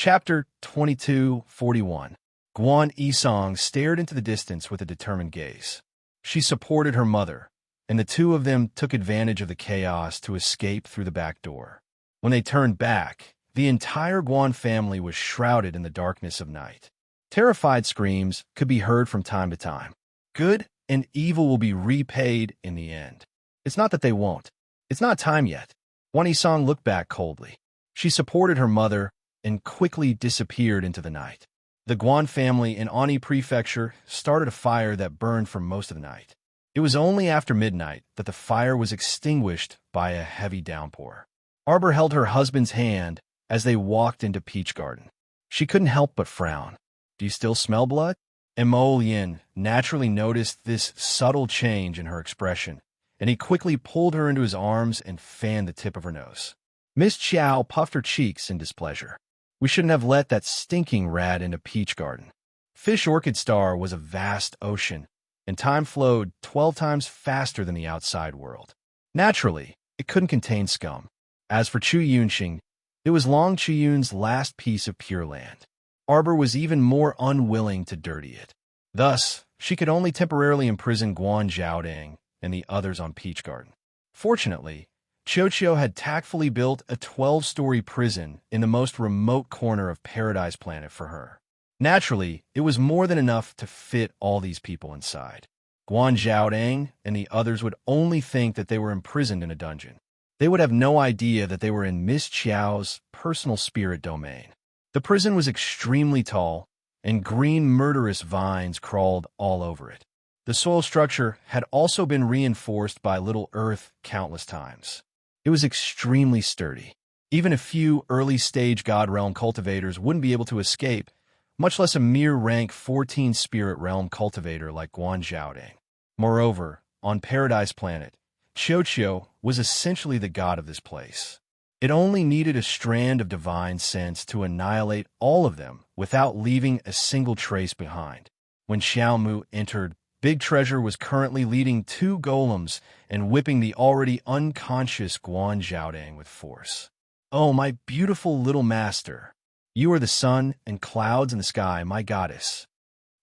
Chapter 2241. Guan Yisong stared into the distance with a determined gaze. She supported her mother, and the two of them took advantage of the chaos to escape through the back door. When they turned back, the entire Guan family was shrouded in the darkness of night. Terrified screams could be heard from time to time. Good and evil will be repaid in the end. It's not that they won't. It's not time yet. Guan Yisong looked back coldly. She supported her mother and quickly disappeared into the night. The Guan family in Ani Prefecture started a fire that burned for most of the night. It was only after midnight that the fire was extinguished by a heavy downpour. Arbor held her husband's hand as they walked into Peach Garden. She couldn't help but frown. "Do you still smell blood?" Mo Yin naturally noticed this subtle change in her expression, and he quickly pulled her into his arms and fanned the tip of her nose. Miss Chiao puffed her cheeks in displeasure. "We shouldn't have let that stinking rat into Peach Garden." Fish Orchid Star was a vast ocean, and time flowed 12 times faster than the outside world. Naturally, it couldn't contain scum. As for Chu Yunxing, it was Long Chiyun's last piece of pure land. Arbor was even more unwilling to dirty it. Thus, she could only temporarily imprison Guan Zhaodang and the others on Peach Garden. Fortunately, Qiuqiu had tactfully built a 12-story prison in the most remote corner of Paradise Planet for her. Naturally, it was more than enough to fit all these people inside. Guan Zhaodang and the others would only think that they were imprisoned in a dungeon. They would have no idea that they were in Miss Chiao's personal spirit domain. The prison was extremely tall, and green murderous vines crawled all over it. The soil structure had also been reinforced by little earth countless times. It was extremely sturdy. Even a few early-stage God Realm cultivators wouldn't be able to escape, much less a mere rank 14 Spirit Realm cultivator like Guan Zhaodang. Moreover, on Paradise Planet, Qiuqiu was essentially the god of this place. It only needed a strand of divine sense to annihilate all of them without leaving a single trace behind. When Xiaomu entered, Big Treasure was currently leading 2 golems and whipping the already unconscious Guan Zhaodang with force. "Oh, my beautiful little master. You are the sun and clouds in the sky, my goddess."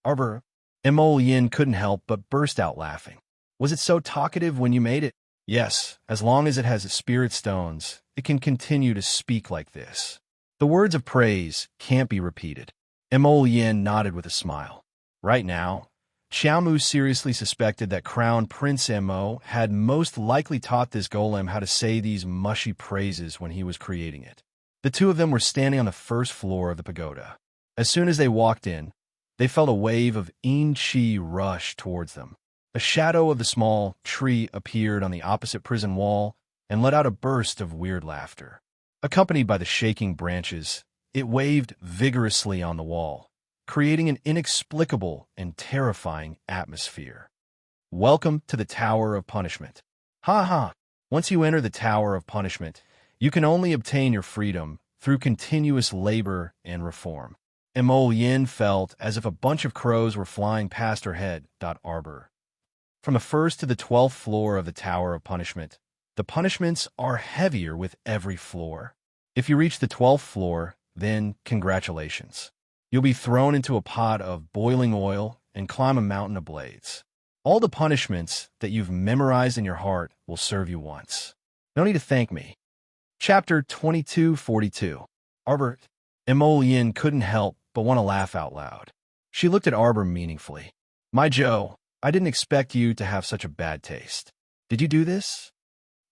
Arbor, Mo Yin couldn't help but burst out laughing. "Was it so talkative when you made it?" "Yes, as long as it has spirit stones, it can continue to speak like this." The words of praise can't be repeated. Mo Yin nodded with a smile. Right now, Xiaomu seriously suspected that Crown Prince Mo had most likely taught this golem how to say these mushy praises when he was creating it. The two of them were standing on the first floor of the pagoda. As soon as they walked in, they felt a wave of yin qi rush towards them. A shadow of the small tree appeared on the opposite prison wall and let out a burst of weird laughter. Accompanied by the shaking branches, it waved vigorously on the wall, creating an inexplicable and terrifying atmosphere. "Welcome to the Tower of Punishment." Ha ha! Once you enter the Tower of Punishment, you can only obtain your freedom through continuous labor and reform. Mo Yin felt as if a bunch of crows were flying past her head. Arbor. From the 1st to the 12th floor of the Tower of Punishment, the punishments are heavier with every floor. If you reach the 12th floor, then congratulations. You'll be thrown into a pot of boiling oil and climb a mountain of blades. All the punishments that you've memorized in your heart will serve you once. No need to thank me. Chapter 2242. Arbor. Mo Yin couldn't help but want to laugh out loud. She looked at Arbor meaningfully. "My Joe, I didn't expect you to have such a bad taste. Did you do this?"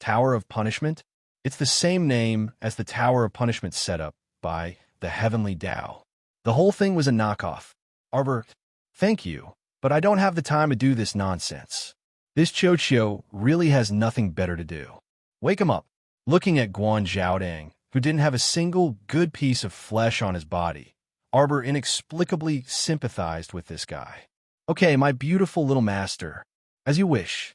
Tower of Punishment? It's the same name as the Tower of Punishment set up by the Heavenly Tao. The whole thing was a knockoff. Arbor, thank you, but I don't have the time to do this nonsense. This Qiuqiu really has nothing better to do. Wake him up. Looking at Guan Zhaodang, who didn't have a single good piece of flesh on his body, Arbor inexplicably sympathized with this guy. "Okay, my beautiful little master. As you wish."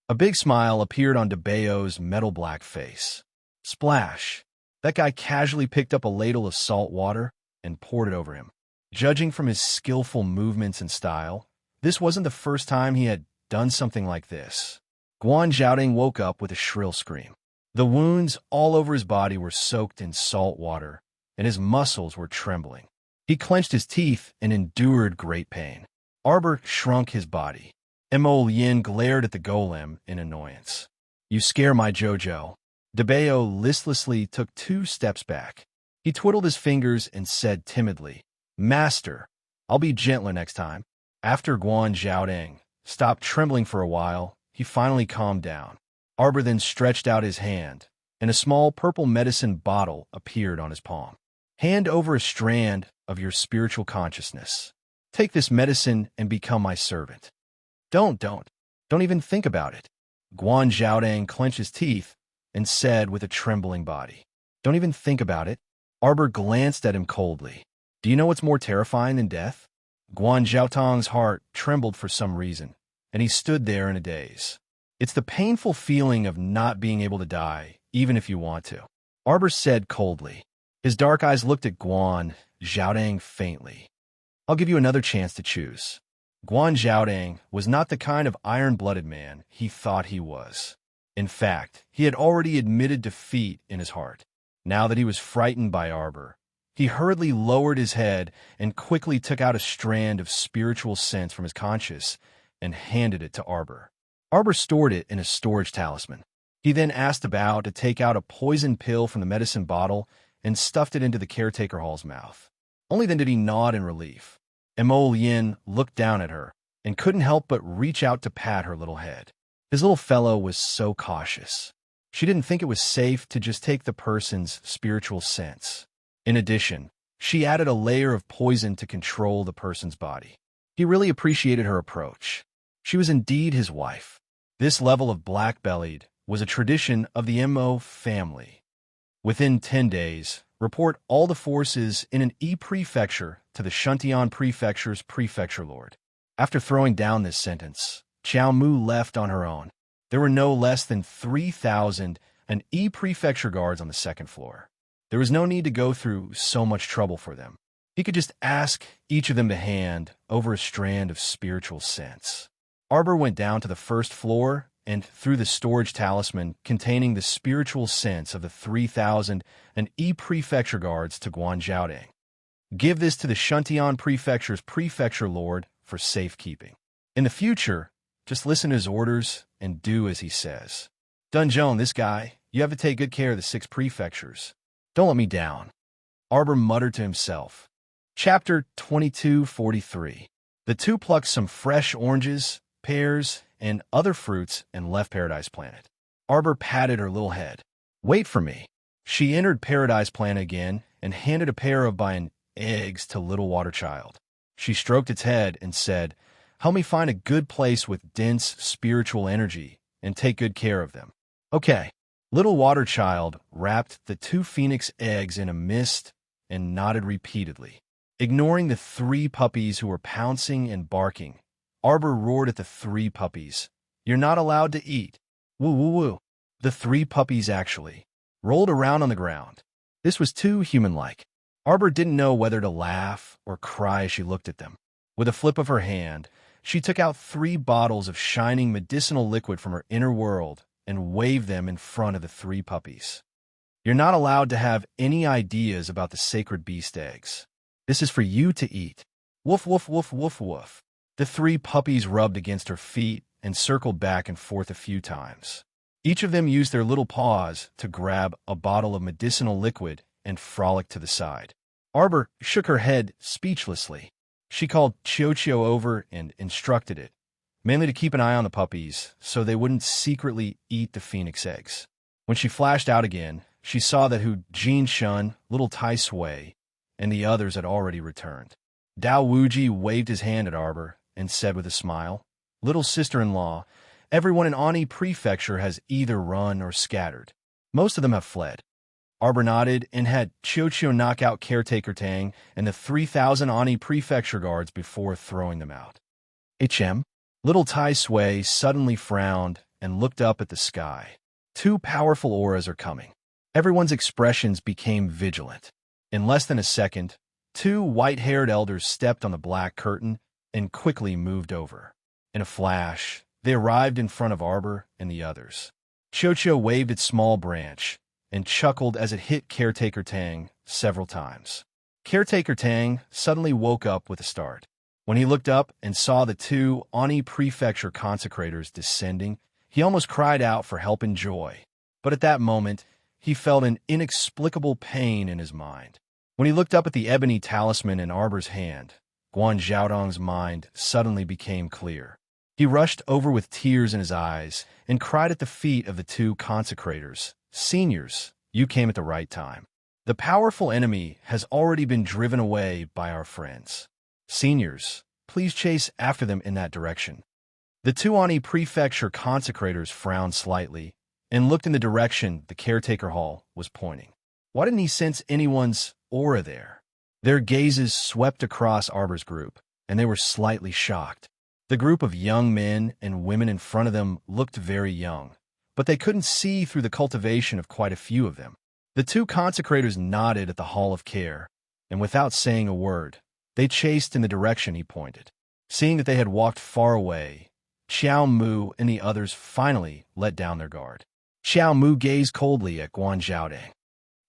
A big smile appeared on DeBayo's metal black face. Splash! That guy casually picked up a ladle of salt water and poured it over him. Judging from his skillful movements and style, this wasn't the first time he had done something like this. Guan Zhaoding woke up with a shrill scream. The wounds all over his body were soaked in salt water, and his muscles were trembling. He clenched his teeth and endured great pain. Arbor shrunk his body. Mo Yin glared at the golem in annoyance. "You scare my Jojo." Debeo listlessly took 2 steps back. He twiddled his fingers and said timidly, "Master, I'll be gentler next time." After Guan Zhaodeng stopped trembling for a while, he finally calmed down. Arbor then stretched out his hand, and a small purple medicine bottle appeared on his palm. "Hand over a strand of your spiritual consciousness. Take this medicine and become my servant." Don't even think about it." Guan Zhaodeng clenched his teeth and said with a trembling body, "Don't even think about it." Arbor glanced at him coldly. "Do you know what's more terrifying than death?" Guan Zhaotong's heart trembled for some reason, and he stood there in a daze. "It's the painful feeling of not being able to die, even if you want to," Arbor said coldly. His dark eyes looked at Guan Zhaodeng faintly. "I'll give you another chance to choose." Guan Zhaodeng was not the kind of iron-blooded man he thought he was. In fact, he had already admitted defeat in his heart. Now that he was frightened by Arbor, he hurriedly lowered his head and quickly took out a strand of spiritual sense from his conscience and handed it to Arbor. Arbor stored it in a storage talisman. He then asked Bao to take out a poison pill from the medicine bottle and stuffed it into the caretaker hall's mouth. Only then did he nod in relief. Mo Yin looked down at her and couldn't help but reach out to pat her little head. His little fellow was so cautious. She didn't think it was safe to just take the person's spiritual sense. In addition, she added a layer of poison to control the person's body. He really appreciated her approach. She was indeed his wife. This level of black-bellied was a tradition of the Mo family. Within 10 days, report all the forces in an E-prefecture to the Shuntian Prefecture's prefecture lord. After throwing down this sentence, Qiao Mu left on her own. There were no less than 3,000 E-prefecture guards on the 2nd floor. There was no need to go through so much trouble for them. He could just ask each of them to hand over a strand of spiritual sense. Arbor went down to the 1st floor and threw the storage talisman containing the spiritual sense of the 3,000 E-prefecture guards to Guan Zhaodeng. "Give this to the Shuntian Prefecture's prefecture lord for safekeeping. In the future, just listen to his orders and do as he says. Dungeon, this guy, you have to take good care of the 6 prefectures. Don't let me down." Arbor muttered to himself. Chapter 2243. The 2 plucked some fresh oranges, pears, and other fruits and left Paradise Planet. Arbor patted her little head. "Wait for me." She entered Paradise Planet again and handed a pair of eggs to Little Water Child. She stroked its head and said, "Help me find a good place with dense spiritual energy and take good care of them." "Okay." Little Water Child wrapped the 2 phoenix eggs in a mist and nodded repeatedly. Ignoring the 3 puppies who were pouncing and barking, Arbor roared at the 3 puppies. "You're not allowed to eat." "Woo woo woo." The 3 puppies actually rolled around on the ground. This was too human-like. Arbor didn't know whether to laugh or cry as she looked at them. With a flip of her hand, she took out 3 bottles of shining medicinal liquid from her inner world and waved them in front of the 3 puppies. "You're not allowed to have any ideas about the sacred beast eggs. This is for you to eat." Woof, woof, woof, woof, woof. The 3 puppies rubbed against her feet and circled back and forth a few times. Each of them used their little paws to grab a bottle of medicinal liquid and frolicked to the side. Arbor shook her head speechlessly. She called Chio over and instructed it, mainly to keep an eye on the puppies so they wouldn't secretly eat the phoenix eggs. When she flashed out again, she saw that Jin Shun, Little Tai Sui, and the others had already returned. Dao Wuji waved his hand at Arbor and said with a smile, "Little sister-in-law, everyone in Ani Prefecture has either run or scattered. Most of them have fled." Arbor nodded and had Chio knock out Caretaker Tang and the 3,000 Ani Prefecture guards before throwing them out. "HM?" Little Tai Sui suddenly frowned and looked up at the sky. 2 powerful auras are coming. Everyone's expressions became vigilant. In less than a second, 2 white-haired elders stepped on the black curtain and quickly moved over. In a flash, they arrived in front of Arbor and the others. Chio waved its small branch and chuckled as it hit Caretaker Tang, several times. Caretaker Tang suddenly woke up with a start. When he looked up and saw the two Ani Prefecture consecrators descending, he almost cried out for help and joy. But at that moment, he felt an inexplicable pain in his mind. When he looked up at the ebony talisman in Arbor's hand, Guan Xiaodong's mind suddenly became clear. He rushed over with tears in his eyes and cried at the feet of the two consecrators, "Seniors, you came at the right time. The powerful enemy has already been driven away by our friends. Seniors, please chase after them in that direction." The two Ani Prefecture consecrators frowned slightly and looked in the direction the caretaker hall was pointing. Why didn't he sense anyone's aura there? Their gazes swept across Arbor's group, and they were slightly shocked. The group of young men and women in front of them looked very young, but they couldn't see through the cultivation of quite a few of them. The two consecrators nodded at the Hall of Care, and without saying a word, they chased in the direction he pointed. Seeing that they had walked far away, Xiao Mu and the others finally let down their guard. Xiao Mu gazed coldly at Guan Xiaodong.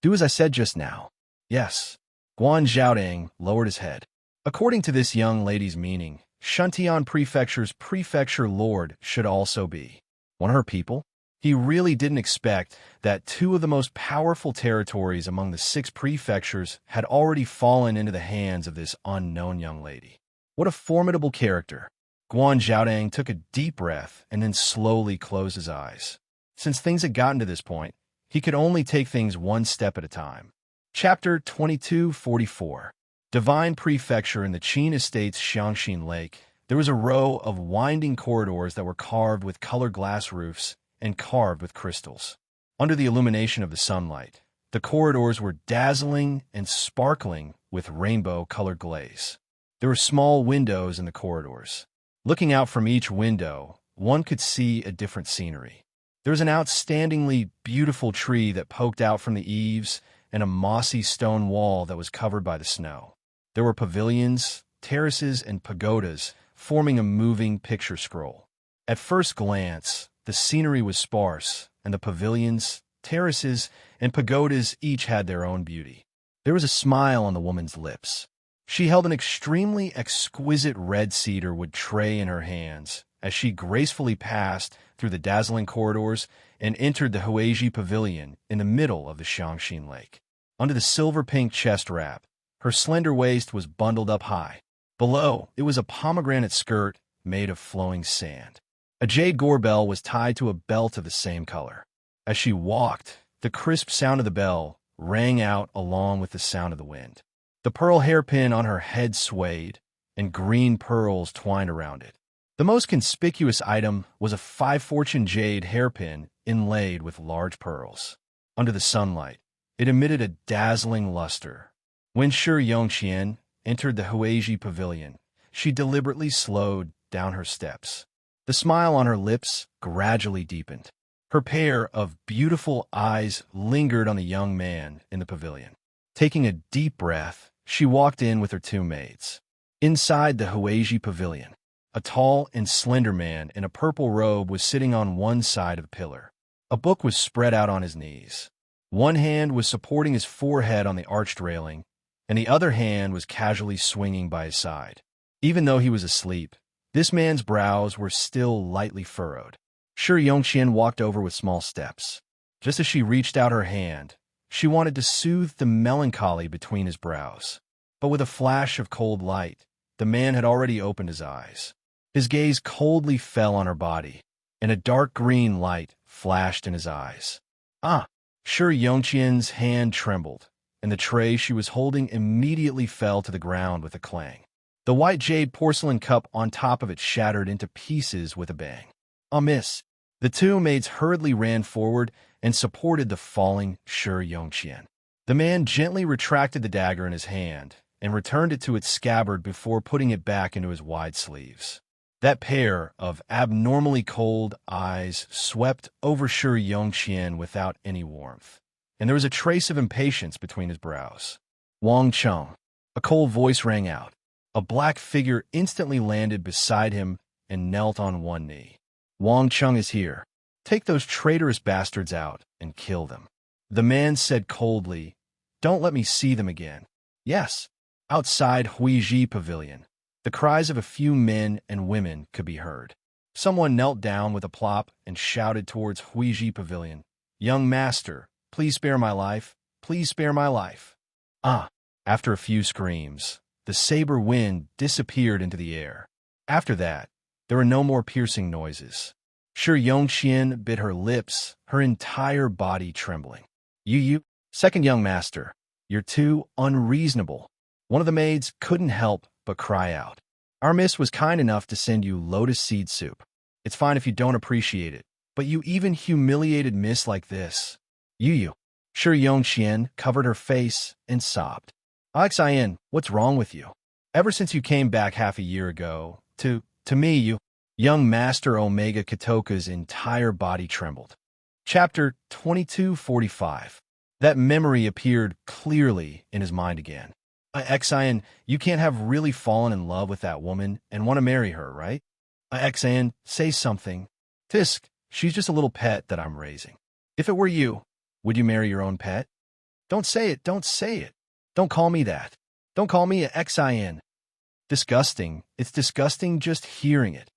"Do as I said just now." "Yes." Guan Xiaodong lowered his head. According to this young lady's meaning, Shuntian Prefecture's prefecture lord should also be one of her people. He really didn't expect that two of the most powerful territories among the 6 prefectures had already fallen into the hands of this unknown young lady. What a formidable character. Guan Xiaodong took a deep breath and then slowly closed his eyes. Since things had gotten to this point, he could only take things one step at a time. Chapter 2244. Divine Prefecture in the Qin Estate's Xiangxin Lake. There was a row of winding corridors that were carved with colored glass roofs and carved with crystals. Under the illumination of the sunlight, the corridors were dazzling and sparkling with rainbow-colored glaze. There were small windows in the corridors. Looking out from each window, one could see a different scenery. There was an outstandingly beautiful tree that poked out from the eaves and a mossy stone wall that was covered by the snow. There were pavilions, terraces, and pagodas forming a moving picture scroll. At first glance, the scenery was sparse, and the pavilions, terraces, and pagodas each had their own beauty. There was a smile on the woman's lips. She held an extremely exquisite red cedar wood tray in her hands as she gracefully passed through the dazzling corridors and entered the Huaiji Pavilion in the middle of the Xiangxin Lake. Under the silver-pink chest wrap, her slender waist was bundled up high. Below, it was a pomegranate skirt made of flowing sand. A jade doorbell was tied to a belt of the same color. As she walked, the crisp sound of the bell rang out along with the sound of the wind. The pearl hairpin on her head swayed, and green pearls twined around it. The most conspicuous item was a 5-fortune jade hairpin inlaid with large pearls. Under the sunlight, it emitted a dazzling luster. When Shi Yongqian entered the Huaiji Pavilion, she deliberately slowed down her steps. The smile on her lips gradually deepened. Her pair of beautiful eyes lingered on the young man in the pavilion. Taking a deep breath, she walked in with her 2 maids. Inside the Huaiji Pavilion, a tall and slender man in a purple robe was sitting on one side of a pillar. A book was spread out on his knees. One hand was supporting his forehead on the arched railing, and the other hand was casually swinging by his side. Even though he was asleep, this man's brows were still lightly furrowed. Shi Yongqian walked over with small steps. Just as she reached out her hand, she wanted to soothe the melancholy between his brows. But with a flash of cold light, the man had already opened his eyes. His gaze coldly fell on her body, and a dark green light flashed in his eyes. "Ah!" Shi Yongqian's hand trembled, and the tray she was holding immediately fell to the ground with a clang. The white jade porcelain cup on top of it shattered into pieces with a bang. "Ah, miss!" The 2 maids hurriedly ran forward and supported the falling Shi Yongqian. The man gently retracted the dagger in his hand and returned it to its scabbard before putting it back into his wide sleeves. That pair of abnormally cold eyes swept over Shi Yongqian without any warmth, and there was a trace of impatience between his brows. "Wang Cheng." A cold voice rang out. A black figure instantly landed beside him and knelt on one knee. "Wang Cheng is here. Take those traitorous bastards out and kill them." The man said coldly, Don't let me see them again. Yes. Outside Huiji Pavilion, the cries of a few men and women could be heard. Someone knelt down with a plop and shouted towards Huiji Pavilion, "Young master, please spare my life. Please spare my life." Ah! After a few screams, the saber wind disappeared into the air. After that, there were no more piercing noises. Shi Yongxian bit her lips, her entire body trembling. You, second young master, you're too unreasonable. One of the maids couldn't help but cry out. Our miss was kind enough to send you lotus seed soup. It's fine if you don't appreciate it, but you even humiliated miss like this. You. Shi Yongxian covered her face and sobbed. Xian, what's wrong with you? Ever since you came back half a year ago, to me, you... Young Master Omega Katoka's entire body trembled. Chapter 2245. That memory appeared clearly in his mind again. Xian, you can't have really fallen in love with that woman and want to marry her, right? Xian, say something. Tisk, she's just a little pet that I'm raising. If it were you, would you marry your own pet? Don't say it, don't say it. Don't call me that. Don't call me Xian. Disgusting. It's disgusting just hearing it.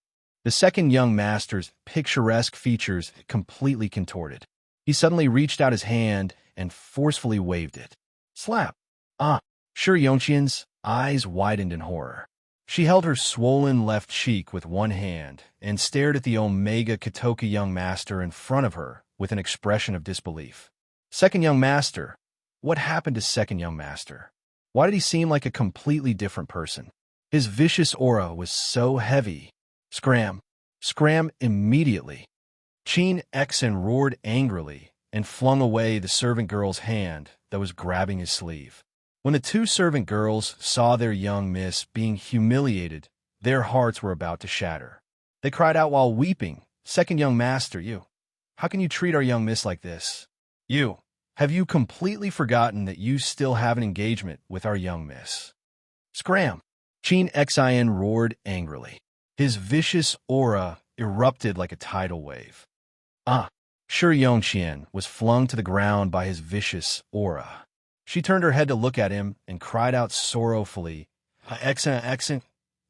The second young master's picturesque features completely contorted. He suddenly reached out his hand and forcefully waved it. Slap! Shi Yongxian's eyes widened in horror. She held her swollen left cheek with one hand and stared at the Omega Katoka young master in front of her with an expression of disbelief. Second young master? What happened to second young master? Why did he seem like a completely different person? His vicious aura was so heavy. Scram! Scram immediately! Qin Xen roared angrily and flung away the servant girl's hand that was grabbing his sleeve. When the two servant girls saw their young miss being humiliated, their hearts were about to shatter. They cried out while weeping, "Second young master, you! How can you treat our young miss like this? You! Have you completely forgotten that you still have an engagement with our young miss?" Scram! Qin Xen roared angrily. His vicious aura erupted like a tidal wave. Shi Yongxian was flung to the ground by his vicious aura. She turned her head to look at him and cried out sorrowfully, Xen,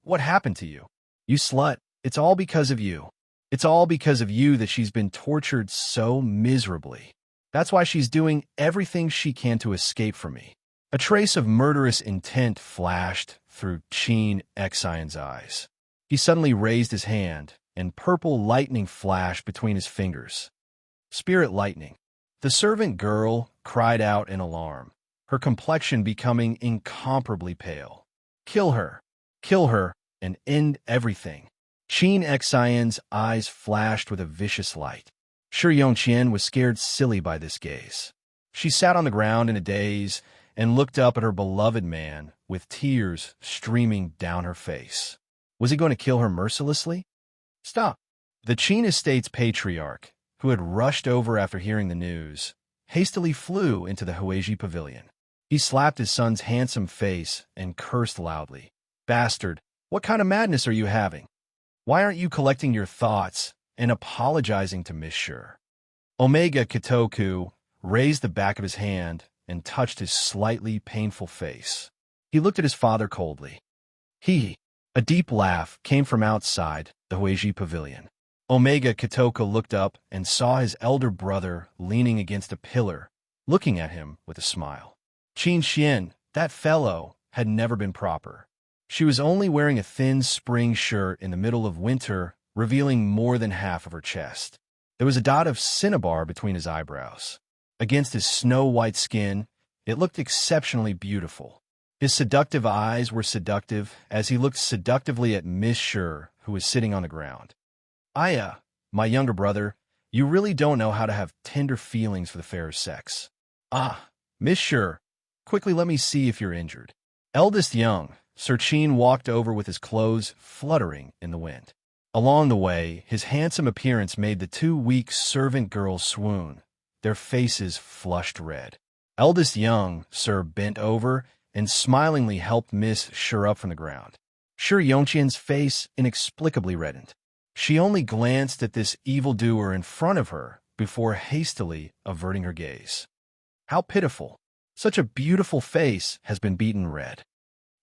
what happened to you? You slut, it's all because of you. It's all because of you that she's been tortured so miserably. That's why she's doing everything she can to escape from me. A trace of murderous intent flashed through Qin Xian's eyes. He suddenly raised his hand, and purple lightning flashed between his fingers. Spirit lightning. The servant girl cried out in alarm, her complexion becoming incomparably pale. Kill her, and end everything. Qin Xian's eyes flashed with a vicious light. Shi Yongxian was scared silly by this gaze. She sat on the ground in a daze and looked up at her beloved man with tears streaming down her face. Was he going to kill her mercilessly? Stop! The Qin estate's patriarch, who had rushed over after hearing the news, hastily flew into the Huiji Pavilion. He slapped his son's handsome face and cursed loudly. Bastard, what kind of madness are you having? Why aren't you collecting your thoughts and apologizing to Miss Shi? Omega Katoku raised the back of his hand and touched his slightly painful face. He looked at his father coldly. A deep laugh came from outside the Huiji Pavilion. Omega Katoka looked up and saw his elder brother leaning against a pillar, looking at him with a smile. Qin Xian, that fellow, had never been proper. She was only wearing a thin spring shirt in the middle of winter, revealing more than half of her chest. There was a dot of cinnabar between his eyebrows. Against his snow-white skin, it looked exceptionally beautiful. His seductive eyes were seductive as he looked seductively at Miss Shi, who was sitting on the ground. Aya, my younger brother, you really don't know how to have tender feelings for the fairer sex. Miss Shi, quickly let me see if you're injured. Eldest young, Sir Qin walked over with his clothes fluttering in the wind. Along the way, his handsome appearance made the two weak servant girls swoon, their faces flushed red. Eldest young, Sir bent over and smilingly helped Miss Shi up from the ground. Shi Yongqian's face inexplicably reddened. She only glanced at this evildoer in front of her before hastily averting her gaze. How pitiful! Such a beautiful face has been beaten red.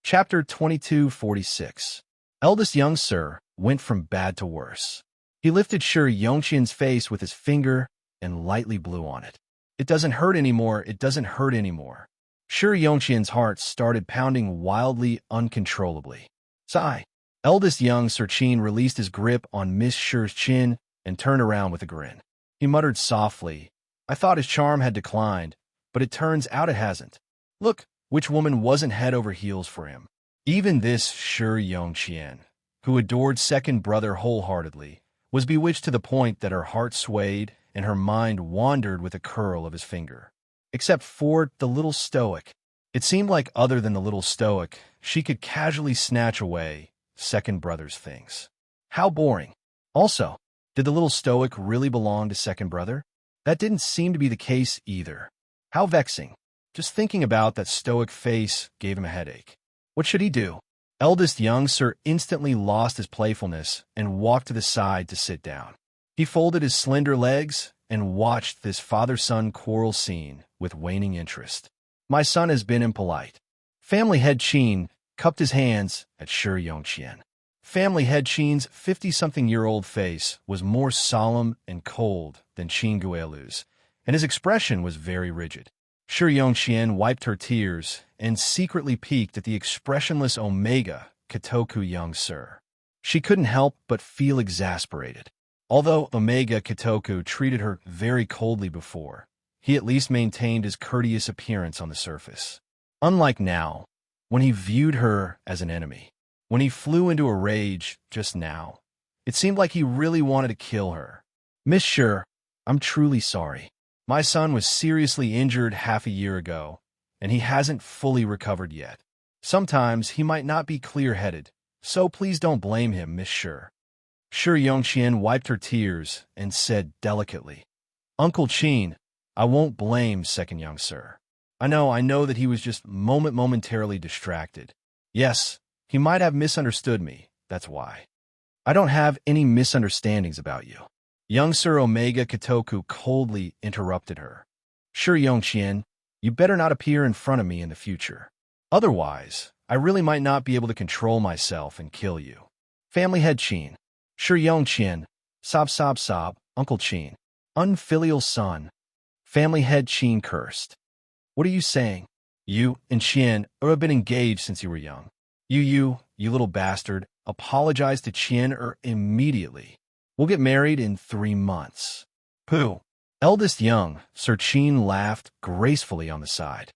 Chapter 2246. Eldest young sir went from bad to worse. He lifted Shi Yongqian's face with his finger and lightly blew on it. It doesn't hurt anymore, it doesn't hurt anymore. Shi Yongqian's heart started pounding wildly, uncontrollably. Sigh. Eldest young Sir Qin released his grip on Miss Shi's chin and turned around with a grin. He muttered softly, I thought his charm had declined, but it turns out it hasn't. Look, which woman wasn't head over heels for him? Even this Shi Yongqian, who adored second brother wholeheartedly, was bewitched to the point that her heart swayed and her mind wandered with a curl of his finger. Except for the little stoic. It seemed like other than the little stoic, she could casually snatch away second brother's things. How boring. Also, did the little stoic really belong to second brother? That didn't seem to be the case either. How vexing. Just thinking about that stoic face gave him a headache. What should he do? Eldest young sir instantly lost his playfulness and walked to the side to sit down. He folded his slender legs and watched this father-son quarrel scene with waning interest. My son has been impolite. Family head Qin cupped his hands at Shi Yongqian. Family head Qin's 50-something-year-old face was more solemn and cold than Qin Guilu's, and his expression was very rigid. Shi Yongqian wiped her tears and secretly peeked at the expressionless Omega Kitoku young sir. She couldn't help but feel exasperated. Although Omega Kitoku treated her very coldly before, he at least maintained his courteous appearance on the surface. Unlike now, when he viewed her as an enemy. When he flew into a rage just now, it seemed like he really wanted to kill her. Miss Shi, I'm truly sorry. My son was seriously injured half a year ago, and he hasn't fully recovered yet. Sometimes he might not be clear-headed, so please don't blame him, Miss Shi. Shi Yongqian wiped her tears and said delicately, Uncle Qin, I won't blame second young sir. I know that he was just momentarily distracted. Yes, he might have misunderstood me, that's why. I don't have any misunderstandings about you. Young Sir Omega Kitoku coldly interrupted her. Shi Yongqian, you better not appear in front of me in the future. Otherwise, I really might not be able to control myself and kill you. Family head Qin. Shi Yongqian. Sob, Uncle Qin. Unfilial son. Family head Qin cursed. What are you saying? You and Qian have been engaged since you were young. You little bastard, apologize to Qian immediately. We'll get married in 3 months. Pooh. Eldest young, Sir Qin laughed gracefully on the side.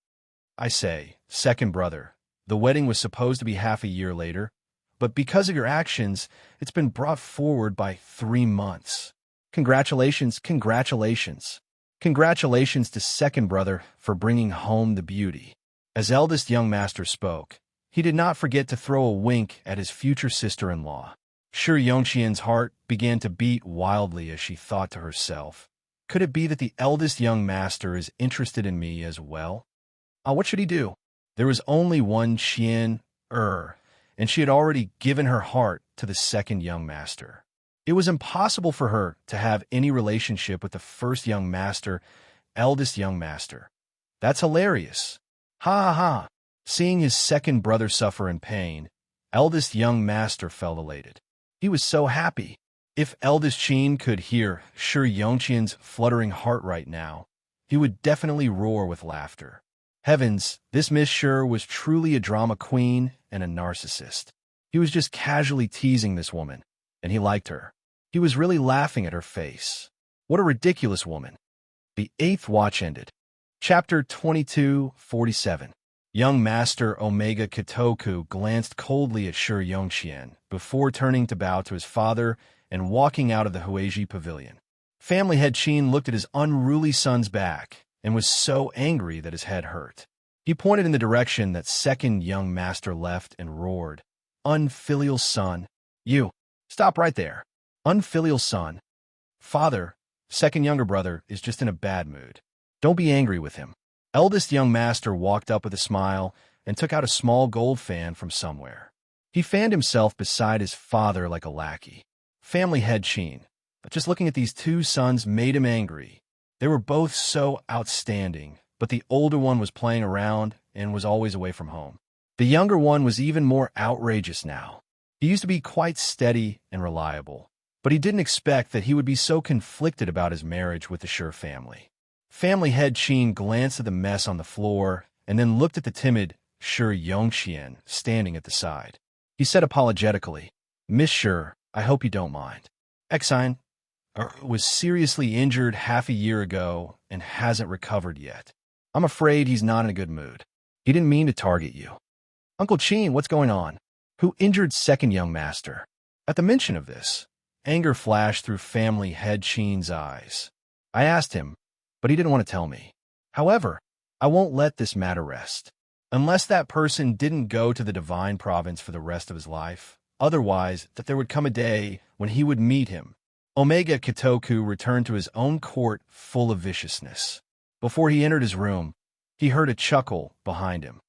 I say, second brother, the wedding was supposed to be half a year later, but because of your actions, it's been brought forward by 3 months. Congratulations. Congratulations to second brother for bringing home the beauty. As eldest young master spoke, he did not forget to throw a wink at his future sister-in-law. Shi Yongqian's heart began to beat wildly as she thought to herself, could it be that the eldest young master is interested in me as well? What should he do? There was only one Qian, and she had already given her heart to the second young master. It was impossible for her to have any relationship with the first young master, eldest young master. That's hilarious. Ha. Seeing his second brother suffer in pain, eldest young master felt elated. He was so happy. If eldest Qin could hear Shi Yongqian's fluttering heart right now, he would definitely roar with laughter. Heavens, this Miss Shi was truly a drama queen and a narcissist. He was just casually teasing this woman, and he liked her. He was really laughing at her face. What a ridiculous woman. The 8th watch ended. Chapter 2247. Young Master Omega Kitoku glanced coldly at Shi Yongqian before turning to bow to his father and walking out of the Huiji pavilion. Family head Qin looked at his unruly son's back and was so angry that his head hurt. He pointed in the direction that second young master left and roared, Unfilial son. You. Stop right there. Unfilial son. Father, second younger brother, is just in a bad mood. Don't be angry with him. Eldest young master walked up with a smile and took out a small gold fan from somewhere. He fanned himself beside his father like a lackey. Family head Qin. But just looking at these 2 sons made him angry. They were both so outstanding, but the older one was playing around and was always away from home. The younger one was even more outrageous now. He used to be quite steady and reliable, but he didn't expect that he would be so conflicted about his marriage with the Sure family. Family head Qin glanced at the mess on the floor and then looked at the timid Sure Yongxian standing at the side. He said apologetically, "Miss Sure, I hope you don't mind. Exine was seriously injured half a year ago and hasn't recovered yet. I'm afraid he's not in a good mood. He didn't mean to target you." "Uncle Qin, what's going on? Who injured second young master?" At the mention of this, anger flashed through family head Qin's eyes. "I asked him, but he didn't want to tell me. However, I won't let this matter rest. Unless that person didn't go to the Divine Province for the rest of his life, otherwise that there would come a day when he would meet him." Omega Kitoku returned to his own court full of viciousness. Before he entered his room, he heard a chuckle behind him.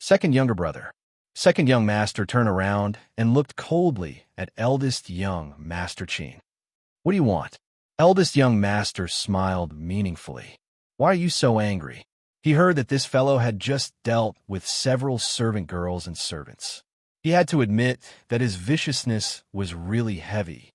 Second younger brother. Second young master turned around and looked coldly at eldest young master Qin. "What do you want?" Eldest young master smiled meaningfully. "Why are you so angry?" He heard that this fellow had just dealt with several servant girls and servants. He had to admit that his viciousness was really heavy.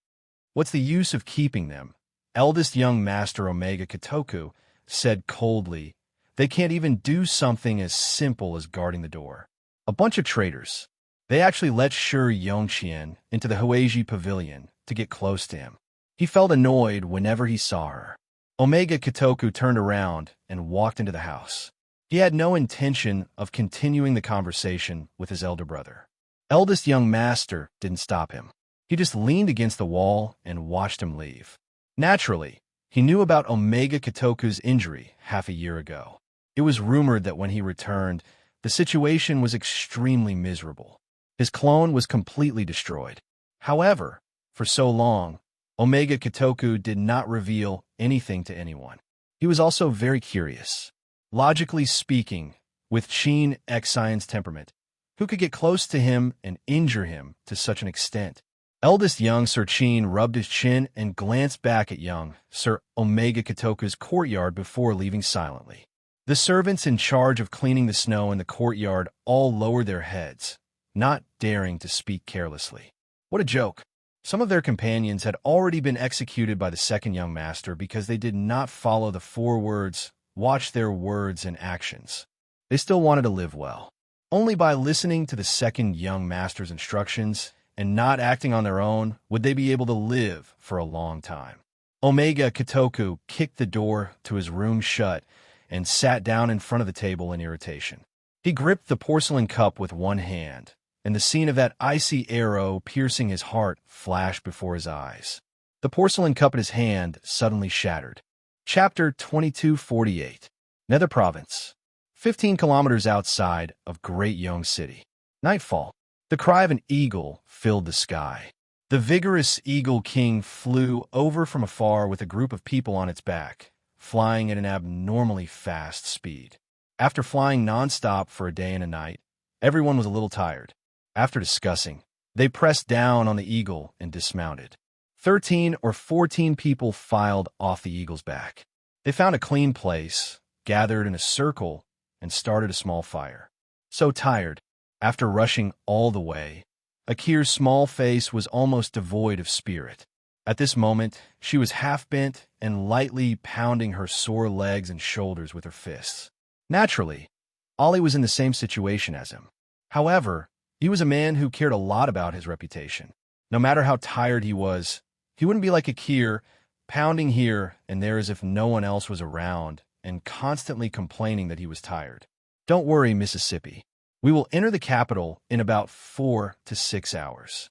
"What's the use of keeping them?" Eldest young master Omega Kitoku said coldly. "They can't even do something as simple as guarding the door. A bunch of traitors. They actually let Sure Yongxian into the Huaiji pavilion to get close to him." He felt annoyed whenever he saw her. Omega Kitoku turned around and walked into the house. He had no intention of continuing the conversation with his elder brother. Eldest young master didn't stop him. He just leaned against the wall and watched him leave. Naturally, he knew about Omega Kitoku's injury half a year ago. It was rumored that when he returned, the situation was extremely miserable. His clone was completely destroyed. However, for so long, Omega Kitoku did not reveal anything to anyone. He was also very curious. Logically speaking, with Qin Xian's temperament, who could get close to him and injure him to such an extent? Eldest young Sir Qin rubbed his chin and glanced back at young Sir Omega Kitoku's courtyard before leaving silently. The servants in charge of cleaning the snow in the courtyard all lowered their heads, not daring to speak carelessly. What a joke! Some of their companions had already been executed by the second young master because they did not follow the 4 words, watch their words and actions. They still wanted to live well. Only by listening to the second young master's instructions and not acting on their own would they be able to live for a long time. Omega Kitoku kicked the door to his room shut and sat down in front of the table in irritation. He gripped the porcelain cup with one hand, and the scene of that icy arrow piercing his heart flashed before his eyes. The porcelain cup in his hand suddenly shattered. Chapter 2248. Nether Province. 15 kilometers outside of Great Yong City. Nightfall. The cry of an eagle filled the sky. The vigorous Eagle King flew over from afar with a group of people on its back, flying at an abnormally fast speed. After flying nonstop for a day and a night, everyone was a little tired. After discussing, they pressed down on the eagle and dismounted. 13 or 14 people filed off the eagle's back. They found a clean place, gathered in a circle, and started a small fire. So tired, after rushing all the way, Akir's small face was almost devoid of spirit. At this moment, she was half-bent and lightly pounding her sore legs and shoulders with her fists. Naturally, Ollie was in the same situation as him. However, he was a man who cared a lot about his reputation. No matter how tired he was, he wouldn't be like Akir, pounding here and there as if no one else was around and constantly complaining that he was tired. "Don't worry, Mississippi. We will enter the capital in about 4 to 6 hours.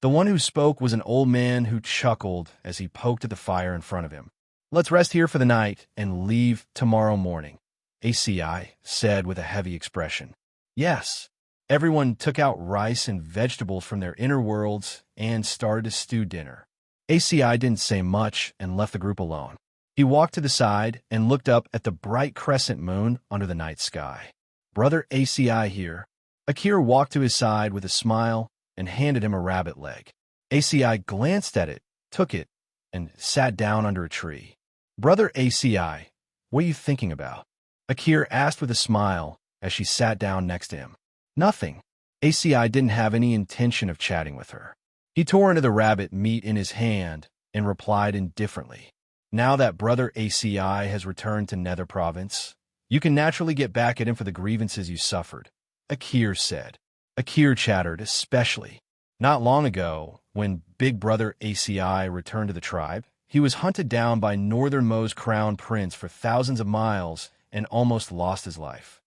The one who spoke was an old man who chuckled as he poked at the fire in front of him. "Let's rest here for the night and leave tomorrow morning," ACI said with a heavy expression. Yes. Everyone took out rice and vegetables from their inner worlds and started to stew dinner. ACI didn't say much and left the group alone. He walked to the side and looked up at the bright crescent moon under the night sky. "Brother ACI here." Akira walked to his side with a smile and handed him a rabbit leg. ACI glanced at it, took it, and sat down under a tree. "Brother ACI, what are you thinking about?" Akir asked with a smile as she sat down next to him. Nothing. ACI didn't have any intention of chatting with her. He tore into the rabbit meat in his hand and replied indifferently. Now that brother ACI has returned to Nether Province, you can naturally get back at him for the grievances you suffered, Akir said. Akir chattered, especially. Not long ago, when Big Brother ACI returned to the tribe, he was hunted down by Northernmost Crown Prince for thousands of miles and almost lost his life.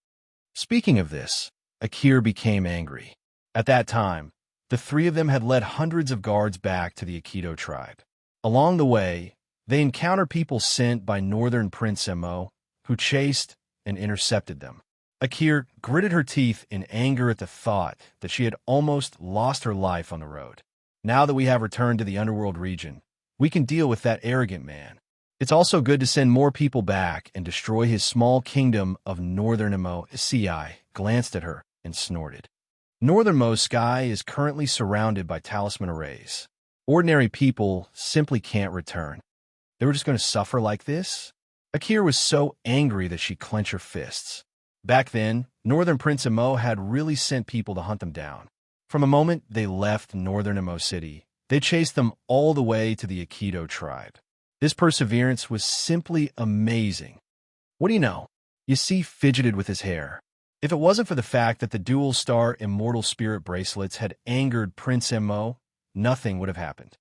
Speaking of this, Akir became angry. At that time, the three of them had led hundreds of guards back to the Aikido tribe. Along the way, they encountered people sent by Northern Prince Mo, who chased and intercepted them. Akir gritted her teeth in anger at the thought that she had almost lost her life on the road. Now that we have returned to the underworld region, we can deal with that arrogant man. It's also good to send more people back and destroy his small kingdom of Northern Mo. Ci glanced at her and snorted. Northernmost Sky is currently surrounded by talisman arrays. Ordinary people simply can't return. They were just going to suffer like this? Akir was so angry that she clenched her fists. Back then, Northern Prince Mo had really sent people to hunt them down. From the moment they left Northern Mo City, they chased them all the way to the Aikido tribe. This perseverance was simply amazing. What do you know? Yasi fidgeted with his hair. If it wasn't for the fact that the dual-star immortal spirit bracelets had angered Prince Mo, nothing would have happened.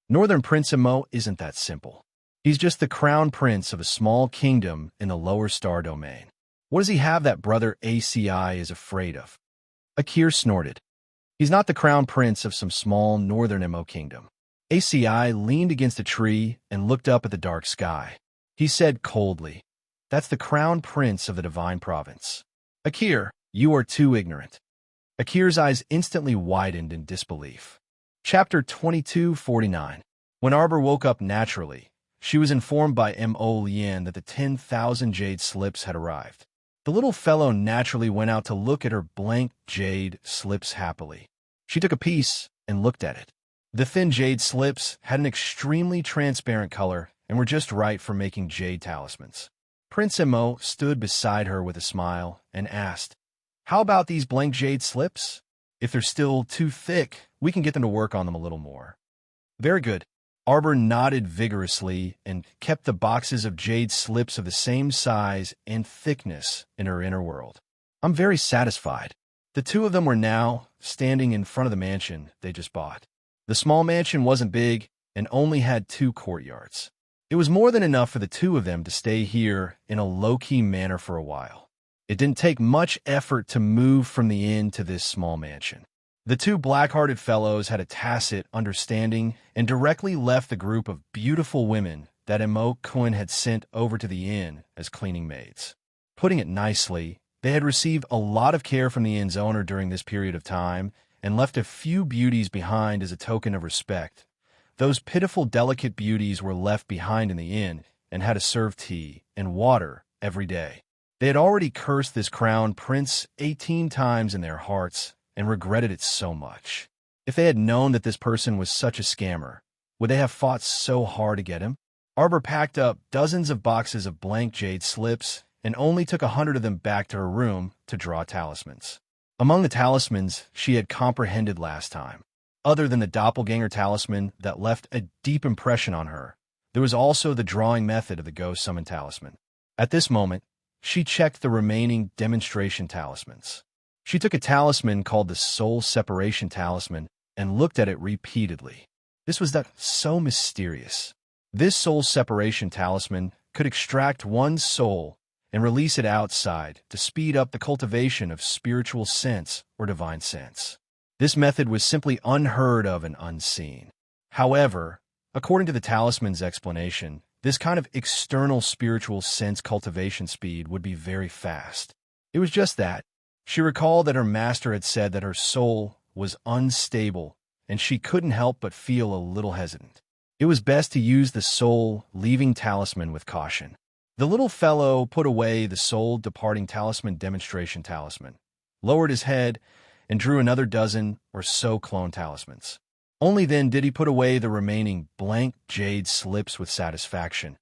Northern Prince Mo isn't that simple. He's just the crown prince of a small kingdom in the lower star domain. What does he have that brother ACI is afraid of? Akir snorted. He's not the crown prince of some small Northern Mo kingdom. ACI leaned against a tree and looked up at the dark sky. He said coldly, "That's the crown prince of the divine province." Akir, you are too ignorant. Akir's eyes instantly widened in disbelief. Chapter 2249. When Arbor woke up naturally, she was informed by Mo Lien that the 10,000 jade slips had arrived. The little fellow naturally went out to look at her blank jade slips happily. She took a piece and looked at it. The thin jade slips had an extremely transparent color and were just right for making jade talismans. Prince Mo stood beside her with a smile and asked, "How about these blank jade slips? If they're still too thick, we can get them to work on them a little more." "Very good." Arbor nodded vigorously and kept the boxes of jade slips of the same size and thickness in her inner world. "I'm very satisfied." The two of them were now standing in front of the mansion they just bought. The small mansion wasn't big and only had 2 courtyards. It was more than enough for the two of them to stay here in a low-key manner for a while. It didn't take much effort to move from the inn to this small mansion. The two black-hearted fellows had a tacit understanding and directly left the group of beautiful women that Mo Cohen had sent over to the inn as cleaning maids. Putting it nicely, they had received a lot of care from the inn's owner during this period of time and left a few beauties behind as a token of respect. Those pitiful, delicate beauties were left behind in the inn and had to serve tea and water every day. They had already cursed this crown prince 18 times in their hearts and regretted it so much. If they had known that this person was such a scammer, would they have fought so hard to get him? Arbor packed up dozens of boxes of blank jade slips and only took 100 of them back to her room to draw talismans. Among the talismans she had comprehended last time, other than the doppelganger talisman that left a deep impression on her, there was also the drawing method of the ghost summon talisman. At this moment, she checked the remaining demonstration talismans. She took a talisman called the Soul Separation Talisman and looked at it repeatedly. This was so mysterious. This Soul Separation Talisman could extract one's soul and release it outside to speed up the cultivation of spiritual sense or divine sense. This method was simply unheard of and unseen. However, according to the talisman's explanation, this kind of external spiritual sense cultivation speed would be very fast. It was just that. She recalled that her master had said that her soul was unstable and she couldn't help but feel a little hesitant. It was best to use the soul-leaving talisman with caution. The little fellow put away the soul-departing talisman demonstration talisman, lowered his head, and drew another dozen or so clone talismans. Only then did he put away the remaining blank jade slips with satisfaction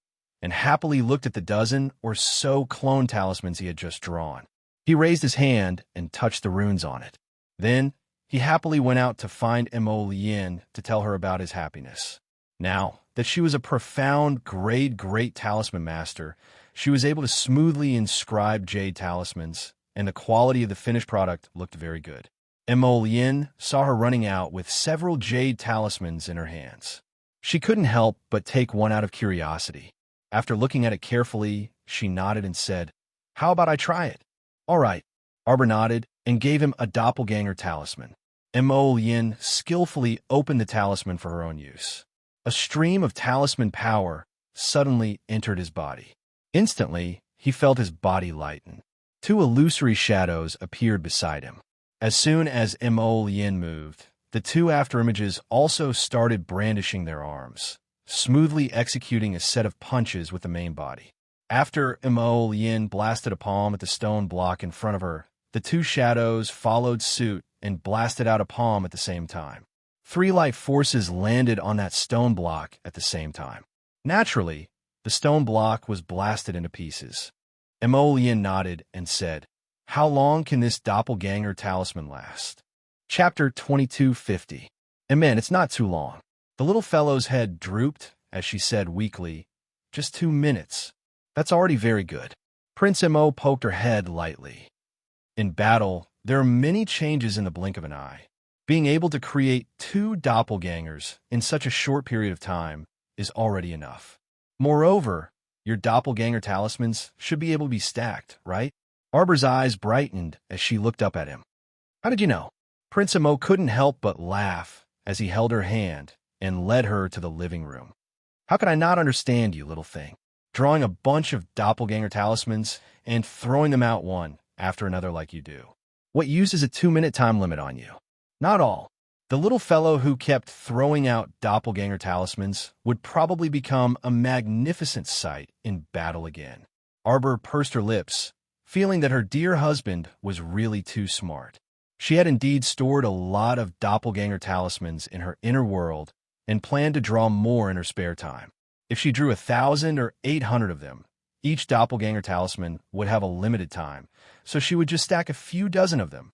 and happily looked at the dozen or so clone talismans he had just drawn. He raised his hand and touched the runes on it. Then, he happily went out to find Mo Lien to tell her about his happiness. Now that she was a profound, great talisman master, she was able to smoothly inscribe jade talismans, and the quality of the finished product looked very good. Mo Lien saw her running out with several jade talismans in her hands. She couldn't help but take one out of curiosity. After looking at it carefully, she nodded and said, "How about I try it?" "All right." Arbor nodded and gave him a doppelganger talisman. Mo Lien skillfully opened the talisman for her own use. A stream of talisman power suddenly entered his body. Instantly, he felt his body lighten. Two illusory shadows appeared beside him. As soon as Mo Lien moved, the two afterimages also started brandishing their arms, smoothly executing a set of punches with the main body. After Mo Lien blasted a palm at the stone block in front of her, the two shadows followed suit and blasted out a palm at the same time. 3 life forces landed on that stone block at the same time. Naturally, the stone block was blasted into pieces. Mo Lien nodded and said, "How long can this doppelganger talisman last?" Chapter 2250. And man, it's not too long. The little fellow's head drooped as she said weakly, "Just 2 minutes. That's already very good." Prince Mo poked her head lightly. In battle, there are many changes in the blink of an eye. Being able to create 2 doppelgangers in such a short period of time is already enough. Moreover, your doppelganger talismans should be able to be stacked, right? Arbor's eyes brightened as she looked up at him. "How did you know?" Prince Mo couldn't help but laugh as he held her hand and led her to the living room. "How could I not understand you, little thing? Drawing a bunch of doppelganger talismans and throwing them out one after another like you do. What uses a 2-minute time limit on you?" "Not all." The little fellow who kept throwing out doppelganger talismans would probably become a magnificent sight in battle again. Arbor pursed her lips, feeling that her dear husband was really too smart. She had indeed stored a lot of doppelganger talismans in her inner world and planned to draw more in her spare time. If she drew 1,000 or 800 of them, each doppelganger talisman would have a limited time, so she would just stack a few dozen of them.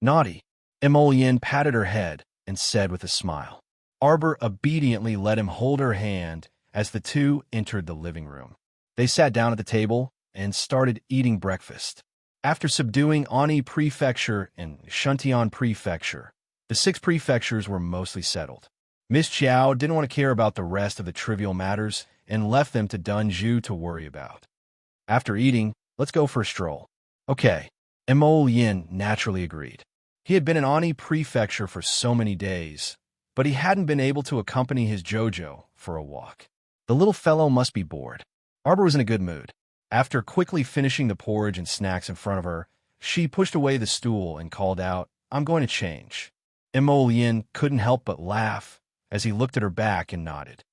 "Naughty." Mo Lien patted her head and said with a smile. Arbor obediently let him hold her hand as the two entered the living room. They sat down at the table and started eating breakfast. After subduing Ani Prefecture and Shuntian Prefecture, the 6 prefectures were mostly settled. Miss Chiao didn't want to care about the rest of the trivial matters and left them to Dunju to worry about. After eating, "Let's go for a stroll." "Okay." Mo Lien naturally agreed. He had been in Ani Prefecture for so many days, but he hadn't been able to accompany his Jojo for a walk. The little fellow must be bored. Arbor was in a good mood. After quickly finishing the porridge and snacks in front of her, she pushed away the stool and called out, "I'm going to change." Mo Lien couldn't help but laugh as he looked at her back and nodded.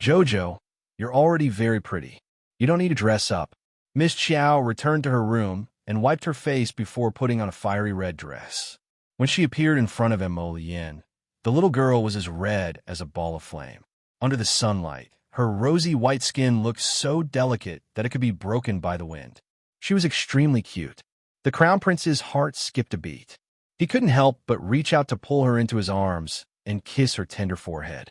"Jojo, you're already very pretty. You don't need to dress up." Miss Chiao returned to her room and wiped her face before putting on a fiery red dress. When she appeared in front of Mo Lien, the little girl was as red as a ball of flame. Under the sunlight, her rosy white skin looked so delicate that it could be broken by the wind. She was extremely cute. The Crown Prince's heart skipped a beat. He couldn't help but reach out to pull her into his arms and kiss her tender forehead.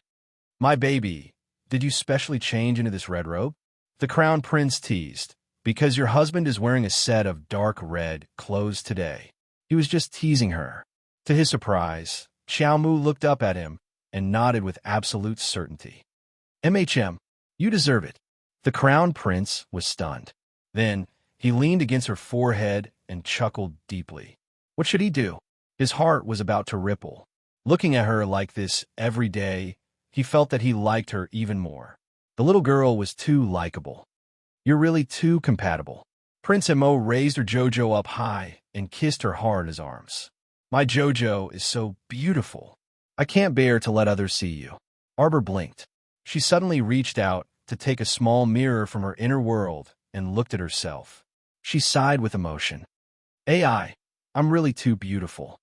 "My baby, did you specially change into this red robe?" The Crown Prince teased. "Because your husband is wearing a set of dark red clothes today." He was just teasing her. To his surprise, Xiao Mu looked up at him and nodded with absolute certainty. You deserve it." The Crown Prince was stunned. Then, he leaned against her forehead and chuckled deeply. What should he do? His heart was about to ripple. Looking at her like this every day, he felt that he liked her even more. The little girl was too likable. "You're really too compatible." Prince Mo raised her Jojo up high and kissed her hard in his arms. "My Jojo is so beautiful. I can't bear to let others see you." Arbor blinked. She suddenly reached out to take a small mirror from her inner world and looked at herself. She sighed with emotion. I'm really too beautiful."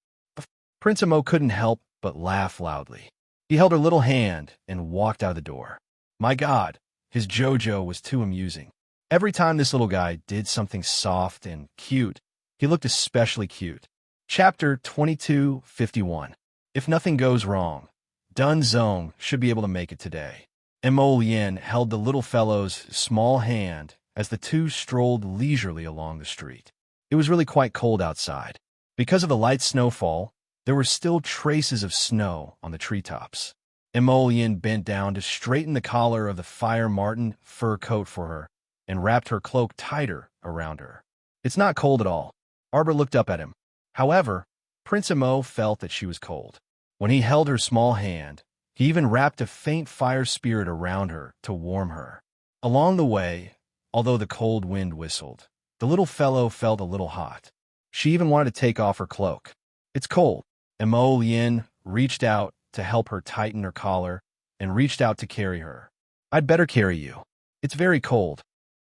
Prince Mo couldn't help but laugh loudly. He held her little hand and walked out the door. "My God, His JoJo was too amusing. Every time this little guy did something soft and cute, he looked especially cute. Chapter 2251. If nothing goes wrong, Dun Zong should be able to make it today. Mo Lien held the little fellow's small hand as the two strolled leisurely along the street. It was really quite cold outside. Because of the light snowfall, there were still traces of snow on the treetops. Mo Lien bent down to straighten the collar of the Fire Marten fur coat for her and wrapped her cloak tighter around her. It's not cold at all. Arbor looked up at him. However, Prince Mo felt that she was cold. When he held her small hand, he even wrapped a faint fire spirit around her to warm her. Along the way, although the cold wind whistled, the little fellow felt a little hot. She even wanted to take off her cloak. It's cold. Mo Lien reached out to help her tighten her collar and reached out to carry her. I'd better carry you. It's very cold.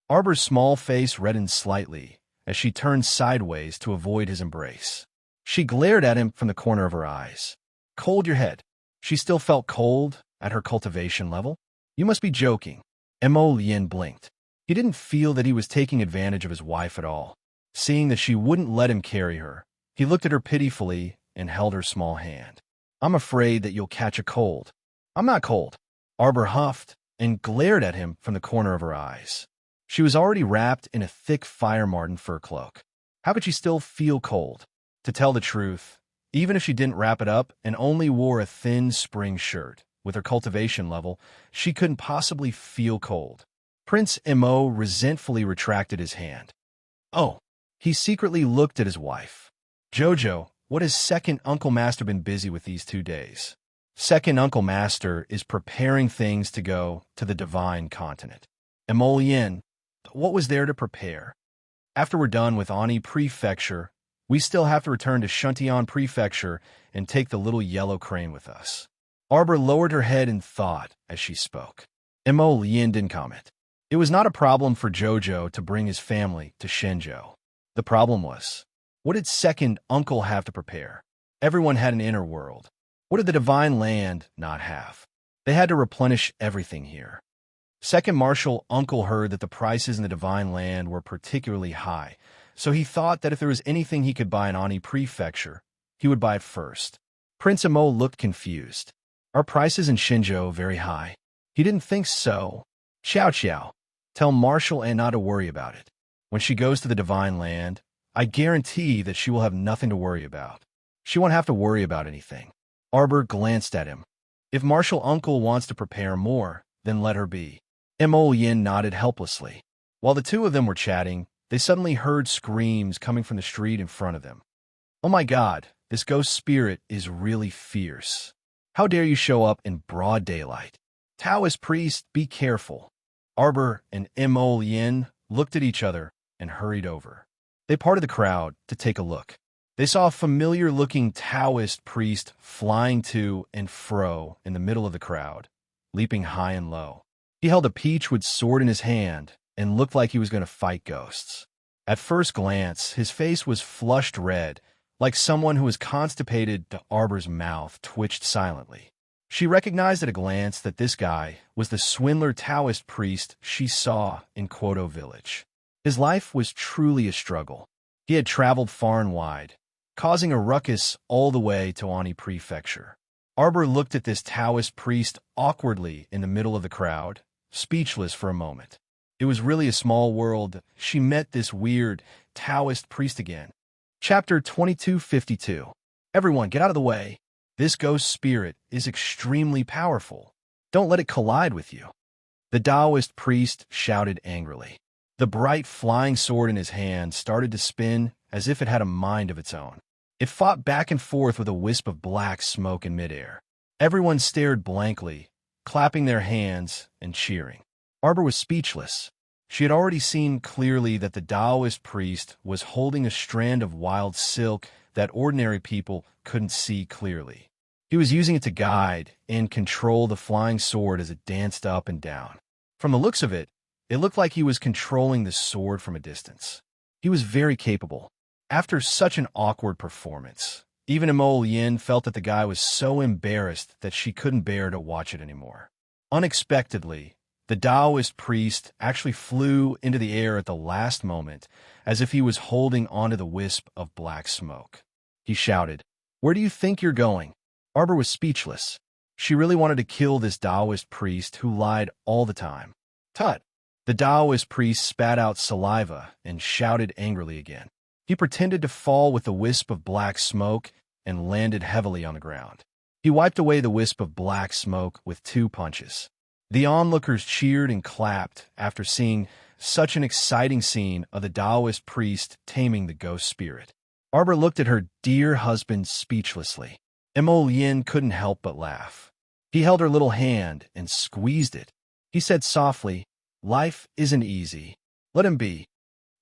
Arbor's small face reddened slightly as she turned sideways to avoid his embrace. She glared at him from the corner of her eyes. Cold your head. She still felt cold at her cultivation level. You must be joking. Mo Lien blinked. He didn't feel that he was taking advantage of his wife at all. Seeing that she wouldn't let him carry her, he looked at her pitifully and held her small hand. I'm afraid that you'll catch a cold. I'm not cold. Arbor huffed and glared at him from the corner of her eyes. She was already wrapped in a thick Fire Marten fur cloak. How could she still feel cold? To tell the truth, even if she didn't wrap it up and only wore a thin spring shirt, with her cultivation level, she couldn't possibly feel cold. Prince Mo resentfully retracted his hand. Oh, he secretly looked at his wife. Jojo, what has Second Uncle Master been busy with these 2 days? Second Uncle Master is preparing things to go to the Divine Continent. Mo Lien, what was there to prepare? After we're done with Ani Prefecture, we still have to return to Shuntian Prefecture and take the little yellow crane with us. Arbor lowered her head in thought as she spoke. Mo Lien didn't comment. It was not a problem for Jojo to bring his family to Shenzhou. The problem was, what did Second Uncle have to prepare? Everyone had an inner world. What did the Divine Land not have? They had to replenish everything here. Second Marshal Uncle heard that the prices in the Divine Land were particularly high, so he thought that if there was anything he could buy in Ani Prefecture, he would buy it first. Prince Mo looked confused. Are prices in Shenzhou very high? He didn't think so. Xiao Xiao, tell Marshal Anna to worry about it. When she goes to the Divine Land, I guarantee that she will have nothing to worry about. She won't have to worry about anything. Arbor glanced at him. If Marshal Uncle wants to prepare more, then let her be. Mo Lien nodded helplessly. While the two of them were chatting, they suddenly heard screams coming from the street in front of them. Oh my God, this ghost spirit is really fierce. How dare you show up in broad daylight? Taoist priest, be careful. Arbor and Mo Lien looked at each other and hurried over. They parted the crowd to take a look. They saw a familiar-looking Taoist priest flying to and fro in the middle of the crowd, leaping high and low. He held a peachwood sword in his hand and looked like he was going to fight ghosts. At first glance, his face was flushed red, like someone who was constipated. Arbor's mouth twitched silently. She recognized at a glance that this guy was the swindler Taoist priest she saw in Quoto Village. His life was truly a struggle. He had traveled far and wide, causing a ruckus all the way to Ani Prefecture. Arbor looked at this Taoist priest awkwardly in the middle of the crowd, speechless for a moment. It was really a small world. She met this weird Taoist priest again. Chapter 2252. Everyone, get out of the way. This ghost spirit is extremely powerful. Don't let it collide with you. The Taoist priest shouted angrily. The bright flying sword in his hand started to spin as if it had a mind of its own. It fought back and forth with a wisp of black smoke in midair. Everyone stared blankly, clapping their hands and cheering. Arbor was speechless. She had already seen clearly that the Taoist priest was holding a strand of wild silk that ordinary people couldn't see clearly. He was using it to guide and control the flying sword as it danced up and down. From the looks of it, it looked like he was controlling the sword from a distance. He was very capable. After such an awkward performance, even Mo Lien felt that the guy was so embarrassed that she couldn't bear to watch it anymore. Unexpectedly, The Taoist priest actually flew into the air at the last moment, as if he was holding onto the wisp of black smoke. He shouted, "Where do you think you're going?" Arbor was speechless. She really wanted to kill this Taoist priest who lied all the time. "Tut!" The Taoist priest spat out saliva and shouted angrily again. He pretended to fall with the wisp of black smoke and landed heavily on the ground. He wiped away the wisp of black smoke with 2 punches. The onlookers cheered and clapped after seeing such an exciting scene of the Taoist priest taming the ghost spirit. Arbor looked at her dear husband speechlessly. Mo Yin couldn't help but laugh. He held her little hand and squeezed it. He said softly, "Life isn't easy. Let him be."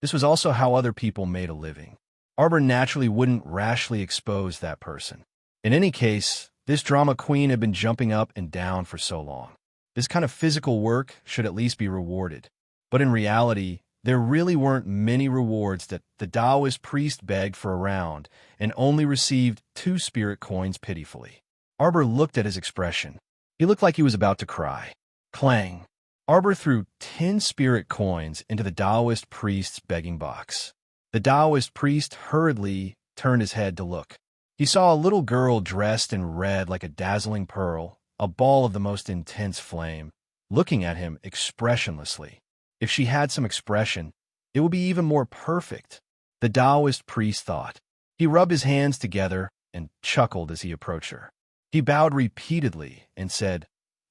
This was also how other people made a living. Arbor naturally wouldn't rashly expose that person. In any case, this drama queen had been jumping up and down for so long. This kind of physical work should at least be rewarded. But in reality, there really weren't many rewards that the Taoist priest begged for around and only received 2 spirit coins pitifully. Arbor looked at his expression. He looked like he was about to cry. Clang! Arbor threw 10 spirit coins into the Taoist priest's begging box. The Taoist priest hurriedly turned his head to look. He saw a little girl dressed in red like a dazzling pearl, a ball of the most intense flame, looking at him expressionlessly. If she had some expression, it would be even more perfect, the Taoist priest thought. He rubbed his hands together and chuckled as he approached her. He bowed repeatedly and said,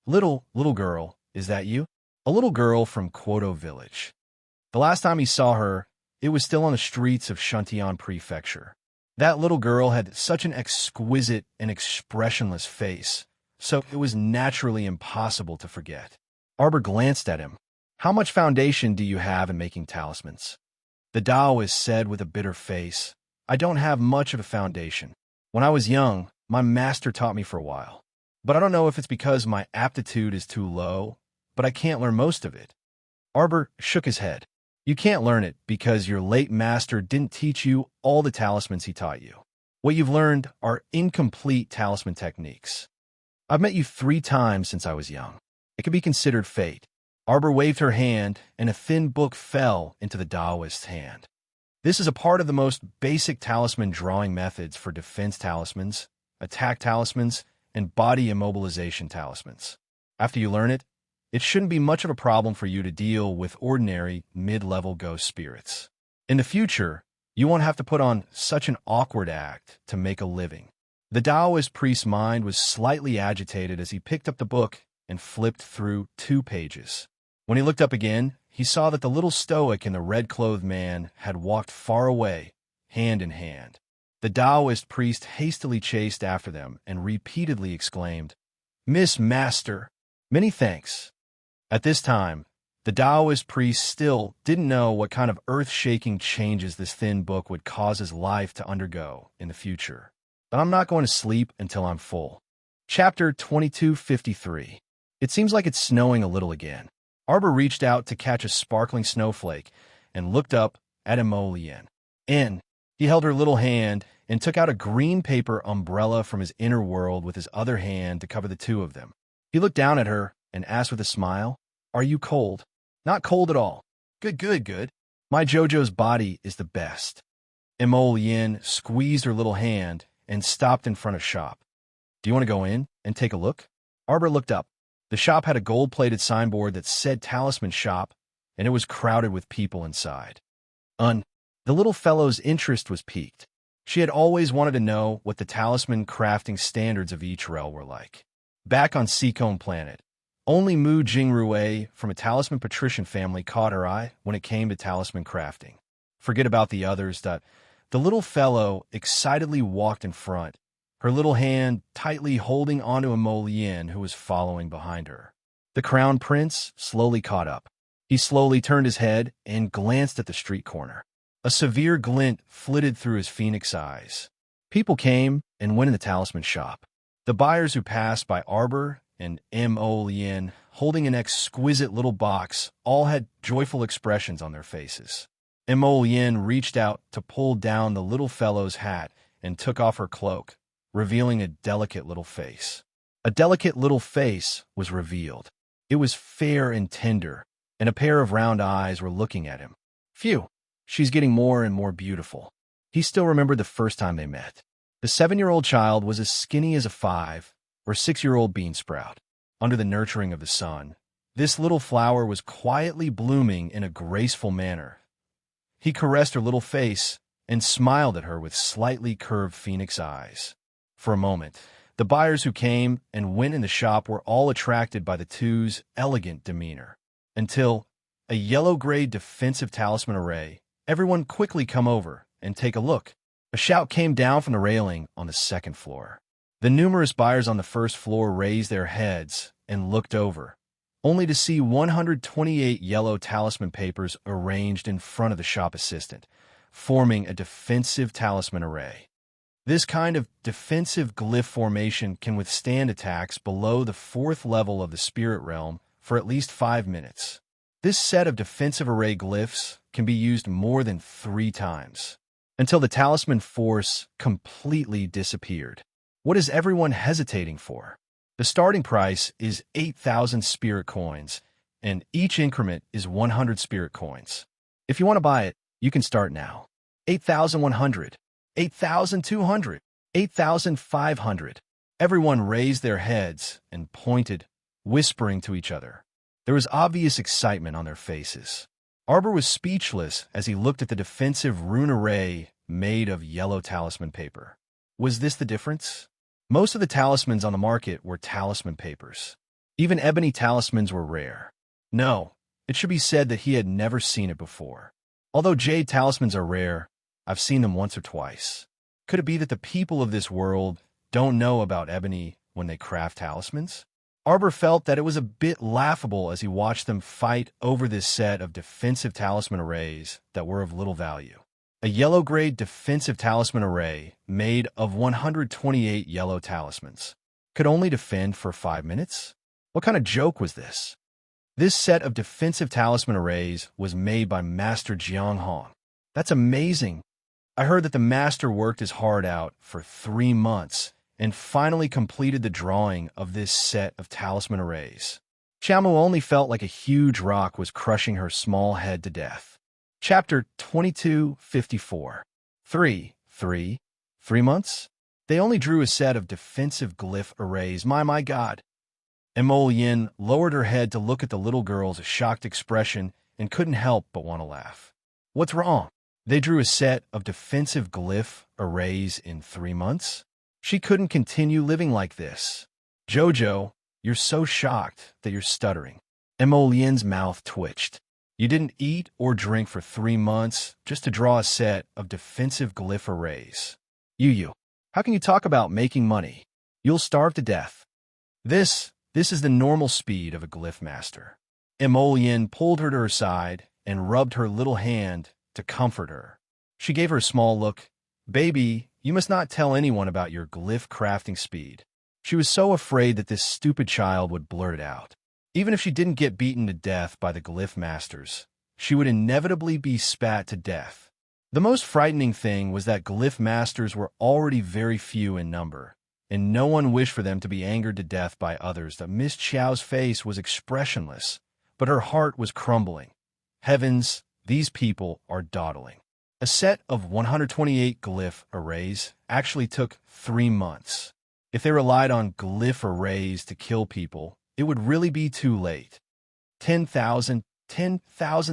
Little girl, is that you?" A little girl from Kwoto village. The last time he saw her, it was still on the streets of Shuntian Prefecture. That little girl had such an exquisite and expressionless face, so it was naturally impossible to forget. Arbor glanced at him. "How much foundation do you have in making talismans?" The Taoist said with a bitter face, "I don't have much of a foundation. When I was young, my master taught me for a while. But I don't know if it's because my aptitude is too low, but I can't learn most of it." Arbor shook his head. "You can't learn it because your late master didn't teach you all the talismans he taught you. What you've learned are incomplete talisman techniques. I've met you 3 times since I was young. It could be considered fate." Arbor waved her hand, and a thin book fell into the Taoist's hand. This is a part of the most basic talisman drawing methods for defense talismans, attack talismans, and body immobilization talismans. After you learn it, it shouldn't be much of a problem for you to deal with ordinary mid-level ghost spirits. In the future, you won't have to put on such an awkward act to make a living. The Taoist priest's mind was slightly agitated as he picked up the book and flipped through 2 pages. When he looked up again, he saw that the little stoic and the red-clothed man had walked far away, hand in hand. The Taoist priest hastily chased after them and repeatedly exclaimed, "Miss Master, many thanks." At this time, the Taoist priest still didn't know what kind of earth-shaking changes this thin book would cause his life to undergo in the future. But I'm not going to sleep until I'm full. Chapter 2253. It seems like it's snowing a little again. Arbor reached out to catch a sparkling snowflake and looked up at Emolian. He held her little hand and took out a green paper umbrella from his inner world with his other hand to cover the 2 of them. He looked down at her and asked with a smile, "Are you cold?" "Not cold at all." Good. My JoJo's body is the best." Emolian squeezed her little hand and stopped in front of shop. "Do you want to go in and take a look?" Arbor looked up. The shop had a gold-plated signboard that said Talisman Shop, and it was crowded with people inside. The little fellow's interest was piqued. She had always wanted to know what the talisman crafting standards of each realm were like. Back on Seacombe Planet, only Mu Jingrue from a talisman patrician family caught her eye when it came to talisman crafting. Forget about the others. The little fellow excitedly walked in front, her little hand tightly holding onto a Emolian who was following behind her. The crown prince slowly caught up. He slowly turned his head and glanced at the street corner. A severe glint flitted through his phoenix eyes. People came and went in the talisman shop. The buyers who passed by Arbor and Emolian, holding an exquisite little box, all had joyful expressions on their faces. Emolian reached out to pull down the little fellow's hat and took off her cloak, revealing a delicate little face. A delicate little face was revealed. It was fair and tender, and a pair of round eyes were looking at him. Phew, she's getting more and more beautiful. He still remembered the first time they met. The 7-year-old child was as skinny as a 5 or 6-year-old bean sprout. Under the nurturing of the sun, this little flower was quietly blooming in a graceful manner. He caressed her little face and smiled at her with slightly curved phoenix eyes. For a moment, the buyers who came and went in the shop were all attracted by the two's elegant demeanor. Until a yellow-gray defensive talisman array, everyone quickly come over and take a look. A shout came down from the railing on the second floor. The numerous buyers on the first floor raised their heads and looked over, only to see 128 yellow talisman papers arranged in front of the shop assistant, forming a defensive talisman array. This kind of defensive glyph formation can withstand attacks below the 4th level of the spirit realm for at least 5 minutes. This set of defensive array glyphs can be used more than 3 times, until the talisman force completely disappeared. What is everyone hesitating for? The starting price is 8,000 spirit coins, and each increment is 100 spirit coins. If you want to buy it, you can start now. 8,100, 8,200, 8,500. Everyone raised their heads and pointed, whispering to each other. There was obvious excitement on their faces. Arbor was speechless as he looked at the defensive rune array made of yellow talisman paper. Was this the difference? Most of the talismans on the market were talisman papers. Even ebony talismans were rare. No, it should be said that he had never seen it before. Although jade talismans are rare, I've seen them once or twice. Could it be that the people of this world don't know about ebony when they craft talismans? Arbor felt that it was a bit laughable as he watched them fight over this set of defensive talisman arrays that were of little value. A yellow-grade defensive talisman array made of 128 yellow talismans could only defend for 5 minutes? What kind of joke was this? This set of defensive talisman arrays was made by Master Jiang Hong. That's amazing. I heard that the master worked his heart out for 3 months and finally completed the drawing of this set of talisman arrays. Xiaomu only felt like a huge rock was crushing her small head to death. Chapter 2254. 3 months? They only drew a set of defensive glyph arrays. My God. Emo Yin lowered her head to look at the little girl's shocked expression and couldn't help but want to laugh. What's wrong? They drew a set of defensive glyph arrays in 3 months? She couldn't continue living like this. Jojo, you're so shocked that you're stuttering. Emo Yin's mouth twitched. You didn't eat or drink for 3 months just to draw a set of defensive glyph arrays. You, how can you talk about making money? You'll starve to death. This is the normal speed of a glyph master. Yin pulled her to her side and rubbed her little hand to comfort her. She gave her a small look. Baby, you must not tell anyone about your glyph crafting speed. She was so afraid that this stupid child would blurt it out. Even if she didn't get beaten to death by the glyph masters, she would inevitably be spat to death. The most frightening thing was that glyph masters were already very few in number, and no one wished for them to be angered to death by others. That Miss Qiao's face was expressionless, but her heart was crumbling. Heavens, these people are dawdling. A set of 128 glyph arrays actually took 3 months. If they relied on glyph arrays to kill people, it would really be too late. 10,000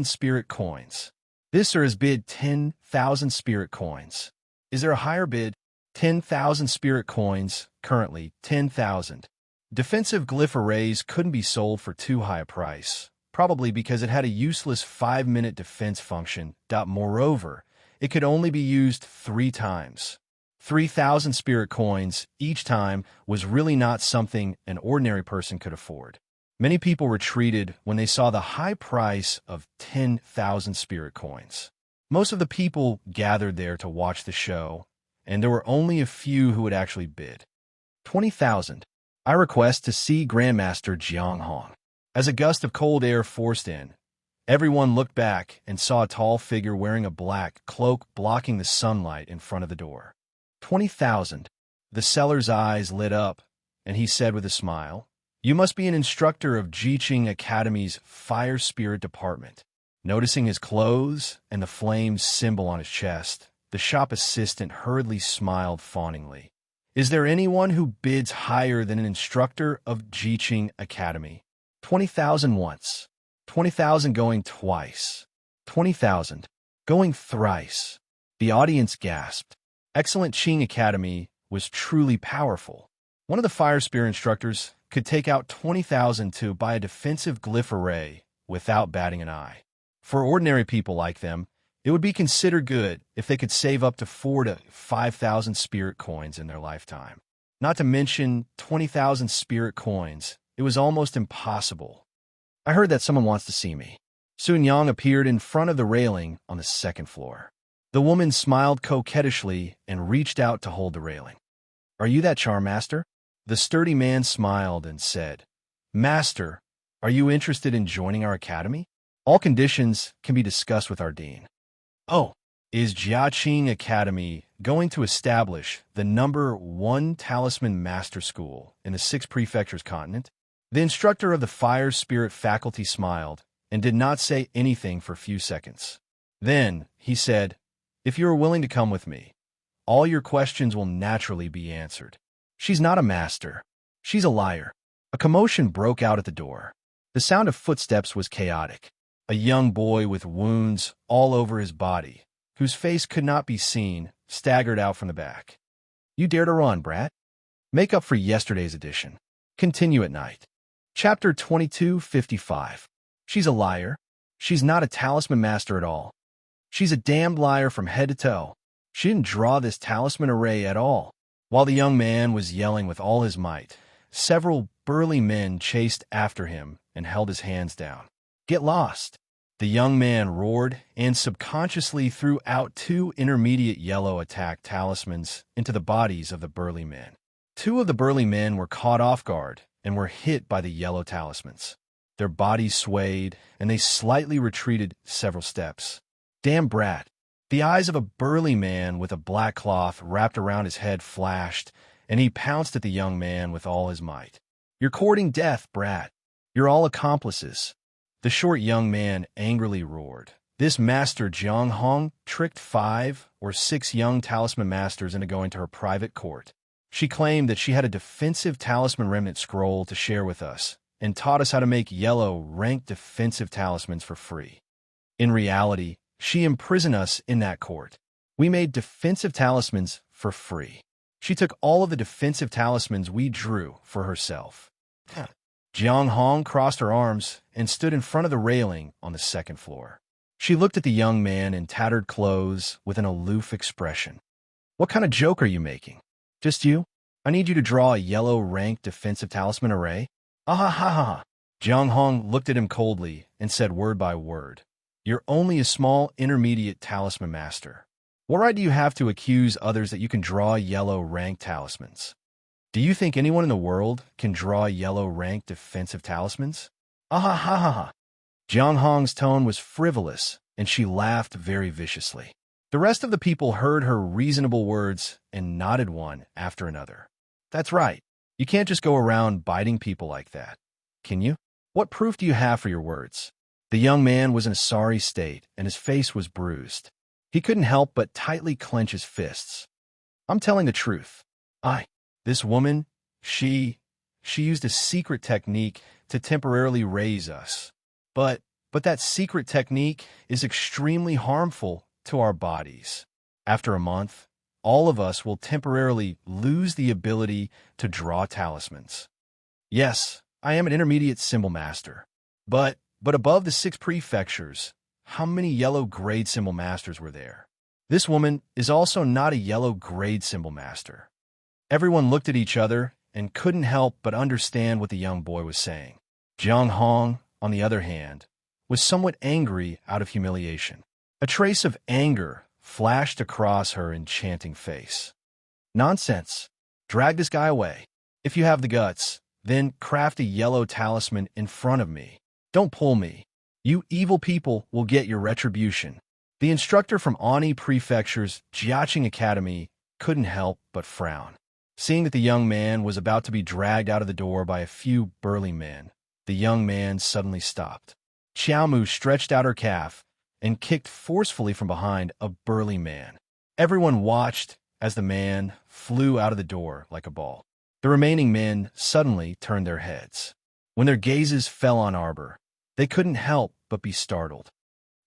spirit coins. This or has bid 10,000 spirit coins. Is there a higher bid? 10,000 spirit coins, currently 10,000. Defensive glyph arrays couldn't be sold for too high a price, probably because it had a useless 5-minute defense function. Moreover, it could only be used 3 times. 3,000 spirit coins each time was really not something an ordinary person could afford. Many people retreated when they saw the high price of 10,000 spirit coins. Most of the people gathered there to watch the show, and there were only a few who would actually bid. 20,000. I request to see Grandmaster Jiang Hong. As a gust of cold air forced in, everyone looked back and saw a tall figure wearing a black cloak blocking the sunlight in front of the door. 20,000. The seller's eyes lit up, and he said with a smile, You must be an instructor of Jiqing Academy's Fire Spirit Department. Noticing his clothes and the flames symbol on his chest, the shop assistant hurriedly smiled fawningly. Is there anyone who bids higher than an instructor of Jiqing Academy? 20,000 once. 20,000 going twice. 20,000 going thrice. The audience gasped. Excellent Qing Academy was truly powerful. One of the fire spirit instructors could take out 20,000 to buy a defensive glyph array without batting an eye. For ordinary people like them, it would be considered good if they could save up to 4,000 to 5,000 spirit coins in their lifetime. Not to mention 20,000 spirit coins, it was almost impossible. I heard that someone wants to see me. Sun Yang appeared in front of the railing on the second floor. The woman smiled coquettishly and reached out to hold the railing. Are you that charm master? The sturdy man smiled and said, Master, are you interested in joining our academy? All conditions can be discussed with our dean. Oh, is Jiaqing Academy going to establish the #1 talisman master school in the 6 prefectures continent? The instructor of the Fire Spirit faculty smiled and did not say anything for a few seconds. Then he said, If you are willing to come with me, all your questions will naturally be answered. She's not a master. She's a liar. A commotion broke out at the door. The sound of footsteps was chaotic. A young boy with wounds all over his body, whose face could not be seen, staggered out from the back. You dare to run, brat? Make up for yesterday's edition. Continue at night. Chapter 2255. She's a liar. She's not a talisman master at all. She's a damned liar from head to toe. She didn't draw this talisman array at all. While the young man was yelling with all his might, several burly men chased after him and held his hands down. Get lost! The young man roared and subconsciously threw out 2 intermediate yellow attack talismans into the bodies of the burly men. 2 of the burly men were caught off guard and were hit by the yellow talismans. Their bodies swayed and they slightly retreated several steps. Damn brat! The eyes of a burly man with a black cloth wrapped around his head flashed, and he pounced at the young man with all his might. You're courting death, brat. You're all accomplices. The short young man angrily roared. This Master Jiang Hong tricked 5 or 6 young talisman masters into going to her private court. She claimed that she had a defensive talisman remnant scroll to share with us and taught us how to make yellow ranked defensive talismans for free. In reality, she imprisoned us in that court. We made defensive talismans for free. She took all of the defensive talismans we drew for herself. Jiang Hong crossed her arms and stood in front of the railing on the second floor. She looked at the young man in tattered clothes with an aloof expression. What kind of joke are you making? Just you? I need you to draw a yellow ranked defensive talisman array? Ah ha ha ha. Jiang Hong looked at him coldly and said word by word. You're only a small intermediate talisman master. What right do you have to accuse others that you can draw yellow ranked talismans? Do you think anyone in the world can draw yellow ranked defensive talismans? Ah ha ha ha ha. Jiang Hong's tone was frivolous, and she laughed very viciously. The rest of the people heard her reasonable words and nodded one after another. That's right. You can't just go around biting people like that, can you? What proof do you have for your words? The young man was in a sorry state, and his face was bruised. He couldn't help but tightly clench his fists. I'm telling the truth. This woman, she used a secret technique to temporarily raise us. But that secret technique is extremely harmful to our bodies. After a month, all of us will temporarily lose the ability to draw talismans. Yes, I am an intermediate symbol master. But above the 6 prefectures, how many yellow grade symbol masters were there? This woman is also not a yellow grade symbol master. Everyone looked at each other and couldn't help but understand what the young boy was saying. Jiang Hong, on the other hand, was somewhat angry out of humiliation. A trace of anger flashed across her enchanting face. Nonsense. Drag this guy away. If you have the guts, then craft a yellow talisman in front of me. Don't pull me. You evil people will get your retribution. The instructor from Ani Prefecture's Jiaqing Academy couldn't help but frown. Seeing that the young man was about to be dragged out of the door by a few burly men, the young man suddenly stopped. Xiaomu stretched out her calf and kicked forcefully from behind a burly man. Everyone watched as the man flew out of the door like a ball. The remaining men suddenly turned their heads. When their gazes fell on Arbor, they couldn't help but be startled.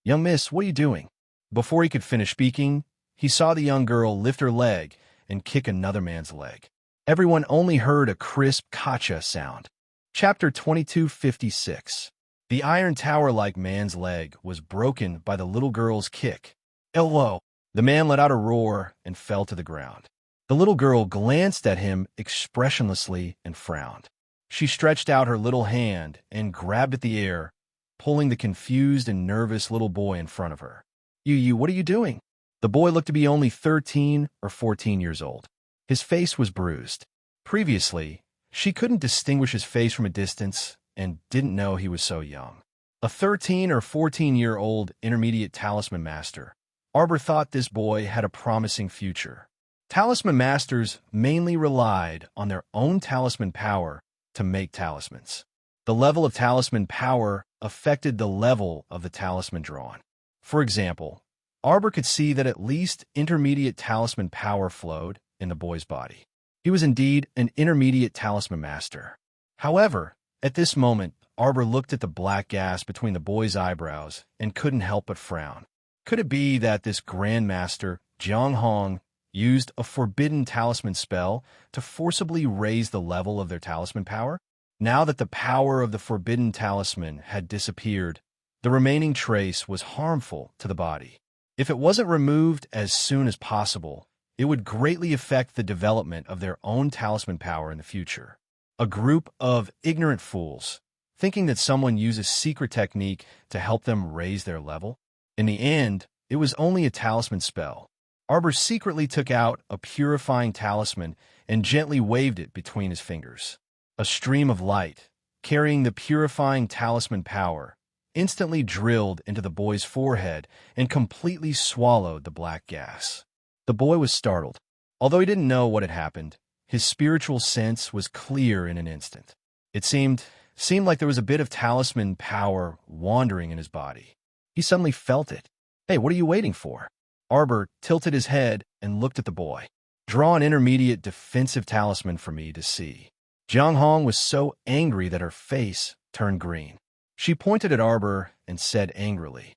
"Young miss, what are you doing?" Before he could finish speaking, he saw the young girl lift her leg and kick another man's leg. Everyone only heard a crisp "Kacha" sound. Chapter 2256. The iron tower-like man's leg was broken by the little girl's kick. "Hello!" The man let out a roar and fell to the ground. The little girl glanced at him expressionlessly and frowned. She stretched out her little hand and grabbed at the air, pulling the confused and nervous little boy in front of her. You, what are you doing?" The boy looked to be only 13 or 14 years old. His face was bruised. Previously, she couldn't distinguish his face from a distance and didn't know he was so young. A 13 or 14-year-old intermediate talisman master, Arbor thought this boy had a promising future. Talisman masters mainly relied on their own talisman power to make talismans. The level of talisman power affected the level of the talisman drawn. For example, Arbor could see that at least intermediate talisman power flowed in the boy's body. He was indeed an intermediate talisman master. However, at this moment, Arbor looked at the black gas between the boy's eyebrows and couldn't help but frown. Could it be that this grandmaster, Jiang Hong, used a forbidden talisman spell to forcibly raise the level of their talisman power? Now that the power of the forbidden talisman had disappeared, the remaining trace was harmful to the body. If it wasn't removed as soon as possible, it would greatly affect the development of their own talisman power in the future. A group of ignorant fools, thinking that someone uses secret technique to help them raise their level. In the end, it was only a talisman spell. Arbor secretly took out a purifying talisman and gently waved it between his fingers. A stream of light, carrying the purifying talisman power, instantly drilled into the boy's forehead and completely swallowed the black gas. The boy was startled. Although he didn't know what had happened, his spiritual sense was clear in an instant. It seemed like there was a bit of talisman power wandering in his body. He suddenly felt it. "Hey, what are you waiting for?" Arbor tilted his head and looked at the boy. "Draw an intermediate defensive talisman for me to see." Jiang Hong was so angry that her face turned green. She pointed at Arbor and said angrily,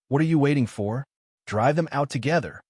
"What are you waiting for? Drive them out together."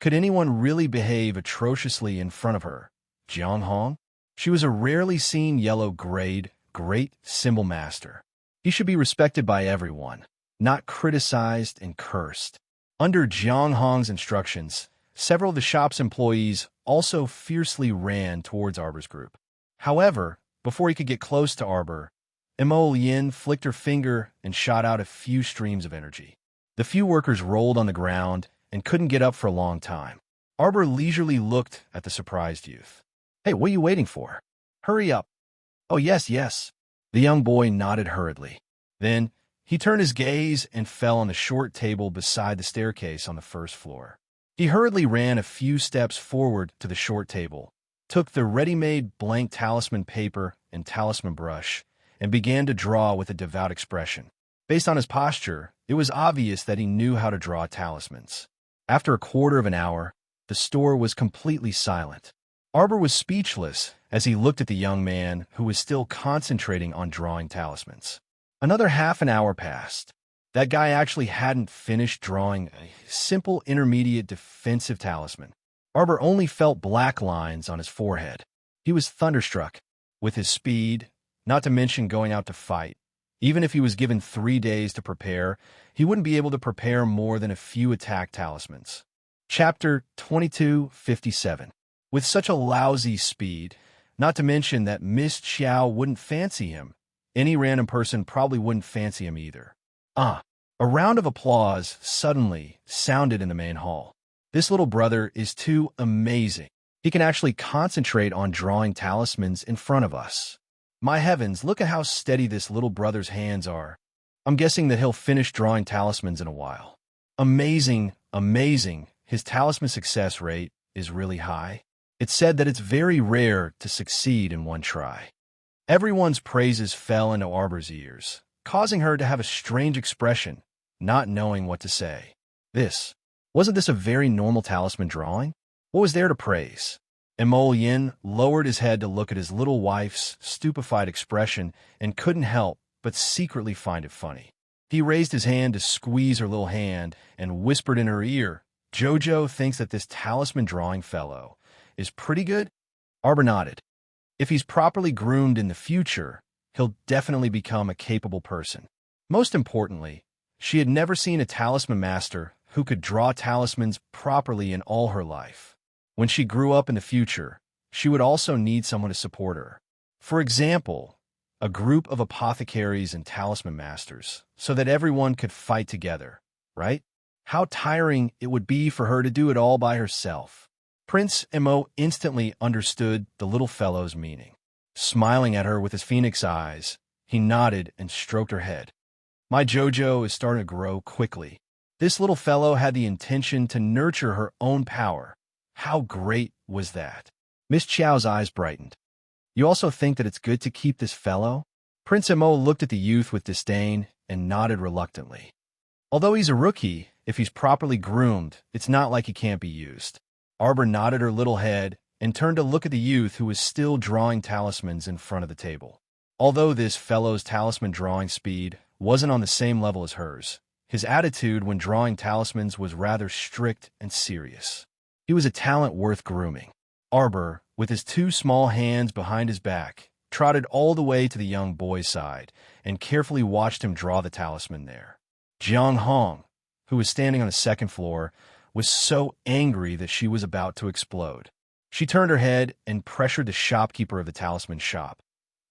Could anyone really behave atrociously in front of her? Jiang Hong? She was a rarely seen yellow-grade, great symbol master. He should be respected by everyone, not criticized and cursed. Under Jiang Hong's instructions, several of the shop's employees also fiercely ran towards Arbor's group. However, before he could get close to Arbor, Imo Yin flicked her finger and shot out a few streams of energy. The few workers rolled on the ground and couldn't get up for a long time. Arbor leisurely looked at the surprised youth. "Hey, what are you waiting for? Hurry up." "Oh, yes, yes." The young boy nodded hurriedly. Then, he turned his gaze and fell on the short table beside the staircase on the first floor. He hurriedly ran a few steps forward to the short table, took the ready-made blank talisman paper and talisman brush, and began to draw with a devout expression. Based on his posture, it was obvious that he knew how to draw talismans. After a quarter of an hour, the store was completely silent. Arbor was speechless as he looked at the young man who was still concentrating on drawing talismans. Another half an hour passed. That guy actually hadn't finished drawing a simple intermediate defensive talisman. Arbor only felt black lines on his forehead. He was thunderstruck. With his speed, not to mention going out to fight, even if he was given 3 days to prepare, he wouldn't be able to prepare more than a few attack talismans. Chapter 2257. With such a lousy speed, not to mention that Miss Xiao wouldn't fancy him, any random person probably wouldn't fancy him either. A round of applause suddenly sounded in the main hall. This little brother is too amazing. He can actually concentrate on drawing talismans in front of us. My heavens, look at how steady this little brother's hands are. I'm guessing that he'll finish drawing talismans in a while. Amazing, amazing. His talisman success rate is really high. It's said that it's very rare to succeed in one try. Everyone's praises fell into Arbor's ears, causing her to have a strange expression, not knowing what to say. Wasn't this a very normal talisman drawing? What was there to praise? Yin lowered his head to look at his little wife's stupefied expression and couldn't help but secretly find it funny. He raised his hand to squeeze her little hand and whispered in her ear, "Jojo thinks that this talisman drawing fellow is pretty good?" Arbor nodded. If he's properly groomed in the future, he'll definitely become a capable person. Most importantly, she had never seen a talisman master who could draw talismans properly in all her life. When she grew up in the future, she would also need someone to support her. For example, a group of apothecaries and talisman masters, so that everyone could fight together, right? How tiring it would be for her to do it all by herself. Prince Mo instantly understood the little fellow's meaning. Smiling at her with his phoenix eyes, he nodded and stroked her head. "My Jojo is starting to grow quickly. This little fellow had the intention to nurture her own power. How great was that?" Miss Chow's eyes brightened. "You also think that it's good to keep this fellow?" Prince Mo looked at the youth with disdain and nodded reluctantly. "Although he's a rookie, if he's properly groomed, it's not like he can't be used." Arbor nodded her little head and turned to look at the youth who was still drawing talismans in front of the table. Although this fellow's talisman drawing speed wasn't on the same level as hers, his attitude when drawing talismans was rather strict and serious. He was a talent worth grooming. Arbor, with his two small hands behind his back, trotted all the way to the young boy's side and carefully watched him draw the talisman there. Jiang Hong, who was standing on the second floor, was so angry that she was about to explode. She turned her head and pressured the shopkeeper of the talisman shop.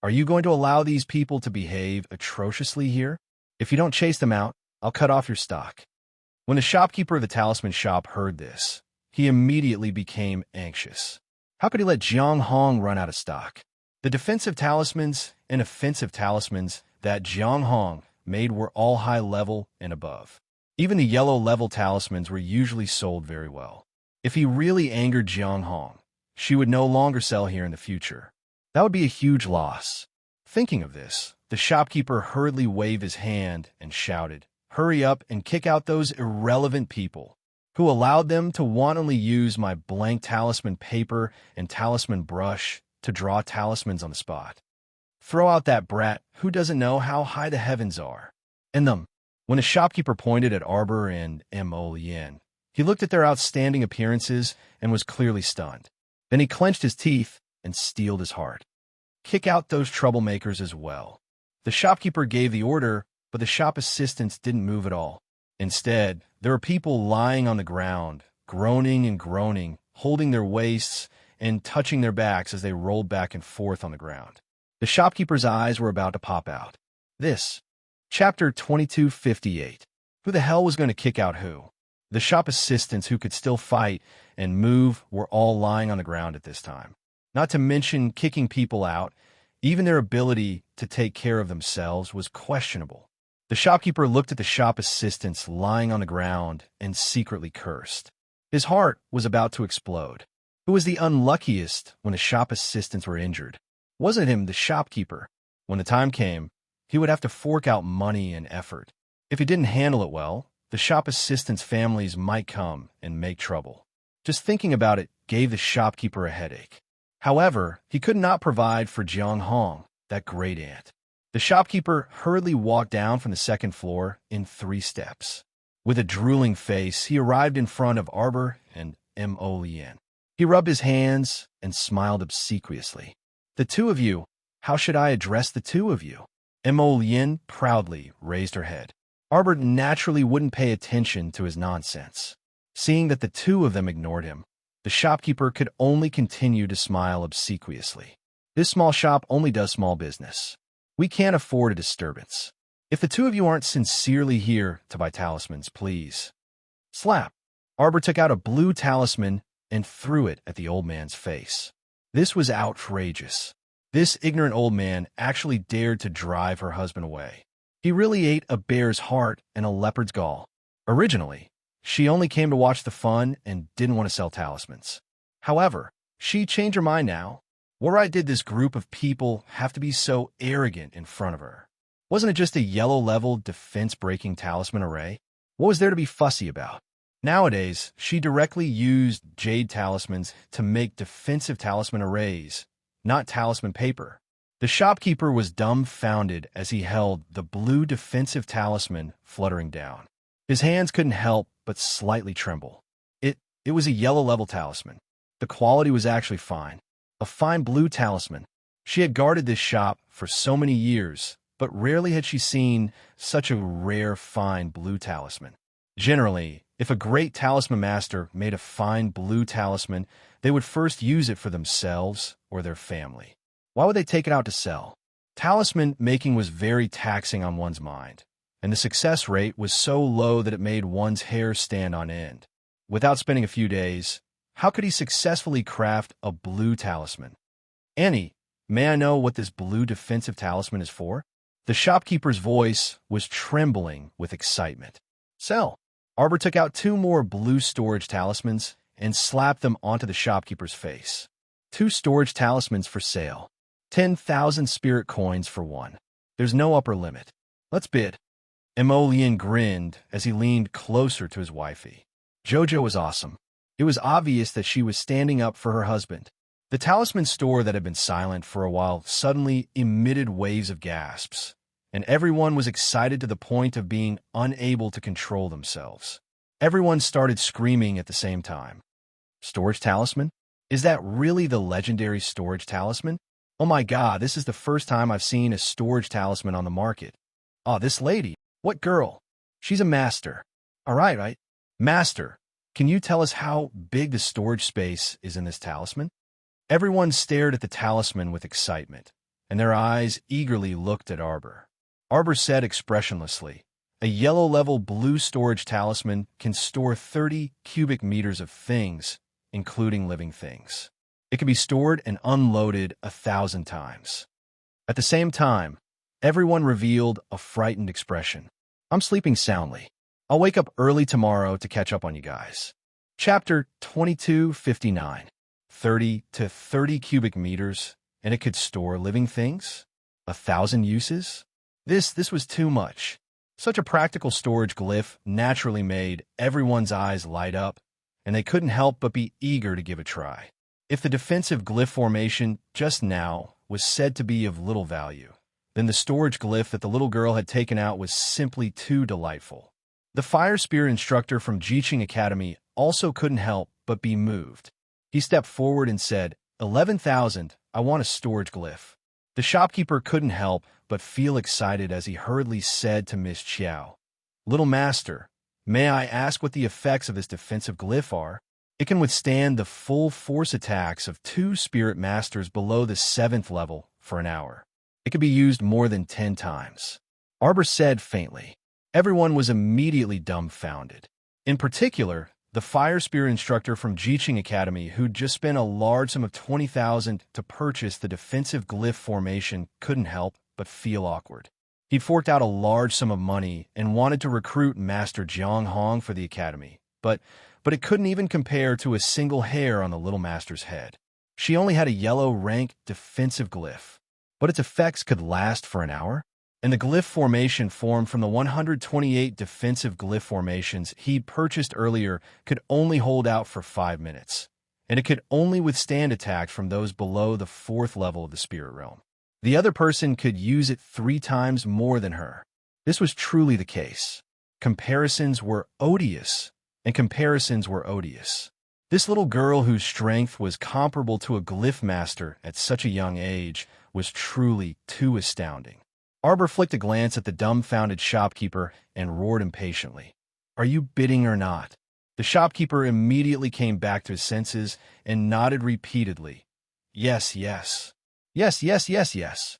"Are you going to allow these people to behave atrociously here? If you don't chase them out, I'll cut off your stock." When the shopkeeper of the talisman shop heard this, he immediately became anxious. How could he let Jiang Hong run out of stock? The defensive talismans and offensive talismans that Jiang Hong made were all high level and above. Even the yellow level talismans were usually sold very well. If he really angered Jiang Hong, she would no longer sell here in the future. That would be a huge loss. Thinking of this, the shopkeeper hurriedly waved his hand and shouted, "Hurry up and kick out those irrelevant people who allowed them to wantonly use my blank talisman paper and talisman brush to draw talismans on the spot. Throw out that brat who doesn't know how high the heavens are." And when the shopkeeper pointed at Arbor and Yin, he looked at their outstanding appearances and was clearly stunned. Then he clenched his teeth and steeled his heart. "Kick out those troublemakers as well." The shopkeeper gave the order, but the shop assistants didn't move at all. Instead, there were people lying on the ground, groaning and groaning, holding their waists and touching their backs as they rolled back and forth on the ground. The shopkeeper's eyes were about to pop out. Chapter 2258. Who the hell was going to kick out who? The shop assistants who could still fight and move were all lying on the ground at this time. Not to mention kicking people out, even their ability to take care of themselves was questionable. The shopkeeper looked at the shop assistants lying on the ground and secretly cursed. His heart was about to explode. Who was the unluckiest when the shop assistants were injured? Wasn't him, the shopkeeper. When the time came, he would have to fork out money and effort. If he didn't handle it well, the shop assistants' families might come and make trouble. Just thinking about it gave the shopkeeper a headache. However, he could not provide for Jiang Hong, that great aunt. The shopkeeper hurriedly walked down from the second floor in 3 steps. With a drooling face, he arrived in front of Arbor and Yin. He rubbed his hands and smiled obsequiously. "The two of you, how should I address the two of you?" Yin proudly raised her head. Arbor naturally wouldn't pay attention to his nonsense. Seeing that the two of them ignored him, the shopkeeper could only continue to smile obsequiously. "This small shop only does small business. We can't afford a disturbance. If the two of you aren't sincerely here to buy talismans, please." Slap! Arbor took out a blue talisman and threw it at the old man's face. This was outrageous. This ignorant old man actually dared to drive her husband away. He really ate a bear's heart and a leopard's gall. Originally, she only came to watch the fun and didn't want to sell talismans. However, She changed her mind now. What right did this group of people have to be so arrogant in front of her? Wasn't it just a yellow-level defense-breaking talisman array? What was there to be fussy about? Nowadays, she directly used jade talismans to make defensive talisman arrays, not talisman paper. The shopkeeper was dumbfounded as he held the blue defensive talisman fluttering down. His hands couldn't help but slightly tremble. It was a yellow-level talisman. The quality was actually fine. A fine blue talisman. She had guarded this shop for so many years, but rarely had she seen such a rare fine blue talisman. Generally, if a great talisman master made a fine blue talisman, they would first use it for themselves or their family. Why would they take it out to sell? Talisman making was very taxing on one's mind, and the success rate was so low that it made one's hair stand on end. Without spending a few days, how could he successfully craft a blue talisman? Annie, may I know what this blue defensive talisman is for? The shopkeeper's voice was trembling with excitement. Sell. Arbor took out 2 more blue storage talismans and slapped them onto the shopkeeper's face. 2 storage talismans for sale. 10,000 spirit coins for one. There's no upper limit. Let's bid. Emolian grinned as he leaned closer to his wifey. Jojo was awesome. It was obvious that she was standing up for her husband. The talisman store that had been silent for a while suddenly emitted waves of gasps, and everyone was excited to the point of being unable to control themselves. Everyone started screaming at the same time. Storage talisman? Is that really the legendary storage talisman? Oh my god, this is the first time I've seen a storage talisman on the market. Oh, this lady. What girl? She's a master. All right. Master, can you tell us how big the storage space is in this talisman? Everyone stared at the talisman with excitement, and their eyes eagerly looked at Arbor. Arbor said expressionlessly, a yellow-level blue storage talisman can store 30 cubic meters of things, including living things. It can be stored and unloaded 1,000 times. At the same time, everyone revealed a frightened expression. I'm sleeping soundly. I'll wake up early tomorrow to catch up on you guys. Chapter 2259. 30 to 30 cubic meters, and it could store living things? 1,000 uses? This was too much. Such a practical storage glyph naturally made everyone's eyes light up, and they couldn't help but be eager to give a try. If the defensive glyph formation just now was said to be of little value, then the storage glyph that the little girl had taken out was simply too delightful. The Fire Spear instructor from Jiqing Academy also couldn't help but be moved. He stepped forward and said, 11,000, I want a storage glyph. The shopkeeper couldn't help but feel excited as he hurriedly said to Miss Chiao, Little Master, may I ask what the effects of this defensive glyph are? It can withstand the full force attacks of 2 spirit masters below the 7th level for an hour. It could be used more than 10 times. Arbor said faintly. Everyone was immediately dumbfounded. In particular, the Fire Spear instructor from Jiqing Academy, who'd just spent a large sum of 20,000 to purchase the defensive glyph formation, couldn't help but feel awkward. He'd forked out a large sum of money and wanted to recruit Master Jiang Hong for the academy, but it couldn't even compare to a single hair on the little master's head. She only had a yellow rank defensive glyph, but its effects could last for an hour? And the glyph formation formed from the 128 defensive glyph formations he'd purchased earlier could only hold out for 5 minutes, and it could only withstand attacks from those below the 4th level of the spirit realm. The other person could use it 3 times more than her. This was truly the case. Comparisons were odious, and comparisons were odious. This little girl whose strength was comparable to a glyph master at such a young age was truly too astounding. Arbor flicked a glance at the dumbfounded shopkeeper and roared impatiently. Are you bidding or not? The shopkeeper immediately came back to his senses and nodded repeatedly. Yes, yes. Yes, yes, yes, yes.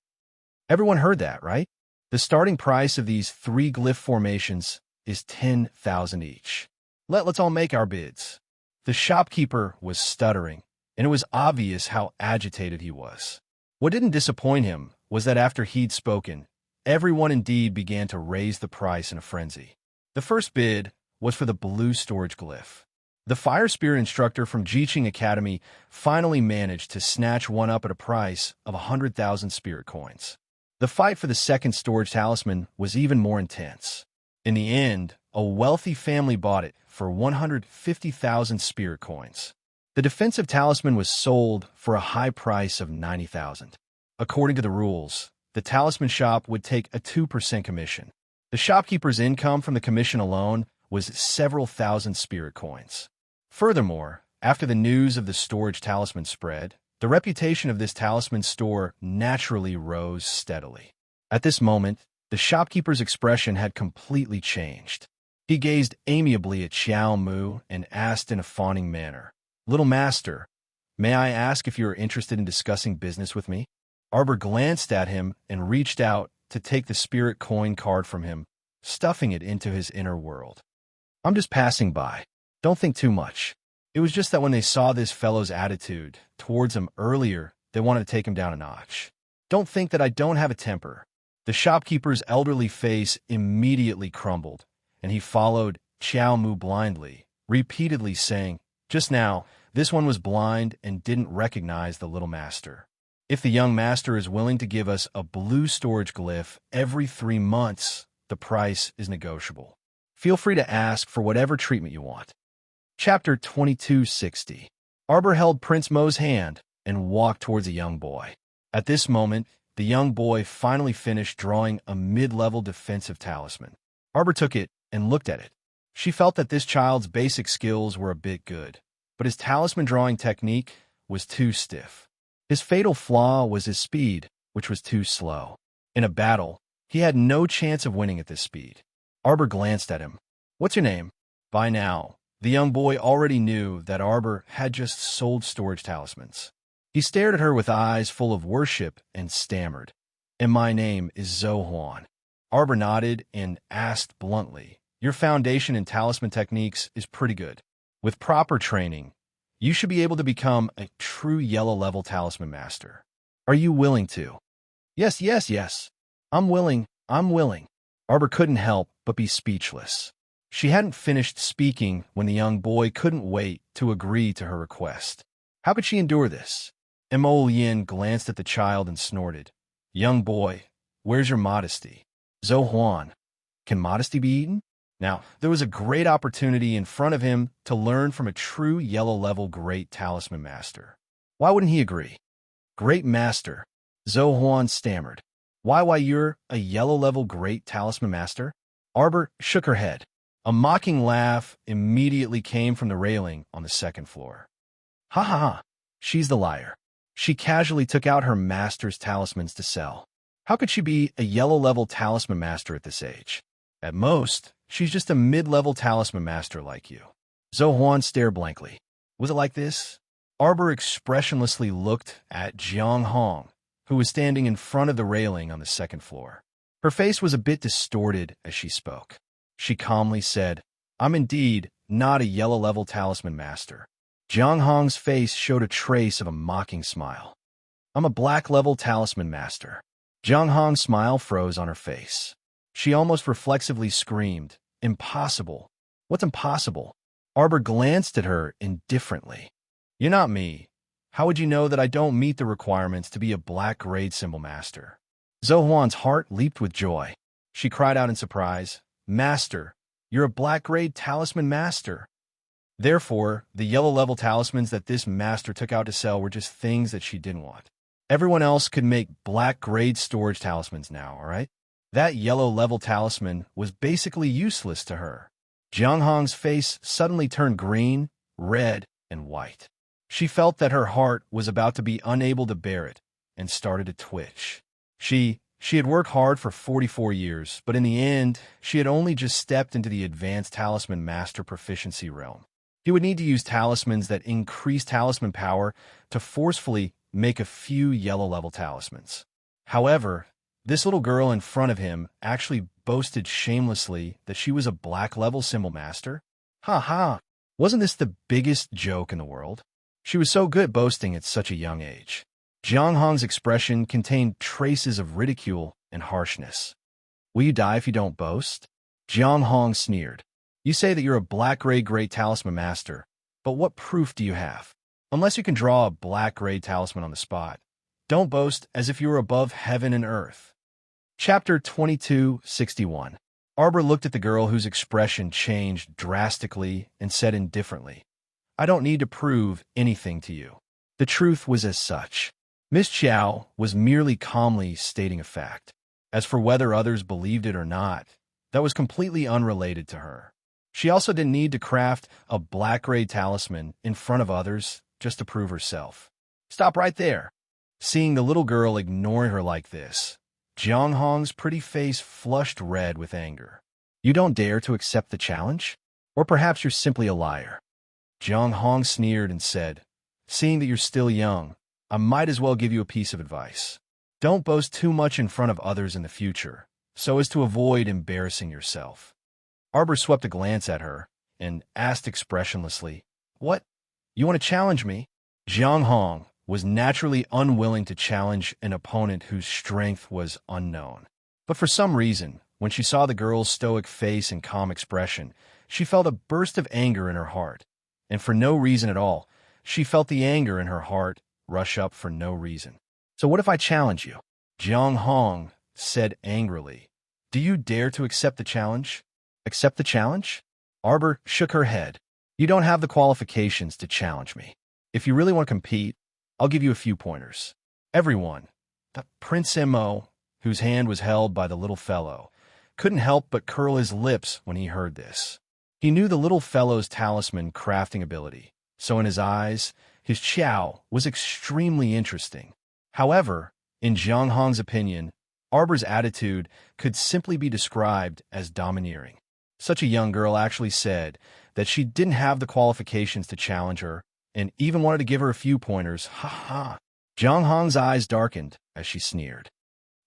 Everyone heard that, right? The starting price of these 3 glyph formations is 10,000 each. Let's all make our bids. The shopkeeper was stuttering, and it was obvious how agitated he was. What didn't disappoint him was that after he'd spoken, everyone indeed began to raise the price in a frenzy. The first bid was for the blue storage glyph. The fire spirit instructor from Jiqing Academy finally managed to snatch one up at a price of 100,000 spirit coins. The fight for the second storage talisman was even more intense. In the end, a wealthy family bought it for 150,000 spirit coins. The defensive talisman was sold for a high price of 90,000. According to the rules, the talisman shop would take a 2% commission. The shopkeeper's income from the commission alone was several thousand spirit coins. Furthermore, after the news of the storage talisman spread, the reputation of this talisman store naturally rose steadily. At this moment, the shopkeeper's expression had completely changed. He gazed amiably at Xiao Mu and asked in a fawning manner, "Little master, may I ask if you are interested in discussing business with me?" Arbor glanced at him and reached out to take the spirit coin card from him, stuffing it into his inner world. "I'm just passing by. Don't think too much. It was just that when they saw this fellow's attitude towards him earlier, they wanted to take him down a notch. Don't think that I don't have a temper." The shopkeeper's elderly face immediately crumbled, and he followed Xiao Mu blindly, repeatedly saying, "Just now, this one was blind and didn't recognize the little master. If the young master is willing to give us a blue storage glyph every 3 months, the price is negotiable. Feel free to ask for whatever treatment you want." Chapter 2260. Arbor held Prince Mo's hand and walked towards a young boy. At this moment, the young boy finally finished drawing a mid-level defensive talisman. Arbor took it and looked at it. She felt that this child's basic skills were a bit good, but his talisman drawing technique was too stiff. His fatal flaw was his speed, which was too slow. In a battle, he had no chance of winning at this speed. Arbor glanced at him. "What's your name?" By now, the young boy already knew that Arbor had just sold storage talismans. He stared at her with eyes full of worship and stammered, "And my name is Zhou Huan." Arbor nodded and asked bluntly, "Your foundation in talisman techniques is pretty good. With proper training, you should be able to become a true yellow-level talisman master. Are you willing to?" Yes. I'm willing. Arbor couldn't help but be speechless. She hadn't finished speaking when the young boy couldn't wait to agree to her request. How could she endure this? Mo Yin glanced at the child and snorted, "Young boy, where's your modesty?" "Zhou Huan, can modesty be eaten?" Now, there was a great opportunity in front of him to learn from a true yellow-level great talisman master. Why wouldn't he agree? "Great master," Zhou Huan stammered. Why you're a yellow-level great talisman master?" Arbor shook her head. A mocking laugh immediately came from the railing on the second floor. Ha, she's the liar. She casually took out her master's talismans to sell. How could she be a yellow-level talisman master at this age? At most, she's just a mid-level talisman master like you. Zhou Huan stared blankly. Was it like this? Arbor expressionlessly looked at Jiang Hong, who was standing in front of the railing on the second floor. Her face was a bit distorted as she spoke. She calmly said, "I'm indeed not a yellow-level talisman master." Jiang Hong's face showed a trace of a mocking smile. "I'm a black-level talisman master." Jiang Hong's smile froze on her face. She almost reflexively screamed, "Impossible. What's impossible?" Arbor glanced at her indifferently. "You're not me. How would you know that I don't meet the requirements to be a black grade symbol master?" Zhou Huan's heart leaped with joy. She cried out in surprise, "Master, you're a black grade talisman master." Therefore, the yellow-level talismans that this master took out to sell were just things that she didn't want. Everyone else could make black grade storage talismans now, all right? That yellow-level talisman was basically useless to her. Jiang Hong's face suddenly turned green, red, and white. She felt that her heart was about to be unable to bear it and started to twitch. She had worked hard for 44 years, but in the end, she had only just stepped into the advanced talisman master proficiency realm. He would need to use talismans that increase talisman power to forcefully make a few yellow-level talismans. However, this little girl in front of him actually boasted shamelessly that she was a black-level symbol master. Wasn't this the biggest joke in the world? She was so good at boasting at such a young age. Jiang Hong's expression contained traces of ridicule and harshness. "Will you die if you don't boast?" Jiang Hong sneered. "You say that you're a black grade great talisman master, But what proof do you have? Unless you can draw a black-gray talisman on the spot, don't boast as if you were above heaven and earth. Chapter 2261. Arbor looked at the girl whose expression changed drastically and said indifferently, I don't need to prove anything to you. The truth was as such. Miss Chow was merely calmly stating a fact. As for whether others believed it or not, that was completely unrelated to her. She also didn't need to craft a black-gray talisman in front of others just to prove herself. Stop right there. Seeing the little girl ignoring her like this, Jiang Hong's pretty face flushed red with anger. You don't dare to accept the challenge? Or perhaps you're simply a liar. Jiang Hong sneered and said, Seeing that you're still young, I might as well give you a piece of advice. Don't boast too much in front of others in the future, so as to avoid embarrassing yourself. Arbor swept a glance at her and asked expressionlessly, What? You want to challenge me? Jiang Hong was naturally unwilling to challenge an opponent whose strength was unknown. But for some reason, when she saw the girl's stoic face and calm expression, she felt a burst of anger in her heart. And for no reason at all, she felt the anger in her heart rush up for no reason. So what if I challenge you? Jiang Hong said angrily. Do you dare to accept the challenge? Accept the challenge? Arbor shook her head. You don't have the qualifications to challenge me. If you really want to compete, I'll give you a few pointers. Everyone, the Prince Mo, whose hand was held by the little fellow, couldn't help but curl his lips when he heard this. He knew the little fellow's talisman crafting ability, so in his eyes, his chow was extremely interesting. However, in Jiang Hong's opinion, Arbor's attitude could simply be described as domineering. Such a young girl actually said that she didn't have the qualifications to challenge her and even wanted to give her a few pointers. Ha ha. Jiang Hong's eyes darkened as she sneered.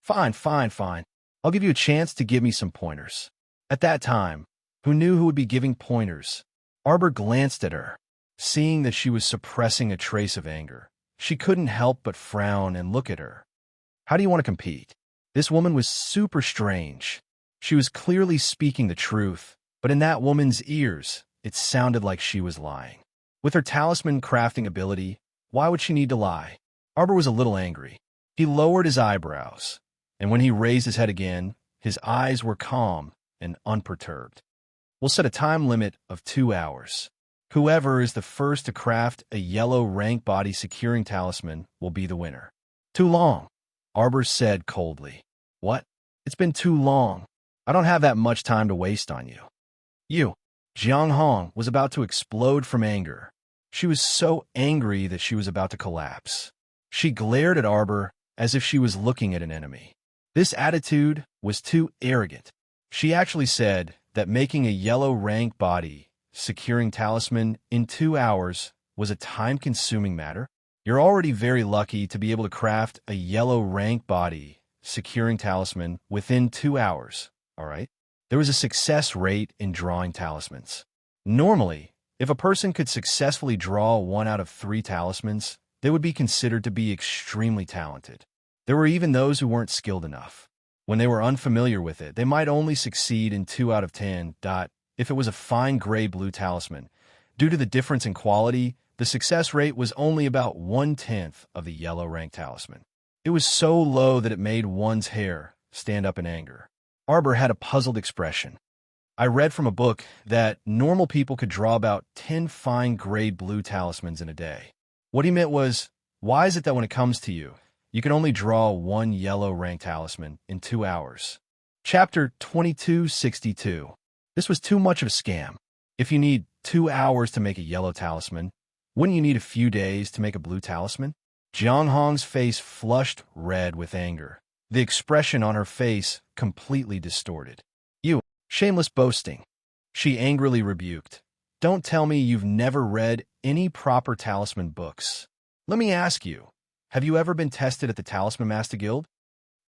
Fine, fine, fine. I'll give you a chance to give me some pointers. At that time, who knew who would be giving pointers? Arbor glanced at her. Seeing that she was suppressing a trace of anger, she couldn't help but frown and look at her. How do you want to compete? This woman was super strange. She was clearly speaking the truth, but in that woman's ears, it sounded like she was lying. With her talisman crafting ability, why would she need to lie? Arbor was a little angry. He lowered his eyebrows, and when he raised his head again, his eyes were calm and unperturbed. We'll set a time limit of 2 hours. Whoever is the first to craft a yellow rank body securing talisman will be the winner. Too long, Arbor said coldly. What? It's been too long. I don't have that much time to waste on you. You. Jiang Hong was about to explode from anger. She was so angry that she was about to collapse. She glared at Arbor as if she was looking at an enemy. This attitude was too arrogant. She actually said that making a yellow rank body securing talisman in 2 hours was a time-consuming matter. You're already very lucky to be able to craft a yellow rank body securing talisman within 2 hours, all right? There was a success rate in drawing talismans. Normally, if a person could successfully draw 1 out of 3 talismans, they would be considered to be extremely talented. There were even those who weren't skilled enough. When they were unfamiliar with it, they might only succeed in 2 out of 10. If it was a fine gray blue talisman, due to the difference in quality, the success rate was only about 1/10 of the yellow rank talisman. It was so low that it made one's hair stand up in anger. Arbor had a puzzled expression. I read from a book that normal people could draw about 10 fine grade blue talismans in a day. What he meant was, why is it that when it comes to you, you can only draw 1 yellow rank talisman in 2 hours? Chapter 2262. This was too much of a scam. If you need 2 hours to make a yellow talisman, wouldn't you need a few days to make a blue talisman? Jiang Hong's face flushed red with anger. The expression on her face completely distorted. You, shameless boasting. She angrily rebuked. Don't tell me you've never read any proper talisman books. Let me ask you, have you ever been tested at the Talisman Master Guild?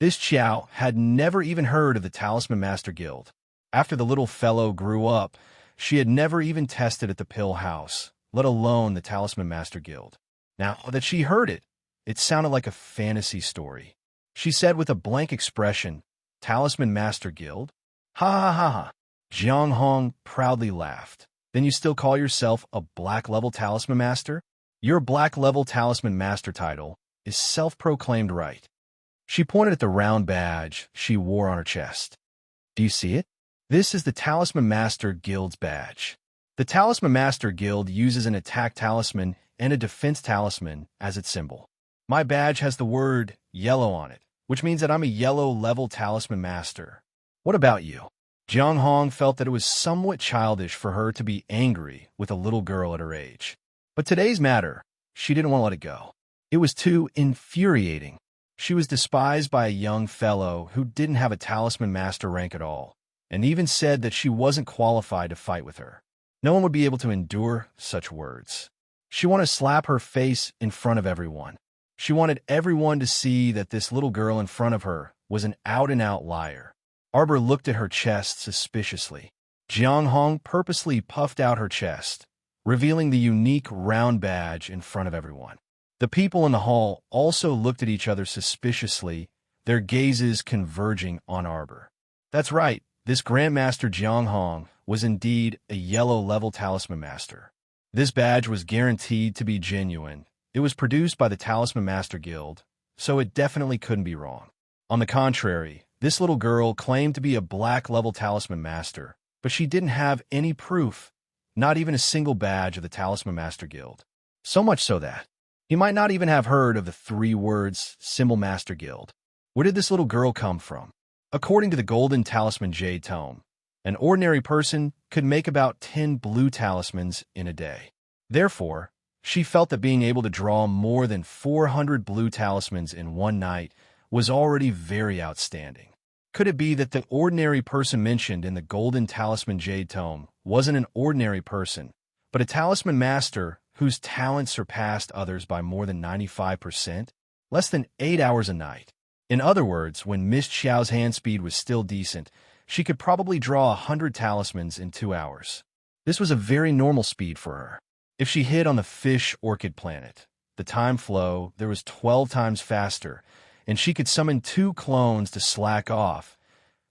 This Chow had never even heard of the Talisman Master Guild. After the little fellow grew up, she had never even tested at the Pill House, let alone the Talisman Master Guild. Now that she heard it, it sounded like a fantasy story. She said with a blank expression, Talisman Master Guild? Ha ha ha ha. Jiang Hong proudly laughed. Then you still call yourself a black-level talisman master? Your black-level talisman master title is self-proclaimed right. She pointed at the round badge she wore on her chest. Do you see it? This is the Talisman Master Guild's badge. The Talisman Master Guild uses an attack talisman and a defense talisman as its symbol. My badge has the word yellow on it, which means that I'm a yellow-level talisman master. What about you? Jiang Hong felt that it was somewhat childish for her to be angry with a little girl at her age. But today's matter, she didn't want to let it go. It was too infuriating. She was despised by a young fellow who didn't have a talisman master rank at all, and even said that she wasn't qualified to fight with her. No one would be able to endure such words. She wanted to slap her face in front of everyone. She wanted everyone to see that this little girl in front of her was an out-and-out liar. Arbor looked at her chest suspiciously. Jiang Hong purposely puffed out her chest, revealing the unique round badge in front of everyone. The people in the hall also looked at each other suspiciously, their gazes converging on Arbor. That's right, this Grandmaster Jiang Hong was indeed a yellow-level talisman master. This badge was guaranteed to be genuine. It was produced by the Talisman Master Guild, so it definitely couldn't be wrong. On the contrary, this little girl claimed to be a black-level talisman master, but she didn't have any proof, not even a single badge of the Talisman Master Guild. So much so that he might not even have heard of the 3 words Symbol Master Guild. Where did this little girl come from? According to the Golden Talisman Jade Tome, an ordinary person could make about 10 blue talismans in a day. Therefore, she felt that being able to draw more than 400 blue talismans in one night was already very outstanding. Could it be that the ordinary person mentioned in the Golden Talisman Jade Tome wasn't an ordinary person, but a talisman master whose talent surpassed others by more than 95%? Less than 8 hours a night. In other words, when Miss Xiao's hand speed was still decent, she could probably draw 100 talismans in 2 hours. This was a very normal speed for her. If she hit on the fish orchid planet, the time flow there was 12 times faster, and she could summon 2 clones to slack off.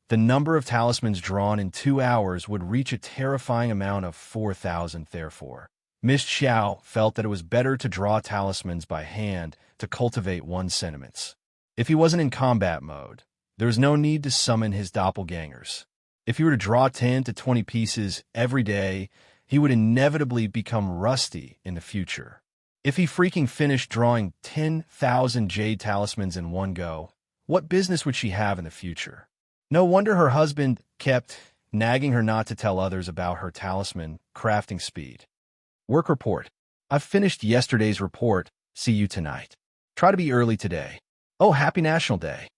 The number of talismans drawn in 2 hours would reach a terrifying amount of 4,000 therefore. Miss Xiao felt that it was better to draw talismans by hand to cultivate one's sentiments. If he wasn't in combat mode, there was no need to summon his doppelgangers. If he were to draw 10 to 20 pieces every day, he would inevitably become rusty in the future. If he freaking finished drawing 10,000 jade talismans in one go, what business would she have in the future? No wonder her husband kept nagging her not to tell others about her talisman crafting speed. Work report. I've finished yesterday's report. See you tonight. Try to be early today. Oh, happy National Day.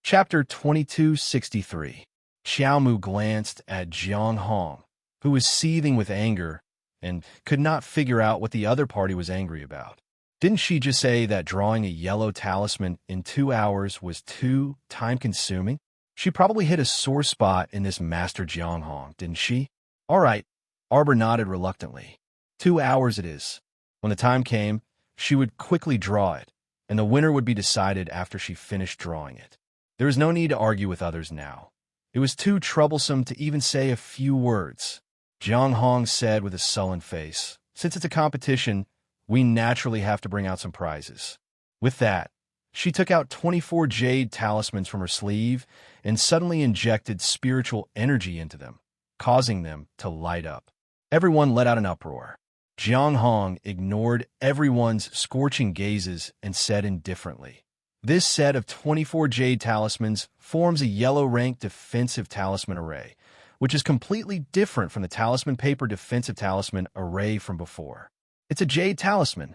Chapter 2263. Xiaomu glanced at Jiang Hong, who was seething with anger and could not figure out what the other party was angry about. Didn't she just say that drawing a yellow talisman in 2 hours was too time-consuming? She probably hit a sore spot in this Master Jiang Hong, didn't she? All right, Arbor nodded reluctantly. 2 hours it is. When the time came, she would quickly draw it, and the winner would be decided after she finished drawing it. There was no need to argue with others now. It was too troublesome to even say a few words. Jiang Hong said with a sullen face, "Since it's a competition, we naturally have to bring out some prizes." With that, she took out 24 jade talismans from her sleeve and suddenly injected spiritual energy into them, causing them to light up. Everyone let out an uproar. Jiang Hong ignored everyone's scorching gazes and said indifferently, "This set of 24 jade talismans forms a yellow-rank defensive talisman array, which is completely different from the talisman paper defensive talisman array from before. It's a jade talisman."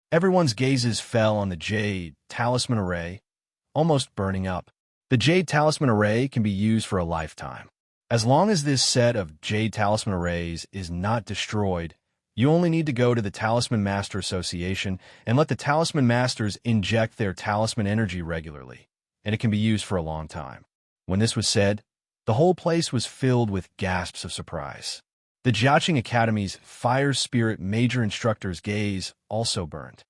Everyone's gazes fell on the jade talisman array, almost burning up. The jade talisman array can be used for a lifetime. As long as this set of jade talisman arrays is not destroyed, you only need to go to the Talisman Master Association and let the Talisman Masters inject their talisman energy regularly, and it can be used for a long time. When this was said, the whole place was filled with gasps of surprise. The Jiaqing Academy's Fire Spirit Major Instructor's gaze also burned.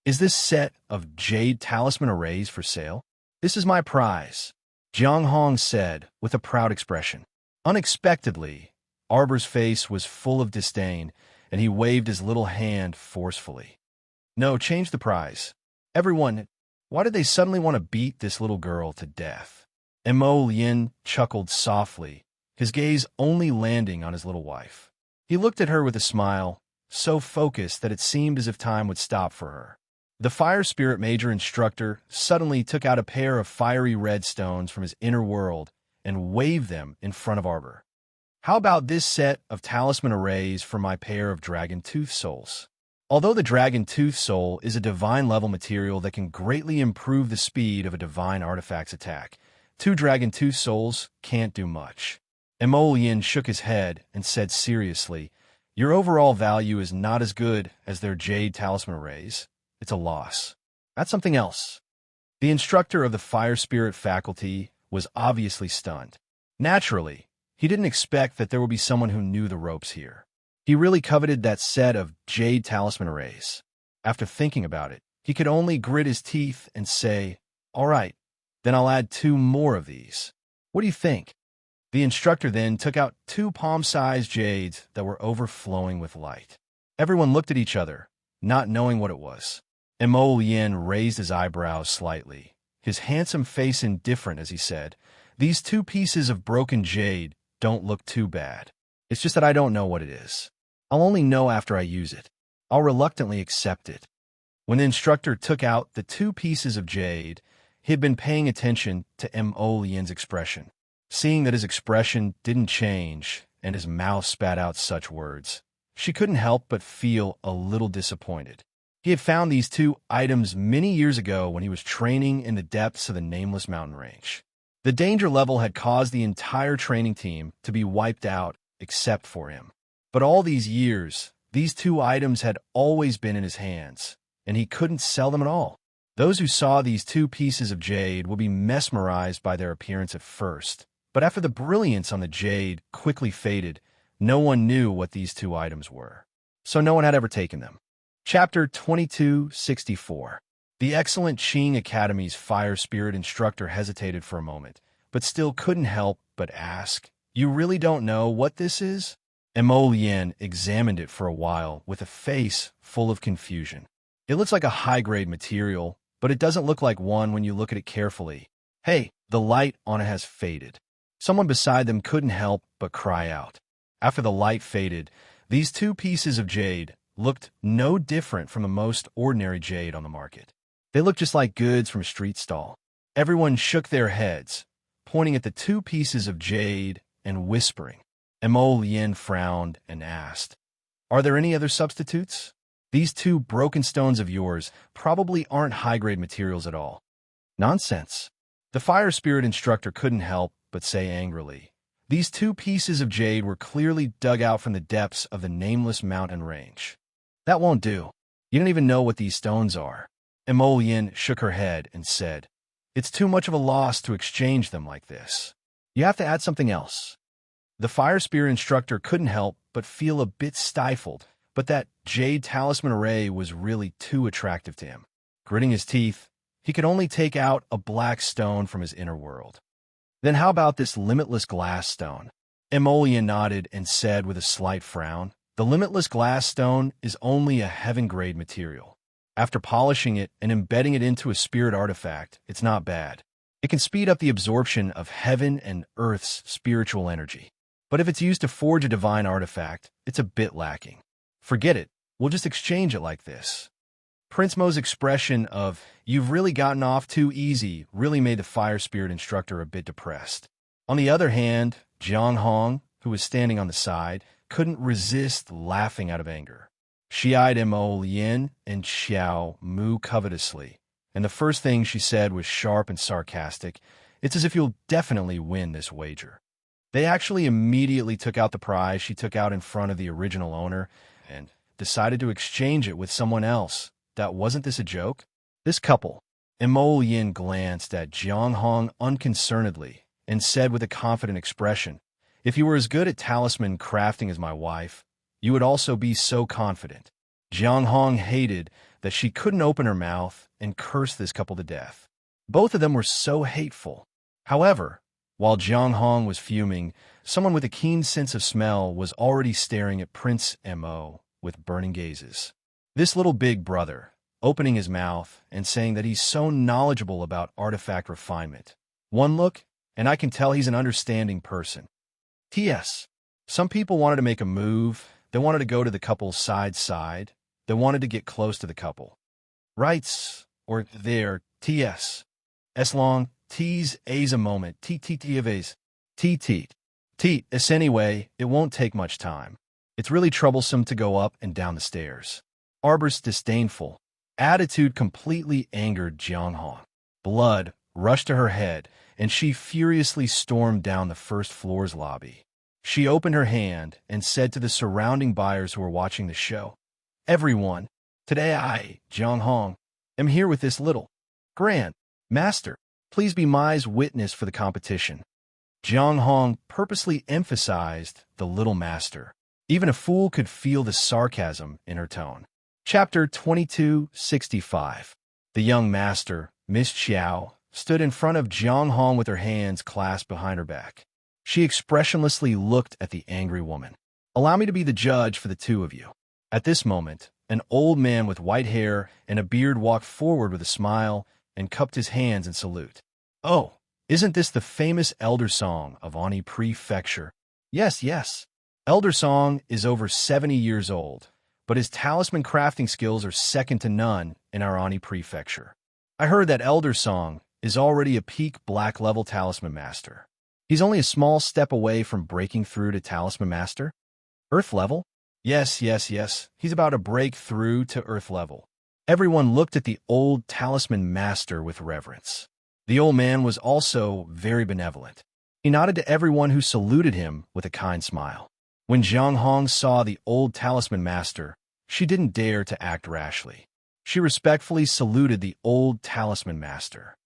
"Is this set of jade talisman arrays for sale?" "This is my prize," Jiang Hong said with a proud expression. Unexpectedly, Arbor's face was full of disdain, and he waved his little hand forcefully. No, change the prize. Everyone, why did they suddenly want to beat this little girl to death? Mo Lien chuckled softly, his gaze only landing on his little wife. He looked at her with a smile, so focused that it seemed as if time would stop for her. The Fire Spirit Major instructor suddenly took out a pair of fiery red stones from his inner world and waved them in front of Arbor. How about this set of talisman arrays for my pair of Dragon Tooth Souls? Although the Dragon Tooth Soul is a divine-level material that can greatly improve the speed of a divine artifact's attack, 2 Dragon Tooth Souls can't do much. Emolian shook his head and said seriously, "Your overall value is not as good as their Jade Talisman arrays. It's a loss." That's something else. The instructor of the Fire Spirit faculty was obviously stunned. Naturally, he didn't expect that there would be someone who knew the ropes here. He really coveted that set of Jade Talisman arrays. After thinking about it, he could only grit his teeth and say, "All right, then I'll add 2 more of these. What do you think?" The instructor then took out 2 palm-sized jades that were overflowing with light. Everyone looked at each other, not knowing what it was. Mo Lien raised his eyebrows slightly, his handsome face indifferent as he said, "These 2 pieces of broken jade don't look too bad. It's just that I don't know what it is. I'll only know after I use it. I'll reluctantly accept it." When the instructor took out the 2 pieces of jade, he had been paying attention to Mo Lien's expression. Seeing that his expression didn't change and his mouth spat out such words, she couldn't help but feel a little disappointed. He had found these 2 items many years ago when he was training in the depths of the Nameless Mountain Range. The danger level had caused the entire training team to be wiped out except for him. But all these years, these 2 items had always been in his hands, and he couldn't sell them at all. Those who saw these 2 pieces of jade would be mesmerized by their appearance at first, but after the brilliance on the jade quickly faded, no one knew what these 2 items were. So no one had ever taken them. Chapter 2264. The excellent Qing Academy's Fire Spirit instructor hesitated for a moment, but still couldn't help but ask, "You really don't know what this is?" Mo Lien examined it for a while with a face full of confusion. "It looks like a high-grade material, but it doesn't look like one when you look at it carefully. Hey, the light on it has faded." Someone beside them couldn't help but cry out. After the light faded, these 2 pieces of jade looked no different from the most ordinary jade on the market. They looked just like goods from a street stall. Everyone shook their heads, pointing at the 2 pieces of jade and whispering. Mo Lien frowned and asked, "Are there any other substitutes? These 2 broken stones of yours probably aren't high-grade materials at all." "Nonsense." The Fire Spirit instructor couldn't help but say angrily, "These 2 pieces of jade were clearly dug out from the depths of the Nameless Mountain Range. That won't do. You don't even know what these stones are." Mo Lien shook her head and said, "It's too much of a loss to exchange them like this. You have to add something else." The Fire Spirit instructor couldn't help but feel a bit stifled, but that Jade Talisman array was really too attractive to him. Gritting his teeth, he could only take out a black stone from his inner world. "Then how about this Limitless Glass Stone?" Emolian nodded and said with a slight frown, "The Limitless Glass Stone is only a heaven-grade material. After polishing it and embedding it into a spirit artifact, it's not bad. It can speed up the absorption of heaven and earth's spiritual energy. But if it's used to forge a divine artifact, it's a bit lacking. Forget it. We'll just exchange it like this." Prince Mo's expression of, "You've really gotten off too easy," really made the Fire Spirit instructor a bit depressed. On the other hand, Jiang Hong, who was standing on the side, couldn't resist laughing out of anger. She eyed Mo Lien and Xiao Mu covetously, and the first thing she said was sharp and sarcastic, "It's as if you'll definitely win this wager." They actually immediately took out the prize she took out in front of the original owner and decided to exchange it with someone else. Wasn't this a joke? This couple. Mo Lien glanced at Jiang Hong unconcernedly and said with a confident expression, "If you were as good at talisman crafting as my wife, you would also be so confident." Jiang Hong hated that she couldn't open her mouth and cursed this couple to death. Both of them were so hateful. However, While Jiang Hong was fuming, someone with a keen sense of smell was already staring at Prince Mo with burning gazes. This little big brother, opening his mouth and saying that he's so knowledgeable about artifact refinement. One look, and I can tell he's an understanding person. T.S. Some people wanted to make a move. They wanted to go to the couple's side. They wanted to get close to the couple. Rights, or there, T.S. S long, T's A's a moment, T of A's, T. S anyway, it won't take much time. It's really troublesome to go up and down the stairs. Arbor's disdainful attitude completely angered Jiang Hong. Blood rushed to her head, and she furiously stormed down the first floor's lobby. She opened her hand and said to the surrounding buyers who were watching the show, "Everyone, today I, Jiang Hong, am here with this little Grand Master. Please be my witness for the competition." Jiang Hong purposely emphasized the little master. Even a fool could feel the sarcasm in her tone. Chapter 2265. The young master, Miss Xiao, stood in front of Jiang Hong with her hands clasped behind her back. She expressionlessly looked at the angry woman. "Allow me to be the judge for the two of you." At this moment, an old man with white hair and a beard walked forward with a smile and cupped his hands in salute. "Oh, isn't this the famous Elder Song of Ani Prefecture?" Yes. Elder Song is over 70 years old, but his talisman crafting skills are second to none in our Ani Prefecture. I heard that Elder Song is already a peak black level talisman master. He's only a small step away from breaking through to talisman master. Earth level? Yes. He's about to break through to Earth level. Everyone looked at the old talisman master with reverence. The old man was also very benevolent. He nodded to everyone who saluted him with a kind smile. When Jiang Hong saw the old talisman master, she didn't dare to act rashly. She respectfully saluted the old talisman master.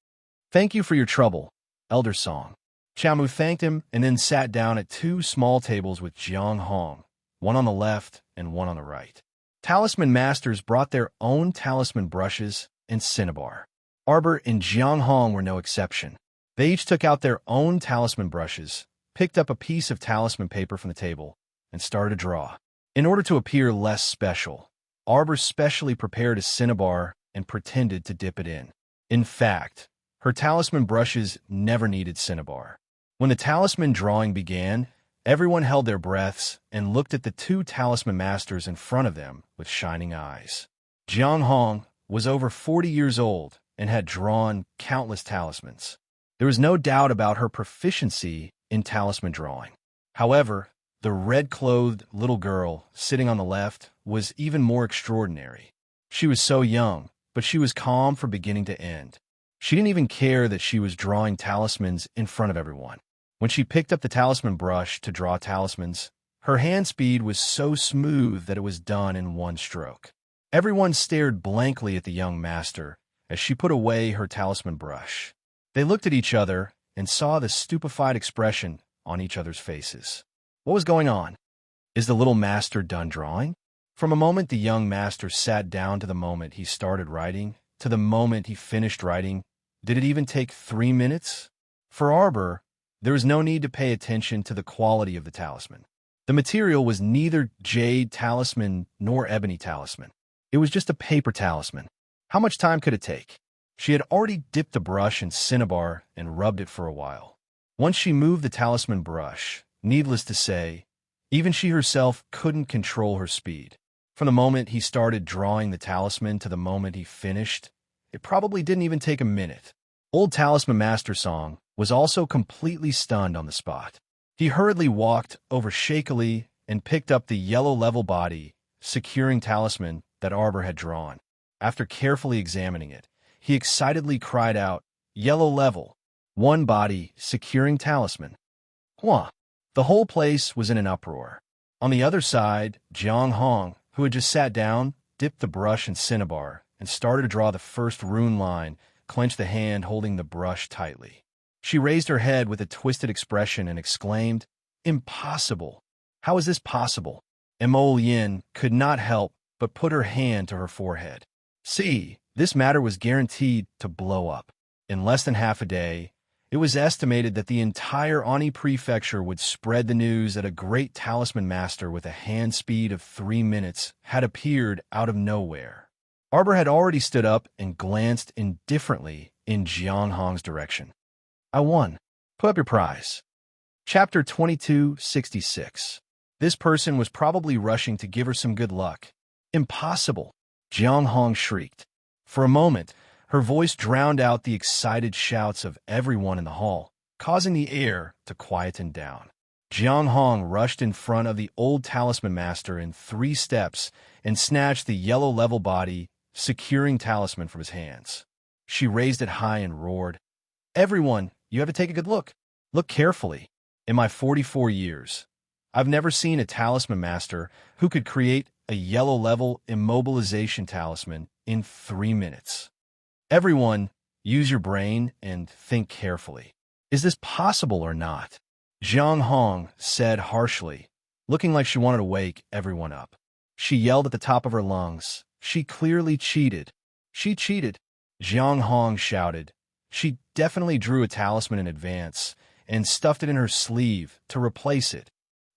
"Thank you for your trouble, Elder Song." Chamu thanked him and then sat down at two small tables with Jiang Hong, one on the left and one on the right. Talisman masters brought their own talisman brushes and cinnabar. Arbor and Jiang Hong were no exception. They each took out their own talisman brushes, picked up a piece of talisman paper from the table, and started to draw. In order to appear less special, Arbor specially prepared a cinnabar and pretended to dip it in. In fact, her talisman brushes never needed cinnabar. When the talisman drawing began, everyone held their breaths and looked at the two talisman masters in front of them with shining eyes. Jiang Hong was over 40 years old and had drawn countless talismans. There was no doubt about her proficiency in talisman drawing. However, the red-clothed little girl sitting on the left was even more extraordinary. She was so young, but she was calm from beginning to end. She didn't even care that she was drawing talismans in front of everyone. When she picked up the talisman brush to draw talismans, her hand speed was so smooth that it was done in one stroke. Everyone stared blankly at the young master as she put away her talisman brush. They looked at each other and saw the stupefied expression on each other's faces. What was going on? Is the little master done drawing? From a moment the young master sat down to the moment he started writing, to the moment he finished writing, did it even take 3 minutes? For Arbor, there was no need to pay attention to the quality of the talisman. The material was neither jade talisman nor ebony talisman. It was just a paper talisman. How much time could it take? She had already dipped the brush in cinnabar and rubbed it for a while. Once she moved the talisman brush, needless to say, even she herself couldn't control her speed. From the moment he started drawing the talisman to the moment he finished, it probably didn't even take a minute. Old Talisman Master Song was also completely stunned on the spot. He hurriedly walked over shakily and picked up the yellow level body, securing talisman that Arbor had drawn. After carefully examining it, he excitedly cried out, "Yellow level, one body, securing talisman." Huh! The whole place was in an uproar. On the other side, Jiang Hong, who had just sat down, dipped the brush in cinnabar and started to draw the first rune line, clenched the hand holding the brush tightly. She raised her head with a twisted expression and exclaimed, "Impossible! How is this possible?" Mo Yin could not help but put her hand to her forehead. See, this matter was guaranteed to blow up. In less than half a day, It was estimated that the entire Ani prefecture would spread the news that a great talisman master with a hand speed of 3 minutes had appeared out of nowhere. Arbor had already stood up and glanced indifferently in Jiang Hong's direction. I won. Put up your prize. Chapter 2266. This person was probably rushing to give her some good luck. Impossible! Jiang Hong shrieked. For a moment, her voice drowned out the excited shouts of everyone in the hall, causing the air to quieten down. Jiang Hong rushed in front of the old talisman master in 3 steps and snatched the yellow level body, securing talisman from his hands. She raised it high and roared, "Everyone, you have to take a good look. Look carefully. In my 44 years, I've never seen a talisman master who could create a yellow-level immobilization talisman in 3 minutes. Everyone, use your brain and think carefully. Is this possible or not?" Jiang Hong said harshly, looking like she wanted to wake everyone up. She yelled at the top of her lungs. She clearly cheated. She cheated. Jiang Hong shouted. She definitely drew a talisman in advance and stuffed it in her sleeve to replace it.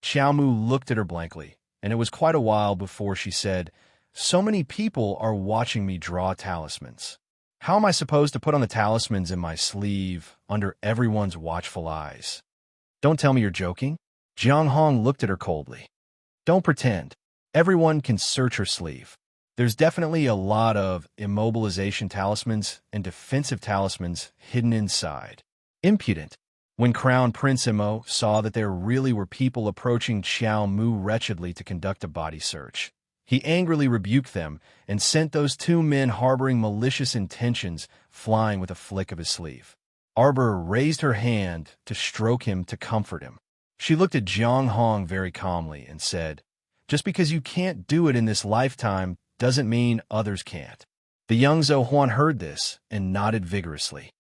Xiao Mu looked at her blankly, and it was quite a while before she said, "So many people are watching me draw talismans. How am I supposed to put on the talismans in my sleeve under everyone's watchful eyes?" "Don't tell me you're joking." Jiang Hong looked at her coldly. "Don't pretend. Everyone can search her sleeve. There's definitely a lot of immobilization talismans and defensive talismans hidden inside." Impudent. When Crown Prince Imo saw that there really were people approaching Xiao Mu wretchedly to conduct a body search, he angrily rebuked them and sent those 2 men harboring malicious intentions flying with a flick of his sleeve. Arbor raised her hand to stroke him to comfort him. She looked at Jiang Hong very calmly and said, "Just because you can't do it in this lifetime doesn't mean others can't." The young Zhou Huan heard this and nodded vigorously.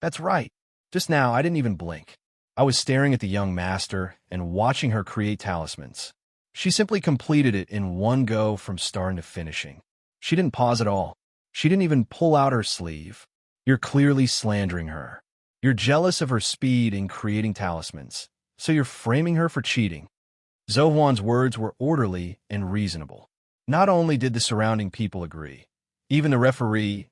"That's right. Just now, I didn't even blink. I was staring at the young master and watching her create talismans. She simply completed it in one go from starting to finishing. She didn't pause at all. She didn't even pull out her sleeve. You're clearly slandering her. You're jealous of her speed in creating talismans, so you're framing her for cheating." Zhou Huan's words were orderly and reasonable. Not only did the surrounding people agree, even the referee,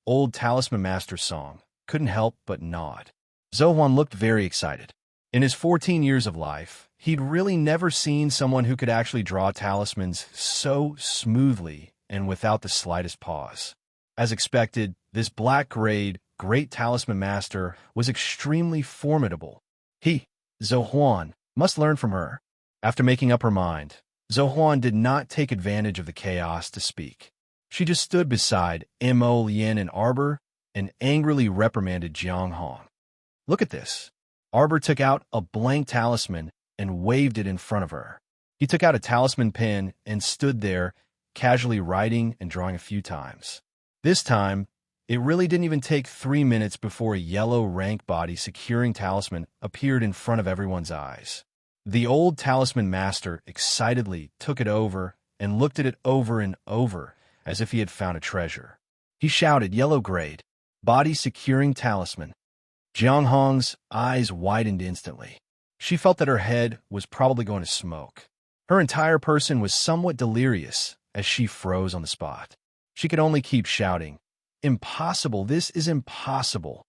old talisman master Song, couldn't help but nod. Zhou Huan looked very excited. In his 14 years of life, he'd really never seen someone who could actually draw talismans so smoothly and without the slightest pause. As expected, this black-grade, great talisman master was extremely formidable. He, Zhou Huan, must learn from her. After making up her mind, Zhou Huan did not take advantage of the chaos to speak. She just stood beside Mo Lian and Arbor and angrily reprimanded Jiang Hong. "Look at this." Arbor took out a blank talisman and waved it in front of her. He took out a talisman pen and stood there, casually writing and drawing a few times. This time, it really didn't even take 3 minutes before a yellow rank body securing talisman appeared in front of everyone's eyes. The old talisman master excitedly took it over and looked at it over and over as if he had found a treasure. He shouted, "Yellow grade, body securing talisman." Jiang Hong's eyes widened instantly. She felt that her head was probably going to smoke. Her entire person was somewhat delirious as she froze on the spot. She could only keep shouting, "Impossible, this is impossible."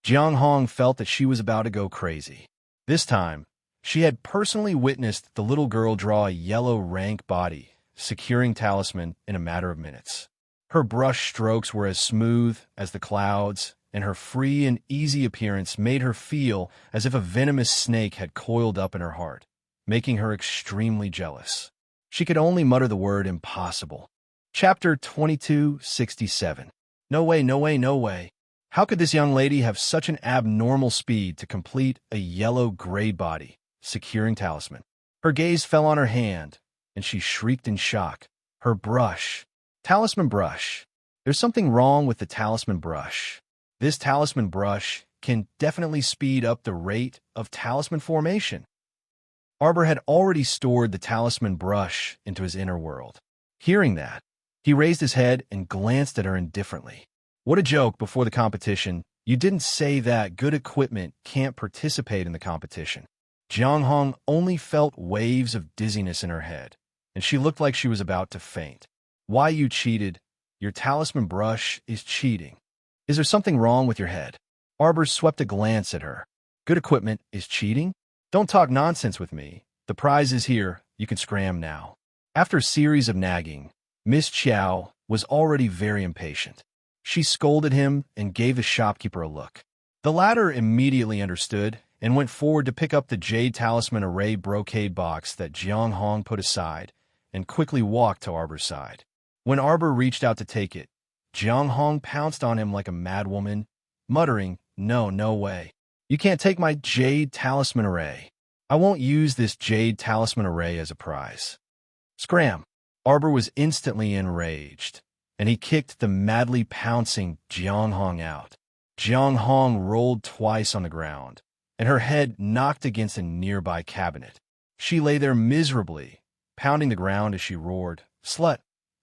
Jiang Hong felt that she was about to go crazy. This time, she had personally witnessed the little girl draw a yellow rank body, securing talisman in a matter of minutes. Her brush strokes were as smooth as the clouds, and her free and easy appearance made her feel as if a venomous snake had coiled up in her heart, making her extremely jealous. She could only mutter the word impossible. Chapter 2267. No way, no way, no way. How could this young lady have such an abnormal speed to complete a yellow-gray body, securing talisman? Her gaze fell on her hand, and she shrieked in shock. Her brush. Talisman brush. There's something wrong with the talisman brush. This talisman brush can definitely speed up the rate of talisman formation. Arbor had already stored the talisman brush into his inner world. Hearing that, he raised his head and glanced at her indifferently. What a joke before the competition You didn't say that good equipment can't participate in the competition. Jiang Hong only felt waves of dizziness in her head, and she looked like she was about to faint. Why you cheated? Your talisman brush is cheating. Is there something wrong with your head? Arbor swept a glance at her. Good equipment is cheating? Don't talk nonsense with me. The prize is here. You can scram now. After a series of nagging, Miss Chow was already very impatient. She scolded him and gave the shopkeeper a look. The latter immediately understood and went forward to pick up the Jade Talisman Array brocade box that Jiang Hong put aside and quickly walked to Arbor's side. When Arbor reached out to take it, Jiang Hong pounced on him like a madwoman, muttering, No way. You can't take my Jade Talisman Array. I won't use this Jade Talisman Array as a prize. Scram! Arbor was instantly enraged, and he kicked the madly pouncing Jiang Hong out. Jiang Hong rolled twice on the ground, and her head knocked against a nearby cabinet. She lay there miserably, pounding the ground as she roared, Slut!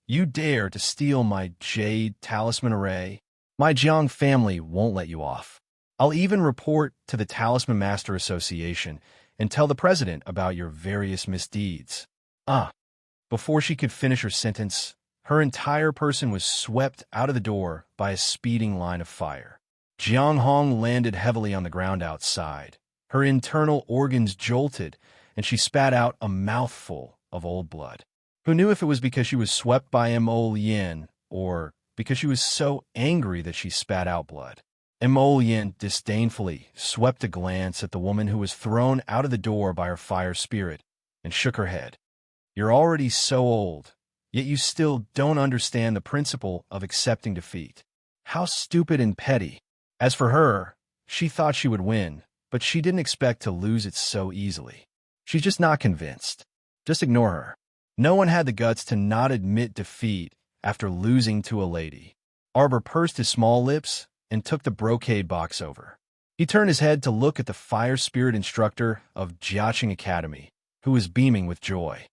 You dare to steal my Jade Talisman Array? My Jiang family won't let you off. I'll even report to the Talisman Master Association and tell the president about your various misdeeds. Before she could finish her sentence, her entire person was swept out of the door by a speeding line of fire. Jiang Hong landed heavily on the ground outside. Her internal organs jolted, and she spat out a mouthful of old blood. Who knew if it was because she was swept by Mo Lien or because she was so angry that she spat out blood? Mo Lien disdainfully swept a glance at the woman who was thrown out of the door by her fire spirit and shook her head. You're already so old, yet you still don't understand the principle of accepting defeat. How stupid and petty. As for her, she thought she would win, but she didn't expect to lose it so easily. She's just not convinced. Just ignore her. No one had the guts to not admit defeat after losing to a lady. Arbor pursed his small lips and took the brocade box over. He turned his head to look at the fire spirit instructor of Jiaqing Academy, who was beaming with joy.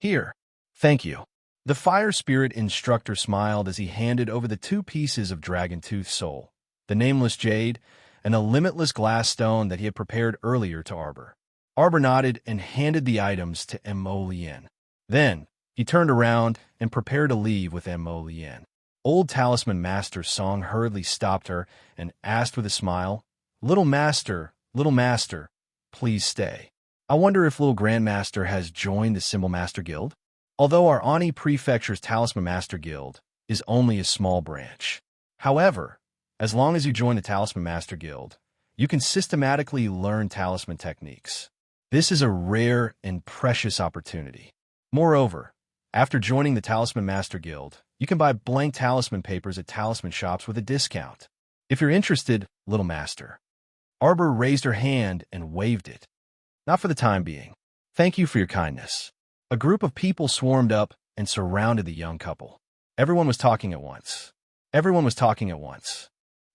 Here, thank you. The fire spirit instructor smiled as he handed over the 2 pieces of Dragon Tooth Soul, the nameless jade, and a limitless glass stone that he had prepared earlier to Arbor. Arbor nodded and handed the items to Mo Lien. Then, he turned around and prepared to leave with Mo Lien. Old Talisman Master Song hurriedly stopped her and asked with a smile, Little Master, please stay. I wonder if Little Grandmaster has joined the Symbol Master Guild? Although our Ani Prefecture's Talisman Master Guild is only a small branch. However, as long as you join the Talisman Master Guild, you can systematically learn talisman techniques. This is a rare and precious opportunity. Moreover, after joining the Talisman Master Guild, you can buy blank talisman papers at talisman shops with a discount. If you're interested, Little Master. Arbor raised her hand and waved it. Not for the time being. Thank you for your kindness. A group of people swarmed up and surrounded the young couple. Everyone was talking at once.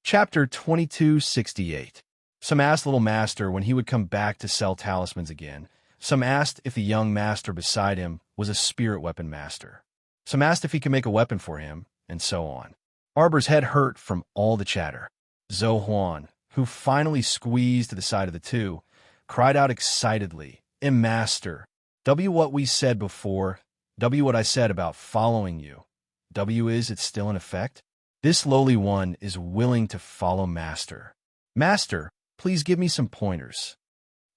Chapter 2268. Some asked Little Master when he would come back to sell talismans again. Some asked if the young master beside him was a spirit weapon master. Some asked if he could make a weapon for him, and so on. Arbor's head hurt from all the chatter. Zhou Huan, who finally squeezed to the side of the 2, cried out excitedly, Master, W what we said before, W what I said about following you. W is it still in effect? This lowly one is willing to follow Master. Master, please give me some pointers.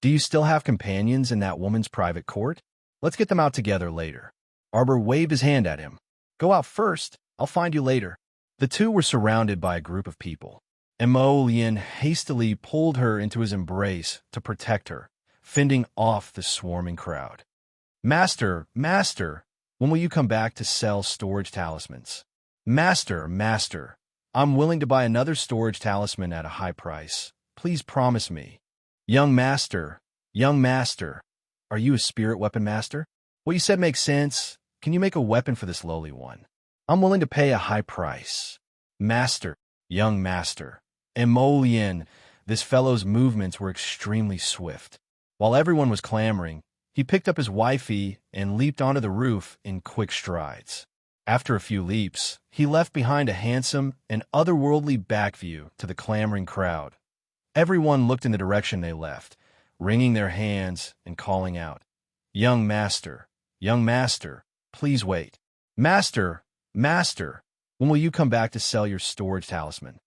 Do you still have companions in that woman's private court? Let's get them out together later. Arbor waved his hand at him. Go out first. I'll find you later. The 2 were surrounded by a group of people. Mo Lien hastily pulled her into his embrace to protect her, fending off the swarming crowd. Master, when will you come back to sell storage talismans? Master, I'm willing to buy another storage talisman at a high price. Please promise me. Young master, are you a spirit weapon master? What you said makes sense. Can you make a weapon for this lowly one? I'm willing to pay a high price. Master, young master. Mo Lien, this fellow's movements were extremely swift. While everyone was clamoring, he picked up his wifey and leaped onto the roof in quick strides. After a few leaps, he left behind a handsome and otherworldly back view to the clamoring crowd. Everyone looked in the direction they left, wringing their hands and calling out, young master, please wait. Master, master, when will you come back to sell your storage talisman?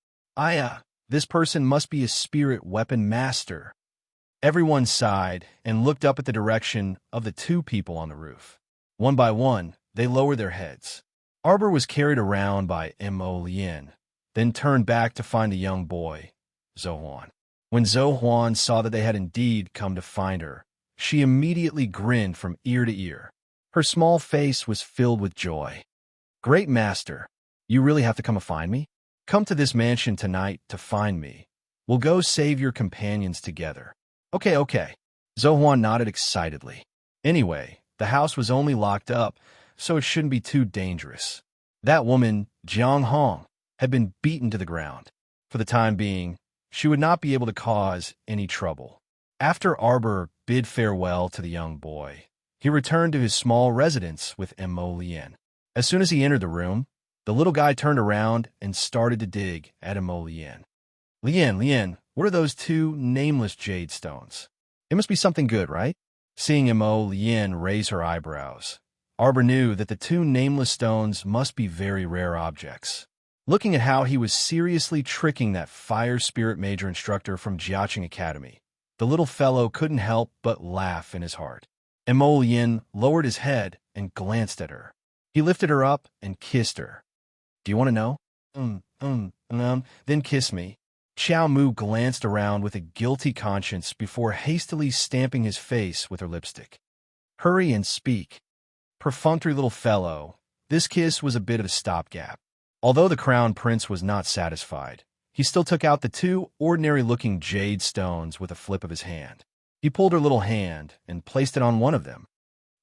This person must be a spirit weapon master." Everyone sighed and looked up at the direction of the two people on the roof. One by one, they lowered their heads. Arbor was carried around by Mo Lien, then turned back to find the young boy, Zohuan. When Zohuan saw that they had indeed come to find her, she immediately grinned from ear to ear. Her small face was filled with joy. "Great master, you really have to come and find me? Come to this mansion tonight to find me. We'll go save your companions together." Okay. Zohuan nodded excitedly. Anyway, the house was only locked up, so it shouldn't be too dangerous. That woman, Jiang Hong, had been beaten to the ground. For the time being, she would not be able to cause any trouble. After Arbor bid farewell to the young boy, he returned to his small residence with Mo Lien. As soon as he entered the room, the little guy turned around and started to dig at Mo Lien. Lien, what are those two nameless jade stones? It must be something good, right?" Seeing Mo Lien raise her eyebrows, Arbor knew that the two nameless stones must be very rare objects. Looking at how he was seriously tricking that fire spirit major instructor from Jiaqing Academy, the little fellow couldn't help but laugh in his heart. Mo Lien lowered his head and glanced at her. He lifted her up and kissed her. "Do you want to know?" Then kiss me." Xiao Mu glanced around with a guilty conscience before hastily stamping his face with her lipstick. "Hurry and speak." Perfunctory little fellow, this kiss was a bit of a stopgap. Although the crown prince was not satisfied, he still took out the two ordinary-looking jade stones with a flip of his hand. He pulled her little hand and placed it on one of them.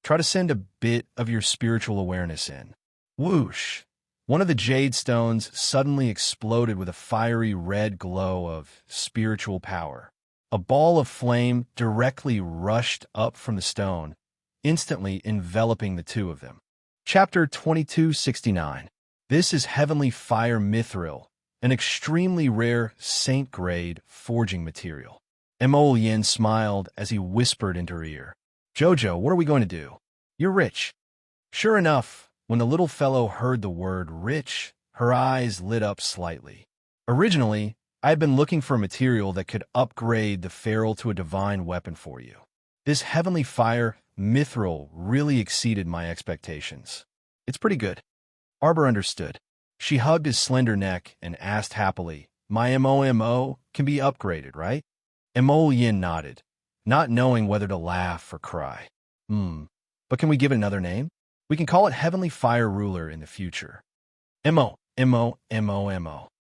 "Try to send a bit of your spiritual awareness in." Whoosh! One of the jade stones suddenly exploded with a fiery red glow of spiritual power. A ball of flame directly rushed up from the stone, instantly enveloping the two of them. Chapter 2269. This is Heavenly Fire Mithril, an extremely rare saint-grade forging material. Mo Lien smiled as he whispered into her ear, "Jojo, what are we going to do? You're rich." Sure enough, when the little fellow heard the word rich, her eyes lit up slightly. "Originally, I had been looking for a material that could upgrade the ferrule to a divine weapon for you. This Heavenly Fire Mithril really exceeded my expectations. It's pretty good." Arbor understood. She hugged his slender neck and asked happily, "My MOMO can be upgraded, right?" Mo Lien nodded, not knowing whether to laugh or cry. But can we give it another name? We can call it Heavenly Fire Ruler in the future." Mo.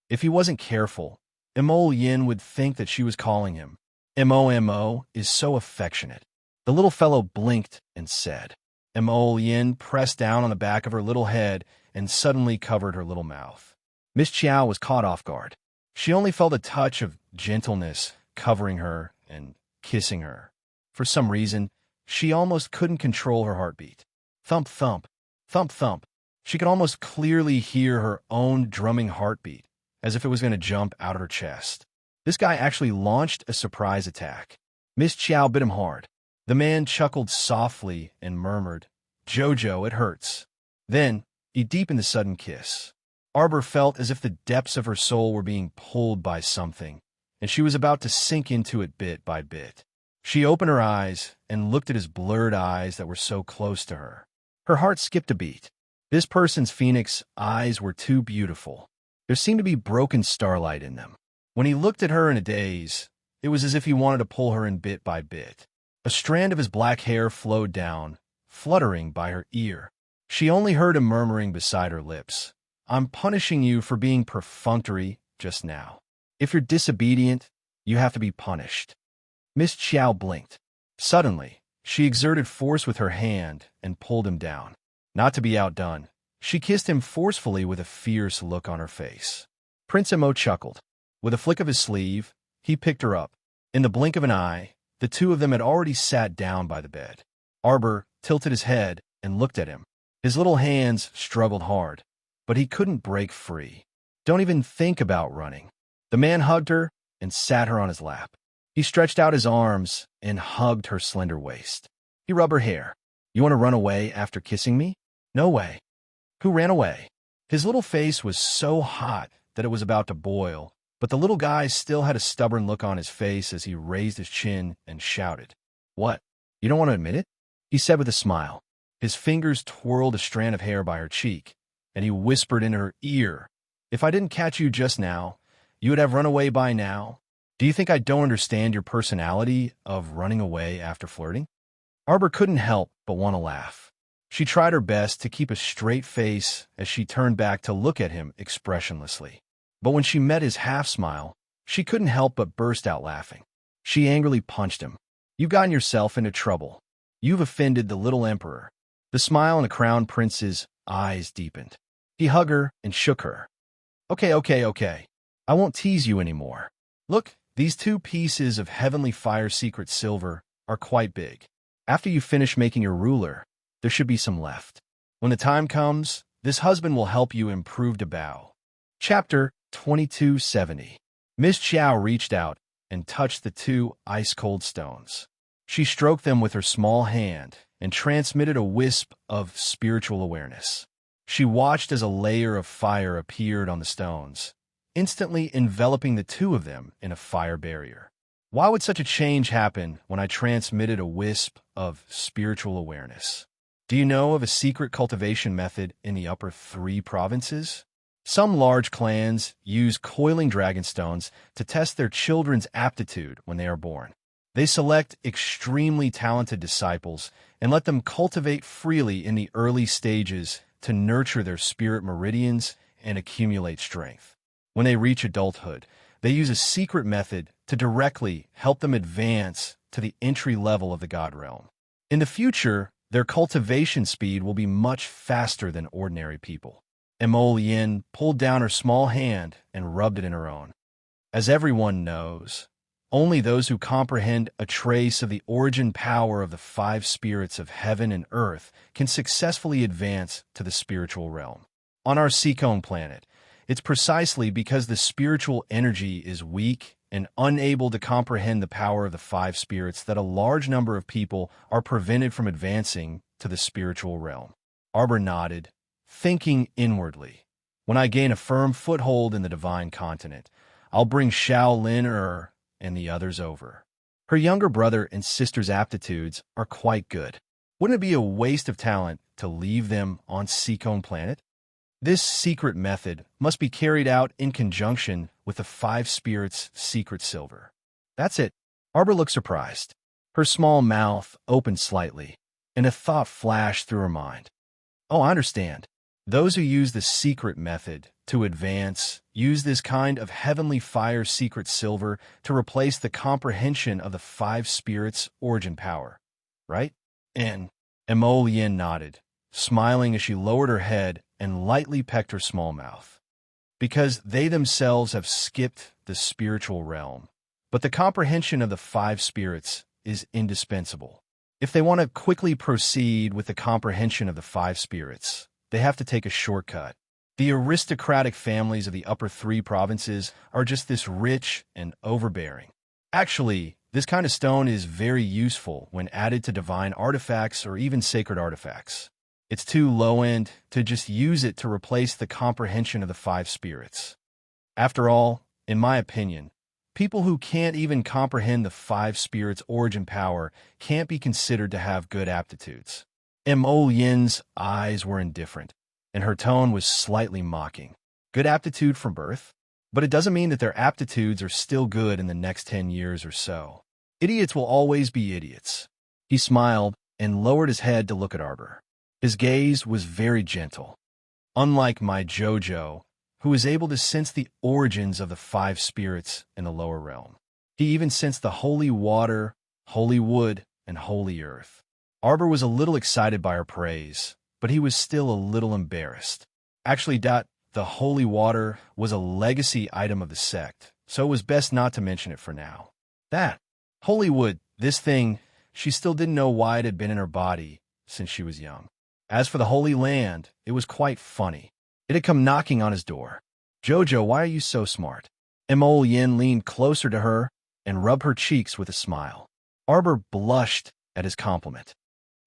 If he wasn't careful, Mo Lien would think that she was calling him. Mo is so affectionate. The little fellow blinked and said. Mo Lien pressed down on the back of her little head and suddenly covered her little mouth. Miss Chiao was caught off guard. She only felt a touch of gentleness covering her and kissing her. For some reason, she almost couldn't control her heartbeat. Thump, thump, thump, thump. She could almost clearly hear her own drumming heartbeat, as if it was going to jump out of her chest. This guy actually launched a surprise attack. Miss Chiao bit him hard. The man chuckled softly and murmured, "Jojo, it hurts." Then, he deepened the sudden kiss. Arbor felt as if the depths of her soul were being pulled by something, and she was about to sink into it bit by bit. She opened her eyes and looked at his blurred eyes that were so close to her. Her heart skipped a beat. This person's phoenix eyes were too beautiful. There seemed to be broken starlight in them. When he looked at her in a daze, it was as if he wanted to pull her in bit by bit. A strand of his black hair flowed down, fluttering by her ear. She only heard him murmuring beside her lips, "I'm punishing you for being perfunctory just now. If you're disobedient, you have to be punished." Miss Chiao blinked. Suddenly, she exerted force with her hand and pulled him down. Not to be outdone, she kissed him forcefully with a fierce look on her face. Prince Mo chuckled. With a flick of his sleeve, he picked her up. In the blink of an eye, the two of them had already sat down by the bed. Arbor tilted his head and looked at him. His little hands struggled hard, but he couldn't break free. Don't even think about running. The man hugged her and sat her on his lap. He stretched out his arms and hugged her slender waist. He rubbed her hair. You want to run away after kissing me? No way. Who ran away? His little face was so hot that it was about to boil, but the little guy still had a stubborn look on his face as he raised his chin and shouted. What? You don't want to admit it? He said with a smile. His fingers twirled a strand of hair by her cheek, and he whispered in her ear, If I didn't catch you just now, you would have run away by now. Do you think I don't understand your personality of running away after flirting? Arbor couldn't help but want to laugh. She tried her best to keep a straight face as she turned back to look at him expressionlessly. But when she met his half-smile, she couldn't help but burst out laughing. She angrily punched him. You've gotten yourself into trouble. You've offended the little emperor. The smile in the crown prince's eyes deepened. He hugged her and shook her. Okay. I won't tease you anymore. Look, these 2 pieces of heavenly fire secret silver are quite big. After you finish making your ruler, there should be some left. When the time comes, this husband will help you improve to bow. Chapter 2270. Miss Chow reached out and touched the 2 ice-cold stones. She stroked them with her small hand and transmitted a wisp of spiritual awareness. She watched as a layer of fire appeared on the stones, instantly enveloping the 2 of them in a fire barrier. Why would such a change happen when I transmitted a wisp of spiritual awareness? Do you know of a secret cultivation method in the upper 3 provinces? Some large clans use coiling dragonstones to test their children's aptitude when they are born. They select extremely talented disciples and let them cultivate freely in the early stages to nurture their spirit meridians and accumulate strength. When they reach adulthood, they use a secret method to directly help them advance to the entry level of the God realm. In the future, their cultivation speed will be much faster than ordinary people. Mo Yin pulled down her small hand and rubbed it in her own. As everyone knows, only those who comprehend a trace of the origin power of the 5 spirits of heaven and earth can successfully advance to the spiritual realm. On our Seacone planet, it's precisely because the spiritual energy is weak and unable to comprehend the power of the 5 spirits that a large number of people are prevented from advancing to the spiritual realm. Arbor nodded, thinking inwardly. When I gain a firm foothold in the divine continent, I'll bring Shaolin and the others over. Her younger brother and sister's aptitudes are quite good. Wouldn't it be a waste of talent to leave them on Seacone planet? This secret method must be carried out in conjunction with the 5 spirits' secret silver. That's it. Arbor looked surprised. Her small mouth opened slightly, and a thought flashed through her mind. Oh, I understand. Those who use the secret method to advance use this kind of heavenly fire secret silver to replace the comprehension of the 5 spirits' origin power, right? And Mo Yin nodded, smiling as she lowered her head and lightly pecked her small mouth. Because they themselves have skipped the spiritual realm, but the comprehension of the 5 spirits is indispensable. If they want to quickly proceed with the comprehension of the 5 spirits, they have to take a shortcut. The aristocratic families of the upper 3 provinces are just this rich and overbearing. Actually, this kind of stone is very useful when added to divine artifacts or even sacred artifacts. It's too low-end to just use it to replace the comprehension of the 5 spirits. After all, in my opinion, people who can't even comprehend the 5 spirits' origin power can't be considered to have good aptitudes. Mo Yin's eyes were indifferent, and her tone was slightly mocking. Good aptitude from birth? But it doesn't mean that their aptitudes are still good in the next 10 years or so. Idiots will always be idiots. He smiled and lowered his head to look at Arbor. His gaze was very gentle. Unlike my Jojo, who was able to sense the origins of the 5 spirits in the lower realm. He even sensed the holy water, holy wood, and holy earth. Arbor was a little excited by her praise, but he was still a little embarrassed. Actually, the holy water was a legacy item of the sect, so it was best not to mention it for now. That holy wood, this thing, she still didn't know why it had been in her body since she was young. As for the Holy Land, it was quite funny. It had come knocking on his door. "Jojo, why are you so smart?" Emol Yin leaned closer to her and rubbed her cheeks with a smile. Arbor blushed at his compliment.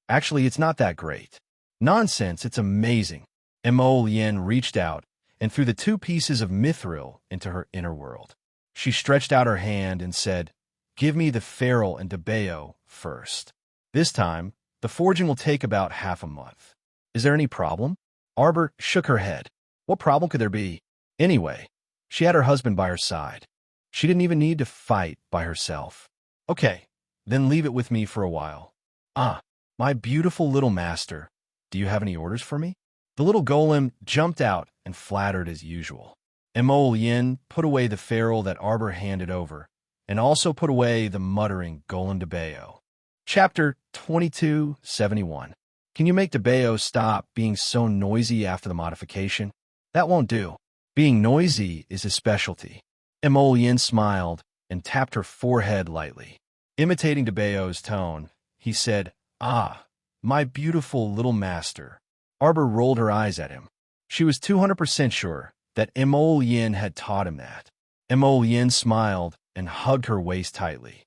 "Actually, it's not that great." "Nonsense, it's amazing." Emol Yin reached out and threw the 2 pieces of mithril into her inner world. She stretched out her hand and said, "Give me the ferrule and debeo first. This time, the forging will take about half a month." "Is there any problem?" Arbor shook her head. What problem could there be? Anyway, she had her husband by her side. She didn't even need to fight by herself. "Okay, then leave it with me for a while." "Ah, my beautiful little master, do you have any orders for me?" The little golem jumped out and flattered as usual. Emol Yin put away the ferrule that Arbor handed over, and also put away the muttering golem debeo. Chapter 2271. Can you make debeo stop being so noisy after the modification? That won't do. Being noisy is his specialty. Emol Yin smiled and tapped her forehead lightly. Imitating debeo's tone, he said, "Ah, my beautiful little master." Arbor rolled her eyes at him. She was 200% sure that Emol Yin had taught him that. Emol Yin smiled and hugged her waist tightly.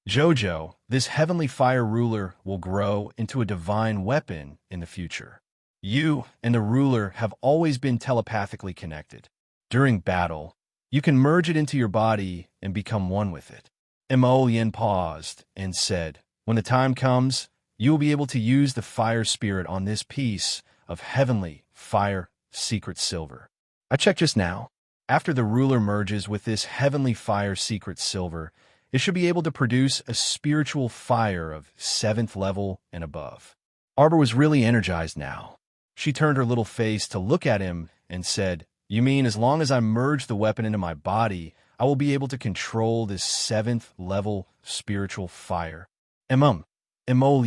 "Jojo, this heavenly fire ruler will grow into a divine weapon in the future. You and the ruler have always been telepathically connected. During battle, you can merge it into your body and become one with it." Emol Yin paused and said, "When the time comes, you will be able to use the fire spirit on this piece of heavenly fire secret silver." I checked just now. After the ruler merges with this heavenly fire secret silver, it should be able to produce a spiritual fire of 7th level and above. Arbor was really energized now. She turned her little face to look at him and said, "You mean as long as I merge the weapon into my body, I will be able to control this 7th level spiritual fire?" Emol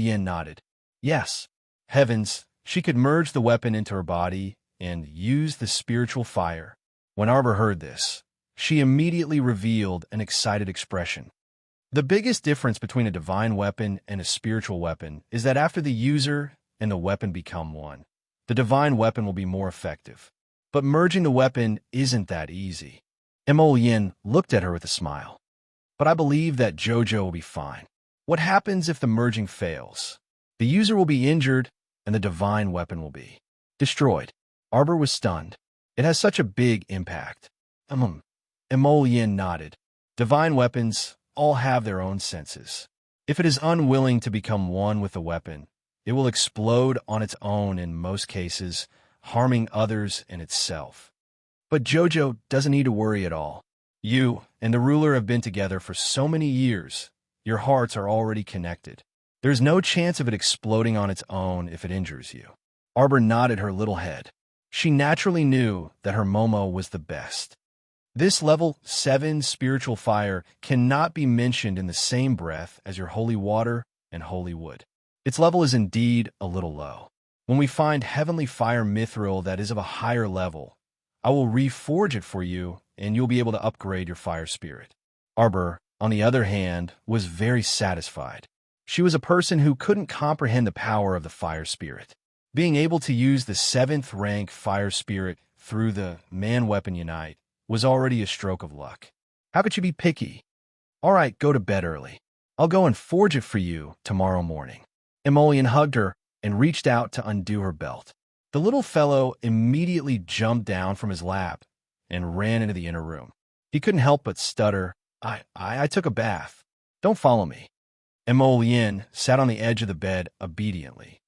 Yin nodded. "Yes." Heavens, she could merge the weapon into her body and use the spiritual fire. When Arbor heard this, she immediately revealed an excited expression. The biggest difference between a divine weapon and a spiritual weapon is that after the user and the weapon become one, the divine weapon will be more effective. But merging the weapon isn't that easy. Emol Yin looked at her with a smile. "But I believe that Jojo will be fine. What happens if the merging fails? The user will be injured and the divine weapon will be destroyed." Arbor was stunned. It has such a big impact. Emol Yin nodded. Divine weapons all have their own senses. If it is unwilling to become one with the weapon, it will explode on its own in most cases, harming others and itself. But Jojo doesn't need to worry at all. You and the ruler have been together for so many years. Your hearts are already connected. There's no chance of it exploding on its own if it injures you. Arbor nodded her little head. She naturally knew that her Momo was the best. This level 7 spiritual fire cannot be mentioned in the same breath as your holy water and holy wood. Its level is indeed a little low. When we find heavenly fire mithril that is of a higher level, I will reforge it for you and you'll be able to upgrade your fire spirit. Arbor, on the other hand, was very satisfied. She was a person who couldn't comprehend the power of the fire spirit. Being able to use the 7th rank fire spirit through the man weapon unite was already a stroke of luck. How could you be picky? All right, go to bed early. I'll go and forge it for you tomorrow morning. Emol Yin hugged her and reached out to undo her belt. The little fellow immediately jumped down from his lap and ran into the inner room. He couldn't help but stutter, I took a bath. Don't follow me." Emol Yin sat on the edge of the bed obediently.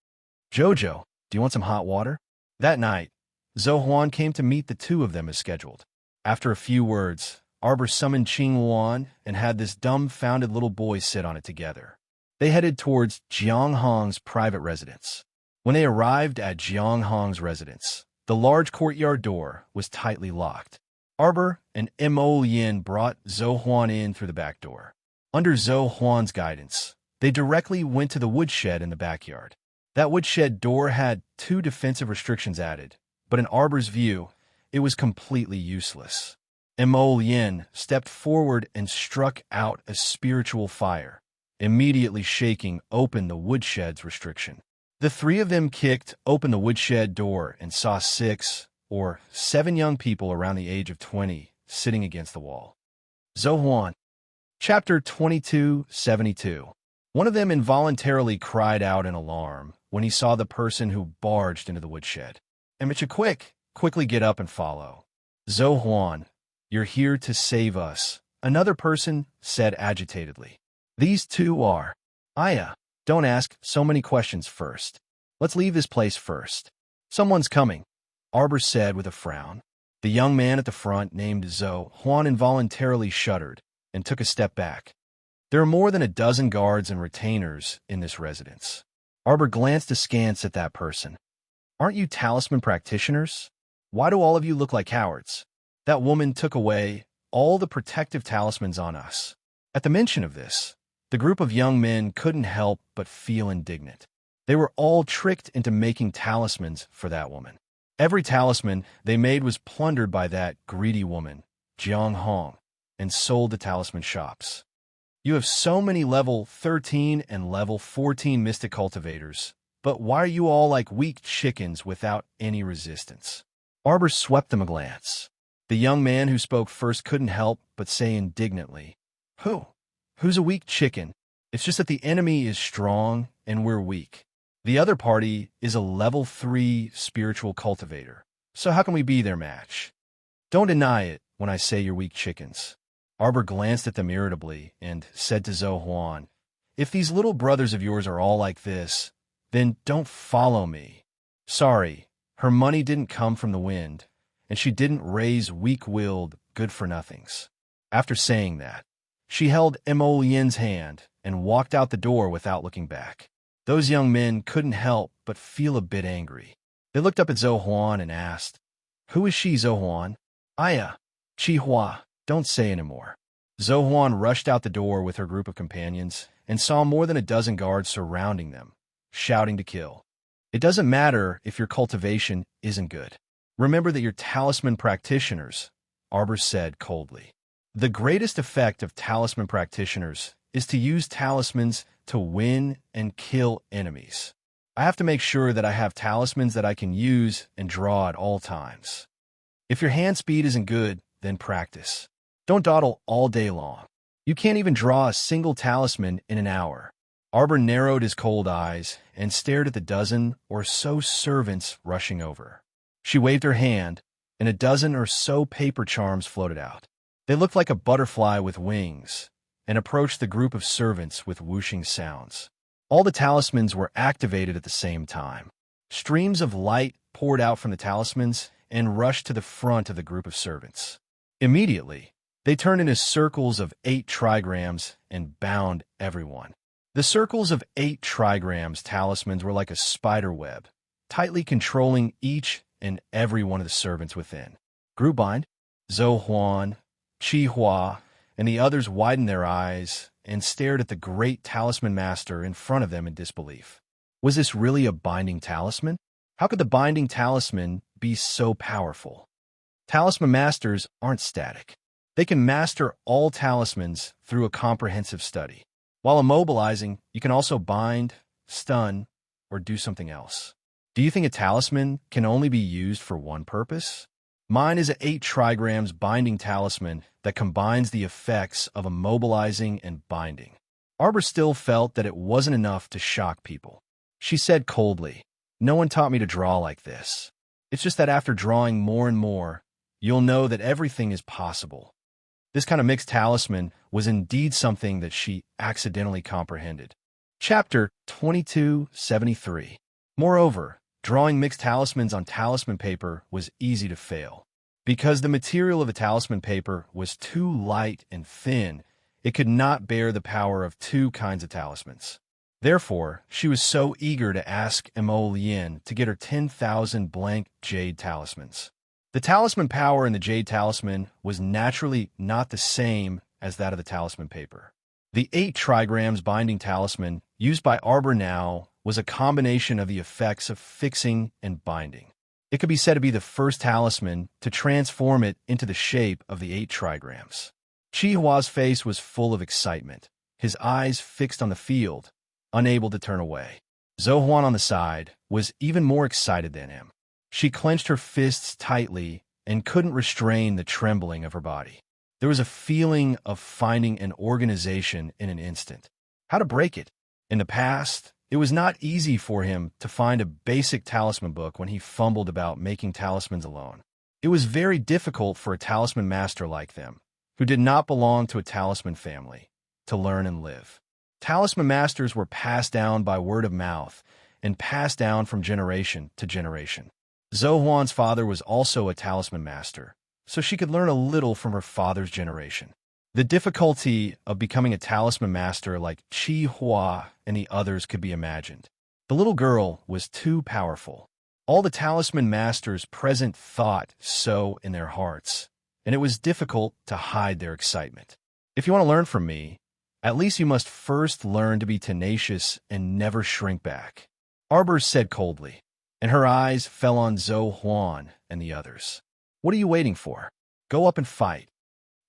"Jojo, do you want some hot water?" That night, Zhou Huan came to meet the 2 of them as scheduled. After a few words, Arbor summoned Qing Wan and had this dumbfounded little boy sit on it together. They headed towards Jiang Hong's private residence. When they arrived at Jiang Hong's residence, the large courtyard door was tightly locked. Arbor and Emol Yin brought Zhou Huan in through the back door. Under Zhou Huan's guidance, they directly went to the woodshed in the backyard. That woodshed door had 2 defensive restrictions added, but in Arbor's view, it was completely useless. Emol Yin stepped forward and struck out a spiritual fire, immediately shaking open the woodshed's restriction. The three of them kicked open the woodshed door and saw 6 or 7 young people around the age of 20 sitting against the wall. Zohuan. Chapter 2272. One of them involuntarily cried out in alarm when he saw the person who barged into the woodshed. Emicha, quickly get up and follow. Zohuan, you're here to save us, another person said agitatedly. These two are. Aya, don't ask so many questions first. Let's leave this place first. Someone's coming, Arbor said with a frown. The young man at the front, named Zohuan, involuntarily shuddered and took a step back. There are more than a dozen guards and retainers in this residence. Arbor glanced askance at that person. Aren't you talisman practitioners? Why do all of you look like cowards? That woman took away all the protective talismans on us. At the mention of this, the group of young men couldn't help but feel indignant. They were all tricked into making talismans for that woman. Every talisman they made was plundered by that greedy woman, Jiang Hong, and sold to talisman shops. You have so many level 13 and level 14 mystic cultivators, but why are you all like weak chickens without any resistance? Arbor swept them a glance. The young man who spoke first couldn't help but say indignantly, Who's a weak chicken? It's just that the enemy is strong and we're weak. The other party is a level 3 spiritual cultivator, so how can we be their match? Don't deny it when I say you're weak chickens. Arbor glanced at them irritably and said to Zohuan, If these little brothers of yours are all like this, then don't follow me. Sorry, her money didn't come from the wind, and she didn't raise weak-willed good-for-nothings. After saying that, she held Mo Lian's hand and walked out the door without looking back. Those young men couldn't help but feel a bit angry. They looked up at Zohuan and asked, Who is she, Zohuan? Aya, Chihua, don't say anymore. Zohuan rushed out the door with her group of companions and saw more than a dozen guards surrounding them, shouting to kill. It doesn't matter if your cultivation isn't good. Remember that you're talisman practitioners, Arbor said coldly. The greatest effect of talisman practitioners is to use talismans to win and kill enemies. I have to make sure that I have talismans that I can use and draw at all times. If your hand speed isn't good, then practice. Don't dawdle all day long. You can't even draw a single talisman in an hour. Arbor narrowed his cold eyes and stared at the dozen or so servants rushing over. She waved her hand, and a dozen or so paper charms floated out. They looked like a butterfly with wings, and approached the group of servants with whooshing sounds. All the talismans were activated at the same time. Streams of light poured out from the talismans and rushed to the front of the group of servants. Immediately, they turned into circles of 8 trigrams and bound everyone. The circles of 8 trigrams talismans were like a spider web, tightly controlling each and every one of the servants within. Group bind, Zohuan, Chihua, and the others widened their eyes and stared at the great talisman master in front of them in disbelief. Was this really a binding talisman? How could the binding talisman be so powerful? Talisman masters aren't static. They can master all talismans through a comprehensive study. While immobilizing, you can also bind, stun, or do something else. Do you think a talisman can only be used for one purpose? Mine is an 8 trigrams binding talisman that combines the effects of immobilizing and binding. Arbor still felt that it wasn't enough to shock people. She said coldly, No one taught me to draw like this. It's just that after drawing more and more, you'll know that everything is possible. This kind of mixed talisman was indeed something that she accidentally comprehended. Chapter 2273. Moreover, drawing mixed talismans on talisman paper was easy to fail. Because the material of the talisman paper was too light and thin, it could not bear the power of 2 kinds of talismans. Therefore, she was so eager to ask Mo Lian to get her 10,000 blank jade talismans. The talisman power in the jade talisman was naturally not the same as that of the talisman paper. The 8 trigrams binding talisman used by Arbor now was a combination of the effects of fixing and binding. It could be said to be the first talisman to transform it into the shape of the 8 trigrams. Chihuahua's face was full of excitement, his eyes fixed on the field, unable to turn away. Zohuan on the side was even more excited than him. She clenched her fists tightly and couldn't restrain the trembling of her body. There was a feeling of finding an organization in an instant. How to break it? In the past, it was not easy for him to find a basic talisman book when he fumbled about making talismans alone. It was very difficult for a talisman master like them, who did not belong to a talisman family, to learn and live. Talisman masters were passed down by word of mouth and passed down from generation to generation. Zohuan's father was also a talisman master, so she could learn a little from her father's generation. The difficulty of becoming a talisman master like Chi Hua and the others could be imagined. The little girl was too powerful. All the talisman masters present thought so in their hearts, and it was difficult to hide their excitement. If you want to learn from me, at least you must first learn to be tenacious and never shrink back, Arbor said coldly, and her eyes fell on Zohuan and the others. What are you waiting for? Go up and fight.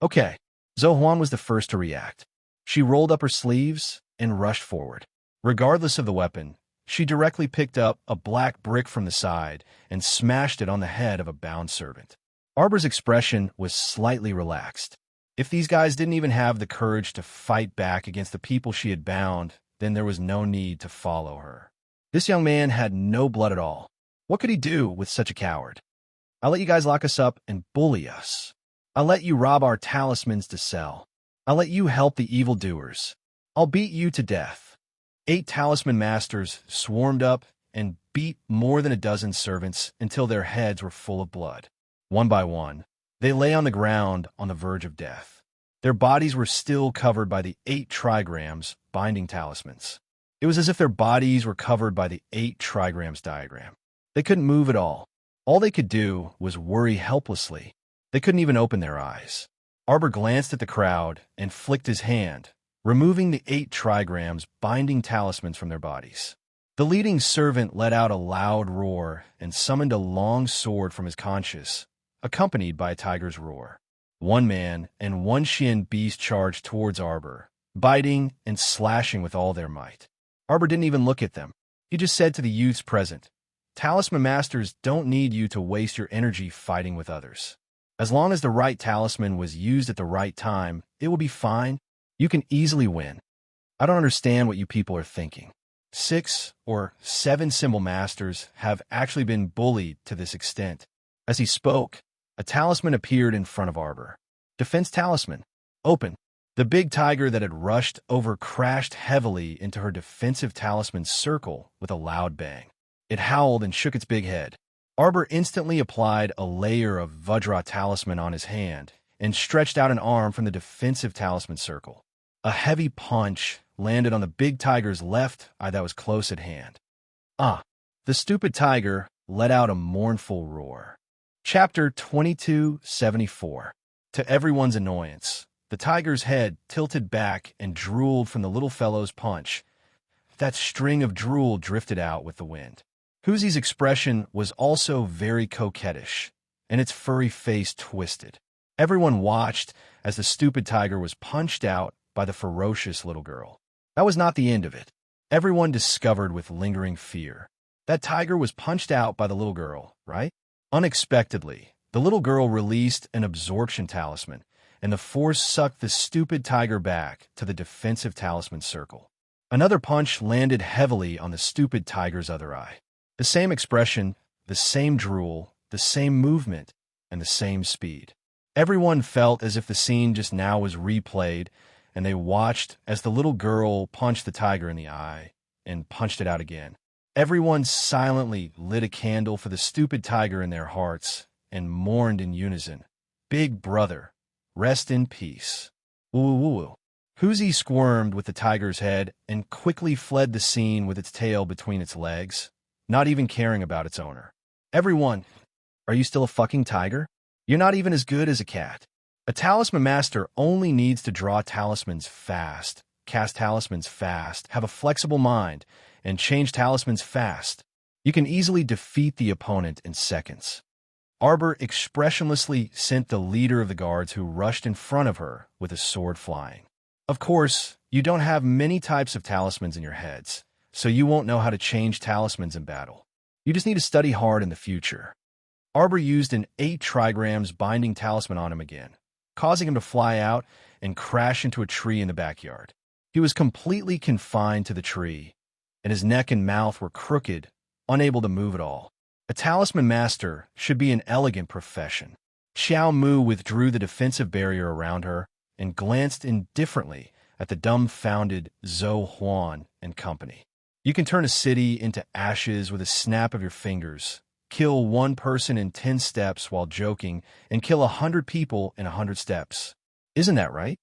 Okay. Zohuan was the first to react. She rolled up her sleeves and rushed forward. Regardless of the weapon, she directly picked up a black brick from the side and smashed it on the head of a bound servant. Arbor's expression was slightly relaxed. If these guys didn't even have the courage to fight back against the people she had bound, then there was no need to follow her. This young man had no blood at all. What could he do with such a coward? I'll let you guys lock us up and bully us. I'll let you rob our talismans to sell. I'll let you help the evildoers. I'll beat you to death. 8 talisman masters swarmed up and beat more than a dozen servants until their heads were full of blood. One by one, they lay on the ground on the verge of death. Their bodies were still covered by the 8 trigrams binding talismans. It was as if their bodies were covered by the 8 trigrams diagram. They couldn't move at all. All they could do was worry helplessly. They couldn't even open their eyes. Arbor glanced at the crowd and flicked his hand, removing the 8 trigrams binding talismans from their bodies. The leading servant let out a loud roar and summoned a long sword from his conscience, accompanied by a tiger's roar. One man and one Shin beast charged towards Arbor, biting and slashing with all their might. Arbor didn't even look at them. He just said to the youths present, "Talisman masters don't need you to waste your energy fighting with others. As long as the right talisman was used at the right time, it will be fine. You can easily win. I don't understand what you people are thinking. 6 or 7 symbol masters have actually been bullied to this extent." As he spoke, a talisman appeared in front of Arbor. Defense talisman. Open. The big tiger that had rushed over crashed heavily into her defensive talisman circle with a loud bang. It howled and shook its big head. Arbor instantly applied a layer of Vajra talisman on his hand and stretched out an arm from the defensive talisman circle. A heavy punch landed on the big tiger's left eye that was close at hand. Ah! The stupid tiger let out a mournful roar. Chapter 2274. To everyone's annoyance, the tiger's head tilted back and drooled from the little fellow's punch. That string of drool drifted out with the wind. Huzi's expression was also very coquettish, and its furry face twisted. Everyone watched as the stupid tiger was punched out by the ferocious little girl. That was not the end of it. Everyone discovered with lingering fear. That tiger was punched out by the little girl, right? Unexpectedly, the little girl released an absorption talisman, and the force sucked the stupid tiger back to the defensive talisman circle. Another punch landed heavily on the stupid tiger's other eye. The same expression, the same drool, the same movement, and the same speed. Everyone felt as if the scene just now was replayed, and they watched as the little girl punched the tiger in the eye and punched it out again. Everyone silently lit a candle for the stupid tiger in their hearts and mourned in unison, "Big brother, rest in peace." Woo-woo-woo. Huzi squirmed with the tiger's head and quickly fled the scene with its tail between its legs, not even caring about its owner. Everyone, are you still a fucking tiger? You're not even as good as a cat. A talisman master only needs to draw talismans fast, cast talismans fast, have a flexible mind, and change talismans fast. You can easily defeat the opponent in seconds. Arbor expressionlessly sent the leader of the guards who rushed in front of her with a sword flying. Of course, you don't have many types of talismans in your heads, so you won't know how to change talismans in battle. You just need to study hard in the future. Arbor used an 8 trigrams binding talisman on him again, causing him to fly out and crash into a tree in the backyard. He was completely confined to the tree, and his neck and mouth were crooked, unable to move at all. A talisman master should be an elegant profession. Xiao Mu withdrew the defensive barrier around her and glanced indifferently at the dumbfounded Zhou Huan and company. You can turn a city into ashes with a snap of your fingers, kill 1 person in 10 steps while joking, and kill 100 people in 100 steps. Isn't that right?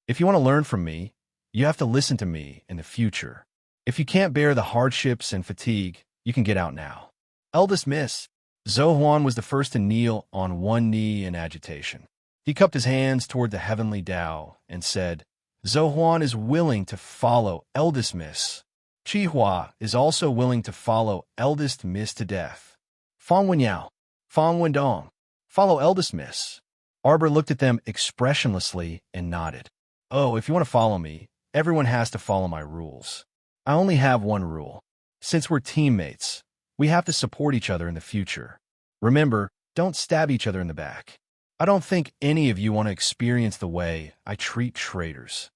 If you want to learn from me, you have to listen to me in the future. If you can't bear the hardships and fatigue, you can get out now. Eldest Miss. Zhou Huan was the first to kneel on one knee in agitation. He cupped his hands toward the heavenly Tao and said, Zhou Huan is willing to follow Eldest Miss. Qi Hua is also willing to follow Eldest Miss to death. Fang Wenyao, Fang Wendong, follow Eldest Miss. Arbor looked at them expressionlessly and nodded. Oh, if you want to follow me, everyone has to follow my rules. I only have one rule. Since we're teammates, we have to support each other in the future. Remember, don't stab each other in the back. I don't think any of you want to experience the way I treat traitors.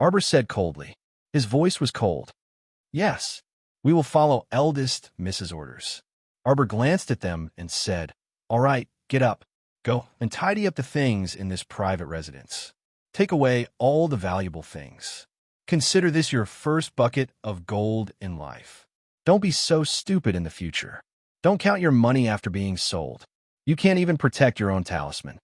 Arbor said coldly. His voice was cold. Yes, we will follow Eldest Miss's orders. Arbor glanced at them and said, All right, get up. Go and tidy up the things in this private residence. Take away all the valuable things. Consider this your first bucket of gold in life. Don't be so stupid in the future. Don't count your money after being sold. You can't even protect your own talisman.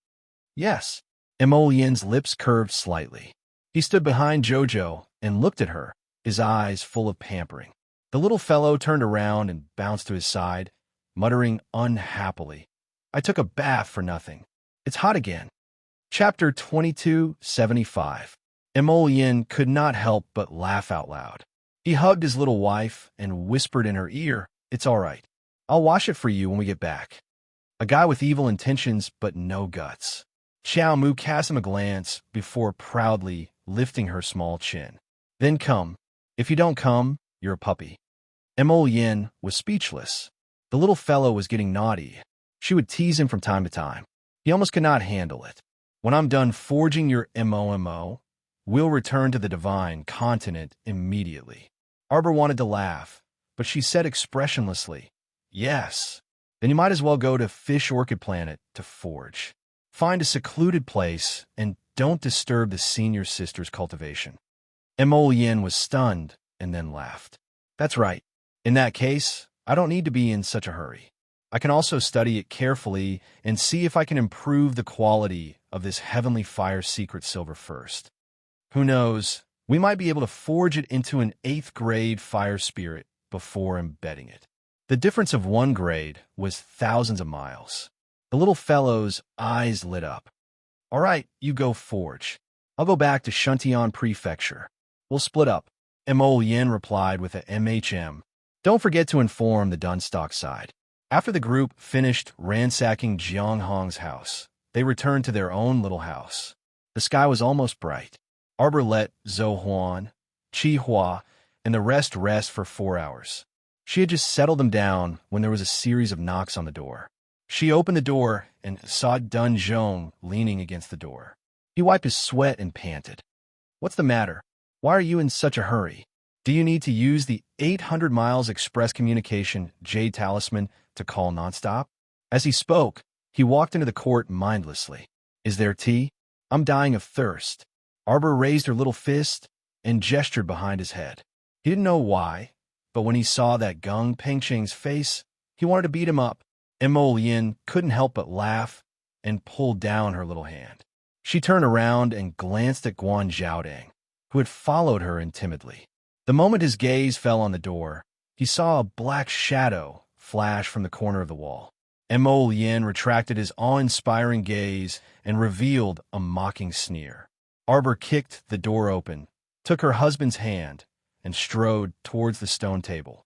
Yes. Emolien's lips curved slightly. He stood behind Jojo and looked at her, his eyes full of pampering. The little fellow turned around and bounced to his side, muttering unhappily, I took a bath for nothing. It's hot again. Chapter 2275. Emolien could not help but laugh out loud. He hugged his little wife and whispered in her ear, It's all right. I'll wash it for you when we get back. A guy with evil intentions but no guts. Xiao Mu cast him a glance before proudly lifting her small chin. Then come. If you don't come, you're a puppy. Emolien was speechless. The little fellow was getting naughty. She would tease him from time to time. He almost could not handle it. When I'm done forging your MOMO, we'll return to the divine continent immediately. Arbor wanted to laugh, but she said expressionlessly, Yes. Then you might as well go to Fish Orchid Planet to forge. Find a secluded place and don't disturb the senior sister's cultivation. Emolien was stunned and then laughed. That's right. In that case, I don't need to be in such a hurry. I can also study it carefully and see if I can improve the quality of this heavenly fire secret silver first. Who knows, we might be able to forge it into an 8th grade fire spirit before embedding it. The difference of 1 grade was thousands of miles. The little fellow's eyes lit up. All right, you go forge. I'll go back to Shuntian Prefecture. We'll split up. Emolien replied with a MHM. Don't forget to inform the Dunstock side. After the group finished ransacking Jiang Hong's house, they returned to their own little house. The sky was almost bright. Arbor let Zhou Huan, Qi Hua, and the rest for 4 hours. She had just settled them down when there was a series of knocks on the door. She opened the door and saw Dun Zhong leaning against the door. He wiped his sweat and panted. What's the matter? Why are you in such a hurry? Do you need to use the 800 miles express communication Jade Talisman to call nonstop? As he spoke, he walked into the court mindlessly. Is there tea? I'm dying of thirst. Arbor raised her little fist and gestured behind his head. He didn't know why, but when he saw that Gung Pengcheng's face, he wanted to beat him up. Emolien couldn't help but laugh and pulled down her little hand. She turned around and glanced at Guan Zhaodang, who had followed her timidly. The moment his gaze fell on the door, he saw a black shadow flash from the corner of the wall. Emolien retracted his awe-inspiring gaze and revealed a mocking sneer. Arbor kicked the door open, took her husband's hand, and strode towards the stone table.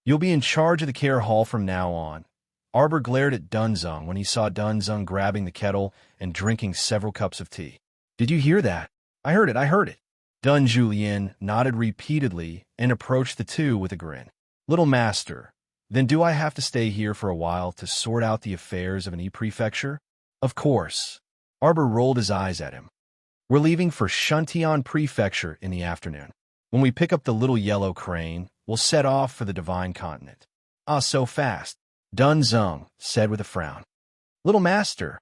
You'll be in charge of the care hall from now on. Arbor glared at Dunzung when he saw Dunzung grabbing the kettle and drinking several cups of tea. Did you hear that? I heard it. Dun Julien nodded repeatedly and approached the two with a grin. Little master, then do I have to stay here for a while to sort out the affairs of an e-prefecture? Of course. Arbor rolled his eyes at him. We're leaving for Shuntian Prefecture in the afternoon. When we pick up the little yellow crane, we'll set off for the Divine Continent. Ah, so fast, Dun Zung said with a frown. Little master,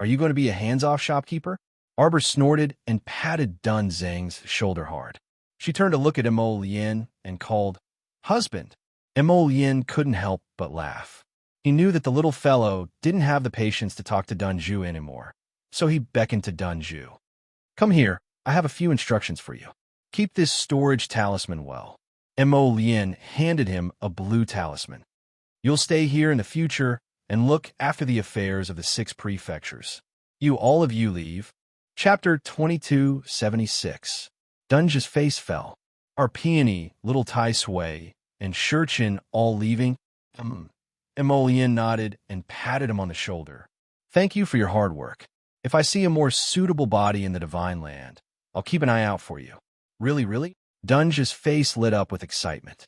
are you going to be a hands-off shopkeeper? Arbor snorted and patted Dun Zhang's shoulder hard. She turned to look at Mo Lien and called, Husband. Mo Lien couldn't help but laugh. He knew that the little fellow didn't have the patience to talk to Dun Zhu anymore, so he beckoned to Dun Zhu. Come here, I have a few instructions for you. Keep this storage talisman well. Mo Lien handed him a blue talisman. You'll stay here in the future and look after the affairs of the 6 prefectures. All of you leave. Chapter 2276. Dunge's face fell. Are Peony, little Tai Sui, and Shurchin all leaving? Mo Lien nodded and patted him on the shoulder. Thank you for your hard work. If I see a more suitable body in the Divine Land, I'll keep an eye out for you. Really? Dunge's face lit up with excitement.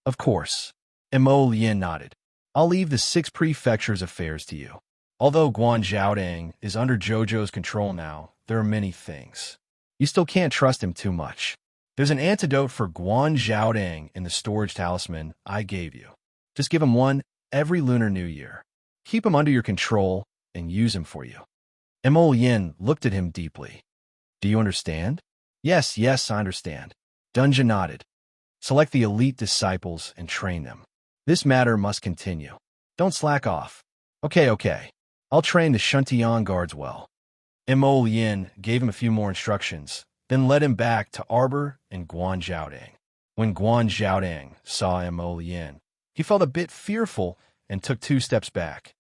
Of course. Mo Lien nodded. I'll leave the 6 prefectures' affairs to you. Although Guanzhaodang is under Jojo's control now, there are many things. You still can't trust him too much. There's an antidote for Guanzhaodang in the storage talisman I gave you. Just give him one every Lunar New Year. Keep him under your control and use him for you. Mo Lien looked at him deeply. Do you understand? Yes, I understand. Dunja nodded. Select the elite disciples and train them. This matter must continue. Don't slack off. Okay. I'll train the Shuntian guards well. Mo Lien gave him a few more instructions, then led him back to Arbor and Guanzhaodang. When Guanzhaodang saw Mo Lien, he felt a bit fearful and took 2 steps back.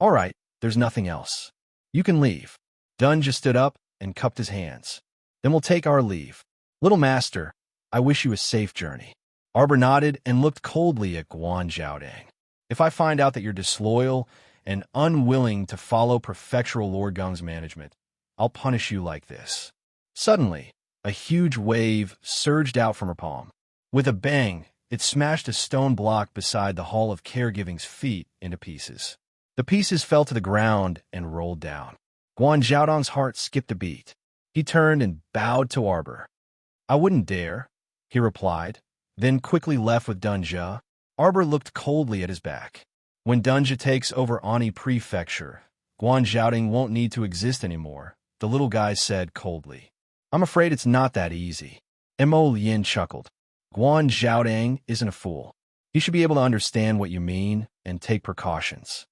All right, there's nothing else. You can leave. Dun just stood up and cupped his hands. Then we'll take our leave. Little master, I wish you a safe journey. Arbor nodded and looked coldly at Guanzhaodang. If I find out that you're disloyal and unwilling to follow Prefectural Lord Gung's management, I'll punish you like this. Suddenly, a huge wave surged out from her palm. With a bang, it smashed a stone block beside the Hall of Caregiving's feet into pieces. The pieces fell to the ground and rolled down. Guanzhaodong's heart skipped a beat. He turned and bowed to Arbor. I wouldn't dare, he replied, then quickly left with Dunja. Arbor looked coldly at his back. When Dunja takes over Ani Prefecture, Guanzhaodang won't need to exist anymore, the little guy said coldly. I'm afraid it's not that easy. Mo Lien chuckled. Guanzhaodang isn't a fool. He should be able to understand what you mean and take precautions.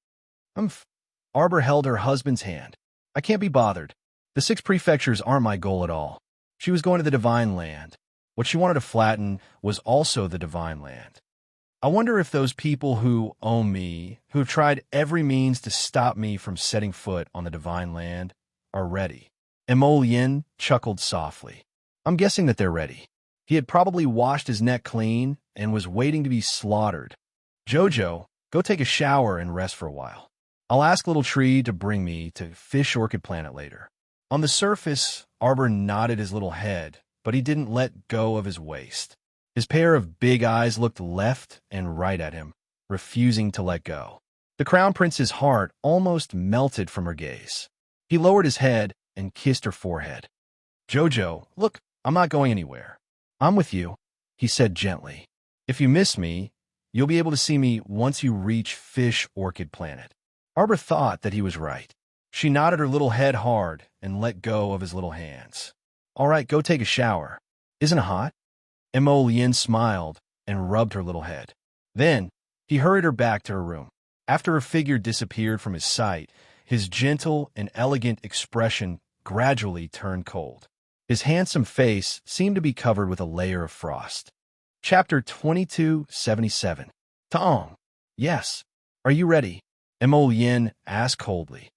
Arbor held her husband's hand. I can't be bothered. The 6 prefectures aren't my goal at all. She was going to the Divine Land. What she wanted to flatten was also the Divine Land. I wonder if those people who own me, who have tried every means to stop me from setting foot on the Divine Land, are ready. Mo Lien chuckled softly. I'm guessing that they're ready. He had probably washed his neck clean and was waiting to be slaughtered. Jojo, go take a shower and rest for a while. I'll ask Little Tree to bring me to Fish Orchid Planet later. On the surface, Arbor nodded his little head, but he didn't let go of his waist. His pair of big eyes looked left and right at him, refusing to let go. The Crown Prince's heart almost melted from her gaze. He lowered his head and kissed her forehead. Jojo, look, I'm not going anywhere. I'm with you, he said gently. If you miss me, you'll be able to see me once you reach Fish Orchid Planet. Arbor thought that he was right. She nodded her little head hard and let go of his little hands. All right, go take a shower. Isn't it hot? Mo Lien smiled and rubbed her little head. Then, he hurried her back to her room. After her figure disappeared from his sight, his gentle and elegant expression gradually turned cold. His handsome face seemed to be covered with a layer of frost. Chapter 2277. Tong. Yes. Are you ready? Mo Lien asked coldly.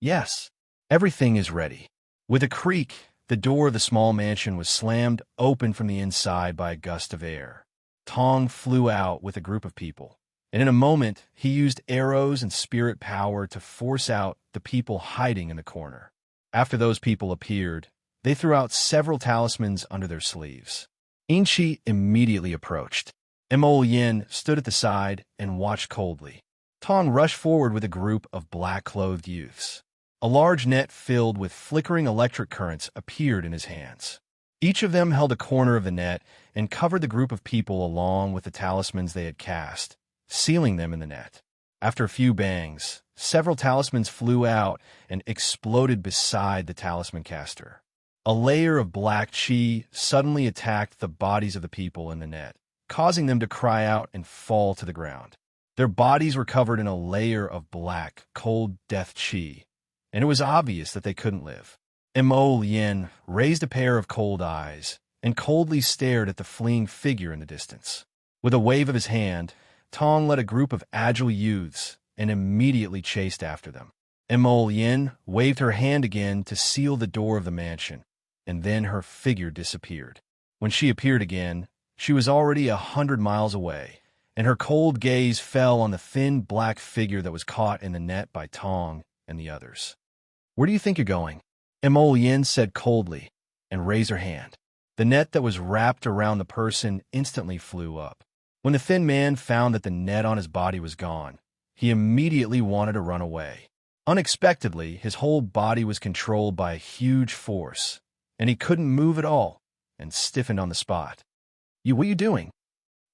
Yes. Everything is ready. With a creak, the door of the small mansion was slammed open from the inside by a gust of air. Tong flew out with a group of people, and in a moment he used arrows and spirit power to force out the people hiding in the corner. After those people appeared, They threw out several talismans under their sleeves. Inchi immediately approached. Mo Yin stood at the side and watched coldly. Tong rushed forward with a group of black-clothed youths. A large net filled with flickering electric currents appeared in his hands. Each of them held a corner of the net and covered the group of people along with the talismans they had cast, sealing them in the net. After a few bangs, several talismans flew out and exploded beside the talisman caster. A layer of black chi suddenly attacked the bodies of the people in the net, causing them to cry out and fall to the ground. Their bodies were covered in a layer of black, cold death chi, and it was obvious that they couldn't live. Mo Yin raised a pair of cold eyes and coldly stared at the fleeing figure in the distance. With a wave of his hand, Tong led a group of agile youths and immediately chased after them. Mo Yin waved her hand again to seal the door of the mansion, and then her figure disappeared. When she appeared again, she was already 100 miles away, and her cold gaze fell on the thin black figure that was caught in the net by Tong and the others. "Where do you think you're going?" Mo Yin said coldly, and raised her hand. The net that was wrapped around the person instantly flew up. When the thin man found that the net on his body was gone, he immediately wanted to run away. Unexpectedly, his whole body was controlled by a huge force, and he couldn't move at all, and stiffened on the spot. What are you doing?"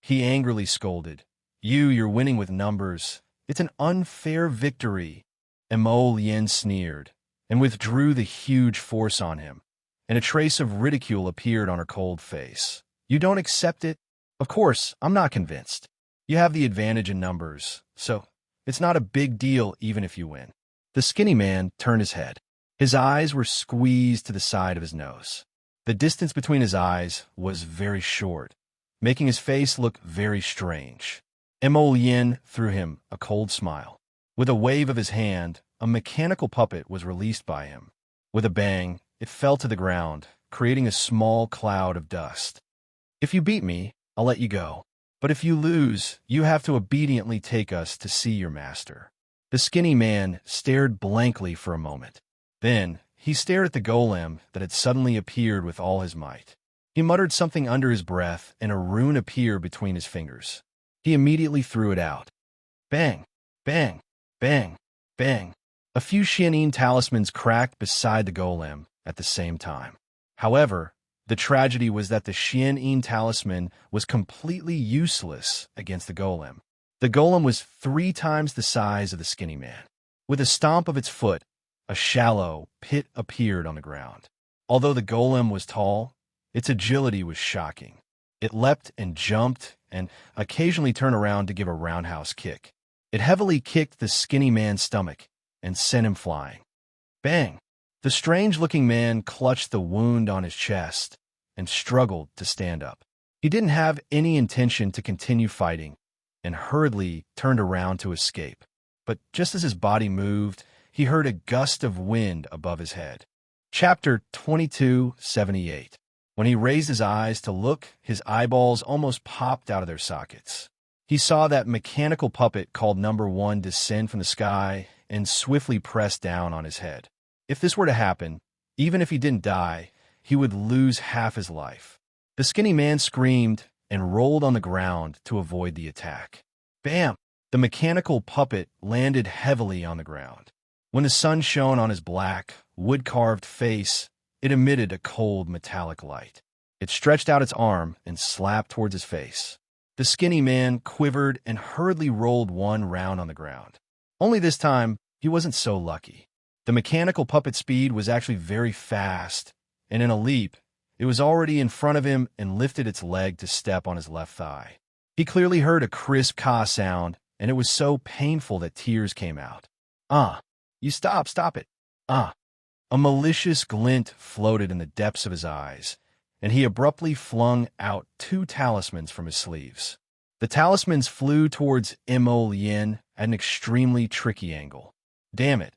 He angrily scolded. You're winning with numbers. It's an unfair victory." Mo Yin sneered, and withdrew the huge force on him, and a trace of ridicule appeared on her cold face. "You don't accept it? Of course, I'm not convinced. You have the advantage in numbers, so it's not a big deal even if you win." The skinny man turned his head. His eyes were squeezed to the side of his nose. The distance between his eyes was very short, making his face look very strange. Mo Yin threw him a cold smile. With a wave of his hand, a mechanical puppet was released by him. With a bang, it fell to the ground, creating a small cloud of dust. "If you beat me, I'll let you go. But if you lose, you have to obediently take us to see your master." The skinny man stared blankly for a moment. Then, he stared at the golem that had suddenly appeared with all his might. He muttered something under his breath, and a rune appeared between his fingers. He immediately threw it out. Bang! Bang! Bang! Bang! A few Xianin talismans cracked beside the golem at the same time. However, the tragedy was that the Xianin talisman was completely useless against the golem. The golem was 3 times the size of the skinny man. With a stomp of its foot, a shallow pit appeared on the ground. Although the golem was tall, its agility was shocking. It leapt and jumped and occasionally turned around to give a roundhouse kick. It heavily kicked the skinny man's stomach and sent him flying. Bang! The strange-looking man clutched the wound on his chest and struggled to stand up. He didn't have any intention to continue fighting and hurriedly turned around to escape. But just as his body moved, he heard a gust of wind above his head. Chapter 2278. When he raised his eyes to look, his eyeballs almost popped out of their sockets. He saw that mechanical puppet called Number 1 descend from the sky and swiftly press down on his head. If this were to happen, even if he didn't die, he would lose half his life. The skinny man screamed and rolled on the ground to avoid the attack. Bam! The mechanical puppet landed heavily on the ground. When the sun shone on his black, wood-carved face, it emitted a cold metallic light. It stretched out its arm and slapped towards his face. The skinny man quivered and hurriedly rolled one round on the ground. Only this time, he wasn't so lucky. The mechanical puppet's speed was actually very fast, and in a leap, it was already in front of him and lifted its leg to step on his left thigh. He clearly heard a crisp caw sound, and it was so painful that tears came out. You stop it. A malicious glint floated in the depths of his eyes, and he abruptly flung out 2 talismans from his sleeves. The talismans flew towards Mo Yin at an extremely tricky angle. Damn it.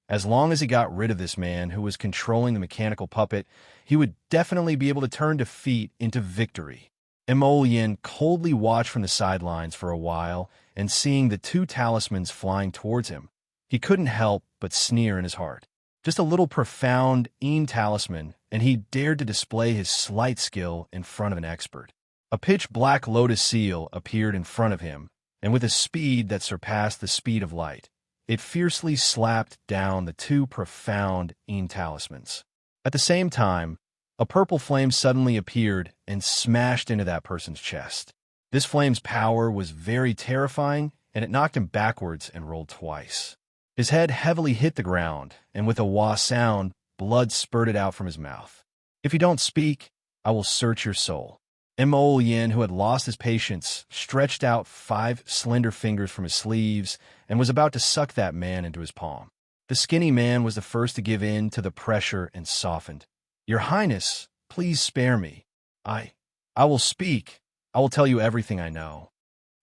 As long as he got rid of this man who was controlling the mechanical puppet, he would definitely be able to turn defeat into victory. Mo Yin coldly watched from the sidelines for a while, and seeing the 2 talismans flying towards him, he couldn't help but sneer in his heart. Just a little profound talisman, and he dared to display his sleight skill in front of an expert. A pitch-black lotus seal appeared in front of him, and with a speed that surpassed the speed of light, it fiercely slapped down the two profound talismans. At the same time, a purple flame suddenly appeared and smashed into that person's chest. This flame's power was very terrifying, and it knocked him backwards and rolled twice. His head heavily hit the ground, and with a wah sound, blood spurted out from his mouth. "If you don't speak, I will search your soul." Mo Yin, who had lost his patience, stretched out 5 slender fingers from his sleeves and was about to suck that man into his palm. The skinny man was the first to give in to the pressure and softened. "Your Highness, please spare me. I will speak. I will tell you everything I know.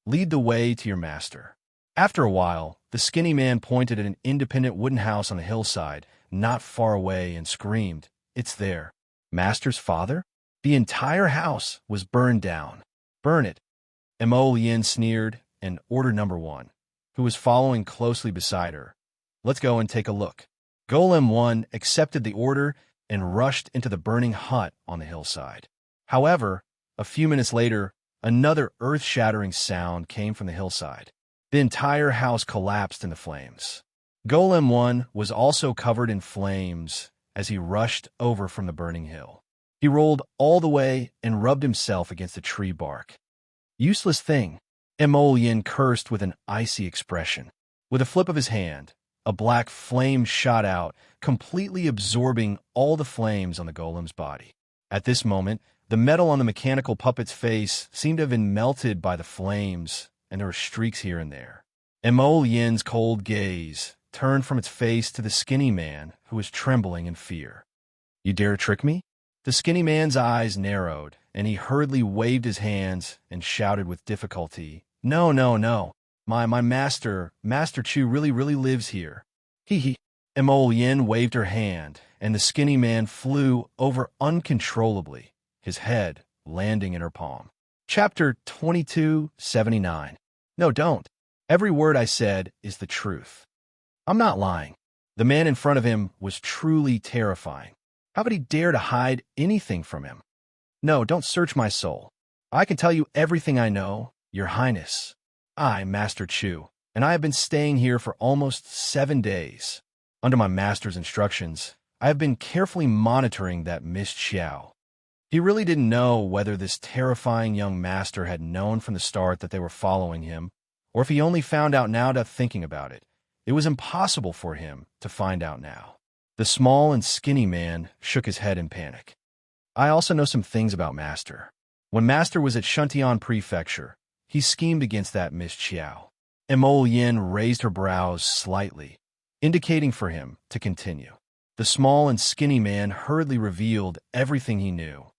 Lead the way to your master." After a while, the skinny man pointed at an independent wooden house on the hillside, not far away, and screamed, "It's there. Master's father?" The entire house was burned down. "Burn it." Mo Yin sneered, and Order Number 1, who was following closely beside her. "Let's go and take a look." Golem 1 accepted the order and rushed into the burning hut on the hillside. However, a few minutes later, another earth-shattering sound came from the hillside. The entire house collapsed in the flames. Golem 1 was also covered in flames as he rushed over from the burning hill. He rolled all the way and rubbed himself against a tree bark. "Useless thing," Mo Yin cursed with an icy expression. With a flip of his hand, a black flame shot out, completely absorbing all the flames on the golem's body. At this moment, the metal on the mechanical puppet's face seemed to have been melted by the flames, and there were streaks here and there. Mo Yin's cold gaze turned from its face to the skinny man, who was trembling in fear. "You dare trick me?" The skinny man's eyes narrowed, and he hurriedly waved his hands and shouted with difficulty, "No, no, no. My master, Master Chu really lives here. He. Mo Yin waved her hand, and the skinny man flew over uncontrollably, his head landing in her palm. Chapter 2279. No, don't. Every word I said is the truth. I'm not lying. The man in front of him was truly terrifying. How could he dare to hide anything from him? No, don't search my soul. I can tell you everything I know, Your Highness. I, Master Chu, and I have been staying here for almost 7 days. Under my master's instructions, I have been carefully monitoring that Miss Xiao. He really didn't know whether this terrifying young master had known from the start that they were following him, or if he only found out now to thinking about it. It was impossible for him to find out now. The small and skinny man shook his head in panic. I also know some things about Master. When Master was at Shuntian Prefecture, he schemed against that Miss Xiao. Mo Yin raised her brows slightly, indicating for him to continue. The small and skinny man hurriedly revealed everything he knew.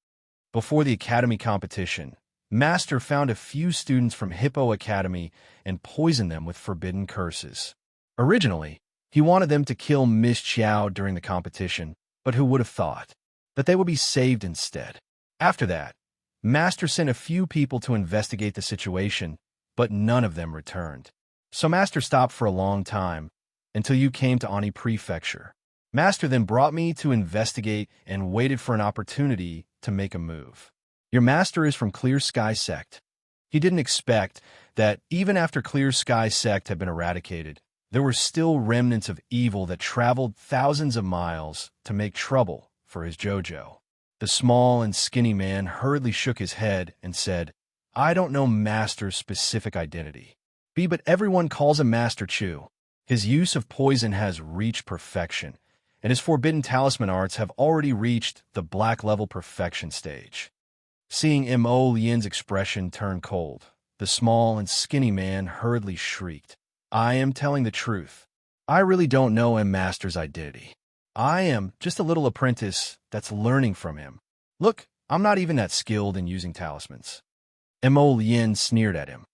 Before the academy competition, Master found a few students from Hippo Academy and poisoned them with forbidden curses. Originally, he wanted them to kill Miss Xiao during the competition, but who would have thought that they would be saved instead? After that, Master sent a few people to investigate the situation, but none of them returned. So Master stopped for a long time, until you came to Ani Prefecture. Master then brought me to investigate and waited for an opportunity to make a move. Your master is from Clear Sky Sect. He didn't expect that even after Clear Sky Sect had been eradicated, there were still remnants of evil that traveled thousands of miles to make trouble for his Jojo. The small and skinny man hurriedly shook his head and said, I don't know Master's specific identity. But everyone calls him Master Chu. His use of poison has reached perfection, and his forbidden talisman arts have already reached the black-level perfection stage. Seeing Mo Yin's expression turn cold, the small and skinny man hurriedly shrieked, I am telling the truth. I really don't know M. Master's identity. I am just a little apprentice that's learning from him. Look, I'm not even that skilled in using talismans. Mo Yin sneered at him.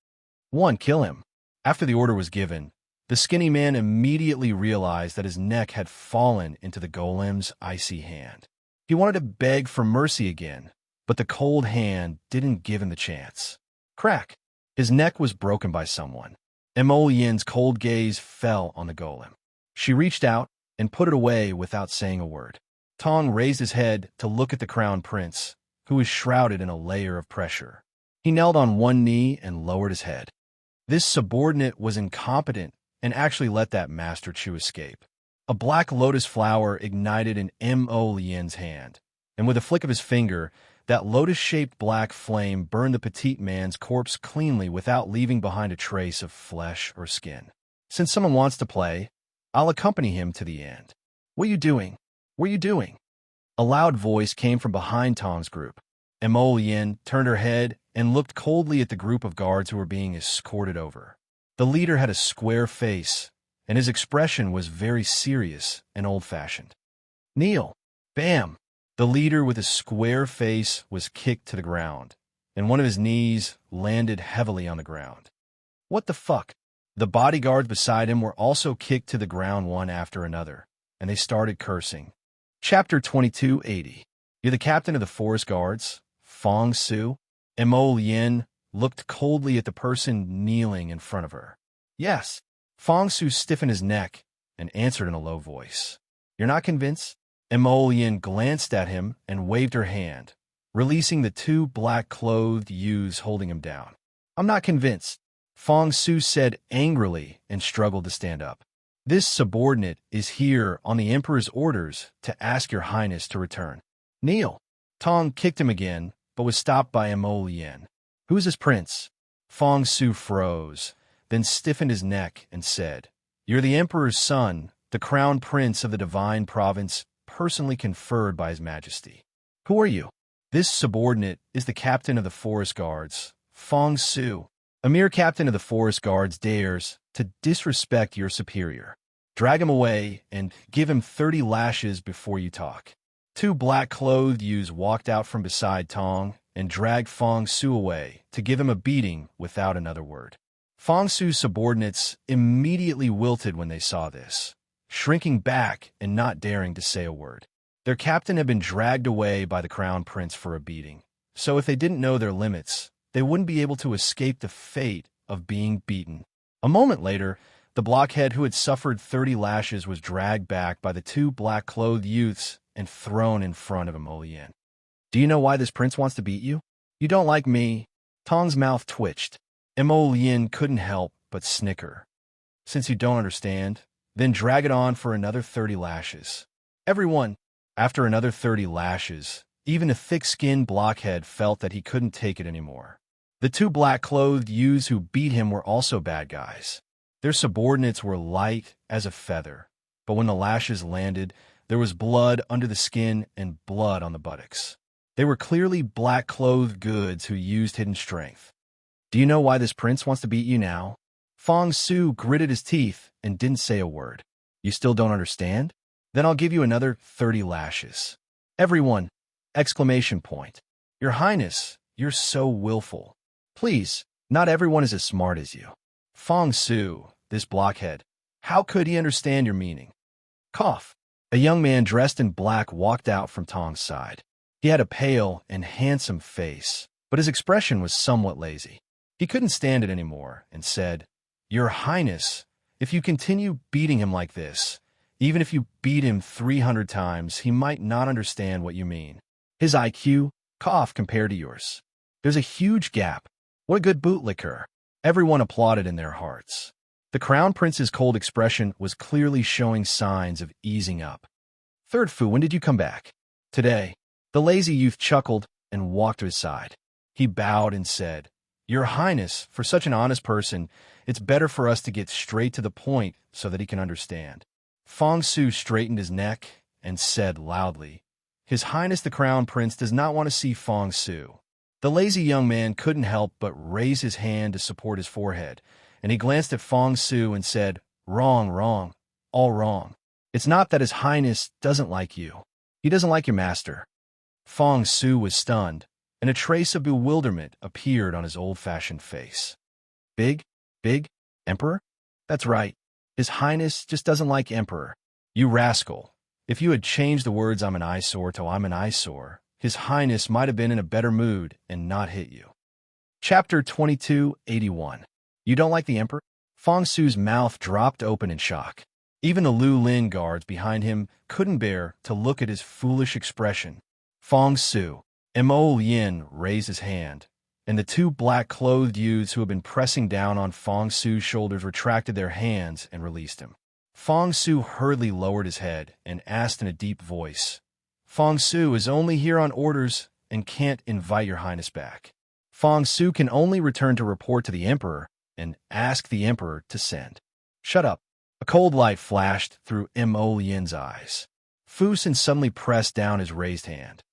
1. Kill him. After the order was given, the skinny man immediately realized that his neck had fallen into the golem's icy hand. He wanted to beg for mercy again, but the cold hand didn't give him the chance. Crack! His neck was broken by someone. Mo Yin's cold gaze fell on the golem. She reached out and put it away without saying a word. Tong raised his head to look at the crown prince, who was shrouded in a layer of pressure. He knelt on one knee and lowered his head. This subordinate was incompetent and actually let that master Chu escape. A black lotus flower ignited in Mo Lien's hand, and with a flick of his finger, that lotus-shaped black flame burned the petite man's corpse cleanly without leaving behind a trace of flesh or skin. Since someone wants to play, I'll accompany him to the end. What are you doing? What are you doing? A loud voice came from behind Tong's group. Mo Lien turned her head and looked coldly at the group of guards who were being escorted over. The leader had a square face, and his expression was very serious and old-fashioned. Kneel! Bam! The leader with a square face was kicked to the ground, and one of his knees landed heavily on the ground. What the fuck? The bodyguards beside him were also kicked to the ground one after another, and they started cursing. Chapter 2280. You're the captain of the forest guards, Fong Su? Mo Lien looked coldly at the person kneeling in front of her. Yes. Fong Su stiffened his neck and answered in a low voice. You're not convinced? Mo Lien glanced at him and waved her hand, releasing the two black-clothed youths holding him down. I'm not convinced, Fong Su said angrily and struggled to stand up. This subordinate is here on the Emperor's orders to ask your highness to return. Kneel. Tong kicked him again, but was stopped by Mo Lien. Who is this prince? Fong Su froze, then stiffened his neck and said, You're the Emperor's son, the crown prince of the divine province, personally conferred by His Majesty. Who are you? This subordinate is the captain of the forest guards, Fong Su. A mere captain of the forest guards dares to disrespect your superior. Drag him away and give him 30 lashes before you talk. Two black-clothed youths walked out from beside Tong and dragged Fong Su away to give him a beating without another word. Fong Su's subordinates immediately wilted when they saw this, shrinking back and not daring to say a word. Their captain had been dragged away by the crown prince for a beating, so if they didn't know their limits, they wouldn't be able to escape the fate of being beaten. A moment later, the blockhead who had suffered 30 lashes was dragged back by the two black-clothed youths and thrown in front of Mo Lien. Do you know why this prince wants to beat you? You don't like me? Tong's mouth twitched. Mo Lien couldn't help but snicker. Since you don't understand, then drag it on for another 30 lashes. Everyone, after another 30 lashes, even a thick-skinned blockhead felt that he couldn't take it anymore. The two black-clothed youths who beat him were also bad guys. Their subordinates were light as a feather, but when the lashes landed, there was blood under the skin and blood on the buttocks. They were clearly black-clothed goods who used hidden strength. Do you know why this prince wants to beat you now? Fong Su gritted his teeth and didn't say a word. You still don't understand? Then I'll give you another 30 lashes. Everyone! Exclamation point. Your Highness, you're so willful. Please, not everyone is as smart as you. Fong Su, this blockhead, how could he understand your meaning? Cough. A young man dressed in black walked out from Tong's side. He had a pale and handsome face, but his expression was somewhat lazy. He couldn't stand it anymore and said, Your Highness, if you continue beating him like this, even if you beat him 300 times, he might not understand what you mean. His IQ, cough compared to yours. There's a huge gap. What a good bootlicker. Everyone applauded in their hearts. The crown prince's cold expression was clearly showing signs of easing up. Third Fu, when did you come back? Today. The lazy youth chuckled and walked to his side. He bowed and said, Your Highness, for such an honest person, it's better for us to get straight to the point so that he can understand. Fong Su straightened his neck and said loudly, His Highness the Crown Prince does not want to see Fong Su. The lazy young man couldn't help but raise his hand to support his forehead, and he glanced at Fong Su and said, Wrong, wrong, all wrong. It's not that His Highness doesn't like you. He doesn't like your master. Fong Su was stunned, and a trace of bewilderment appeared on his old-fashioned face. Big? Emperor? That's right. His Highness just doesn't like Emperor. You rascal. If you had changed the words I'm an eyesore to I'm an eyesore, His Highness might have been in a better mood and not hit you. Chapter 2281. You don't like the Emperor? Fong Su's mouth dropped open in shock. Even the Lu Lin guards behind him couldn't bear to look at his foolish expression. Fong Su. Mo Yin raised his hand, and the two black-clothed youths who had been pressing down on Fong Su's shoulders retracted their hands and released him. Fong Su hurriedly lowered his head and asked in a deep voice, "Fong Su is only here on orders and can't invite your highness back. Fong Su can only return to report to the emperor and ask the emperor to send." "Shut up." A cold light flashed through Mo Yin's eyes. Fu Xin suddenly pressed down his raised hand.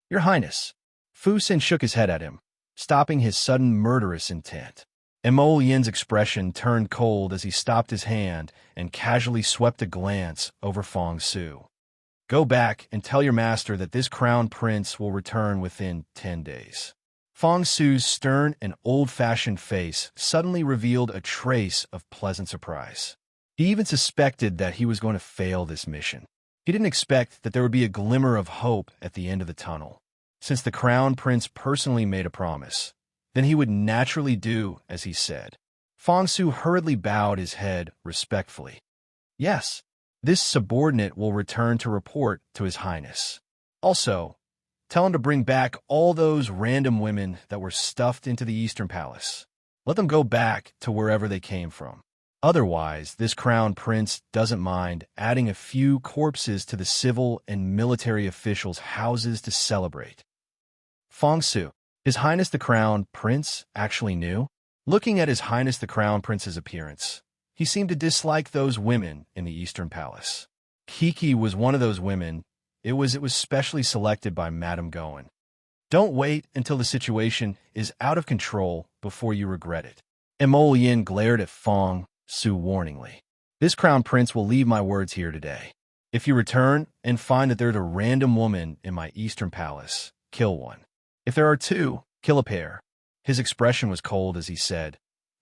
"Your highness." Fu Xin shook his head at him, stopping his sudden murderous intent. Mo Yin's expression turned cold as he stopped his hand and casually swept a glance over Fong Su. "Go back and tell your master that this crown prince will return within 10 days. Fong Su's stern and old-fashioned face suddenly revealed a trace of pleasant surprise. He even suspected that he was going to fail this mission. He didn't expect that there would be a glimmer of hope at the end of the tunnel. Since the crown prince personally made a promise, then he would naturally do as he said. Fong Su hurriedly bowed his head respectfully. "Yes, this subordinate will return to report to his highness. Also, tell him to bring back all those random women that were stuffed into the Eastern Palace. Let them go back to wherever they came from. Otherwise, this crown prince doesn't mind adding a few corpses to the civil and military officials' houses to celebrate." Fong Su, His Highness the Crown Prince, actually knew? Looking at His Highness the Crown Prince's appearance, he seemed to dislike those women in the Eastern Palace. Kiki was one of those women. It was specially selected by Madame Goen. Don't wait until the situation is out of control before you regret it. Mo Yin glared at Fong Su warningly. "This crown prince will leave my words here today. If you return and find that there's a random woman in my Eastern Palace, kill one. If there are two, kill a pair." His expression was cold as he said,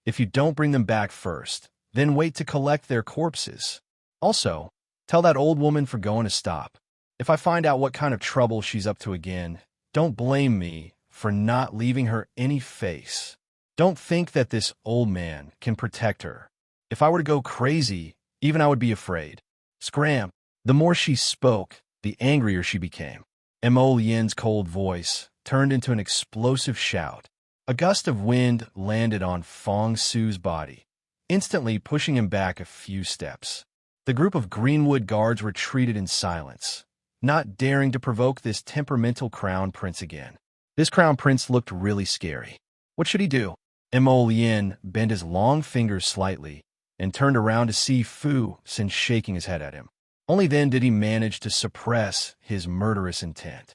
"If you don't bring them back first, then wait to collect their corpses. Also, tell that old woman for going to stop. If I find out what kind of trouble she's up to again, don't blame me for not leaving her any face. Don't think that this old man can protect her. If I were to go crazy, even I would be afraid." Scram! The more she spoke, the angrier she became. Mo Yin's cold voice turned into an explosive shout. A gust of wind landed on Fong Su's body, instantly pushing him back a few steps. The group of Greenwood guards retreated in silence, not daring to provoke this temperamental crown prince again. This crown prince looked really scary. What should he do? Mo Yin bent his long fingers slightly and turned around to see Fu Xin shaking his head at him. Only then did he manage to suppress his murderous intent.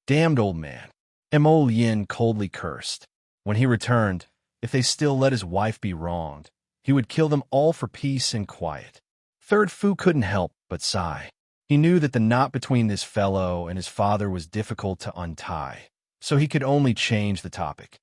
"Damned old man," Mo Yin coldly cursed. When he returned, if they still let his wife be wronged, he would kill them all for peace and quiet. Third Fu couldn't help but sigh. He knew that the knot between this fellow and his father was difficult to untie, so he could only change the topic.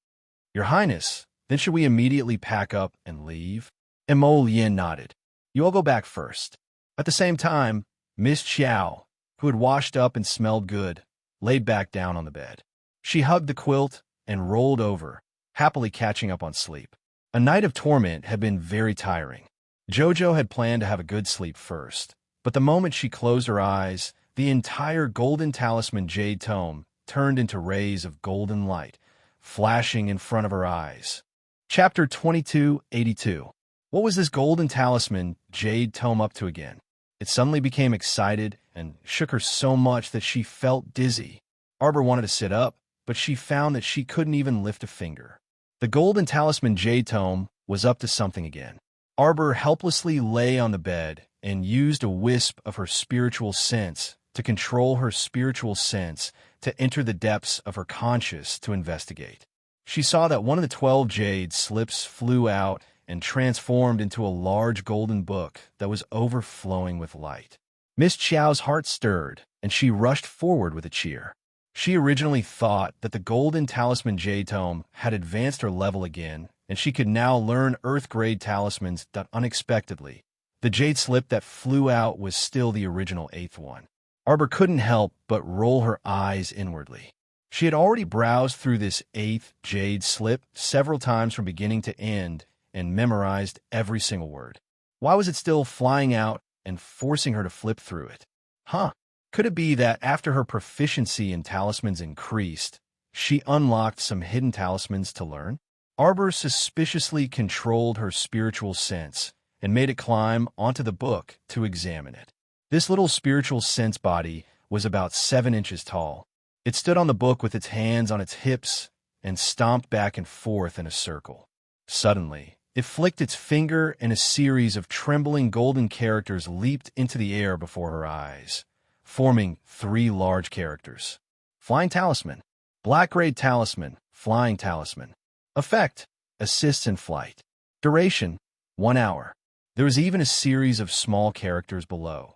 "Your Highness, then should we immediately pack up and leave?" Mo Yin nodded. "You all go back first." At the same time, Miss Chiao, who had washed up and smelled good, laid back down on the bed. She hugged the quilt and rolled over, happily catching up on sleep. A night of torment had been very tiring. Jojo had planned to have a good sleep first, but the moment she closed her eyes, the entire golden talisman jade tome turned into rays of golden light, flashing in front of her eyes. Chapter 2282. What was this golden talisman jade tome up to again? It suddenly became excited and shook her so much that she felt dizzy. Arbor wanted to sit up, but she found that she couldn't even lift a finger. The golden talisman jade tome was up to something again. Arbor helplessly lay on the bed and used a wisp of her spiritual sense to control her spiritual sense to enter the depths of her conscious to investigate. She saw that one of the 12 jade slips flew out and transformed into a large golden book that was overflowing with light. Miss Chiao's heart stirred, and she rushed forward with a cheer. She originally thought that the golden talisman jade tome had advanced her level again, and she could now learn Earth-grade talismans that unexpectedly. The jade slip that flew out was still the original 8th one. Arbor couldn't help but roll her eyes inwardly. She had already browsed through this 8th jade slip several times from beginning to end and memorized every single word. Why was it still flying out and forcing her to flip through it. Huh? Could it be that after her proficiency in talismans increased, she unlocked some hidden talismans to learn? Arbor suspiciously controlled her spiritual sense and made it climb onto the book to examine it. This little spiritual sense body was about 7 inches tall. It stood on the book with its hands on its hips and stomped back and forth in a circle. Suddenly, it flicked its finger and a series of trembling golden characters leaped into the air before her eyes, forming 3 large characters. Flying Talisman. Black Grade Talisman. Flying Talisman. Effect: assists in flight. Duration: 1 hour. There is even a series of small characters below.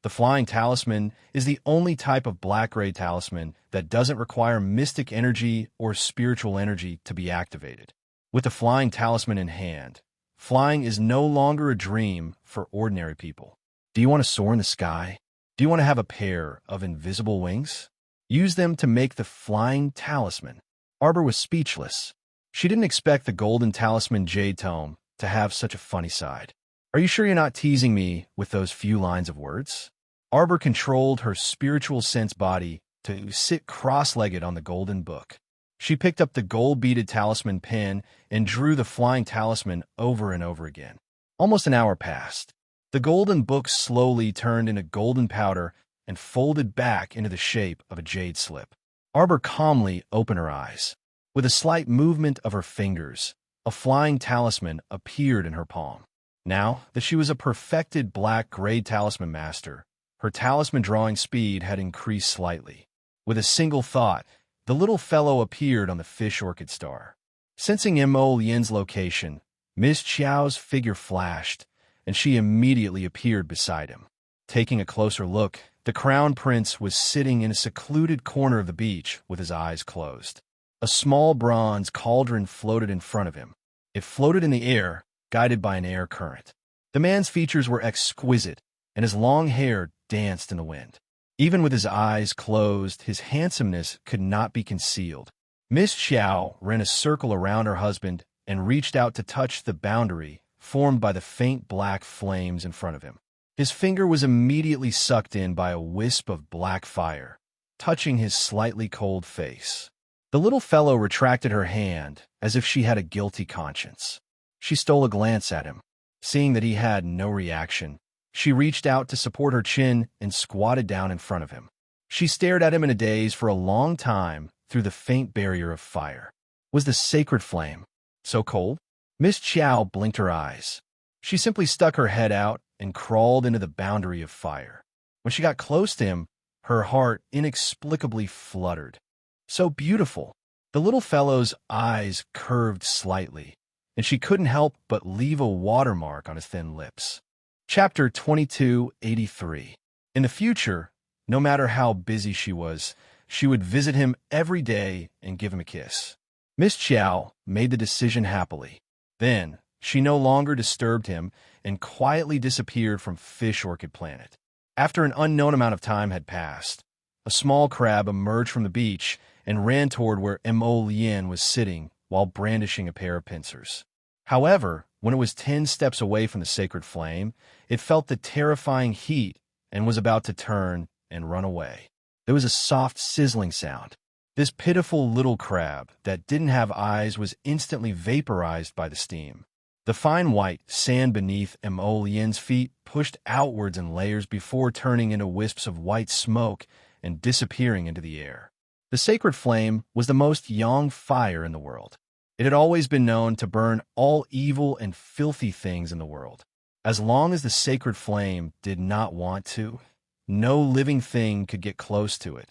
The Flying Talisman is the only type of Black Grade Talisman that doesn't require mystic energy or spiritual energy to be activated. With the Flying Talisman in hand, flying is no longer a dream for ordinary people. Do you want to soar in the sky? Do you want to have a pair of invisible wings? Use them to make the Flying Talisman. Arbor was speechless. She didn't expect the Golden Talisman Jade Tome to have such a funny side. Are you sure you're not teasing me with those few lines of words? Arbor controlled her spiritual sense body to sit cross-legged on the golden book. She picked up the gold-beaded talisman pen and drew the Flying Talisman over and over again. Almost an hour passed. The golden book slowly turned into golden powder and folded back into the shape of a jade slip. Arbor calmly opened her eyes. With a slight movement of her fingers, a Flying Talisman appeared in her palm. Now that she was a perfected Black Grade Talisman master, her talisman drawing speed had increased slightly. With a single thought, the little fellow appeared on the fish orchid star. Sensing Mo Lian's location, Miss Qiao's figure flashed, and she immediately appeared beside him. Taking a closer look, the Crown Prince was sitting in a secluded corner of the beach with his eyes closed. A small bronze cauldron floated in front of him. It floated in the air, guided by an air current. The man's features were exquisite, and his long hair danced in the wind. Even with his eyes closed, his handsomeness could not be concealed. Miss Qiao ran a circle around her husband and reached out to touch the boundary formed by the faint black flames in front of him. His finger was immediately sucked in by a wisp of black fire, touching his slightly cold face. The little fellow retracted her hand as if she had a guilty conscience. She stole a glance at him. Seeing that he had no reaction, she reached out to support her chin and squatted down in front of him. She stared at him in a daze for a long time through the faint barrier of fire. Was the sacred flame so cold? Miss Qiao blinked her eyes. She simply stuck her head out and crawled into the boundary of fire. When she got close to him, her heart inexplicably fluttered. So beautiful. The little fellow's eyes curved slightly, and she couldn't help but leave a watermark on his thin lips. Chapter 2283. In the future, no matter how busy she was, she would visit him every day and give him a kiss. Miss Qiao made the decision happily. Then, she no longer disturbed him and quietly disappeared from Fish Orchid Planet. After an unknown amount of time had passed, a small crab emerged from the beach and ran toward where Mo Lian was sitting while brandishing a pair of pincers. However, when it was 10 steps away from the sacred flame, it felt the terrifying heat and was about to turn and run away. There was a soft sizzling sound. This pitiful little crab that didn't have eyes was instantly vaporized by the steam. The fine white sand beneath Mo Lian's feet pushed outwards in layers before turning into wisps of white smoke and disappearing into the air. The sacred flame was the most yang fire in the world. It had always been known to burn all evil and filthy things in the world. As long as the sacred flame did not want to, no living thing could get close to it.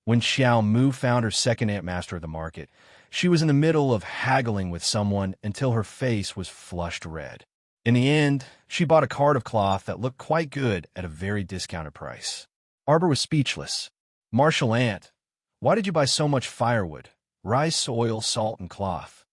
When Xiao Mu found her second Ant Master of the market, she was in the middle of haggling with someone until her face was flushed red. In the end, she bought a card of cloth that looked quite good at a very discounted price. Arbor was speechless. Martial Ant, why did you buy so much firewood, rice, oil, salt, and cloth?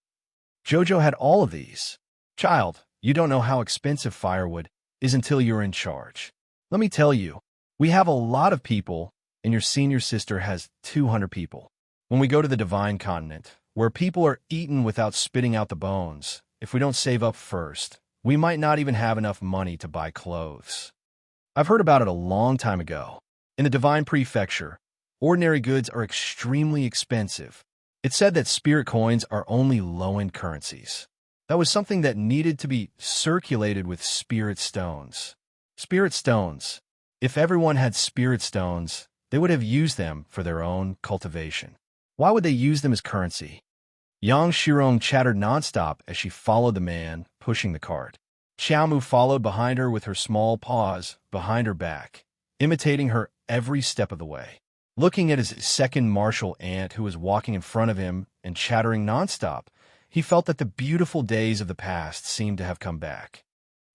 Jojo had all of these. Child, you don't know how expensive firewood is until you're in charge. Let me tell you, we have a lot of people, and your senior sister has 200 people. When we go to the Divine Continent, where people are eaten without spitting out the bones, if we don't save up first, We might not even have enough money to buy clothes. I've heard about it a long time ago. In the Divine Prefecture, ordinary goods are extremely expensive. It's said that spirit coins are only low-end currencies. That was something that needed to be circulated with spirit stones. Spirit stones. If everyone had spirit stones, they would have used them for their own cultivation. Why would they use them as currency? Yang Shirong chattered nonstop as she followed the man pushing the cart. Xiaomu followed behind her with her small paws behind her back, imitating her every step of the way. Looking at his second martial aunt who was walking in front of him and chattering nonstop, he felt that the beautiful days of the past seemed to have come back.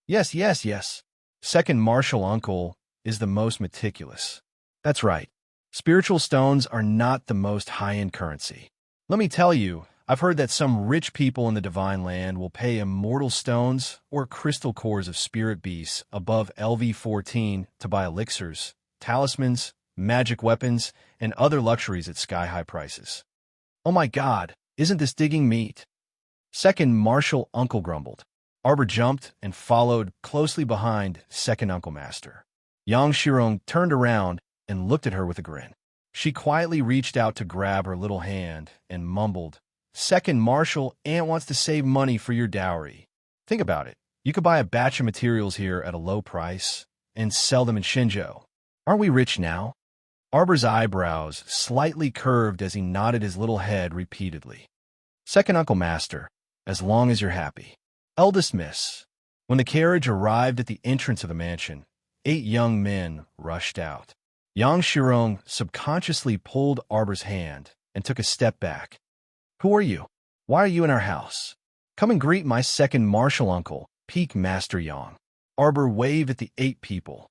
Yes, yes, yes. Second martial uncle is the most meticulous. That's right. Spiritual stones are not the most high-end currency. Let me tell you, I've heard that some rich people in the Divine Land will pay immortal stones or crystal cores of spirit beasts above LV-14 to buy elixirs, talismans, magic weapons, and other luxuries at sky-high prices. Oh my God, isn't this digging meat? Second martial uncle grumbled. Arbor jumped and followed closely behind second uncle master. Yang Shirong turned around and looked at her with a grin. She quietly reached out to grab her little hand and mumbled, "Second martial aunt wants to save money for your dowry. Think about it. You could buy a batch of materials here at a low price and sell them in Shenzhou. Aren't we rich now?" Arbor's eyebrows slightly curved as he nodded his little head repeatedly. Second uncle master, as long as you're happy. Eldest miss. When the carriage arrived at the entrance of the mansion, 8 young men rushed out. Yang Shirong subconsciously pulled Arbor's hand and took a step back. "Who are you? Why are you in our house? Come and greet my second martial uncle, Peak Master Yang." Arbor waved at the 8 people.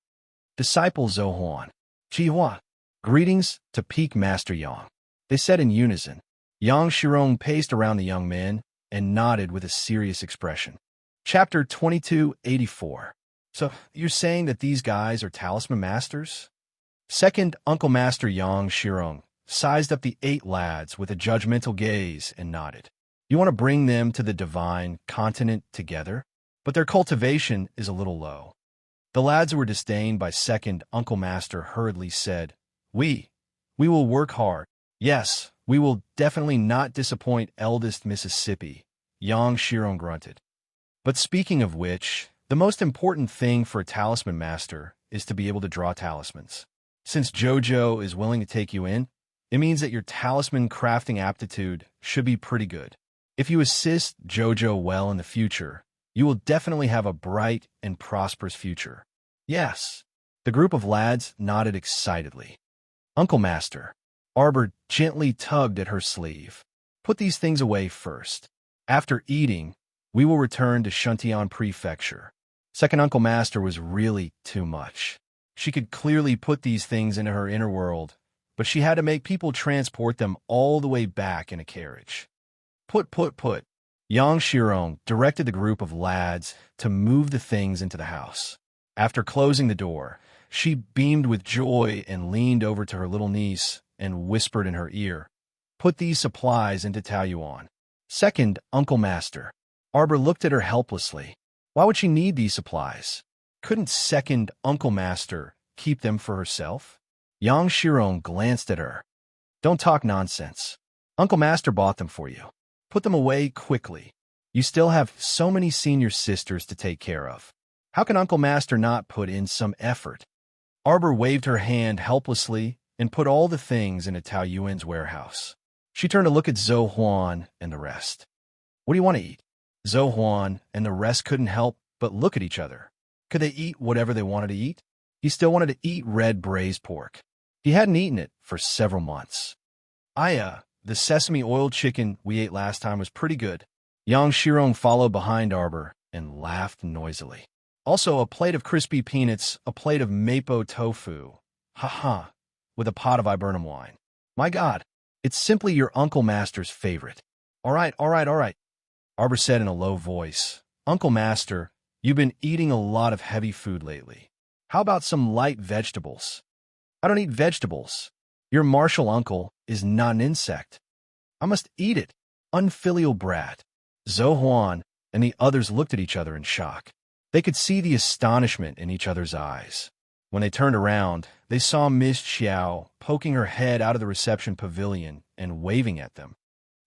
Disciple Zohuan. "Jihua." "Greetings to Peak Master Yang," they said in unison. Yang Shirong paced around the young men and nodded with a serious expression. Chapter 2284. "So, you're saying that these guys are talisman masters?" Second Uncle Master Yang Shirong sized up the 8 lads with a judgmental gaze and nodded. "You want to bring them to the divine continent together? But their cultivation is a little low." The lads who were disdained by Second Uncle Master hurriedly said, We will work hard. Yes, we will definitely not disappoint eldest Mississippi," Yang Shirong grunted. "But speaking of which, the most important thing for a talisman master is to be able to draw talismans. Since Jojo is willing to take you in, it means that your talisman crafting aptitude should be pretty good. If you assist Jojo well in the future, you will definitely have a bright and prosperous future." "Yes." The group of lads nodded excitedly. "Uncle Master." Arbor gently tugged at her sleeve. "Put these things away first. After eating, we will return to Shuntian Prefecture." Second Uncle Master was really too much. She could clearly put these things into her inner world, but she had to make people transport them all the way back in a carriage. Put. Yang Shirong directed the group of lads to move the things into the house. After closing the door, she beamed with joy and leaned over to her little niece and whispered in her ear, "Put these supplies into Taoyuan." Second Uncle Master. Arbor looked at her helplessly. Why would she need these supplies? Couldn't Second Uncle Master keep them for herself? Yang Shirong glanced at her. "Don't talk nonsense. Uncle Master bought them for you. Put them away quickly. You still have so many senior sisters to take care of. How can Uncle Master not put in some effort?" Arbor waved her hand helplessly and put all the things into Taoyuan's warehouse. She turned to look at Zhou Huan and the rest. "What do you want to eat?" Zhou Huan and the rest couldn't help but look at each other. Could they eat whatever they wanted to eat? He still wanted to eat red braised pork. He hadn't eaten it for several months. The sesame oil chicken we ate last time was pretty good." Yang Shirong followed behind Arbor and laughed noisily. "Also, a plate of crispy peanuts, a plate of mapo tofu. Ha, with a pot of viburnum wine. My God, it's simply your Uncle Master's favorite." All right. Arbor said in a low voice, "Uncle Master, you've been eating a lot of heavy food lately. How about some light vegetables?" "I don't eat vegetables. Your martial uncle is not an insect. I must eat it. Unfilial brat." Zhou Huan and the others looked at each other in shock. They could see the astonishment in each other's eyes. When they turned around, they saw Miss Xiao poking her head out of the reception pavilion and waving at them.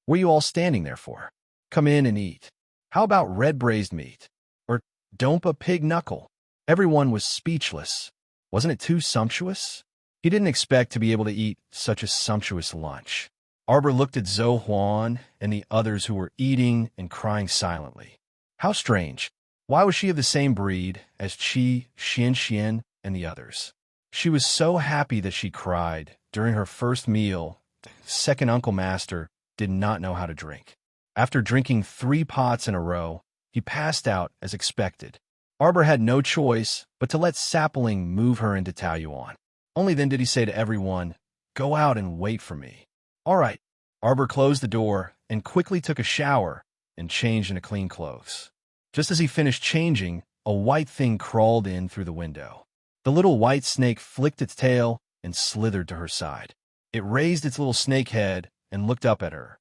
"What are you all standing there for? Come in and eat. How about red braised meat? Or dompa pig knuckle?" Everyone was speechless. Wasn't it too sumptuous? He didn't expect to be able to eat such a sumptuous lunch. Arbor looked at Zhou Huan and the others who were eating and crying silently. How strange. Why was she of the same breed as Qi, Xian, and the others? She was so happy that she cried. During her first meal, second Uncle Master did not know how to drink. After drinking 3 pots in a row, he passed out as expected. Arbor had no choice but to let Sapling move her into Taoyuan. Only then did he say to everyone, "Go out and wait for me." "All right." Arbor closed the door and quickly took a shower and changed into clean clothes. Just as he finished changing, a white thing crawled in through the window. The little white snake flicked its tail and slithered to her side. It raised its little snake head and looked up at her.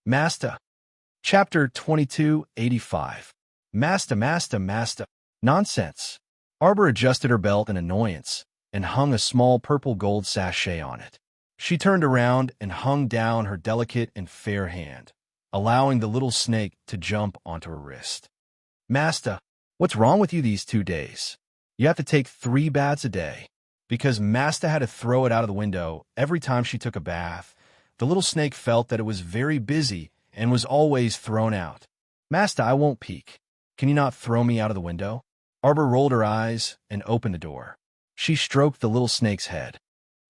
"Master." Chapter 2285. Master. Nonsense. Arbor adjusted her belt in annoyance and hung a small purple gold sachet on it. She turned around and hung down her delicate and fair hand, allowing the little snake to jump onto her wrist. "Master, what's wrong with you these 2 days? You have to take 3 baths a day." Because Master had to throw it out of the window every time she took a bath, the little snake felt that it was very busy and was always thrown out. "Master, I won't peek. Can you not throw me out of the window?" Arbor rolled her eyes and opened the door. She stroked the little snake's head.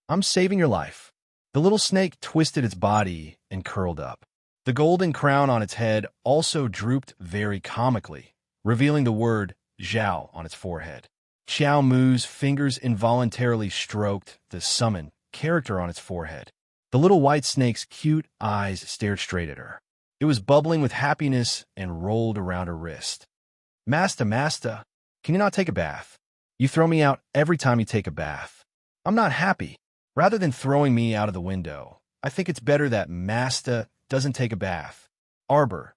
"I'm saving your life." The little snake twisted its body and curled up. The golden crown on its head also drooped very comically, revealing the word Zhao on its forehead. Xiao Mu's fingers involuntarily stroked the summon character on its forehead. The little white snake's cute eyes stared straight at her. It was bubbling with happiness and rolled around her wrist. Master, can you not take a bath? You throw me out every time you take a bath. I'm not happy. Rather than throwing me out of the window, I think it's better that Master doesn't take a bath." Arbor.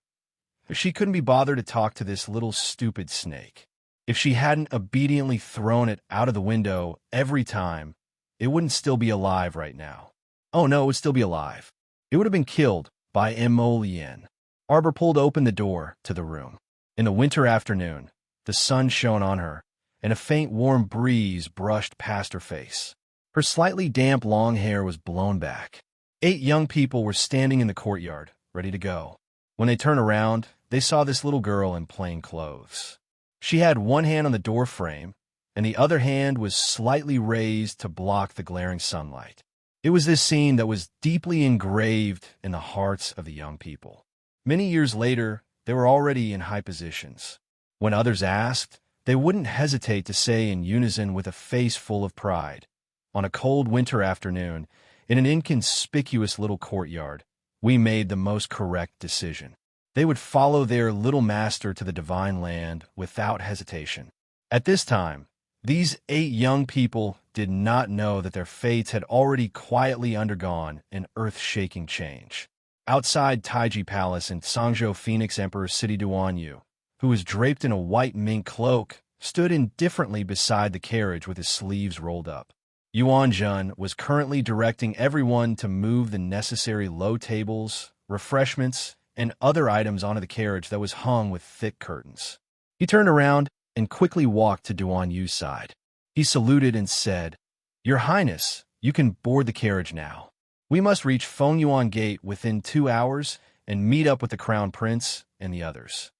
She couldn't be bothered to talk to this little stupid snake. If she hadn't obediently thrown it out of the window every time, it wouldn't still be alive right now. Oh no, it would still be alive. It would have been killed by Emolien. Arbor pulled open the door to the room. In the winter afternoon, the sun shone on her, and a faint warm breeze brushed past her face. Her slightly damp long hair was blown back. 8 young people were standing in the courtyard, ready to go. When they turned around, they saw this little girl in plain clothes. She had one hand on the door frame, and the other hand was slightly raised to block the glaring sunlight. It was this scene that was deeply engraved in the hearts of the young people. Many years later, they were already in high positions. When others asked, they wouldn't hesitate to say in unison with a face full of pride, "On a cold winter afternoon, in an inconspicuous little courtyard, we made the most correct decision." They would follow their little master to the divine land without hesitation. At this time, these 8 young people did not know that their fates had already quietly undergone an earth-shaking change. Outside Taiji Palace in Sangzhou, Phoenix Emperor City Duanyu, who was draped in a white mink cloak, stood indifferently beside the carriage with his sleeves rolled up. Yuan Jun was currently directing everyone to move the necessary low tables, refreshments, and other items onto the carriage that was hung with thick curtains. He turned around and quickly walked to Duanyu's side. He saluted and said, "Your Highness, you can board the carriage now. We must reach Fengyuan Gate within 2 hours and meet up with the Crown Prince and the others."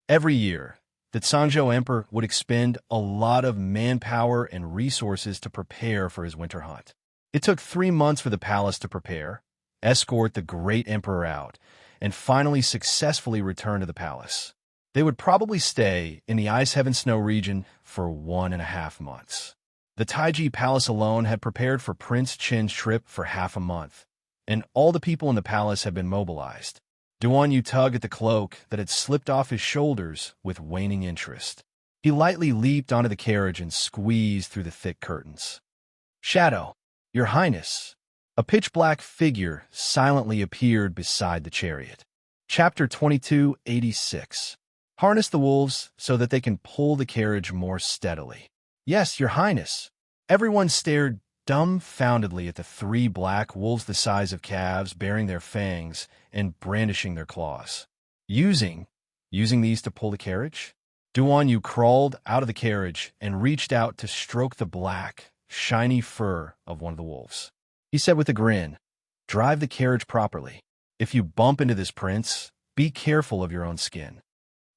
Every year, the Sangzhou Emperor would expend a lot of manpower and resources to prepare for his winter hunt. It took 3 months for the palace to prepare, escort the great emperor out, and finally successfully return to the palace. They would probably stay in the Ice Heaven Snow region for 1.5 months. The Taiji Palace alone had prepared for Prince Qin's trip for half a month, and all the people in the palace had been mobilized. Duanyu tugged at the cloak that had slipped off his shoulders with waning interest. He lightly leaped onto the carriage and squeezed through the thick curtains. "Shadow, Your Highness!" A pitch-black figure silently appeared beside the chariot. Chapter 2286. Harness the wolves so that they can pull the carriage more steadily. Yes, Your Highness. Everyone stared dumbfoundedly at the three black wolves the size of calves baring their fangs and brandishing their claws. Using these to pull the carriage? Duan Yu crawled out of the carriage and reached out to stroke the black, shiny fur of one of the wolves. He said with a grin, "Drive the carriage properly. If you bump into this prince, be careful of your own skin."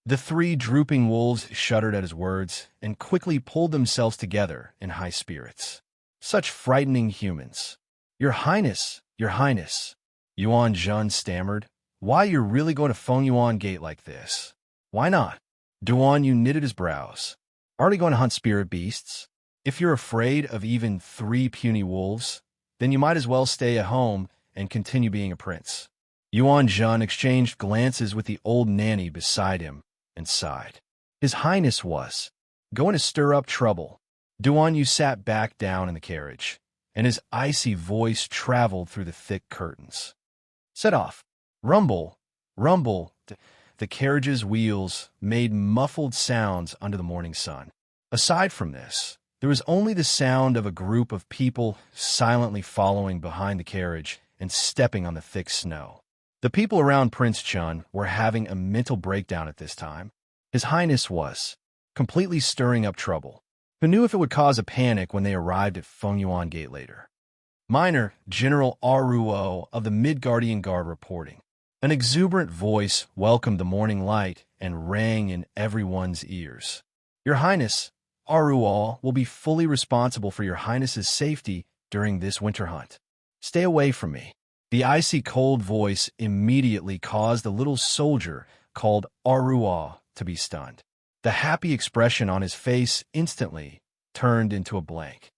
The three drooping wolves shuddered at his words and quickly pulled themselves together in high spirits. Such frightening humans. Your Highness, Your Highness, Yuan Zhen stammered. Why you're really going to Fengyuan Gate like this? Why not? Duan Yu knitted his brows. Are you going to hunt spirit beasts? If you're afraid of even 3 puny wolves, then you might as well stay at home and continue being a prince. Yuan Zhen exchanged glances with the old nanny beside him and sighed. His Highness was going to stir up trouble. Duan Yu sat back down in the carriage, and his icy voice traveled through the thick curtains. Set off. Rumble, rumble. The carriage's wheels made muffled sounds under the morning sun. Aside from this, there was only the sound of a group of people silently following behind the carriage and stepping on the thick snow. The people around Prince Chun were having a mental breakdown at this time. His Highness was completely stirring up trouble. Who knew if it would cause a panic when they arrived at Fengyuan Gate later? Minor General Ruo of the Midgardian Guard reporting. An exuberant voice welcomed the morning light and rang in everyone's ears. Your Highness, Ruo will be fully responsible for Your Highness's safety during this winter hunt. Stay away from me. The icy cold voice immediately caused the little soldier called Ruo to be stunned. The happy expression on his face instantly turned into a blank.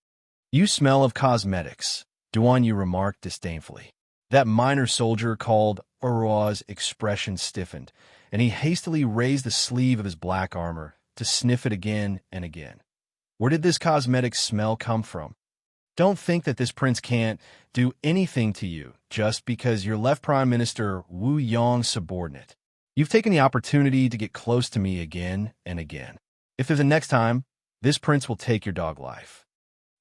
You smell of cosmetics, Duan Yu remarked disdainfully. That minor soldier called Ruo's expression stiffened, and he hastily raised the sleeve of his black armor to sniff it again and again. Where did this cosmetic smell come from? Don't think that this prince can't do anything to you just because you're Left Prime Minister Wu Yong's subordinate. You've taken the opportunity to get close to me again and again. If there's a next time, this prince will take your dog life.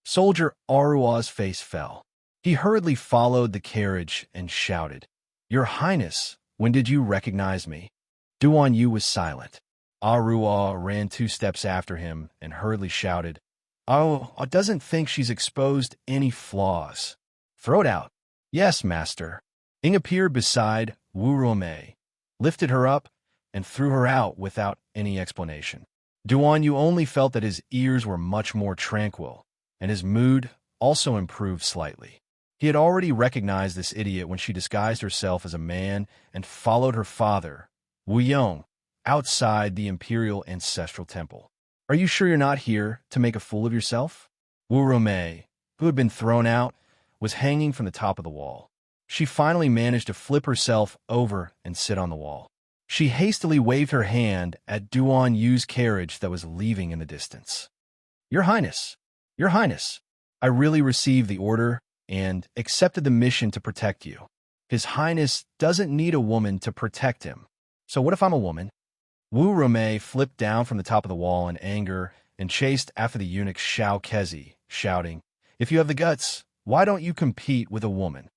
Soldier Ruo's face fell. He hurriedly followed the carriage and shouted, Your Highness, when did you recognize me? Duan Yu was silent. Ruo ran 2 steps after him and hurriedly shouted, I doesn't think she's exposed any flaws. Throw it out. Yes, master. Ing appeared beside Wu Ruomei, lifted her up, and threw her out without any explanation. Duan Yu only felt that his ears were much more tranquil, and his mood also improved slightly. He had already recognized this idiot when she disguised herself as a man and followed her father, Wu Yong, outside the Imperial Ancestral Temple. Are you sure you're not here to make a fool of yourself? Wu Ruomei, who had been thrown out, was hanging from the top of the wall. She finally managed to flip herself over and sit on the wall. She hastily waved her hand at Duan Yu's carriage that was leaving in the distance. Your Highness, I really received the order and accepted the mission to protect you. His Highness doesn't need a woman to protect him. So what if I'm a woman? Wu Ruomei flipped down from the top of the wall in anger and chased after the eunuch Xiao Kezi, shouting, If you have the guts, why don't you compete with a woman?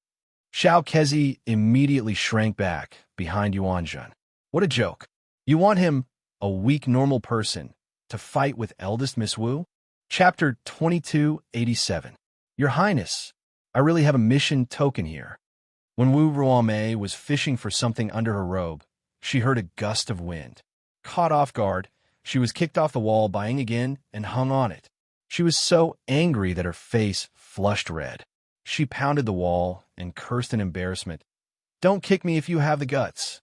Xiao Kezi immediately shrank back behind Yuan Zhen. What a joke. You want him, a weak normal person, to fight with eldest Miss Wu? Chapter 2287. Your Highness, I really have a mission token here. When Wu Ruomei was fishing for something under her robe, she heard a gust of wind. Caught off guard, she was kicked off the wall by Ing again and hung on it. She was so angry that her face flushed red. She pounded the wall and cursed in embarrassment. Don't kick me if you have the guts.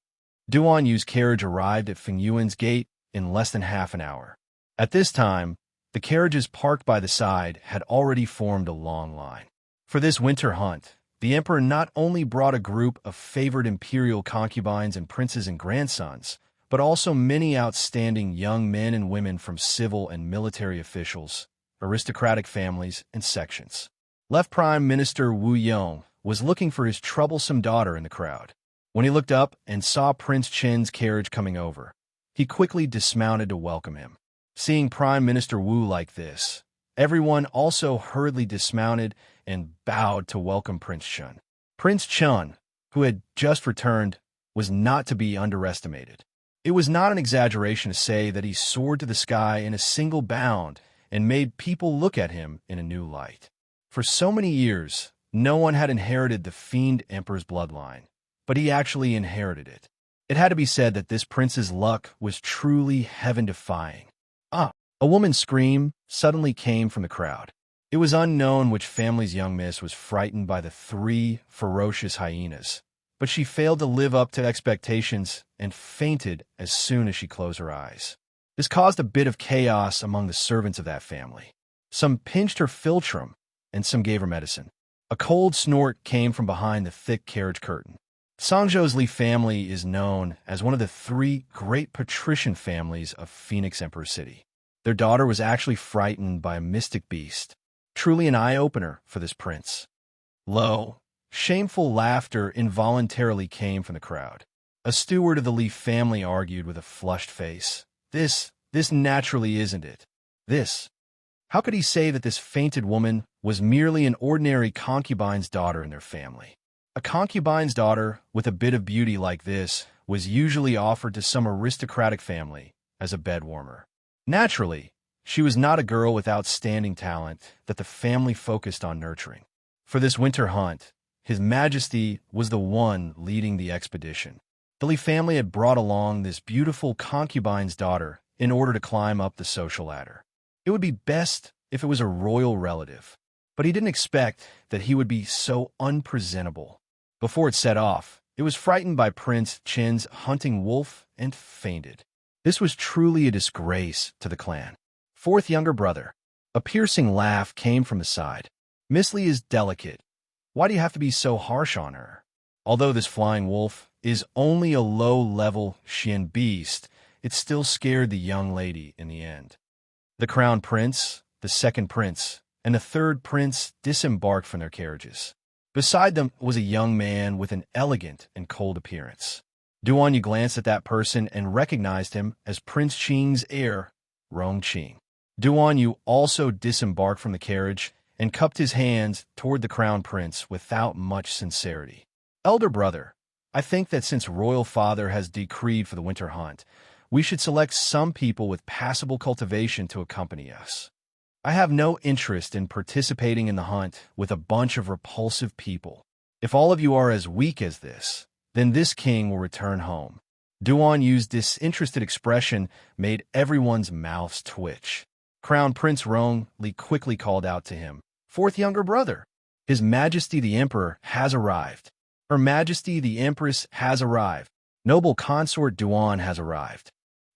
Duan Yu's carriage arrived at Fengyuan's gate in less than half an hour. At this time, the carriages parked by the side had already formed a long line. For this winter hunt, the emperor not only brought a group of favored imperial concubines and princes and grandsons, but also many outstanding young men and women from civil and military officials, aristocratic families, and sections. Left Prime Minister Wu Yong was looking for his troublesome daughter in the crowd. When he looked up and saw Prince Chen's carriage coming over, He quickly dismounted to welcome him. Seeing Prime Minister Wu like this, everyone also hurriedly dismounted and bowed to welcome Prince Chun. Prince Chun, who had just returned, was not to be underestimated. It was not an exaggeration to say that he soared to the sky in a single bound and made people look at him in a new light. For so many years, no one had inherited the Fiend Emperor's bloodline, but he actually inherited it. It had to be said that this prince's luck was truly heaven-defying. Ah! A woman's scream suddenly came from the crowd. It was unknown which family's young miss was frightened by the 3 ferocious hyenas, but she failed to live up to expectations and fainted as soon as she closed her eyes. This caused a bit of chaos among the servants of that family. Some pinched her philtrum, and some gave her medicine. A cold snort came from behind the thick carriage curtain. Songzhou's Li family is known as one of the 3 great patrician families of Phoenix Emperor City. Their daughter was actually frightened by a mystic beast, truly an eye-opener for this prince. Low, shameful laughter involuntarily came from the crowd. A steward of the Li family argued with a flushed face. This naturally isn't it. How could he say that this fainted woman was merely an ordinary concubine's daughter in their family? A concubine's daughter with a bit of beauty like this was usually offered to some aristocratic family as a bed warmer. Naturally, she was not a girl with outstanding talent that the family focused on nurturing. For this winter hunt, His Majesty was the one leading the expedition. The Li family had brought along this beautiful concubine's daughter in order to climb up the social ladder. It would be best if it was a royal relative, but he didn't expect that he would be so unpresentable. Before it set off, it was frightened by Prince Chin's hunting wolf and fainted. This was truly a disgrace to the clan. 4th younger brother. A piercing laugh came from his side. Miss Li is delicate. Why do you have to be so harsh on her? Although this flying wolf is only a low-level Xian beast, it still scared the young lady in the end. The crown prince, the 2nd prince, and the 3rd prince disembarked from their carriages. Beside them was a young man with an elegant and cold appearance. Duan Yu glanced at that person and recognized him as Prince Qing's heir, Rong Qing. Duan Yu also disembarked from the carriage and cupped his hands toward the crown prince without much sincerity. Elder brother, I think that since royal father has decreed for the winter hunt, we should select some people with passable cultivation to accompany us. I have no interest in participating in the hunt with a bunch of repulsive people. If all of you are as weak as this, then this king will return home. Duan Yu's disinterested expression made everyone's mouths twitch. Crown Prince Rong Li quickly called out to him, 4th younger brother, His Majesty the Emperor has arrived. Her Majesty the Empress has arrived. Noble Consort Duan has arrived.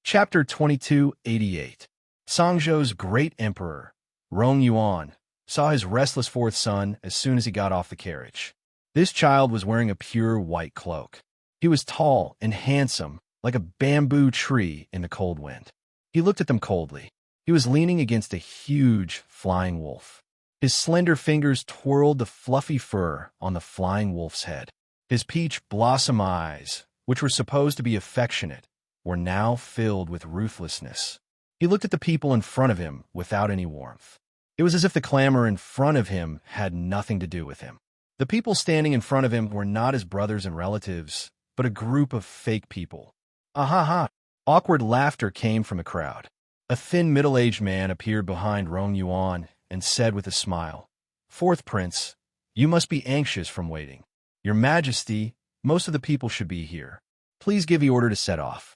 Chapter 2288. Songzhou's great emperor, Rong Yuan, saw his restless 4th son as soon as he got off the carriage. This child was wearing a pure white cloak. He was tall and handsome, like a bamboo tree in the cold wind. He looked at them coldly. He was leaning against a huge flying wolf. His slender fingers twirled the fluffy fur on the flying wolf's head. His peach blossom eyes, which were supposed to be affectionate, were now filled with ruthlessness. He looked at the people in front of him without any warmth. It was as if the clamor in front of him had nothing to do with him. The people standing in front of him were not his brothers and relatives, but a group of fake people. Ah-ha-ha! Awkward laughter came from the crowd. A thin middle-aged man appeared behind Rong Yuan and said with a smile, 4th prince, you must be anxious from waiting. Your Majesty, most of the people should be here. Please give the order to set off.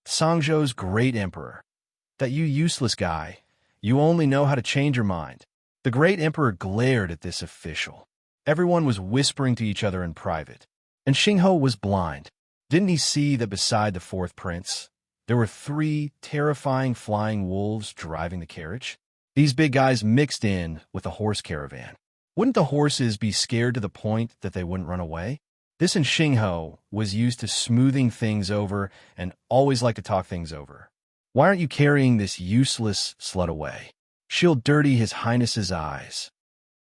Songzhou's great emperor. That you useless guy, you only know how to change your mind. The great emperor glared at this official. Everyone was whispering to each other in private, and Xingho was blind. Didn't he see that beside the 4th prince, there were 3 terrifying flying wolves driving the carriage? These big guys mixed in with the horse caravan. Wouldn't the horses be scared to the point that they wouldn't run away? This and Xingho was used to smoothing things over and always liked to talk things over. Why aren't you carrying this useless slut away? She'll dirty His Highness's eyes.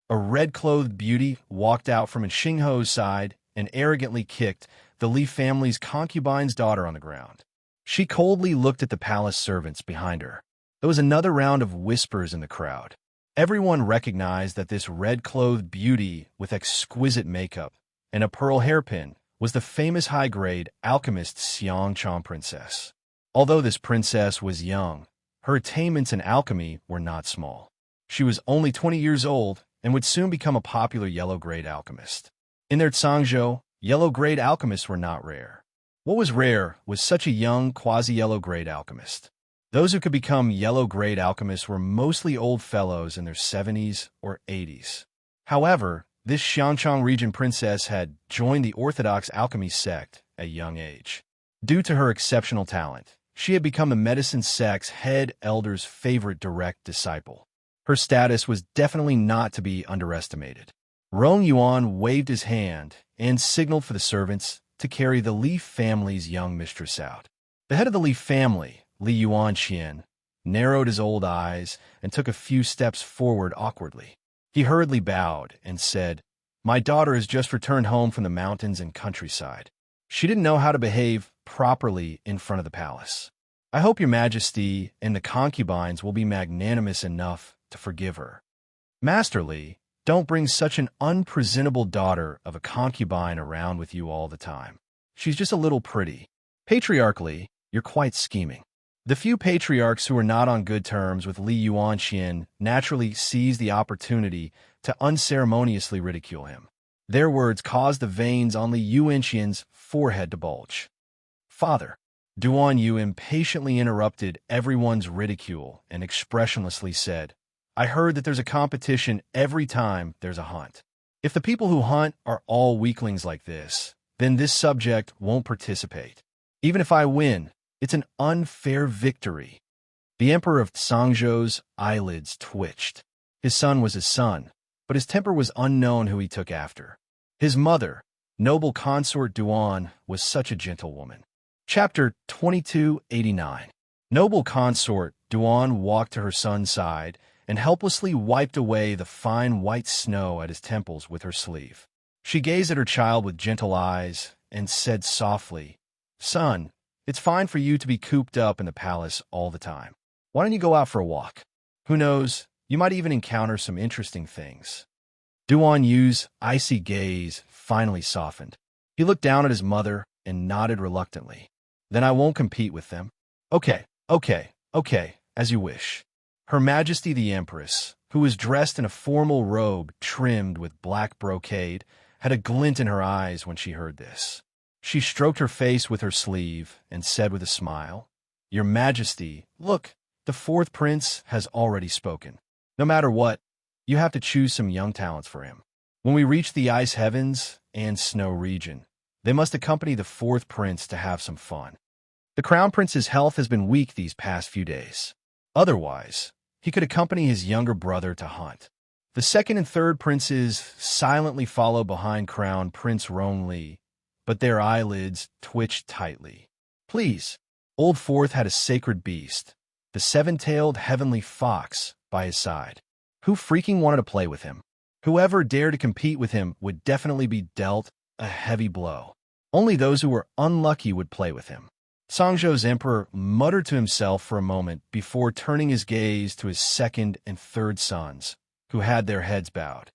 A red-clothed beauty walked out from Xingho's side and arrogantly kicked the Li family's concubine's daughter on the ground. She coldly looked at the palace servants behind her. There was another round of whispers in the crowd. Everyone recognized that this red-clothed beauty with exquisite makeup and a pearl hairpin was the famous high-grade alchemist Xiangchang princess. Although this princess was young, her attainments in alchemy were not small. She was only 20 years old and would soon become a popular yellow-grade alchemist. In their Zhangzhou, yellow-grade alchemists were not rare. What was rare was such a young, quasi-yellow-grade alchemist. Those who could become yellow-grade alchemists were mostly old fellows in their 70s or 80s. However, this Xiangchang region princess had joined the Orthodox alchemy sect at a young age. Due to her exceptional talent, she had become the medicine sect's head elder's favorite direct disciple. Her status was definitely not to be underestimated. Rong Yuan waved his hand and signaled for the servants to carry the Li family's young mistress out. The head of the Li family, Li Yuanqian, narrowed his old eyes and took a few steps forward awkwardly. He hurriedly bowed and said, "My daughter has just returned home from the mountains and countryside. She didn't know how to behave properly in front of the palace. I hope your majesty and the concubines will be magnanimous enough to forgive her. Master Li, don't bring such an unpresentable daughter of a concubine around with you all the time. She's just a little pretty. Patriarchally, you're quite scheming." The few patriarchs who were not on good terms with Li Yuanqian naturally seized the opportunity to unceremoniously ridicule him. Their words caused the veins on Li Yuanqian's forehead to bulge. "Father," Duan Yu impatiently interrupted everyone's ridicule and expressionlessly said, "I heard that there's a competition every time there's a hunt. If the people who hunt are all weaklings like this, then this subject won't participate. Even if I win, it's an unfair victory." The Emperor of Zhangzhou's eyelids twitched. His son was his son, but his temper was unknown who he took after. His mother, noble Consort Duan, was such a gentlewoman. Chapter 2289. Noble Consort Duan walked to her son's side and helplessly wiped away the fine white snow at his temples with her sleeve. She gazed at her child with gentle eyes and said softly, "Son, it's fine for you to be cooped up in the palace all the time. Why don't you go out for a walk? Who knows, you might even encounter some interesting things." Duan Yu's icy gaze finally softened. He looked down at his mother and nodded reluctantly. "Then I won't compete with them." Okay, as you wish." Her Majesty the Empress, who was dressed in a formal robe trimmed with black brocade, had a glint in her eyes when she heard this. She stroked her face with her sleeve and said with a smile, "Your Majesty, look, the fourth prince has already spoken. No matter what, you have to choose some young talents for him. When we reach the ice heavens and snow region, they must accompany the fourth prince to have some fun. The crown prince's health has been weak these past few days. Otherwise, he could accompany his younger brother to hunt. The second and third princes silently follow behind Crown Prince Rong Li, but their eyelids twitched tightly. Please." Old Fourth had a sacred beast, the seven-tailed heavenly fox, by his side. Who freaking wanted to play with him? Whoever dared to compete with him would definitely be dealt a heavy blow. Only those who were unlucky would play with him. Zhangzhou's emperor muttered to himself for a moment before turning his gaze to his second and third sons, who had their heads bowed.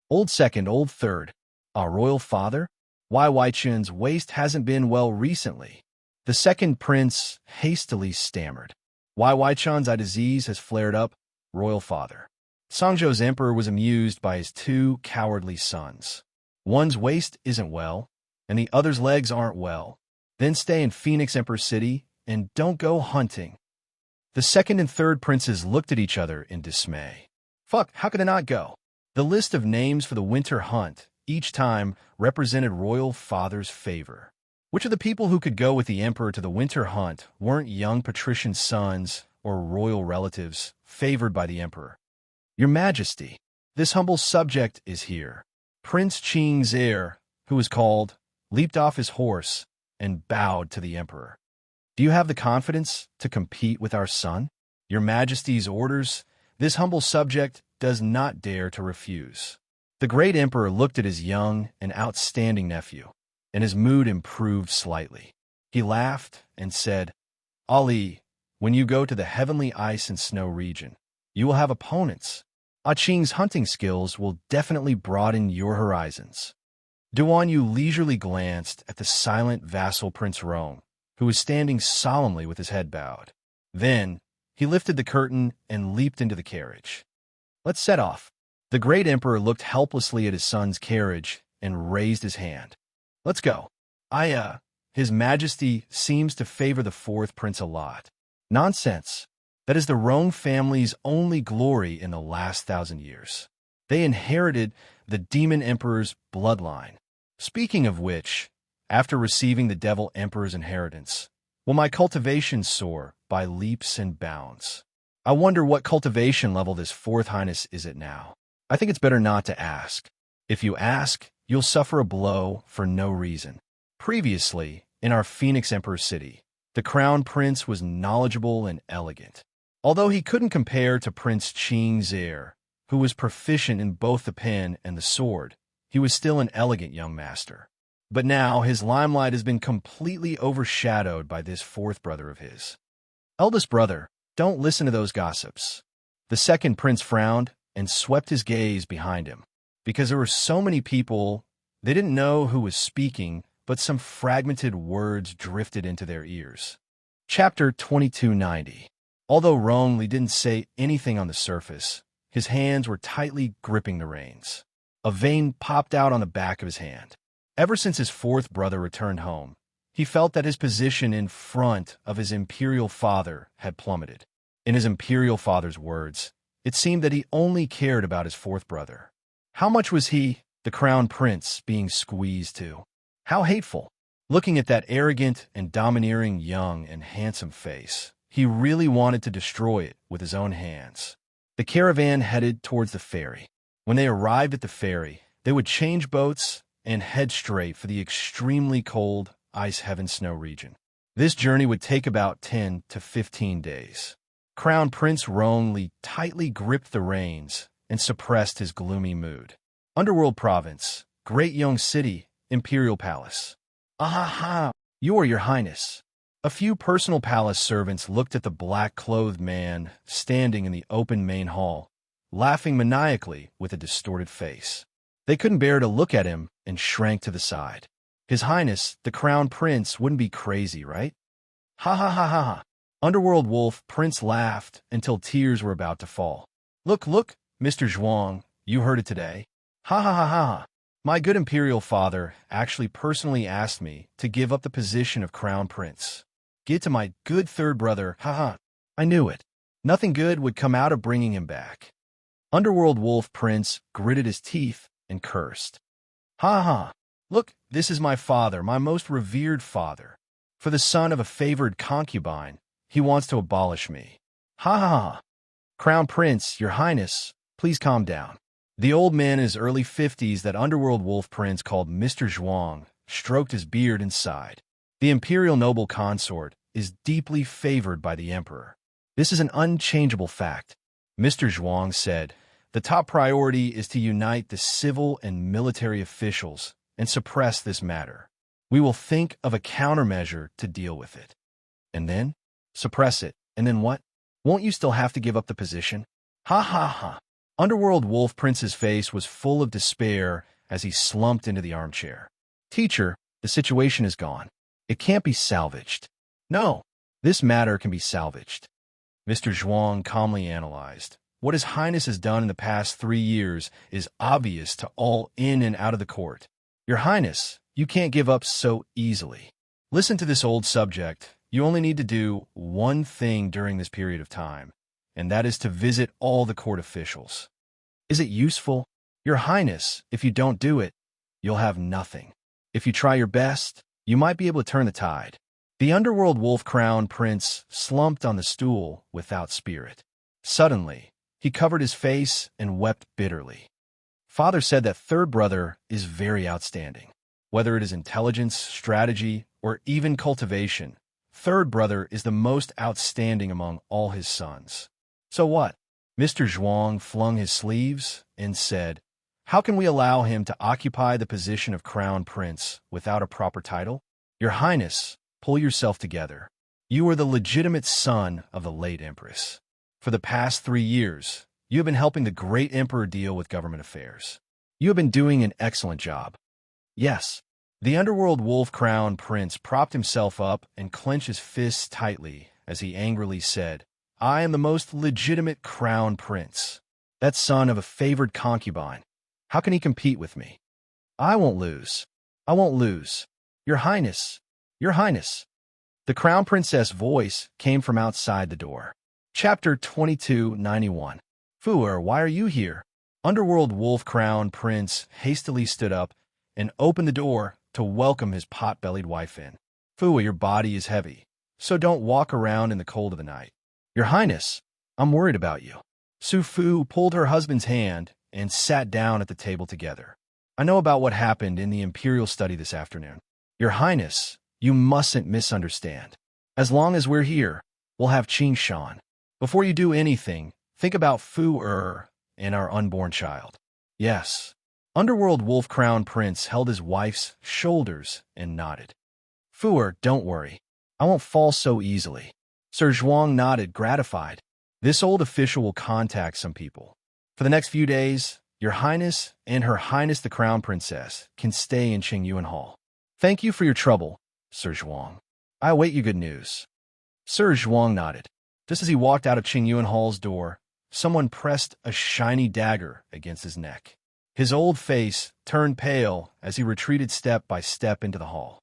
"Old second, old third, our royal father? Why Weichen's waist hasn't been well recently." The second prince hastily stammered. "Why Weichen's eye disease has flared up, royal father." Zhangzhou's emperor was amused by his two cowardly sons. One's waist isn't well, and the other's legs aren't well. Then stay in Phoenix Emperor City and don't go hunting. The second and third princes looked at each other in dismay. Fuck, how could I not go? The list of names for the winter hunt each time represented royal father's favor. Which of the people who could go with the emperor to the winter hunt weren't young patrician sons or royal relatives favored by the emperor? "Your Majesty, this humble subject is here." Prince Qing's heir, who was called, leaped off his horse and bowed to the emperor. "Do you have the confidence to compete with our son? Your Majesty's orders, this humble subject does not dare to refuse." The great emperor looked at his young and outstanding nephew, and his mood improved slightly. He laughed and said, Ali, when you go to the heavenly ice and snow region, you will have opponents. Ah Ching's hunting skills will definitely broaden your horizons. Duan Yu leisurely glanced at the silent vassal Prince Rong, who was standing solemnly with his head bowed. Then, he lifted the curtain and leaped into the carriage. Let's set off. The great emperor looked helplessly at his son's carriage and raised his hand. Let's go. His Majesty seems to favor the fourth prince a lot. Nonsense. That is the Rong family's only glory in the last 1,000 years. They inherited the demon emperor's bloodline. Speaking of which, after receiving the devil emperor's inheritance, will my cultivation soar by leaps and bounds? I wonder what cultivation level this fourth highness is at now. I think it's better not to ask. If you ask, you'll suffer a blow for no reason. Previously, in our Phoenix Emperor city, the crown prince was knowledgeable and elegant. Although he couldn't compare to Prince Qing's heir, who was proficient in both the pen and the sword, he was still an elegant young master. But now his limelight has been completely overshadowed by this fourth brother of his. Eldest brother, don't listen to those gossips. The second prince frowned and swept his gaze behind him. Because there were so many people, they didn't know who was speaking, but some fragmented words drifted into their ears. Chapter 2290. Although Rong Li didn't say anything on the surface, his hands were tightly gripping the reins. A vein popped out on the back of his hand. Ever since his fourth brother returned home, he felt that his position in front of his imperial father had plummeted. In his imperial father's words, it seemed that he only cared about his fourth brother. How much was he, the crown prince, being squeezed to? How hateful! Looking at that arrogant and domineering young and handsome face, he really wanted to destroy it with his own hands. The caravan headed towards the ferry. When they arrived at the ferry, they would change boats and head straight for the extremely cold Ice Heaven Snow region. This journey would take about 10 to 15 days. Crown Prince Rong Li tightly gripped the reins and suppressed his gloomy mood. Underworld Province, Great Young City, Imperial Palace. Aha! You are your highness. A few personal palace servants looked at the black-clothed man standing in the open main hall, laughing maniacally with a distorted face. They couldn't bear to look at him and shrank to the side. His Highness, the Crown Prince, wouldn't be crazy, right? Ha ha ha ha ha. Underworld Wolf Prince laughed until tears were about to fall. Look, Mr. Zhuang, you heard it today. Ha ha ha ha ha. My good imperial father actually personally asked me to give up the position of Crown Prince. Get to my good third brother, haha. I knew it. Nothing good would come out of bringing him back. Underworld Wolf Prince gritted his teeth and cursed. Ha ha. Look, this is my father, my most revered father. For the son of a favored concubine, he wants to abolish me. Ha ha ha. Crown Prince, your highness, please calm down. The old man in his early 50s that Underworld Wolf Prince called Mr. Zhuang stroked his beard and sighed. The imperial noble consort is deeply favored by the emperor. This is an unchangeable fact. Mr. Zhuang said, the top priority is to unite the civil and military officials and suppress this matter. We will think of a countermeasure to deal with it. And then? Suppress it. And then what? Won't you still have to give up the position? Ha ha ha. Underworld Wolf Prince's face was full of despair as he slumped into the armchair. Teacher, the situation is gone. It can't be salvaged. No, this matter can be salvaged. Mr. Zhuang calmly analyzed. What His Highness has done in the past 3 years is obvious to all in and out of the court. Your Highness, you can't give up so easily. Listen to this old subject. You only need to do one thing during this period of time, and that is to visit all the court officials. Is it useful? Your Highness, if you don't do it, you'll have nothing. If you try your best, you might be able to turn the tide. The Underworld Wolf Crown Prince slumped on the stool without spirit. Suddenly, he covered his face and wept bitterly. Father said that third brother is very outstanding. Whether it is intelligence, strategy, or even cultivation, third brother is the most outstanding among all his sons. So what? Mr. Zhuang flung his sleeves and said, how can we allow him to occupy the position of Crown Prince without a proper title? Your Highness, pull yourself together. You are the legitimate son of the late Empress. For the past 3 years, you have been helping the great Emperor deal with government affairs. You have been doing an excellent job. Yes. The underworld wolf crown prince propped himself up and clenched his fists tightly as he angrily said, I am the most legitimate crown prince. That son of a favored concubine. How can he compete with me? I won't lose. I won't lose. Your Highness. Your Highness. The crown princess' voice came from outside the door. Chapter 2291. Fuer, why are you here? Underworld wolf crown prince hastily stood up and opened the door to welcome his pot-bellied wife in. Fuer, your body is heavy, so don't walk around in the cold of the night. Your Highness, I'm worried about you. Su Fu pulled her husband's hand and sat down at the table together. I know about what happened in the Imperial study this afternoon. Your Highness, you mustn't misunderstand. As long as we're here, we'll have Qing Shan. Before you do anything, think about Fu and our unborn child. Yes. Underworld Wolf Crown Prince held his wife's shoulders and nodded. Fuer, don't worry. I won't fall so easily. Sir Zhuang nodded, gratified. This old official will contact some people. For the next few days, Your Highness and Her Highness the Crown Princess can stay in Qingyuan Hall. Thank you for your trouble, Sir Zhuang. I await your good news. Sir Zhuang nodded. Just as he walked out of Qingyuan Hall's door, someone pressed a shiny dagger against his neck. His old face turned pale as he retreated step by step into the hall.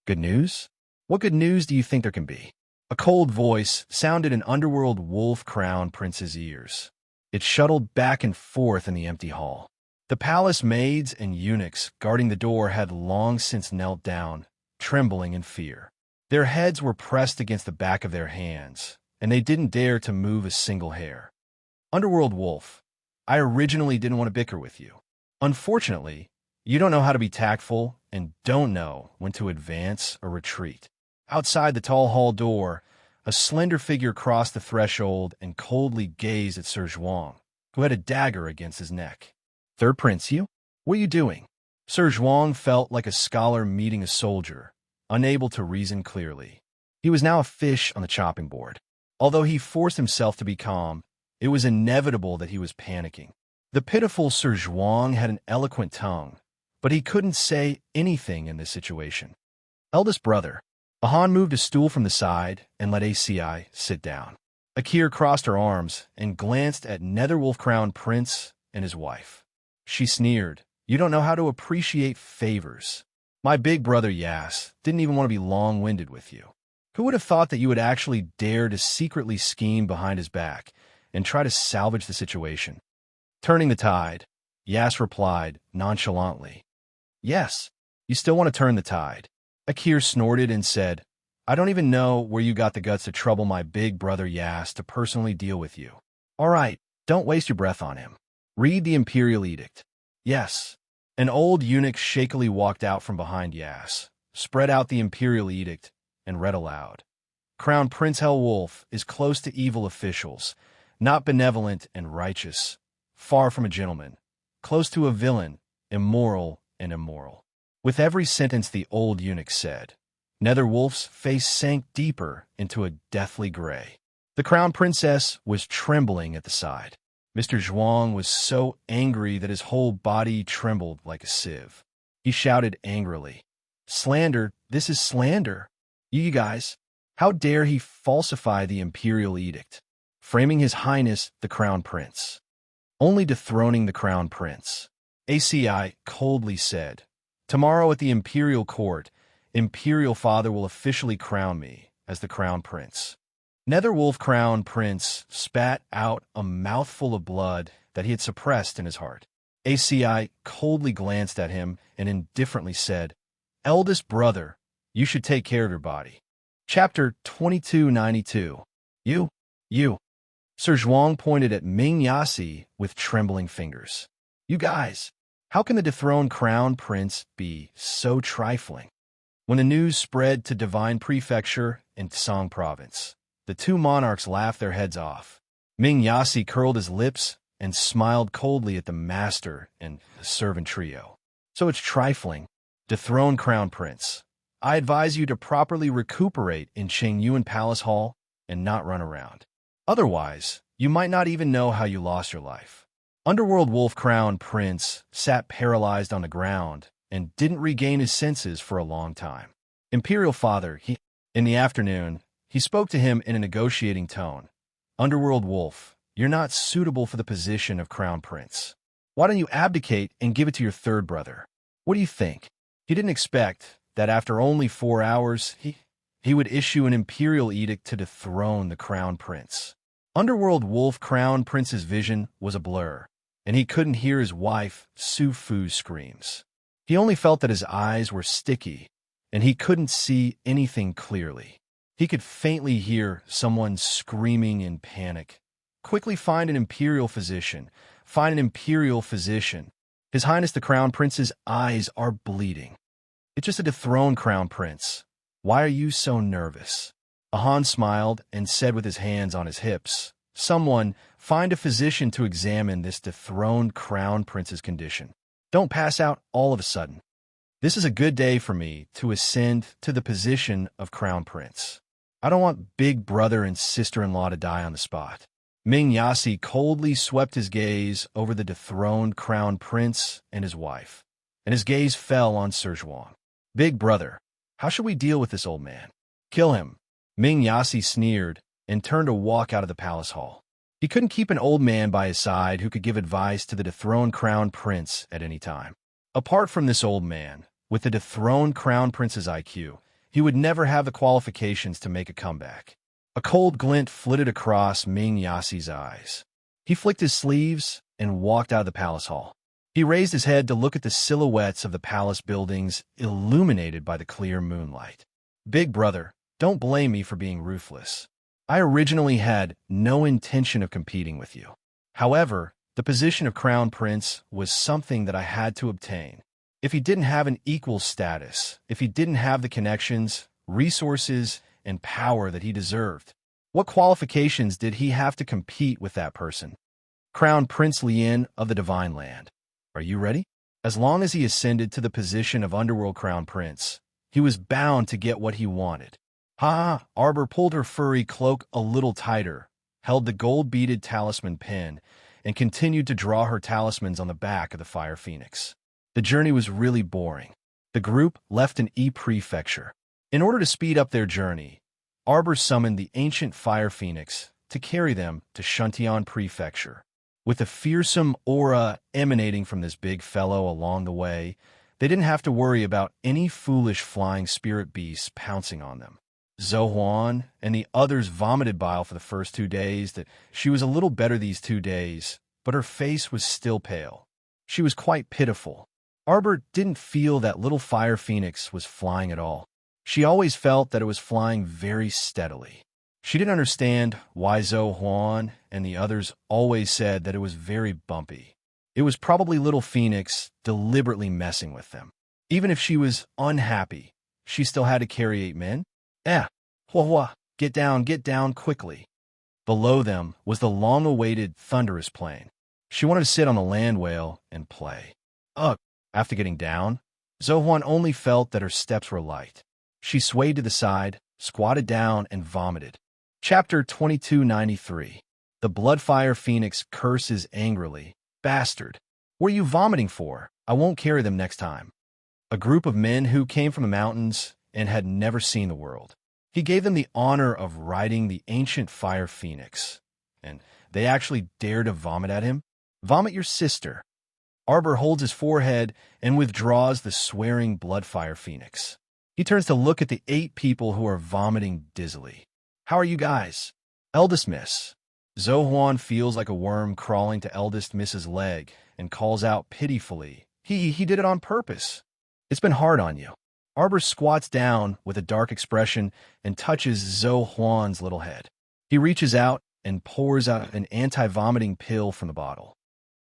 Good news? What good news do you think there can be? A cold voice sounded in Underworld Wolf Crown Prince's ears. It shuttled back and forth in the empty hall. The palace maids and eunuchs guarding the door had long since knelt down, trembling in fear. Their heads were pressed against the back of their hands, and they didn't dare to move a single hair. Underworld Wolf, I originally didn't want to bicker with you. Unfortunately, you don't know how to be tactful and don't know when to advance or retreat. Outside the tall hall door, a slender figure crossed the threshold and coldly gazed at Sir Zhuang, who had a dagger against his neck. Third Prince, you? What are you doing? Sir Zhuang felt like a scholar meeting a soldier, unable to reason clearly. He was now a fish on the chopping board. Although he forced himself to be calm, it was inevitable that he was panicking. The pitiful Sir Zhuang had an eloquent tongue, but he couldn't say anything in this situation. Eldest brother. Ahan moved a stool from the side and let ACI sit down. Akir crossed her arms and glanced at Netherwolf Crown Prince and his wife. She sneered, You don't know how to appreciate favors. My big brother Yas didn't even want to be long-winded with you. Who would have thought that you would actually dare to secretly scheme behind his back and try to salvage the situation? Turning the tide, Yas replied nonchalantly. Yes, you still want to turn the tide. Akir snorted and said, I don't even know where you got the guts to trouble my big brother Yas to personally deal with you. All right, don't waste your breath on him. Read the Imperial Edict. Yes. An old eunuch shakily walked out from behind Yas, spread out the Imperial Edict, and read aloud. Crown Prince Hellwolf is close to evil officials, not benevolent and righteous, far from a gentleman, close to a villain, immoral and immoral. With every sentence the old eunuch said, Netherwolf's face sank deeper into a deathly gray. The crown princess was trembling at the side. Mr. Zhuang was so angry that his whole body trembled like a sieve. He shouted angrily, Slander, this is slander. You guys, how dare he falsify the Imperial Edict, framing His Highness the Crown Prince, only dethroning the Crown Prince. ACI coldly said, Tomorrow at the Imperial Court, Imperial Father will officially crown me as the Crown Prince. Netherwolf Crown Prince spat out a mouthful of blood that he had suppressed in his heart. ACI coldly glanced at him and indifferently said, Eldest brother, you should take care of your body. Chapter 2292. You. Sir Zhuang pointed at Ming Yasi with trembling fingers. You guys, how can the dethroned crown prince be so trifling? When the news spread to Divine Prefecture in Tsang Province, the two monarchs laughed their heads off. Ming Yasi curled his lips and smiled coldly at the master and the servant trio. So it's trifling. Dethroned crown prince. I advise you to properly recuperate in Chengyuan Palace Hall and not run around. Otherwise, you might not even know how you lost your life. Underworld Wolf Crown Prince sat paralyzed on the ground and didn't regain his senses for a long time. Imperial Father, in the afternoon, he spoke to him in a negotiating tone. Underworld Wolf, you're not suitable for the position of Crown Prince. Why don't you abdicate and give it to your third brother? What do you think? He didn't expect that after only 4 hours, he would issue an imperial edict to dethrone the Crown Prince. Underworld Wolf Crown Prince's vision was a blur, and he couldn't hear his wife, Su Fu's screams. He only felt that his eyes were sticky, and he couldn't see anything clearly. He could faintly hear someone screaming in panic. Quickly find an imperial physician. Find an imperial physician. His Highness the Crown Prince's eyes are bleeding. It's just a dethroned Crown Prince. Why are you so nervous? Ahan smiled and said with his hands on his hips, Someone, find a physician to examine this dethroned Crown Prince's condition. Don't pass out all of a sudden. This is a good day for me to ascend to the position of Crown Prince. I don't want big brother and sister-in-law to die on the spot. Ming Yasi coldly swept his gaze over the dethroned Crown Prince and his wife, and his gaze fell on Sir Zhuang. Big brother, how should we deal with this old man? Kill him. Ming Yasi sneered and turned to walk out of the palace hall. He couldn't keep an old man by his side who could give advice to the dethroned Crown Prince at any time. Apart from this old man, with the dethroned Crown Prince's IQ, he would never have the qualifications to make a comeback. A cold glint flitted across Ming Yasi's eyes. He flicked his sleeves and walked out of the palace hall. He raised his head to look at the silhouettes of the palace buildings illuminated by the clear moonlight. Big brother, don't blame me for being ruthless. I originally had no intention of competing with you. However, the position of Crown Prince was something that I had to obtain. If he didn't have an equal status, if he didn't have the connections, resources, and power that he deserved, what qualifications did he have to compete with that person? Crown Prince Lien of the Divine Land. Are you ready? As long as he ascended to the position of Underworld Crown Prince, he was bound to get what he wanted. Arbor pulled her furry cloak a little tighter, held the gold-beaded talisman pin, and continued to draw her talismans on the back of the Fire Phoenix. The journey was really boring. The group left an E-Prefecture. In order to speed up their journey, Arbor summoned the ancient Fire Phoenix to carry them to Shuntian Prefecture. With a fearsome aura emanating from this big fellow along the way, they didn't have to worry about any foolish flying spirit beasts pouncing on them. Zhou and the others vomited bile for the first 2 days that she was a little better these 2 days, but her face was still pale. She was quite pitiful. Arbor didn't feel that little Fire Phoenix was flying at all. She always felt that it was flying very steadily. She didn't understand why Zhou and the others always said that it was very bumpy. It was probably little Phoenix deliberately messing with them. Even if she was unhappy, she still had to carry 8 men. Get down quickly. Below them was the long-awaited thunderous plain. She wanted to sit on the land whale and play. After getting down, Zhou only felt that her steps were light. She swayed to the side, squatted down, and vomited. Chapter 2293. The Bloodfire Phoenix curses angrily. Bastard! What are you vomiting for? I won't carry them next time. A group of men who came from the mountains and had never seen the world. He gave them the honor of riding the ancient Fire Phoenix, and they actually dared to vomit at him? Vomit your sister. Arbor holds his forehead and withdraws the swearing Bloodfire Phoenix. He turns to look at the 8 people who are vomiting dizzily. How are you guys? Eldest Miss. Zhou feels like a worm crawling to Eldest Miss's leg and calls out pitifully. He did it on purpose. It's been hard on you. Arbor squats down with a dark expression and touches Zhou little head. He reaches out and pours out an anti-vomiting pill from the bottle.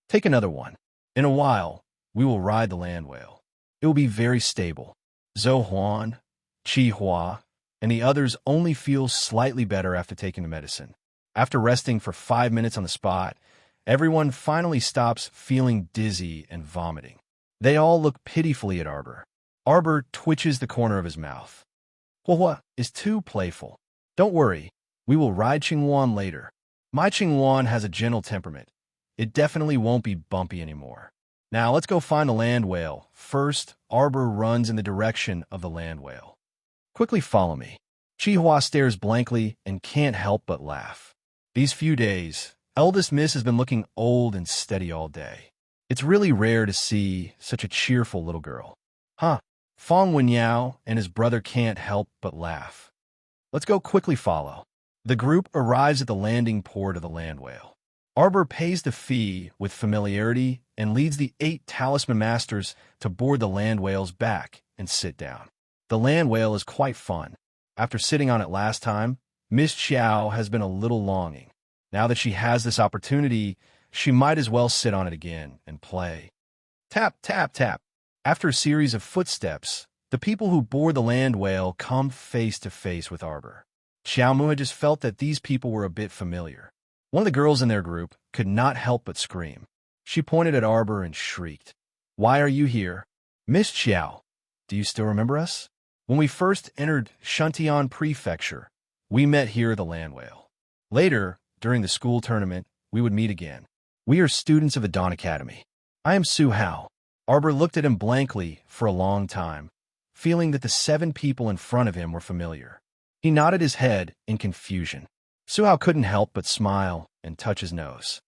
Take another one. In a while, we will ride the land whale. It will be very stable. Zhou, Qi Hua, and the others only feel slightly better after taking the medicine. After resting for 5 minutes on the spot, everyone finally stops feeling dizzy and vomiting. They all look pitifully at Arbor. Arbor twitches the corner of his mouth. Hua is too playful. Don't worry, we will ride Qingwan later. My Qingwan has a gentle temperament. It definitely won't be bumpy anymore. Now let's go find the land whale. First, Arbor runs in the direction of the land whale. Quickly follow me. Chihua stares blankly and can't help but laugh. These few days, eldest Miss has been looking old and steady all day. It's really rare to see such a cheerful little girl. Huh? Fong Wenyao and his brother can't help but laugh. Let's go quickly follow. The group arrives at the landing port of the land whale. Arbor pays the fee with familiarity and leads the 8 talisman masters to board the land whale's back and sit down. The land whale is quite fun. After sitting on it last time, Miss Xiao has been a little longing. Now that she has this opportunity, she might as well sit on it again and play. Tap, tap, tap. After a series of footsteps, the people who board the land whale come face to face with Arbor. Xiaomu had just felt that these people were a bit familiar. One of the girls in their group could not help but scream. She pointed at Arbor and shrieked, "Why are you here? Miss Xiao, do you still remember us? When we first entered Shuntian Prefecture, we met here at the land whale. Later, during the school tournament, we would meet again. We are students of the Dawn Academy. I am Su Hao." Arbor looked at him blankly for a long time, feeling that the 7 people in front of him were familiar. He nodded his head in confusion. Su Hao couldn't help but smile and touch his nose.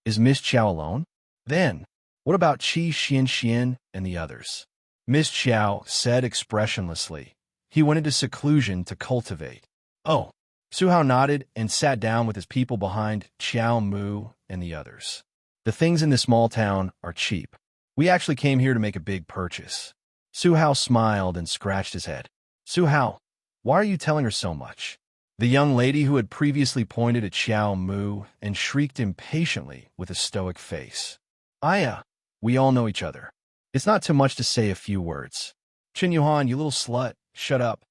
Is Miss Xiao alone? Then, what about Qi Xian and the others? Miss Xiao said expressionlessly. He went into seclusion to cultivate. Oh. Su Hao nodded and sat down with his people behind Qiao Mu and the others. The things in this small town are cheap. We actually came here to make a big purchase. Su Hao smiled and scratched his head. Su Hao, why are you telling her so much? The young lady who had previously pointed at Xiao Mu and shrieked impatiently with a stoic face. Aya, we all know each other. It's not too much to say a few words. Qin Yuhan, you little slut, shut up.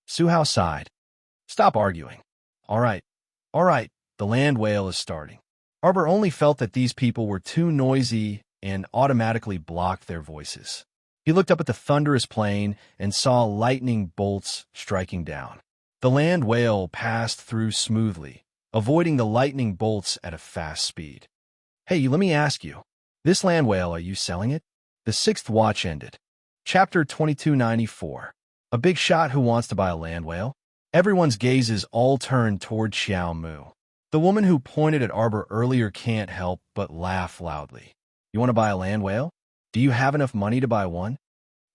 Su Hao sighed. Stop arguing. All right, the land whale is starting. Arbor only felt that these people were too noisy and automatically blocked their voices. He looked up at the thunderous plane and saw lightning bolts striking down. The land whale passed through smoothly, avoiding the lightning bolts at a fast speed. Hey, let me ask you, this land whale, are you selling it? The 6th watch ended. Chapter 2294. A big shot who wants to buy a land whale? Everyone's gazes all turned toward Xiao Mu. The woman who pointed at Arbor earlier can't help but laugh loudly. You want to buy a land whale? Do you have enough money to buy one?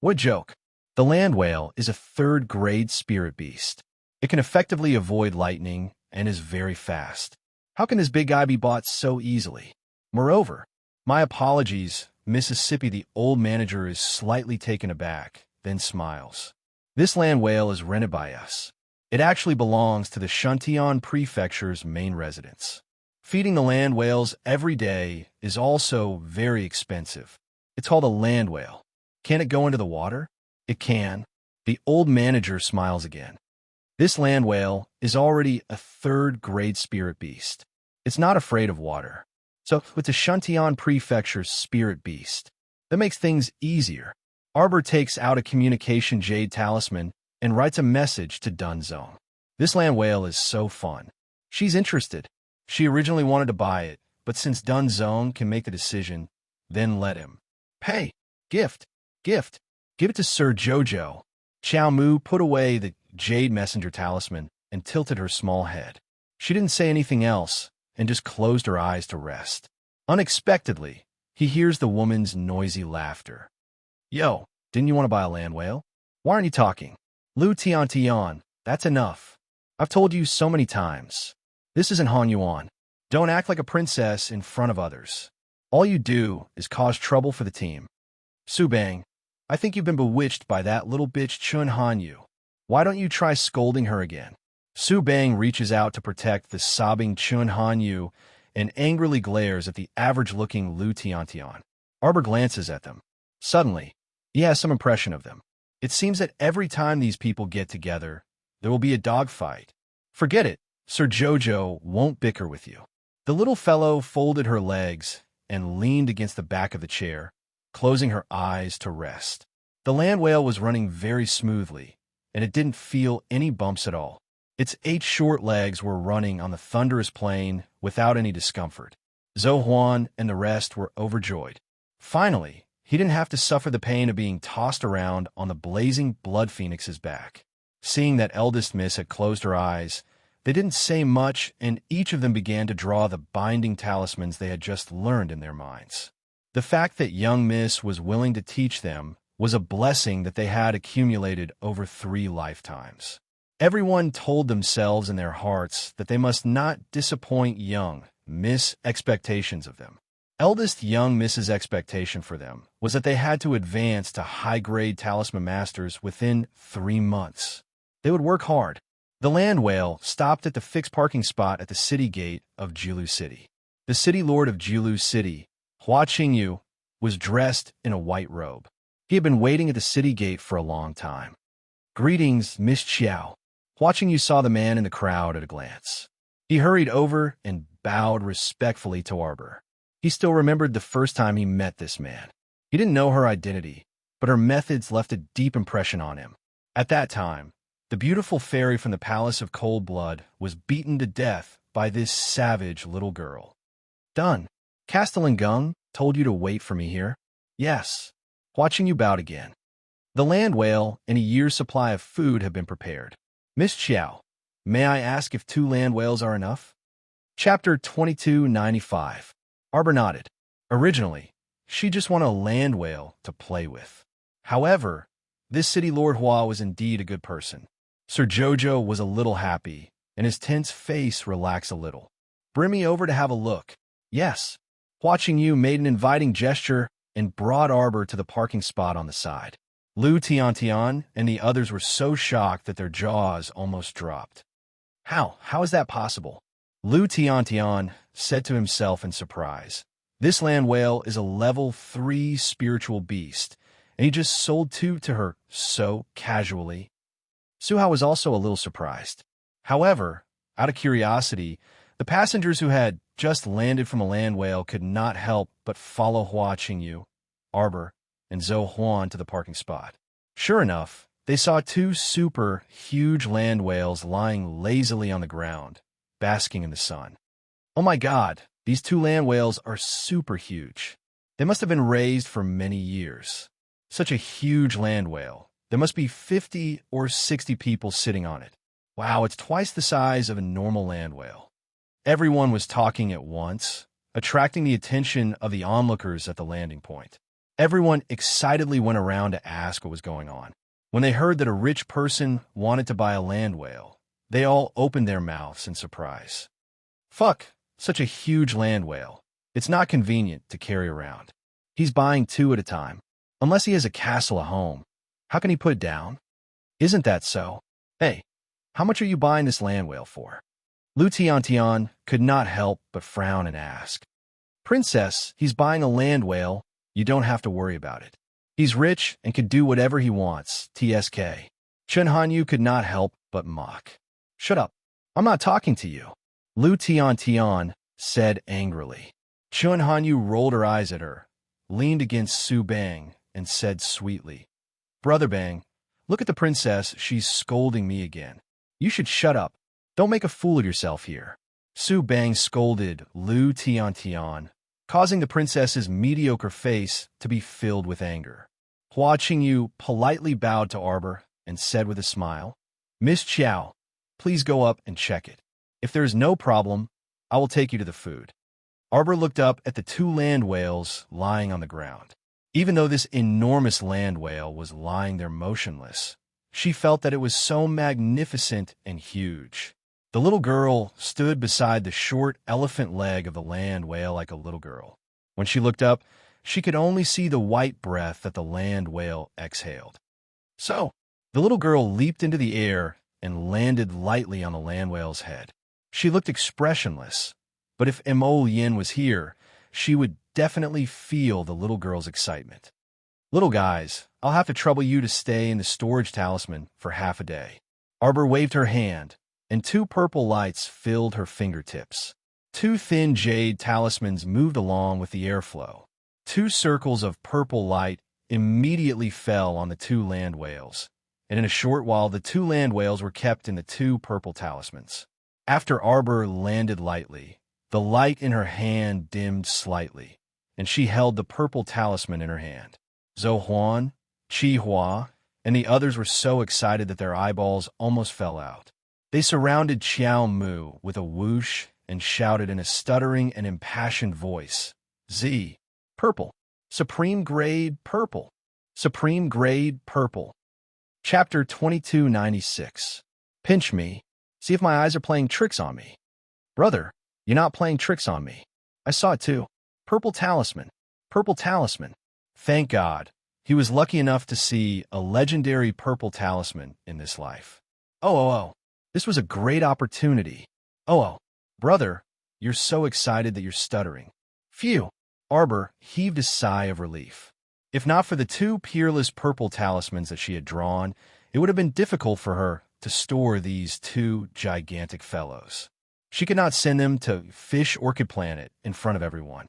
What joke. The land whale is a 3rd-grade spirit beast. It can effectively avoid lightning and is very fast. How can this big guy be bought so easily? Moreover, my apologies, Mississippi, the old manager is slightly taken aback, then smiles. This land whale is rented by us. It actually belongs to the Shuntian Prefecture's main residence. Feeding the land whales every day is also very expensive. It's called a land whale. Can it go into the water? It can. The old manager smiles again. This land whale is already a 3rd-grade spirit beast. It's not afraid of water. So it's a Shuntian Prefecture's spirit beast. That makes things easier. Arbor takes out a communication jade talisman and writes a message to Dunzone. This land whale is so fun. She's interested. She originally wanted to buy it, but since Dunzone can make the decision, then let him. Pay. Gift. Give it to Sir Jojo. Xiao Mu put away the jade messenger talisman and tilted her small head. She didn't say anything else and just closed her eyes to rest. Unexpectedly, he hears the woman's noisy laughter. Yo, didn't you want to buy a land whale? Why aren't you talking? Lu Tian, that's enough. I've told you so many times. This isn't Han Yuan. Don't act like a princess in front of others. All you do is cause trouble for the team. Su Bang, I think you've been bewitched by that little bitch Chun Han Yu. Why don't you try scolding her again? Su Bang reaches out to protect the sobbing Chun Han Yu and angrily glares at the average-looking Lu Tian. Arbor glances at them. Suddenly, he has some impression of them. It seems that every time these people get together, there will be a dogfight. Forget it, Sir Jojo won't bicker with you. The little fellow folded her legs and leaned against the back of the chair, closing her eyes to rest. The land whale was running very smoothly, and it didn't feel any bumps at all. Its 8 short legs were running on the thunderous plain without any discomfort. Zhou Huan and the rest were overjoyed. Finally, he didn't have to suffer the pain of being tossed around on the blazing blood phoenix's back. Seeing that eldest miss had closed her eyes, they didn't say much, and each of them began to draw the binding talismans they had just learned in their minds. The fact that young miss was willing to teach them was a blessing that they had accumulated over 3 lifetimes. Everyone told themselves in their hearts that they must not disappoint young miss expectations of them. Eldest young miss's expectation for them was that they had to advance to high-grade talisman masters within 3 months. They would work hard. The land whale stopped at the fixed parking spot at the city gate of Jilu City. The city lord of Jilu City, Hua Qingyu, was dressed in a white robe. He had been waiting at the city gate for a long time. "Greetings, Miss Qiao." Hua Qingyu saw the man in the crowd at a glance. He hurried over and bowed respectfully to Arbor. He still remembered the first time he met this man. He didn't know her identity, but her methods left a deep impression on him. At that time, the beautiful fairy from the Palace of Cold Blood was beaten to death by this savage little girl. "Done. Castellan Gung told you to wait for me here?" "Yes." Watching you bowed again. The land whale and a year's supply of food have been prepared. "Miss Qiao, may I ask if 2 land whales are enough?" Chapter 2295. Arbor nodded. Originally, she just wanted a land whale to play with. However, this city lord Hua was indeed a good person. Sir Jojo was a little happy, and his tense face relaxed a little. "Bring me over to have a look." "Yes." Watching you made an inviting gesture and brought Arbor to the parking spot on the side. Lu Tiantian and the others were so shocked that their jaws almost dropped. How is that possible?" Lu Tiantian said to himself in surprise. "This land whale is a level 3 spiritual beast, and he just sold 2 to her so casually." Su Hao was also a little surprised. However, out of curiosity, the passengers who had just landed from a land whale could not help but follow Hua Qingyu, Arbor, and Zhou Huan to the parking spot. Sure enough, they saw 2 super huge land whales lying lazily on the ground, basking in the sun. "Oh my God, these 2 land whales are super huge. They must have been raised for many years. Such a huge land whale. There must be 50 or 60 people sitting on it. Wow, it's twice the size of a normal land whale." Everyone was talking at once, attracting the attention of the onlookers at the landing point. Everyone excitedly went around to ask what was going on. When they heard that a rich person wanted to buy a land whale, they all opened their mouths in surprise. "Fuck, such a huge land whale. It's not convenient to carry around. He's buying 2 at a time. Unless he has a castle at home, how can he put it down? Isn't that so? Hey, how much are you buying this land whale for?" Lu Tiantian could not help but frown and ask. "Princess, he's buying a land whale. You don't have to worry about it. He's rich and can do whatever he wants, TSK. Chen Hanyu could not help but mock. "Shut up. I'm not talking to you," Lu Tiantian said angrily. Chen Hanyu rolled her eyes at her, leaned against Su Bang, and said sweetly, "Brother Bang, look at the princess. She's scolding me again. You should shut up. Don't make a fool of yourself here." Su Bang scolded Lu Tiantian, causing the princess's mediocre face to be filled with anger. Hua Qingyu politely bowed to Arbor and said with a smile, "Miss Qiao, please go up and check it. If there is no problem, I will take you to the food." Arbor looked up at the 2 land whales lying on the ground. Even though this enormous land whale was lying there motionless, she felt that it was so magnificent and huge. The little girl stood beside the short elephant leg of the land whale like a little girl. When she looked up, she could only see the white breath that the land whale exhaled. So, the little girl leaped into the air and landed lightly on the land whale's head. She looked expressionless, but if Mo Yin was here, she would definitely feel the little girl's excitement. "Little guys, I'll have to trouble you to stay in the storage talisman for half a day." Arbor waved her hand, and 2 purple lights filled her fingertips. 2 thin jade talismans moved along with the airflow. 2 circles of purple light immediately fell on the two land whales, and in a short while the two land whales were kept in the two purple talismans. After Arbor landed lightly, the light in her hand dimmed slightly, and she held the purple talisman in her hand. Zhou Huan, Qi Hua, and the others were so excited that their eyeballs almost fell out. They surrounded Qiao Mu with a whoosh and shouted in a stuttering and impassioned voice, Z, purple, supreme grade purple, supreme grade purple. Chapter 2296. Pinch me, see if my eyes are playing tricks on me. Brother, you're not playing tricks on me. I saw it too. Purple talisman, purple talisman. Thank God, he was lucky enough to see a legendary purple talisman in this life. Oh, this was a great opportunity. Oh, brother, you're so excited that you're stuttering. Phew. Arbor heaved a sigh of relief. If not for the two peerless purple talismans that she had drawn, it would have been difficult for her to store these two gigantic fellows. She could not send them to Fish Orchid Planet in front of everyone.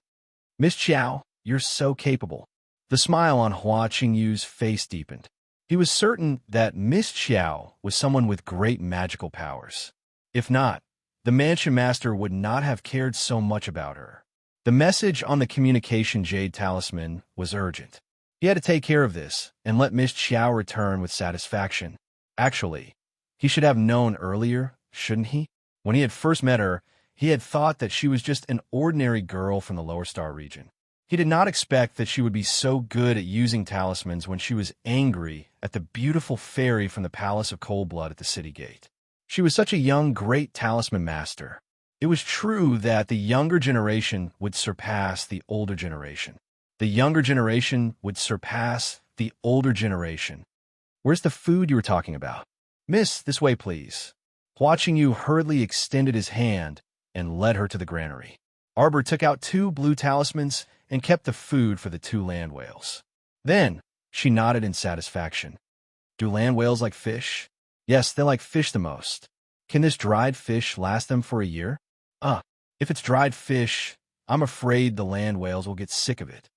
Miss Qiao, you're so capable. The smile on Hua Qingyu's face deepened. He was certain that Miss Qiao was someone with great magical powers. If not, the Mansion Master would not have cared so much about her. The message on the communication jade talisman was urgent. He had to take care of this and let Miss Qiao return with satisfaction. Actually, he should have known earlier, shouldn't he? When he had first met her, he had thought that she was just an ordinary girl from the Lower Star region. He did not expect that she would be so good at using talismans when she was angry at the beautiful fairy from the Palace of Coldblood at the city gate. She was such a young, great talisman master. It was true that the younger generation would surpass the older generation. The younger generation would surpass the older generation. Where's the food you were talking about? Miss, this way, please. Hua Qingyu hurriedly extended his hand and led her to the granary. Arbor took out two blue talismans and kept the food for the two land whales. Then, she nodded in satisfaction. Do land whales like fish? Yes, they like fish the most. Can this dried fish last them for a year? If it's dried fish, I'm afraid the land whales will get sick of it.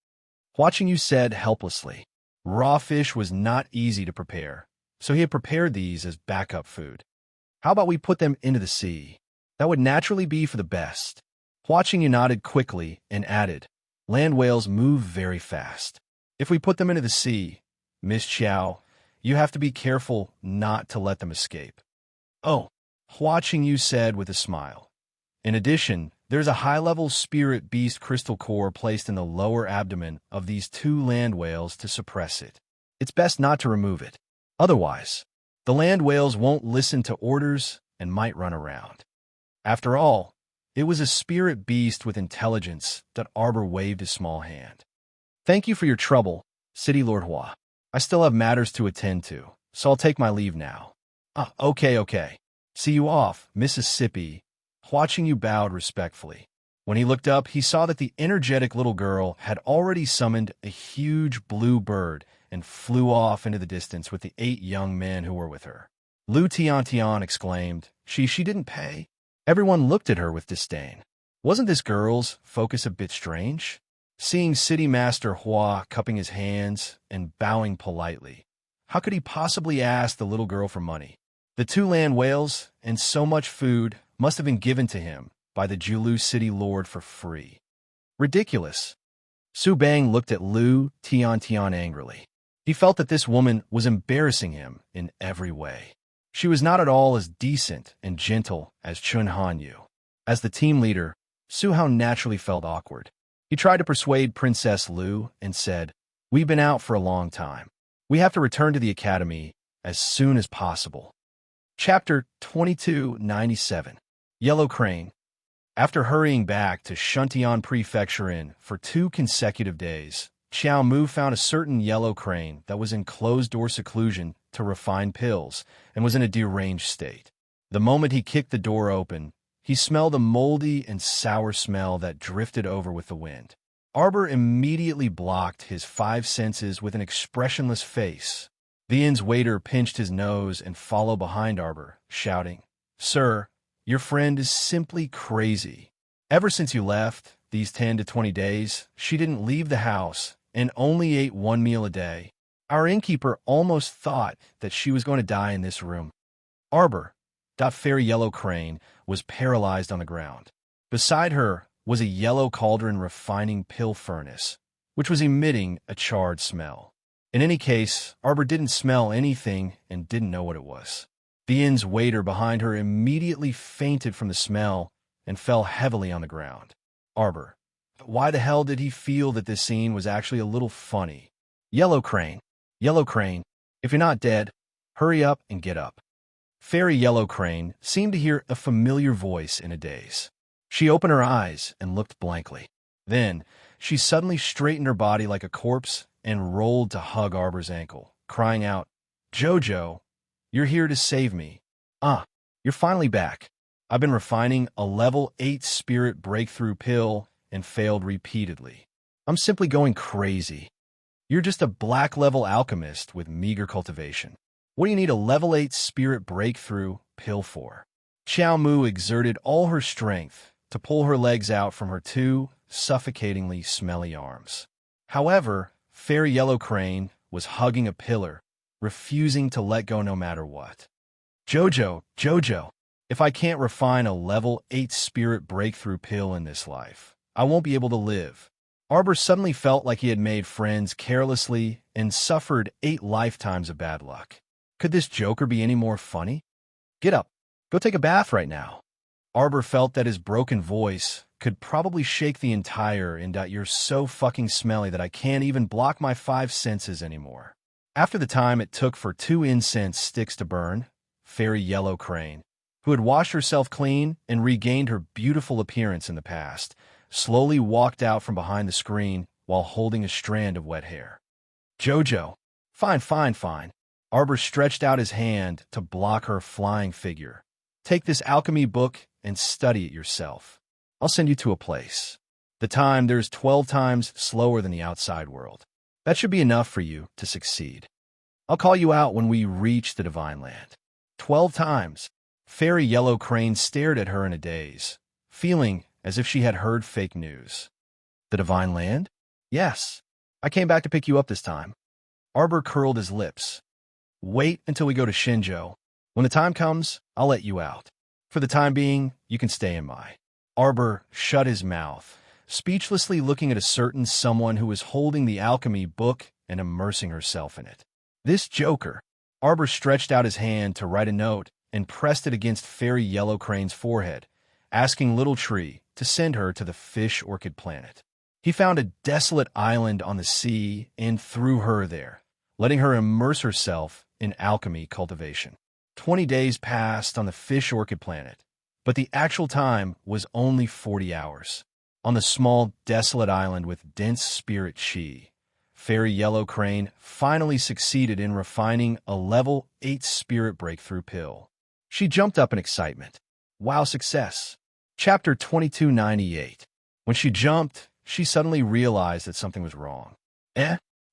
Hua Qingyu said helplessly. Raw fish was not easy to prepare, so he had prepared these as backup food. How about we put them into the sea? That would naturally be for the best. Hua Qingyu nodded quickly and added, land whales move very fast. If we put them into the sea, Miss Qiao, you have to be careful not to let them escape. Oh, Hua Qingyu said with a smile. In addition, there's a high-level spirit beast crystal core placed in the lower abdomen of these two land whales to suppress it. It's best not to remove it. Otherwise, the land whales won't listen to orders and might run around. After all, it was a spirit beast with intelligence that Arbor waved his small hand. Thank you for your trouble, City Lord Hua. I still have matters to attend to, so I'll take my leave now. Okay. See you off, Mississippi. Hua Qingyu bowed respectfully. When he looked up, he saw that the energetic little girl had already summoned a huge blue bird and flew off into the distance with the 8 young men who were with her. Lu Tiantian exclaimed, She didn't pay? Everyone looked at her with disdain. Wasn't this girl's focus a bit strange? Seeing City Master Hua cupping his hands and bowing politely, how could he possibly ask the little girl for money? The two land whales and so much food must have been given to him by the Julu City Lord for free. Ridiculous. Su Bang looked at Lu Tiantian angrily. He felt that this woman was embarrassing him in every way. She was not at all as decent and gentle as Chun Hanyu. As the team leader, Su Hao naturally felt awkward. He tried to persuade Princess Lu and said, We've been out for a long time. We have to return to the academy as soon as possible. Chapter 2297. Yellow Crane. After hurrying back to Shuntian Prefecture Inn for 2 consecutive days, Qiao Mu found a certain yellow crane that was in closed-door seclusion to refine pills and was in a deranged state. The moment he kicked the door open, he smelled a moldy and sour smell that drifted over with the wind. Arbor immediately blocked his 5 senses with an expressionless face. The inn's waiter pinched his nose and followed behind Arbor, shouting, Sir, your friend is simply crazy. Ever since you left, these 10 to 20 days, she didn't leave the house and only ate one meal a day. Our innkeeper almost thought that she was going to die in this room. Arbor, Fairy Yellow Crane, was paralyzed on the ground. Beside her was a yellow cauldron refining pill furnace, which was emitting a charred smell. In any case, Arbor didn't smell anything and didn't know what it was. The inn's waiter behind her immediately fainted from the smell and fell heavily on the ground. Arbor. Why the hell did he feel that this scene was actually a little funny? Yellow Crane, if you're not dead, hurry up and get up. Fairy Yellow Crane seemed to hear a familiar voice in a daze. She opened her eyes and looked blankly. Then, she suddenly straightened her body like a corpse and rolled to hug Arbor's ankle, crying out, "Jojo, you're here to save me. You're finally back. I've been refining a level 8 spirit breakthrough pill and failed repeatedly. I'm simply going crazy. You're just a black level alchemist with meager cultivation. What do you need a level 8 spirit breakthrough pill for?" Xiao Mu exerted all her strength to pull her legs out from her two suffocatingly smelly arms. However, Fairy Yellow Crane was hugging a pillar, refusing to let go no matter what. Jojo, if I can't refine a level 8 spirit breakthrough pill in this life, I won't be able to live. Arbor suddenly felt like he had made friends carelessly and suffered 8 lifetimes of bad luck. Could this Joker be any more funny? Get up. Go take a bath right now. Arbor felt that his broken voice could probably shake the entire inn. You're so fucking smelly that I can't even block my 5 senses anymore. After the time it took for 2 incense sticks to burn, Fairy Yellow Crane, who had washed herself clean and regained her beautiful appearance in the past, slowly walked out from behind the screen while holding a strand of wet hair. Jojo. Fine. Arbor stretched out his hand to block her flying figure. Take this alchemy book and study it yourself. I'll send you to a place. The time there's 12 times slower than the outside world. That should be enough for you to succeed. I'll call you out when we reach the Divine Land. 12 times. Fairy Yellow Crane stared at her in a daze, feeling as if she had heard fake news. The Divine Land? Yes. I came back to pick you up this time. Arbor curled his lips. Wait until we go to Shinjo. When the time comes, I'll let you out. For the time being, you can stay in my. Arbor shut his mouth, speechlessly looking at a certain someone who was holding the alchemy book and immersing herself in it. This Joker. Arbor stretched out his hand to write a note and pressed it against Fairy Yellow Crane's forehead, asking Little Tree to send her to the Fish Orchid planet. He found a desolate island on the sea and threw her there, letting her immerse herself in alchemy cultivation. 20 days passed on the Fish Orchid planet, but the actual time was only 40 hours. On the small, desolate island with dense spirit chi, Fairy Yellow Crane finally succeeded in refining a level 8 spirit breakthrough pill. She jumped up in excitement. Wow, success! Chapter 2298. When she jumped, she suddenly realized that something was wrong.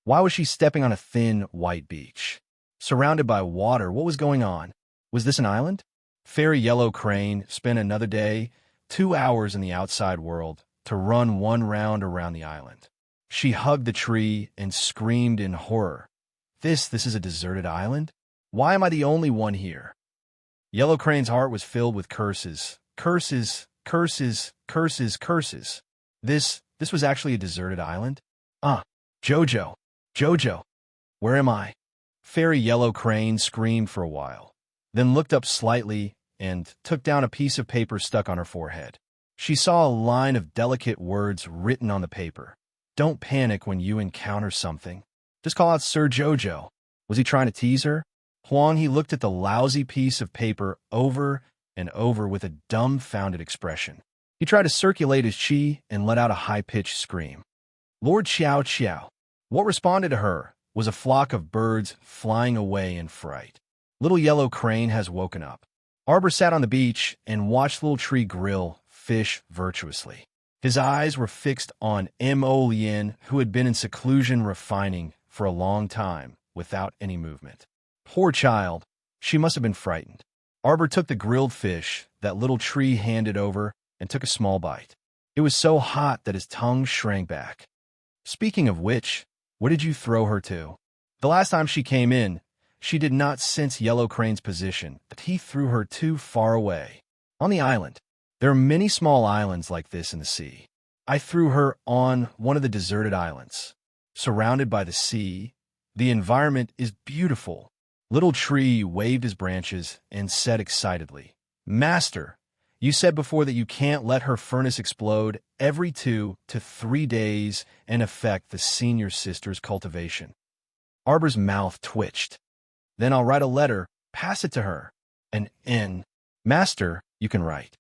Why was she stepping on a thin, white beach? Surrounded by water, what was going on? Was this an island? Fairy Yellow Crane spent another day, 2 hours in the outside world, to run 1 round around the island. She hugged the tree and screamed in horror. This is a deserted island? Why am I the only one here? Yellow Crane's heart was filled with curses. Curses. This was actually a deserted island? Jojo, where am I? Fairy Yellow Crane screamed for a while, then looked up slightly and took down a piece of paper stuck on her forehead. She saw a line of delicate words written on the paper. Don't panic when you encounter something. Just call out Sir Jojo. Was he trying to tease her? Huang he looked at the lousy piece of paper over and over with a dumbfounded expression. He tried to circulate his chi and let out a high-pitched scream. Lord Xiao. What responded to her was a flock of birds flying away in fright. Little Yellow Crane has woken up. Arbor sat on the beach and watched Little Tree grill fish virtuously. His eyes were fixed on Mo Lien, who had been in seclusion refining for a long time without any movement. Poor child, she must have been frightened. Arbor took the grilled fish that Little Tree handed over and took a small bite. It was so hot that his tongue shrank back. Speaking of which, What did you throw her to? The last time she came in, she did not sense Yellow Crane's position, but he threw her too far away. On the island. There are many small islands like this in the sea. I threw her on one of the deserted islands. Surrounded by the sea, the environment is beautiful. Little Tree waved his branches and said excitedly, Master, you said before that you can't let her furnace explode every 2 to 3 days and affect the senior sister's cultivation. Arbor's mouth twitched. Then I'll write a letter, pass it to her. An N. Master, you can write.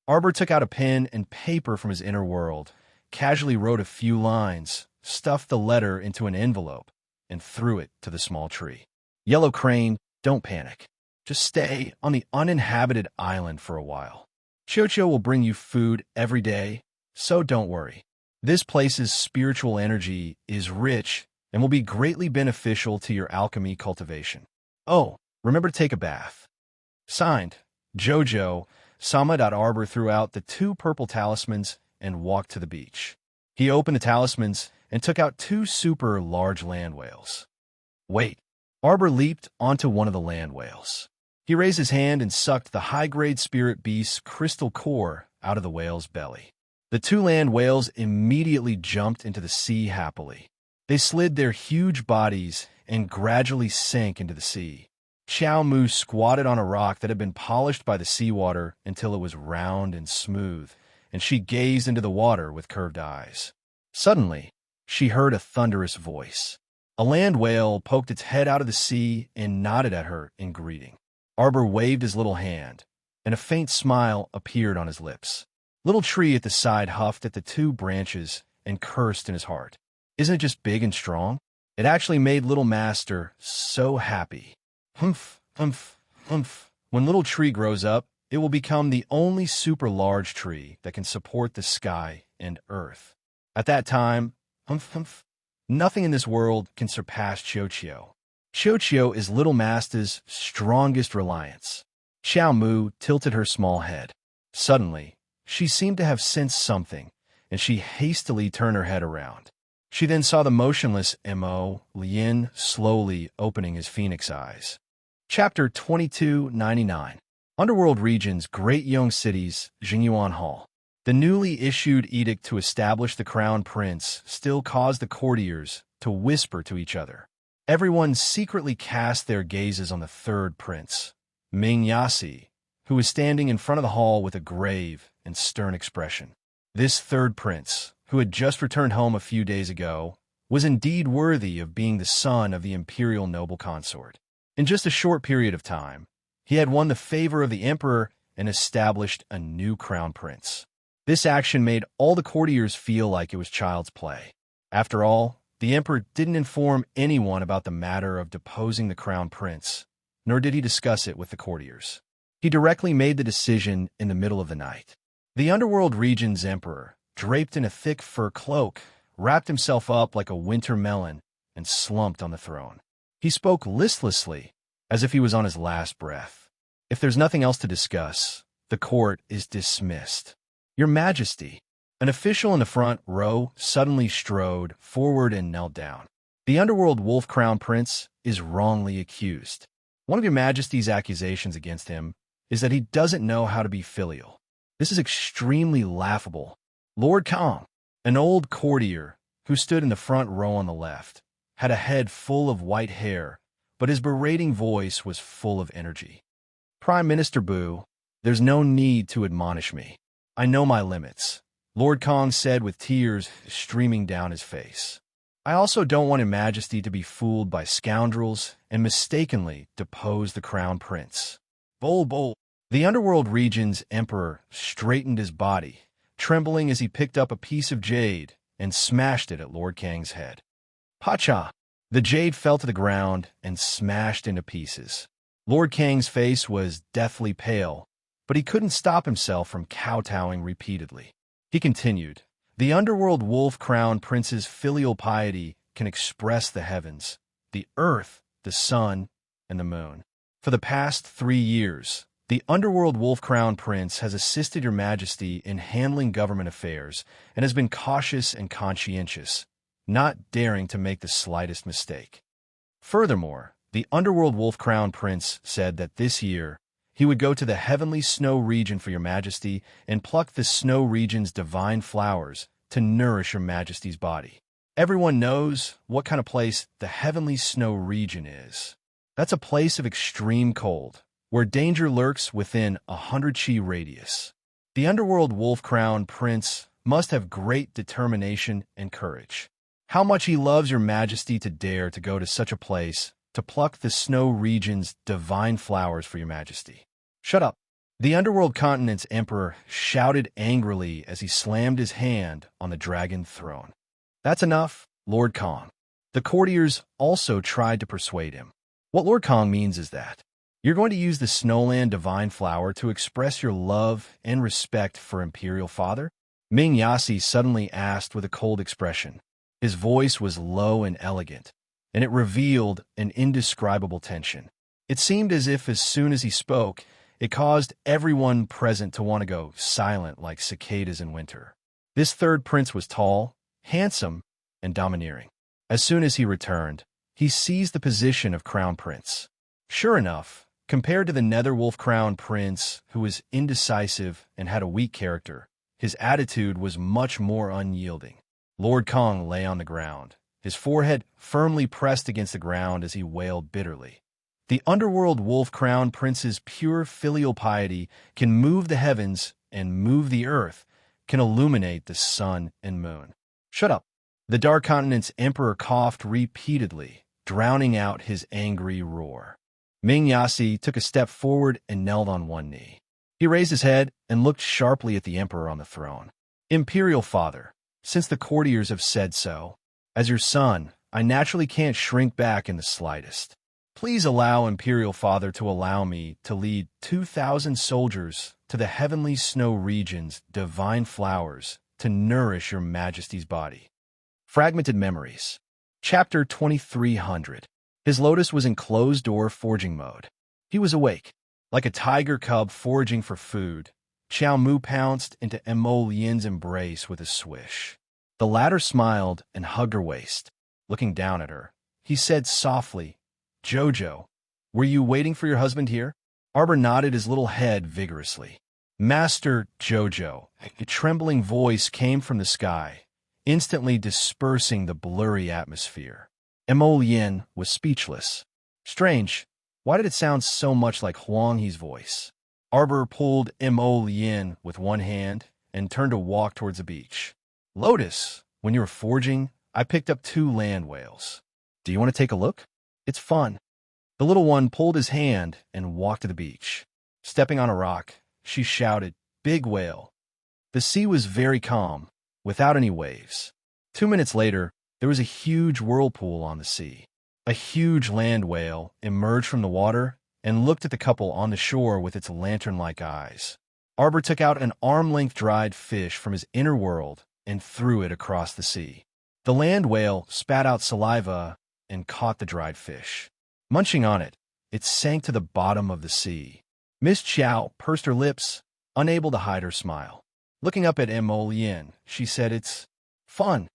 Arbor took out a pen and paper from his inner world, casually wrote a few lines, stuffed the letter into an envelope, and threw it to the small tree. Yellow Crane, don't panic. Just stay on the uninhabited island for a while. Chocho will bring you food every day, so don't worry. This place's spiritual energy is rich and will be greatly beneficial to your alchemy cultivation. Oh, remember to take a bath. Signed, Jojo. Sama.Arbor threw out the 2 purple talismans and walked to the beach. He opened the talismans and took out 2 super large land whales. Wait. Arbor leaped onto one of the land whales. He raised his hand and sucked the high-grade spirit beast's crystal core out of the whale's belly. The 2 land whales immediately jumped into the sea happily. They slid their huge bodies and gradually sank into the sea. Xiao Mu squatted on a rock that had been polished by the seawater until it was round and smooth, and she gazed into the water with curved eyes. Suddenly, she heard a thunderous voice. A land whale poked its head out of the sea and nodded at her in greeting. Arbor waved his little hand, and a faint smile appeared on his lips. Little Tree at the side huffed at the 2 branches and cursed in his heart. Isn't it just big and strong? It actually made Little Master so happy. Humph, humph, humph. When Little Tree grows up, it will become the only super large tree that can support the sky and earth. At that time, humph, humph, nothing in this world can surpass Chocho. Chocho is Little Master's strongest reliance. Xiao Mu tilted her small head. Suddenly, she seemed to have sensed something, and she hastily turned her head around. She then saw the motionless Mo Lien slowly opening his phoenix eyes. Chapter 2299. Underworld Region's Great Young Cities, Jingyuan Hall. The newly issued edict to establish the Crown Prince still caused the courtiers to whisper to each other. Everyone secretly cast their gazes on the 3rd prince, Ming Yasi, who was standing in front of the hall with a grave and stern expression. This 3rd prince, who had just returned home a few days ago, was indeed worthy of being the son of the imperial noble consort. In just a short period of time, he had won the favor of the emperor and established a new crown prince. This action made all the courtiers feel like it was child's play. After all, the emperor didn't inform anyone about the matter of deposing the crown prince, nor did he discuss it with the courtiers. He directly made the decision in the middle of the night. The Underworld Region's emperor, draped in a thick fur cloak, wrapped himself up like a winter melon and slumped on the throne. He spoke listlessly, as if he was on his last breath. If there's nothing else to discuss, the court is dismissed. Your Majesty. An official in the front row suddenly strode forward and knelt down. The Underworld Wolf Crown Prince is wrongly accused. One of Your Majesty's accusations against him is that he doesn't know how to be filial. This is extremely laughable. Lord Kong, an old courtier who stood in the front row on the left, had a head full of white hair, but his berating voice was full of energy. Prime Minister Bu, there's no need to admonish me. I know my limits, Lord Kong said with tears streaming down his face. I also don't want Your Majesty to be fooled by scoundrels and mistakenly depose the crown prince. Bol Bol. The Underworld Region's emperor straightened his body, trembling as he picked up a piece of jade and smashed it at Lord Kang's head. Pacha! The jade fell to the ground and smashed into pieces. Lord Kang's face was deathly pale, but he couldn't stop himself from kowtowing repeatedly. He continued, The Underworld Wolf Crown Prince's filial piety can express the heavens, the earth, the sun, and the moon. For the past 3 years, the Underworld Wolf Crown Prince has assisted Your Majesty in handling government affairs and has been cautious and conscientious. not daring to make the slightest mistake. Furthermore, the underworld Wolf Crown Prince said that this year he would go to the heavenly snow region for your majesty and pluck the snow region's divine flowers to nourish your majesty's body. Everyone knows what kind of place the heavenly snow region is. That's a place of extreme cold, where danger lurks within 100 chi radius. The underworld Wolf Crown Prince must have great determination and courage. How much he loves your majesty to dare to go to such a place to pluck the snow region's divine flowers for your majesty. Shut up. The underworld continent's emperor shouted angrily as he slammed his hand on the dragon throne. That's enough, Lord Kong. The courtiers also tried to persuade him. What Lord Kong means is that you're going to use the Snowland divine flower to express your love and respect for Imperial Father? Ming Yasi suddenly asked with a cold expression. His voice was low and elegant, and it revealed an indescribable tension. It seemed as if as soon as he spoke, it caused everyone present to want to go silent like cicadas in winter. This third prince was tall, handsome, and domineering. As soon as he returned, he seized the position of crown prince. Sure enough, compared to the Netherwolf crown prince, who was indecisive and had a weak character, his attitude was much more unyielding. Lord Kong lay on the ground, his forehead firmly pressed against the ground as he wailed bitterly. The underworld Wolf Crown Prince's pure filial piety can move the heavens and move the earth, can illuminate the sun and moon. Shut up. The Dark Continent's emperor coughed repeatedly, drowning out his angry roar. Ming Yasi took a step forward and knelt on one knee. He raised his head and looked sharply at the emperor on the throne. Imperial Father, since the courtiers have said so, as your son, I naturally can't shrink back in the slightest. Please allow Imperial Father to allow me to lead 2,000 soldiers to the heavenly snow region's divine flowers to nourish your majesty's body. Fragmented Memories. Chapter 2300. His lotus was in closed-door foraging mode. He was awake. Like a tiger cub foraging for food, Xiao Mu pounced into Mo Lian's embrace with a swish. The latter smiled and hugged her waist. Looking down at her, he said softly, Jojo, were you waiting for your husband here? Arbor nodded his little head vigorously. Master Jojo, a trembling voice came from the sky, instantly dispersing the blurry atmosphere. Mo Lian was speechless. Strange, why did it sound so much like Huang He's voice? Arbor pulled Mo Lian with one hand and turned to walk towards the beach. Lotus, when you were foraging, I picked up 2 land whales. Do you want to take a look? It's fun. The little one pulled his hand and walked to the beach. Stepping on a rock, she shouted, Big whale. The sea was very calm, without any waves. 2 minutes later, there was a huge whirlpool on the sea. A huge land whale emerged from the water and looked at the couple on the shore with its lantern-like eyes. Arbor took out an arm-length dried fish from his inner world and threw it across the sea. The land whale spat out saliva and caught the dried fish. Munching on it, it sank to the bottom of the sea. Miss Chow pursed her lips, unable to hide her smile. Looking up at Mo Lian, she said, It's fun.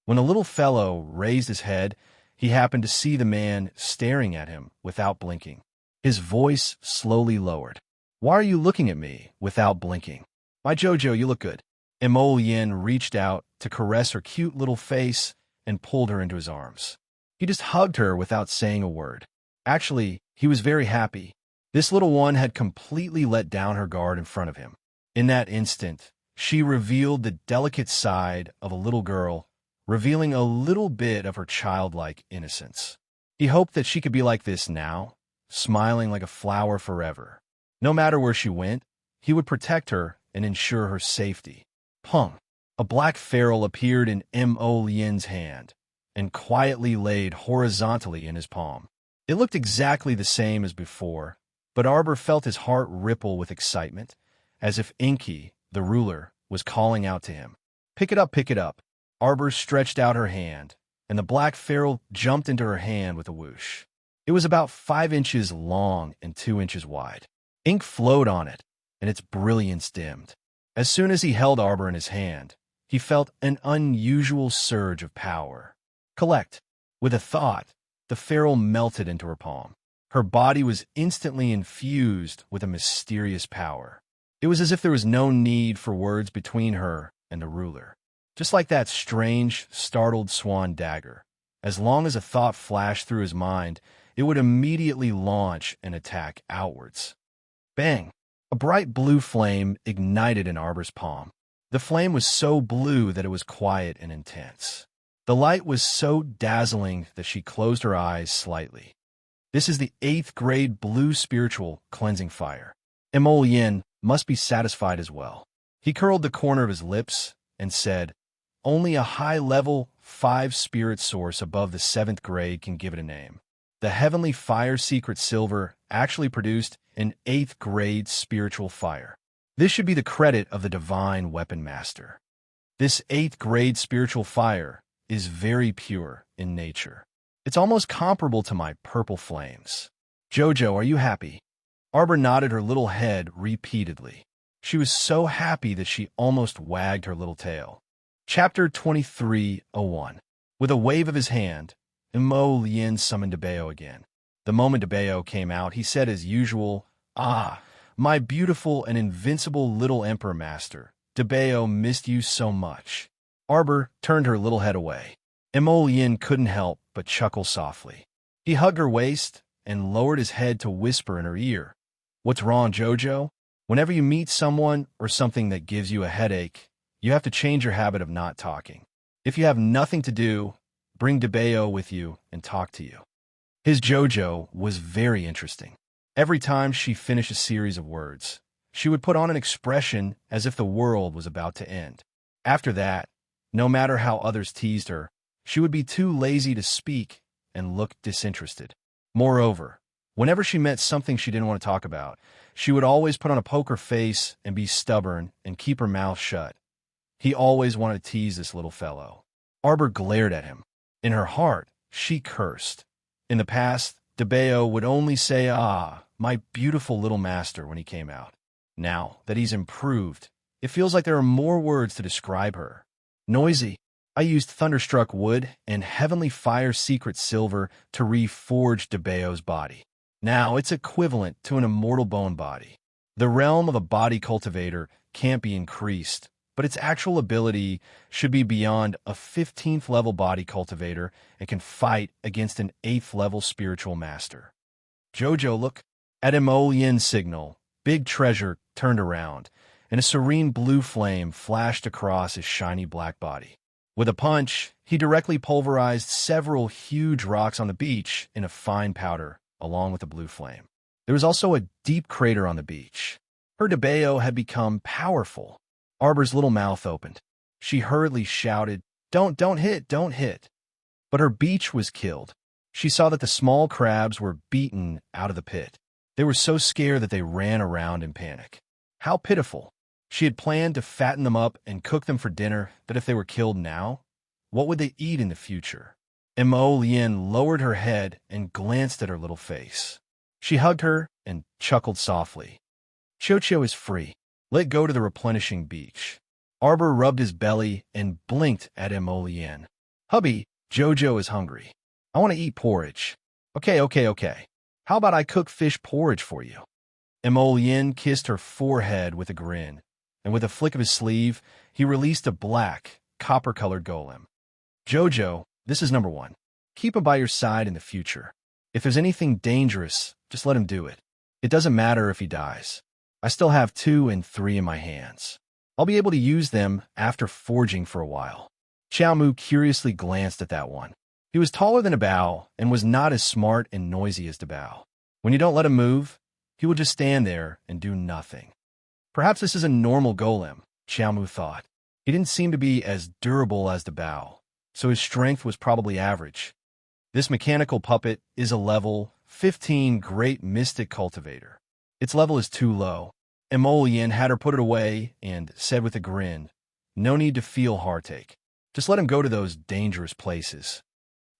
When the little fellow raised his head, he happened to see the man staring at him without blinking. His voice slowly lowered. Why are you looking at me without blinking? My Jojo, you look good. Mo Lian reached out to caress her cute little face and pulled her into his arms. He just hugged her without saying a word. Actually, he was very happy. This little one had completely let down her guard in front of him. In that instant, she revealed the delicate side of a little girl, revealing a little bit of her childlike innocence. He hoped that she could be like this now, smiling like a flower forever. No matter where she went, he would protect her and ensure her safety. Pung! A black ferrule appeared in Mo Lian's hand and quietly laid horizontally in his palm. It looked exactly the same as before, but Arbor felt his heart ripple with excitement, as if Inky, the ruler, was calling out to him. Pick it up, pick it up. Arbor stretched out her hand, and the black ferrule jumped into her hand with a whoosh. It was about 5 inches long and 2 inches wide. Ink flowed on it, and its brilliance dimmed. As soon as he held Arbor in his hand, he felt an unusual surge of power. Collect. With a thought, the ferrule melted into her palm. Her body was instantly infused with a mysterious power. It was as if there was no need for words between her and the ruler. Just like that strange, startled swan dagger. As long as a thought flashed through his mind, it would immediately launch an attack outwards. Bang! A bright blue flame ignited in Arbor's palm. The flame was so blue that it was quiet and intense. The light was so dazzling that she closed her eyes slightly. This is the 8th grade blue spiritual cleansing fire. Yin must be satisfied as well. He curled the corner of his lips and said, "Only a high-level 5 spirit source above the 7th grade can give it a name. The Heavenly Fire Secret Silver actually produced an 8th grade spiritual fire. This should be the credit of the Divine Weapon Master. This 8th grade spiritual fire is very pure in nature. It's almost comparable to my purple flames. Jojo, are you happy?" Arbor nodded her little head repeatedly. She was so happy that she almost wagged her little tail. Chapter 23:01. With a wave of his hand, Yin summoned Debeo again. The moment Debeo came out, he said as usual, "Ah, my beautiful and invincible little Emperor Master, Debeo missed you so much." Arbor turned her little head away. Yin couldn't help but chuckle softly. He hugged her waist and lowered his head to whisper in her ear, "What's wrong, Jojo? Whenever you meet someone or something that gives you a headache, you have to change your habit of not talking. If you have nothing to do, bring Debeo with you and talk to you." His Jojo was very interesting. Every time she finished a series of words, she would put on an expression as if the world was about to end. After that, no matter how others teased her, she would be too lazy to speak and look disinterested. Moreover, whenever she met something she didn't want to talk about, she would always put on a poker face and be stubborn and keep her mouth shut. He always wanted to tease this little fellow. Arbor glared at him. In her heart, she cursed. In the past, Debeo would only say, "Ah, my beautiful little master," when he came out. Now that he's improved, it feels like there are more words to describe her. Noisy. I used thunderstruck wood and heavenly fire secret silver to reforge Debeo's body. Now it's equivalent to an immortal bone body. The realm of a body cultivator can't be increased, but its actual ability should be beyond a 15th level body cultivator and can fight against an 8th level spiritual master. Jojo, look. At Yin's signal, Big Treasure turned around, and a serene blue flame flashed across his shiny black body. With a punch, he directly pulverized several huge rocks on the beach in a fine powder, along with the blue flame. There was also a deep crater on the beach. Her Debeo had become powerful. Arbor's little mouth opened. She hurriedly shouted, Don't hit, don't hit." But her beach was killed. She saw that the small crabs were beaten out of the pit. They were so scared that they ran around in panic. How pitiful. She had planned to fatten them up and cook them for dinner, but if they were killed now, what would they eat in the future? Yin lowered her head and glanced at her little face. She hugged her and chuckled softly. Chocho is free. Let go to the replenishing beach. Arbor rubbed his belly and blinked at Yin. "Hubby, Jojo is hungry. I want to eat porridge." Okay. How about I cook fish porridge for you?" Yin kissed her forehead with a grin, and with a flick of his sleeve, he released a black, copper-colored golem. "Jojo, this is number 1. Keep him by your side in the future. If there's anything dangerous, just let him do it. It doesn't matter if he dies. I still have 2 and 3 in my hands. I'll be able to use them after forging for a while." Xiaomu curiously glanced at that one. He was taller than Debao and was not as smart and noisy as Debao. When you don't let him move, he will just stand there and do nothing. Perhaps this is a normal golem, Xiaomu thought. He didn't seem to be as durable as Debao, so his strength was probably average. This mechanical puppet is a level 15 Great Mystic Cultivator. Its level is too low. Yin had her put it away and said with a grin, "No need to feel heartache. Just let him go to those dangerous places."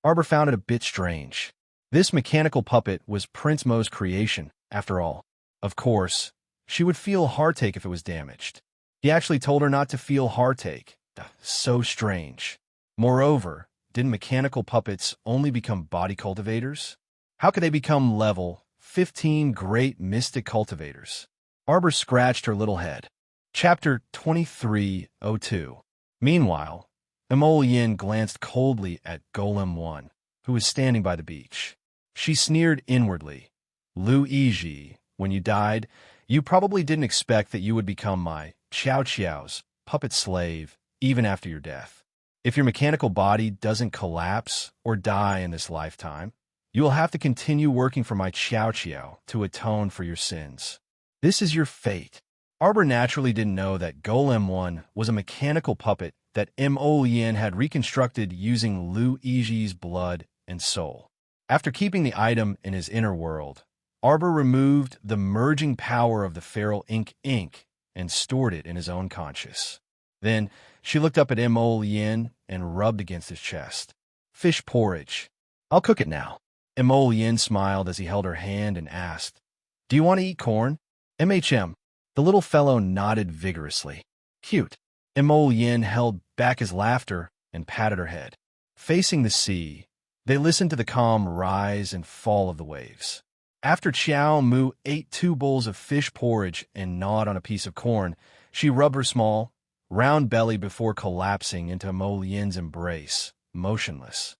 Arbor found it a bit strange. This mechanical puppet was Prince Mo's creation, after all. Of course, she would feel heartache if it was damaged. He actually told her not to feel heartache. So strange. Moreover, didn't mechanical puppets only become body cultivators? How could they become level 15 great mystic cultivators? Arbor scratched her little head. Chapter 2302. Meanwhile, Imogen glanced coldly at Golem 1, who was standing by the beach. She sneered inwardly. Luigi, when you died, you probably didn't expect that you would become my Chow Chow's puppet slave even after your death. If your mechanical body doesn't collapse or die in this lifetime, you will have to continue working for my Chow Chow to atone for your sins. This is your fate. Arbor naturally didn't know that Golem 1 was a mechanical puppet that Imogen had reconstructed using Luigi's blood and soul. After keeping the item in his inner world, Arbor removed the merging power of the feral ink and stored it in his own conscious. Then she looked up at Imogen and rubbed against his chest. Fish porridge. I'll cook it now. Imogen smiled as he held her hand and asked, Do you want to eat corn? MHM. The little fellow nodded vigorously. Cute. Imogen held back his laughter and patted her head. Facing the sea, they listened to the calm rise and fall of the waves. After Chow Moo ate 2 bowls of fish porridge and gnawed on a piece of corn, she rubbed her small, round belly before collapsing into Imogen's embrace, motionless.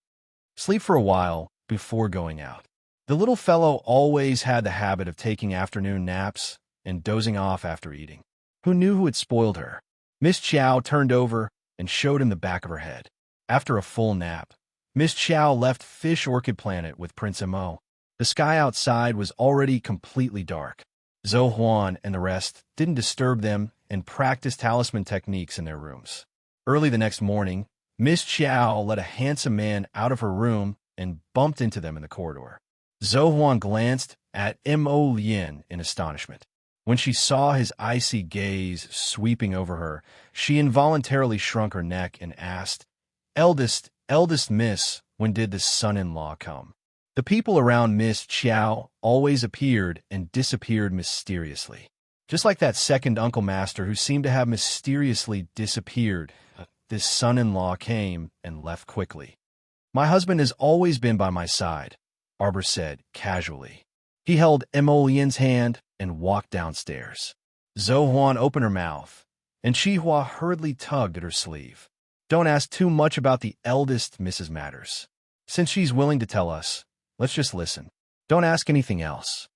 Sleep for a while before going out. The little fellow always had the habit of taking afternoon naps and dozing off after eating. Who knew who had spoiled her? Miss Chow turned over and showed him the back of her head. After a full nap, Miss Chow left Fish Orchid Planet with Prince Mo. The sky outside was already completely dark. Zhou Huan and the rest didn't disturb them and practiced talisman techniques in their rooms. Early the next morning, Miss Chow let a handsome man out of her room and bumped into them in the corridor. Zhou Huan glanced at Imogen in astonishment. When she saw his icy gaze sweeping over her, she involuntarily shrunk her neck and asked, Eldest miss, when did the son-in-law come? The people around Miss Chow always appeared and disappeared mysteriously. Just like that second Uncle Master who seemed to have mysteriously disappeared, this son-in-law came and left quickly. My husband has always been by my side, Arbor said casually. He held Imogen's hand and walked downstairs. Zhou Huan opened her mouth, and Chihua hurriedly tugged at her sleeve. Don't ask too much about the eldest Mrs. Matters. Since she's willing to tell us, let's just listen. Don't ask anything else.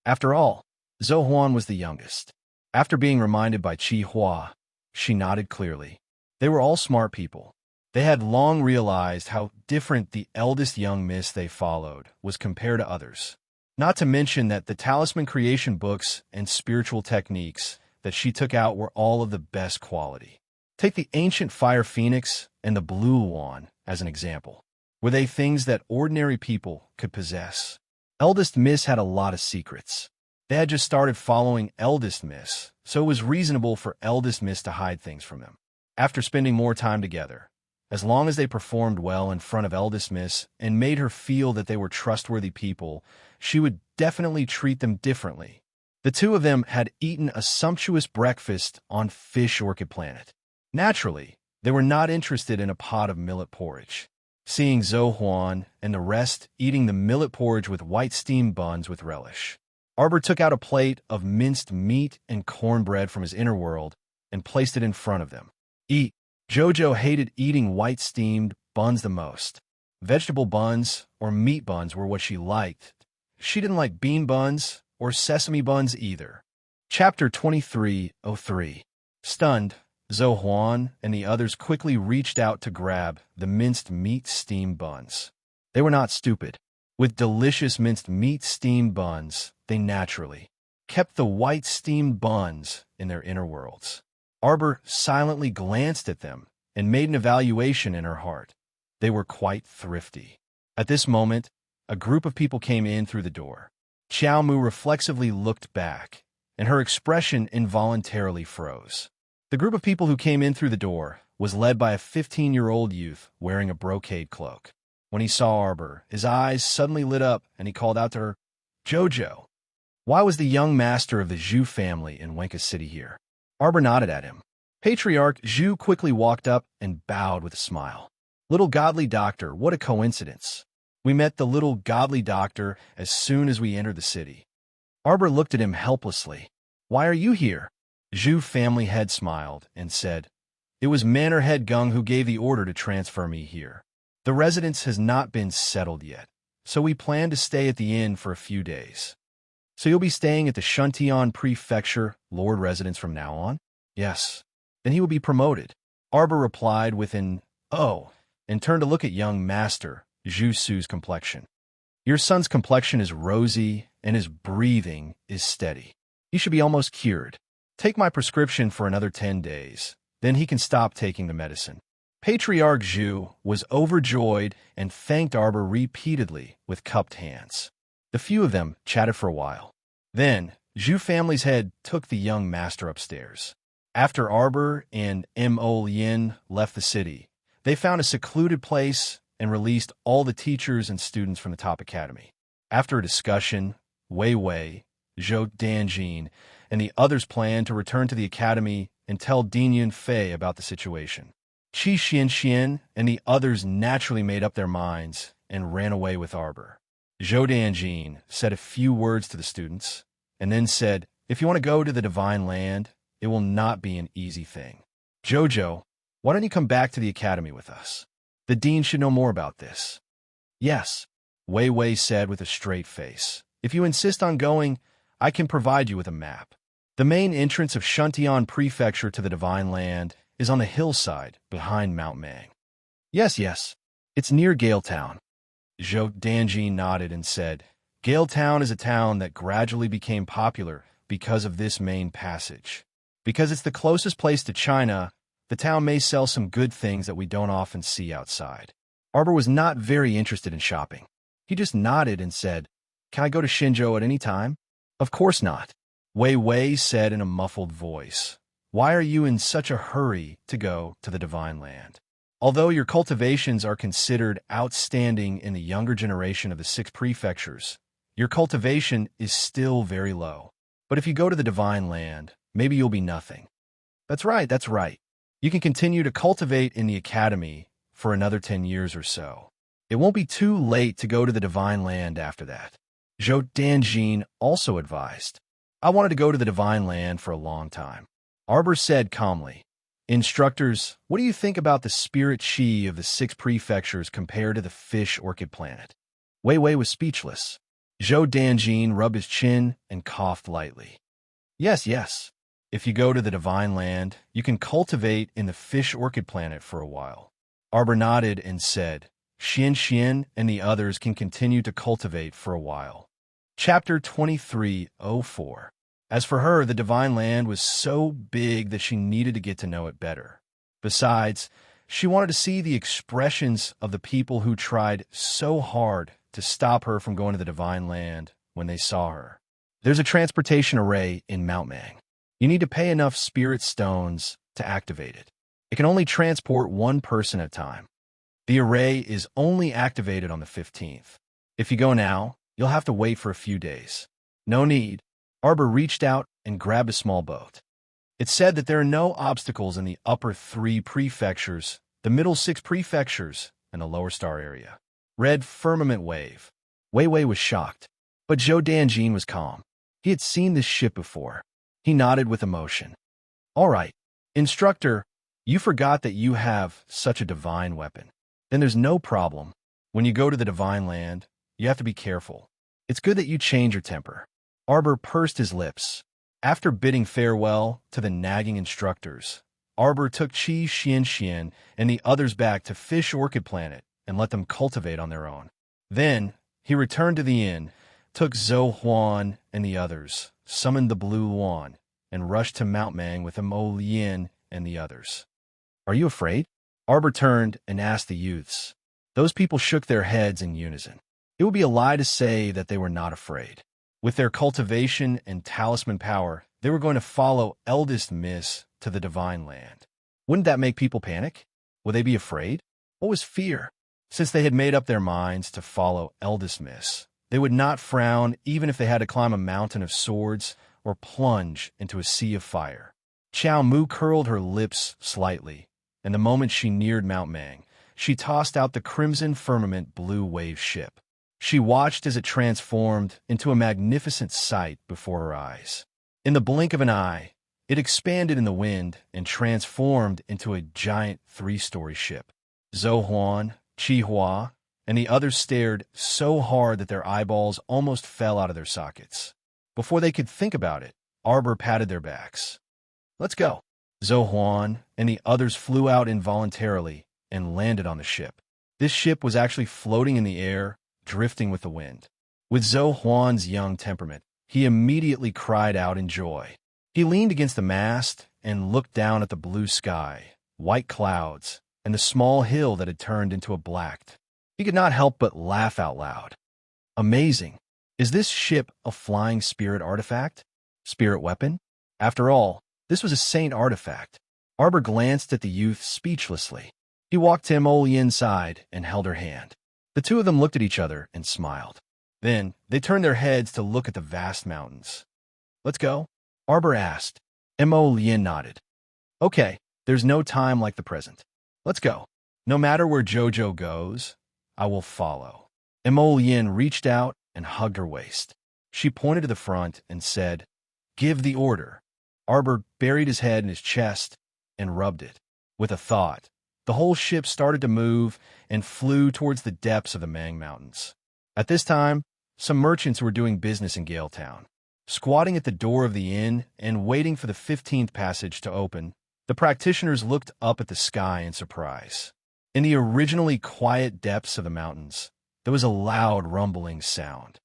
After all, Zhou Huan was the youngest. After being reminded by Chihua, she nodded clearly. They were all smart people. They had long realized how different the eldest young miss they followed was compared to others. Not to mention that the talisman creation books and spiritual techniques that she took out were all of the best quality. Take the ancient fire phoenix and the blue wand as an example. Were they things that ordinary people could possess? Eldest Miss had a lot of secrets. They had just started following Eldest Miss, so it was reasonable for Eldest Miss to hide things from them. After spending more time together, as long as they performed well in front of Eldest Miss and made her feel that they were trustworthy people, she would definitely treat them differently. The two of them had eaten a sumptuous breakfast on Fish Orchid Planet. Naturally, they were not interested in a pot of millet porridge. Seeing Zhou Huan and the rest eating the millet porridge with white steamed buns with relish, Arbor took out a plate of minced meat and cornbread from his inner world and placed it in front of them. Eat. Jojo hated eating white steamed buns the most. Vegetable buns or meat buns were what she liked. She didn't like bean buns or sesame buns either. Chapter 2303. Stunned, Zhou Huan and the others quickly reached out to grab the minced meat steamed buns. They were not stupid. With delicious minced meat steamed buns, they naturally kept the white steamed buns in their inner worlds. Arbor silently glanced at them and made an evaluation in her heart. They were quite thrifty. At this moment, a group of people came in through the door. Chow Mu reflexively looked back, and her expression involuntarily froze. The group of people who came in through the door was led by a 15-year-old youth wearing a brocade cloak. When he saw Arbor, his eyes suddenly lit up, and he called out to her, Jojo. Why was the young master of the Zhu family in Wenka City here? Arbor nodded at him. Patriarch Zhu quickly walked up and bowed with a smile. Little godly doctor, what a coincidence. We met the little godly doctor as soon as we entered the city. Arbor looked at him helplessly. Why are you here? Zhu family head smiled and said, It was Manor Head Gung who gave the order to transfer me here. The residence has not been settled yet, so we plan to stay at the inn for a few days. So you'll be staying at the Shuntian Prefecture Lord residence from now on? Yes. Then he will be promoted. Arbor replied with an, oh, and turned to look at young master, Zhu Su's complexion. Your son's complexion is rosy, and his breathing is steady. He should be almost cured. Take my prescription for another 10 days. Then he can stop taking the medicine. Patriarch Zhu was overjoyed and thanked Arbor repeatedly with cupped hands. The few of them chatted for a while. Then, Zhu family's head took the young master upstairs. After Arbor and Mo Yin left the city, they found a secluded place and released all the teachers and students from the top academy. After a discussion, Wei Wei, Zhou Danjin, and the others planned to return to the academy and tell Din Yunfei about the situation. Qi Xianxian and the others naturally made up their minds and ran away with Arbor. Zhou Danjin said a few words to the students, and then said, If you want to go to the Divine Land, it will not be an easy thing. Jojo, why don't you come back to the academy with us? The dean should know more about this. Yes, Wei Wei said with a straight face. If you insist on going, I can provide you with a map. The main entrance of Shuntian Prefecture to the Divine Land is on the hillside behind Mount Mang. Yes, it's near Galetown. Zhou Danjin nodded and said, Galetown is a town that gradually became popular because of this main passage. Because it's the closest place to China, the town may sell some good things that we don't often see outside. Arbor was not very interested in shopping. He just nodded and said, Can I go to Xinzhou at any time? Of course not. Wei Wei said in a muffled voice, Why are you in such a hurry to go to the Divine Land? Although your cultivations are considered outstanding in the younger generation of the 6 prefectures, your cultivation is still very low. But if you go to the Divine Land, maybe you'll be nothing. That's right. You can continue to cultivate in the academy for another 10 years or so. It won't be too late to go to the Divine Land after that. Zhou Danjin also advised. I wanted to go to the Divine Land for a long time. Arbor said calmly, Instructors, what do you think about the spirit chi of the 6 prefectures compared to the fish orchid planet? Wei Wei was speechless. Zhou Danjin rubbed his chin and coughed lightly. Yes. If you go to the Divine Land, you can cultivate in the fish orchid planet for a while. Arbor nodded and said, Xian and the others can continue to cultivate for a while. Chapter 2304. As for her, the Divine Land was so big that she needed to get to know it better. Besides, she wanted to see the expressions of the people who tried so hard to stop her from going to the Divine Land when they saw her. There's a transportation array in Mount Mang. You need to pay enough spirit stones to activate it. It can only transport one person at a time. The array is only activated on the 15th. If you go now, you'll have to wait for a few days. No need. Arbor reached out and grabbed a small boat. It said that there are no obstacles in the upper 3 prefectures, the middle 6 prefectures, and the lower star area. Red firmament wave. Wei Wei was shocked, but Zhou Danjin was calm. He had seen this ship before. He nodded with emotion. All right, instructor, you forgot that you have such a divine weapon. Then there's no problem. When you go to the Divine Land, you have to be careful. It's good that you change your temper. Arbor pursed his lips. After bidding farewell to the nagging instructors, Arbor took Qi Xianxian and the others back to Fish Orchid Planet and let them cultivate on their own. Then, he returned to the inn, took Zhou Huan and the others, summoned the Blue Luan, and rushed to Mount Mang with Mo Yin and the others. Are you afraid? Arbor turned and asked the youths. Those people shook their heads in unison. It would be a lie to say that they were not afraid. With their cultivation and talisman power, they were going to follow Eldest Miss to the Divine Land. Wouldn't that make people panic? Would they be afraid? What was fear? Since they had made up their minds to follow Eldest Miss, they would not frown even if they had to climb a mountain of swords or plunge into a sea of fire. Qiao Mu curled her lips slightly, and the moment she neared Mount Mang, she tossed out the crimson firmament blue wave ship. She watched as it transformed into a magnificent sight before her eyes. In the blink of an eye, it expanded in the wind and transformed into a giant 3-story ship. Zhou Huan, Qi Hua, and the others stared so hard that their eyeballs almost fell out of their sockets. Before they could think about it, Arbor patted their backs. "Let's go." Zhou Huan and the others flew out involuntarily and landed on the ship. This ship was actually floating in the air, drifting with the wind. With Zhou Huan's young temperament, he immediately cried out in joy. He leaned against the mast and looked down at the blue sky, white clouds, and the small hill that had turned into a black. He could not help but laugh out loud. Amazing. Is this ship a flying spirit artifact? Spirit weapon? After all, this was a saint artifact. Arbor glanced at the youth speechlessly. He walked to Emollien's side and held her hand. The two of them looked at each other and smiled. Then, they turned their heads to look at the vast mountains. "Let's go?" Arbor asked. Emollien nodded. "Okay, there's no time like the present. Let's go. No matter where Jojo goes, I will follow." Emollien reached out and hugged her waist. She pointed to the front and said, "Give the order." Arbor buried his head in his chest and rubbed it. With a thought, the whole ship started to move and flew towards the depths of the Mang Mountains. At this time, some merchants were doing business in Galetown. Squatting at the door of the inn and waiting for the 15th passage to open, the practitioners looked up at the sky in surprise. In the originally quiet depths of the mountains, there was a loud rumbling sound.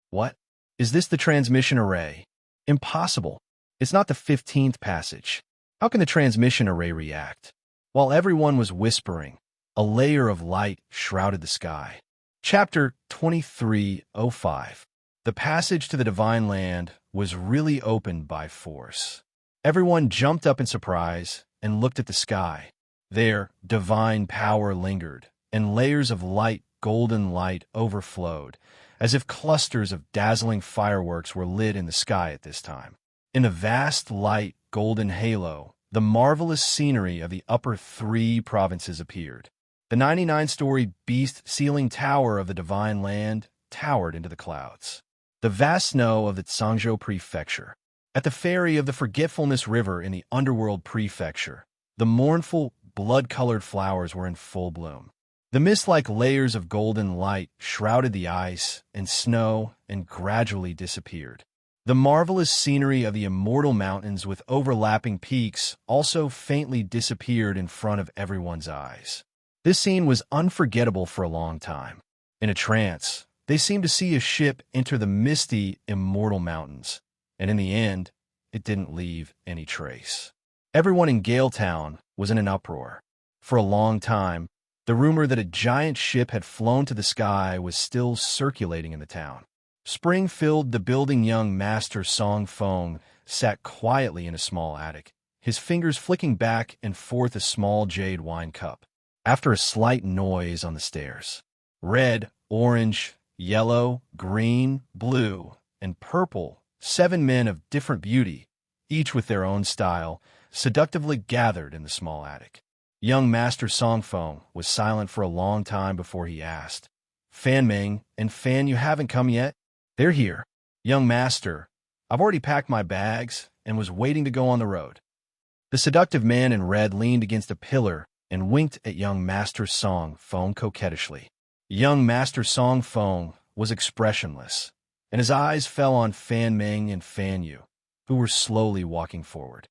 What? Is this the transmission array? Impossible. It's not the 15th passage. How can the transmission array react? While everyone was whispering, a layer of light shrouded the sky. Chapter 2305. The passage to the Divine Land was really opened by force. Everyone jumped up in surprise and looked at the sky. There, divine power lingered, and layers of light, golden light, overflowed, as if clusters of dazzling fireworks were lit in the sky at this time. In the vast light, golden halo, the marvelous scenery of the upper 3 provinces appeared. The 99-story beast-ceiling tower of the Divine Land towered into the clouds. The vast snow of the Tsangzhou Prefecture. At the ferry of the Forgetfulness River in the Underworld Prefecture, the mournful, blood-colored flowers were in full bloom. The mist-like layers of golden light shrouded the ice and snow and gradually disappeared. The marvelous scenery of the immortal mountains with overlapping peaks also faintly disappeared in front of everyone's eyes. This scene was unforgettable for a long time. In a trance, they seemed to see a ship enter the misty, immortal mountains, and in the end, it didn't leave any trace. Everyone in Galetown was in an uproar. For a long time, the rumor that a giant ship had flown to the sky was still circulating in the town. Spring filled the building. Young Master Song Feng sat quietly in a small attic, his fingers flicking back and forth a small jade wine cup. After a slight noise on the stairs, red, orange, yellow, green, blue, and purple, 7 men of different beauty, each with their own style, seductively gathered in the small attic. Young Master Song Feng was silent for a long time before he asked, "Fan Ming and Fan, you haven't come yet?" "They're here. Young Master, I've already packed my bags and was waiting to go on the road." The seductive man in red leaned against a pillar and winked at young Master Song Feng coquettishly. Young Master Song Feng was expressionless, and his eyes fell on Fan Ming and Fan Yu, who were slowly walking forward.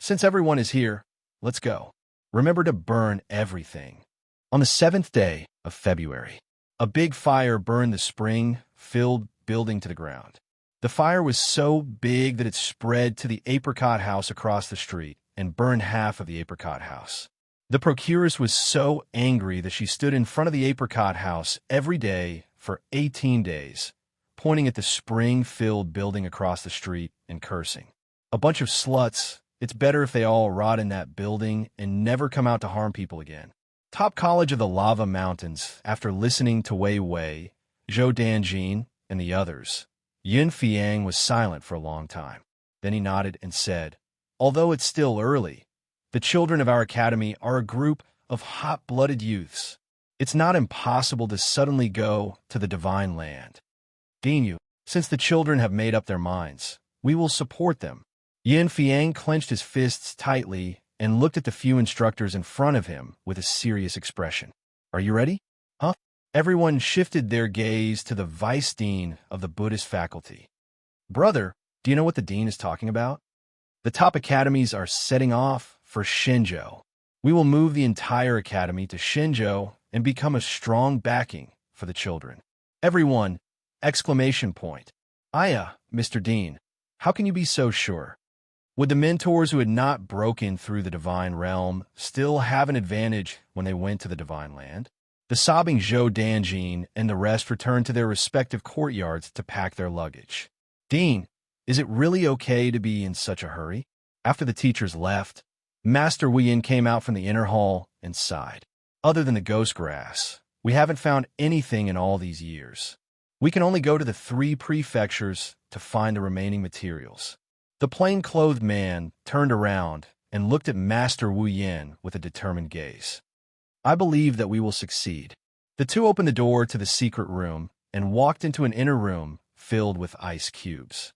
"Since everyone is here, let's go. Remember to burn everything." On the 7th day of February, a big fire burned the spring-filled building to the ground. The fire was so big that it spread to the apricot house across the street and burned half of the apricot house. The procuress was so angry that she stood in front of the apricot house every day for 18 days, pointing at the spring-filled building across the street and cursing. "A bunch of sluts. It's better if they all rot in that building and never come out to harm people again." Top College of the Lava Mountains, after listening to Wei Wei, Zhou Danjin, and the others, Yin Fiang was silent for a long time. Then he nodded and said, "Although it's still early, the children of our academy are a group of hot-blooded youths. It's not impossible to suddenly go to the divine land. Dinu, since the children have made up their minds, we will support them. Yin Fiang clenched his fists tightly and looked at the few instructors in front of him with a serious expression. Are you ready? Huh? Everyone shifted their gaze to the vice dean of the Buddhist faculty. Brother, do you know what the dean is talking about? The top academies are setting off for Shenzhou. We will move the entire academy to Shenzhou and become a strong backing for the children. Everyone! Exclamation point. Aya, Mr. Dean, how can you be so sure? Would the mentors who had not broken through the divine realm still have an advantage when they went to the divine land? The sobbing Zhou Danjin and the rest returned to their respective courtyards to pack their luggage. Dean, is it really okay to be in such a hurry? After the teachers left, Master Wuyin came out from the inner hall and sighed. Other than the ghost grass, we haven't found anything in all these years. We can only go to the 3 prefectures to find the remaining materials. The plain-clothed man turned around and looked at Master Wu Yin with a determined gaze. I believe that we will succeed. The two opened the door to the secret room and walked into an inner room filled with ice cubes.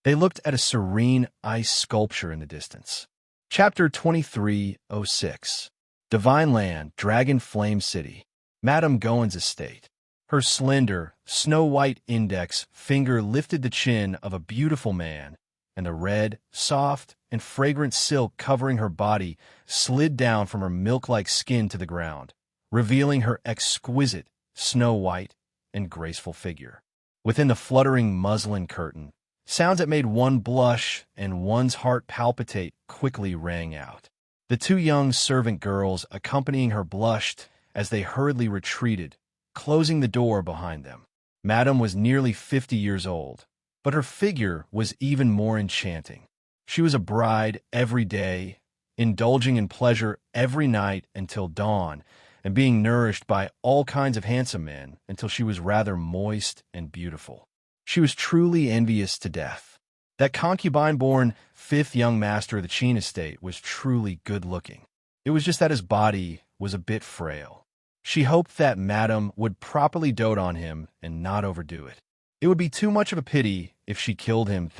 They looked at a serene ice sculpture in the distance. Chapter 2306. Divine Land, Dragon Flame City. Madame Goen's estate. Her slender, snow-white index finger lifted the chin of a beautiful man, and the red, soft, and fragrant silk covering her body slid down from her milk-like skin to the ground, revealing her exquisite, snow-white, and graceful figure. Within the fluttering muslin curtain, sounds that made one blush and one's heart palpitate quickly rang out. The 2 young servant girls accompanying her blushed as they hurriedly retreated, closing the door behind them. Madame was nearly 50 years old, but her figure was even more enchanting. She was a bride every day, indulging in pleasure every night until dawn, and being nourished by all kinds of handsome men until she was rather moist and beautiful. She was truly envious to death. That concubine-born 5th young master of the Qin estate was truly good-looking. It was just that his body was a bit frail. She hoped that Madame would properly dote on him and not overdo it. It would be too much of a pity if she killed him.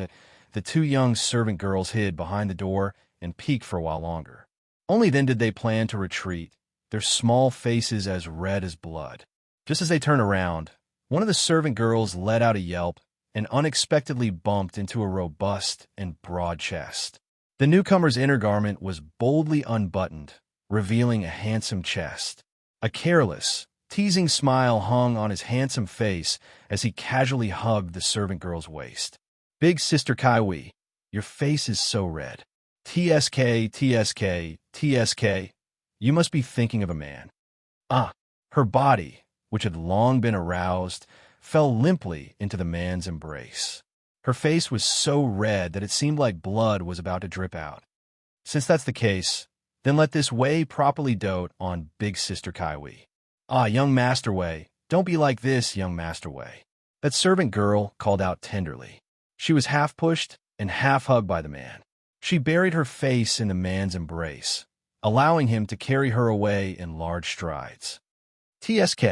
The 2 young servant girls hid behind the door and peeked for a while longer. Only then did they plan to retreat, their small faces as red as blood. Just as they turned around, one of the servant girls let out a yelp and unexpectedly bumped into a robust and broad chest. The newcomer's inner garment was boldly unbuttoned, revealing a handsome chest. A careless, teasing smile hung on his handsome face as he casually hugged the servant girl's waist. Big Sister Kaiwi, your face is so red. TSK, TSK, TSK. You must be thinking of a man. Ah, her body, which had long been aroused, fell limply into the man's embrace. Her face was so red that it seemed like blood was about to drip out. Since that's the case, then let this Wei properly dote on Big Sister Kaiwi. Ah, young Master Wei, don't be like this, young Master Wei. That servant girl called out tenderly. She was half pushed and half hugged by the man. She buried her face in the man's embrace, allowing him to carry her away in large strides. TSK.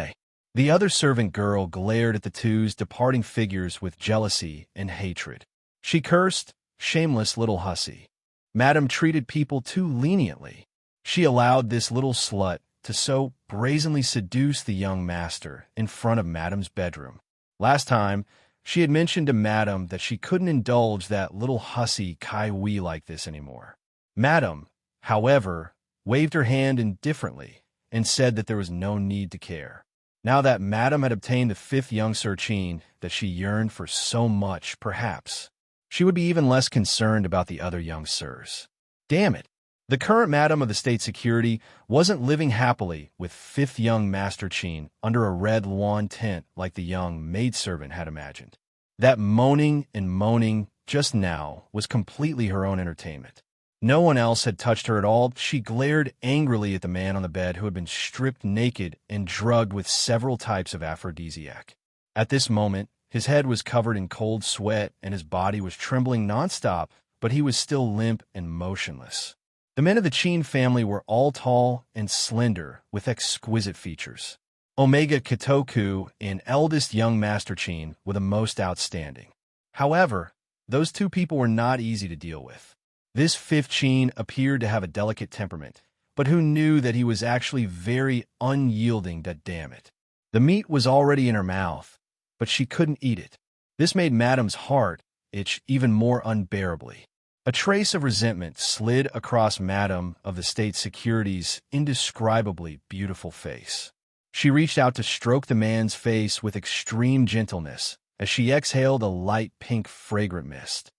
The other servant girl glared at the two's departing figures with jealousy and hatred. She cursed, shameless little hussy. Madame treated people too leniently. She allowed this little slut to so brazenly seduce the young master in front of Madame's bedroom. Last time, she had mentioned to Madame that she couldn't indulge that little hussy Kai Wei like this anymore. Madame, however, waved her hand indifferently and said that there was no need to care. Now that Madame had obtained the 5th young Sir Qin that she yearned for so much, perhaps she would be even less concerned about the other young sirs. Damn it! The current Madame of the State Security wasn't living happily with 5th young Master Qin under a red lawn tent like the young maidservant had imagined. That moaning and moaning just now was completely her own entertainment. No one else had touched her at all. She glared angrily at the man on the bed who had been stripped naked and drugged with several types of aphrodisiac. At this moment, his head was covered in cold sweat and his body was trembling nonstop, but he was still limp and motionless. The men of the Qin family were all tall and slender, with exquisite features. Omega Kitoku, an eldest young master Qin, were the most outstanding. However, those two people were not easy to deal with. This fifth Qin appeared to have a delicate temperament, but who knew that he was actually very unyielding, that damn it. The meat was already in her mouth, but she couldn't eat it. This made Madame's heart itch even more unbearably. A trace of resentment slid across Madame of the State Security's indescribably beautiful face. She reached out to stroke the man's face with extreme gentleness as she exhaled a light pink fragrant mist.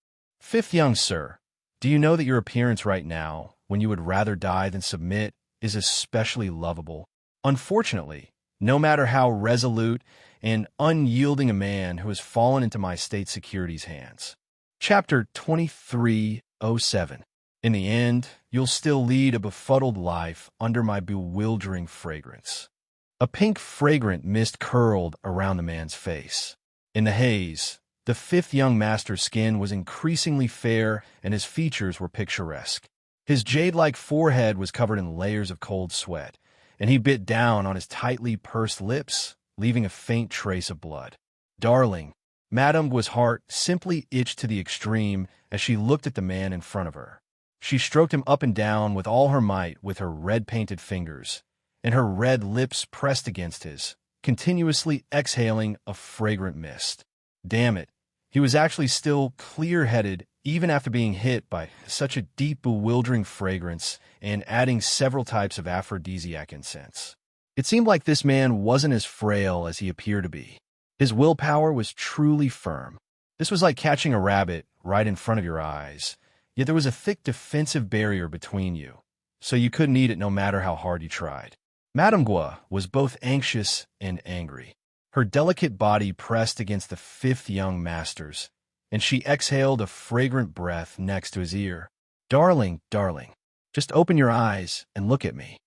Fifth young sir, do you know that your appearance right now, when you would rather die than submit, is especially lovable? Unfortunately, no matter how resolute and unyielding a man who has fallen into my state security's hands. Chapter 2307. In the end, you'll still lead a befuddled life under my bewildering fragrance. A pink fragrant mist curled around the man's face. In the haze, the fifth young master's skin was increasingly fair and his features were picturesque. His jade-like forehead was covered in layers of cold sweat, and he bit down on his tightly pursed lips, leaving a faint trace of blood. Darling, Madame's heart simply itched to the extreme as she looked at the man in front of her. She stroked him up and down with all her might with her red-painted fingers, and her red lips pressed against his, continuously exhaling a fragrant mist. Damn it, he was actually still clear-headed even after being hit by such a deep, bewildering fragrance and adding several types of aphrodisiac incense. It seemed like this man wasn't as frail as he appeared to be. His willpower was truly firm. This was like catching a rabbit right in front of your eyes, yet there was a thick defensive barrier between you, so you couldn't eat it no matter how hard you tried. Madame Gua was both anxious and angry. Her delicate body pressed against the fifth young master's, and she exhaled a fragrant breath next to his ear. Darling, darling, just open your eyes and look at me.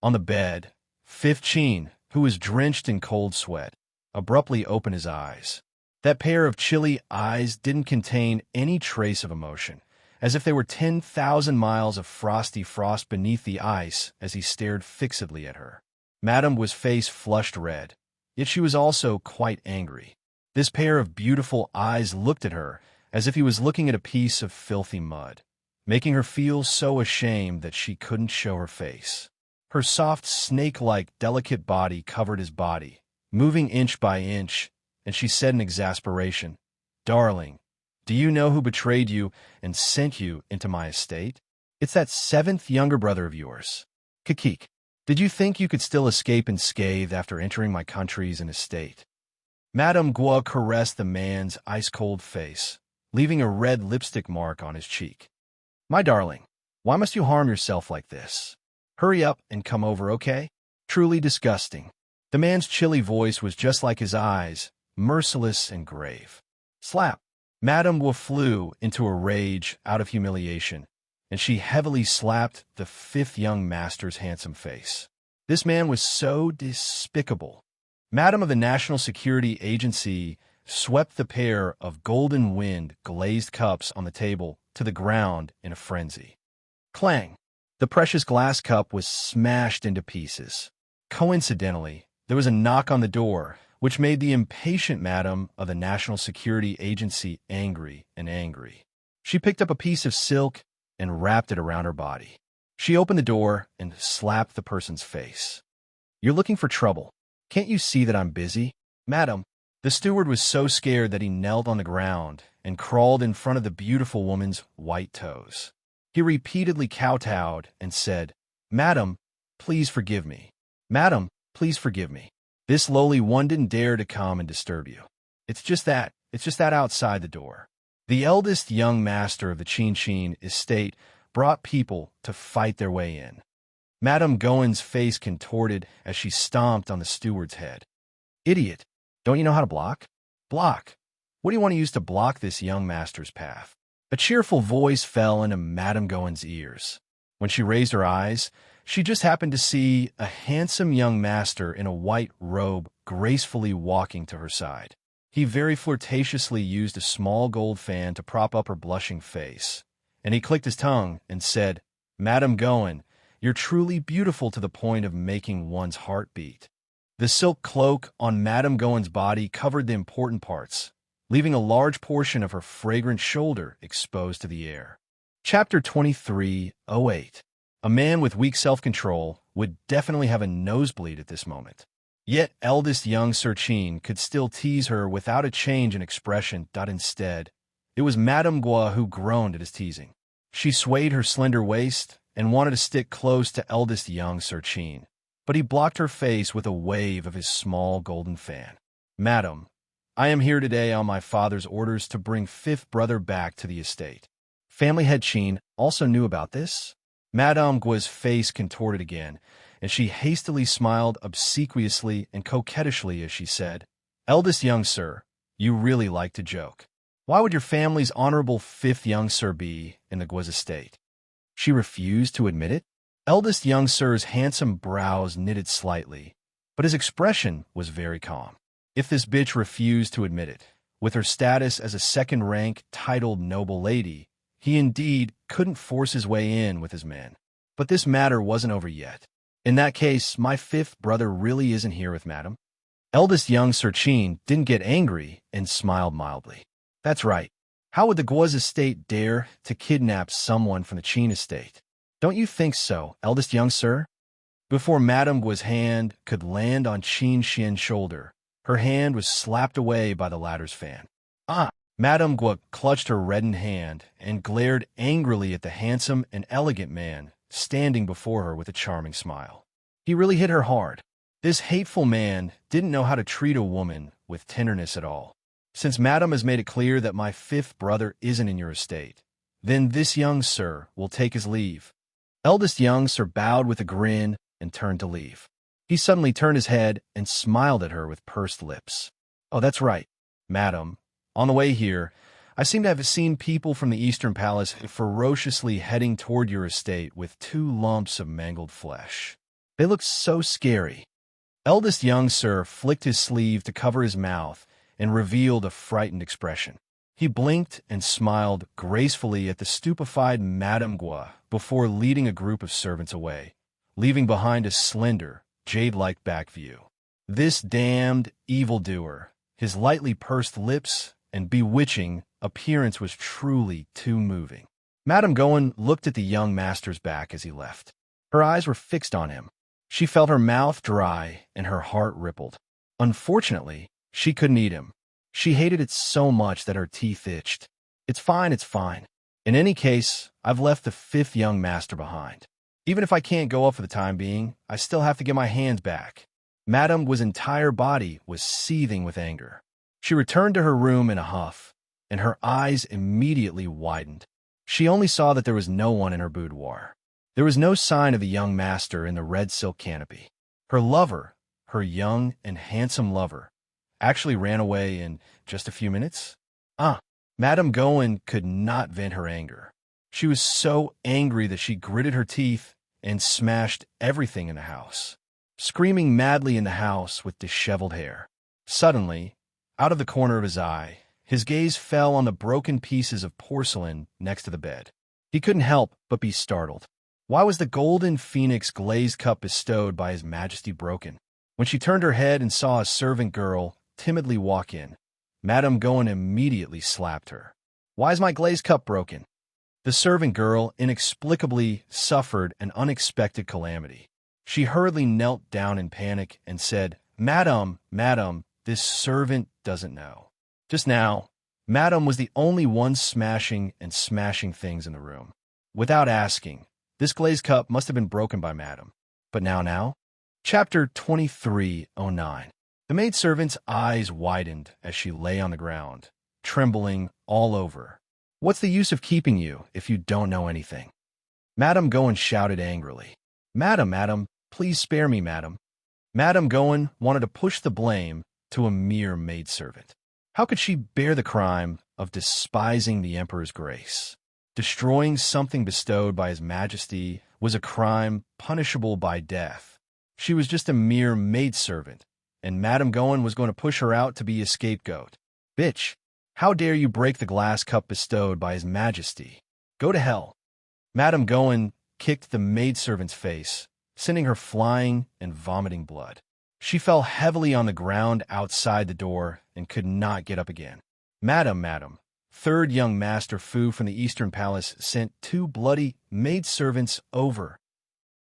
On the bed, Fifth Qin, who was drenched in cold sweat, abruptly opened his eyes. That pair of chilly eyes didn't contain any trace of emotion, as if they were 10,000 miles of frosty frost beneath the ice as he stared fixedly at her. Madame's face flushed red, yet she was also quite angry. This pair of beautiful eyes looked at her as if he was looking at a piece of filthy mud, making her feel so ashamed that she couldn't show her face. Her soft, snake-like, delicate body covered his body, moving inch by inch, and she said in exasperation, Darling, do you know who betrayed you and sent you into my estate? It's that seventh younger brother of yours. Kikik, did you think you could still escape unscathed after entering my countries and estate? Madame Gua caressed the man's ice-cold face, leaving a red lipstick mark on his cheek. My darling, why must you harm yourself like this? Hurry up and come over, okay? Truly disgusting. The man's chilly voice was just like his eyes, merciless and grave. Slap. Madame Gua flew into a rage out of humiliation, and she heavily slapped the fifth young master's handsome face. This man was so despicable. Madame of the National Security Agency swept the pair of golden wind glazed cups on the table to the ground in a frenzy. Clang! The precious glass cup was smashed into pieces. Coincidentally, there was a knock on the door, which made the impatient Madame of the National Security Agency angry and angry. She picked up a piece of silk and wrapped it around her body. She opened the door and slapped the person's face. You're looking for trouble. Can't you see that I'm busy? Madam, the steward was so scared that he knelt on the ground and crawled in front of the beautiful woman's white toes. He repeatedly kowtowed and said, Madam, please forgive me. Madam, please forgive me. This lowly one didn't dare to come and disturb you. It's just that outside the door. The eldest young master of the Qin estate brought people to fight their way in. Madame Goen's face contorted as she stomped on the steward's head. Idiot! Don't you know how to block? Block! What do you want to use to block this young master's path? A cheerful voice fell into Madame Goen's ears. When she raised her eyes, she just happened to see a handsome young master in a white robe gracefully walking to her side. He very flirtatiously used a small gold fan to prop up her blushing face, and he clicked his tongue and said, Madame Goen, you're truly beautiful to the point of making one's heart beat. The silk cloak on Madame Goen's body covered the important parts, leaving a large portion of her fragrant shoulder exposed to the air. Chapter 23:08. A man with weak self-control would definitely have a nosebleed at this moment. Yet eldest young Sir Chin could still tease her without a change in expression. Instead, it was Madame Gua who groaned at his teasing. She swayed her slender waist and wanted to stick close to eldest young Sir Chin, but he blocked her face with a wave of his small golden fan. Madam, I am here today on my father's orders to bring fifth brother back to the estate. Family head Chin also knew about this. Madame Gua's face contorted again, and she hastily smiled obsequiously and coquettishly as she said, Eldest young sir, you really like to joke. Why would your family's honorable fifth young sir be in the Gua's estate? She refused to admit it. Eldest young sir's handsome brows knitted slightly, but his expression was very calm. If this bitch refused to admit it, with her status as a second-rank, titled noble lady, he indeed couldn't force his way in with his men. But this matter wasn't over yet. In that case, my fifth brother really isn't here with Madam. Eldest young Sir Chin didn't get angry and smiled mildly. That's right. How would the Gua's estate dare to kidnap someone from the Chin estate? Don't you think so, eldest young sir? Before Madame Gua's hand could land on Qin Xian's shoulder, her hand was slapped away by the latter's fan. Ah! Madame Gua clutched her reddened hand and glared angrily at the handsome and elegant man standing before her with a charming smile. He really hit her hard. This hateful man didn't know how to treat a woman with tenderness at all. Since Madame has made it clear that my fifth brother isn't in your estate, then this young sir will take his leave. Eldest young sir bowed with a grin and turned to leave. He suddenly turned his head and smiled at her with pursed lips. Oh, that's right, Madam. On the way here, I seem to have seen people from the Eastern Palace ferociously heading toward your estate with 2 lumps of mangled flesh. They look so scary. Eldest young sir flicked his sleeve to cover his mouth and revealed a frightened expression. He blinked and smiled gracefully at the stupefied Madame Gua before leading a group of servants away, leaving behind a slender, jade-like back view. This damned evildoer, his lightly pursed lips and bewitching appearance was truly too moving. Madame Goen looked at the young master's back as he left. Her eyes were fixed on him. She felt her mouth dry and her heart rippled. Unfortunately, she couldn't eat him. She hated it so much that her teeth itched. It's fine, it's fine. In any case, I've left the fifth young master behind. Even if I can't go up for the time being, I still have to get my hands back. Madame Gua's entire body was seething with anger. She returned to her room in a huff, and her eyes immediately widened. She only saw that there was no one in her boudoir. There was no sign of the young master in the red silk canopy. Her lover, her young and handsome lover, actually ran away in just a few minutes? Madame Goen could not vent her anger. She was so angry that she gritted her teeth and smashed everything in the house, screaming madly in the house with disheveled hair. Suddenly, out of the corner of his eye, his gaze fell on the broken pieces of porcelain next to the bed. He couldn't help but be startled. Why was the golden phoenix glazed cup bestowed by His Majesty broken? When she turned her head and saw a servant girl timidly walk in, Madame Goen immediately slapped her. Why is my glazed cup broken? The servant girl inexplicably suffered an unexpected calamity. She hurriedly knelt down in panic and said, Madame, this servant doesn't know. Just now, Madame was the only one smashing things in the room. Without asking, this glazed cup must have been broken by Madame. But now? Chapter 23:09. The maidservant's eyes widened as she lay on the ground, trembling all over. What's the use of keeping you if you don't know anything? Madame Goen shouted angrily. Madame, please spare me, Madame. Madame Goen wanted to push the blame to a mere maidservant. How could she bear the crime of despising the Emperor's grace? Destroying something bestowed by His Majesty was a crime punishable by death. She was just a mere maidservant, and Madame Goen was going to push her out to be a scapegoat. Bitch, how dare you break the glass cup bestowed by His Majesty? Go to hell. Madame Goen kicked the maidservant's face, sending her flying and vomiting blood. She fell heavily on the ground outside the door and could not get up again. Madam, third young Master Fu from the Eastern Palace sent 2 bloody maidservants over.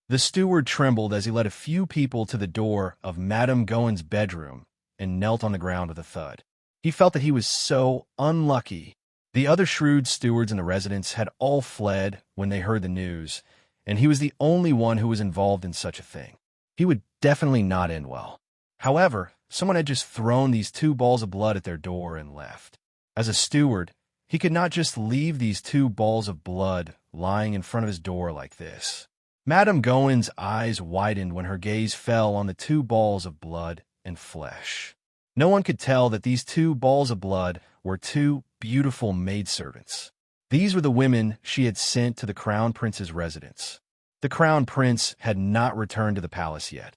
The steward trembled as he led a few people to the door of Madame Gowen's bedroom and knelt on the ground with a thud. He felt that he was so unlucky. The other shrewd stewards in the residence had all fled when they heard the news, and he was the only one who was involved in such a thing. He would definitely not end well. However, someone had just thrown these 2 balls of blood at their door and left. As a steward, he could not just leave these 2 balls of blood lying in front of his door like this. Madame Gowen's eyes widened when her gaze fell on the 2 balls of blood and flesh. No one could tell that these 2 balls of blood were 2 beautiful maidservants. These were the women she had sent to the Crown Prince's residence. The Crown Prince had not returned to the palace yet,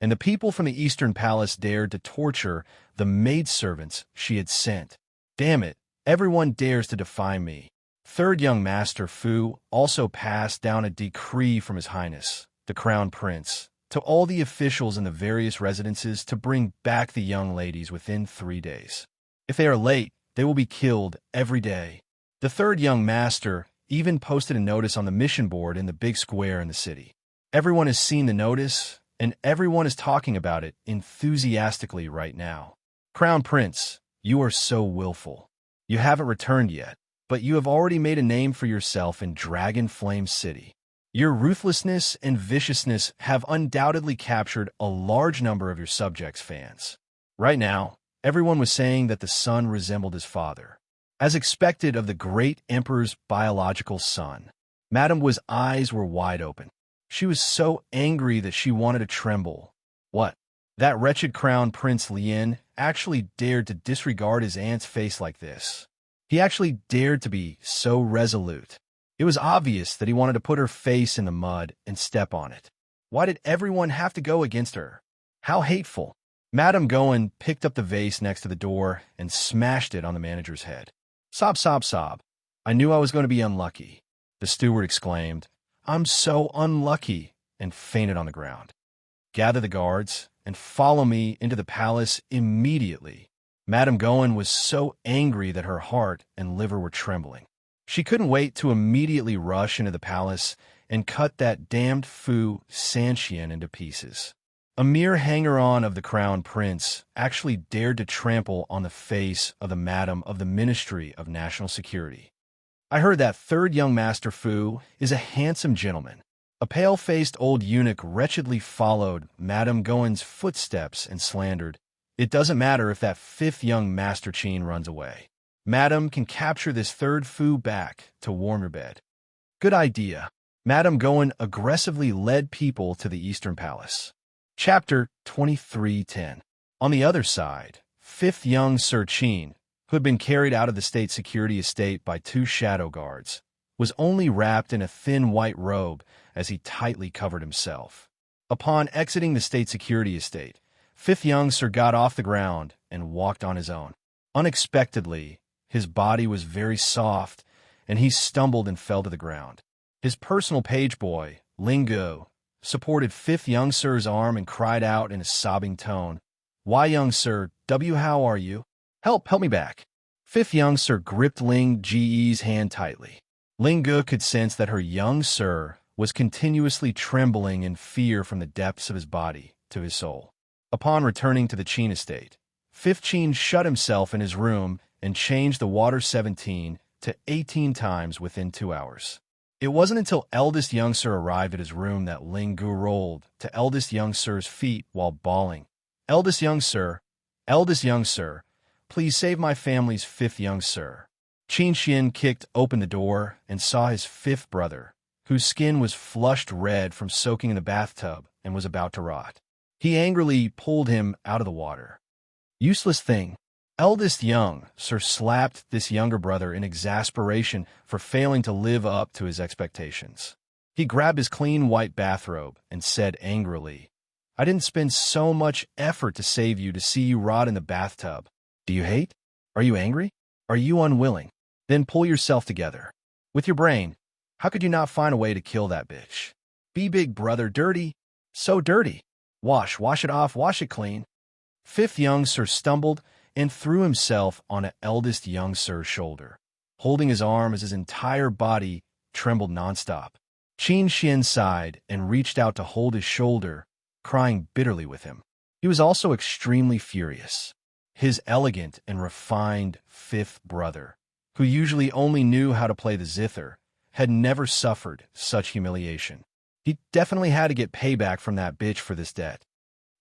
and the people from the Eastern Palace dared to torture the maidservants she had sent. Damn it, everyone dares to defy me. Third young Master Fu also passed down a decree from His Highness, the Crown Prince, to all the officials in the various residences to bring back the young ladies within 3 days. If they are late, they will be killed every day. The third young master even posted a notice on the mission board in the big square in the city. Everyone has seen the notice, and everyone is talking about it enthusiastically right now. Crown Prince, you are so willful. You haven't returned yet, but you have already made a name for yourself in Dragon Flame City. Your ruthlessness and viciousness have undoubtedly captured a large number of your subjects' fans. Right now, everyone was saying that the son resembled his father. As expected of the great emperor's biological son, Madame Wu's eyes were wide open. She was so angry that she wanted to tremble. What? That wretched Crown Prince Lien actually dared to disregard his aunt's face like this. He actually dared to be so resolute. It was obvious that he wanted to put her face in the mud and step on it. Why did everyone have to go against her? How hateful. Madame Gowen picked up the vase next to the door and smashed it on the manager's head. Sob, sob, sob. I knew I was going to be unlucky. The steward exclaimed, I'm so unlucky, and fainted on the ground. Gather the guards and follow me into the palace immediately. Madame Gowen was so angry that her heart and liver were trembling. She couldn't wait to immediately rush into the palace and cut that damned Fu Sanxian into pieces. A mere hanger-on of the Crown Prince actually dared to trample on the face of the Madam of the Ministry of National Security. I heard that third young Master Fu is a handsome gentleman. A pale-faced old eunuch wretchedly followed Madame Gowen's footsteps and slandered, It doesn't matter if that 5th young Master Qin runs away. Madam can capture this 3rd Fu back to warm your bed. Good idea. Madame Gowen aggressively led people to the Eastern Palace. Chapter 23:10. On the other side, 5th young Sir Qin, who had been carried out of the state security estate by 2 shadow guards, was only wrapped in a thin white robe as he tightly covered himself. Upon exiting the state security estate, 5th young Sir got off the ground and walked on his own. Unexpectedly, his body was very soft, and he stumbled and fell to the ground. His personal page boy, Ling Gu, supported 5th young Sir's arm and cried out in a sobbing tone, Why, young Sir, how are you? Help me back. 5th young Sir gripped Ling Ge's hand tightly. Ling Gu could sense that her young Sir was continuously trembling in fear from the depths of his body to his soul. Upon returning to the Qin estate, 5th Qin shut himself in his room and changed the water 17 to 18 times within 2 hours. It wasn't until eldest young Sir arrived at his room that Ling Gu rolled to eldest young Sir's feet while bawling, eldest young Sir, please save my family's 5th young Sir. Qin Xian kicked open the door and saw his 5th brother, whose skin was flushed red from soaking in the bathtub and was about to rot. He angrily pulled him out of the water. Useless thing. Eldest young Sir slapped this younger brother in exasperation for failing to live up to his expectations. He grabbed his clean white bathrobe and said angrily, I didn't spend so much effort to save you to see you rot in the bathtub. Do you hate? Are you angry? Are you unwilling? Then pull yourself together. With your brain. How could you not find a way to kill that bitch? Be big brother dirty. So dirty. Wash it off, wash it clean. Fifth young sir stumbled and threw himself on an eldest young sir's shoulder, holding his arm as his entire body trembled nonstop. Qin Xian sighed and reached out to hold his shoulder, crying bitterly with him. He was also extremely furious. His elegant and refined fifth brother, who usually only knew how to play the zither, had never suffered such humiliation. He definitely had to get payback from that bitch for this debt.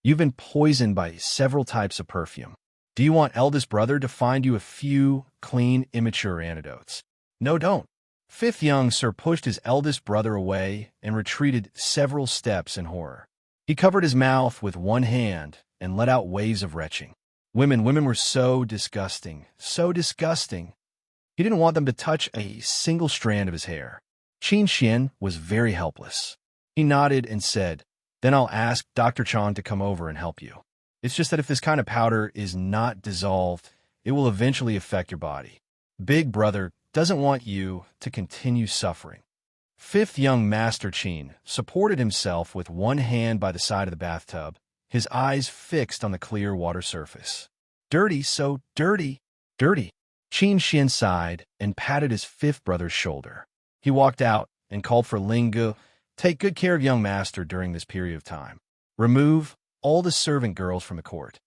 You've been poisoned by several types of perfume. Do you want eldest brother to find you a few clean, immature antidotes? No, don't. Fifth young sir pushed his eldest brother away and retreated several steps in horror. He covered his mouth with one hand and let out waves of retching. Women were so disgusting, so disgusting. He didn't want them to touch a single strand of his hair. Qin Xian was very helpless. He nodded and said, "Then I'll ask Dr. Chang to come over and help you. It's just that if this kind of powder is not dissolved, it will eventually affect your body. Big brother doesn't want you to continue suffering." Fifth young Master Qin supported himself with one hand by the side of the bathtub, his eyes fixed on the clear water surface. Dirty, so dirty, dirty. Qin Xian sighed and patted his fifth brother's shoulder. He walked out and called for Ling Gu. Take good care of young master during this period of time. Remove all the servant girls from the court.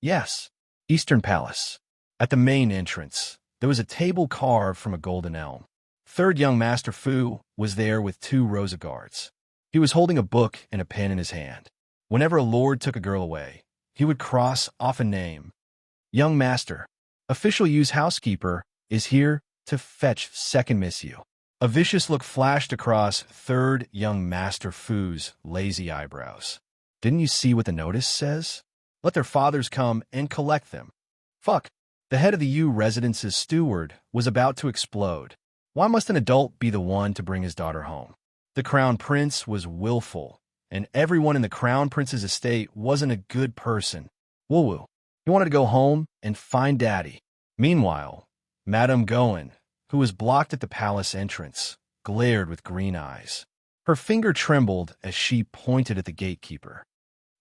Yes. Eastern Palace. At the main entrance, there was a table carved from a golden elm. Third young Master Fu was there with 2 rows of guards. He was holding a book and a pen in his hand. Whenever a lord took a girl away, he would cross off a name. Young Master, official Yu's housekeeper, is here to fetch second Miss Yu. A vicious look flashed across third young Master Fu's lazy eyebrows. Didn't you see what the notice says? Let their fathers come and collect them. Fuck. The head of the Yu residence's steward was about to explode. Why must an adult be the one to bring his daughter home? The crown prince was willful, and everyone in the crown prince's estate wasn't a good person. Woo-woo. He wanted to go home and find daddy. Meanwhile, Madame Goen, who was blocked at the palace entrance, glared with green eyes. Her finger trembled as she pointed at the gatekeeper.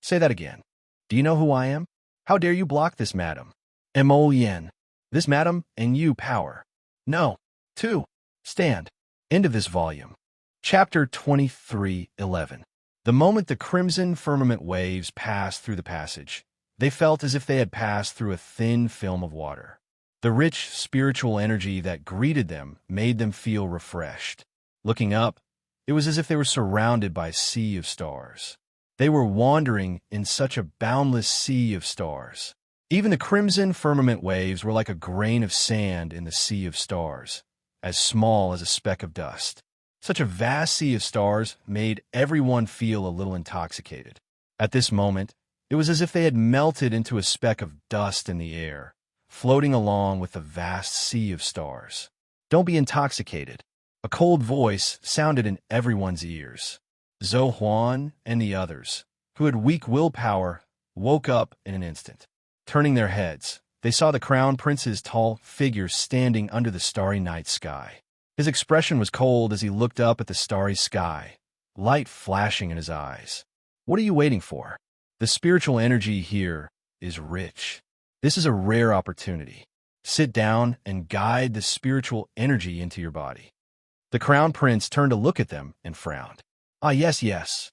Say that again. Do you know who I am? How dare you block this, madam? Mo Yen. This madam and you power. No. 2. Stand. End of this volume. Chapter 23:11. The moment the crimson firmament waves passed through the passage, they felt as if they had passed through a thin film of water. The rich spiritual energy that greeted them made them feel refreshed. Looking up, it was as if they were surrounded by a sea of stars. They were wandering in such a boundless sea of stars. Even the crimson firmament waves were like a grain of sand in the sea of stars, as small as a speck of dust. Such a vast sea of stars made everyone feel a little intoxicated. At this moment, it was as if they had melted into a speck of dust in the air, floating along with the vast sea of stars. Don't be intoxicated. A cold voice sounded in everyone's ears. Zhou Huan and the others, who had weak willpower, woke up in an instant. Turning their heads, they saw the crown prince's tall figure standing under the starry night sky. His expression was cold as he looked up at the starry sky, light flashing in his eyes. What are you waiting for? The spiritual energy here is rich. This is a rare opportunity. Sit down and guide the spiritual energy into your body. The crown prince turned to look at them and frowned. Ah, yes, yes.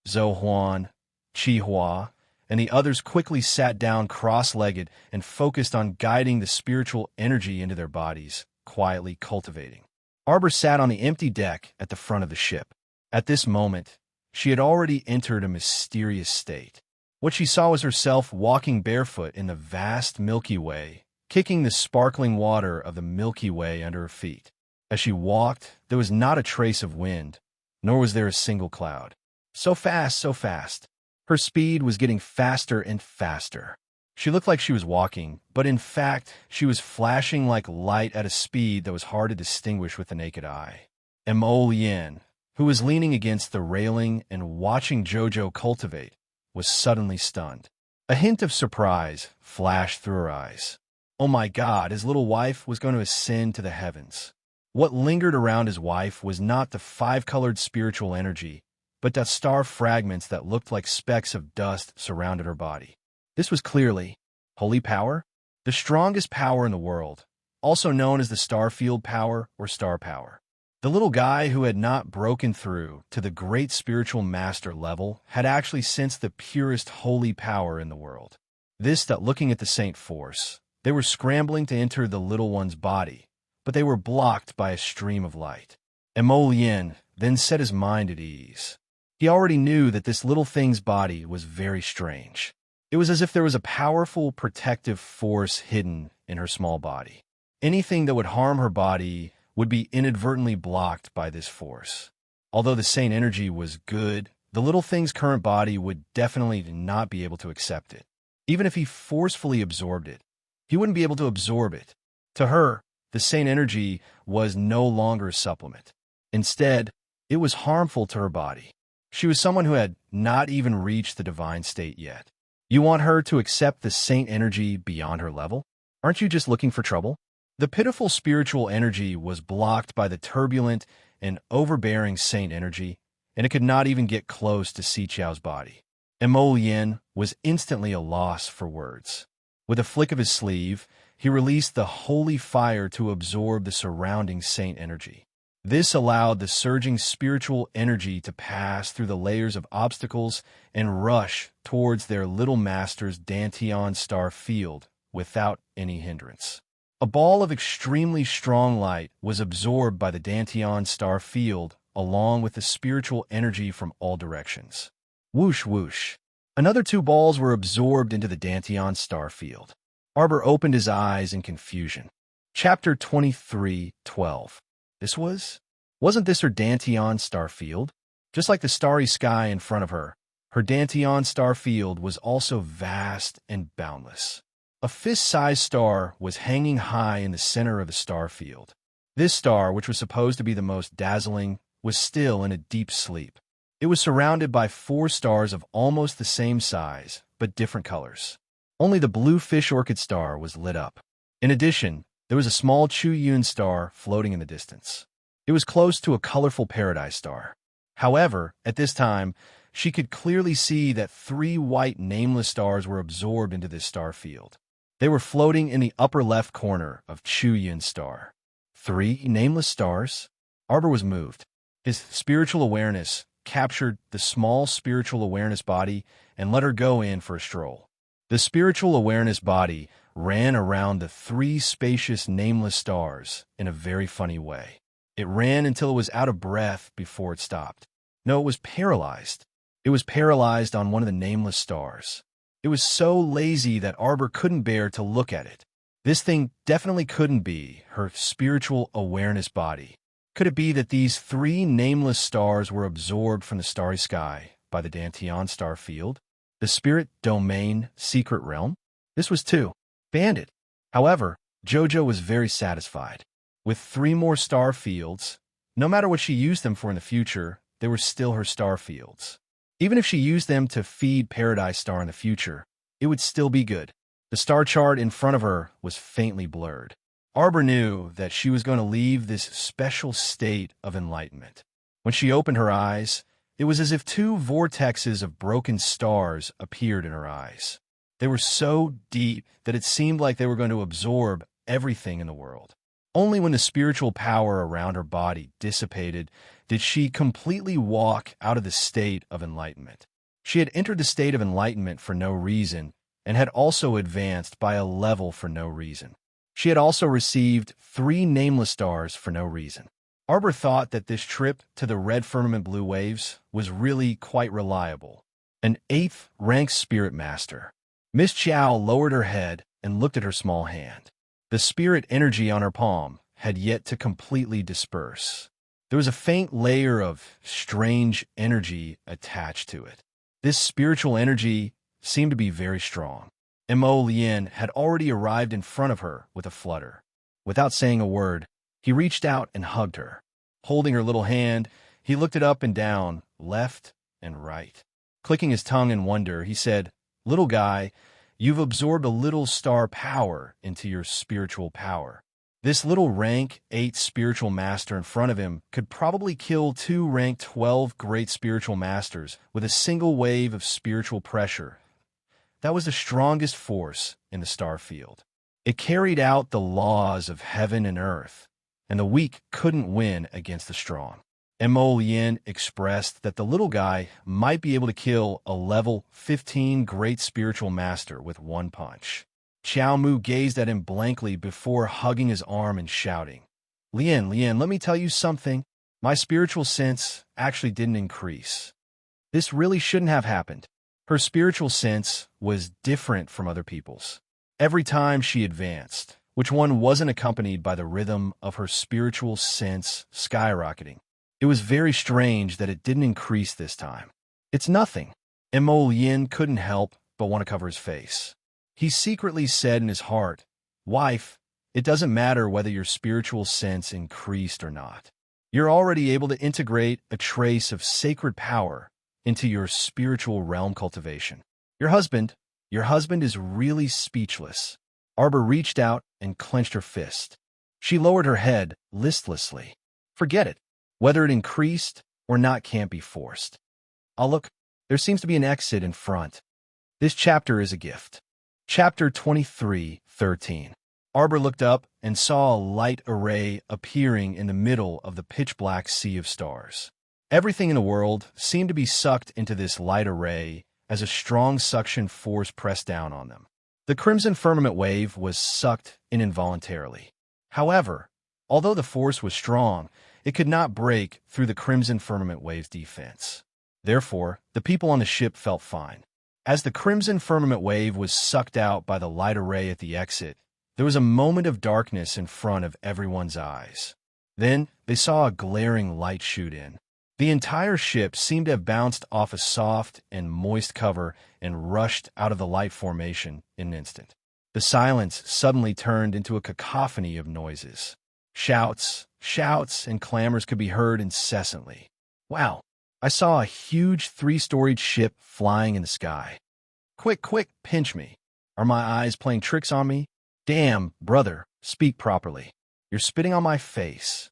Zhou Huan, Qi Hua, and the others quickly sat down cross-legged and focused on guiding the spiritual energy into their bodies, quietly cultivating. Arbor sat on the empty deck at the front of the ship. At this moment, she had already entered a mysterious state. What she saw was herself walking barefoot in the vast Milky Way, kicking the sparkling water of the Milky Way under her feet. As she walked, there was not a trace of wind, nor was there a single cloud. So fast, so fast. Her speed was getting faster and faster. She looked like she was walking, but in fact, she was flashing like light at a speed that was hard to distinguish with the naked eye. Mo Yen, who was leaning against the railing and watching Jojo cultivate, was suddenly stunned. A hint of surprise flashed through her eyes. Oh my God, his little wife was going to ascend to the heavens. What lingered around his wife was not the five-colored spiritual energy, but the star fragments that looked like specks of dust surrounded her body. This was clearly holy power, the strongest power in the world, also known as the star field power or star power. The little guy who had not broken through to the great spiritual master level had actually sensed the purest holy power in the world. This that looking at the saint force, they were scrambling to enter the little one's body, but they were blocked by a stream of light. Emolien then set his mind at ease. He already knew that this little thing's body was very strange. It was as if there was a powerful protective force hidden in her small body. Anything that would harm her body would be inadvertently blocked by this force. Although the saint energy was good, the little thing's current body would definitely not be able to accept it. Even if he forcefully absorbed it, he wouldn't be able to absorb it. To her, the saint energy was no longer a supplement. Instead, it was harmful to her body. She was someone who had not even reached the divine state yet. You want her to accept the saint energy beyond her level? Aren't you just looking for trouble? The pitiful spiritual energy was blocked by the turbulent and overbearing saint energy, and it could not even get close to Si Chao's body. Emolien was instantly a loss for words. With a flick of his sleeve, he released the holy fire to absorb the surrounding saint energy. This allowed the surging spiritual energy to pass through the layers of obstacles and rush towards their little master's Dantian star field without any hindrance. A ball of extremely strong light was absorbed by the Dantian star field along with the spiritual energy from all directions. Whoosh, whoosh. Another two balls were absorbed into the Dantian star field. Arbor opened his eyes in confusion. Chapter 23:12. Wasn't this her Dantian star field? Just like the starry sky in front of her, her Dantian star field was also vast and boundless. A fist-sized star was hanging high in the center of the star field. This star, which was supposed to be the most dazzling, was still in a deep sleep. It was surrounded by 4 stars of almost the same size, but different colors. Only the blue fish orchid star was lit up. In addition, there was a small Chu Yun star floating in the distance. It was close to a colorful paradise star. However, at this time, she could clearly see that 3 white nameless stars were absorbed into this star field. They were floating in the upper left corner of Chu Yun's star. 3 nameless stars? Arbor was moved. His spiritual awareness captured the small spiritual awareness body and let her go in for a stroll. The spiritual awareness body ran around the 3 spacious nameless stars in a very funny way. It ran until it was out of breath before it stopped. No, it was paralyzed. It was paralyzed on one of the nameless stars. It was so lazy that Arbor couldn't bear to look at it. This thing definitely couldn't be her spiritual awareness body. Could it be that these 3 nameless stars were absorbed from the starry sky by the Dantian star field? The spirit domain secret realm? This was too. Bandit. However, Jojo was very satisfied. With 3 more star fields, no matter what she used them for in the future, they were still her star fields. Even if she used them to feed Paradise Star in the future, it would still be good. The star chart in front of her was faintly blurred. Arbor knew that she was going to leave this special state of enlightenment. When she opened her eyes, it was as if 2 vortexes of broken stars appeared in her eyes. They were so deep that it seemed like they were going to absorb everything in the world. Only when the spiritual power around her body dissipated did she completely walk out of the state of enlightenment. She had entered the state of enlightenment for no reason and had also advanced by a level for no reason. She had also received 3 nameless stars for no reason. Arbor thought that this trip to the red firmament blue waves was really quite reliable. An 8th rank spirit master. Miss Chow lowered her head and looked at her small hand. The spirit energy on her palm had yet to completely disperse. There was a faint layer of strange energy attached to it. This spiritual energy seemed to be very strong. Mo Lien had already arrived in front of her with a flutter. Without saying a word, he reached out and hugged her. Holding her little hand, he looked it up and down, left and right. Clicking his tongue in wonder, he said, "Little guy, you've absorbed a little star power into your spiritual power. This little rank 8 spiritual master in front of him could probably kill 2 rank 12 great spiritual masters with a single wave of spiritual pressure. That was the strongest force in the star field. It carried out the laws of heaven and earth, and the weak couldn't win against the strong. Mo Lien expressed that the little guy might be able to kill a level 15 great spiritual master with one punch. Qiao Mu gazed at him blankly before hugging his arm and shouting, Lien, let me tell you something. My spiritual sense actually didn't increase. This really shouldn't have happened. Her spiritual sense was different from other people's. Every time she advanced, which one wasn't accompanied by the rhythm of her spiritual sense skyrocketing. It was very strange that it didn't increase this time. It's nothing. Mo Lien couldn't help but want to cover his face. He secretly said in his heart, Wife, it doesn't matter whether your spiritual sense increased or not. You're already able to integrate a trace of sacred power into your spiritual realm cultivation. Your husband is really speechless. Arbor reached out and clenched her fist. She lowered her head listlessly. Forget it. Whether it increased or not can't be forced. Look, there seems to be an exit in front. This chapter is a gift. Chapter 23:13. Arbor looked up and saw a light array appearing in the middle of the pitch-black sea of stars. Everything in the world seemed to be sucked into this light array as a strong suction force pressed down on them. The crimson firmament wave was sucked in involuntarily. However, although the force was strong, it could not break through the crimson firmament wave's defense. Therefore, the people on the ship felt fine. As the crimson firmament wave was sucked out by the light array at the exit, there was a moment of darkness in front of everyone's eyes. Then they saw a glaring light shoot in. The entire ship seemed to have bounced off a soft and moist cover and rushed out of the light formation in an instant. The silence suddenly turned into a cacophony of noises. Shouts, and clamors could be heard incessantly. Wow, I saw a huge 3-storied ship flying in the sky. Quick, pinch me. Are my eyes playing tricks on me? Damn, brother, speak properly. You're spitting on my face.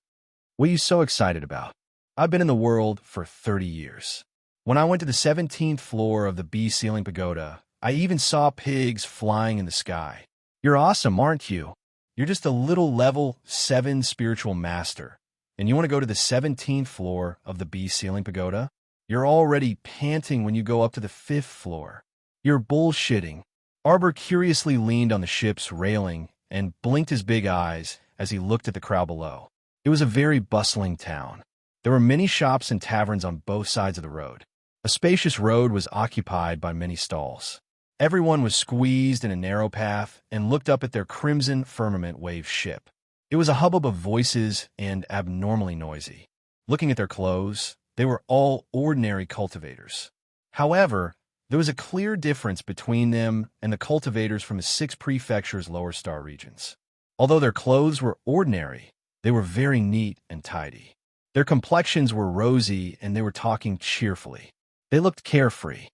What are you so excited about? I've been in the world for 30 years. When I went to the 17th floor of the B-ceiling pagoda, I even saw pigs flying in the sky. You're awesome, aren't you? You're just a little level 7 spiritual master, and you want to go to the 17th floor of the B-ceiling pagoda? You're already panting when you go up to the 5th floor. You're bullshitting. Arbor curiously leaned on the ship's railing and blinked his big eyes as he looked at the crowd below. It was a very bustling town. There were many shops and taverns on both sides of the road. A spacious road was occupied by many stalls. Everyone was squeezed in a narrow path and looked up at their crimson firmament wave ship. It was a hubbub of voices and abnormally noisy. Looking at their clothes, they were all ordinary cultivators. However, there was a clear difference between them and the cultivators from the 6 prefectures' lower star regions. Although their clothes were ordinary, they were very neat and tidy. Their complexions were rosy and they were talking cheerfully. They looked carefree.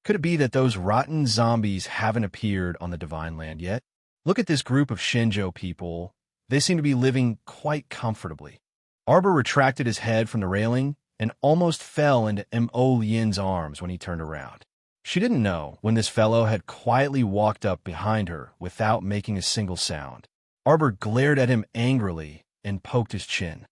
Could it be that those rotten zombies haven't appeared on the Divine Land yet? Look at this group of Shenzhou people. They seem to be living quite comfortably. Arbor retracted his head from the railing and almost fell into Mo Lien's arms when he turned around. She didn't know when this fellow had quietly walked up behind her without making a single sound. Arbor glared at him angrily and poked his chin.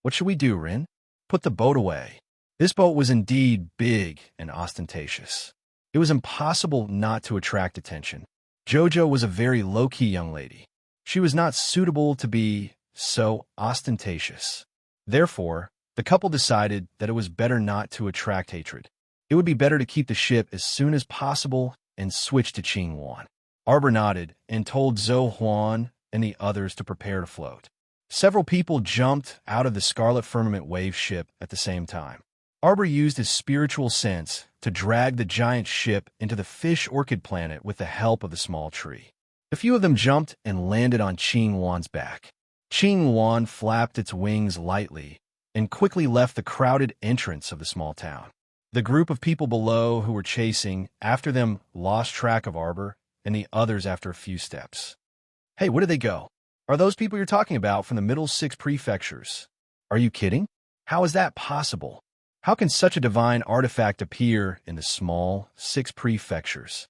What should we do, Rin? Put the boat away. This boat was indeed big and ostentatious. It was impossible not to attract attention. Jojo was a very low-key young lady. She was not suitable to be so ostentatious. Therefore, the couple decided that it was better not to attract hatred. It would be better to keep the ship as soon as possible and switch to Qingwan. Arbor nodded and told Zhou Huan and the others to prepare to float. Several people jumped out of the Scarlet Firmament wave ship at the same time. Arbor used his spiritual sense to drag the giant ship into the fish orchid planet with the help of the small tree. A few of them jumped and landed on Qingwan's back. Qingwan flapped its wings lightly and quickly left the crowded entrance of the small town. The group of people below who were chasing after them lost track of Arbor and the others after a few steps. Hey, where did they go? Are those people you're talking about from the middle 6 prefectures? Are you kidding? How is that possible? How can such a divine artifact appear in the small 6 prefectures?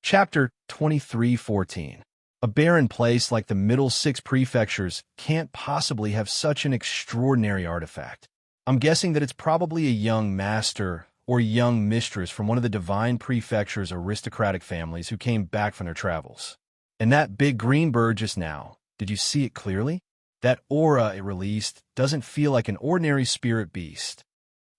Chapter 23:14. A barren place like the middle 6 prefectures can't possibly have such an extraordinary artifact. I'm guessing that it's probably a young master or young mistress from one of the divine prefecture's aristocratic families who came back from their travels. And that big green bird just now, did you see it clearly? That aura it released doesn't feel like an ordinary spirit beast.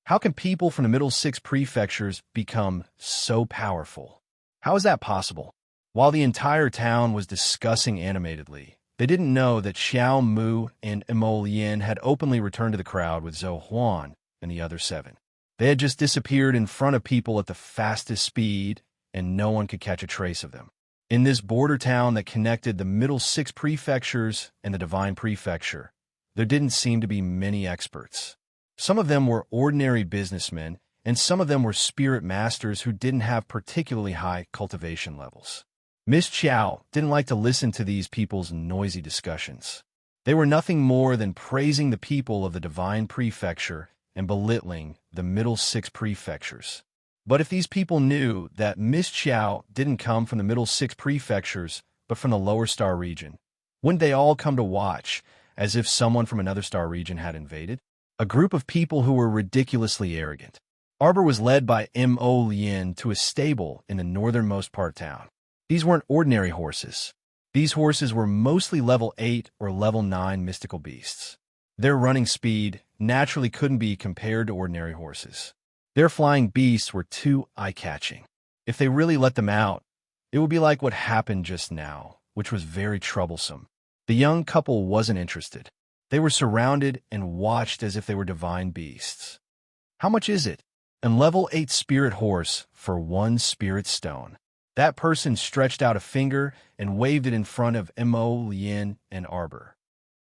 How can people from the middle 6 prefectures become so powerful? How is that possible? While the entire town was discussing animatedly, they didn't know that Xiao Mu and Emolian had openly returned to the crowd with Zhou Huan and the other 7. They had just disappeared in front of people at the fastest speed, and no one could catch a trace of them. In this border town that connected the middle 6 prefectures and the divine prefecture, there didn't seem to be many experts. Some of them were ordinary businessmen, and some of them were spirit masters who didn't have particularly high cultivation levels. Miss Chow didn't like to listen to these people's noisy discussions. They were nothing more than praising the people of the divine prefecture and belittling the middle 6 prefectures. But if these people knew that Miss Chow didn't come from the middle 6 prefectures, but from the lower star region, wouldn't they all come to watch, as if someone from another star region had invaded? A group of people who were ridiculously arrogant. Arbor was led by M.O. Lien to a stable in the northernmost part town. These weren't ordinary horses. These horses were mostly level 8 or level 9 mystical beasts. Their running speed naturally couldn't be compared to ordinary horses. Their flying beasts were too eye-catching. If they really let them out, it would be like what happened just now, which was very troublesome. The young couple wasn't interested. They were surrounded and watched as if they were divine beasts. How much is it? A level 8 spirit horse for 1 spirit stone. That person stretched out a finger and waved it in front of M.O. Lien and Arbor.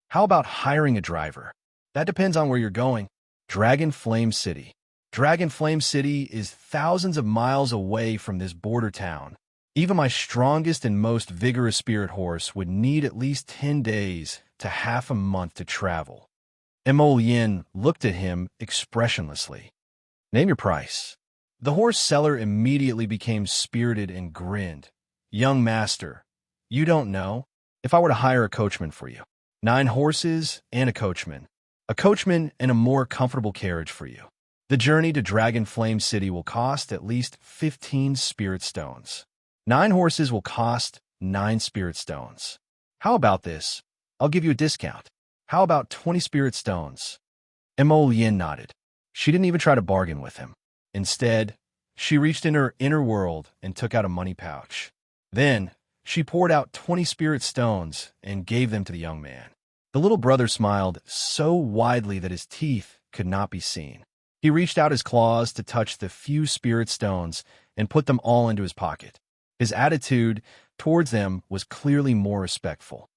How about hiring a driver? That depends on where you're going. Dragon Flame City. Dragon Flame City is thousands of miles away from this border town. Even my strongest and most vigorous spirit horse would need at least 10 days to half a month to travel. M.O. Lien looked at him expressionlessly. Name your price. The horse seller immediately became spirited and grinned. Young master, you don't know? If I were to hire a coachman for you. 9 horses and a coachman. A coachman and a more comfortable carriage for you. The journey to Dragon Flame City will cost at least 15 spirit stones. 9 horses will cost 9 spirit stones. How about this? I'll give you a discount. How about 20 spirit stones? M.O. Lien nodded. She didn't even try to bargain with him. Instead, she reached in her inner world and took out a money pouch. Then, she poured out 20 spirit stones and gave them to the young man. The little brother smiled so widely that his teeth could not be seen. He reached out his claws to touch the few spirit stones and put them all into his pocket. His attitude towards them was clearly more respectful.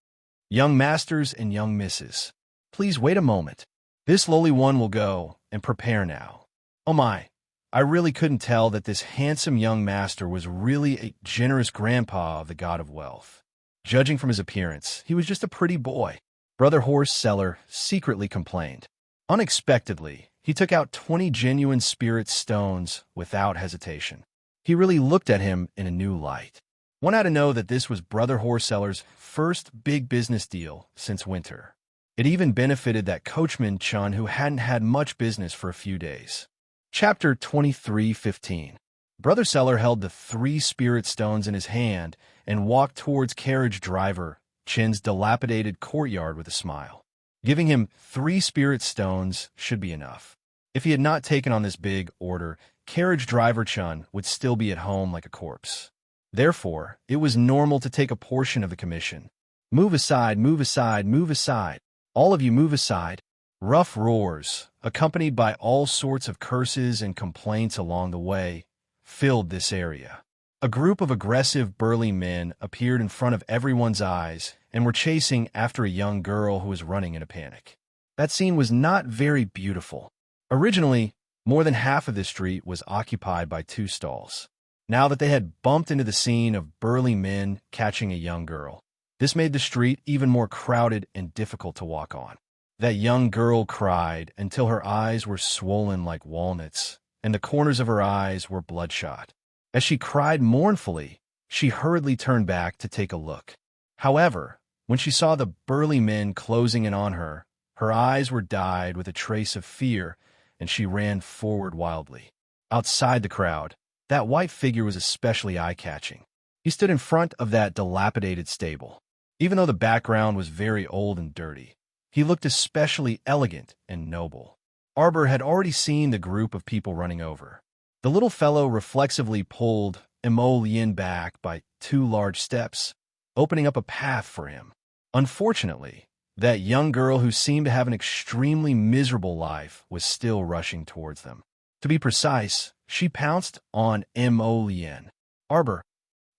Young masters and young misses, please wait a moment. This lowly one will go and prepare now. Oh my, I really couldn't tell that this handsome young master was really a generous grandpa of the god of wealth. Judging from his appearance, he was just a pretty boy. Brother Horse Seller secretly complained. Unexpectedly, he took out 20 genuine spirit stones without hesitation. He really looked at him in a new light. One had to know that this was Brother Horse Seller's first big business deal since winter. It even benefited that coachman Chun who hadn't had much business for a few days. Chapter 23:15. Brother Seller held the 3 spirit stones in his hand and walked towards carriage driver Chin's dilapidated courtyard with a smile. Giving him 3 spirit stones should be enough. If he had not taken on this big order, carriage driver Chun would still be at home like a corpse. Therefore, it was normal to take a portion of the commission. Move aside, move aside, move aside. All of you move aside. Rough roars, accompanied by all sorts of curses and complaints along the way, filled this area. A group of aggressive, burly men appeared in front of everyone's eyes and were chasing after a young girl who was running in a panic. That scene was not very beautiful. Originally, more than half of the street was occupied by 2 stalls. Now that they had bumped into the scene of burly men catching a young girl, This made the street even more crowded and difficult to walk on. That young girl cried until her eyes were swollen like walnuts, and the corners of her eyes were bloodshot. As she cried mournfully, she hurriedly turned back to take a look. However, when she saw the burly men closing in on her, her eyes were dyed with a trace of fear, and she ran forward wildly. Outside the crowd, that white figure was especially eye-catching. He stood in front of that dilapidated stable. Even though the background was very old and dirty, he looked especially elegant and noble. Arbor had already seen the group of people running over. The little fellow reflexively pulled Emolien back by 2 large steps, opening up a path for him. Unfortunately, that young girl who seemed to have an extremely miserable life was still rushing towards them. To be precise, she pounced on Emolien. Arbor,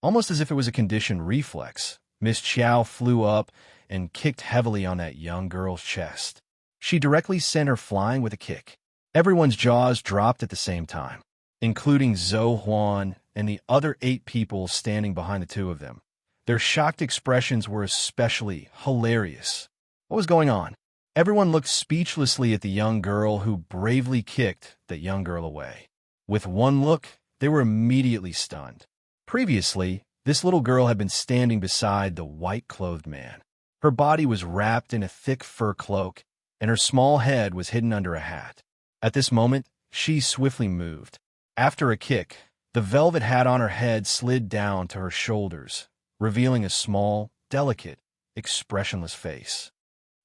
almost as if it was a conditioned reflex, Miss Chiao flew up and kicked heavily on that young girl's chest. She directly sent her flying with a kick. Everyone's jaws dropped at the same time, including Zhou Huan and the other 8 people standing behind the 2 of them. Their shocked expressions were especially hilarious. What was going on? Everyone looked speechlessly at the young girl who bravely kicked that young girl away. With one look, they were immediately stunned. Previously, this little girl had been standing beside the white-clothed man. Her body was wrapped in a thick fur cloak, and her small head was hidden under a hat. At this moment, she swiftly moved. After a kick, the velvet hat on her head slid down to her shoulders, revealing a small, delicate, expressionless face.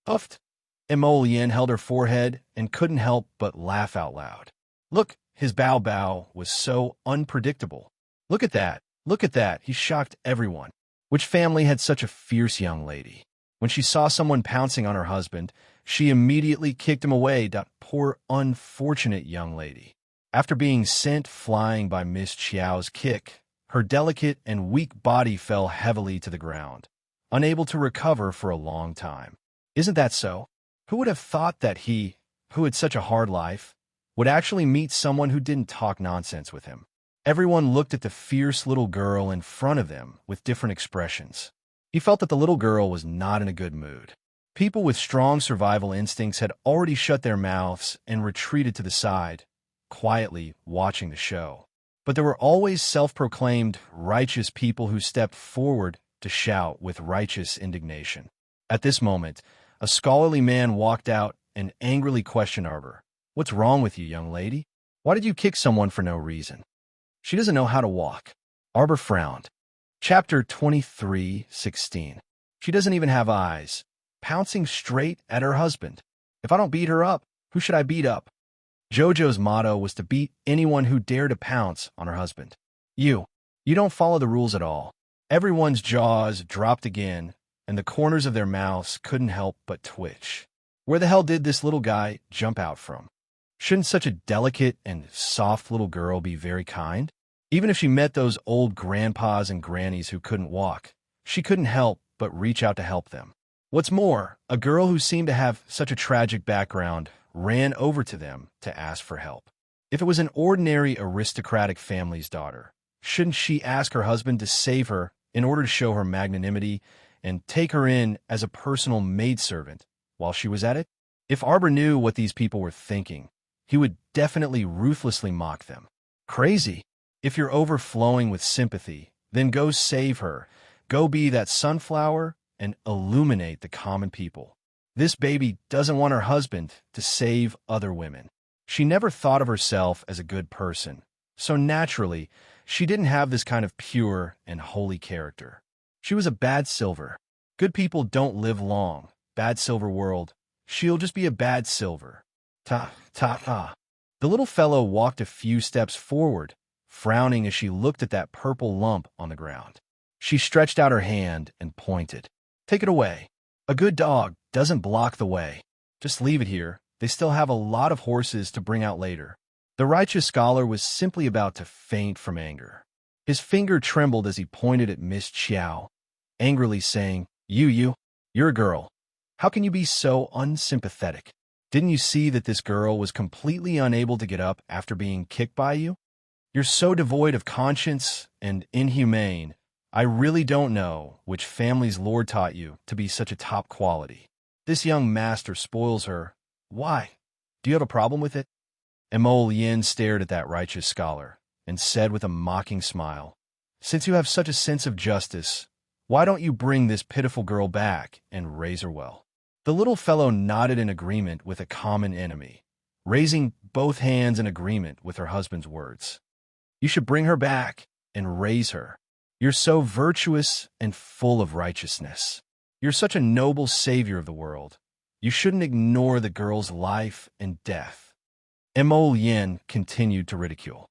Huffed. Emolien held her forehead and couldn't help but laugh out loud. Look, his bow was so unpredictable. Look at that, he shocked everyone. Which family had such a fierce young lady? When she saw someone pouncing on her husband, she immediately kicked him away, that poor unfortunate young lady. After being sent flying by Miss Chiao's kick, her delicate and weak body fell heavily to the ground, unable to recover for a long time. Isn't that so? Who would have thought that he, who had such a hard life, would actually meet someone who didn't talk nonsense with him? Everyone looked at the fierce little girl in front of them with different expressions. He felt that the little girl was not in a good mood. People with strong survival instincts had already shut their mouths and retreated to the side, quietly watching the show. But there were always self-proclaimed righteous people who stepped forward to shout with righteous indignation. At this moment, a scholarly man walked out and angrily questioned Arbor. What's wrong with you, young lady? Why did you kick someone for no reason? She doesn't know how to walk. Arbor frowned. Chapter 23:16. She doesn't even have eyes, pouncing straight at her husband. If I don't beat her up, who should I beat up? Jojo's motto was to beat anyone who dared to pounce on her husband. You don't follow the rules at all. Everyone's jaws dropped again, and the corners of their mouths couldn't help but twitch. Where the hell did this little guy jump out from? Shouldn't such a delicate and soft little girl be very kind? Even if she met those old grandpas and grannies who couldn't walk, she couldn't help but reach out to help them. What's more, a girl who seemed to have such a tragic background ran over to them to ask for help. If it was an ordinary aristocratic family's daughter, shouldn't she ask her husband to save her in order to show her magnanimity and take her in as a personal maidservant while she was at it? If Arbor knew what these people were thinking, he would definitely ruthlessly mock them. Crazy. If you're overflowing with sympathy, then go save her. Go be that sunflower and illuminate the common people. This baby doesn't want her husband to save other women. She never thought of herself as a good person, so naturally, she didn't have this kind of pure and holy character. She was a bad silver. Good people don't live long. Bad silver world. She'll just be a bad silver. Ta. The little fellow walked a few steps forward, frowning as she looked at that purple lump on the ground. She stretched out her hand and pointed. Take it away. A good dog doesn't block the way. Just leave it here. They still have a lot of horses to bring out later. The righteous scholar was simply about to faint from anger. His finger trembled as he pointed at Miss Chiao, angrily saying, You're a girl. How can you be so unsympathetic? Didn't you see that this girl was completely unable to get up after being kicked by you? You're so devoid of conscience and inhumane. I really don't know which family's lord taught you to be such a top quality. This young master spoils her. Why? Do you have a problem with it? Emol Yin stared at that righteous scholar and said with a mocking smile, Since you have such a sense of justice, why don't you bring this pitiful girl back and raise her well? The little fellow nodded in agreement with a common enemy, raising both hands in agreement with her husband's words. You should bring her back and raise her. You're so virtuous and full of righteousness. You're such a noble savior of the world. You shouldn't ignore the girl's life and death. Emol Yin continued to ridicule.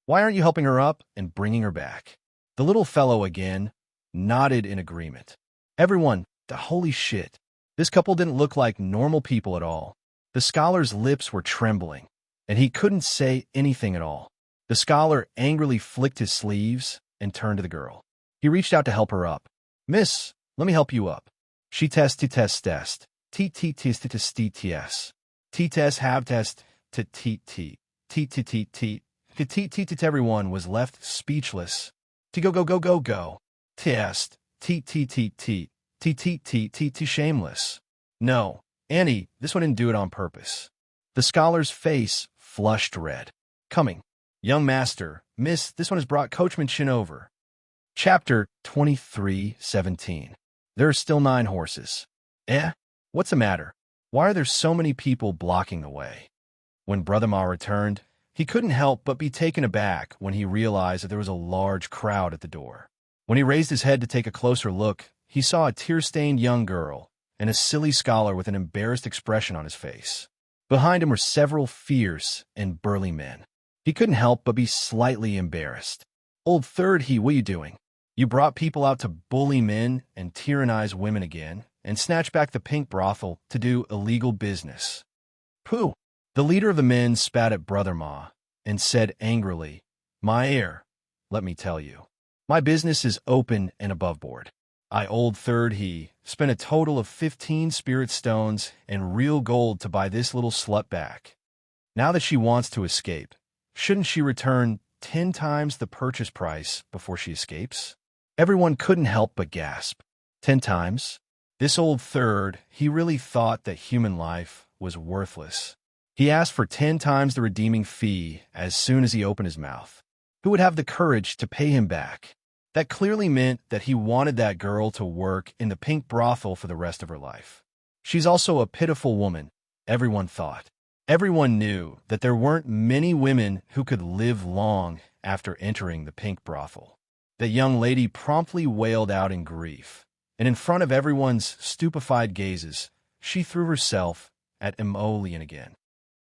Why aren't you helping her up and bringing her back? The little fellow again nodded in agreement. Everyone, the holy shit. This couple didn't look like normal people at all. The scholar's lips were trembling, and he couldn't say anything at all. The scholar angrily flicked his sleeves and turned to the girl. He reached out to help her up. Miss, let me help you up. She test. T-test have test t. Everyone was left speechless. Go. Test. T. Shameless. No, Annie, this one didn't do it on purpose. The scholar's face flushed red. Coming. Young master, miss, this one has brought Coachman Chin over. Chapter 23:17. There are still 9 horses. What's the matter? Why are there so many people blocking the way? When Brother Ma returned, he couldn't help but be taken aback when he realized that there was a large crowd at the door. When he raised his head to take a closer look, he saw a tear-stained young girl and a silly scholar with an embarrassed expression on his face. Behind him were several fierce and burly men. He couldn't help but be slightly embarrassed. Old Third, what are you doing? You brought people out to bully men and tyrannize women again, and snatch back the pink brothel to do illegal business. Pooh! The leader of the men spat at Brother Ma and said angrily, My heir, let me tell you, my business is open and above board. Old Third, spent a total of 15 spirit stones and real gold to buy this little slut back. Now that she wants to escape, shouldn't she return 10 times the purchase price before she escapes? Everyone couldn't help but gasp. 10 times? This Old Third, he really thought that human life was worthless. He asked for 10 times the redeeming fee as soon as he opened his mouth. Who would have the courage to pay him back? That clearly meant that he wanted that girl to work in the pink brothel for the rest of her life. She's also a pitiful woman, everyone thought. Everyone knew that there weren't many women who could live long after entering the pink brothel. The young lady promptly wailed out in grief, and in front of everyone's stupefied gazes, she threw herself at Emol Yin again.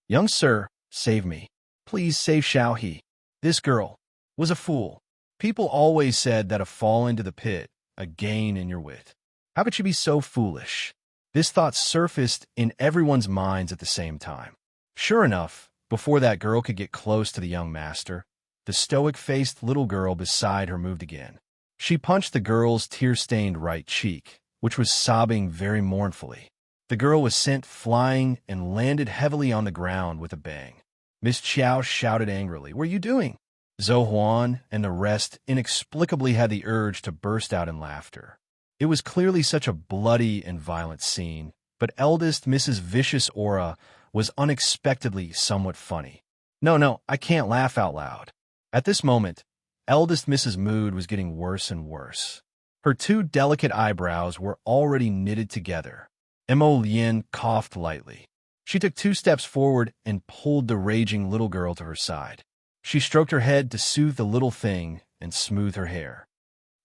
Young sir, save me. Please save Xiao He. This girl was a fool. People always said that a fall into the pit, a gain in your wit. How could she be so foolish? This thought surfaced in everyone's minds at the same time. Sure enough, before that girl could get close to the young master, the stoic-faced little girl beside her moved again. She punched the girl's tear-stained right cheek, which was sobbing very mournfully. The girl was sent flying and landed heavily on the ground with a bang. Miss Chiao shouted angrily, What are you doing? Zhou Huan and the rest inexplicably had the urge to burst out in laughter. It was clearly such a bloody and violent scene, but eldest Mrs. Vicious Aura was unexpectedly somewhat funny. No, I can't laugh out loud. At this moment, eldest Mrs. Mood was getting worse and worse. Her 2 delicate eyebrows were already knitted together. Emol Yin coughed lightly. She took 2 steps forward and pulled the raging little girl to her side. She stroked her head to soothe the little thing and smooth her hair.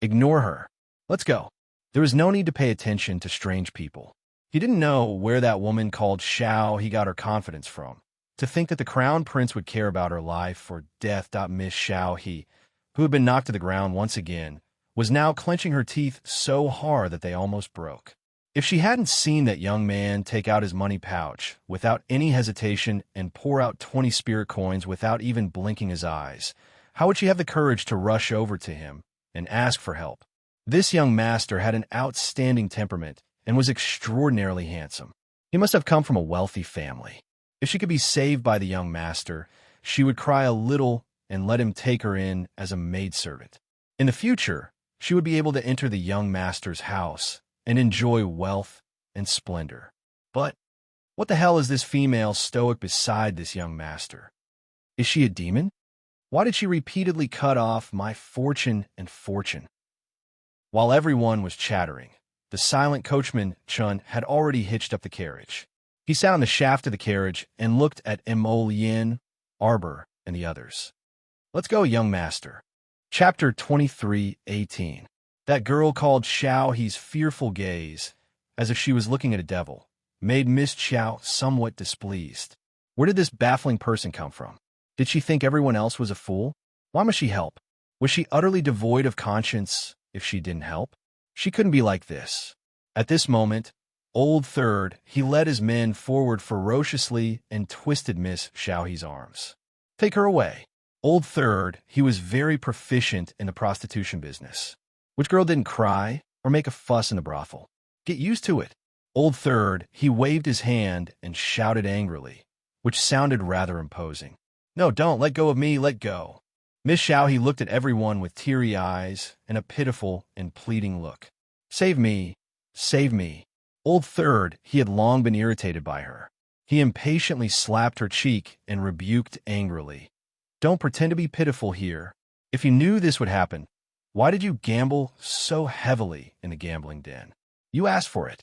Ignore her. Let's go. There was no need to pay attention to strange people. He didn't know where that woman called Xiao he got her confidence from. To think that the crown prince would care about her life or death. Miss Xiao He, who had been knocked to the ground once again, was now clenching her teeth so hard that they almost broke. If she hadn't seen that young man take out his money pouch without any hesitation and pour out 20 spirit coins without even blinking his eyes, how would she have the courage to rush over to him and ask for help? This young master had an outstanding temperament and was extraordinarily handsome. He must have come from a wealthy family. If she could be saved by the young master, she would cry a little and let him take her in as a maidservant. In the future, she would be able to enter the young master's house and enjoy wealth and splendor. But what the hell is this female stoic beside this young master? Is she a demon? Why did she repeatedly cut off my fortune and fortune? While everyone was chattering, the silent coachman, Chun, had already hitched up the carriage. He sat on the shaft of the carriage and looked at Emolien, Arbor, and the others. Let's go, young master. Chapter 23:18. That girl called Xiao He's fearful gaze, as if she was looking at a devil, made Miss Xiao somewhat displeased. Where did this baffling person come from? Did she think everyone else was a fool? Why must she help? Was she utterly devoid of conscience if she didn't help? She couldn't be like this. At this moment, Old Third, he led his men forward ferociously and twisted Miss Xiaohe's arms. Take her away. Old Third, he was very proficient in the prostitution business. Which girl didn't cry or make a fuss in the brothel? Get used to it. Old Third, he waved his hand and shouted angrily, which sounded rather imposing. No, don't. Let go of me. Let go. Miss Xiaohe looked at everyone with teary eyes and a pitiful and pleading look. Save me. Save me. Old Third, he had long been irritated by her. He impatiently slapped her cheek and rebuked angrily. Don't pretend to be pitiful here. If you knew this would happen, why did you gamble so heavily in the gambling den? You asked for it.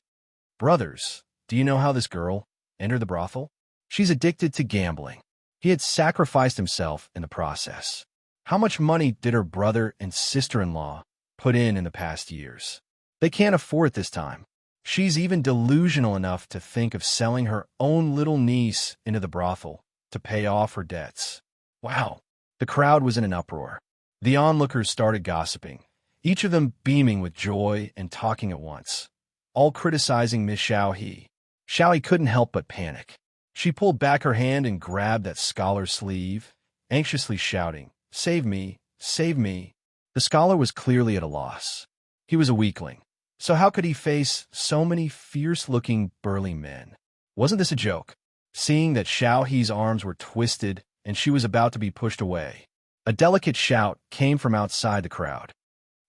Brothers, do you know how this girl entered the brothel? She's addicted to gambling. He had sacrificed himself in the process. How much money did her brother and sister-in-law put in the past years? They can't afford it this time. She's even delusional enough to think of selling her own little niece into the brothel to pay off her debts. Wow. The crowd was in an uproar. The onlookers started gossiping, each of them beaming with joy and talking at once, all criticizing Miss Xiaohe. Xiaohe couldn't help but panic. She pulled back her hand and grabbed that scholar's sleeve, anxiously shouting, Save me, save me. The scholar was clearly at a loss. He was a weakling, so how could he face so many fierce-looking, burly men? Wasn't this a joke? Seeing that Xiaohe's arms were twisted and she was about to be pushed away, a delicate shout came from outside the crowd.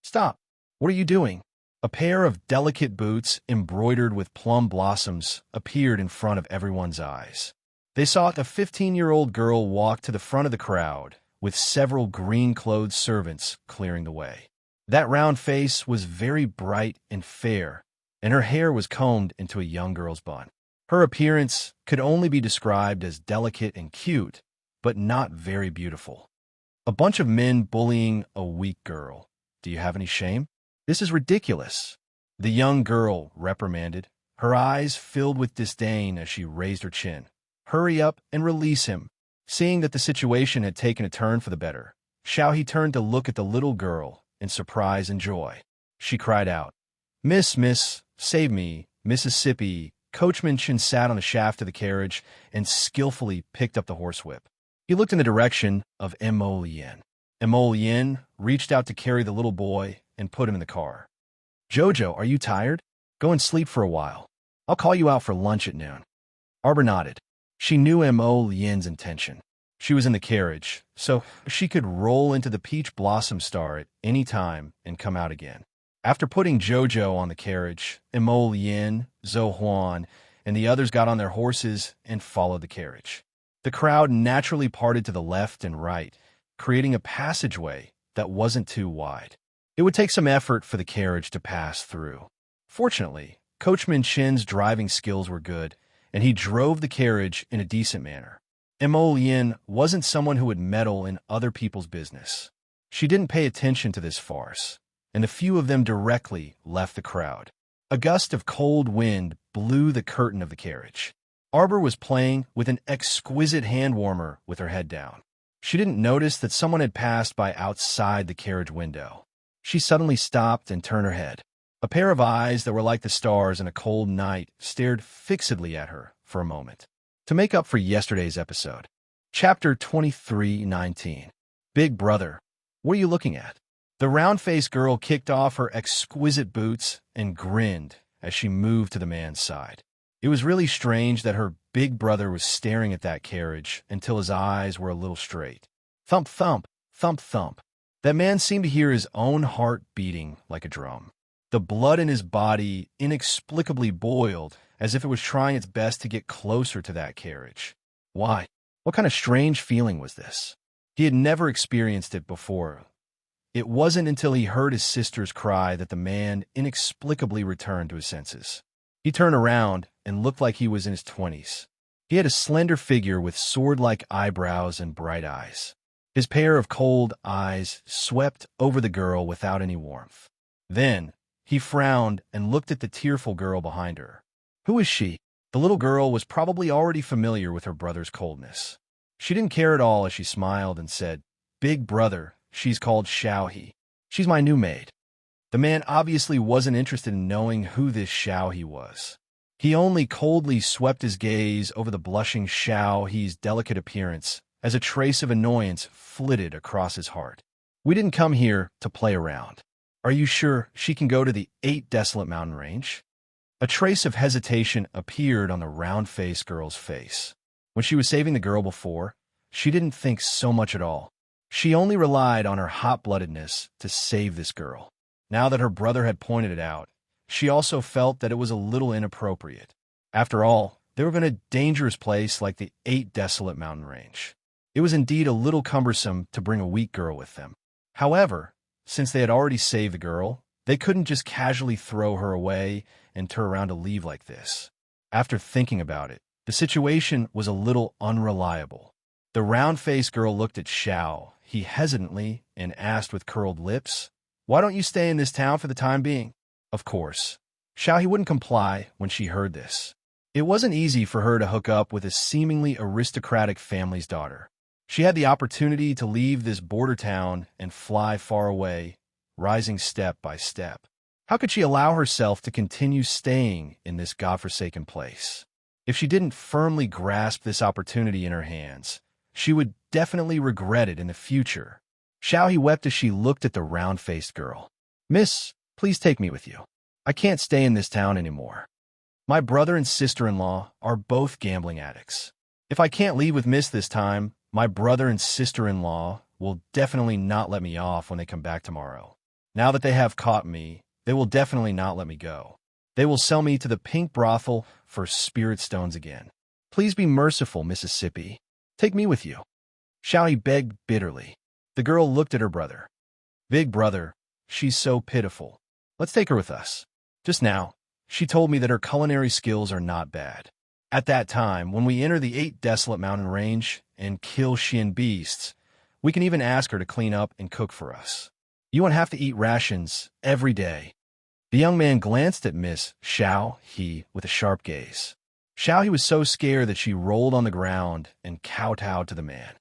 Stop! What are you doing? A pair of delicate boots embroidered with plum blossoms appeared in front of everyone's eyes. They saw a 15-year-old girl walk to the front of the crowd, with several green-clothed servants clearing the way. That round face was very bright and fair, and her hair was combed into a young girl's bun. Her appearance could only be described as delicate and cute, but not very beautiful. A bunch of men bullying a weak girl. Do you have any shame? This is ridiculous. The young girl reprimanded, her eyes filled with disdain as she raised her chin. Hurry up and release him. Seeing that the situation had taken a turn for the better, Xiaohe turned to look at the little girl in surprise and joy. She cried out, Miss, save me, Mississippi. Coachman Chin sat on the shaft of the carriage and skillfully picked up the horsewhip. He looked in the direction of Emolien. Emolien reached out to carry the little boy and put him in the car. Jojo, are you tired? Go and sleep for a while. I'll call you out for lunch at noon. Arbor nodded. She knew Emolien's intention. She was in the carriage, so she could roll into the Peach Blossom Star at any time and come out again. After putting Jojo on the carriage, Emolien, Zohuan, and the others got on their horses and followed the carriage. The crowd naturally parted to the left and right, creating a passageway that wasn't too wide. It would take some effort for the carriage to pass through. Fortunately, Coachman Chin's driving skills were good, and he drove the carriage in a decent manner. Emolien wasn't someone who would meddle in other people's business. She didn't pay attention to this farce, and a few of them directly left the crowd. A gust of cold wind blew the curtain of the carriage. Arbor was playing with an exquisite hand warmer with her head down. She didn't notice that someone had passed by outside the carriage window. She suddenly stopped and turned her head. A pair of eyes that were like the stars in a cold night stared fixedly at her for a moment. To make up for yesterday's episode, Chapter 23:19. Big Brother, what are you looking at? The round-faced girl kicked off her exquisite boots and grinned as she moved to the man's side. It was really strange that her big brother was staring at that carriage until his eyes were a little straight. Thump, thump, thump, thump. That man seemed to hear his own heart beating like a drum. The blood in his body inexplicably boiled, as if it was trying its best to get closer to that carriage. Why? What kind of strange feeling was this? He had never experienced it before. It wasn't until he heard his sister's cry that the man inexplicably returned to his senses. He turned around and looked like he was in his 20s. He had a slender figure with sword-like eyebrows and bright eyes. His pair of cold eyes swept over the girl without any warmth. Then, he frowned and looked at the tearful girl behind her. Who is she? The little girl was probably already familiar with her brother's coldness. She didn't care at all as she smiled and said, "Big brother, she's called Xiaohe. She's my new maid." The man obviously wasn't interested in knowing who this Xiaohe was. He only coldly swept his gaze over the blushing Xiaohe's delicate appearance as a trace of annoyance flitted across his heart. "We didn't come here to play around. Are you sure she can go to the 8 desolate mountain range?" A trace of hesitation appeared on the round-faced girl's face. When she was saving the girl before, she didn't think so much at all. She only relied on her hot-bloodedness to save this girl. Now that her brother had pointed it out, she also felt that it was a little inappropriate. After all, they were in a dangerous place like the 8 desolate mountain range. It was indeed a little cumbersome to bring a weak girl with them. However, since they had already saved the girl, they couldn't just casually throw her away and turn around to leave like this. After thinking about it, the situation was a little unreliable. The round-faced girl looked at Xiao hesitantly and asked with curled lips, "Why don't you stay in this town for the time being?" Of course, Xiao wouldn't comply when she heard this. It wasn't easy for her to hook up with a seemingly aristocratic family's daughter. She had the opportunity to leave this border town and fly far away, rising step by step. How could she allow herself to continue staying in this godforsaken place? If she didn't firmly grasp this opportunity in her hands, she would definitely regret it in the future. Xiao wept as she looked at the round-faced girl. "Miss, please take me with you. I can't stay in this town anymore. My brother and sister-in-law are both gambling addicts. If I can't leave with Miss this time, my brother and sister-in-law will definitely not let me off when they come back tomorrow. Now that they have caught me, they will definitely not let me go. They will sell me to the pink brothel for spirit stones again. Please be merciful, Mississippi. Take me with you." Xiao begged bitterly. The girl looked at her brother. "Big brother, she's so pitiful. Let's take her with us. Just now, she told me that her culinary skills are not bad. At that time, when we enter the 8 desolate mountain range and kill Xian beasts, we can even ask her to clean up and cook for us. You won't have to eat rations every day." The young man glanced at Miss Xiao with a sharp gaze. Xiao was so scared that she rolled on the ground and kowtowed to the man.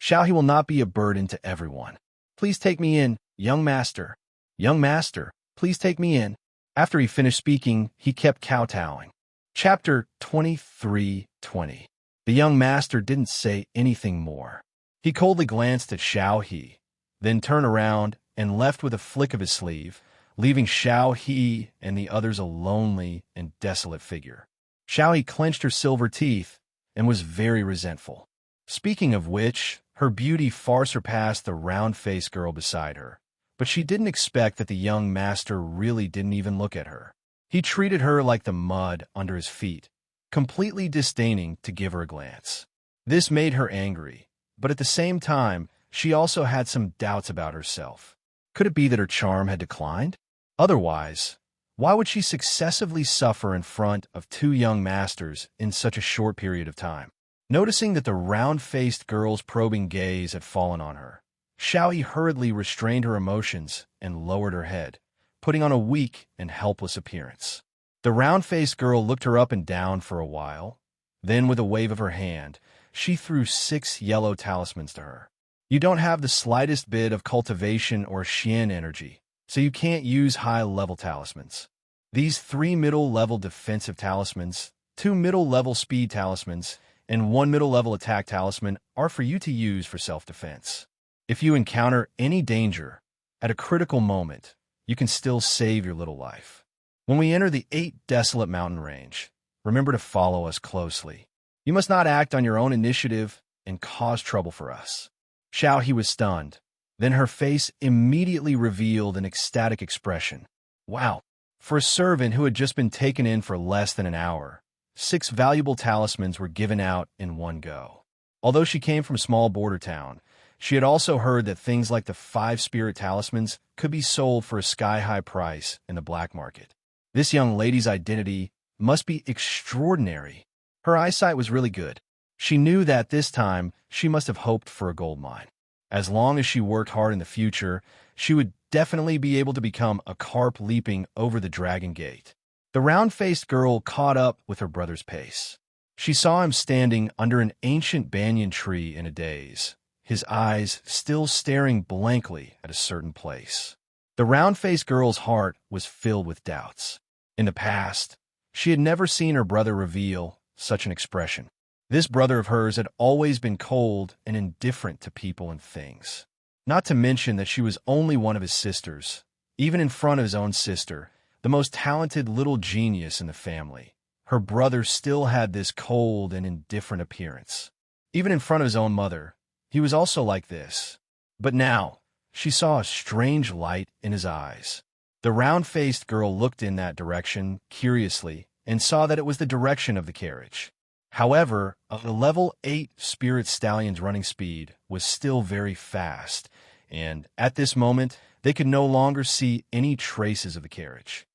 "Xiao will not be a burden to everyone. Please take me in, young master. Young master, please take me in." After he finished speaking, he kept kowtowing. Chapter 23:20. The young master didn't say anything more. He coldly glanced at Xiao then turned around and left with a flick of his sleeve, leaving Xiao and the others a lonely and desolate figure. Xiao clenched her silver teeth and was very resentful. Speaking of which, her beauty far surpassed the round-faced girl beside her, but she didn't expect that the young master really didn't even look at her. He treated her like the mud under his feet, completely disdaining to give her a glance. This made her angry, but at the same time, she also had some doubts about herself. Could it be that her charm had declined? Otherwise, why would she successively suffer in front of 2 young masters in such a short period of time? Noticing that the round-faced girl's probing gaze had fallen on her, Xiao hurriedly restrained her emotions and lowered her head, putting on a weak and helpless appearance. The round-faced girl looked her up and down for a while. Then, with a wave of her hand, she threw 6 yellow talismans to her. "You don't have the slightest bit of cultivation or Xian energy, so you can't use high-level talismans. These 3 middle-level defensive talismans, 2 middle-level speed talismans, and 1 middle-level attack talisman are for you to use for self-defense. If you encounter any danger, at a critical moment, you can still save your little life. When we enter the 8 desolate mountain range, remember to follow us closely. You must not act on your own initiative and cause trouble for us." Xiao was stunned. Then her face immediately revealed an ecstatic expression. Wow! For a servant who had just been taken in for less than an hour, 6 valuable talismans were given out in one go. Although she came from a small border town, she had also heard that things like the 5 spirit talismans could be sold for a sky-high price in the black market. This young lady's identity must be extraordinary. Her eyesight was really good. She knew that this time she must have hoped for a gold mine. As long as she worked hard in the future, she would definitely be able to become a carp leaping over the dragon gate. The round-faced girl caught up with her brother's pace. She saw him standing under an ancient banyan tree in a daze, his eyes still staring blankly at a certain place. The round-faced girl's heart was filled with doubts. In the past, she had never seen her brother reveal such an expression. This brother of hers had always been cold and indifferent to people and things. Not to mention that she was only one of his sisters. Even in front of his own sister, the most talented little genius in the family, her brother still had this cold and indifferent appearance. Even in front of his own mother, he was also like this. But now, she saw a strange light in his eyes. The round-faced girl looked in that direction curiously and saw that it was the direction of the carriage. However, the level 8 spirit stallion's running speed was still very fast, and at this moment, they could no longer see any traces of the carriage.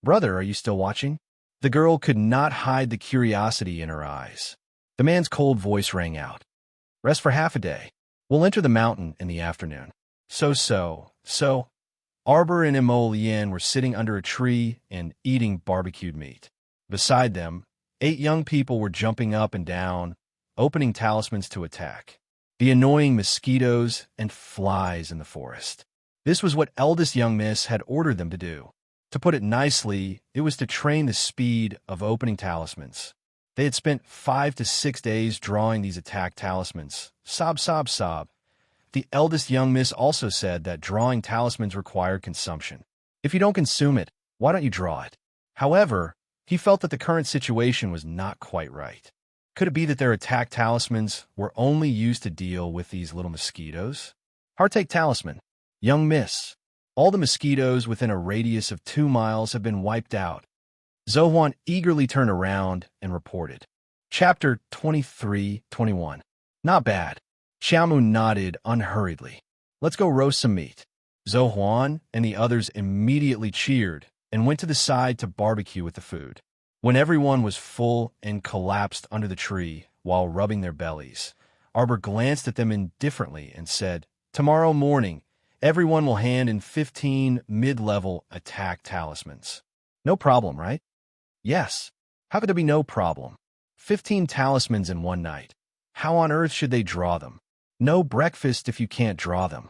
"Brother, are you still watching?" The girl could not hide the curiosity in her eyes. The man's cold voice rang out. "Rest for half a day. We'll enter the mountain in the afternoon." So. Arbor and Emolienne were sitting under a tree and eating barbecued meat. Beside them, 8 young people were jumping up and down, opening talismans to attack the annoying mosquitoes and flies in the forest. This was what eldest young miss had ordered them to do. To put it nicely, it was to train the speed of opening talismans. They had spent 5 to 6 days drawing these attack talismans. Sob. The eldest young miss also said that drawing talismans required consumption. If you don't consume it, why don't you draw it? However, he felt that the current situation was not quite right. Could it be that their attack talismans were only used to deal with these little mosquitoes? Heartache talisman. Young miss. All the mosquitoes within a radius of 2 miles have been wiped out. Zohuan eagerly turned around and reported. Chapter 23-21. Not bad. Xiaomu nodded unhurriedly. "Let's go roast some meat." Zohuan and the others immediately cheered and went to the side to barbecue with the food. When everyone was full and collapsed under the tree while rubbing their bellies, Arbor glanced at them indifferently and said, "Tomorrow morning, everyone will hand in 15 mid-level attack talismans." No problem, right? Yes. How could there be no problem? 15 talismans in one night. How on earth should they draw them? No breakfast if you can't draw them.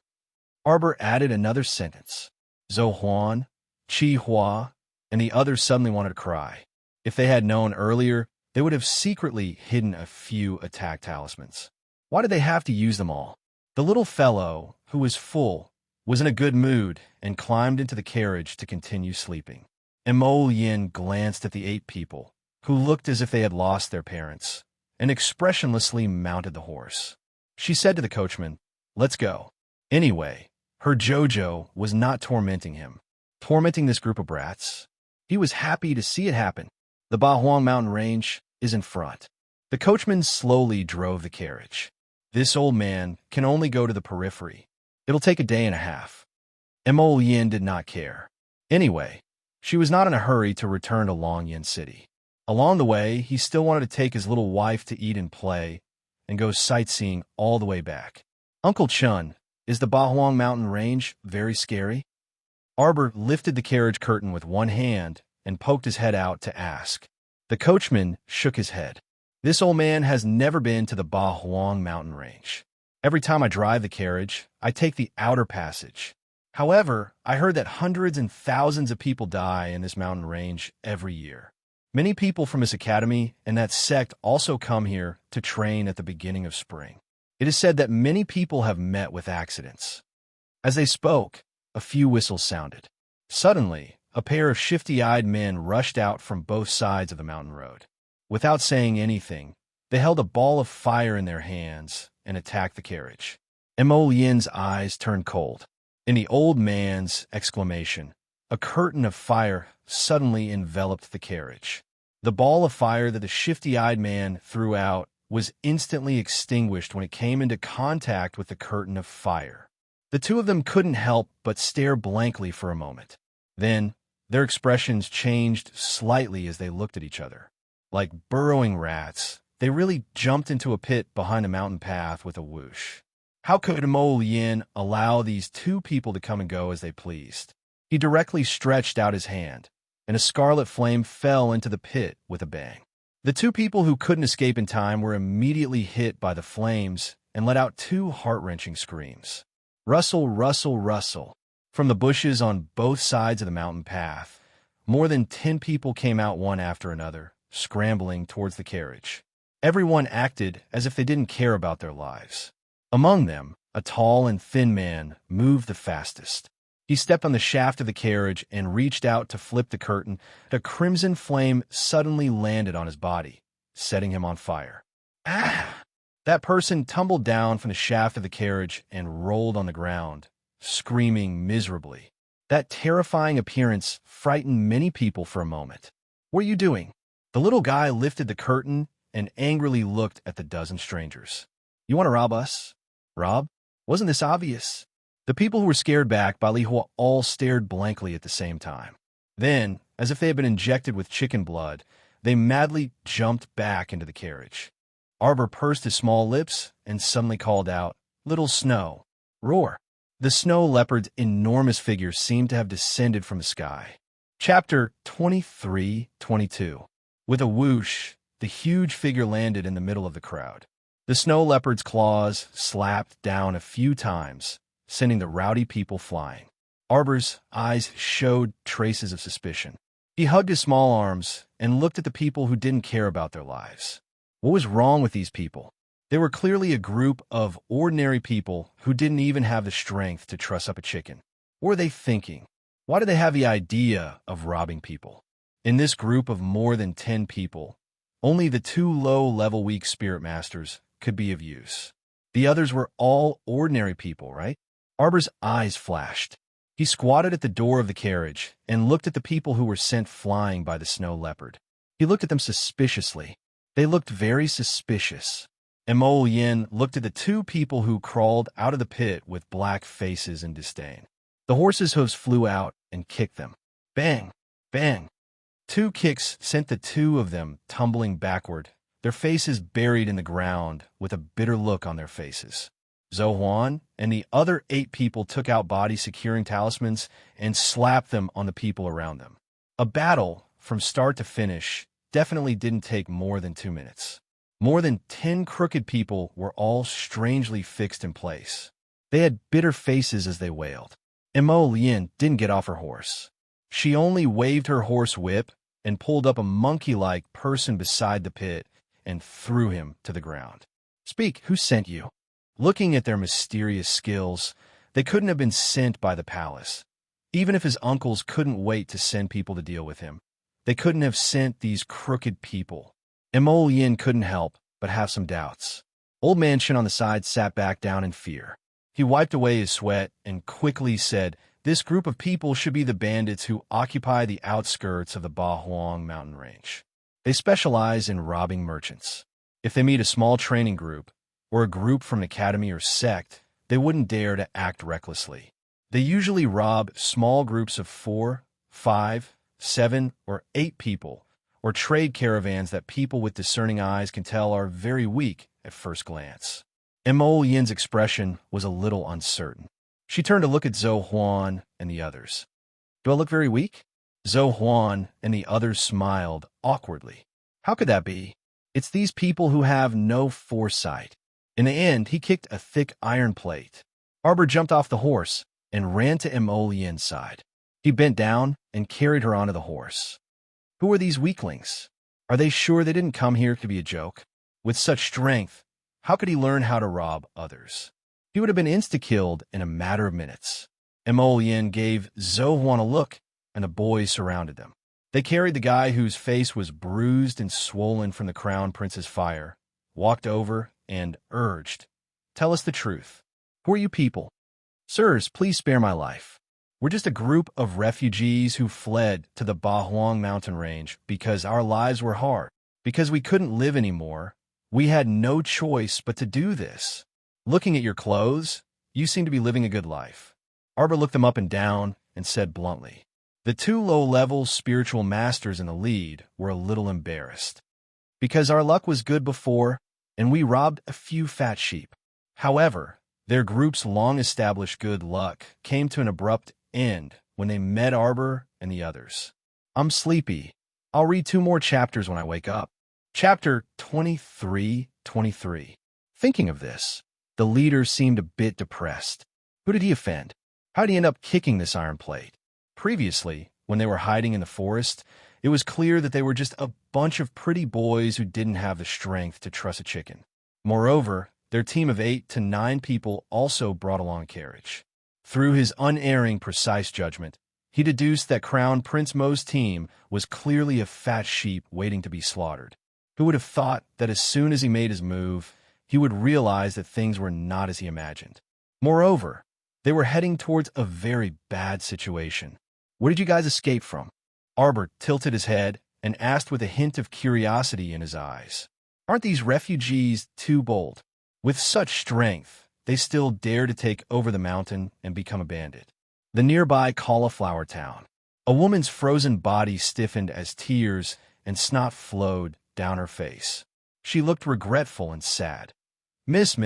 Arbor added another sentence. Zohuan, Qi Hua, and the others suddenly wanted to cry. If they had known earlier, they would have secretly hidden a few attack talismans. Why did they have to use them all? The little fellow, who was full, was in a good mood and climbed into the carriage to continue sleeping. Emolienne glanced at the 8 people, who looked as if they had lost their parents, and expressionlessly mounted the horse. She said to the coachman, "Let's go." Anyway, her Jojo was not tormenting him. Tormenting this group of brats? He was happy to see it happen. The Bahuang mountain range is in front. The coachman slowly drove the carriage. This old man can only go to the periphery. It'll take a day and a half. Emolienne did not care. Anyway, she was not in a hurry to return to Longyan City. Along the way, he still wanted to take his little wife to eat and play and go sightseeing all the way back. "Uncle Chun, is the Bahuang mountain range very scary?" Arbor lifted the carriage curtain with one hand and poked his head out to ask. The coachman shook his head. "This old man has never been to the Bahuang mountain range. Every time I drive the carriage, I take the outer passage. However, I heard that hundreds and thousands of people die in this mountain range every year. Many people from this academy and that sect also come here to train at the beginning of spring. It is said that many people have met with accidents." As they spoke, a few whistles sounded. Suddenly, a pair of shifty-eyed men rushed out from both sides of the mountain road. Without saying anything, they held a ball of fire in their hands and attacked the carriage. Mo Yin's eyes turned cold. In the old man's exclamation, a curtain of fire suddenly enveloped the carriage. The ball of fire that the shifty-eyed man threw out was instantly extinguished when it came into contact with the curtain of fire. The two of them couldn't help but stare blankly for a moment. Then, their expressions changed slightly as they looked at each other. Like burrowing rats, they really jumped into a pit behind a mountain path with a whoosh. How could Mo Yin allow these two people to come and go as they pleased? He directly stretched out his hand, and a scarlet flame fell into the pit with a bang. The two people who couldn't escape in time were immediately hit by the flames and let out two heart-wrenching screams. Rustle, rustle, rustle. From the bushes on both sides of the mountain path, more than 10 people came out one after another, scrambling towards the carriage. Everyone acted as if they didn't care about their lives. Among them, a tall and thin man moved the fastest. He stepped on the shaft of the carriage and reached out to flip the curtain. A crimson flame suddenly landed on his body, setting him on fire. Ah! That person tumbled down from the shaft of the carriage and rolled on the ground, screaming miserably. That terrifying appearance frightened many people for a moment. "What are you doing?" The little guy lifted the curtain and angrily looked at the dozen strangers. "You want to rob us?" "Rob? Wasn't this obvious?" The people who were scared back by Li Hua all stared blankly at the same time. Then, as if they had been injected with chicken blood, they madly jumped back into the carriage. Arbor pursed his small lips and suddenly called out, "Little Snow, roar!" The snow leopard's enormous figure seemed to have descended from the sky. Chapter 23-22. With a whoosh, the huge figure landed in the middle of the crowd. The snow leopard's claws slapped down a few times, sending the rowdy people flying. Arbor's eyes showed traces of suspicion. He hugged his small arms and looked at the people who didn't care about their lives. What was wrong with these people? They were clearly a group of ordinary people who didn't even have the strength to truss up a chicken. What were they thinking? Why did they have the idea of robbing people? In this group of more than 10 people, only the two low-level weak spirit masters could be of use. The others were all ordinary people, right? Arbor's eyes flashed. He squatted at the door of the carriage and looked at the people who were sent flying by the snow leopard. He looked at them suspiciously. They looked very suspicious. Mo Yin looked at the two people who crawled out of the pit with black faces in disdain. The horses' hooves flew out and kicked them. Bang! Bang! 2 kicks sent the two of them tumbling backward, their faces buried in the ground with a bitter look on their faces. Zhou Huan and the other 8 people took out body-securing talismans and slapped them on the people around them. A battle, from start to finish, definitely didn't take more than 2 minutes. More than 10 crooked people were all strangely fixed in place. They had bitter faces as they wailed. Mo Lien didn't get off her horse. She only waved her horse whip and pulled up a monkey-like person beside the pit and threw him to the ground. "Speak, who sent you?" Looking at their mysterious skills, they couldn't have been sent by the palace. Even if his uncles couldn't wait to send people to deal with him, they couldn't have sent these crooked people. Mo Yin couldn't help but have some doubts. Old Man Shin on the side sat back down in fear. He wiped away his sweat and quickly said, "This group of people should be the bandits who occupy the outskirts of the Ba Huang mountain range. They specialize in robbing merchants. If they meet a small training group, or a group from an academy or sect, they wouldn't dare to act recklessly. They usually rob small groups of 4, 5, 7, or 8 people, or trade caravans that people with discerning eyes can tell are very weak at first glance." Mo Yin's expression was a little uncertain. She turned to look at Zhou Huan and the others. "Do I look very weak?" Zhou Huan and the others smiled awkwardly. "How could that be? It's these people who have no foresight." In the end, he kicked a thick iron plate. Arbor jumped off the horse and ran to Mo Yin's side. He bent down and carried her onto the horse. "Who are these weaklings? Are they sure they didn't come here to be a joke? With such strength, how could he learn how to rob others? He would have been insta-killed in a matter of minutes." Mo Yin gave Zhou Huan a look, and the boys surrounded them. They carried the guy whose face was bruised and swollen from the Crown Prince's fire, walked over, and urged, "Tell us the truth. Who are you people? Sirs, please spare my life. We're just a group of refugees who fled to the Bahuang mountain range because our lives were hard. Because we couldn't live anymore, we had no choice but to do this. Looking at your clothes, you seem to be living a good life. Arbor looked them up and down and said bluntly. The two low-level spiritual masters in the lead were a little embarrassed. Because our luck was good before, and we robbed a few fat sheep. However, their group's long-established good luck came to an abrupt end when they met Arbor and the others. I'm sleepy. I'll read 2 more chapters when I wake up. Chapter 23:23. Thinking of this, the leader seemed a bit depressed. Who did he offend? How did he end up kicking this iron plate? Previously, when they were hiding in the forest, it was clear that they were just a bunch of pretty boys who didn't have the strength to truss a chicken. Moreover, their team of 8 to 9 people also brought along a carriage. Through his unerring, precise judgment, he deduced that Crown Prince Mo's team was clearly a fat sheep waiting to be slaughtered. Who would have thought that as soon as he made his move, he would realize that things were not as he imagined? Moreover, they were heading towards a very bad situation. Where did you guys escape from? Arbor tilted his head and asked with a hint of curiosity in his eyes. Aren't these refugees too bold? With such strength, they still dare to take over the mountain and become a bandit. The nearby cauliflower town. A woman's frozen body stiffened as tears and snot flowed down her face. She looked regretful and sad. Miss,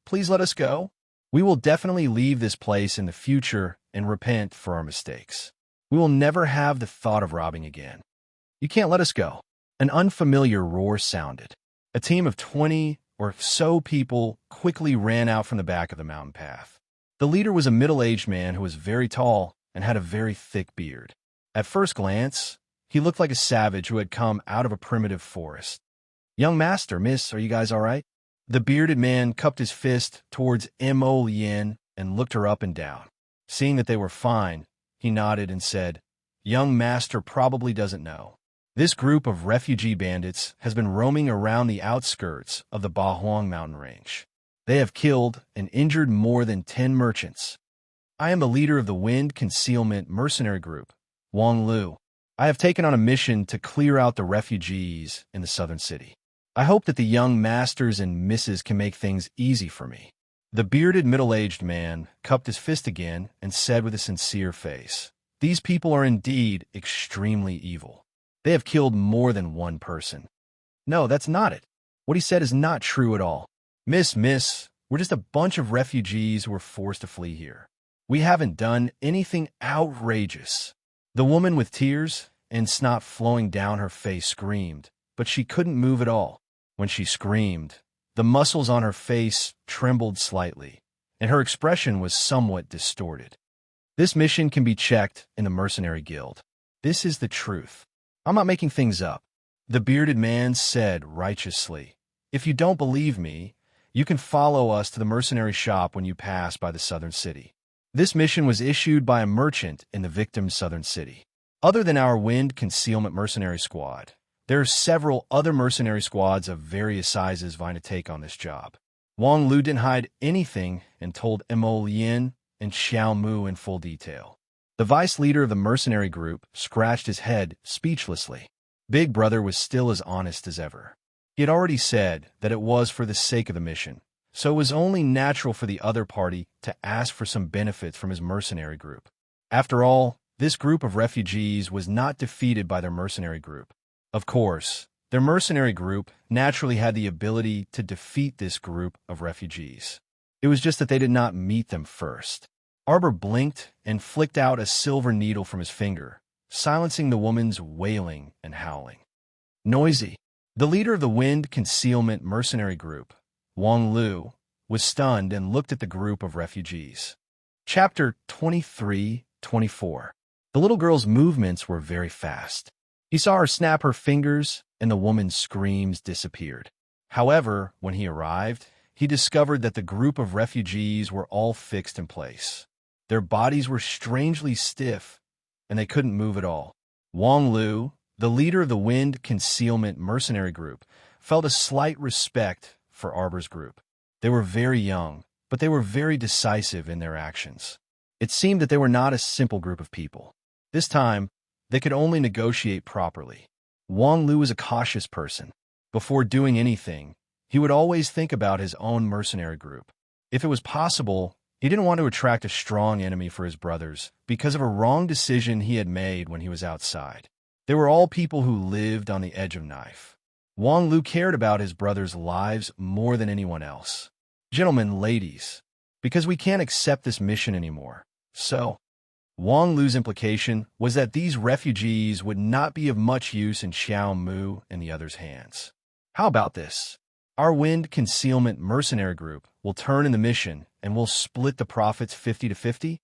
please let us go. We will definitely leave this place in the future and repent for our mistakes. We will never have the thought of robbing again. You can't let us go. An unfamiliar roar sounded. A team of 20 or so people quickly ran out from the back of the mountain path. The leader was a middle-aged man who was very tall and had a very thick beard. At first glance, he looked like a savage who had come out of a primitive forest. Young master, miss, are you guys all right? The bearded man cupped his fist towards Mo Lien and looked her up and down. Seeing that they were fine, he nodded and said, Young master probably doesn't know. This group of refugee bandits has been roaming around the outskirts of the Bahuang mountain range. They have killed and injured more than 10 merchants. I am the leader of the Wind Concealment Mercenary Group, Wang Lu. I have taken on a mission to clear out the refugees in the southern city. I hope that the young masters and misses can make things easy for me. The bearded middle-aged man cupped his fist again and said with a sincere face, These people are indeed extremely evil. They have killed more than 1 person. No, that's not it. What he said is not true at all. Miss, we're just a bunch of refugees who were forced to flee here. We haven't done anything outrageous. The woman with tears and snot flowing down her face screamed, but she couldn't move at all. When she screamed, the muscles on her face trembled slightly, and her expression was somewhat distorted. This mission can be checked in the Mercenary Guild. This is the truth. I'm not making things up. The bearded man said righteously, If you don't believe me, you can follow us to the mercenary shop when you pass by the southern city. This mission was issued by a merchant in the victim's southern city. Other than our Wind Concealment Mercenary Squad, there are several other mercenary squads of various sizes vying to take on this job. Wang Lu didn't hide anything and told Mo Lien and Xiao Mu in full detail. The vice leader of the mercenary group scratched his head speechlessly. Big Brother was still as honest as ever. He had already said that it was for the sake of the mission, so it was only natural for the other party to ask for some benefits from his mercenary group. After all, this group of refugees was not defeated by their mercenary group. Of course, their mercenary group naturally had the ability to defeat this group of refugees. It was just that they did not meet them first. Arbor blinked and flicked out a silver needle from his finger, silencing the woman's wailing and howling. Noisy. The leader of the Wind Concealment Mercenary Group, Wang Lu, was stunned and looked at the group of refugees. Chapter 23:24. The little girl's movements were very fast. He saw her snap her fingers, and the woman's screams disappeared. However, when he arrived, he discovered that the group of refugees were all fixed in place. Their bodies were strangely stiff, and they couldn't move at all. Wang Lu, the leader of the Wind Concealment Mercenary Group, felt a slight respect for Arbor's group. They were very young, but they were very decisive in their actions. It seemed that they were not a simple group of people. This time, they could only negotiate properly. Wang Lu was a cautious person. Before doing anything, he would always think about his own mercenary group. If it was possible, he didn't want to attract a strong enemy for his brothers because of a wrong decision he had made when he was outside. They were all people who lived on the edge of knife. Wang Lu cared about his brothers' lives more than anyone else. Gentlemen, ladies, because we can't accept this mission anymore. So, Wang Lu's implication was that these refugees would not be of much use in Xiao Mu and the others' hands. How about this? Our wind concealment mercenary group will turn in the mission and we'll split the profits 50-50?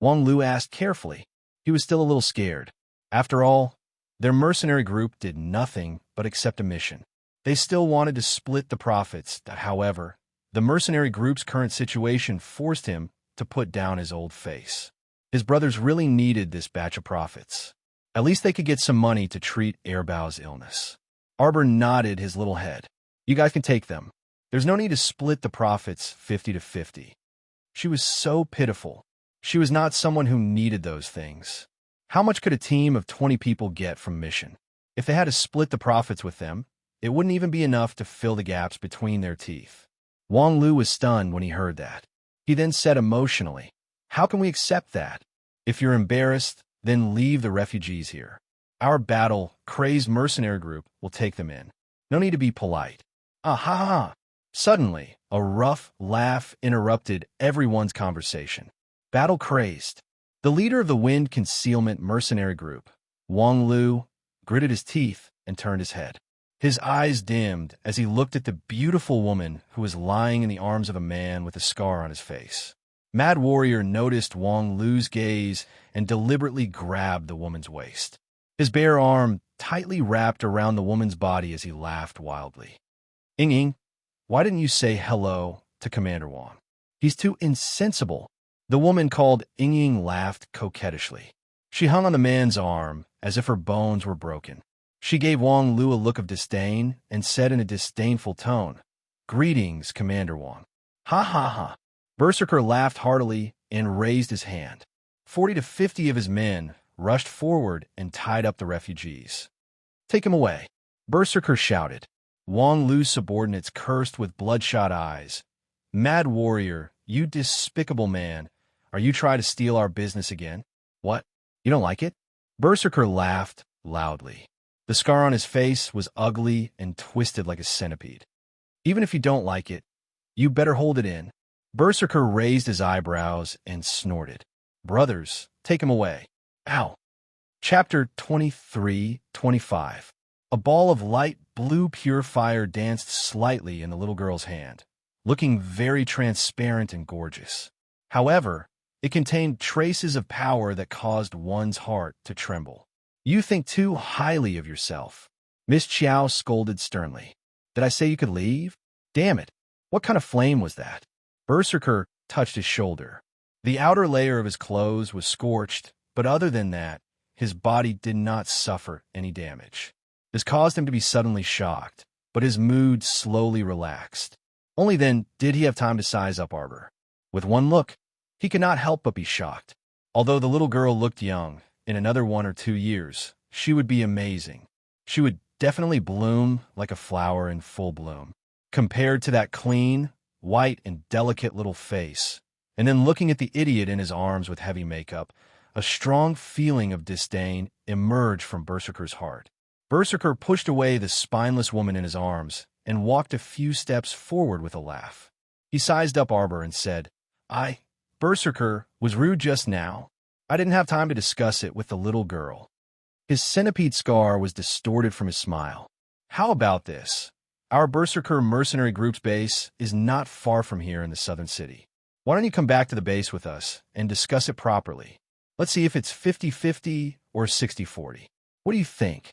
Wang Lu asked carefully. He was still a little scared. After all, their mercenary group did nothing but accept a mission. They still wanted to split the profits. However, the mercenary group's current situation forced him to put down his old face. His brothers really needed this batch of profits. At least they could get some money to treat Airbao's illness. Arbor nodded his little head. You guys can take them. There's no need to split the profits 50-50. She was so pitiful. She was not someone who needed those things. How much could a team of 20 people get from mission? If they had to split the profits with them, it wouldn't even be enough to fill the gaps between their teeth. Wang Lu was stunned when he heard that. He then said emotionally, how can we accept that? If you're embarrassed, then leave the refugees here. Our battle-crazed mercenary group will take them in. No need to be polite. Ah-ha-ha! Suddenly, a rough laugh interrupted everyone's conversation. Battle-crazed. The leader of the wind concealment mercenary group, Wang Lu, gritted his teeth and turned his head. His eyes dimmed as he looked at the beautiful woman who was lying in the arms of a man with a scar on his face. Mad Warrior noticed Wang Lu's gaze and deliberately grabbed the woman's waist. His bare arm tightly wrapped around the woman's body as he laughed wildly. Ying, why didn't you say hello to Commander Wang? He's too insensible. The woman called Ying laughed coquettishly. She hung on the man's arm as if her bones were broken. She gave Wang Lu a look of disdain and said in a disdainful tone, Greetings, Commander Wang. Ha ha ha. Berserker laughed heartily and raised his hand. 40 to 50 of his men rushed forward and tied up the refugees. Take him away. Berserker shouted. Wang Lu's subordinates cursed with bloodshot eyes. Mad Warrior, you despicable man, are you trying to steal our business again? What? You don't like it? Berserker laughed loudly. The scar on his face was ugly and twisted like a centipede. Even if you don't like it, you better hold it in. Berserker raised his eyebrows and snorted. Brothers, take him away. Ow. Chapter 23-25. A ball of light blue pure fire danced slightly in the little girl's hand, looking very transparent and gorgeous. However, it contained traces of power that caused one's heart to tremble. You think too highly of yourself. Miss Chiao scolded sternly. Did I say you could leave? Damn it. What kind of flame was that? Berserker touched his shoulder. The outer layer of his clothes was scorched, but other than that, his body did not suffer any damage. This caused him to be suddenly shocked, but his mood slowly relaxed. Only then did he have time to size up Arbor. With one look, he could not help but be shocked. Although the little girl looked young, in another 1 or 2 years, she would be amazing. She would definitely bloom like a flower in full bloom. Compared to that clean, white, and delicate little face, and then looking at the idiot in his arms with heavy makeup, a strong feeling of disdain emerged from Berserker's heart. Berserker pushed away the spineless woman in his arms and walked a few steps forward with a laugh. He sized up Arbor and said, Berserker was rude just now. I didn't have time to discuss it with the little girl. His centipede scar was distorted from his smile. How about this? Our Berserker mercenary group's base is not far from here in the southern city. Why don't you come back to the base with us and discuss it properly? Let's see if it's 50-50 or 60-40. What do you think?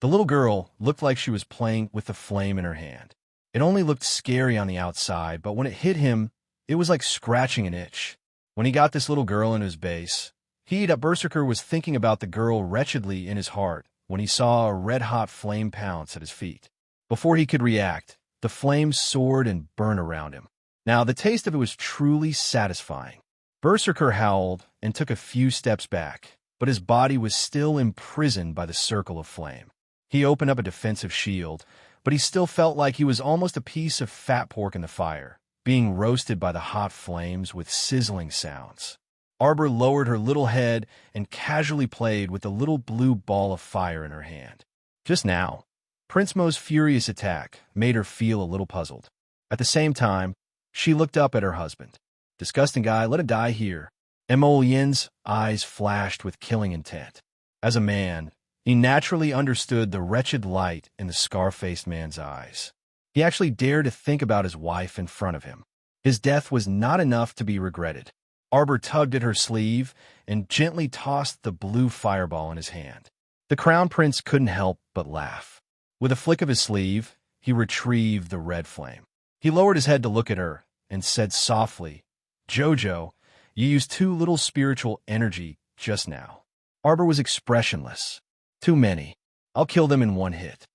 The little girl looked like she was playing with the flame in her hand. It only looked scary on the outside, but when it hit him, it was like scratching an itch. When he got this little girl into his base, Berserker was thinking about the girl wretchedly in his heart when he saw a red-hot flame pounce at his feet. Before he could react, the flames soared and burned around him. Now, the taste of it was truly satisfying. Berserker howled and took a few steps back, but his body was still imprisoned by the circle of flame. He opened up a defensive shield, but he still felt like he was almost a piece of fat pork in the fire, being roasted by the hot flames with sizzling sounds. Arbor lowered her little head and casually played with the little blue ball of fire in her hand. Just now, Prince Mo's furious attack made her feel a little puzzled. At the same time, she looked up at her husband. Disgusting guy, let him die here. Mo Yin's eyes flashed with killing intent. As a man, he naturally understood the wretched light in the scar-faced man's eyes. He actually dared to think about his wife in front of him. His death was not enough to be regretted. Arbor tugged at her sleeve and gently tossed the blue fireball in his hand. The crown prince couldn't help but laugh. With a flick of his sleeve, he retrieved the red flame. He lowered his head to look at her and said softly, "Jojo, you used too little spiritual energy just now." Arbor was expressionless. "Too many. I'll kill them in one hit."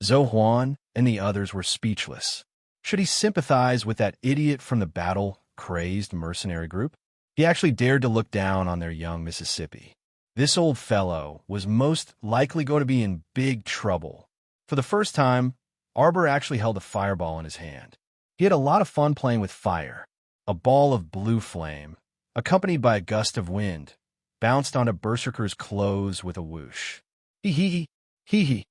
Zhou Huan and the others were speechless. Should he sympathize with that idiot from the battle-crazed mercenary group? He actually dared to look down on their young Mississippi. This old fellow was most likely going to be in big trouble. For the first time, Arbor actually held a fireball in his hand. He had a lot of fun playing with fire. A ball of blue flame, accompanied by a gust of wind, bounced onto Berserker's clothes with a whoosh. Hee hee.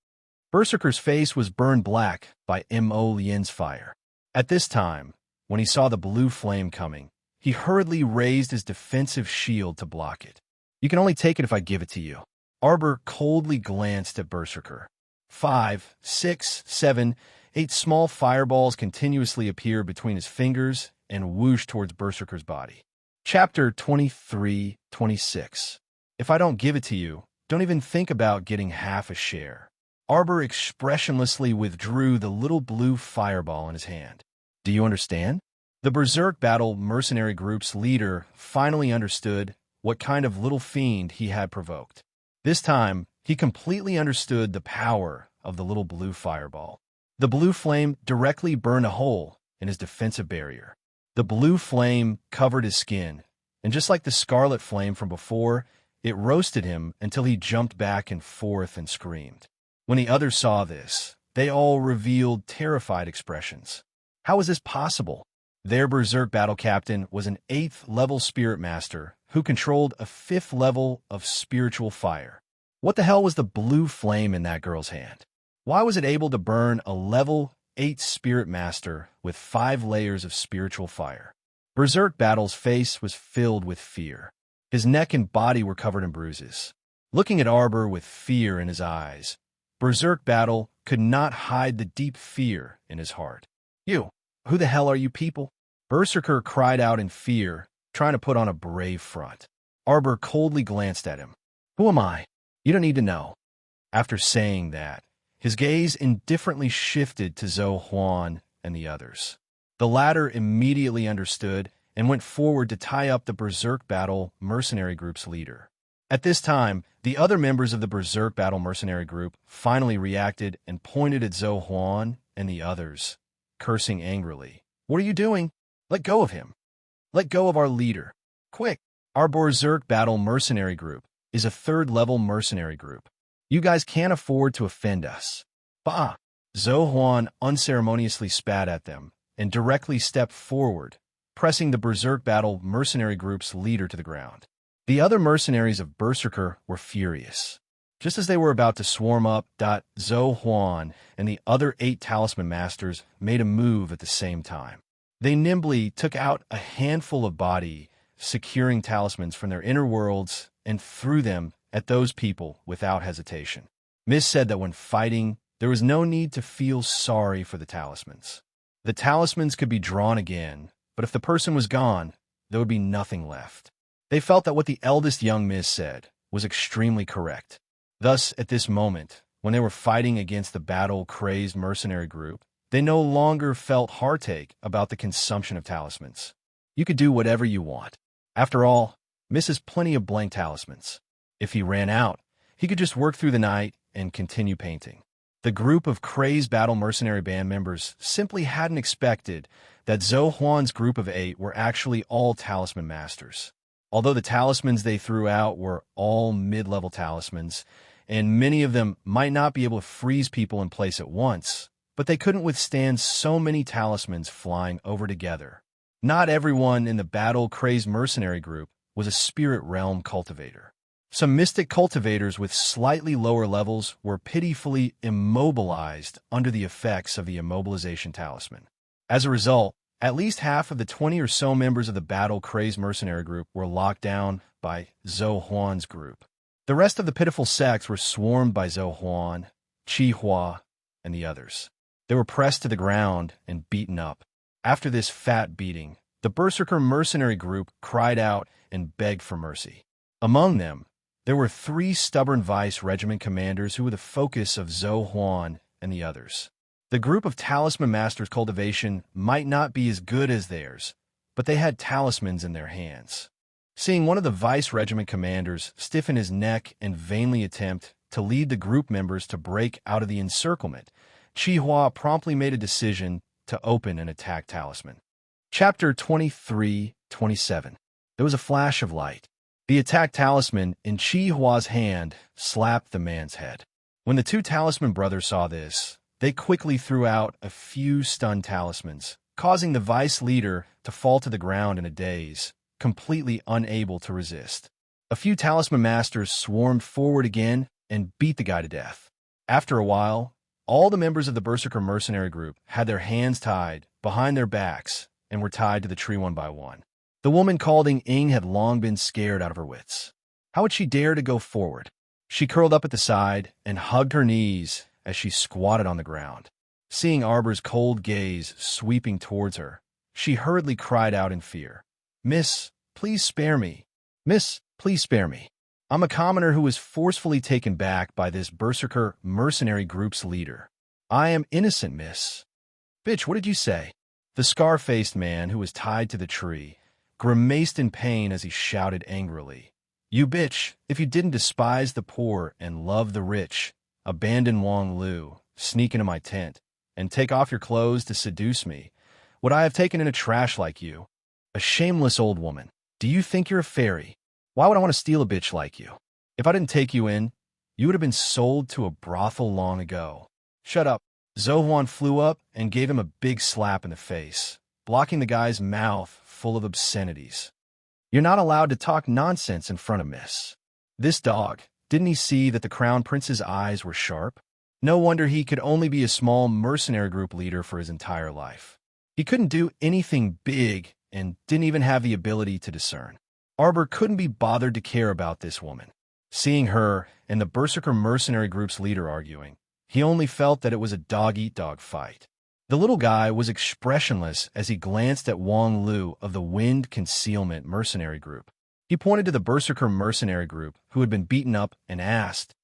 Berserker's face was burned black by Mo Lian's fire. At this time, when he saw the blue flame coming, he hurriedly raised his defensive shield to block it. "You can only take it if I give it to you." Arbor coldly glanced at Berserker. 5, 6, 7, 8 small fireballs continuously appeared between his fingers and whooshed towards Berserker's body. Chapter 23-26. If I don't give it to you, don't even think about getting half a share. Arbor expressionlessly withdrew the little blue fireball in his hand. Do you understand? The Berserk Battle mercenary group's leader finally understood what kind of little fiend he had provoked. This time, he completely understood the power of the little blue fireball. The blue flame directly burned a hole in his defensive barrier. The blue flame covered his skin, and just like the scarlet flame from before, it roasted him until he jumped back and forth and screamed. When the others saw this, they all revealed terrified expressions. How was this possible? Their Berserk battle captain was an 8th level spirit master who controlled a 5th level of spiritual fire. What the hell was the blue flame in that girl's hand? Why was it able to burn a level 8 spirit master with 5 layers of spiritual fire? Berserk Battle's face was filled with fear. His neck and body were covered in bruises. Looking at Arbor with fear in his eyes, Berserk Battle could not hide the deep fear in his heart. "You, who the hell are you people?" Berserker cried out in fear, trying to put on a brave front. Arbor coldly glanced at him. "Who am I? You don't need to know." After saying that, his gaze indifferently shifted to Zhou Huan and the others. The latter immediately understood and went forward to tie up the Berserk Battle mercenary group's leader. At this time, the other members of the Berserk Battle mercenary group finally reacted and pointed at Zhou Huan and the others, cursing angrily. "What are you doing? Let go of him. Let go of our leader. Quick! Our Berserk Battle mercenary group is a 3rd level mercenary group. You guys can't afford to offend us." "Bah!" Zhou Huan unceremoniously spat at them and directly stepped forward, pressing the Berserk Battle mercenary group's leader to the ground. The other mercenaries of Berserker were furious. Just as they were about to swarm up, Zhou Huan and the other 8 talisman masters made a move at the same time. They nimbly took out a handful of body, securing talismans from their inner worlds, and threw them at those people without hesitation. Miss said that when fighting, there was no need to feel sorry for the talismans. The talismans could be drawn again, but if the person was gone, there would be nothing left. They felt that what the eldest young Miss said was extremely correct. Thus, at this moment, when they were fighting against the battle-crazed mercenary group, they no longer felt heartache about the consumption of talismans. You could do whatever you want. After all, Miss has plenty of blank talismans. If he ran out, he could just work through the night and continue painting. The group of crazed battle mercenary band members simply hadn't expected that Zhou Huan's group of 8 were actually all talisman masters. Although the talismans they threw out were all mid-level talismans, and many of them might not be able to freeze people in place at once, but they couldn't withstand so many talismans flying over together. Not everyone in the battle-crazed mercenary group was a spirit realm cultivator. Some mystic cultivators with slightly lower levels were pitifully immobilized under the effects of the immobilization talisman. As a result, at least half of the 20 or so members of the battle-crazed mercenary group were locked down by Zhou Huan's group. The rest of the pitiful sects were swarmed by Zhou Huan, Qi Hua, and the others. They were pressed to the ground and beaten up. After this fat beating, the Berserker mercenary group cried out and begged for mercy. Among them, there were 3 stubborn vice regiment commanders who were the focus of Zhou Huan and the others. The group of talisman masters' cultivation might not be as good as theirs, but they had talismans in their hands. Seeing one of the vice regiment commanders stiffen his neck and vainly attempt to lead the group members to break out of the encirclement, Qi Hua promptly made a decision to open and attack talisman. Chapter 23-27. There was a flash of light. The attack talisman in Qi Hua's hand slapped the man's head. When the 2 talisman brothers saw this, they quickly threw out a few stun talismans, causing the vice leader to fall to the ground in a daze, completely unable to resist. A few talisman masters swarmed forward again and beat the guy to death. After a while, all the members of the Berserker mercenary group had their hands tied behind their backs and were tied to the tree one by one. The woman called Ying had long been scared out of her wits. How would she dare to go forward? She curled up at the side and hugged her knees as she squatted on the ground. Seeing Arbor's cold gaze sweeping towards her, she hurriedly cried out in fear. "Miss, please spare me. Miss, please spare me. I'm a commoner who was forcefully taken back by this Berserker mercenary group's leader. I am innocent, miss." "Bitch, what did you say?" The scar-faced man who was tied to the tree grimaced in pain as he shouted angrily. "You bitch, if you didn't despise the poor and love the rich, abandon Wang Lu, sneak into my tent, and take off your clothes to seduce me, would I have taken in a trash like you? A shameless old woman. Do you think you're a fairy? Why would I want to steal a bitch like you? If I didn't take you in, you would have been sold to a brothel long ago." "Shut up." Zhou Huan flew up and gave him a big slap in the face, blocking the guy's mouth full of obscenities. "You're not allowed to talk nonsense in front of Miss." This dog, didn't he see that the Crown Prince's eyes were sharp? No wonder he could only be a small mercenary group leader for his entire life. He couldn't do anything big and didn't even have the ability to discern. Arbor couldn't be bothered to care about this woman. Seeing her and the Berserker mercenary group's leader arguing, he only felt that it was a dog-eat-dog fight. The little guy was expressionless as he glanced at Wang Lu of the Wind Concealment mercenary group. He pointed to the Berserker mercenary group who had been beaten up and asked,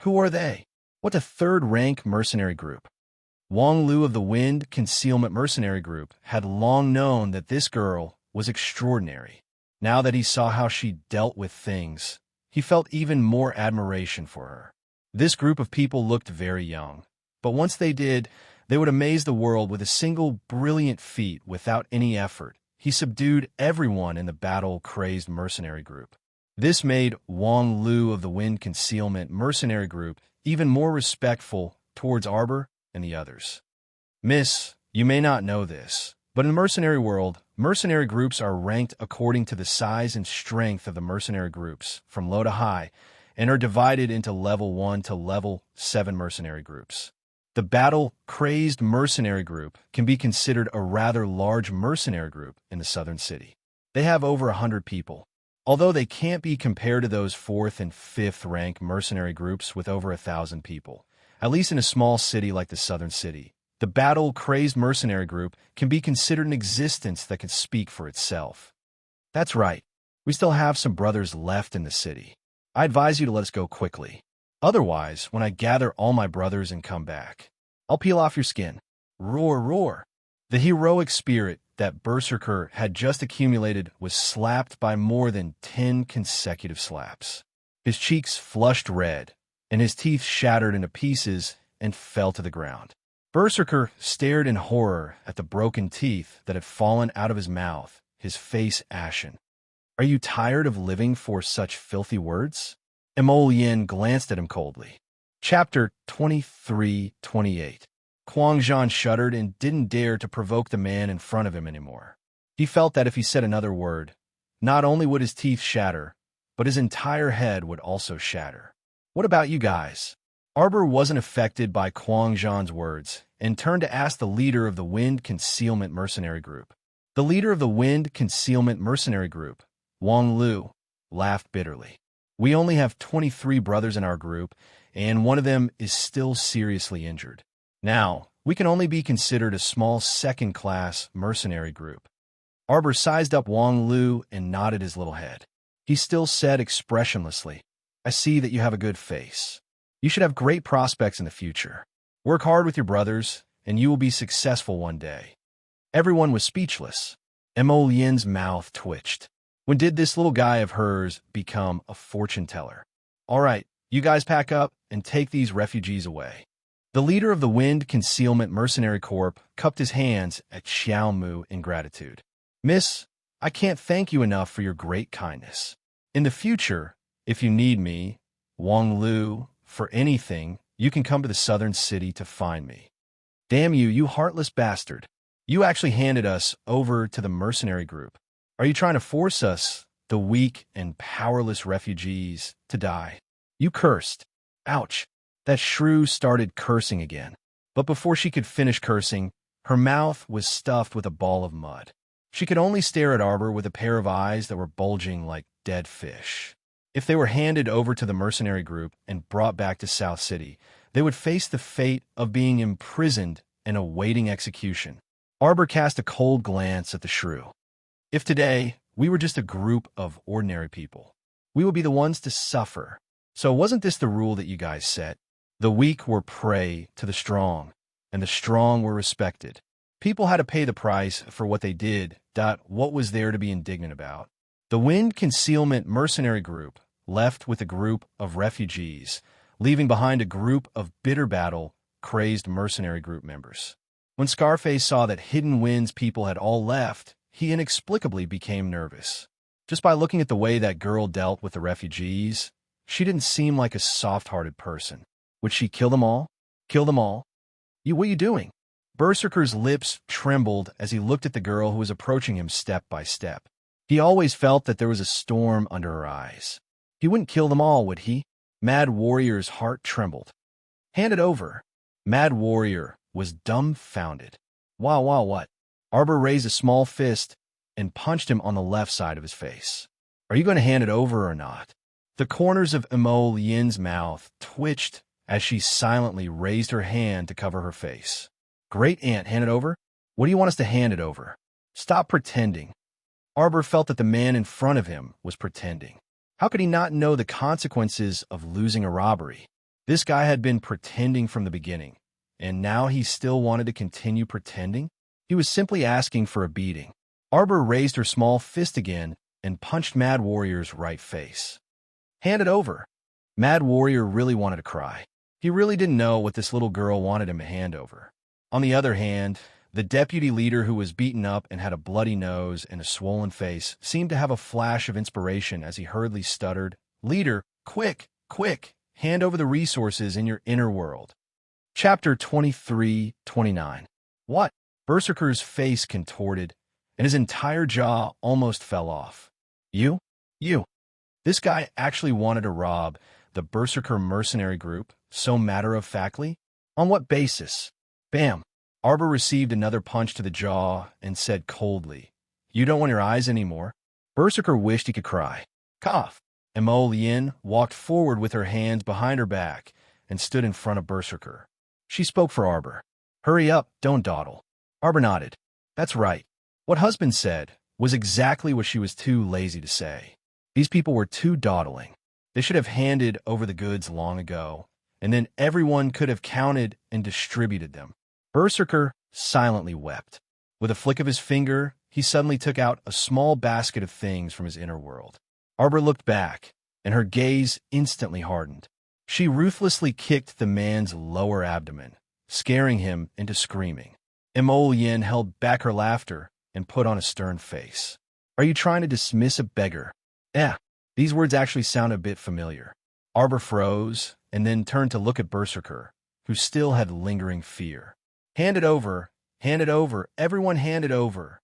"Who are they? What's a 3rd-rank mercenary group?" Wang Lu of the Wind Concealment mercenary group had long known that this girl was extraordinary. Now that he saw how she dealt with things, he felt even more admiration for her. This group of people looked very young, but once they did, they would amaze the world with a single brilliant feat without any effort. He subdued everyone in the battle-crazed mercenary group. This made Wang Lu of the Wind Concealment mercenary group even more respectful towards Arbor and the others. "Miss, you may not know this, but in the mercenary world, mercenary groups are ranked according to the size and strength of the mercenary groups, from low to high, and are divided into level 1 to level 7 mercenary groups. The battle-crazed mercenary group can be considered a rather large mercenary group in the southern city. They have over 100 people. Although they can't be compared to those 4th and 5th rank mercenary groups with over 1,000 people, at least in a small city like the southern city, the battle-crazed mercenary group can be considered an existence that can speak for itself. That's right. We still have some brothers left in the city. I advise you to let us go quickly. Otherwise, when I gather all my brothers and come back, I'll peel off your skin." Roar, roar. The heroic spirit that Berserker had just accumulated was slapped by more than 10 consecutive slaps. His cheeks flushed red, and his teeth shattered into pieces and fell to the ground. Berserker stared in horror at the broken teeth that had fallen out of his mouth, his face ashen. "Are you tired of living for such filthy words?" Yin glanced at him coldly. Chapter 23-28. Kwang Zhan shuddered and didn't dare to provoke the man in front of him anymore. He felt that if he said another word, not only would his teeth shatter, but his entire head would also shatter. "What about you guys?" Arbor wasn't affected by Kwang Zhan's words and turned to ask the leader of the Wind Concealment Mercenary Group. The leader of the Wind Concealment Mercenary Group, Wang Lu, laughed bitterly. "We only have 23 brothers in our group, and one of them is still seriously injured. Now, we can only be considered a small second-class mercenary group." Arbor sized up Wang Lu and nodded his little head. He still said expressionlessly, "I see that you have a good face. You should have great prospects in the future. Work hard with your brothers, and you will be successful one day." Everyone was speechless. Yin's mouth twitched. When did this little guy of hers become a fortune teller? "All right, you guys pack up and take these refugees away." The leader of the Wind Concealment Mercenary Corps cupped his hands at Xiao Mu in gratitude. "Miss, I can't thank you enough for your great kindness. In the future, if you need me, Wang Lu, for anything, you can come to the southern city to find me." "Damn you, you heartless bastard. You actually handed us over to the mercenary group. Are you trying to force us, the weak and powerless refugees, to die? You cursed." Ouch. That shrew started cursing again. But before she could finish cursing, her mouth was stuffed with a ball of mud. She could only stare at Arbor with a pair of eyes that were bulging like dead fish. If they were handed over to the mercenary group and brought back to South City, they would face the fate of being imprisoned and awaiting execution. Arbor cast a cold glance at the shrew. "If today we were just a group of ordinary people, we would be the ones to suffer. So wasn't this the rule that you guys set? The weak were prey to the strong, and the strong were respected. People had to pay the price for what they did. What was there to be indignant about?" The Wind Concealment Mercenary Group left with a group of refugees, leaving behind a group of bitter battle, crazed mercenary group members. When Scarface saw that Hidden Wind's people had all left, he inexplicably became nervous. Just by looking at the way that girl dealt with the refugees, she didn't seem like a soft-hearted person. Would she kill them all? Kill them all? What are you doing?" Berserker's lips trembled as he looked at the girl who was approaching him step by step. He always felt that there was a storm under her eyes. He wouldn't kill them all, would he? Mad Warrior's heart trembled. "Hand it over." Mad Warrior was dumbfounded. Wow, what? Arbor raised a small fist and punched him on the left side of his face. "Are you going to hand it over or not?" The corners of Yin's mouth twitched as she silently raised her hand to cover her face. "Great aunt, hand it over? What do you want us to hand it over? Stop pretending." Arbor felt that the man in front of him was pretending. How could he not know the consequences of losing a robbery? This guy had been pretending from the beginning, and now he still wanted to continue pretending? He was simply asking for a beating. Arbor raised her small fist again and punched Mad Warrior's right face. "Hand it over." Mad Warrior really wanted to cry. He really didn't know what this little girl wanted him to hand over. On the other hand, the deputy leader who was beaten up and had a bloody nose and a swollen face seemed to have a flash of inspiration as he hurriedly stuttered, "Leader, quick, hand over the resources in your inner world." Chapter 23-29. What? Berserker's face contorted, and his entire jaw almost fell off. You? This guy actually wanted to rob the Berserker mercenary group, so matter-of-factly? On what basis? Bam! Arbor received another punch to the jaw and said coldly, "You don't want your eyes anymore?" Berserker wished he could cry. Cough! Yin walked forward with her hands behind her back and stood in front of Berserker. She spoke for Arbor. "Hurry up, don't dawdle." Arbor nodded. That's right. What husband said was exactly what she was too lazy to say. These people were too dawdling. They should have handed over the goods long ago, and then everyone could have counted and distributed them. Berserker silently wept. With a flick of his finger, he suddenly took out a small basket of things from his inner world. Arbor looked back, and her gaze instantly hardened. She ruthlessly kicked the man's lower abdomen, scaring him into screaming. Mo Yin held back her laughter and put on a stern face. Are you trying to dismiss a beggar? These words actually sound a bit familiar. Arbor froze and then turned to look at Berserker, who still had lingering fear. Hand it over, everyone hand it over.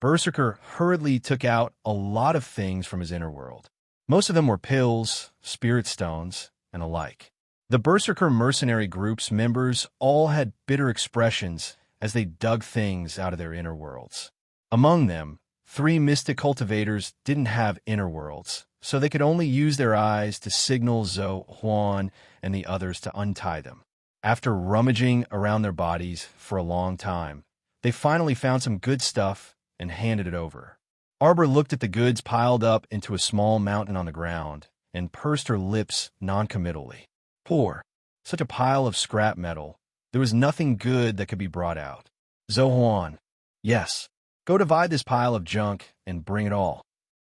Berserker hurriedly took out a lot of things from his inner world. Most of them were pills, spirit stones, and alike. The Berserker mercenary group's members all had bitter expressions as they dug things out of their inner worlds. Among them, 3 mystic cultivators didn't have inner worlds, so they could only use their eyes to signal Zhou Huan and the others to untie them. After rummaging around their bodies for a long time, they finally found some good stuff and handed it over. Arbor looked at the goods piled up into a small mountain on the ground and pursed her lips noncommittally. Poor. Such a pile of scrap metal. There was nothing good that could be brought out. Zhou Huan. Yes. Go divide this pile of junk and bring it all.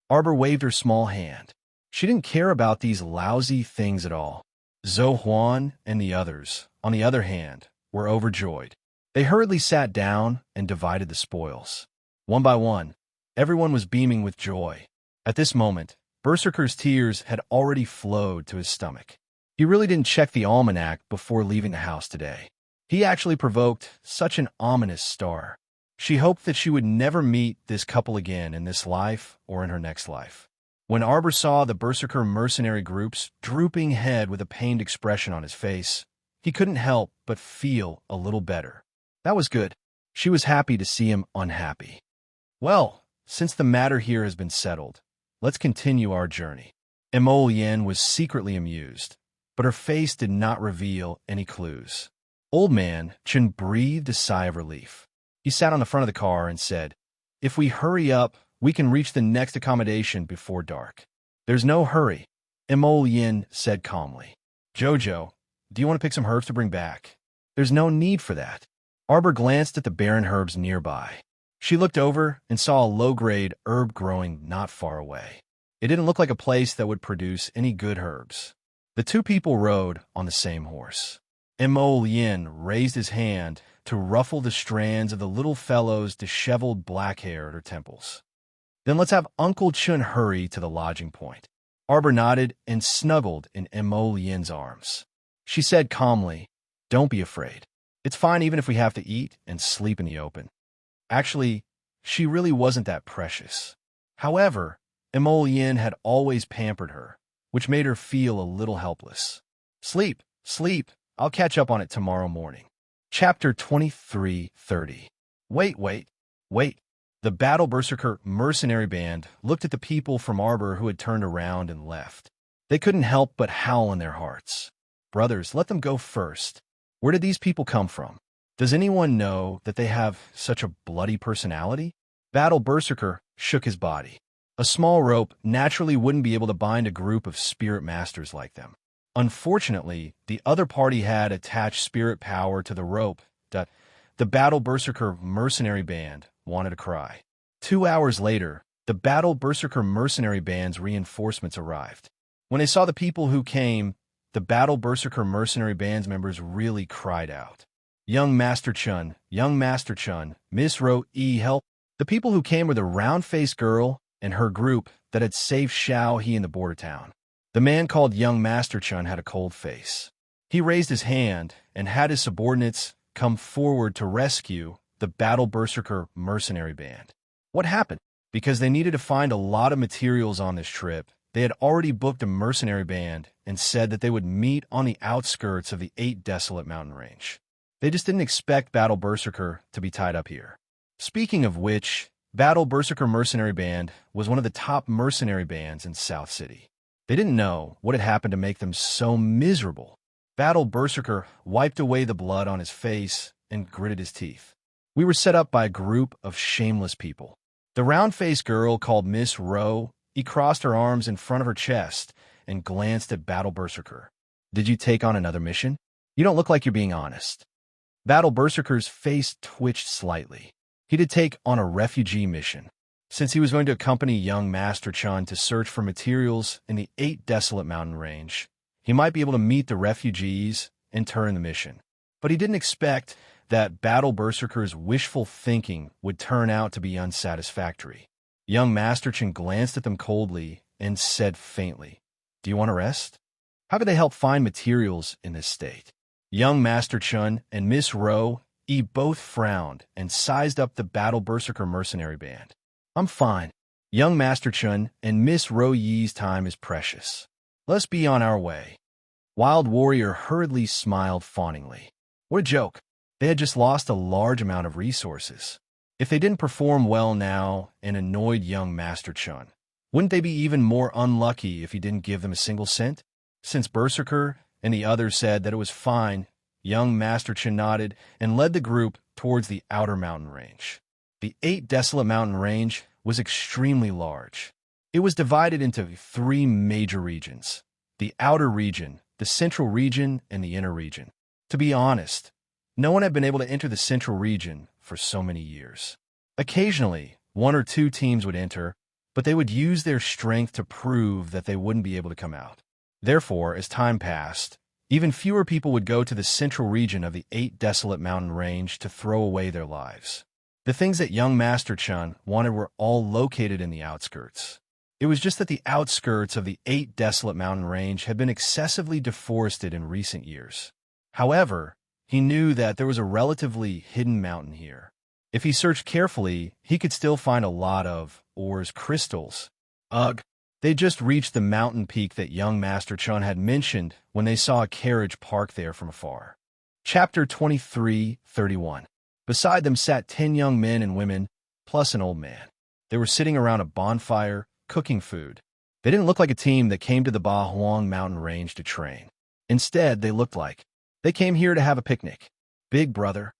Arbor waved her small hand. She didn't care about these lousy things at all. Zhou Huan and the others, on the other hand, were overjoyed. They hurriedly sat down and divided the spoils. One by one, everyone was beaming with joy. At this moment, Berserker's tears had already flowed to his stomach. He really didn't check the almanac before leaving the house today. He actually provoked such an ominous star. She hoped that she would never meet this couple again in this life or in her next life. When Arbor saw the Berserker mercenary group's drooping head with a pained expression on his face, he couldn't help but feel a little better. That was good. She was happy to see him unhappy. Well, since the matter here has been settled, let's continue our journey. Mo Yin was secretly amused, but her face did not reveal any clues. Old Man Chen breathed a sigh of relief. He sat on the front of the car and said, "If we hurry up, we can reach the next accommodation before dark." "There's no hurry," Mo Yin said calmly. "Jojo, do you want to pick some herbs to bring back?" "There's no need for that." Arbor glanced at the barren herbs nearby. She looked over and saw a low-grade herb growing not far away. It didn't look like a place that would produce any good herbs. The 2 people rode on the same horse. Mo Yin raised his hand to ruffle the strands of the little fellow's disheveled black hair at her temples. "Then let's have Uncle Chun hurry to the lodging point." Arbor nodded and snuggled in Mo Yin's arms. She said calmly, "Don't be afraid. It's fine even if we have to eat and sleep in the open." Actually, she really wasn't that precious. However, Mo Yin had always pampered her, which made her feel a little helpless. Sleep. I'll catch up on it tomorrow morning. Chapter 23:30. Wait. The Battle Berserker mercenary band looked at the people from Arbor who had turned around and left. They couldn't help but howl in their hearts. Brothers, let them go first. Where did these people come from? Does anyone know that they have such a bloody personality? Battle Berserker shook his body. A small rope naturally wouldn't be able to bind a group of spirit masters like them. Unfortunately, the other party had attached spirit power to the rope. The Battle Berserker mercenary band wanted to cry. 2 hours later, the Battle Berserker mercenary band's reinforcements arrived. When they saw the people who came, the Battle Berserker mercenary band's members really cried out. Young Master Chun, Miss Ro E help." The people who came were the round-faced girl and her group that had saved Xiao He in the border town. The man called Young Master Chun had a cold face. He raised his hand and had his subordinates come forward to rescue the Battle Berserker mercenary band. What happened? Because they needed to find a lot of materials on this trip, they had already booked a mercenary band and said that they would meet on the outskirts of the 8 Desolate Mountain Range. They just didn't expect Battle Berserker to be tied up here. Speaking of which, Battle Berserker mercenary band was one of the top mercenary bands in South City. They didn't know what had happened to make them so miserable. Battle Berserker wiped away the blood on his face and gritted his teeth. "We were set up by a group of shameless people." The round-faced girl called Miss Ro crossed her arms in front of her chest and glanced at Battle Berserker. "Did you take on another mission? You don't look like you're being honest." Battle Berserker's face twitched slightly. He did take on a refugee mission. Since he was going to accompany young Master Chun to search for materials in the 8 Desolate Mountain Range, He might be able to meet the refugees and turn the mission. But he didn't expect that Battle Berserker's wishful thinking would turn out to be unsatisfactory. Young Master Chen glanced at them coldly and said faintly, "Do you want to rest? How could they help find materials in this state?" Young Master Chun and Miss Ro Yi both frowned and sized up the Battle Berserker mercenary band. "I'm fine. Young Master Chun and Miss Ro Yi's time is precious. Let's be on our way." Wild Warrior hurriedly smiled fawningly. What a joke. They had just lost a large amount of resources. If they didn't perform well now and annoyed young Master Chun, wouldn't they be even more unlucky if he didn't give them a single cent? Since Berserker and the others said that it was fine, young Master Chun nodded and led the group towards the outer mountain range. The 8 Desolate Mountain Range was extremely large. It was divided into 3 major regions: the outer region, the central region, and the inner region. To be honest, no one had been able to enter the central region for so many years. Occasionally, 1 or 2 teams would enter, but they would use their strength to prove that they wouldn't be able to come out. Therefore, as time passed, even fewer people would go to the central region of the 8 Desolate Mountain Range to throw away their lives. The things that young Master Chun wanted were all located in the outskirts. It was just that the outskirts of the 8 Desolate Mountain Range had been excessively deforested in recent years. However, he knew that there was a relatively hidden mountain here. If he searched carefully, he could still find a lot of ores crystals. Ugh! They just reached the mountain peak that young Master Chun had mentioned when they saw a carriage parked there from afar. Chapter 23:31. Beside them sat 10 young men and women, plus an old man. They were sitting around a bonfire, cooking food. They didn't look like a team that came to the Ba Huang mountain range to train. Instead, they looked like they came here to have a picnic. Big brother.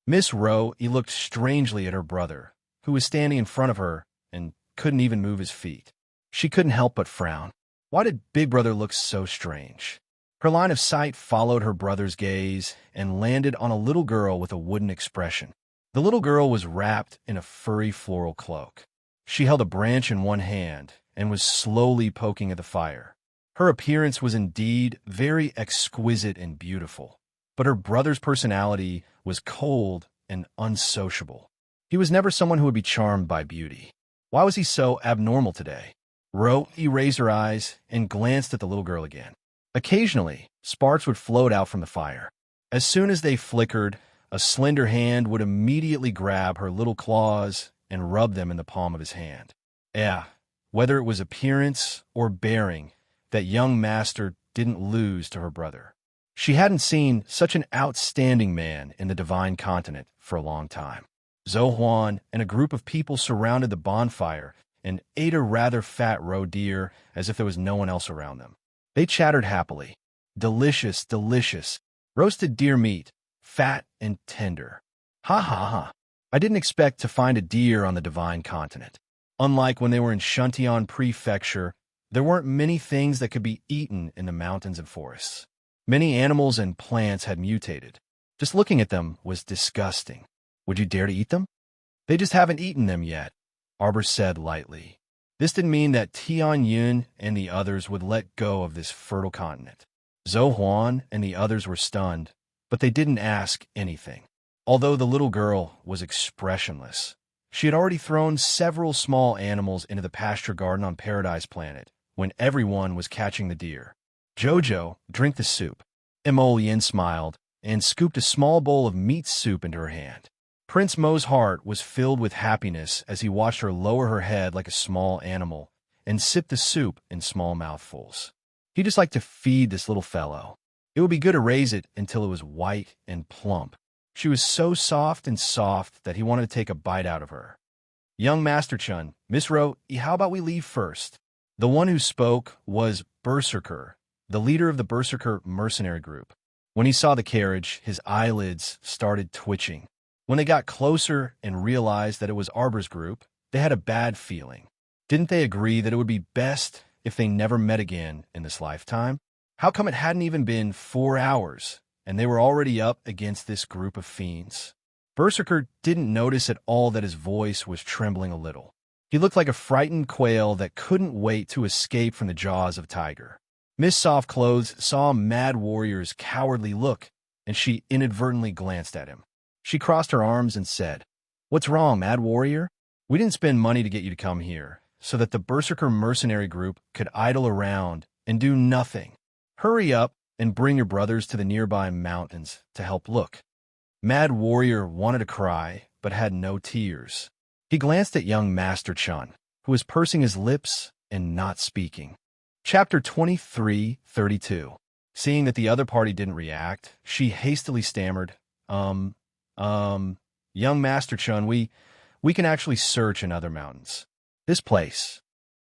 Miss Ro Yi looked strangely at her brother, who was standing in front of her and couldn't even move his feet. She couldn't help but frown. Why did Big Brother look so strange? Her line of sight followed her brother's gaze and landed on a little girl with a wooden expression. The little girl was wrapped in a furry floral cloak. She held a branch in one hand and was slowly poking at the fire. Her appearance was indeed very exquisite and beautiful, but her brother's personality was cold and unsociable. He was never someone who would be charmed by beauty. Why was he so abnormal today? Ro Yi raised her eyes and glanced at the little girl again. Occasionally, sparks would float out from the fire. As soon as they flickered, a slender hand would immediately grab her little claws and rub them in the palm of his hand. Yeah, whether it was appearance or bearing, that young master didn't lose to her brother. She hadn't seen such an outstanding man in the divine continent for a long time. Zhou Huan and a group of people surrounded the bonfire and ate a rather fat roe deer as if there was no one else around them. They chattered happily. Delicious, delicious. Roasted deer meat, fat and tender. Ha ha ha. I didn't expect to find a deer on the divine continent. Unlike when they were in Shuntian Prefecture, there weren't many things that could be eaten in the mountains and forests. Many animals and plants had mutated. Just looking at them was disgusting. Would you dare to eat them? They just haven't eaten them yet, Arbor said lightly. This didn't mean that Tian Yun and the others would let go of this fertile continent. Zhou Huan and the others were stunned, but they didn't ask anything. Although the little girl was expressionless, she had already thrown several small animals into the pasture garden on Paradise Planet when everyone was catching the deer. Jojo, drink the soup. Mo Yin smiled and scooped a small bowl of meat soup into her hand. Prince Mo's heart was filled with happiness as he watched her lower her head like a small animal and sip the soup in small mouthfuls. He just liked to feed this little fellow. It would be good to raise it until it was white and plump. She was so soft that he wanted to take a bite out of her. Young Master Chun, Miss Ro, how about we leave first? The one who spoke was Berserker, the leader of the Berserker mercenary group. When he saw the carriage, his eyelids started twitching. When they got closer and realized that it was Arbor's group, they had a bad feeling. Didn't they agree that it would be best if they never met again in this lifetime? How come it hadn't even been 4 hours, and they were already up against this group of fiends? Berserker didn't notice at all that his voice was trembling a little. He looked like a frightened quail that couldn't wait to escape from the jaws of a tiger. Miss Soft Clothes saw Mad Warrior's cowardly look, and she inadvertently glanced at him. She crossed her arms and said, "What's wrong, Mad Warrior? We didn't spend money to get you to come here, so that the Berserker mercenary group could idle around and do nothing. Hurry up and bring your brothers to the nearby mountains to help look." Mad Warrior wanted to cry, but had no tears. He glanced at young Master Chun, who was pursing his lips and not speaking. Chapter 23:32. Seeing that the other party didn't react, she hastily stammered, young Master Chun, we can actually search in other mountains. This place.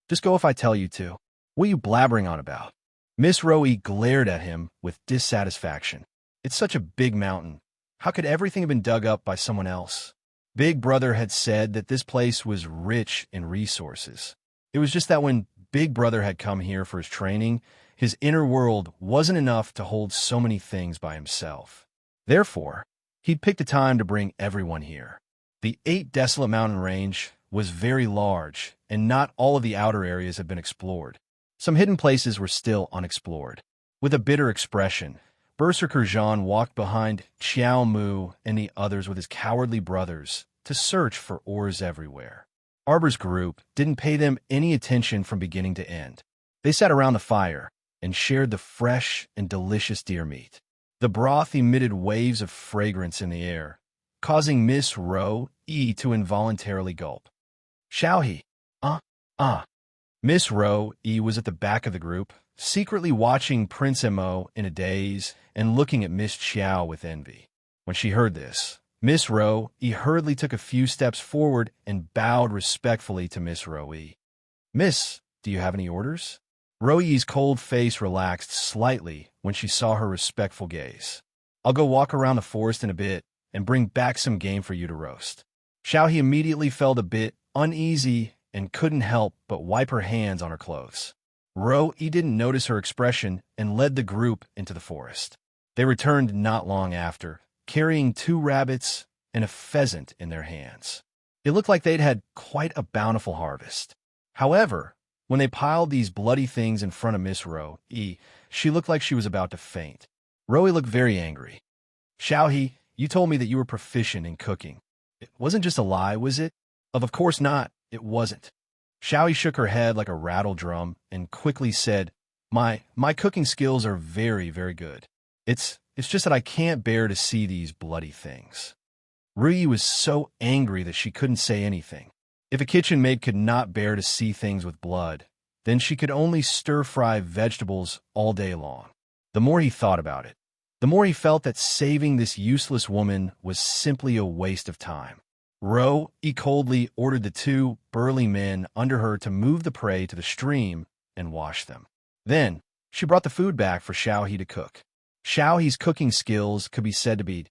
Just go if I tell you to. What are you blabbering on about?" Miss Roe glared at him with dissatisfaction. "It's such a big mountain. How could everything have been dug up by someone else? Big Brother had said that this place was rich in resources. It was just that when Big Brother had come here for his training, his inner world wasn't enough to hold so many things by himself. Therefore, he'd picked a time to bring everyone here. The 8 desolate mountain range was very large, and not all of the outer areas had been explored. Some hidden places were still unexplored. With a bitter expression, Berserker Jean walked behind Xiao Mu and the others with his cowardly brothers to search for ores everywhere. Arbor's group didn't pay them any attention from beginning to end. They sat around the fire and shared the fresh and delicious deer meat. The broth emitted waves of fragrance in the air, causing Miss Roe to involuntarily gulp. "Xiaohe, Miss Roe was at the back of the group, secretly watching Prince Mo in a daze and looking at Miss Xiao with envy. When she heard this, Miss Roe hurriedly took a few steps forward and bowed respectfully to Miss Roe. "Miss, do you have any orders?" Roe's cold face relaxed slightly when she saw her respectful gaze. "I'll go walk around the forest in a bit and bring back some game for you to roast." Xiaohe immediately felt a bit uneasy and couldn't help but wipe her hands on her clothes. Roe didn't notice her expression and led the group into the forest. They returned not long after, carrying 2 rabbits and a pheasant in their hands. It looked like they'd had quite a bountiful harvest. However, when they piled these bloody things in front of Miss Roe, she looked like she was about to faint. Roe looked very angry. "Xiaohe, you told me that you were proficient in cooking. It wasn't just a lie, was it?" Of course not, it wasn't." Xiaohe shook her head like a rattle drum and quickly said, My cooking skills are very, very good. It's just that I can't bear to see these bloody things." Rui was so angry that she couldn't say anything. If a kitchen maid could not bear to see things with blood, then she could only stir-fry vegetables all day long. The more he thought about it, the more he felt that saving this useless woman was simply a waste of time. Ro coldly ordered the 2 burly men under her to move the prey to the stream and wash them. Then, she brought the food back for Xiaohe to cook. Xiaohe's cooking skills could be said to be.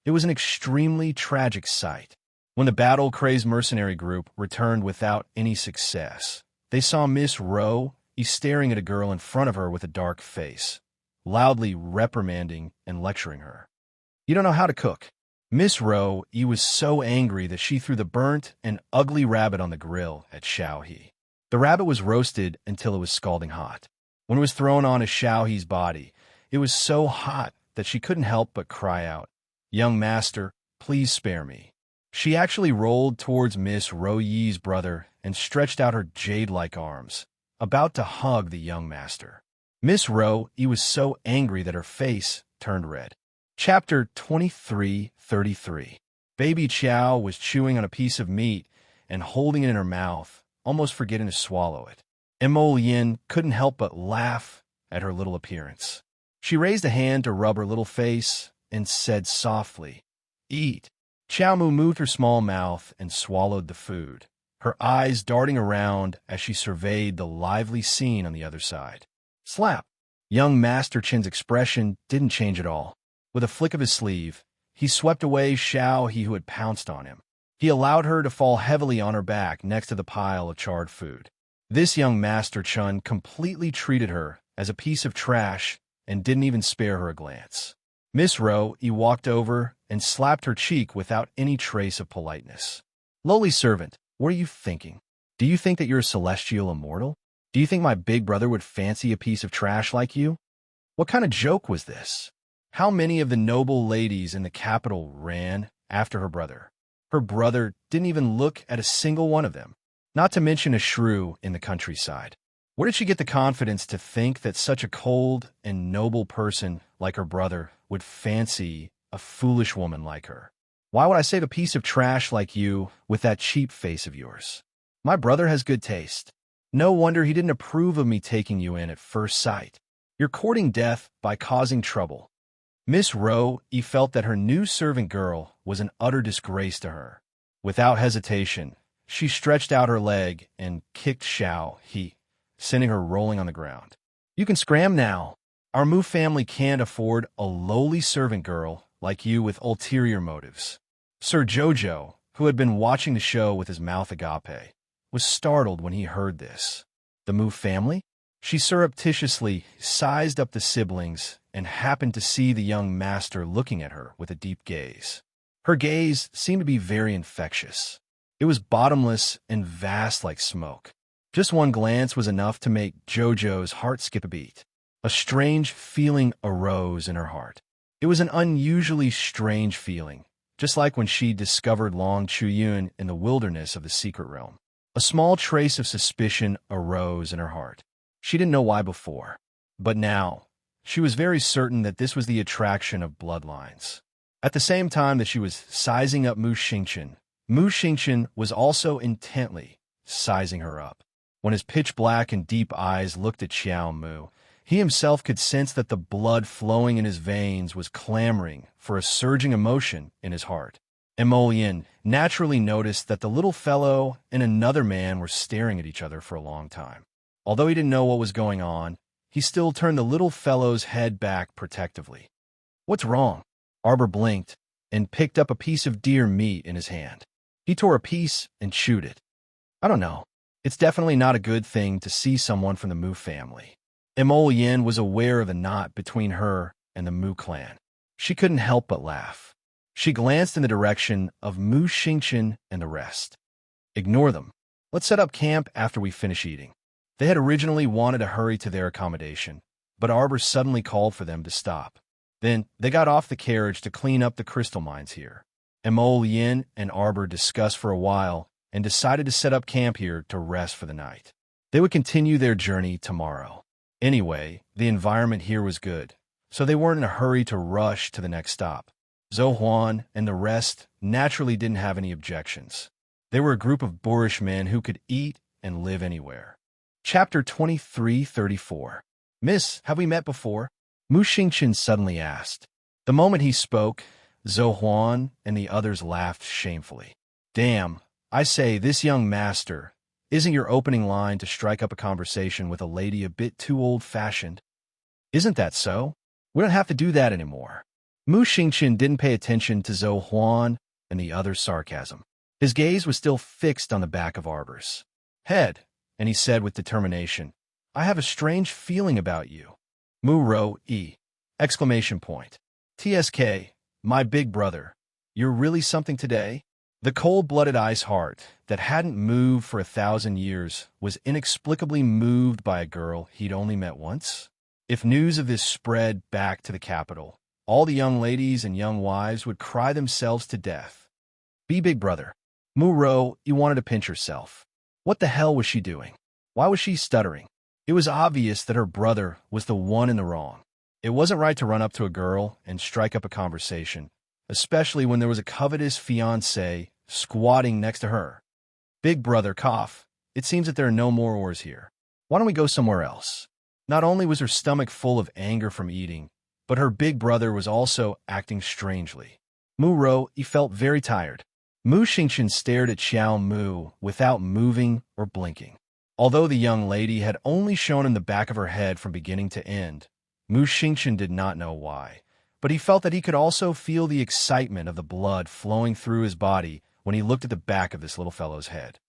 It was an extremely tragic sight. When the battle-crazed mercenary group returned without any success, they saw Miss Roe staring at a girl in front of her with a dark face, loudly reprimanding and lecturing her. "You don't know how to cook." Miss Roe was so angry that she threw the burnt and ugly rabbit on the grill at Xiaohe. The rabbit was roasted until it was scalding hot. When it was thrown on Xiaohe's body, it was so hot that she couldn't help but cry out, "Young master, please spare me." She actually rolled towards Miss Roe's brother and stretched out her jade-like arms, about to hug the young master. Miss Roe was so angry that her face turned red. Chapter 23:33. Baby Chow was chewing on a piece of meat and holding it in her mouth, almost forgetting to swallow it. Emolien couldn't help but laugh at her little appearance. She raised a hand to rub her little face and said softly, "Eat." Chow Mu moved her small mouth and swallowed the food, her eyes darting around as she surveyed the lively scene on the other side. Slap! Young Master Chin's expression didn't change at all. With a flick of his sleeve, he swept away Xiaohe who had pounced on him. He allowed her to fall heavily on her back next to the pile of charred food. This young Master Chun completely treated her as a piece of trash and didn't even spare her a glance. Miss Roe walked over and slapped her cheek without any trace of politeness. "Lowly servant, what are you thinking? Do you think that you're a celestial immortal? Do you think my big brother would fancy a piece of trash like you? What kind of joke was this? How many of the noble ladies in the capital ran after her brother? Her brother didn't even look at a single one of them, not to mention a shrew in the countryside. Where did she get the confidence to think that such a cold and noble person like her brother would fancy a foolish woman like her? Why would I save a piece of trash like you with that cheap face of yours? My brother has good taste. No wonder he didn't approve of me taking you in at first sight. You're courting death by causing trouble. Miss Rowe felt that her new servant girl was an utter disgrace to her. Without hesitation, she stretched out her leg and kicked Xiao He, sending her rolling on the ground. You can scram now. Our Mu family can't afford a lowly servant girl like you with ulterior motives. Sir Jojo, who had been watching the show with his mouth agape, was startled when he heard this. The Mu family? She surreptitiously sized up the siblings and happened to see the young master looking at her with a deep gaze. Her gaze seemed to be very infectious. It was bottomless and vast like smoke. Just one glance was enough to make Jojo's heart skip a beat. A strange feeling arose in her heart. It was an unusually strange feeling, just like when she discovered Long Chuyun in the wilderness of the secret realm. A small trace of suspicion arose in her heart. She didn't know why before, but now she was very certain that this was the attraction of bloodlines. At the same time that she was sizing up Mu Xingqian was also intently sizing her up. When his pitch-black and deep eyes looked at Xiao Mu, he himself could sense that the blood flowing in his veins was clamoring for a surging emotion in his heart. Emolian naturally noticed that the little fellow and another man were staring at each other for a long time. Although he didn't know what was going on, he still turned the little fellow's head back protectively. "What's wrong?" Arbor blinked and picked up a piece of deer meat in his hand. He tore a piece and chewed it. "I don't know. It's definitely not a good thing to see someone from the Mu family." Emolian was aware of the knot between her and the Mu clan. She couldn't help but laugh. She glanced in the direction of Mu Xingqian and the rest. "Ignore them. Let's set up camp after we finish eating." They had originally wanted to hurry to their accommodation, but Arbor suddenly called for them to stop. Then they got off the carriage to clean up the crystal mines here. Emolian and Arbor discussed for a while and decided to set up camp here to rest for the night. They would continue their journey tomorrow. Anyway, the environment here was good, so they weren't in a hurry to rush to the next stop. Zhou Huan and the rest naturally didn't have any objections. They were a group of boorish men who could eat and live anywhere. Chapter 2334. "Miss, have we met before?" Mu Xingqian suddenly asked. The moment he spoke, Zhou Huan and the others laughed shamefully. "Damn, I say, this young master, isn't your opening line to strike up a conversation with a lady a bit too old-fashioned? Isn't that so? We don't have to do that anymore." Mu Xingqian didn't pay attention to Zhou Huan and the other's sarcasm. His gaze was still fixed on the back of Arbor's head, and he said with determination, "I have a strange feeling about you." Mu Ro E! Exclamation point. "TSK, my big brother, you're really something today?" The cold-blooded ice heart that hadn't moved for 1,000 years was inexplicably moved by a girl he'd only met once. If news of this spread back to the capital, all the young ladies and young wives would cry themselves to death. Big brother. Mu Ro, you wanted to pinch herself. What the hell was she doing? Why was she stuttering? It was obvious that her brother was the one in the wrong. It wasn't right to run up to a girl and strike up a conversation, especially when there was a covetous fiancé squatting next to her. "Big brother, cough. It seems that there are no more oars here. Why don't we go somewhere else?" Not only was her stomach full of anger from eating, but her big brother was also acting strangely. Mu Ro, he felt very tired. Mu Xingqian stared at Xiao Mu without moving or blinking. Although the young lady had only shown him the back of her head from beginning to end, Mu Xingqian did not know why, but he felt that he could also feel the excitement of the blood flowing through his body when he looked at the back of this little fellow's head.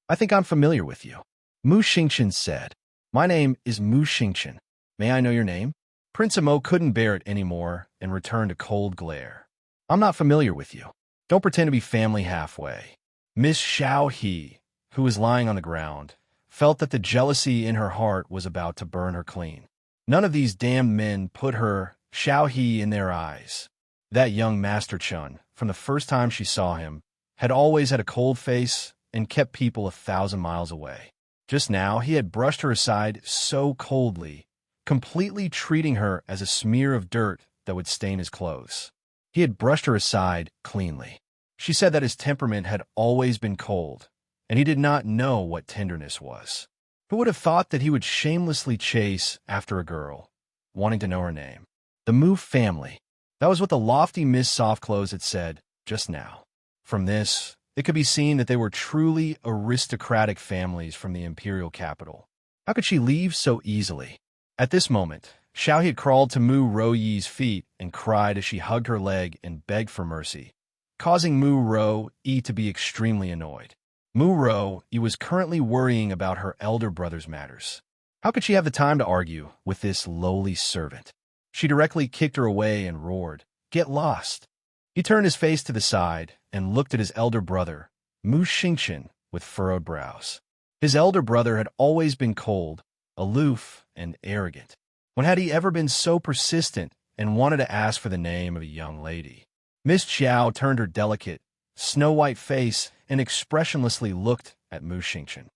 "I think I'm familiar with you," Mu Xingqian said. "My name is Mu Xingqian. May I know your name?" Prince Amo couldn't bear it anymore and returned a cold glare. "I'm not familiar with you. Don't pretend to be family halfway." Miss Xiao He, who was lying on the ground, felt that the jealousy in her heart was about to burn her clean. None of these damned men put her, Xiao He, in their eyes. That young Master Chun, from the first time she saw him, had always had a cold face and kept people 1,000 miles away. Just now, he had brushed her aside so coldly, completely treating her as a smear of dirt that would stain his clothes. He had brushed her aside cleanly. She said that his temperament had always been cold, and he did not know what tenderness was. Who would have thought that he would shamelessly chase after a girl, wanting to know her name? The Mu family. That was what the lofty Miss Softclothes had said just now. From this, it could be seen that they were truly aristocratic families from the imperial capital. How could she leave so easily? At this moment, Xiao He had crawled to Mu Ro-Yi's feet and cried as she hugged her leg and begged for mercy, causing Mu Ro-Yi to be extremely annoyed. Mu Ro-Yi was currently worrying about her elder brother's matters. How could she have the time to argue with this lowly servant? She directly kicked her away and roared, "Get lost!" He turned his face to the side and looked at his elder brother, Mu Xingchen, with furrowed brows. His elder brother had always been cold, aloof, and arrogant. When had he ever been so persistent and wanted to ask for the name of a young lady? Miss Chiao turned her delicate, snow-white face and expressionlessly looked at Mu Xingchen.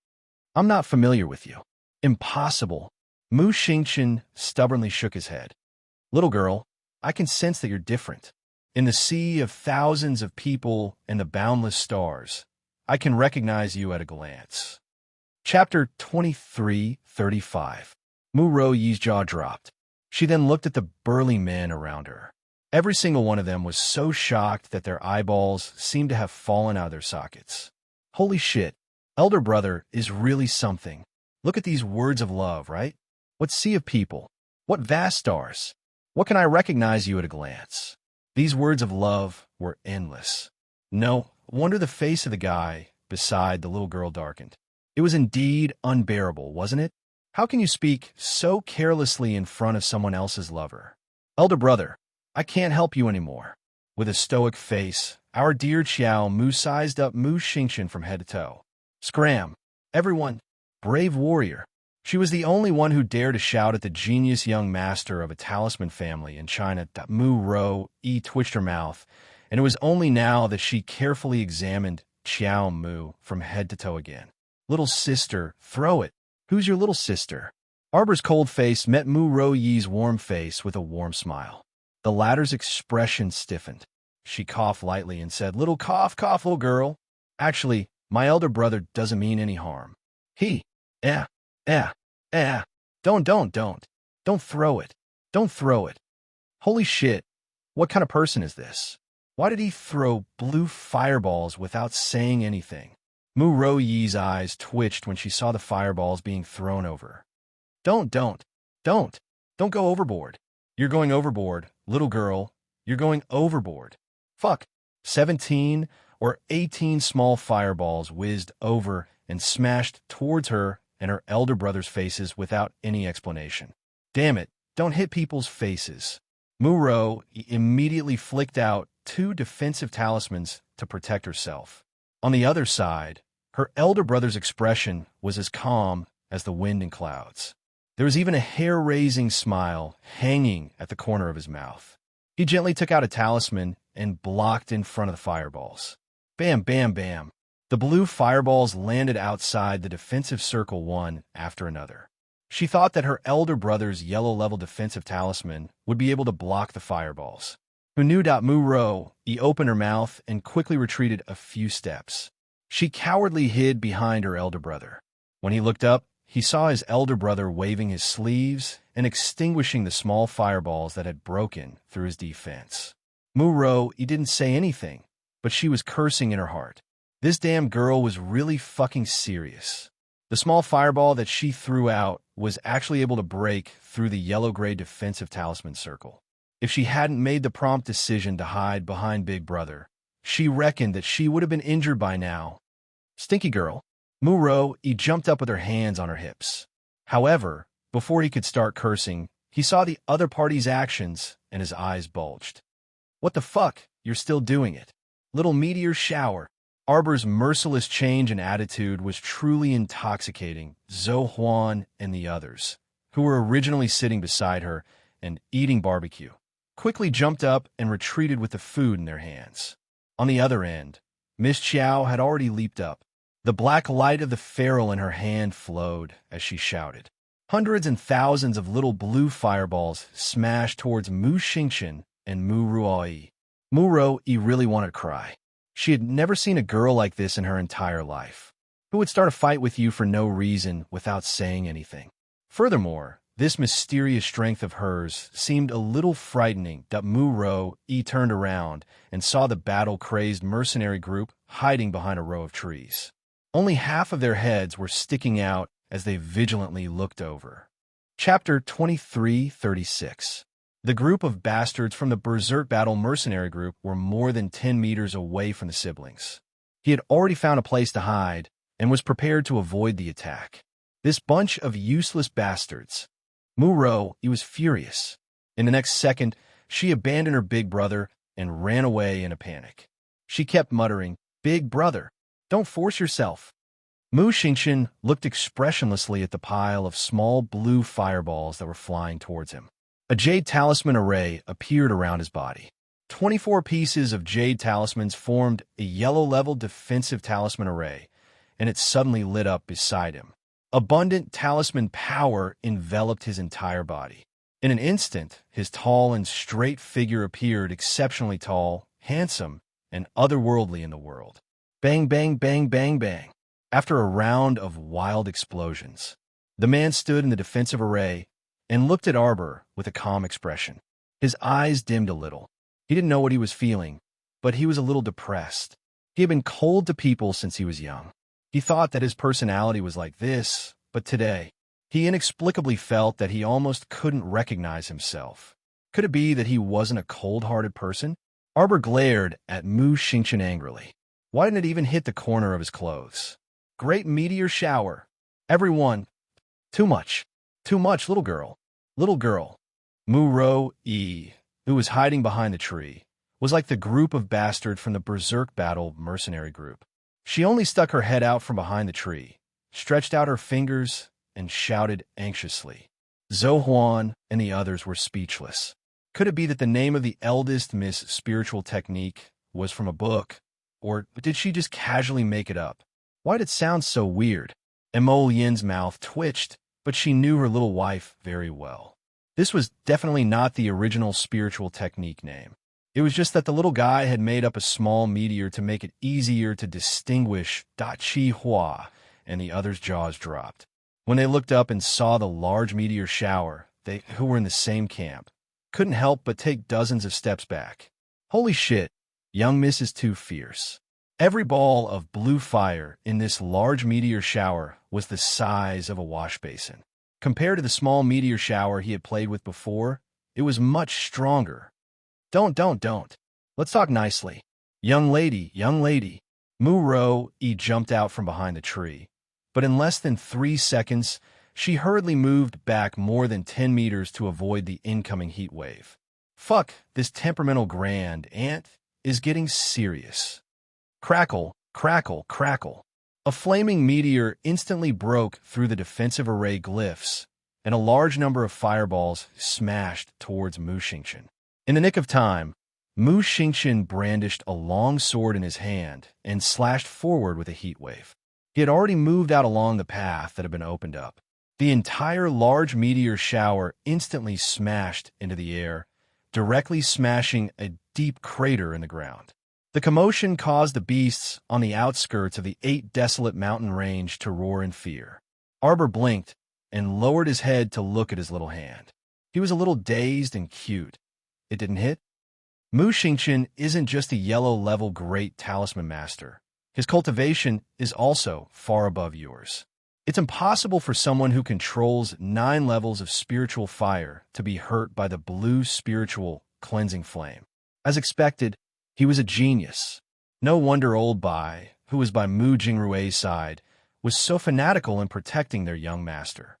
"I'm not familiar with you." "Impossible." Mu Xingchen stubbornly shook his head. "Little girl, I can sense that you're different. In the sea of thousands of people and the boundless stars, I can recognize you at a glance." Chapter 23:35. Mu Ro-Yi's jaw dropped. She then looked at the burly men around her. Every single one of them was so shocked that their eyeballs seemed to have fallen out of their sockets. Holy shit, elder brother is really something. Look at these words of love, right? What sea of people? What vast stars? What can I recognize you at a glance? These words of love were endless. No wonder the face of the guy beside the little girl darkened. It was indeed unbearable, wasn't it? How can you speak so carelessly in front of someone else's lover? Elder brother, I can't help you anymore. With a stoic face, our dear Chiao Mu sized up Mu Xingchen from head to toe. Scram! Everyone! Brave warrior! She was the only one who dared to shout at the genius young master of a talisman family in China. Mu Ro-Yi twitched her mouth, and it was only now that she carefully examined Chiao Mu from head to toe again. Little sister, throw it. Who's your little sister? Arbor's cold face met Mu Ro-Yi's warm face with a warm smile. The latter's expression stiffened. She coughed lightly and said, "Little cough, cough, little girl. Actually, my elder brother doesn't mean any harm. He, Don't throw it. Don't throw it. Holy shit, what kind of person is this? Why did he throw blue fireballs without saying anything?" Mu Ro-Yi's eyes twitched when she saw the fireballs being thrown over. Don't go overboard. You're going overboard, little girl. You're going overboard. Fuck. 17 or 18 small fireballs whizzed over and smashed towards her and her elder brother's faces without any explanation. Damn it, don't hit people's faces. Mu Ro immediately flicked out 2 defensive talismans to protect herself. On the other side, her elder brother's expression was as calm as the wind and clouds. There was even a hair-raising smile hanging at the corner of his mouth. He gently took out a talisman and blocked in front of the fireballs. Bam, bam, bam. The blue fireballs landed outside the defensive circle one after another. She thought that her elder brother's yellow-level defensive talisman would be able to block the fireballs. Who knew? Mu Ro-Yi opened her mouth and quickly retreated a few steps. She cowardly hid behind her elder brother. When he looked up, he saw his elder brother waving his sleeves and extinguishing the small fireballs that had broken through his defense. Mu Ro-Yi didn't say anything, but she was cursing in her heart. This damn girl was really fucking serious. The small fireball that she threw out was actually able to break through the yellow-gray defensive talisman circle. If she hadn't made the prompt decision to hide behind Big Brother, she reckoned that she would have been injured by now. Stinky girl. Mu Ro-Yi jumped up with her hands on her hips. However, before he could start cursing, he saw the other party's actions and his eyes bulged. What the fuck? You're still doing it. Little meteor shower. Arbor's merciless change in attitude was truly intoxicating. Zhou Huan and the others, who were originally sitting beside her and eating barbecue, quickly jumped up and retreated with the food in their hands. On the other end, Miss Chiao had already leaped up. The black light of the ferrule in her hand flowed as she shouted. Hundreds and thousands of little blue fireballs smashed towards Mu Xingqian and Mu Ruoyi. Mu Ruoyi really wanted to cry. She had never seen a girl like this in her entire life, who would start a fight with you for no reason without saying anything. Furthermore, this mysterious strength of hers seemed a little frightening. Mu Ruoyi turned around and saw the battle-crazed mercenary group hiding behind a row of trees. Only half of their heads were sticking out as they vigilantly looked over. Chapter 2336. The group of bastards from the Berserk Battle mercenary group were more than 10 meters away from the siblings. He had already found a place to hide and was prepared to avoid the attack. This bunch of useless bastards. Mu Ruoyi was furious. In the next second, she abandoned her big brother and ran away in a panic. She kept muttering, "Big brother, don't force yourself." Mu Xingqian looked expressionlessly at the pile of small blue fireballs that were flying towards him. A jade talisman array appeared around his body. 24 pieces of jade talismans formed a yellow-level defensive talisman array, and it suddenly lit up beside him. Abundant talisman power enveloped his entire body. In an instant, his tall and straight figure appeared exceptionally tall, handsome, and otherworldly in the world. Bang, bang, bang, bang, bang. After a round of wild explosions, the man stood in the defensive array and looked at Arbor with a calm expression. His eyes dimmed a little. He didn't know what he was feeling, but he was a little depressed. He had been cold to people since he was young. He thought that his personality was like this, but today, he inexplicably felt that he almost couldn't recognize himself. Could it be that he wasn't a cold-hearted person? Arbor glared at Mu Xingqian angrily. Why didn't it even hit the corner of his clothes? Great meteor shower. Everyone. Too much. Too much, little girl. Little girl. Mu Ruoyi, who was hiding behind the tree, was like the group of bastards from the Berserk Battle mercenary group. She only stuck her head out from behind the tree, stretched out her fingers, and shouted anxiously. Zhou Huan and the others were speechless. Could it be that the name of the eldest Miss Spiritual Technique was from a book, or did she just casually make it up? Why did it sound so weird? Emo Yin's mouth twitched, but she knew her little wife very well. This was definitely not the original Spiritual Technique name. It was just that the little guy had made up a small meteor to make it easier to distinguish Da Chi Hua, and the others' jaws dropped. When they looked up and saw the large meteor shower, they, who were in the same camp, couldn't help but take dozens of steps back. Holy shit, young Miss is too fierce. Every ball of blue fire in this large meteor shower was the size of a wash basin. Compared to the small meteor shower he had played with before, it was much stronger. Don't. Let's talk nicely. Young lady. Mu Ruoyi jumped out from behind the tree, but in less than 3 seconds, she hurriedly moved back more than 10 meters to avoid the incoming heat wave. Fuck, this temperamental grand aunt is getting serious. Crackle, crackle, crackle. A flaming meteor instantly broke through the defensive array glyphs, and a large number of fireballs smashed towards Mu Xingqian. In the nick of time, Mu Xingqian brandished a long sword in his hand and slashed forward with a heat wave. He had already moved out along the path that had been opened up. The entire large meteor shower instantly smashed into the air, directly smashing a deep crater in the ground. The commotion caused the beasts on the outskirts of the 8 desolate mountain range to roar in fear. Arbor blinked and lowered his head to look at his little hand. He was a little dazed and cute. It didn't hit? Mu Xingqian isn't just a yellow-level great talisman master. His cultivation is also far above yours. It's impossible for someone who controls 9 levels of spiritual fire to be hurt by the blue spiritual cleansing flame. As expected, he was a genius. No wonder old Bai, who was by Mu Jingrui's side, was so fanatical in protecting their young master.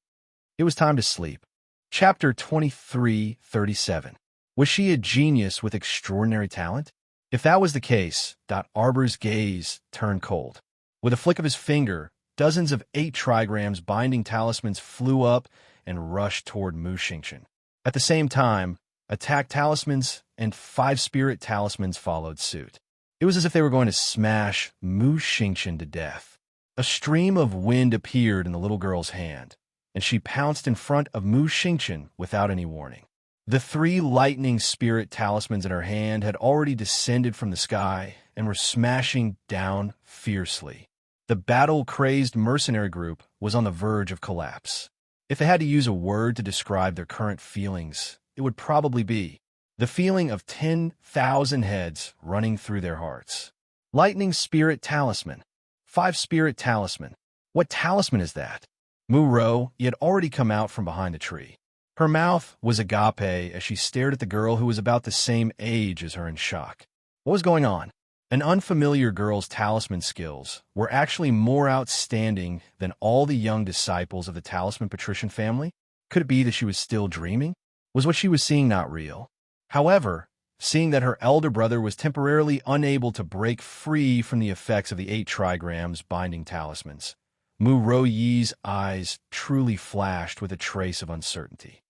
It was time to sleep. Chapter 2337. Was she a genius with extraordinary talent? If that was the case, Arbor's gaze turned cold. With a flick of his finger, dozens of 8 trigrams binding talismans flew up and rushed toward Mu Xingqian. At the same time, attack talismans and 5 spirit talismans followed suit. It was as if they were going to smash Mu Xingqian to death. A stream of wind appeared in the little girl's hand, and she pounced in front of Mu Xingqian without any warning. The 3 lightning spirit talismans in her hand had already descended from the sky and were smashing down fiercely. The battle-crazed mercenary group was on the verge of collapse. If they had to use a word to describe their current feelings, it would probably be the feeling of 10,000 heads running through their hearts. Lightning spirit talisman. 5 spirit talisman. What talisman is that? Mu Ro had already come out from behind the tree. Her mouth was agape as she stared at the girl who was about the same age as her in shock. What was going on? An unfamiliar girl's talisman skills were actually more outstanding than all the young disciples of the talisman patrician family? Could it be that she was still dreaming? Was what she was seeing not real? However, seeing that her elder brother was temporarily unable to break free from the effects of the 8 trigrams binding talismans, Mu Royi's eyes truly flashed with a trace of uncertainty.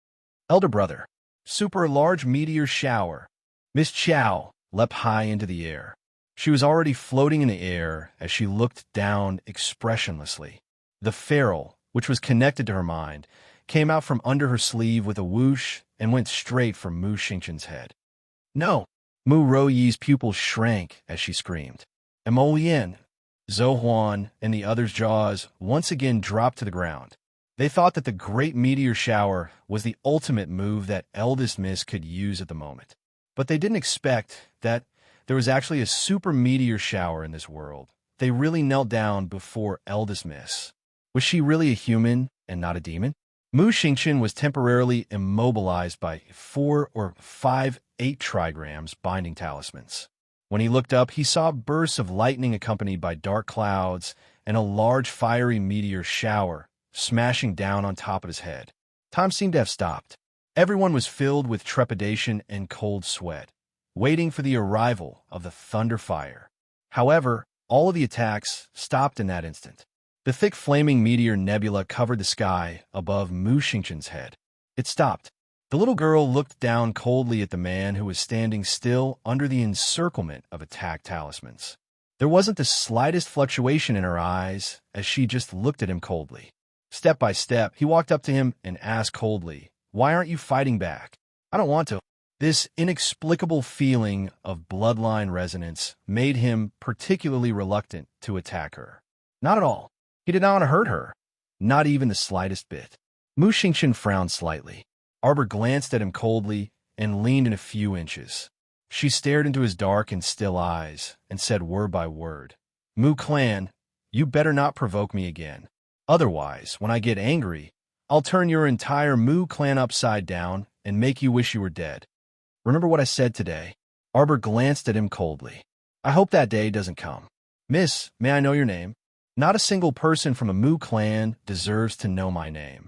Elder brother, super large meteor shower. Miss Chow leapt high into the air. She was already floating in the air as she looked down expressionlessly. The ferrule, which was connected to her mind, came out from under her sleeve with a whoosh and went straight for Mu Xingqian's head. No! Mu Royi's pupils shrank as she screamed. And Mo Lian, Zhou Huan, and the others' jaws once again dropped to the ground. They thought that the great meteor shower was the ultimate move that Eldest Miss could use at the moment. But they didn't expect that there was actually a super meteor shower in this world. They really knelt down before Eldest Miss. Was she really a human and not a demon? Mu Xingqian was temporarily immobilized by 4 or 5 8 trigrams binding talismans. When he looked up, he saw bursts of lightning accompanied by dark clouds and a large fiery meteor shower smashing down on top of his head. Time seemed to have stopped. Everyone was filled with trepidation and cold sweat, waiting for the arrival of the thunder fire. However, all of the attacks stopped in that instant. The thick flaming meteor nebula covered the sky above Mu Xingqian's head. It stopped. The little girl looked down coldly at the man who was standing still under the encirclement of attack talismans. There wasn't the slightest fluctuation in her eyes as she just looked at him coldly. Step by step, he walked up to him and asked coldly, "Why aren't you fighting back?" "I don't want to." This inexplicable feeling of bloodline resonance made him particularly reluctant to attack her. Not at all. He did not want to hurt her. Not even the slightest bit. Mu Xingqian frowned slightly. Arbor glanced at him coldly and leaned in a few inches. She stared into his dark and still eyes and said word by word, "Mu Clan, you better not provoke me again. Otherwise, when I get angry, I'll turn your entire Mu Clan upside down and make you wish you were dead. Remember what I said today?" Arbor glanced at him coldly. "I hope that day doesn't come. Miss, may I know your name?" "Not a single person from a Mu Clan deserves to know my name."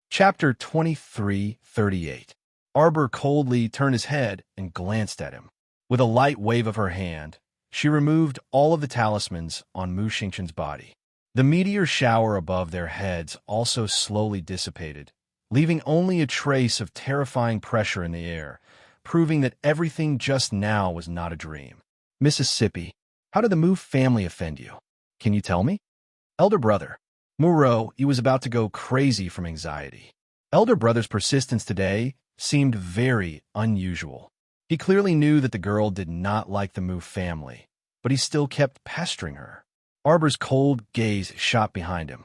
Chapter 23:38. Arbor coldly turned his head and glanced at him. With a light wave of her hand, she removed all of the talismans on Mu Xingqian's body. The meteor shower above their heads also slowly dissipated, leaving only a trace of terrifying pressure in the air, proving that everything just now was not a dream. "Mississippi, how did the Mu family offend you? Can you tell me?" "Elder brother." Muro, he was about to go crazy from anxiety. Elder brother's persistence today seemed very unusual. He clearly knew that the girl did not like the Mu family, but he still kept pestering her. Arbor's cold gaze shot behind him.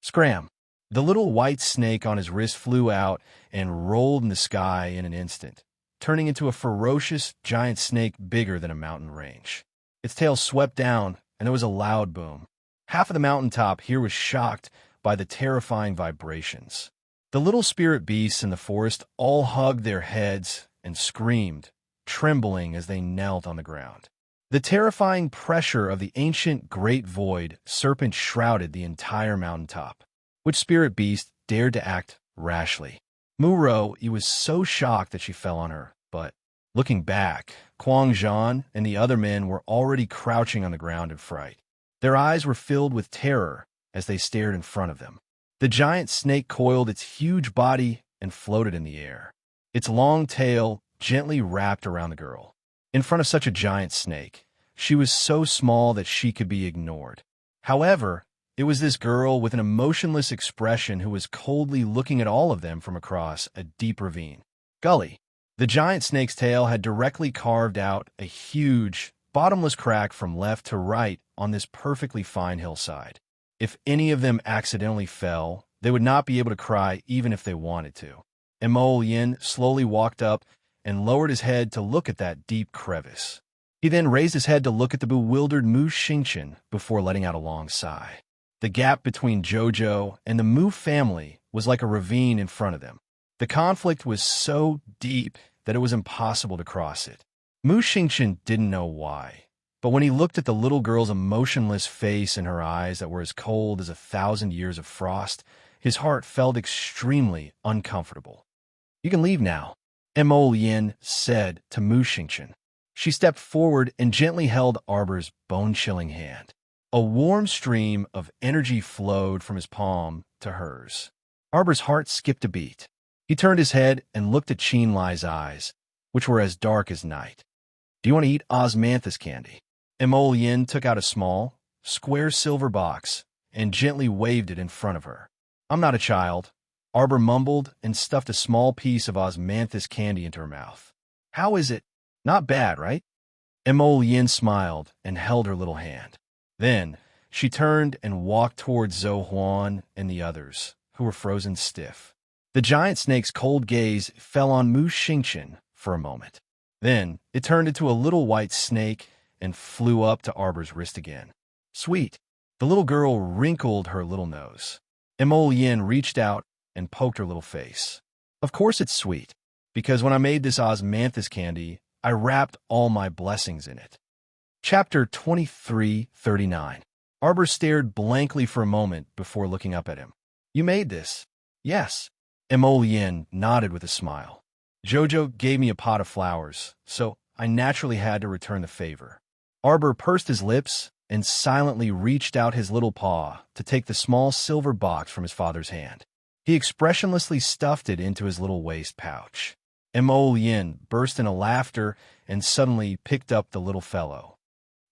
Scram! The little white snake on his wrist flew out and rolled in the sky in an instant, turning into a ferocious giant snake bigger than a mountain range. Its tail swept down, and there was a loud boom. Half of the mountaintop here was shocked by the terrifying vibrations. The little spirit beasts in the forest all hugged their heads and screamed, trembling as they knelt on the ground. The terrifying pressure of the ancient great void serpent shrouded the entire mountaintop. Which spirit beast dared to act rashly? Muro, he was so shocked that she fell on her, but Looking back, Kwang Zhan and the other men were already crouching on the ground in fright. Their eyes were filled with terror as they stared in front of them. The giant snake coiled its huge body and floated in the air. Its long tail gently wrapped around the girl. In front of such a giant snake, she was so small that she could be ignored. However, it was this girl with an emotionless expression who was coldly looking at all of them from across a deep ravine. Gully. The giant snake's tail had directly carved out a huge, bottomless crack from left to right on this perfectly fine hillside. If any of them accidentally fell, they would not be able to cry even if they wanted to. And Mo Yin slowly walked up and lowered his head to look at that deep crevice. He then raised his head to look at the bewildered Mu Xingqian before letting out a long sigh. The gap between Jojo and the Mu family was like a ravine in front of them. The conflict was so deep that it was impossible to cross it. Mu Xingqian didn't know why, but when he looked at the little girl's emotionless face and her eyes that were as cold as 1,000 years of frost, his heart felt extremely uncomfortable. "You can leave now," Mo Yin said to Mu Xingqian. She stepped forward and gently held Arbor's bone-chilling hand. A warm stream of energy flowed from his palm to hers. Arbor's heart skipped a beat. He turned his head and looked at Qin Lai's eyes, which were as dark as night. "Do you want to eat osmanthus candy?" Mo Yin took out a small, square silver box and gently waved it in front of her. "I'm not a child," Arbor mumbled and stuffed a small piece of osmanthus candy into her mouth. "How is it? Not bad, right?" Mo Yin smiled and held her little hand. Then she turned and walked towards Zhou Huan and the others, who were frozen stiff. The giant snake's cold gaze fell on Mu Xingqian for a moment. Then it turned into a little white snake and flew up to Arbor's wrist again. "Sweet." The little girl wrinkled her little nose. Mo Yin reached out and poked her little face. "Of course it's sweet, because when I made this osmanthus candy, I wrapped all my blessings in it." Chapter 23:39. Arbor stared blankly for a moment before looking up at him. "You made this?" "Yes." Mo Yin nodded with a smile. "Jojo gave me a pot of flowers, so I naturally had to return the favor." Arbor pursed his lips and silently reached out his little paw to take the small silver box from his father's hand. He expressionlessly stuffed it into his little waist pouch. Mo Yin burst into laughter and suddenly picked up the little fellow.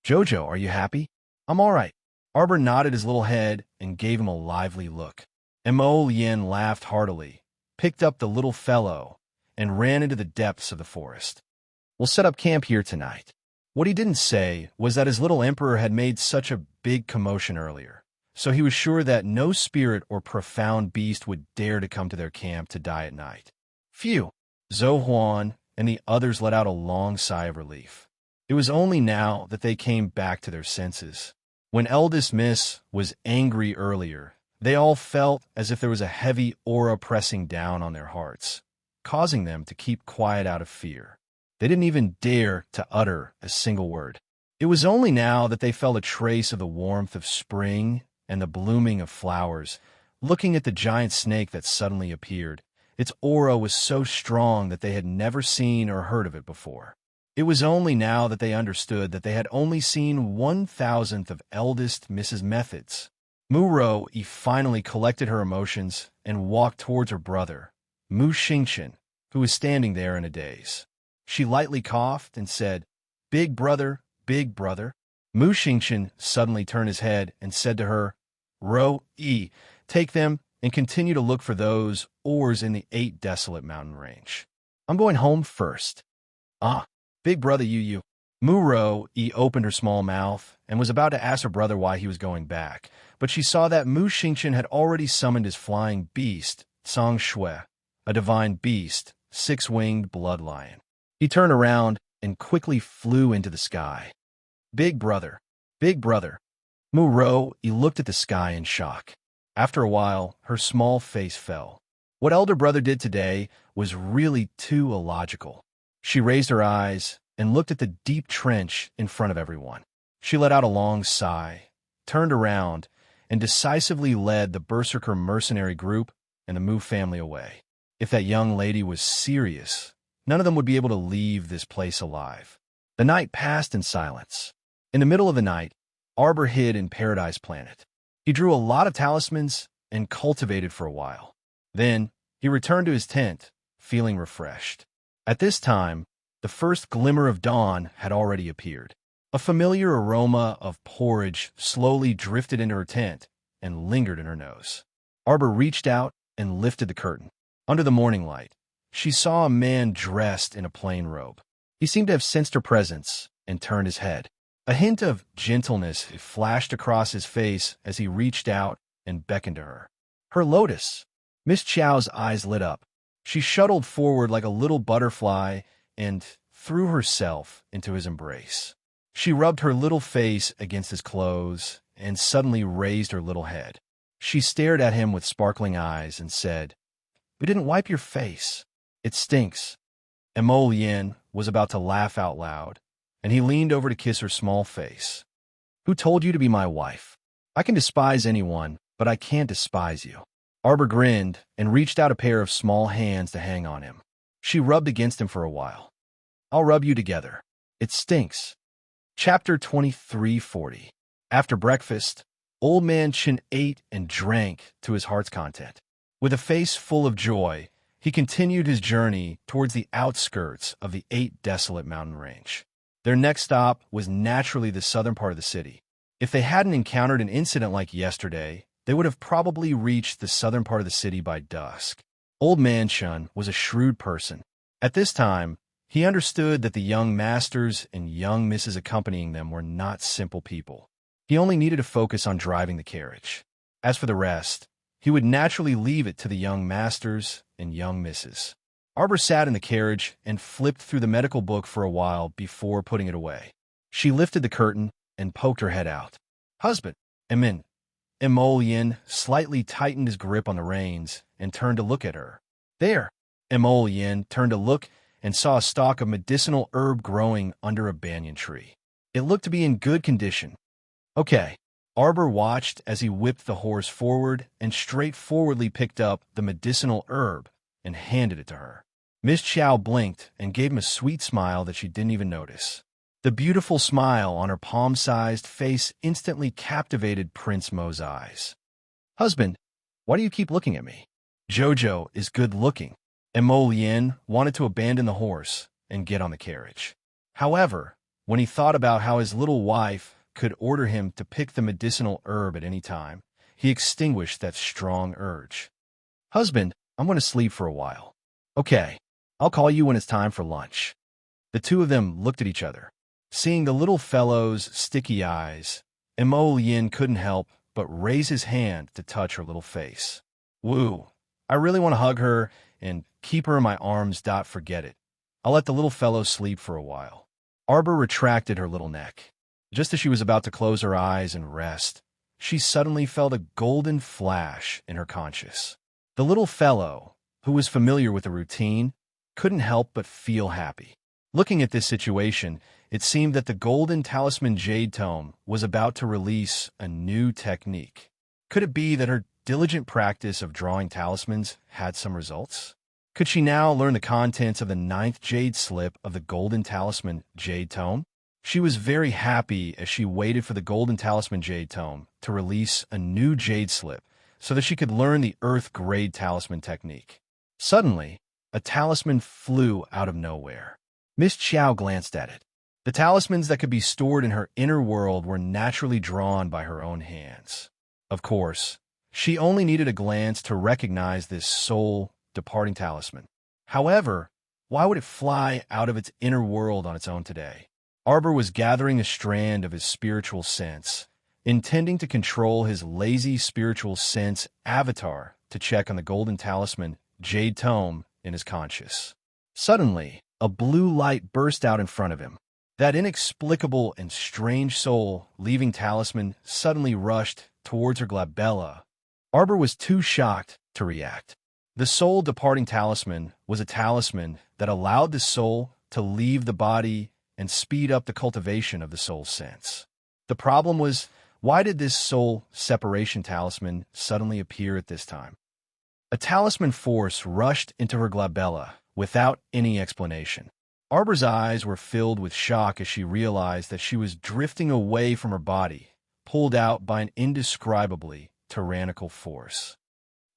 "Jojo, are you happy?" "I'm all right." Arbor nodded his little head and gave him a lively look. Mo Yin laughed heartily, picked up the little fellow, and ran into the depths of the forest. "We'll set up camp here tonight." What he didn't say was that his little emperor had made such a big commotion earlier, so he was sure that no spirit or profound beast would dare to come to their camp to die at night. Phew! Zhou Huan and the others let out a long sigh of relief. It was only now that they came back to their senses. When eldest Miss was angry earlier, they all felt as if there was a heavy aura pressing down on their hearts, causing them to keep quiet out of fear. They didn't even dare to utter a single word. It was only now that they felt a trace of the warmth of spring and the blooming of flowers. Looking at the giant snake that suddenly appeared, its aura was so strong that they had never seen or heard of it before. It was only now that they understood that they had only seen 1,000th of eldest Mrs. Methods. Mu finally collected her emotions and walked towards her brother, Mu Xingqian, who was standing there in a daze. She lightly coughed and said, Big brother, big brother." Mu Xingqian suddenly turned his head and said to her, "Ro-yi, take them and continue to look for those ores in the 8 desolate mountain range. I'm going home first." "Ah, big brother you." Mu-ro-yi opened her small mouth and was about to ask her brother why he was going back, but she saw that Mu Xingqian had already summoned his flying beast, Tsang Shui, a divine beast, 6-winged blood lion. He turned around and quickly flew into the sky. Big brother, big brother." Mu-ro-yi looked at the sky in shock. After a while, her small face fell. What elder brother did today was really too illogical. She raised her eyes and looked at the deep trench in front of everyone. She let out a long sigh, turned around, and decisively led the Berserker mercenary group and the Mu family away. If that young lady was serious, none of them would be able to leave this place alive. The night passed in silence. In the middle of the night, Arbor hid in Paradise Planet. He drew a lot of talismans and cultivated for a while. Then, he returned to his tent, feeling refreshed. At this time, the first glimmer of dawn had already appeared. A familiar aroma of porridge slowly drifted into her tent and lingered in her nose. Arbor reached out and lifted the curtain. Under the morning light, she saw a man dressed in a plain robe. He seemed to have sensed her presence and turned his head. A hint of gentleness flashed across his face as he reached out and beckoned to her. Her lotus! Miss Chow's eyes lit up. She shuttled forward like a little butterfly and threw herself into his embrace. She rubbed her little face against his clothes and suddenly raised her little head. She stared at him with sparkling eyes and said, "You didn't wipe your face. It stinks." Emolien was about to laugh out loud, and he leaned over to kiss her small face. "Who told you to be my wife? I can despise anyone, but I can't despise you." Arbor grinned and reached out a pair of small hands to hang on him. She rubbed against him for a while. "I'll rub you together. It stinks." Chapter 2340. After breakfast, Old Man Chin ate and drank to his heart's content. With a face full of joy, he continued his journey towards the outskirts of the 8 desolate mountain range. Their next stop was naturally the southern part of the city. If they hadn't encountered an incident like yesterday, they would have probably reached the southern part of the city by dusk. Old Man Chun was a shrewd person. At this time, he understood that the young masters and young misses accompanying them were not simple people. He only needed to focus on driving the carriage. As for the rest, he would naturally leave it to the young masters and young misses. Arbor sat in the carriage and flipped through the medical book for a while before putting it away. She lifted the curtain and poked her head out. "Husband!" Emolien slightly tightened his grip on the reins and turned to look at her. "There!" Emolien turned to look and saw a stalk of medicinal herb growing under a banyan tree. It looked to be in good condition. "Okay." Arbor watched as he whipped the horse forward and straightforwardly picked up the medicinal herb and handed it to her. Miss Chow blinked and gave him a sweet smile that she didn't even notice. The beautiful smile on her palm-sized face instantly captivated Prince Mo's eyes. "Husband, why do you keep looking at me? Jojo is good-looking." Emolien wanted to abandon the horse and get on the carriage. However, when he thought about how his little wife could order him to pick the medicinal herb at any time, he extinguished that strong urge. "Husband, I'm going to sleep for a while." "Okay, I'll call you when it's time for lunch." The two of them looked at each other. Seeing the little fellow's sticky eyes, Emolien couldn't help but raise his hand to touch her little face. "Woo, I really want to hug her and keep her in my arms. Forget it. I'll let the little fellow sleep for a while." Arbor retracted her little neck. Just as she was about to close her eyes and rest, she suddenly felt a golden flash in her conscience. The little fellow, who was familiar with the routine, couldn't help but feel happy. Looking at this situation, it seemed that the golden talisman Jade Tome was about to release a new technique. Could it be that her diligent practice of drawing talismans had some results? Could she now learn the contents of the 9th Jade Slip of the golden talisman Jade Tome? She was very happy as she waited for the golden talisman Jade Tome to release a new Jade Slip so that she could learn the Earth Grade talisman technique. Suddenly, a talisman flew out of nowhere. Miss Chow glanced at it. The talismans that could be stored in her inner world were naturally drawn by her own hands. Of course, she only needed a glance to recognize this soul-departing talisman. However, why would it fly out of its inner world on its own today? Arbor was gathering a strand of his spiritual sense, intending to control his lazy spiritual sense avatar to check on the golden talisman Jade Tome in his conscious. Suddenly, a blue light burst out in front of him. That inexplicable and strange soul-leaving talisman suddenly rushed towards her glabella. Arbor was too shocked to react. The soul-departing talisman was a talisman that allowed the soul to leave the body and speed up the cultivation of the soul sense. The problem was, why did this soul separation talisman suddenly appear at this time? A talisman force rushed into her glabella, without any explanation. Arbor's eyes were filled with shock as she realized that she was drifting away from her body, pulled out by an indescribably tyrannical force.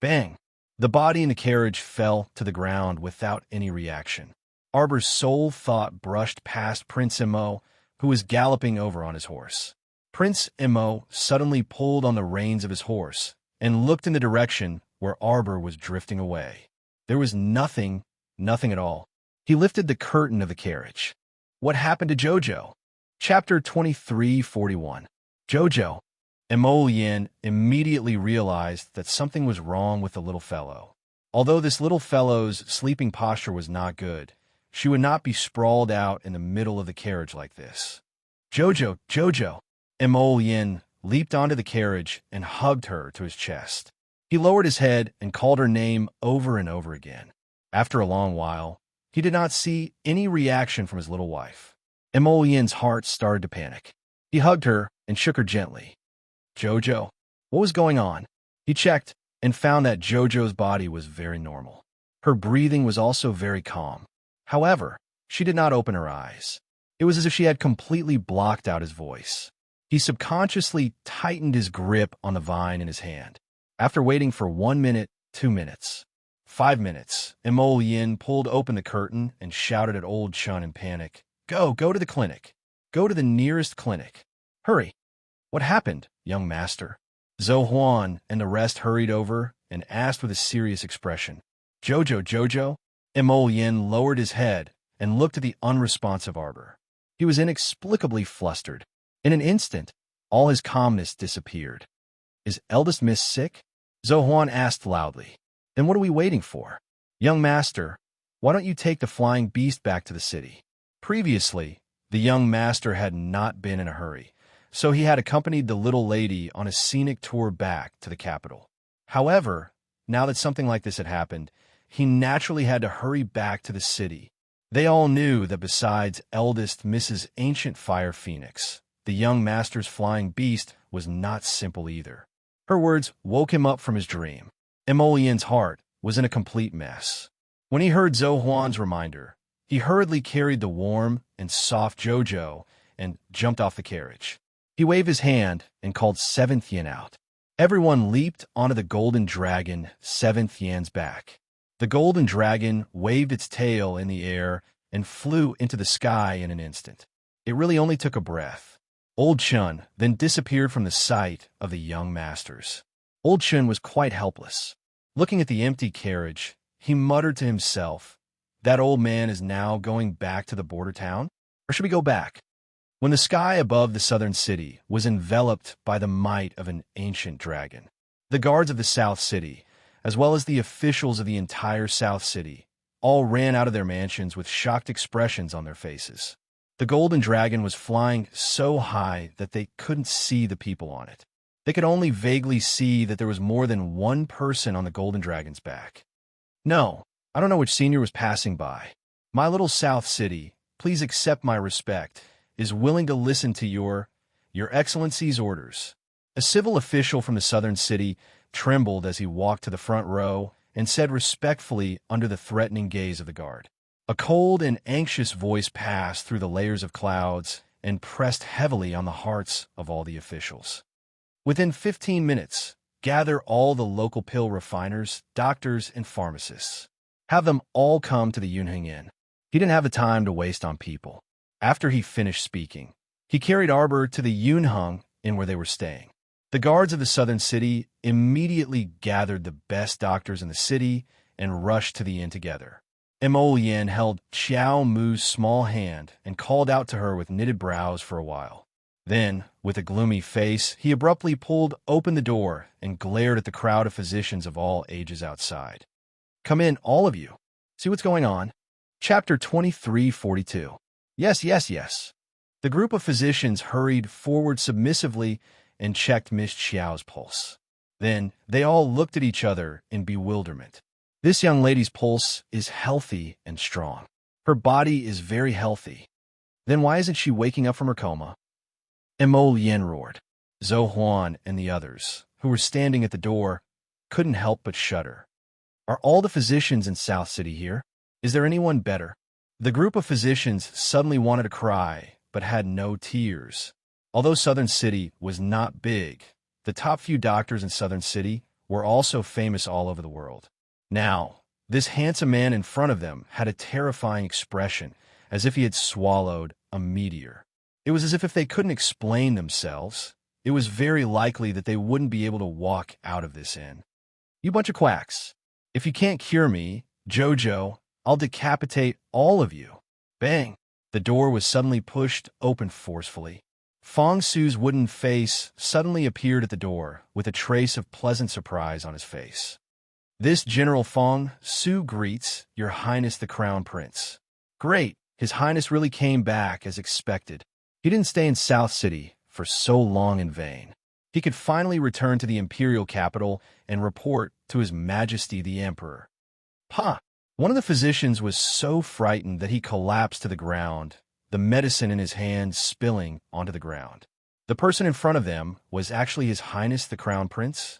Bang! The body in the carriage fell to the ground without any reaction. Arbor's sole thought brushed past Prince Imo, who was galloping over on his horse. Prince Imo suddenly pulled on the reins of his horse and looked in the direction where Arbor was drifting away. There was nothing at all. He lifted the curtain of the carriage. What happened to Jojo? Chapter 2341. Jojo. Imogen immediately realized that something was wrong with the little fellow. Although this little fellow's sleeping posture was not good, she would not be sprawled out in the middle of the carriage like this. Jojo, Jojo! Imogen leaped onto the carriage and hugged her to his chest. He lowered his head and called her name over and over again. After a long while, he did not see any reaction from his little wife. Imogen's heart started to panic. He hugged her and shook her gently. Jojo, what was going on? He checked and found that Jojo's body was very normal. Her breathing was also very calm. However, she did not open her eyes. It was as if she had completely blocked out his voice. He subconsciously tightened his grip on the vine in his hand. After waiting for 1 minute, 2 minutes, 5 minutes, Imogen pulled open the curtain and shouted at Old Chun in panic, Go to the clinic. Go to the nearest clinic. Hurry. What happened, young master? Zohuan and the rest hurried over and asked with a serious expression. Jojo? Imogen lowered his head and looked at the unresponsive Arbor. He was inexplicably flustered. In an instant, all his calmness disappeared. Is eldest miss sick? Zohuan asked loudly. Then what are we waiting for? Young master, why don't you take the flying beast back to the city? Previously, the young master had not been in a hurry, so he had accompanied the little lady on a scenic tour back to the capital. However, now that something like this had happened, he naturally had to hurry back to the city. They all knew that besides eldest Mrs. Ancient Fire Phoenix, the young master's flying beast was not simple either. Her words woke him up from his dream. Imogen's heart was in a complete mess. When he heard Zohuan's reminder, he hurriedly carried the warm and soft Jojo and jumped off the carriage. He waved his hand and called Seventh Yin out. Everyone leaped onto the golden dragon, Seventh Yin's back. The golden dragon waved its tail in the air and flew into the sky in an instant. It really only took a breath. Old Chun then disappeared from the sight of the young masters. Old Chun was quite helpless. Looking at the empty carriage, he muttered to himself, That old man is now going back to the border town? Or should we go back? When the sky above the southern city was enveloped by the might of an ancient dragon, the guards of the South City, as well as the officials of the entire South City, all ran out of their mansions with shocked expressions on their faces. The golden dragon was flying so high that they couldn't see the people on it. They could only vaguely see that there was more than one person on the golden dragon's back. No, I don't know which senior was passing by. My little South City, please accept my respect, is willing to listen to your Excellency's orders. A civil official from the southern city trembled as he walked to the front row and said respectfully under the threatening gaze of the guard. A cold and anxious voice passed through the layers of clouds and pressed heavily on the hearts of all the officials. Within 15 minutes, gather all the local pill refiners, doctors, and pharmacists. Have them all come to the Yunheng Inn. He didn't have the time to waste on people. After he finished speaking, he carried Arbor to the Yunheng Inn where they were staying. The guards of the southern city immediately gathered the best doctors in the city and rushed to the inn together. Imogen held Xiao Mu's small hand and called out to her with knitted brows for a while. Then, with a gloomy face, he abruptly pulled open the door and glared at the crowd of physicians of all ages outside. Come in, all of you. See what's going on. Chapter 2342. Yes. The group of physicians hurried forward submissively and checked Miss Xiao's pulse. Then they all looked at each other in bewilderment. This young lady's pulse is healthy and strong. Her body is very healthy. Then why isn't she waking up from her coma? Imogen roared. Zohuan and the others, who were standing at the door, couldn't help but shudder. Are all the physicians in South City here? Is there anyone better? The group of physicians suddenly wanted to cry, but had no tears. Although Southern City was not big, the top few doctors in Southern City were also famous all over the world. Now, this handsome man in front of them had a terrifying expression, as if he had swallowed a meteor. It was as if they couldn't explain themselves, it was very likely that they wouldn't be able to walk out of this inn. You bunch of quacks. If you can't cure me, Jojo, I'll decapitate all of you. Bang! The door was suddenly pushed open forcefully. Fong Su's wooden face suddenly appeared at the door, with a trace of pleasant surprise on his face. This General Fong Su greets Your Highness the Crown Prince. Great! His Highness really came back as expected. He didn't stay in South City for so long in vain. He could finally return to the imperial capital and report to His Majesty the Emperor. Pa! One of the physicians was so frightened that he collapsed to the ground, the medicine in his hand spilling onto the ground. The person in front of them was actually His Highness the Crown Prince.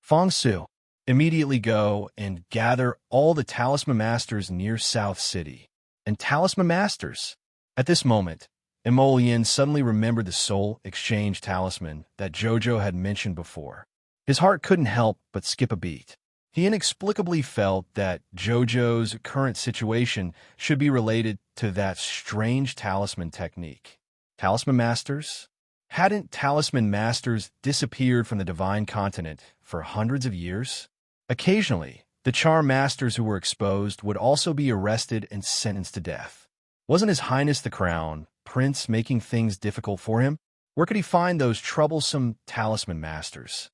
Fong Su, immediately go and gather all the talisman masters near South City. And talisman masters! At this moment, Emolian suddenly remembered the soul exchange talisman that Jojo had mentioned before. His heart couldn't help but skip a beat. He inexplicably felt that Jojo's current situation should be related to that strange talisman technique. Talisman masters? Hadn't talisman masters disappeared from the divine continent for hundreds of years? Occasionally, the charm masters who were exposed would also be arrested and sentenced to death. Wasn't His Highness the Crown Prince making things difficult for him? Where could he find those troublesome talisman masters?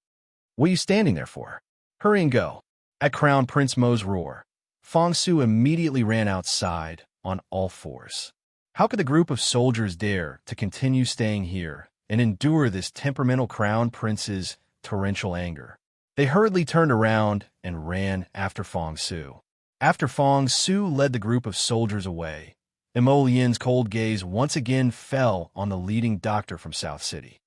What are you standing there for? Hurry and go. At Crown Prince Mo's roar, Fong Su immediately ran outside on all fours. How could the group of soldiers dare to continue staying here and endure this temperamental Crown Prince's torrential anger? They hurriedly turned around and ran after Fong Su. After Fong Su led the group of soldiers away, Emolian's cold gaze once again fell on the leading doctor from South City.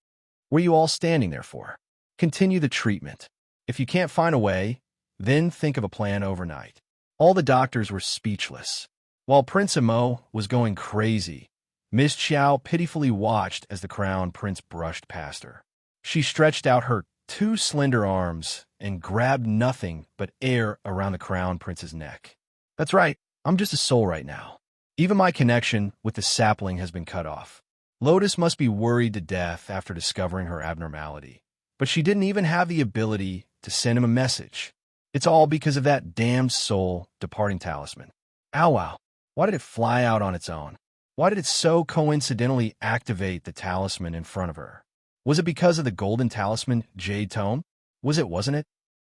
What are you all standing there for? Continue the treatment. If you can't find a way, then think of a plan overnight. All the doctors were speechless. While Prince Emo was going crazy, Miss Qiao pitifully watched as the Crown Prince brushed past her. She stretched out her two slender arms and grabbed nothing but air around the Crown Prince's neck. That's right, I'm just a soul right now. Even my connection with the sapling has been cut off. Lotus must be worried to death after discovering her abnormality, but she didn't even have the ability to send him a message. It's all because of that damned soul departing talisman. Ow wow, why did it fly out on its own? Why did it so coincidentally activate the talisman in front of her? Was it because of the golden talisman Jade Tome? Wasn't it?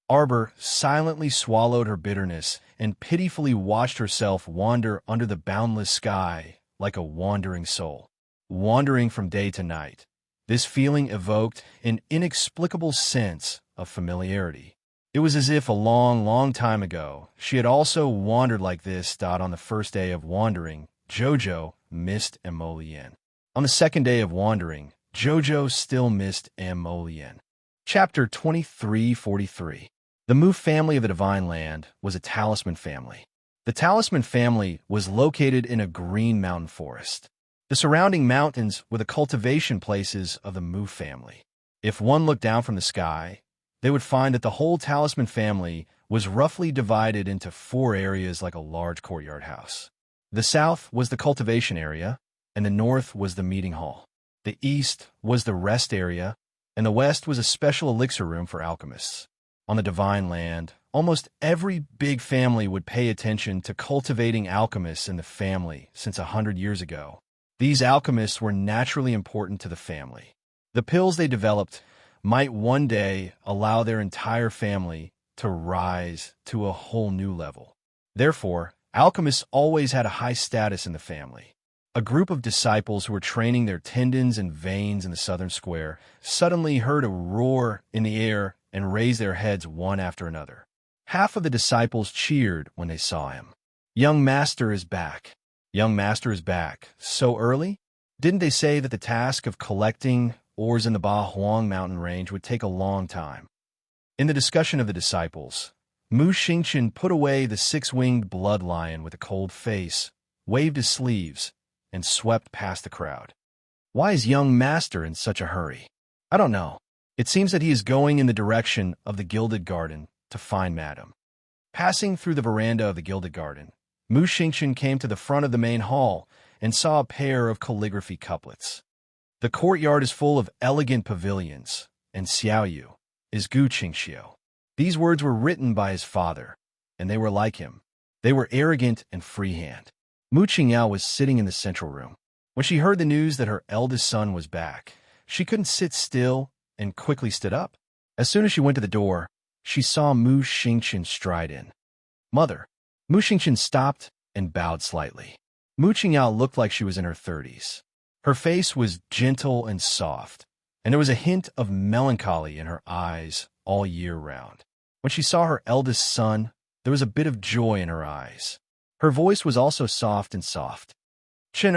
Arbor silently swallowed her bitterness and pitifully watched herself wander under the boundless sky like a wandering soul. Wandering from day to night, this feeling evoked an inexplicable sense of familiarity. It was as if a long, long time ago, she had also wandered like this. On the first day of wandering, Jojo missed Emolian. On the second day of wandering, Jojo still missed Emolian. Chapter 2343. The Mu family of the Divine Land was a talisman family. The talisman family was located in a green mountain forest. The surrounding mountains were the cultivation places of the Mu family. If one looked down from the sky, they would find that the whole talisman family was roughly divided into 4 areas like a large courtyard house. The south was the cultivation area, and the north was the meeting hall. The east was the rest area, and the west was a special elixir room for alchemists. On the Divine Land, almost every big family would pay attention to cultivating alchemists in the family since 100 years ago. These alchemists were naturally important to the family. The pills they developed might one day allow their entire family to rise to a whole new level. Therefore, alchemists always had a high status in the family. A group of disciples who were training their tendons and veins in the southern square suddenly heard a roar in the air and raised their heads one after another. Half of the disciples cheered when they saw him. Young Master is back. Young Master is back. So early? Didn't they say that the task of collecting ores in the Ba Huang mountain range would take a long time? In the discussion of the disciples, Mu Xingqian put away the six-winged blood lion with a cold face, waved his sleeves, and swept past the crowd. Why is young master in such a hurry? I don't know. It seems that he is going in the direction of the Gilded Garden to find Madame. Passing through the veranda of the Gilded Garden, Mu Xingqian came to the front of the main hall and saw a pair of calligraphy couplets. The courtyard is full of elegant pavilions, and Xiaoyu is Gu Qingxiu. These words were written by his father, and they were like him. They were arrogant and freehand. Mu Qingyao was sitting in the central room. When she heard the news that her eldest son was back, she couldn't sit still and quickly stood up. As soon as she went to the door, she saw Mu Xingqian stride in. Mother. Mu Xingqian stopped and bowed slightly. Mu Qingyao looked like she was in her 30s. Her face was gentle and soft, and there was a hint of melancholy in her eyes all year round. When she saw her eldest son, there was a bit of joy in her eyes. Her voice was also soft and soft. Chen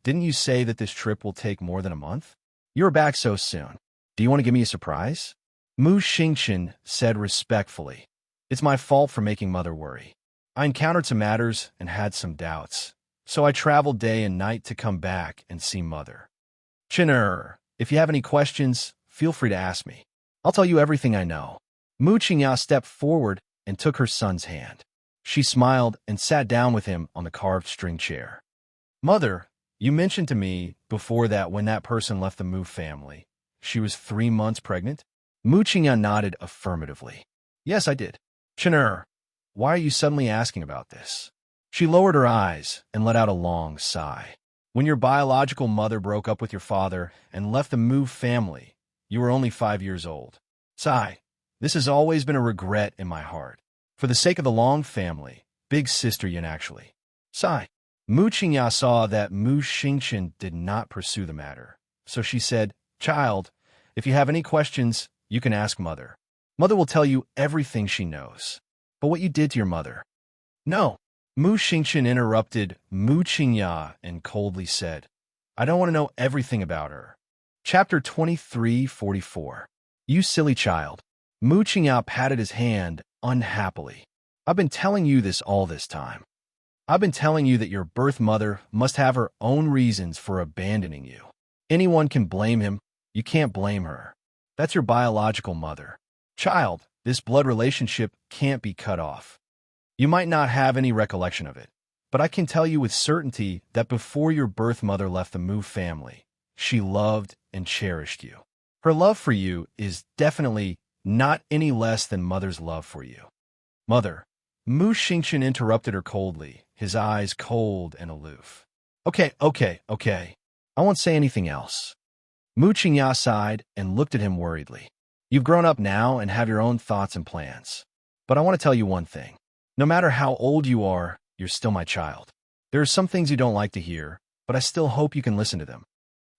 didn't you say that this trip will take more than a month? You are back so soon. Do you want to give me a surprise? Mu Xingqian said respectfully. It's my fault for making Mother worry. I encountered some matters and had some doubts, so I traveled day and night to come back and see Mother. Chen if you have any questions, feel free to ask me. I'll tell you everything I know. Mu Qingyao stepped forward and took her son's hand. She smiled and sat down with him on the carved string chair. Mother, you mentioned to me before that when that person left the Mu family, she was 3 months pregnant? Mu Qingyao nodded affirmatively. Yes, I did. Chen why are you suddenly asking about this? She lowered her eyes and let out a long sigh. When your biological mother broke up with your father and left the Mu family, you were only 5 years old. Sigh. This has always been a regret in my heart. For the sake of the Long family, big sister Yin actually. Sigh. Mu Qingyao saw that Mu Xingqian did not pursue the matter, so she said, Child, if you have any questions, you can ask Mother. Mother will tell you everything she knows. But what you did to your mother? No. Mu Xingqian interrupted Mu Qingyao and coldly said, I don't want to know everything about her. Chapter 23:44. You silly child. Mu Qingyao patted his hand unhappily. I've been telling you this all this time. I've been telling you that your birth mother must have her own reasons for abandoning you. Anyone can blame him. You can't blame her. That's your biological mother. Child, this blood relationship can't be cut off. You might not have any recollection of it, but I can tell you with certainty that before your birth mother left the Mu family, she loved and cherished you. Her love for you is definitely not any less than Mother's love for you. Mother. Mu Xingqian interrupted her coldly, his eyes cold and aloof. Okay. I won't say anything else. Mu Qingyao sighed and looked at him worriedly. You've grown up now and have your own thoughts and plans. But I want to tell you one thing. No matter how old you are, you're still my child. There are some things you don't like to hear, but I still hope you can listen to them.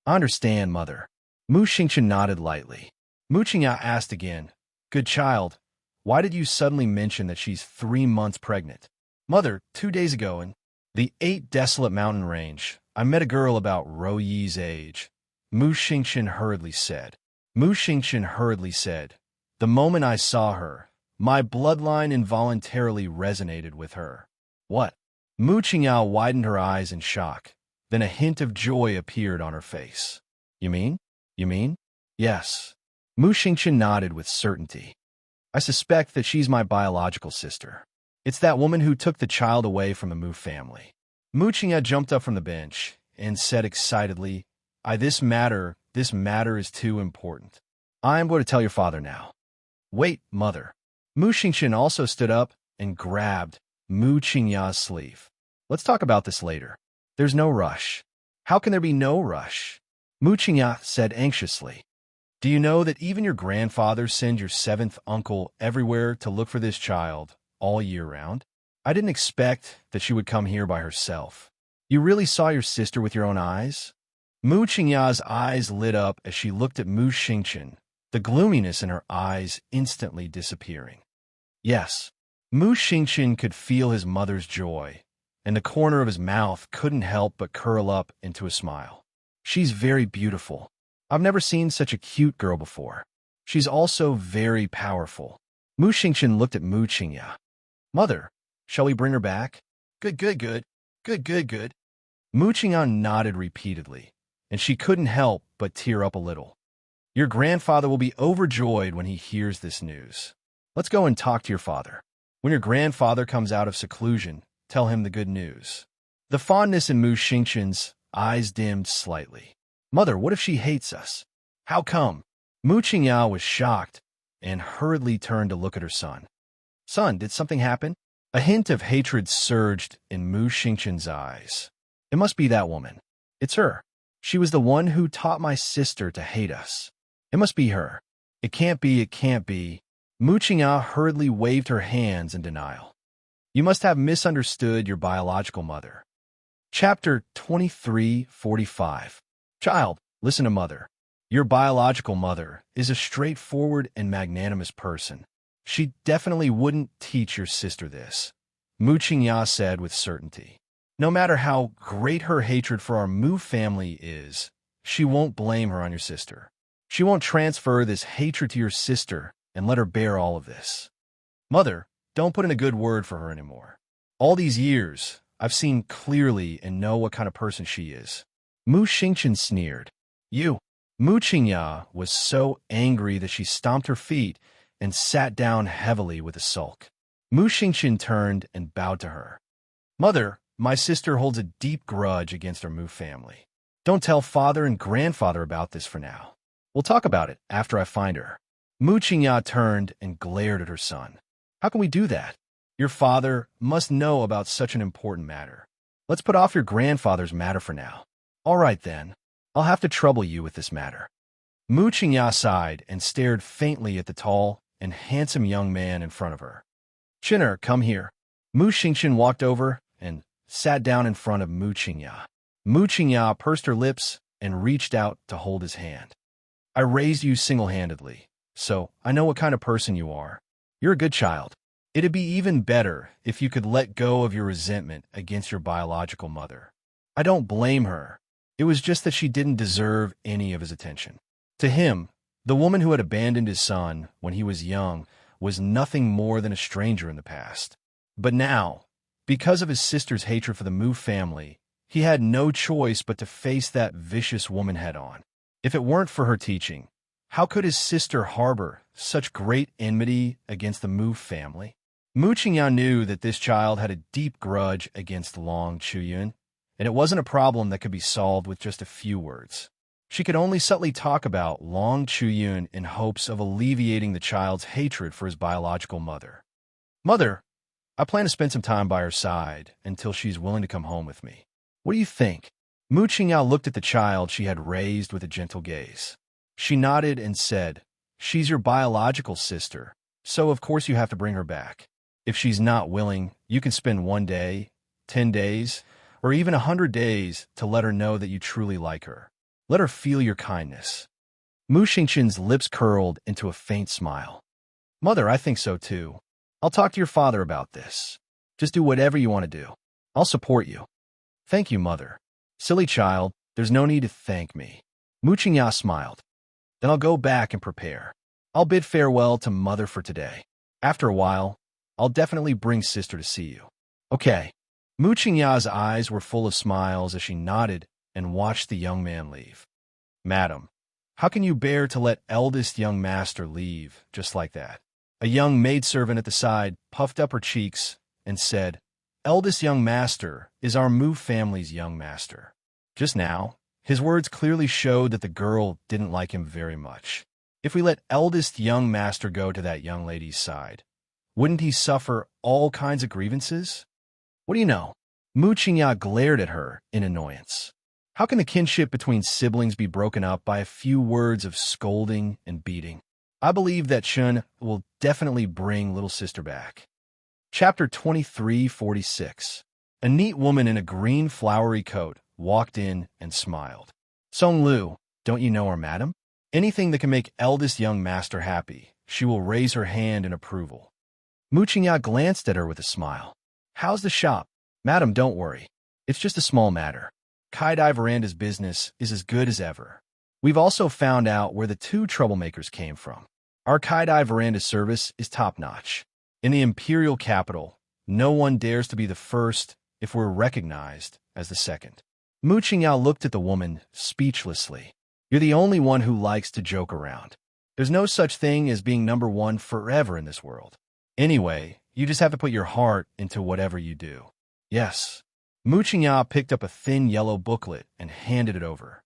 I understand, Mother. Mu Xingqian nodded lightly. Mu Qingyao asked again, Good child, why did you suddenly mention that she's 3 months pregnant? Mother, 2 days ago in the 8 desolate mountain range, I met a girl about Ro Yi's age. Mu Xingqian hurriedly said. The moment I saw her, my bloodline involuntarily resonated with her. What? Mu Qingyao widened her eyes in shock. Then a hint of joy appeared on her face. You mean? Yes. Mu Xingqian nodded with certainty. I suspect that she's my biological sister. It's that woman who took the child away from the Mu family. Mu Qingyao jumped up from the bench and said excitedly, This matter is too important. I am going to tell your father now. Wait, Mother. Mu Xingqian also stood up and grabbed Mu Qingyao's sleeve. Let's talk about this later. There's no rush. How can there be no rush? Mu Qingyao said anxiously. Do you know that even your grandfather sends your 7th uncle everywhere to look for this child all year round? I didn't expect that she would come here by herself. You really saw your sister with your own eyes? Mu Qingyao's eyes lit up as she looked at Mu Xingqian, the gloominess in her eyes instantly disappearing. Yes, Mu Xingqian could feel his mother's joy, and the corner of his mouth couldn't help but curl up into a smile. She's very beautiful. I've never seen such a cute girl before. She's also very powerful. Mu Xingqian looked at Mu Qingya. Mother, shall we bring her back? Good, good, good. Good, good, good. Mu Qingya nodded repeatedly, and she couldn't help but tear up a little. Your grandfather will be overjoyed when he hears this news. Let's go and talk to your father. When your grandfather comes out of seclusion, tell him the good news. The fondness in Mu Xingqian's eyes dimmed slightly. Mother, what if she hates us? How come? Mu Qingya was shocked and hurriedly turned to look at her son. Son, did something happen? A hint of hatred surged in Mu Xingqian's eyes. It must be that woman. It's her. She was the one who taught my sister to hate us. It must be her. It can't be, it can't be. Mu Qingya hurriedly waved her hands in denial. You must have misunderstood your biological mother. Chapter 23:45. Child, listen to mother. Your biological mother is a straightforward and magnanimous person. She definitely wouldn't teach your sister this, Mu Qingya said with certainty. No matter how great her hatred for our Mu family is, she won't blame her on your sister. She won't transfer this hatred to your sister and let her bear all of this. Mother, don't put in a good word for her anymore. All these years, I've seen clearly and know what kind of person she is. Mu Xingqian sneered. You. Mu Qingya was so angry that she stomped her feet and sat down heavily with a sulk. Mu Xingqian turned and bowed to her. Mother, my sister holds a deep grudge against our Mu family. Don't tell father and grandfather about this for now. We'll talk about it after I find her. Mu Qingya turned and glared at her son. How can we do that? Your father must know about such an important matter. Let's put off your grandfather's matter for now. All right, then. I'll have to trouble you with this matter. Mu Qingya sighed and stared faintly at the tall and handsome young man in front of her. Chinner, come here. Mu Xingqian walked over and sat down in front of Mu Qingya. Mu Qingya pursed her lips and reached out to hold his hand. I raised you single-handedly, so I know what kind of person you are. You're a good child. It'd be even better if you could let go of your resentment against your biological mother. I don't blame her. It was just that she didn't deserve any of his attention. To him, the woman who had abandoned his son when he was young was nothing more than a stranger in the past. But now, because of his sister's hatred for the Mu family, he had no choice but to face that vicious woman head-on. If it weren't for her teaching, how could his sister harbor such great enmity against the Mu family? Mu Qingya knew that this child had a deep grudge against Long Chuyun, and it wasn't a problem that could be solved with just a few words. She could only subtly talk about Long Chuyun in hopes of alleviating the child's hatred for his biological mother. Mother, I plan to spend some time by her side until she's willing to come home with me. What do you think? Mu Qingya looked at the child she had raised with a gentle gaze. She nodded and said, She's your biological sister, so of course you have to bring her back. If she's not willing, you can spend 1 day, 10 days, or even 100 days to let her know that you truly like her. Let her feel your kindness. Mu Xingqian's lips curled into a faint smile. Mother, I think so too. I'll talk to your father about this. Just do whatever you want to do. I'll support you. Thank you, Mother. Silly child, there's no need to thank me. Mu Qingya smiled. Then I'll go back and prepare. I'll bid farewell to Mother for today. After a while, I'll definitely bring sister to see you. Okay. Mu Qingya's eyes were full of smiles as she nodded and watched the young man leave. Madam, how can you bear to let eldest young master leave just like that? A young maidservant at the side puffed up her cheeks and said, Eldest young master is our Mu family's young master. Just now, his words clearly showed that the girl didn't like him very much. If we let eldest young master go to that young lady's side, wouldn't he suffer all kinds of grievances? What do you know? Mu Qingya glared at her in annoyance. How can the kinship between siblings be broken up by a few words of scolding and beating? I believe that Chun will definitely bring little sister back. Chapter 23:46. A neat woman in a green flowery coat walked in and smiled. Song Lu, don't you know her, madam? Anything that can make eldest young master happy, she will raise her hand in approval. Mu Qingya glanced at her with a smile. How's the shop? Madam, don't worry. It's just a small matter. Kai-Dai Veranda's business is as good as ever. We've also found out where the 2 troublemakers came from. Our Kaidai Veranda service is top-notch. In the Imperial capital, no one dares to be the first if we're recognized as the second. Mu Qingyao looked at the woman speechlessly. You're the only one who likes to joke around. There's no such thing as being number one forever in this world. Anyway, you just have to put your heart into whatever you do. Yes. Mu Qingyao picked up a thin yellow booklet and handed it over.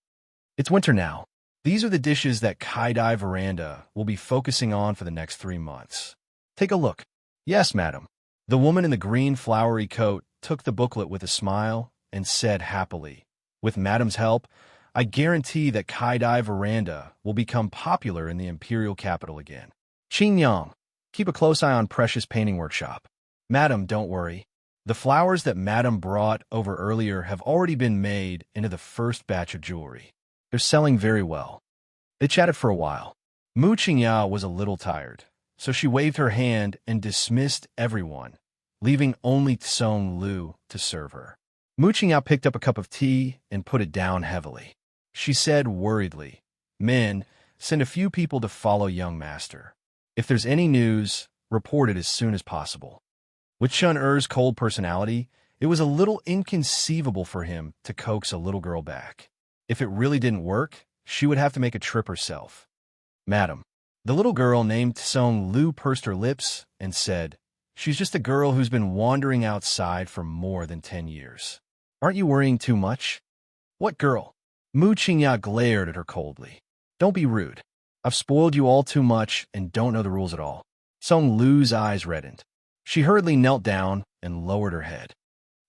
It's winter now. These are the dishes that Kaidai Veranda will be focusing on for the next 3 months. Take a look. Yes, madam. The woman in the green flowery coat took the booklet with a smile and said happily, with madam's help, I guarantee that Kaidai Veranda will become popular in the Imperial capital again. Qingyang, keep a close eye on Precious Painting Workshop. Madam, don't worry. The flowers that madam brought over earlier have already been made into the first batch of jewelry. They're selling very well. They chatted for a while. Mu Qingyao was a little tired, so she waved her hand and dismissed everyone, leaving only Tsong Lu to serve her. Mu Qingyao picked up a cup of tea and put it down heavily. She said worriedly, Men, send a few people to follow young master. If there's any news, report it as soon as possible. With Chun Er's cold personality, it was a little inconceivable for him to coax a little girl back. If it really didn't work, she would have to make a trip herself. Madam, the little girl named Tsong Lu pursed her lips and said, She's just a girl who's been wandering outside for more than 10 years. Aren't you worrying too much? What girl? Mu Qingyao glared at her coldly. Don't be rude. I've spoiled you all too much and don't know the rules at all. Tsong Lu's eyes reddened. She hurriedly knelt down and lowered her head.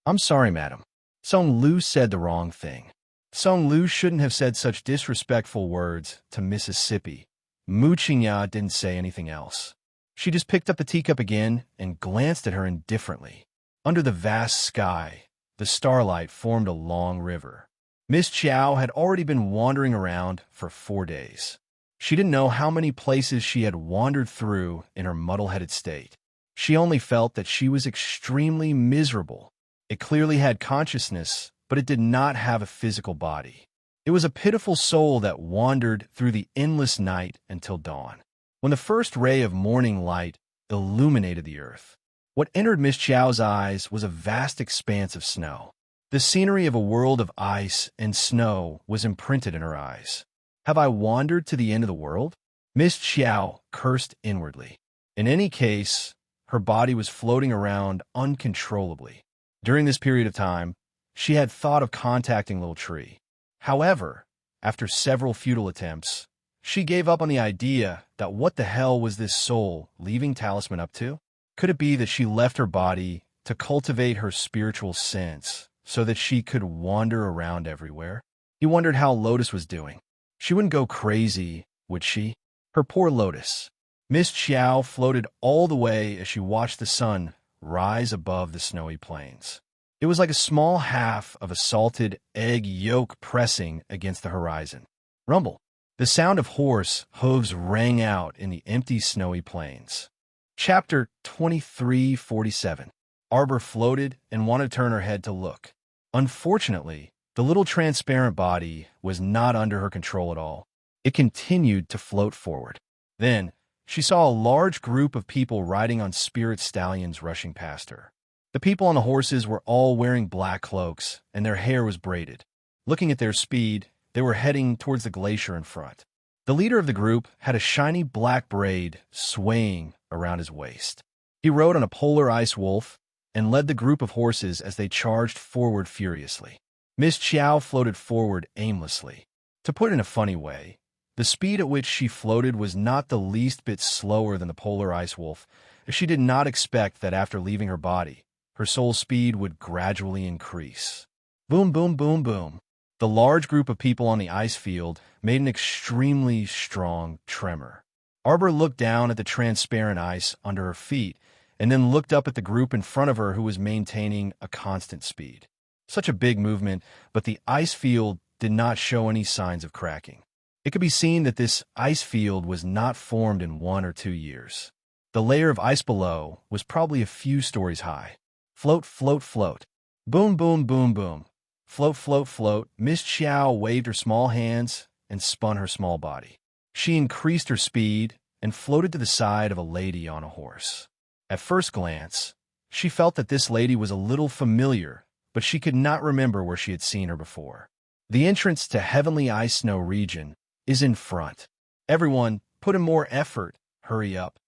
I'm sorry, madam. Tsong Lu said the wrong thing. Tsong Lu shouldn't have said such disrespectful words to Mississippi. Mu Qingyao didn't say anything else. She just picked up the teacup again and glanced at her indifferently. Under the vast sky, the starlight formed a long river. Miss Chow had already been wandering around for 4 days. She didn't know how many places she had wandered through in her muddle-headed state. She only felt that she was extremely miserable. It clearly had consciousness, but it did not have a physical body. It was a pitiful soul that wandered through the endless night until dawn, when the first ray of morning light illuminated the earth. What entered Miss Chow's eyes was a vast expanse of snow. The scenery of a world of ice and snow was imprinted in her eyes. Have I wandered to the end of the world? Miss Chow cursed inwardly. In any case, her body was floating around uncontrollably. During this period of time, she had thought of contacting Little Tree. However, after several futile attempts, she gave up on the idea that what the hell was this soul leaving Talisman up to? Could it be that she left her body to cultivate her spiritual sense so that she could wander around everywhere? He wondered how Lotus was doing. She wouldn't go crazy, would she? Her poor Lotus. Miss Chow floated all the way as she watched the sun rise above the snowy plains. It was like a small half of a salted egg yolk pressing against the horizon. Rumble. The sound of horse hooves rang out in the empty snowy plains. Chapter 2347. Arbor floated and wanted to turn her head to look. Unfortunately, the little transparent body was not under her control at all. It continued to float forward. Then, she saw a large group of people riding on spirit stallions rushing past her. The people on the horses were all wearing black cloaks, and their hair was braided. Looking at their speed, they were heading towards the glacier in front. The leader of the group had a shiny black braid swaying around his waist. He rode on a polar ice wolf and led the group of horses as they charged forward furiously. Miss Chow floated forward aimlessly. To put it in a funny way, the speed at which she floated was not the least bit slower than the polar ice wolf, as she did not expect that after leaving her body, her soul speed would gradually increase. Boom, boom, boom, boom. The large group of people on the ice field made an extremely strong tremor. Arbor looked down at the transparent ice under her feet and then looked up at the group in front of her who was maintaining a constant speed. Such a big movement, but the ice field did not show any signs of cracking. It could be seen that this ice field was not formed in 1 or 2 years. The layer of ice below was probably a few stories high. Float, float, float. Boom, boom, boom, boom. Float, float, float. Miss Chow waved her small hands and spun her small body. She increased her speed and floated to the side of a lady on a horse. At first glance, she felt that this lady was a little familiar, but she could not remember where she had seen her before. The entrance to Heavenly Ice Snow region is in front. Everyone, put in more effort. Hurry up.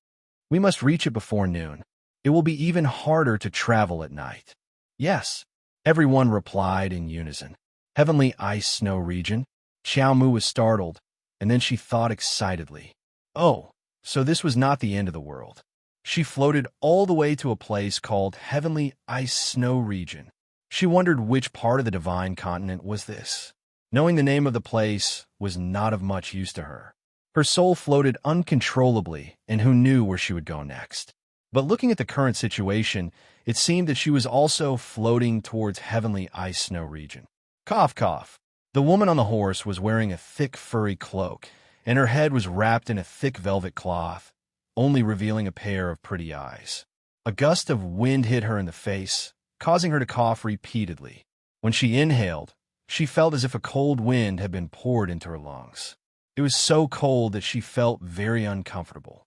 We must reach it before noon. It will be even harder to travel at night. Yes, everyone replied in unison. Heavenly Ice Snow region? Xiao Mu was startled, and then she thought excitedly. Oh, so this was not the end of the world. She floated all the way to a place called Heavenly Ice Snow region. She wondered which part of the divine continent was this. Knowing the name of the place was not of much use to her. Her soul floated uncontrollably, and who knew where she would go next. But looking at the current situation, it seemed that she was also floating towards Heavenly Ice Snow region. Cough, cough. The woman on the horse was wearing a thick furry cloak, and her head was wrapped in a thick velvet cloth, only revealing a pair of pretty eyes. A gust of wind hit her in the face, causing her to cough repeatedly. When she inhaled, she felt as if a cold wind had been poured into her lungs. It was so cold that she felt very uncomfortable.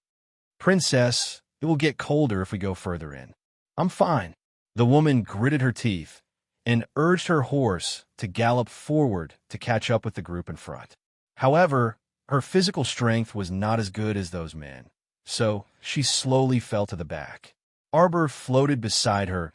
Princess, it will get colder if we go further in. I'm fine. The woman gritted her teeth and urged her horse to gallop forward to catch up with the group in front. However, her physical strength was not as good as those men, so she slowly fell to the back. Arbor floated beside her,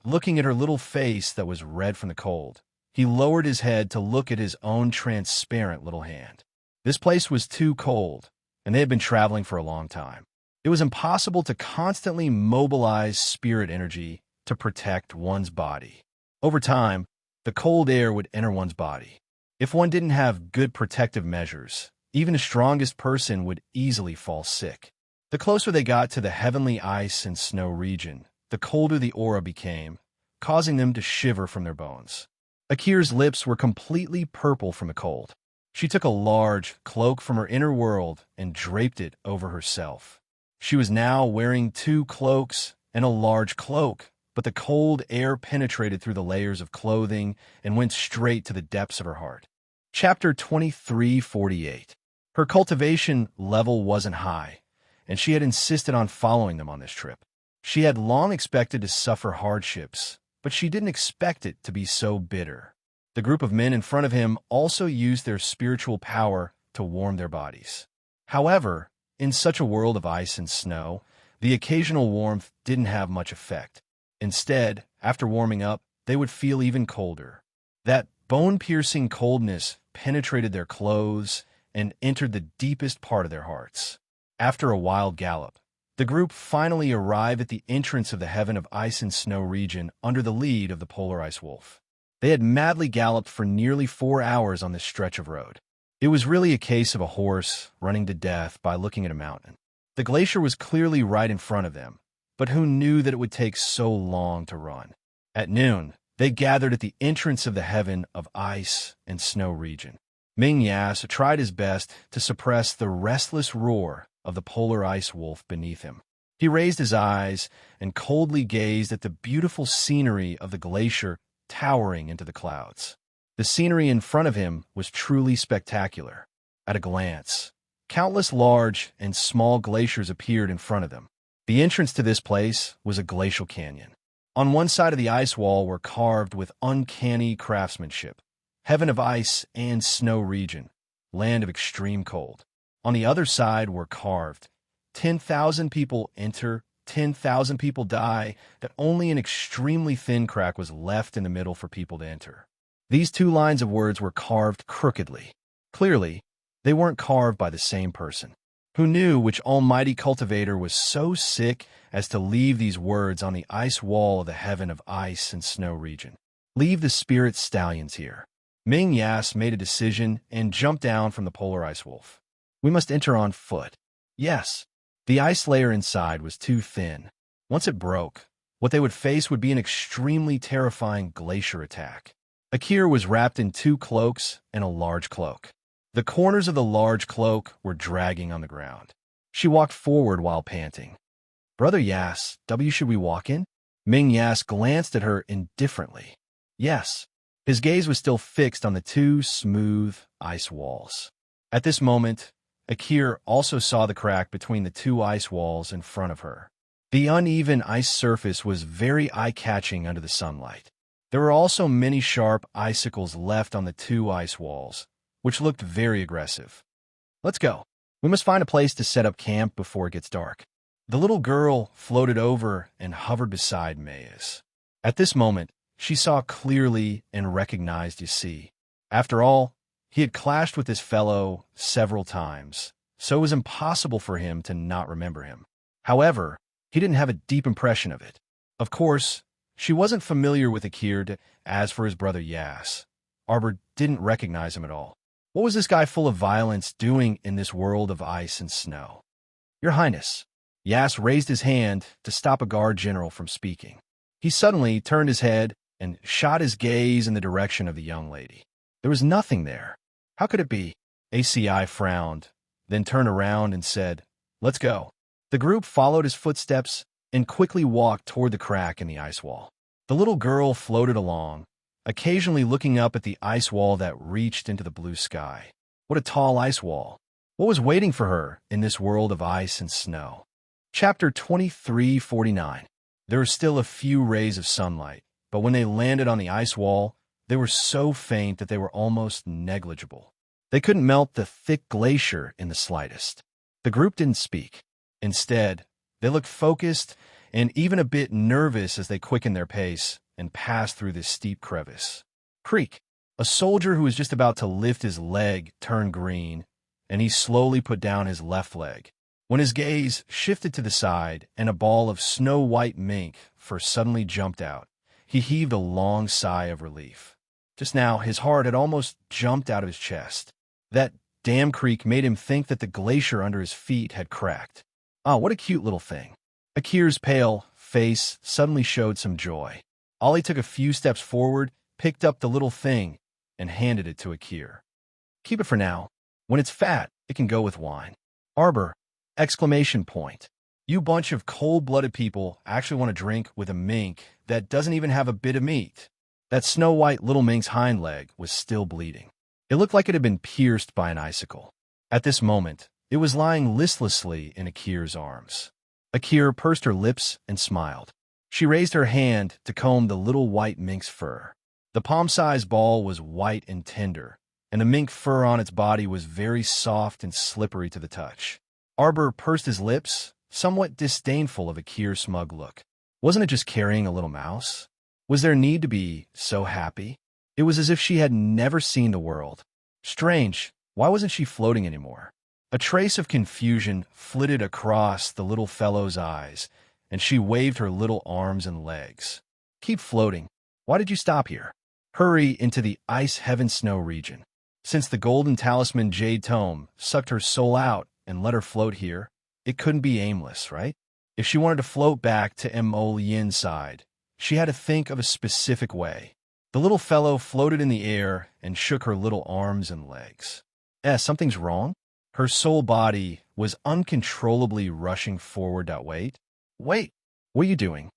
looking at her little face that was red from the cold. He lowered his head to look at his own transparent little hand. This place was too cold, and they had been traveling for a long time. It was impossible to constantly mobilize spirit energy to protect one's body. Over time, the cold air would enter one's body. If one didn't have good protective measures, even the strongest person would easily fall sick. The closer they got to the Heavenly Ice and Snow region, the colder the aura became, causing them to shiver from their bones. Akira's lips were completely purple from the cold. She took a large cloak from her inner world and draped it over herself. She was now wearing 2 cloaks and a large cloak, but the cold air penetrated through the layers of clothing and went straight to the depths of her heart. Chapter 23:48. Her cultivation level wasn't high, and she had insisted on following them on this trip. She had long expected to suffer hardships, but she didn't expect it to be so bitter. The group of men in front of him also used their spiritual power to warm their bodies. However, in such a world of ice and snow, the occasional warmth didn't have much effect. Instead, after warming up, they would feel even colder. That bone-piercing coldness penetrated their clothes and entered the deepest part of their hearts. After a wild gallop, the group finally arrived at the entrance of the Heaven of Ice and Snow region under the lead of the polar ice wolf. They had madly galloped for nearly 4 hours on this stretch of road. It was really a case of a horse running to death by looking at a mountain. The glacier was clearly right in front of them, but who knew that it would take so long to run? At noon, they gathered at the entrance of the Heaven of Ice and Snow region. Ming Yas tried his best to suppress the restless roar of the polar ice wolf beneath him. He raised his eyes and coldly gazed at the beautiful scenery of the glacier towering into the clouds. The scenery in front of him was truly spectacular. At a glance, countless large and small glaciers appeared in front of them. The entrance to this place was a glacial canyon. On one side of the ice wall were carved with uncanny craftsmanship, Heaven of Ice and Snow region, land of extreme cold. On the other side were carved, 10,000 people enter, 10,000 people die, that only an extremely thin crack was left in the middle for people to enter. These 2 lines of words were carved crookedly. Clearly, they weren't carved by the same person. Who knew which almighty cultivator was so sick as to leave these words on the ice wall of the Heaven of Ice and Snow region? Leave the spirit stallions here. Ming Yas made a decision and jumped down from the polar ice wolf. We must enter on foot. Yes. The ice layer inside was too thin. Once it broke, what they would face would be an extremely terrifying glacier attack. Akira was wrapped in 2 cloaks and a large cloak. The corners of the large cloak were dragging on the ground. She walked forward while panting. Brother Yas, should we walk in? Ming Yas glanced at her indifferently. Yes. His gaze was still fixed on the 2 smooth ice walls. At this moment, Akir also saw the crack between the two ice walls in front of her. The uneven ice surface was very eye-catching under the sunlight. There were also many sharp icicles left on the two ice walls, which looked very aggressive. Let's go. We must find a place to set up camp before it gets dark. The little girl floated over and hovered beside Mayes. At this moment, she saw clearly and recognized Yassi. After all, he had clashed with this fellow several times, so it was impossible for him to not remember him. However, he didn't have a deep impression of it. Of course, she wasn't familiar with Akir. As for his brother Yas, Arbor didn't recognize him at all. What was this guy full of violence doing in this world of ice and snow? Your Highness. Yas raised his hand to stop a guard general from speaking. He suddenly turned his head and shot his gaze in the direction of the young lady. There was nothing there. How could it be? ACI frowned, then turned around and said, "Let's go." The group followed his footsteps and quickly walked toward the crack in the ice wall. The little girl floated along, occasionally looking up at the ice wall that reached into the blue sky. What a tall ice wall! What was waiting for her in this world of ice and snow? Chapter 2349. There were still a few rays of sunlight, but when they landed on the ice wall, they were so faint that they were almost negligible. They couldn't melt the thick glacier in the slightest. The group didn't speak. Instead, they looked focused and even a bit nervous as they quickened their pace and passed through this steep crevice. Creak! A soldier who was just about to lift his leg turned green, and he slowly put down his left leg. When his gaze shifted to the side and a ball of snow-white mink fur suddenly jumped out, he heaved a long sigh of relief. Just now, his heart had almost jumped out of his chest. That damn creak made him think that the glacier under his feet had cracked. Ah, what a cute little thing. Akir's pale face suddenly showed some joy. Ollie took a few steps forward, picked up the little thing, and handed it to Akir. Keep it for now. When it's fat, it can go with wine. Arbor! Exclamation point. You bunch of cold-blooded people actually want to drink with a mink that doesn't even have a bit of meat. That snow-white little mink's hind leg was still bleeding. It looked like it had been pierced by an icicle. At this moment, it was lying listlessly in Akir's arms. Akir pursed her lips and smiled. She raised her hand to comb the little white mink's fur. The palm-sized ball was white and tender, and the mink fur on its body was very soft and slippery to the touch. Arbor pursed his lips, somewhat disdainful of Akir's smug look. Wasn't it just carrying a little mouse? Was there need to be so happy? It was as if she had never seen the world. Strange, why wasn't she floating anymore? A trace of confusion flitted across the little fellow's eyes, and she waved her little arms and legs. Keep floating. Why did you stop here? Hurry into the ice heaven snow region. Since the golden talisman Jade Tome sucked her soul out and let her float here, it couldn't be aimless, right? If she wanted to float back to Mo Yin's side, she had to think of a specific way. The little fellow floated in the air and shook her little arms and legs. Something's wrong? Her soul body was uncontrollably rushing forward. Wait, what are you doing?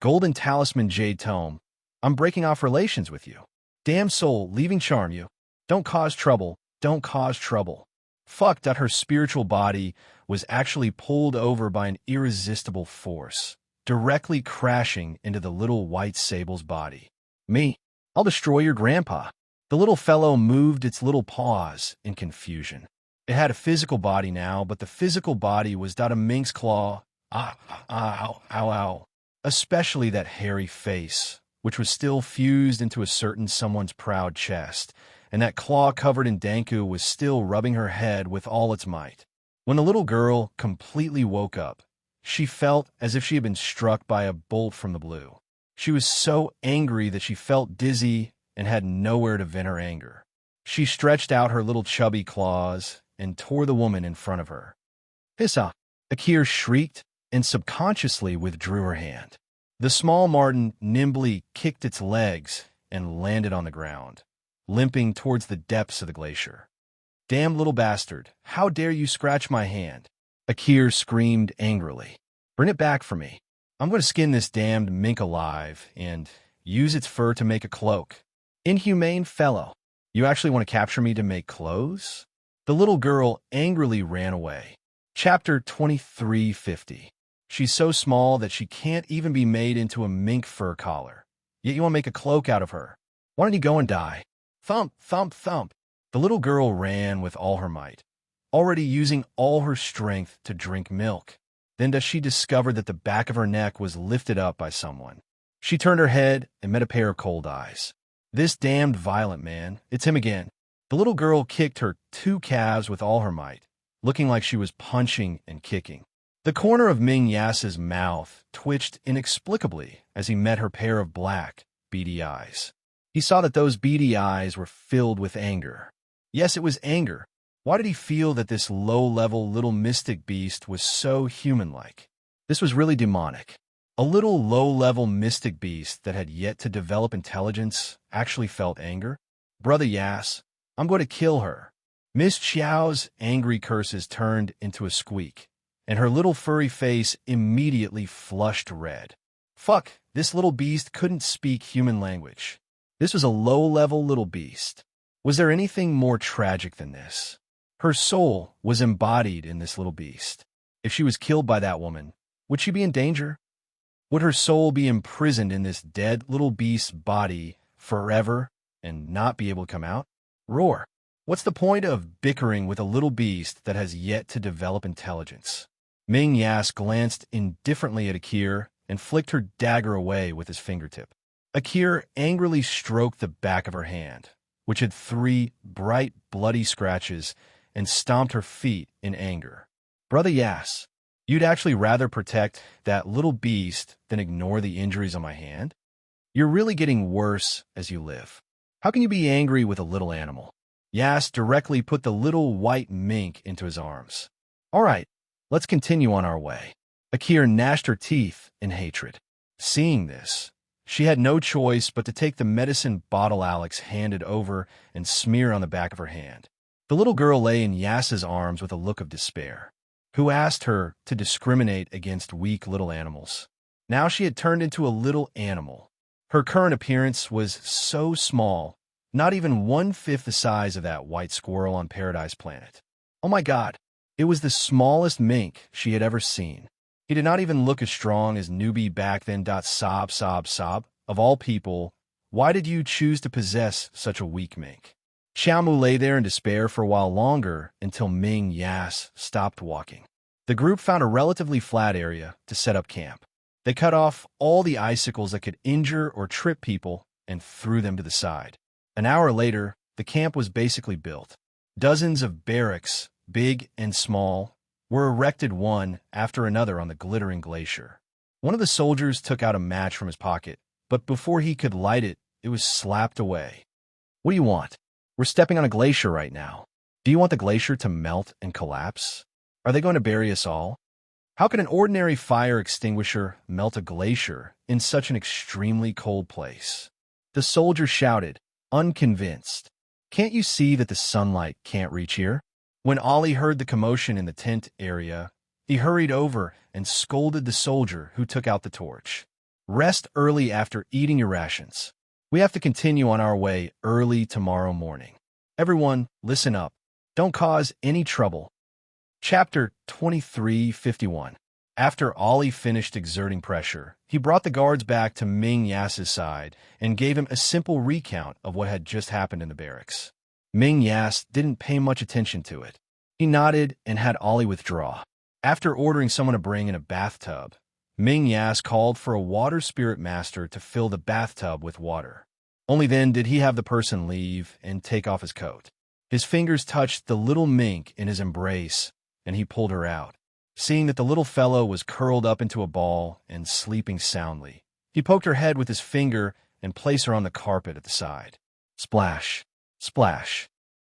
Golden Talisman Jade Tome, I'm breaking off relations with you. Damn soul, leaving charm you. Don't cause trouble, don't cause trouble. Fuck that her spiritual body was actually pulled over by an irresistible force, directly crashing into the little white sable's body. Me, I'll destroy your grandpa. The little fellow moved its little paws in confusion. It had a physical body now, but the physical body was that a mink's claw. Ow. Especially that hairy face, which was still fused into a certain someone's proud chest, and that claw covered in danku was still rubbing her head with all its might. When the little girl completely woke up, she felt as if she had been struck by a bolt from the blue. She was so angry that she felt dizzy and had nowhere to vent her anger. She stretched out her little chubby claws and tore the woman in front of her. Hissa! Akir shrieked and subconsciously withdrew her hand. The small marten nimbly kicked its legs and landed on the ground, limping towards the depths of the glacier. Damn little bastard, how dare you scratch my hand? Akir screamed angrily. Bring it back for me. I'm going to skin this damned mink alive and use its fur to make a cloak. Inhumane fellow. You actually want to capture me to make clothes? The little girl angrily ran away. Chapter 2350. She's so small that she can't even be made into a mink fur collar. Yet you want to make a cloak out of her. Why don't you go and die? Thump, thump, thump. The little girl ran with all her might, already using all her strength to drink milk. Then does she discover that the back of her neck was lifted up by someone. She turned her head and met a pair of cold eyes. This damned violent man, it's him again. The little girl kicked her 2 calves with all her might, looking like she was punching and kicking. The corner of Ming Yas's mouth twitched inexplicably as he met her pair of black, beady eyes. He saw that those beady eyes were filled with anger. Yes, it was anger. Why did he feel that this low-level little mystic beast was so human-like? This was really demonic. A little low-level mystic beast that had yet to develop intelligence actually felt anger? Brother Yas, I'm going to kill her. Miss Chiao's angry curses turned into a squeak, and her little furry face immediately flushed red. Fuck, this little beast couldn't speak human language. This was a low-level little beast. Was there anything more tragic than this? Her soul was embodied in this little beast. If she was killed by that woman, would she be in danger? Would her soul be imprisoned in this dead little beast's body forever and not be able to come out? Roar. What's the point of bickering with a little beast that has yet to develop intelligence? Ming Yas glanced indifferently at Akir and flicked her dagger away with his fingertip. Akir angrily stroked the back of her hand, which had 3 bright, bloody scratches, and stomped her feet in anger. Brother Yas, you'd actually rather protect that little beast than ignore the injuries on my hand? You're really getting worse as you live. How can you be angry with a little animal? Yas directly put the little white mink into his arms. All right, let's continue on our way. Akir gnashed her teeth in hatred. Seeing this, she had no choice but to take the medicine bottle Alex handed over and smear on the back of her hand. The little girl lay in Yas's arms with a look of despair. Who asked her to discriminate against weak little animals? Now she had turned into a little animal. Her current appearance was so small, not even 1/5 the size of that white squirrel on Paradise Planet. Oh my God, it was the smallest mink she had ever seen. He did not even look as strong as newbie back then. Sob, sob, sob. Of all people, why did you choose to possess such a weak mink? Xiaomu lay there in despair for a while longer until Ming Yas stopped walking. The group found a relatively flat area to set up camp. They cut off all the icicles that could injure or trip people and threw them to the side. An hour later, the camp was basically built. Dozens of barracks, big and small, were erected one after another on the glittering glacier. One of the soldiers took out a match from his pocket, but before he could light it, it was slapped away. What do you want? We're stepping on a glacier right now. Do you want the glacier to melt and collapse? Are they going to bury us all? How could an ordinary fire extinguisher melt a glacier in such an extremely cold place? The soldier shouted, unconvinced. Can't you see that the sunlight can't reach here? When Ollie heard the commotion in the tent area, he hurried over and scolded the soldier who took out the torch. Rest early after eating your rations. We have to continue on our way early tomorrow morning. Everyone, listen up. Don't cause any trouble. Chapter 2351. After Ollie finished exerting pressure, he brought the guards back to Ming Yas's side and gave him a simple recount of what had just happened in the barracks. Ming Yas didn't pay much attention to it. He nodded and had Ollie withdraw. After ordering someone to bring in a bathtub, Ming Yas called for a water spirit master to fill the bathtub with water. Only then did he have the person leave and take off his coat. His fingers touched the little mink in his embrace, and he pulled her out. Seeing that the little fellow was curled up into a ball and sleeping soundly, he poked her head with his finger and placed her on the carpet at the side. Splash, splash.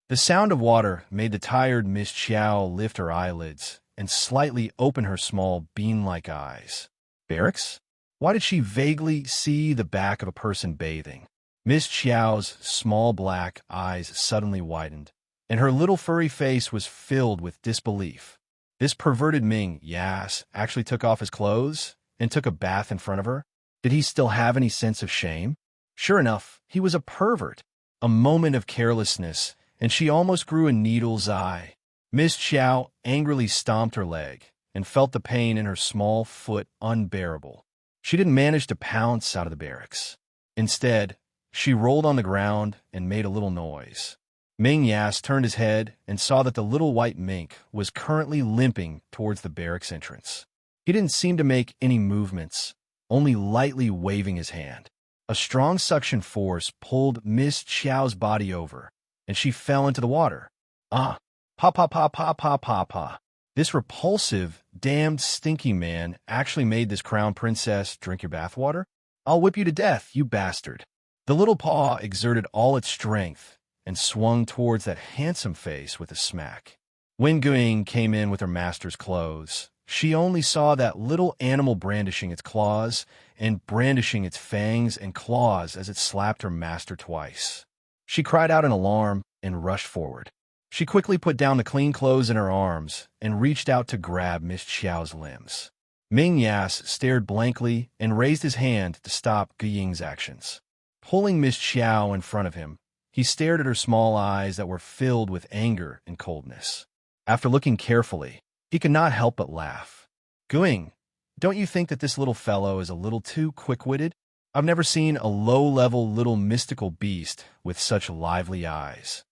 The sound of water made the tired Miss Chiao lift her eyelids and slightly open her small bean-like eyes. Barracks? Why did she vaguely see the back of a person bathing? Miss Chiao's small black eyes suddenly widened, and her little furry face was filled with disbelief. This perverted Ming Yas actually took off his clothes and took a bath in front of her? Did he still have any sense of shame? Sure enough, he was a pervert. A moment of carelessness, and she almost grew a needle's eye. Miss Chow angrily stomped her leg and felt the pain in her small foot unbearable. She didn't manage to pounce out of the barracks. Instead, she rolled on the ground and made a little noise. Ming Yas turned his head and saw that the little white mink was currently limping towards the barracks entrance. He didn't seem to make any movements, only lightly waving his hand. A strong suction force pulled Miss Chow's body over, and she fell into the water. Ah! Pa pa pa pa pa pa pa. This repulsive, damned, stinky man actually made this crown princess drink your bathwater? I'll whip you to death, you bastard. The little paw exerted all its strength and swung towards that handsome face with a smack. When Guing came in with her master's clothes, she only saw that little animal brandishing its claws and brandishing its fangs and claws as it slapped her master twice. She cried out in alarm and rushed forward. She quickly put down the clean clothes in her arms and reached out to grab Miss Xiao's limbs. Ming Yas stared blankly and raised his hand to stop Guiying's actions. Pulling Miss Xiao in front of him, he stared at her small eyes that were filled with anger and coldness. After looking carefully, he could not help but laugh. Guiying, don't you think that this little fellow is a little too quick-witted? I've never seen a low-level little mystical beast with such lively eyes.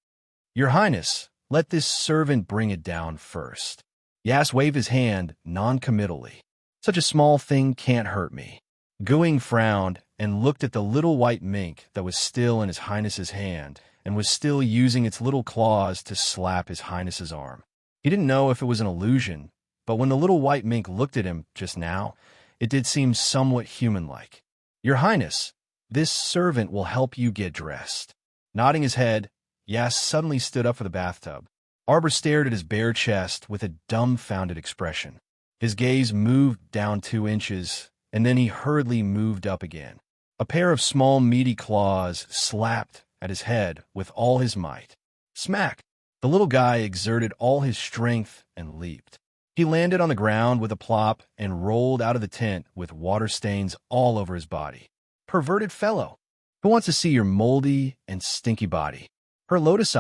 Your Highness, let this servant bring it down first. Yas waved his hand non-committally. Such a small thing can't hurt me. Guiying frowned and looked at the little white mink that was still in His Highness's hand and was still using its little claws to slap His Highness's arm. He didn't know if it was an illusion, but when the little white mink looked at him just now, it did seem somewhat human-like. Your Highness, this servant will help you get dressed. Nodding his head, Yas suddenly stood up for the bathtub. Arbor stared at his bare chest with a dumbfounded expression. His gaze moved down 2 inches, and then he hurriedly moved up again. A pair of small meaty claws slapped at his head with all his might. Smack! The little guy exerted all his strength and leaped. He landed on the ground with a plop and rolled out of the tent with water stains all over his body. Perverted fellow! Who wants to see your moldy and stinky body? Her Lotus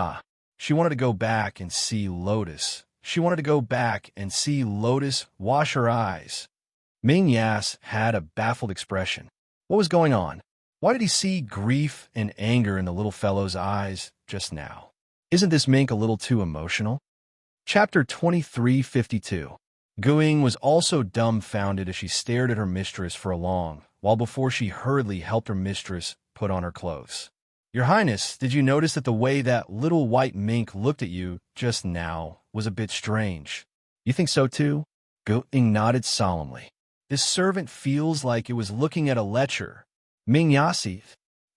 she wanted to go back and see Lotus. She wanted to go back and see Lotus wash her eyes. Ming Yas had a baffled expression. What was going on? Why did he see grief and anger in the little fellow's eyes just now? Isn't this mink a little too emotional? Chapter 2352. Guiying was also dumbfounded as she stared at her mistress for a long while before she hurriedly helped her mistress put on her clothes. Your Highness, did you notice that the way that little white mink looked at you just now was a bit strange? You think so too? Guiying nodded solemnly. This servant feels like it was looking at a lecher. Ming Yasi,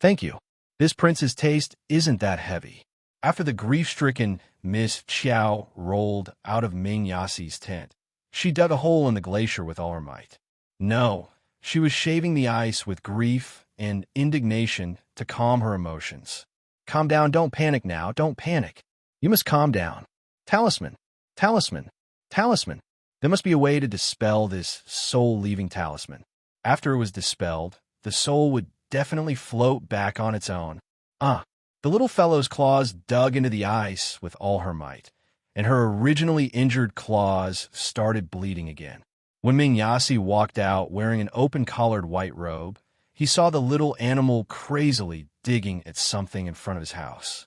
thank you. This prince's taste isn't that heavy. After the grief-stricken Miss Qiao rolled out of Ming Yasi's tent, she dug a hole in the glacier with all her might. No, she was shaving the ice with grief and indignation to calm her emotions. Calm down, don't panic now, don't panic. You must calm down. Talisman, talisman, talisman. There must be a way to dispel this soul-leaving talisman. After it was dispelled, the soul would definitely float back on its own. The little fellow's claws dug into the ice with all her might, and her originally injured claws started bleeding again. When Ming Yasi walked out wearing an open-collared white robe, he saw the little animal crazily digging at something in front of his house.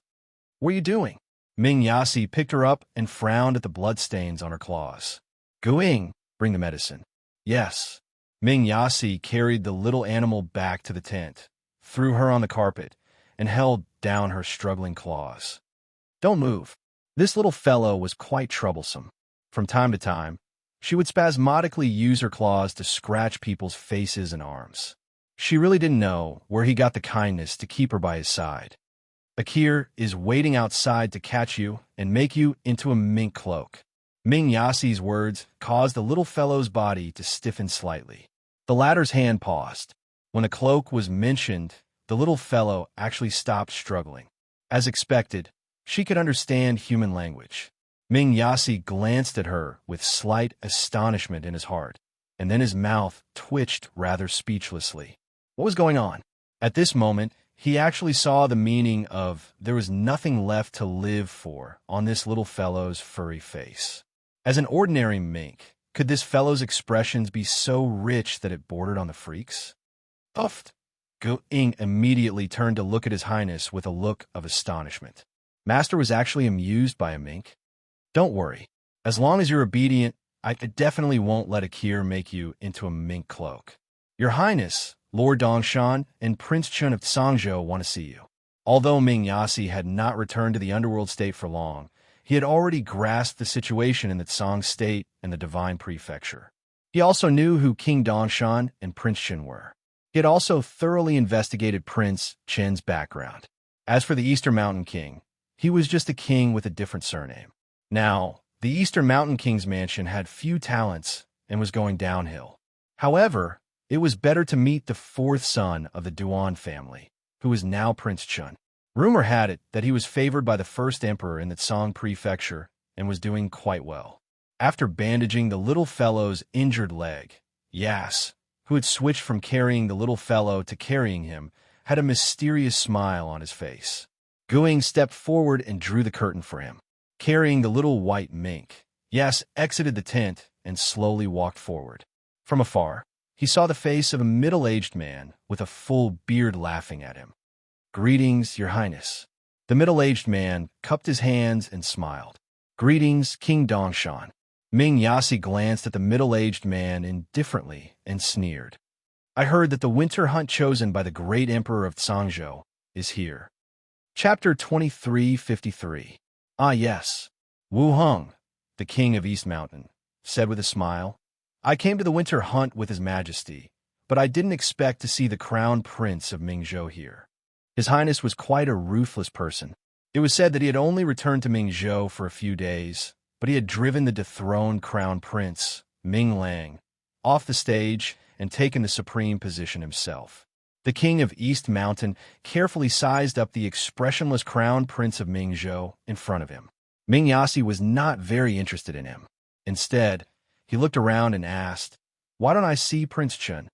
What are you doing? Ming Yasi picked her up and frowned at the bloodstains on her claws. Guiying, bring the medicine. Yes. Ming Yasi carried the little animal back to the tent, threw her on the carpet, and held down her struggling claws. Don't move. This little fellow was quite troublesome. From time to time, she would spasmodically use her claws to scratch people's faces and arms. She really didn't know where he got the kindness to keep her by his side. Akir is waiting outside to catch you and make you into a mink cloak. Ming Yasi's words caused the little fellow's body to stiffen slightly. The latter's hand paused. When the cloak was mentioned, the little fellow actually stopped struggling. As expected, she could understand human language. Ming Yasi glanced at her with slight astonishment in his heart, and then his mouth twitched rather speechlessly. What was going on? At this moment, he actually saw the meaning of there was nothing left to live for on this little fellow's furry face. As an ordinary mink, could this fellow's expressions be so rich that it bordered on the freaks? Uft! Gu-ing immediately turned to look at His Highness with a look of astonishment. Master was actually amused by a mink. Don't worry. As long as you're obedient, I definitely won't let Akir make you into a mink cloak. Your Highness, Lord Dongshan and Prince Chun of Tsangzhou want to see you. Although Ming Yasi had not returned to the underworld state for long, he had already grasped the situation in the Tsang state and the Divine Prefecture. He also knew who King Dongshan and Prince Chun were. He had also thoroughly investigated Prince Chen's background. As for the Eastern Mountain King, he was just a king with a different surname. Now, the Eastern Mountain King's mansion had few talents and was going downhill. However, it was better to meet the fourth son of the Duan family, who was now Prince Chun. Rumor had it that he was favored by the first emperor in the Tsang prefecture and was doing quite well. After bandaging the little fellow's injured leg, Yas, who had switched from carrying the little fellow to carrying him, had a mysterious smile on his face. Guing stepped forward and drew the curtain for him. Carrying the little white mink, Yas exited the tent and slowly walked forward. From afar, he saw the face of a middle-aged man with a full beard laughing at him. Greetings, Your Highness. The middle-aged man cupped his hands and smiled. Greetings, King Dongshan. Ming Yasi glanced at the middle-aged man indifferently and sneered. I heard that the winter hunt chosen by the great emperor of Tsangzhou is here. Chapter 2353. Ah yes, Wu Heng, the king of East Mountain, said with a smile. I came to the winter hunt with His Majesty, but I didn't expect to see the crown prince of Mingzhou here. His Highness was quite a ruthless person. It was said that he had only returned to Mingzhou for a few days, but he had driven the dethroned crown prince, Ming Lang, off the stage and taken the supreme position himself. The king of East Mountain carefully sized up the expressionless crown prince of Mingzhou in front of him. Ming Yasi was not very interested in him. Instead, he looked around and asked, Why don't I see Prince Chun?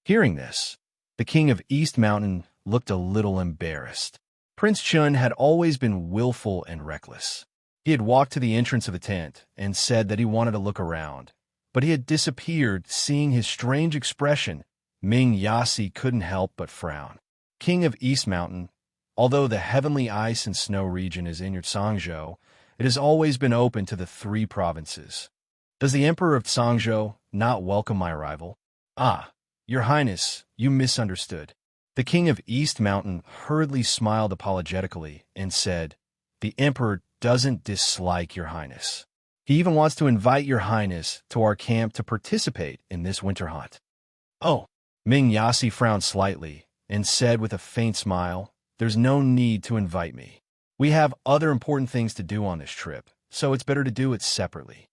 Hearing this, the king of East Mountain looked a little embarrassed. Prince Chun had always been willful and reckless. He had walked to the entrance of the tent and said that he wanted to look around, but he had disappeared. Seeing his strange expression, Ming Yasi couldn't help but frown. King of East Mountain, although the heavenly ice and snow region is in your Tsangzhou, it has always been open to the three provinces. Does the Emperor of Tsangzhou not welcome my arrival? Ah, Your Highness, you misunderstood. The King of East Mountain hurriedly smiled apologetically and said, The Emperor doesn't dislike Your Highness. He even wants to invite Your Highness to our camp to participate in this winter hunt. Oh, Ming Yasi frowned slightly and said with a faint smile, There's no need to invite me. We have other important things to do on this trip, so it's better to do it separately.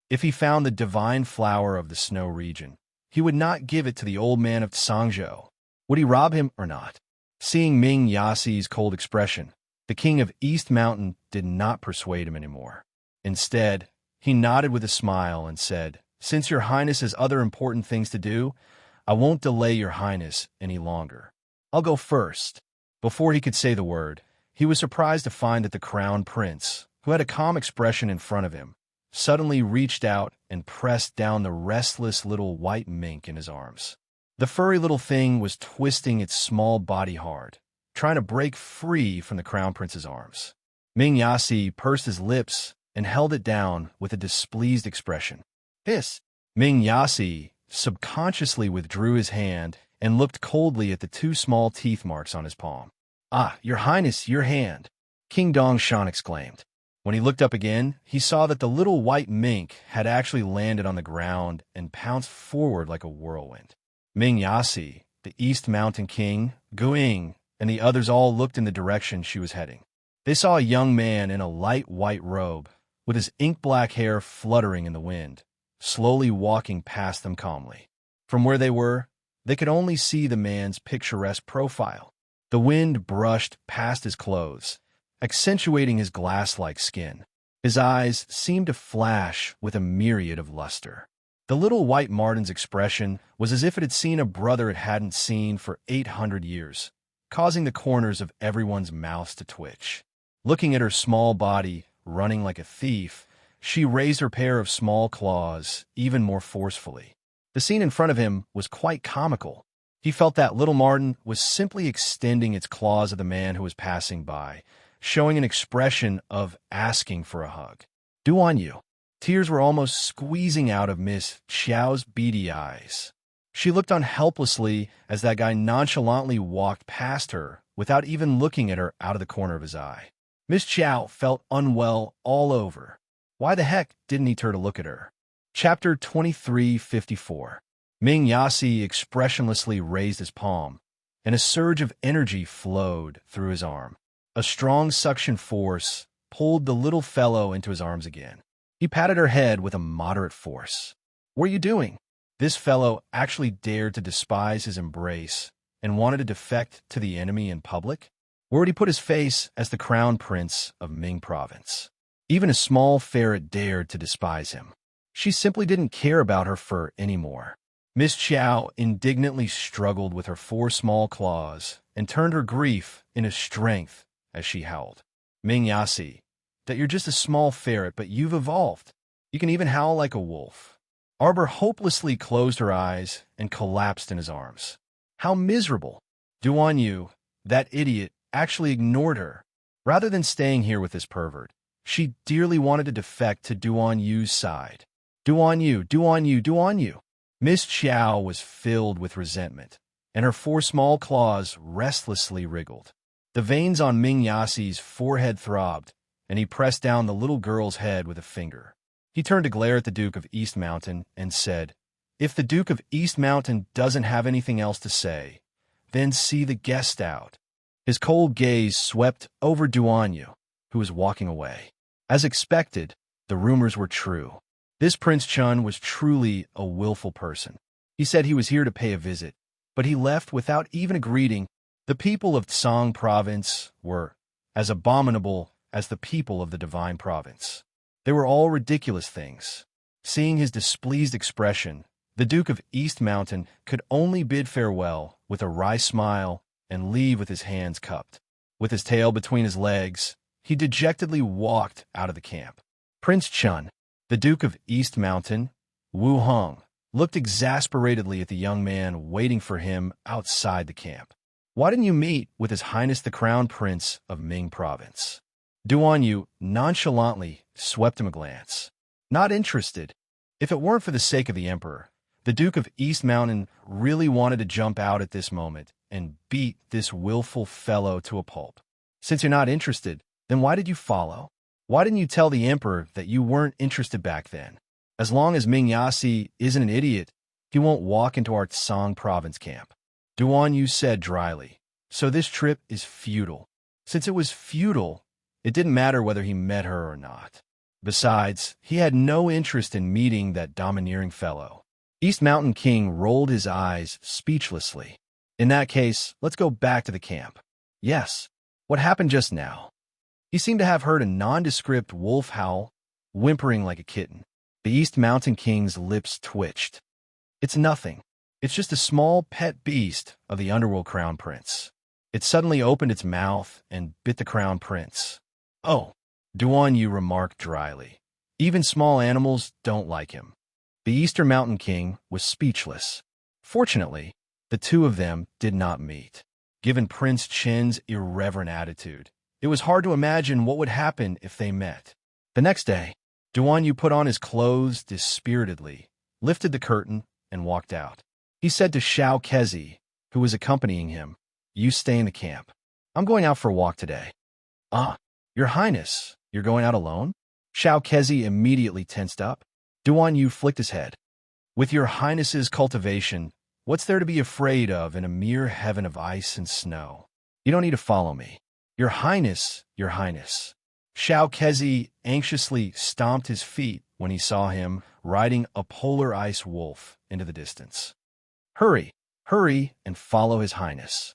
If he found the divine flower of the snow region, he would not give it to the old man of Tsangzhou. Would he rob him or not? Seeing Ming Yasi's cold expression, the king of East Mountain did not persuade him anymore. Instead, he nodded with a smile and said, Since Your Highness has other important things to do, I won't delay Your Highness any longer. I'll go first. Before he could say the word, he was surprised to find that the crown prince, who had a calm expression in front of him, suddenly reached out and pressed down the restless little white mink in his arms. The furry little thing was twisting its small body hard, trying to break free from the crown prince's arms. Ming Yasi pursed his lips and held it down with a displeased expression. Hiss! Ming Yasi subconsciously withdrew his hand and looked coldly at the two small teeth marks on his palm. Ah, Your Highness, your hand! King Dongshan exclaimed. When he looked up again, he saw that the little white mink had actually landed on the ground and pounced forward like a whirlwind. Ming Yasi, the East Mountain King, Guing, and the others all looked in the direction she was heading. They saw a young man in a light white robe, with his ink-black hair fluttering in the wind, slowly walking past them calmly. From where they were, they could only see the man's picturesque profile. The wind brushed past his clothes, accentuating his glass-like skin. His eyes seemed to flash with a myriad of luster. The little white Martin's expression was as if it had seen a brother it hadn't seen for 800 years, causing the corners of everyone's mouths to twitch. Looking at her small body, running like a thief, she raised her pair of small claws even more forcefully. The scene in front of him was quite comical. He felt that little Martin was simply extending its claws at the man who was passing by, showing an expression of asking for a hug. "Do on you." Tears were almost squeezing out of Miss Chiao's beady eyes. She looked on helplessly as that guy nonchalantly walked past her without even looking at her out of the corner of his eye. Miss Chiao felt unwell all over. Why the heck didn't he turn to look at her? Chapter 2354. Ming Yasi expressionlessly raised his palm, and a surge of energy flowed through his arm. A strong suction force pulled the little fellow into his arms again. He patted her head with a moderate force. "What are you doing?" This fellow actually dared to despise his embrace and wanted to defect to the enemy in public? Where would he put his face as the crown prince of Ming province? Even a small ferret dared to despise him. She simply didn't care about her fur anymore. Miss Chiao indignantly struggled with her 4 small claws and turned her grief into strength as she howled. "Ming Yasi, that you're just a small ferret, but you've evolved. You can even howl like a wolf." Arbor hopelessly closed her eyes and collapsed in his arms. How miserable! Duan Yu, that idiot, actually ignored her. Rather than staying here with this pervert, she dearly wanted to defect to Duan Yu's side. "Duan Yu, Duan Yu, Duan Yu." Miss Chiao was filled with resentment, and her 4 small claws restlessly wriggled. The veins on Ming Yasi's forehead throbbed, and he pressed down the little girl's head with a finger. He turned to glare at the Duke of East Mountain and said, "If the Duke of East Mountain doesn't have anything else to say, then see the guest out." His cold gaze swept over Duan Yu, who was walking away. As expected, the rumors were true. This Prince Chun was truly a willful person. He said he was here to pay a visit, but he left without even a greeting. The people of Tsang province were as abominable as the people of the Divine province. They were all ridiculous things. Seeing his displeased expression, the Duke of East Mountain could only bid farewell with a wry smile and leave with his hands cupped. With his tail between his legs, he dejectedly walked out of the camp. Prince Chun, the Duke of East Mountain, Wu Hong, looked exasperatedly at the young man waiting for him outside the camp. "Why didn't you meet with His Highness the Crown Prince of Ming Province?" Duan Yu nonchalantly swept him a glance. "Not interested." If it weren't for the sake of the Emperor, the Duke of East Mountain really wanted to jump out at this moment and beat this willful fellow to a pulp. "Since you're not interested, then why did you follow? Why didn't you tell the Emperor that you weren't interested back then? As long as Ming Yasi isn't an idiot, he won't walk into our Tsang province camp." Duan Yu said dryly, "So this trip is futile." Since it was futile, it didn't matter whether he met her or not. Besides, he had no interest in meeting that domineering fellow. East Mountain King rolled his eyes speechlessly. "In that case, let's go back to the camp." "Yes. What happened just now?" He seemed to have heard a nondescript wolf howl, whimpering like a kitten. The East Mountain King's lips twitched. "It's nothing. It's just a small pet beast of the underworld crown prince." It suddenly opened its mouth and bit the crown prince. "Oh," Duan Yu remarked dryly. "Even small animals don't like him." The Eastern Mountain King was speechless. Fortunately, the two of them did not meet. Given Prince Chen's irreverent attitude, it was hard to imagine what would happen if they met. The next day, Duan Yu put on his clothes dispiritedly, lifted the curtain, and walked out. He said to Xiao Kezi, who was accompanying him, "You stay in the camp. I'm going out for a walk today." "Ah, Your Highness, you're going out alone?" Xiao Kezi immediately tensed up. Duan Yu flicked his head. "With Your Highness's cultivation, what's there to be afraid of in a mere heaven of ice and snow? You don't need to follow me." Your Highness, Your Highness." Xiao Kezi anxiously stomped his feet when he saw him riding a polar ice wolf into the distance. "Hurry, hurry, and follow His Highness."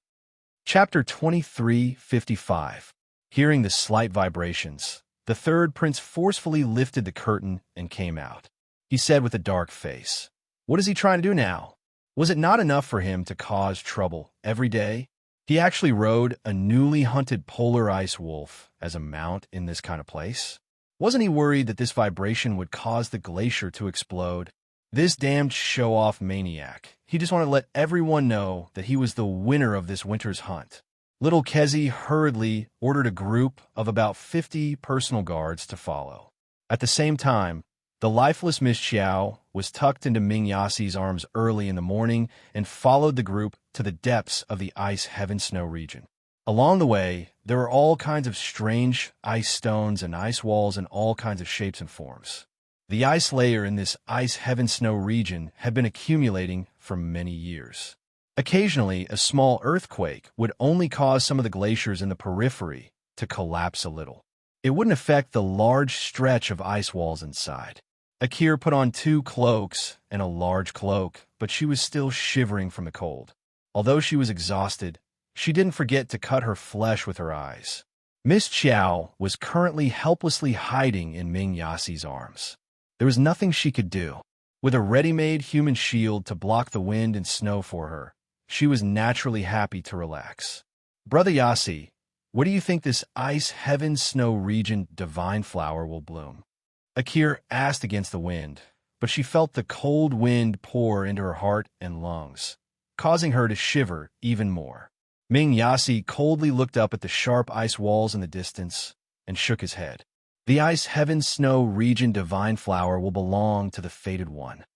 Chapter 2355. Hearing the slight vibrations, the third prince forcefully lifted the curtain and came out. He said with a dark face, "What is he trying to do now? Was it not enough for him to cause trouble every day? He actually rode a newly hunted polar ice wolf as a mount in this kind of place. Wasn't he worried that this vibration would cause the glacier to explode? This damned show-off maniac. He just wanted to let everyone know that he was the winner of this winter's hunt. Little Kezi hurriedly ordered a group of about 50 personal guards to follow. At the same time, the lifeless Miss Xiao was tucked into Ming Yasi's arms early in the morning and followed the group to the depths of the ice heaven snow region. Along the way, there were all kinds of strange ice stones and ice walls in all kinds of shapes and forms. The ice layer in this ice heaven snow region had been accumulating for many years. Occasionally, a small earthquake would only cause some of the glaciers in the periphery to collapse a little. It wouldn't affect the large stretch of ice walls inside. Akir put on 2 cloaks and a large cloak, but she was still shivering from the cold. Although she was exhausted, she didn't forget to cut her flesh with her eyes. Miss Qiao was currently helplessly hiding in Ming Yasi's arms. There was nothing she could do. With a ready-made human shield to block the wind and snow for her, she was naturally happy to relax. Brother Yasi, where do you think this ice heaven snow region divine flower will bloom? Akir asked against the wind, but she felt the cold wind pour into her heart and lungs, causing her to shiver even more. Ming Yasi coldly looked up at the sharp ice walls in the distance and shook his head. The ice heaven snow region divine flower will belong to the fated one.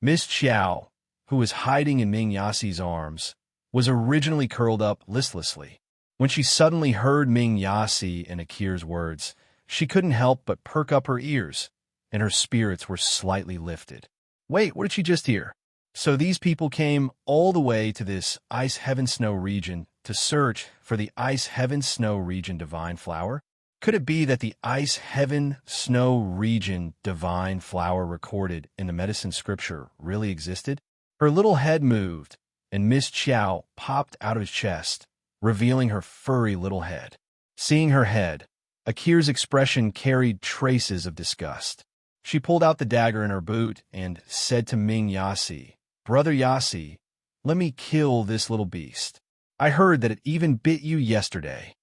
Miss Qiao, who was hiding in Ming Yasi's arms, was originally curled up listlessly. When she suddenly heard Ming Yasi and Akir's words, she couldn't help but perk up her ears, and her spirits were slightly lifted. Wait, what did she just hear? So these people came all the way to this ice heaven snow region to search for the ice heaven snow region divine flower? Could it be that the ice heaven snow region divine flower recorded in the medicine scripture really existed? Her little head moved, and Miss Qiao popped out of his chest, revealing her furry little head. Seeing her head, Akir's expression carried traces of disgust. She pulled out the dagger in her boot and said to Ming Yasi, "Brother Yasi, let me kill this little beast. I heard that it even bit you yesterday.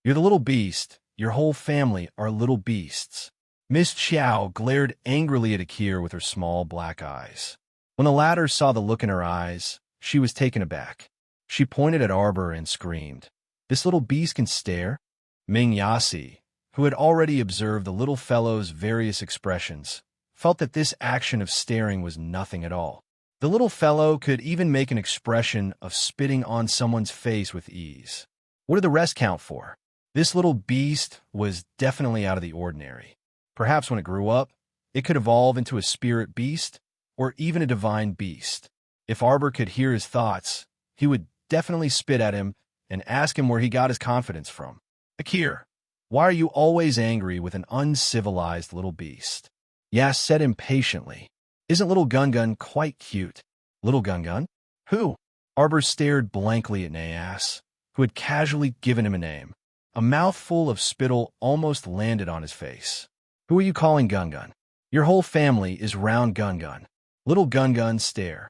You're the little beast. Your whole family are little beasts." Miss Qiao glared angrily at Akir with her small black eyes. When the latter saw the look in her eyes, she was taken aback. She pointed at Arbor and screamed, "This little beast can stare?" Ming Yasi, who had already observed the little fellow's various expressions, felt that this action of staring was nothing at all. The little fellow could even make an expression of spitting on someone's face with ease. What did the rest count for? This little beast was definitely out of the ordinary. Perhaps when it grew up, it could evolve into a spirit beast or even a divine beast. If Arbor could hear his thoughts, he would definitely spit at him and ask him where he got his confidence from. "Akir, why are you always angry with an uncivilized little beast?" Yas said impatiently. "Isn't little Gungun quite cute?" Little Gungun? Who? Arbor stared blankly at Nayas, who had casually given him a name. A mouthful of spittle almost landed on his face. "Who are you calling Gungun? Your whole family is round Gungun." Little Gungun stare.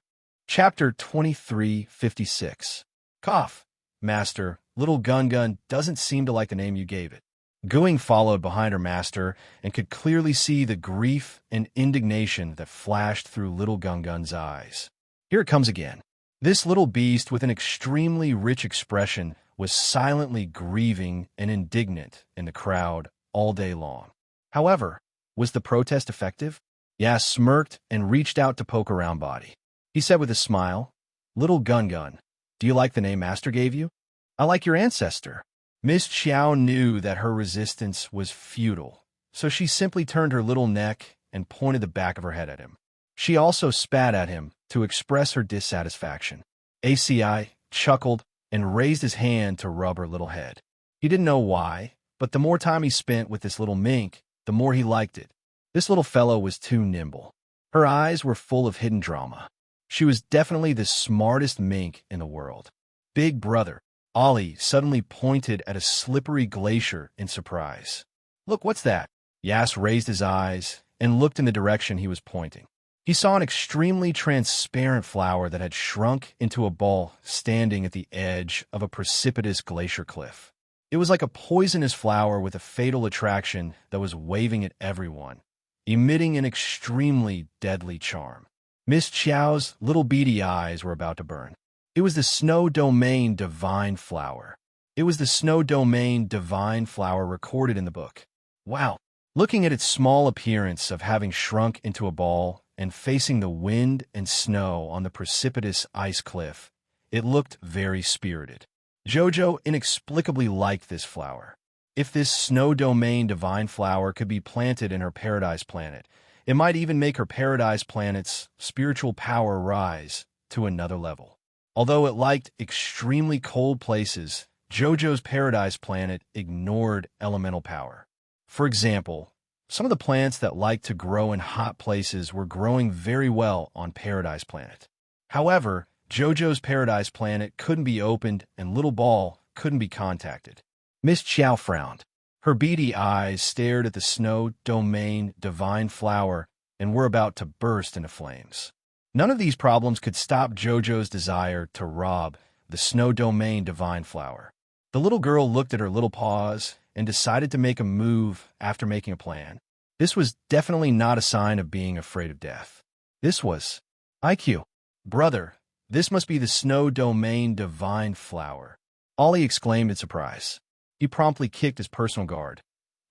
Chapter 2356. Cough. Master, little Gungun doesn't seem to like the name you gave it. Gooing followed behind her master and could clearly see the grief and indignation that flashed through little Gungun's eyes. Here it comes again. This little beast with an extremely rich expression was silently grieving and indignant in the crowd all day long. However, was the protest effective? Yas smirked and reached out to poke around Body. He said with a smile, "Little Gungun, do you like the name Master gave you?" "I like your ancestor." Miss Qiao knew that her resistance was futile, so she simply turned her little neck and pointed the back of her head at him. She also spat at him to express her dissatisfaction. ACI chuckled and raised his hand to rub her little head. He didn't know why, but the more time he spent with this little mink, the more he liked it. This little fellow was too nimble. Her eyes were full of hidden drama. She was definitely the smartest mink in the world. Big brother, Ollie suddenly pointed at a slippery glacier in surprise. "Look, what's that?" Yas raised his eyes and looked in the direction he was pointing. He saw an extremely transparent flower that had shrunk into a ball standing at the edge of a precipitous glacier cliff. It was like a poisonous flower with a fatal attraction that was waving at everyone, emitting an extremely deadly charm. Miss Chiao's little beady eyes were about to burn. It was the Snow Domain Divine Flower. It was the Snow Domain Divine Flower recorded in the book. Wow! Looking at its small appearance of having shrunk into a ball and facing the wind and snow on the precipitous ice cliff, it looked very spirited. Jojo inexplicably liked this flower. If this Snow Domain Divine Flower could be planted in her paradise planet, it might even make her paradise planet's spiritual power rise to another level. Although it liked extremely cold places, Jojo's paradise planet ignored elemental power. For example, some of the plants that liked to grow in hot places were growing very well on Paradise Planet. However, Jojo's Paradise Planet couldn't be opened and Little Ball couldn't be contacted. Miss Chiao frowned. Her beady eyes stared at the Snow Domain Divine Flower and were about to burst into flames. None of these problems could stop Jojo's desire to rob the Snow Domain Divine Flower. The little girl looked at her little paws and decided to make a move after making a plan. This was definitely not a sign of being afraid of death. This was IQ. Brother, this must be the Snow Domain Divine Flower. Ollie exclaimed in surprise. He promptly kicked his personal guard.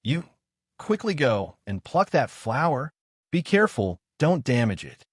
You, quickly go and pluck that flower. Be careful, don't damage it.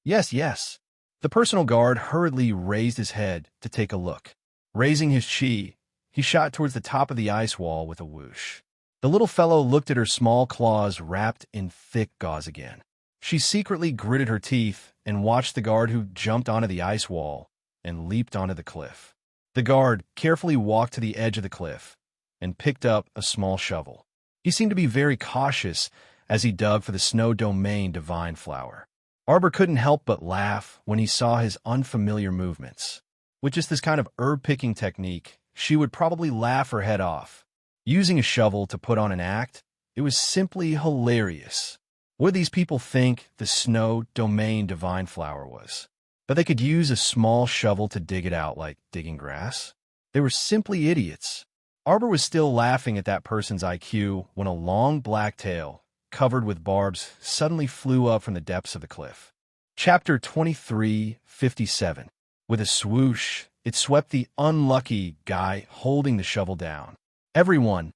Yes, yes. The personal guard hurriedly raised his head to take a look. Raising his chi, he shot towards the top of the ice wall with a whoosh. The little fellow looked at her small claws wrapped in thick gauze again. She secretly gritted her teeth and watched the guard who jumped onto the ice wall and leaped onto the cliff. The guard carefully walked to the edge of the cliff and picked up a small shovel. He seemed to be very cautious as he dug for the Snow Domain Divine Flower. Arbor couldn't help but laugh when he saw his unfamiliar movements. With just this kind of herb-picking technique, she would probably laugh her head off. Using a shovel to put on an act, it was simply hilarious. What did these people think the Snow Domain Divine Flower was? But they could use a small shovel to dig it out like digging grass? They were simply idiots. Arbor was still laughing at that person's IQ when a long black tail, covered with barbs, suddenly flew up from the depths of the cliff. Chapter 23:57. With a swoosh, it swept the unlucky guy holding the shovel down. Everyone!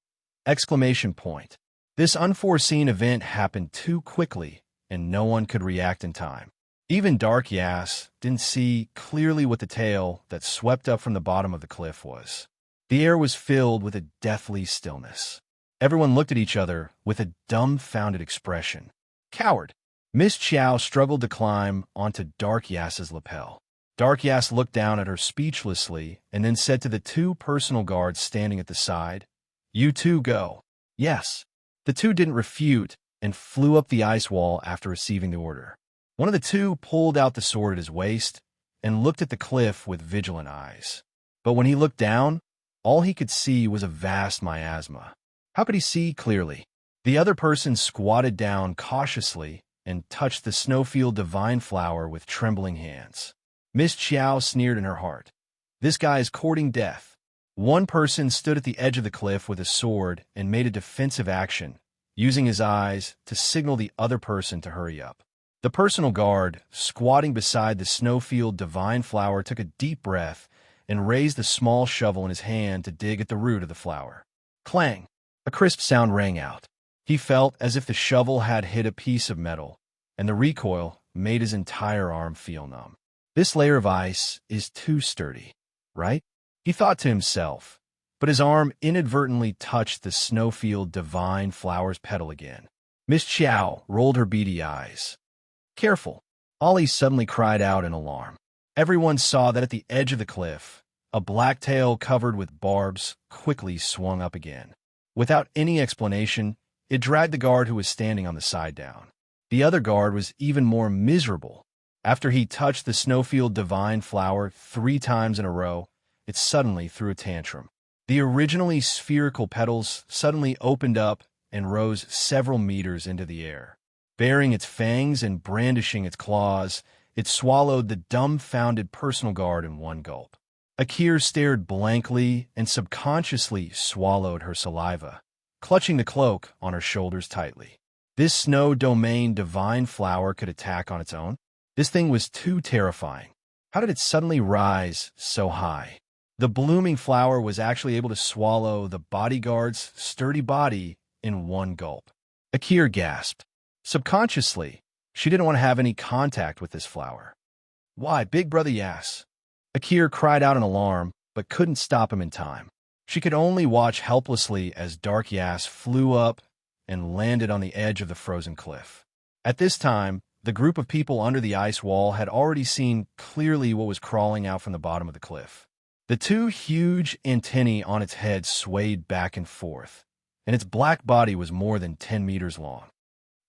Exclamation point. This unforeseen event happened too quickly, and no one could react in time. Even Dark Yass didn't see clearly what the tail that swept up from the bottom of the cliff was. The air was filled with a deathly stillness. Everyone looked at each other with a dumbfounded expression. Coward! Miss Chiao struggled to climb onto Dark Yass's lapel. Dark Yass looked down at her speechlessly and then said to the two personal guards standing at the side, You two go. Yes. The two didn't refute and flew up the ice wall after receiving the order. One of the two pulled out the sword at his waist and looked at the cliff with vigilant eyes. But when he looked down, all he could see was a vast miasma. How could he see clearly? The other person squatted down cautiously and touched the Snowfield Divine Flower with trembling hands. Miss Chiao sneered in her heart. This guy is courting death. One person stood at the edge of the cliff with a sword and made a defensive action, using his eyes to signal the other person to hurry up. The personal guard, squatting beside the Snowfield Divine Flower, took a deep breath and raised a small shovel in his hand to dig at the root of the flower. Clang! A crisp sound rang out. He felt as if the shovel had hit a piece of metal, and the recoil made his entire arm feel numb. This layer of ice is too sturdy, right? He thought to himself, but his arm inadvertently touched the Snowfield Divine Flower's petal again. Miss Chiao rolled her beady eyes. Careful! Ollie suddenly cried out in alarm. Everyone saw that at the edge of the cliff, a black tail covered with barbs quickly swung up again. Without any explanation, it dragged the guard who was standing on the side down. The other guard was even more miserable. After he touched the Snowfield Divine Flower 3 times in a row, it suddenly threw a tantrum. The originally spherical petals suddenly opened up and rose several meters into the air. Baring its fangs and brandishing its claws, it swallowed the dumbfounded personal guard in one gulp. Akir stared blankly and subconsciously swallowed her saliva, clutching the cloak on her shoulders tightly. This snow domain divine flower could attack on its own? This thing was too terrifying. How did it suddenly rise so high? The blooming flower was actually able to swallow the bodyguard's sturdy body in one gulp. Akir gasped. Subconsciously, she didn't want to have any contact with this flower. Why, big brother Yas? Akir cried out in alarm, but couldn't stop him in time. She could only watch helplessly as Dark Yas flew up and landed on the edge of the frozen cliff. At this time, the group of people under the ice wall had already seen clearly what was crawling out from the bottom of the cliff. The two huge antennae on its head swayed back and forth, and its black body was more than 10 meters long.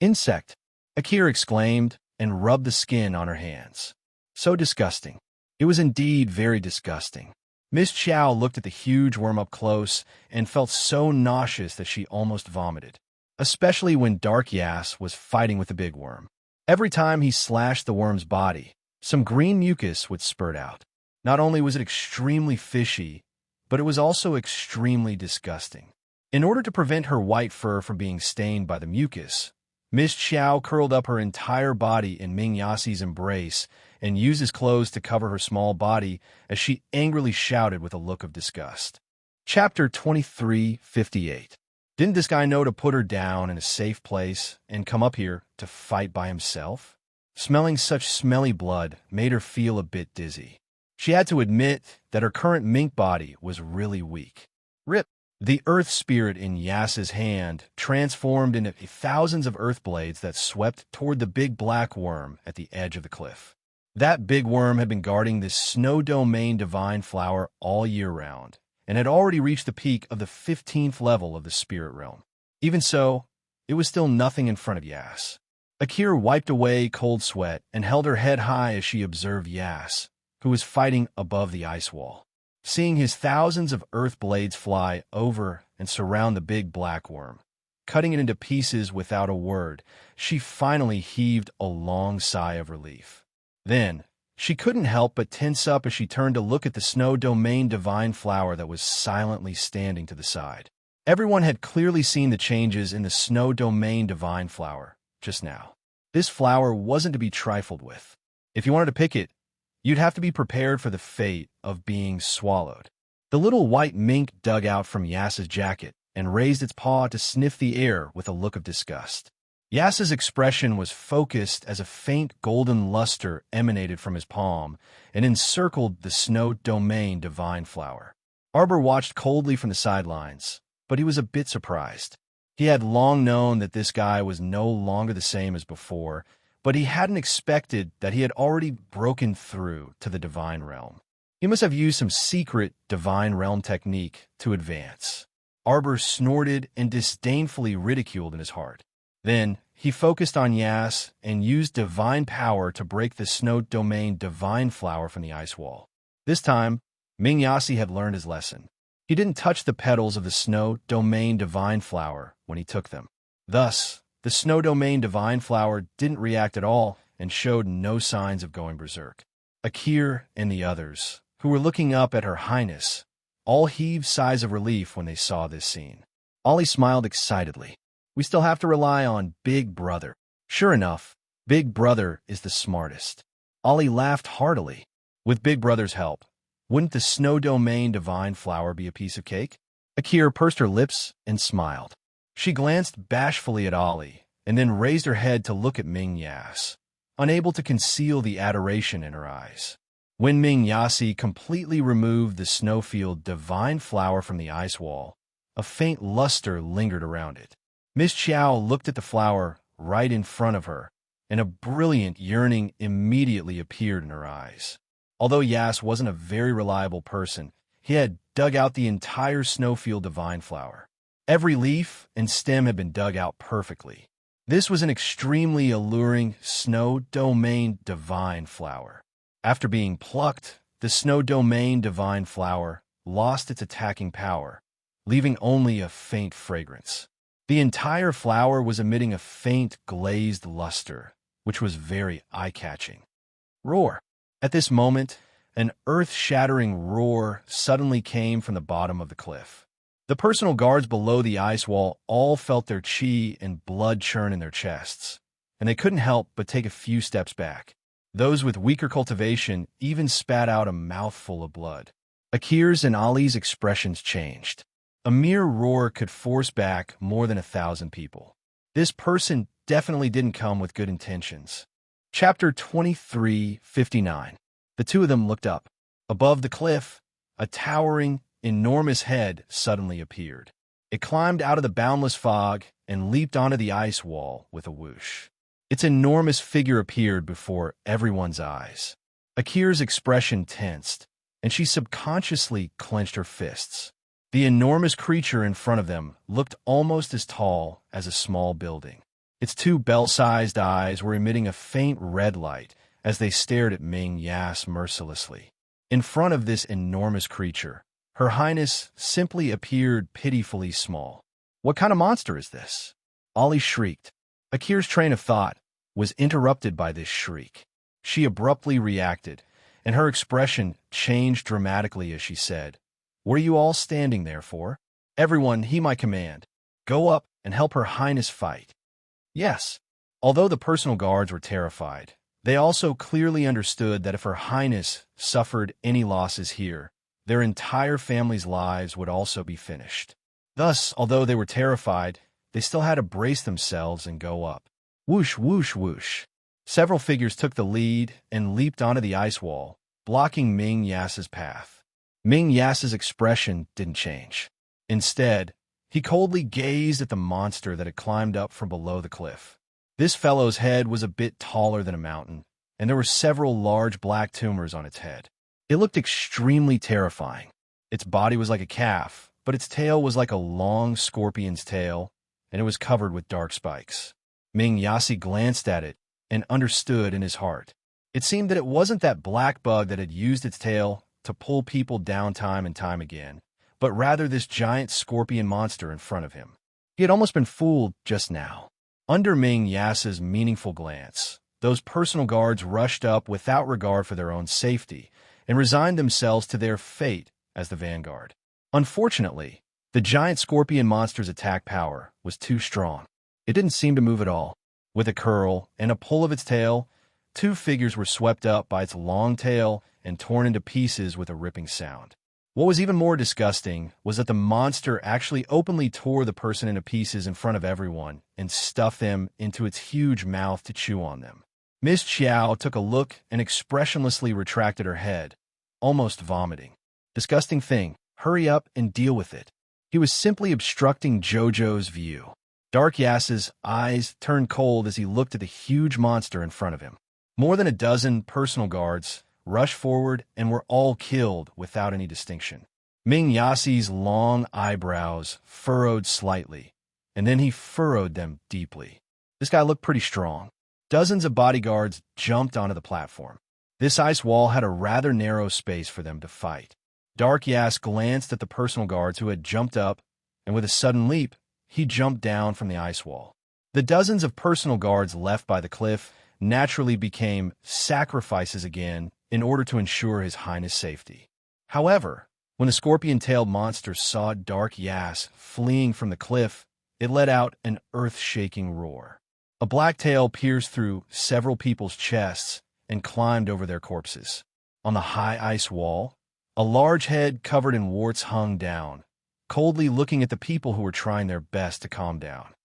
Insect, Akir exclaimed and rubbed the skin on her hands. So disgusting. It was indeed very disgusting. Miss Chow looked at the huge worm up close and felt so nauseous that she almost vomited, especially when Dark Yas was fighting with the big worm. Every time he slashed the worm's body, some green mucus would spurt out. Not only was it extremely fishy, but it was also extremely disgusting. In order to prevent her white fur from being stained by the mucus, Miss Chow curled up her entire body in Ming Yassi's embrace and used his clothes to cover her small body as she angrily shouted with a look of disgust. Chapter 23:58. Didn't this guy know to put her down in a safe place and come up here to fight by himself? Smelling such smelly blood made her feel a bit dizzy. She had to admit that her current mink body was really weak. Rip! The earth spirit in Yas's hand transformed into thousands of earth blades that swept toward the big black worm at the edge of the cliff. That big worm had been guarding this snow domain divine flower all year round, and had already reached the peak of the 15th level of the spirit realm. Even so, it was still nothing in front of Yas. Akir wiped away cold sweat and held her head high as she observed Yas, who was fighting above the ice wall. Seeing his thousands of earth blades fly over and surround the big black worm, cutting it into pieces without a word, she finally heaved a long sigh of relief. Then, she couldn't help but tense up as she turned to look at the snow domain divine flower that was silently standing to the side. Everyone had clearly seen the changes in the snow domain divine flower just now. This flower wasn't to be trifled with. If you wanted to pick it, you'd have to be prepared for the fate of being swallowed. The little white mink dug out from Yas's jacket and raised its paw to sniff the air with a look of disgust. Yas's expression was focused as a faint golden luster emanated from his palm and encircled the snow domain divine flower. Arbor watched coldly from the sidelines, but he was a bit surprised. He had long known that this guy was no longer the same as before, but he hadn't expected that he had already broken through to the divine realm. He must have used some secret divine realm technique to advance. Arbor snorted and disdainfully ridiculed in his heart. Then, he focused on Yas and used divine power to break the snow domain divine flower from the ice wall. This time, Ming Yassi had learned his lesson. He didn't touch the petals of the snow domain divine flower when he took them. Thus, the snow domain divine flower didn't react at all and showed no signs of going berserk. Akir and the others, who were looking up at Her Highness, all heaved sighs of relief when they saw this scene. Ollie smiled excitedly. We still have to rely on Big Brother. Sure enough, Big Brother is the smartest. Ollie laughed heartily. With Big Brother's help, wouldn't the snow domain divine flower be a piece of cake? Akir pursed her lips and smiled. She glanced bashfully at Ollie and then raised her head to look at Ming Yas, unable to conceal the adoration in her eyes. When Ming Yassi completely removed the snowfield divine flower from the ice wall, a faint luster lingered around it. Miss Chow looked at the flower right in front of her, and a brilliant yearning immediately appeared in her eyes. Although Yas wasn't a very reliable person, he had dug out the entire snowfield divine flower. Every leaf and stem had been dug out perfectly. This was an extremely alluring snow domain divine flower. After being plucked, the snow domain divine flower lost its attacking power, leaving only a faint fragrance. The entire flower was emitting a faint glazed luster, which was very eye-catching. Roar! At this moment, an earth-shattering roar suddenly came from the bottom of the cliff. The personal guards below the ice wall all felt their chi and blood churn in their chests, and they couldn't help but take a few steps back. Those with weaker cultivation even spat out a mouthful of blood. Akir's and Ali's expressions changed. A mere roar could force back more than 1,000 people. This person definitely didn't come with good intentions. Chapter 23:59. The two of them looked up. Above the cliff, a towering, enormous head suddenly appeared. It climbed out of the boundless fog and leaped onto the ice wall with a whoosh. Its enormous figure appeared before everyone's eyes. Akir's expression tensed, and she subconsciously clenched her fists. The enormous creature in front of them looked almost as tall as a small building. Its two bell-sized eyes were emitting a faint red light as they stared at Ming Yas mercilessly. In front of this enormous creature, Her Highness simply appeared pitifully small. What kind of monster is this? Ali shrieked. Akir's train of thought was interrupted by this shriek. She abruptly reacted, and her expression changed dramatically as she said, "What are you all standing there for? Everyone, heed my command. Go up and help Her Highness fight." Yes. Although the personal guards were terrified, they also clearly understood that if Her Highness suffered any losses here, their entire family's lives would also be finished. Thus, although they were terrified, they still had to brace themselves and go up. Whoosh, whoosh, whoosh. Several figures took the lead and leaped onto the ice wall, blocking Ming Yas's path. Ming Yas's expression didn't change. Instead, he coldly gazed at the monster that had climbed up from below the cliff. This fellow's head was a bit taller than a mountain, and there were several large black tumors on its head. It looked extremely terrifying. Its body was like a calf, but its tail was like a long scorpion's tail, and it was covered with dark spikes. Ming Yasi glanced at it and understood in his heart. It seemed that it wasn't that black bug that had used its tail to pull people down time and time again, but rather this giant scorpion monster in front of him. He had almost been fooled just now. Under Ming Yas's meaningful glance, those personal guards rushed up without regard for their own safety and resigned themselves to their fate as the vanguard. Unfortunately, the giant scorpion monster's attack power was too strong. It didn't seem to move at all. With a curl and a pull of its tail, two figures were swept up by its long tail and torn into pieces with a ripping sound. What was even more disgusting was that the monster actually openly tore the person into pieces in front of everyone and stuffed them into its huge mouth to chew on them. Miss Chiao took a look and expressionlessly retracted her head, almost vomiting. Disgusting thing, hurry up and deal with it. He was simply obstructing Jojo's view. Dark Yas's eyes turned cold as he looked at the huge monster in front of him. More than a dozen personal guards rushed forward and were all killed without any distinction. Ming Yasi's long eyebrows furrowed slightly, and then he furrowed them deeply. This guy looked pretty strong. Dozens of bodyguards jumped onto the platform. This ice wall had a rather narrow space for them to fight. Dark Yas glanced at the personal guards who had jumped up, and with a sudden leap, he jumped down from the ice wall. The dozens of personal guards left by the cliff naturally became sacrifices again in order to ensure His Highness' safety. However, when the scorpion-tailed monster saw Dark Yas fleeing from the cliff, it let out an earth-shaking roar. A black tail pierced through several people's chests and climbed over their corpses. On the high ice wall, a large head covered in warts hung down, coldly looking at the people who were trying their best to calm down.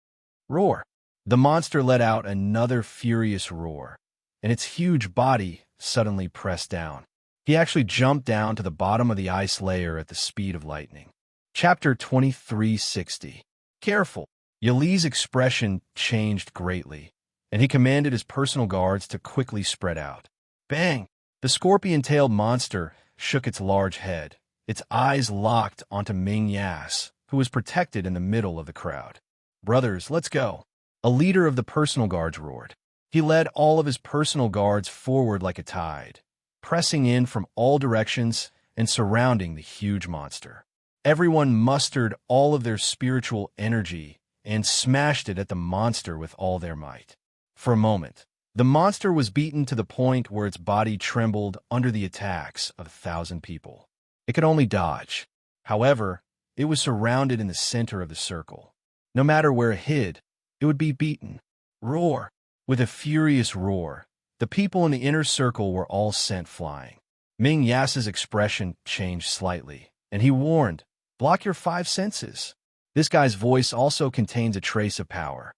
Roar! The monster let out another furious roar, and its huge body suddenly pressed down. He actually jumped down to the bottom of the ice layer at the speed of lightning. Chapter 23:60. Careful! Yali's expression changed greatly, and he commanded his personal guards to quickly spread out. Bang! The scorpion-tailed monster shook its large head, its eyes locked onto Ming Yas, who was protected in the middle of the crowd. "Brothers, let's go!" A leader of the personal guards roared. He led all of his personal guards forward like a tide, pressing in from all directions and surrounding the huge monster. Everyone mustered all of their spiritual energy and smashed it at the monster with all their might. For a moment, the monster was beaten to the point where its body trembled under the attacks of 1,000 people. It could only dodge. However, it was surrounded in the center of the circle. No matter where it hid, it would be beaten. Roar! With a furious roar, the people in the inner circle were all sent flying. Ming Yas's expression changed slightly, and he warned, "Block your 5 senses." This guy's voice also contains a trace of power.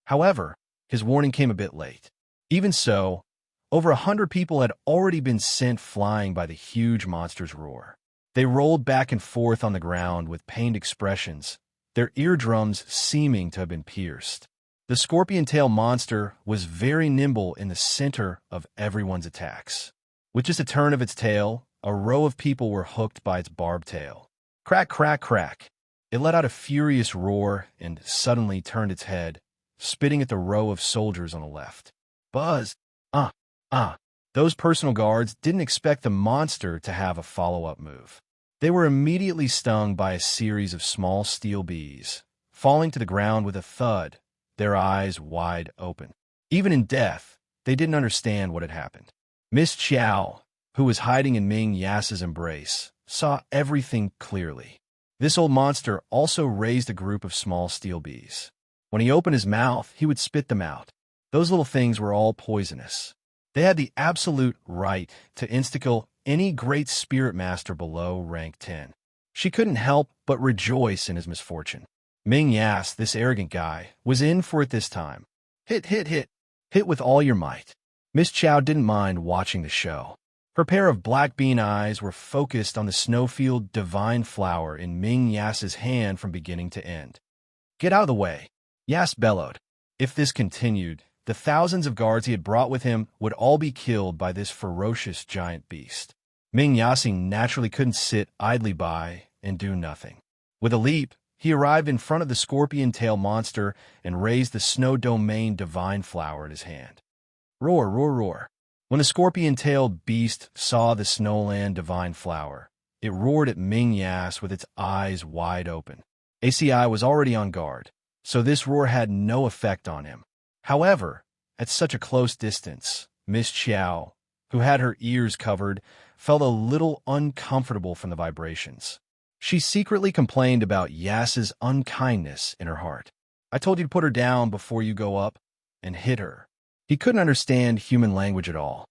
However, his warning came a bit late. Even so, over 100 people had already been sent flying by the huge monster's roar. They rolled back and forth on the ground with pained expressions, their eardrums seeming to have been pierced. The scorpion-tail monster was very nimble in the center of everyone's attacks. With just a turn of its tail, a row of people were hooked by its barbed tail. Crack, crack, crack. It let out a furious roar and suddenly turned its head, spitting at the row of soldiers on the left. Buzz! Those personal guards didn't expect the monster to have a follow-up move. They were immediately stung by a series of small steel bees, falling to the ground with a thud, their eyes wide open. Even in death, they didn't understand what had happened. Miss Chow, who was hiding in Ming Yas's embrace, saw everything clearly. This old monster also raised a group of small steel bees. When he opened his mouth, he would spit them out. Those little things were all poisonous. They had the absolute right to insta-kill any great spirit master below rank 10. She couldn't help but rejoice in his misfortune. Ming Yas, this arrogant guy, was in for it this time. Hit, hit, hit. Hit with all your might. Miss Chow didn't mind watching the show. Her pair of black bean eyes were focused on the snowfield divine flower in Ming Yas's hand from beginning to end. Get out of the way, Yas bellowed. If this continued, the thousands of guards he had brought with him would all be killed by this ferocious giant beast. Ming Yasing naturally couldn't sit idly by and do nothing. With a leap, he arrived in front of the scorpion-tail monster and raised the snow domain divine flower in his hand. Roar, roar, roar. When the scorpion-tailed beast saw the snowland divine flower, it roared at Ming Yas with its eyes wide open. ACI was already on guard, so this roar had no effect on him. However, at such a close distance, Miss Chow, who had her ears covered, felt a little uncomfortable from the vibrations. She secretly complained about Yas's unkindness in her heart. I told you to put her down before you go up, and hit her. He couldn't understand human language at all.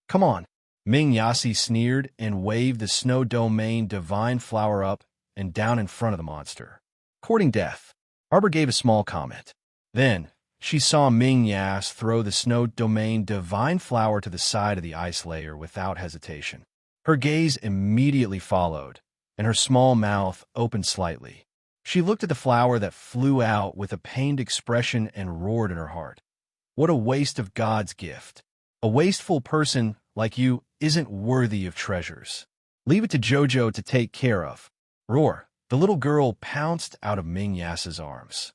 Come on. Ming Yasi sneered and waved the snow domain divine flower up and down in front of the monster. Courting death. Arbor gave a small comment. Then, she saw Ming Yas throw the snow domain divine flower to the side of the ice layer without hesitation. Her gaze immediately followed, and her small mouth opened slightly. She looked at the flower that flew out with a pained expression and roared in her heart. What a waste of God's gift. A wasteful person like you isn't worthy of treasures. Leave it to Jojo to take care of. Roar. The little girl pounced out of Ming Yas's arms.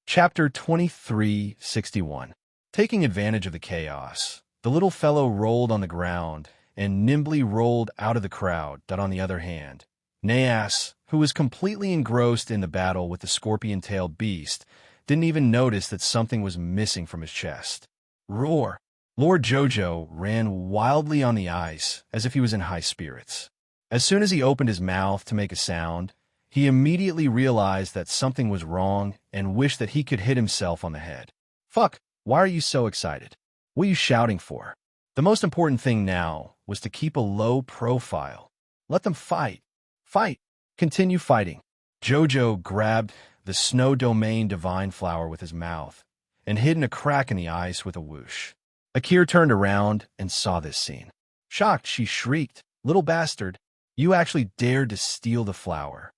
Chapter 2361. Taking advantage of the chaos, the little fellow rolled on the ground and nimbly rolled out of the crowd that, on the other hand, Nayas, who was completely engrossed in the battle with the scorpion-tailed beast, didn't even notice that something was missing from his chest. Roar! Lord Jojo ran wildly on the ice as if he was in high spirits. As soon as he opened his mouth to make a sound, he immediately realized that something was wrong and wished that he could hit himself on the head. Fuck, why are you so excited? What are you shouting for? The most important thing now was to keep a low profile. Let them fight. Fight. Continue fighting. Jojo grabbed the snow domain divine flower with his mouth and hid in a crack in the ice with a whoosh. Akir turned around and saw this scene. Shocked, she shrieked, "Little bastard, you actually dared to steal the flower."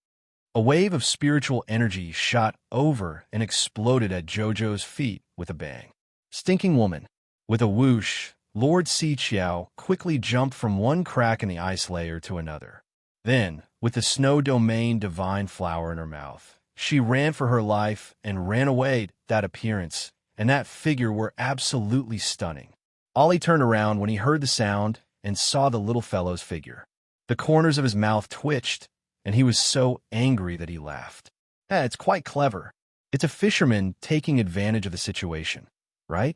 A wave of spiritual energy shot over and exploded at Jojo's feet with a bang. Stinking woman. With a whoosh, Lord Si Chiao quickly jumped from one crack in the ice layer to another. Then, with the snow domain divine flower in her mouth, she ran for her life and ran away. That appearance and that figure were absolutely stunning. Ollie turned around when he heard the sound and saw the little fellow's figure. The corners of his mouth twitched, and he was so angry that he laughed. It's quite clever. It's a fisherman taking advantage of the situation, right?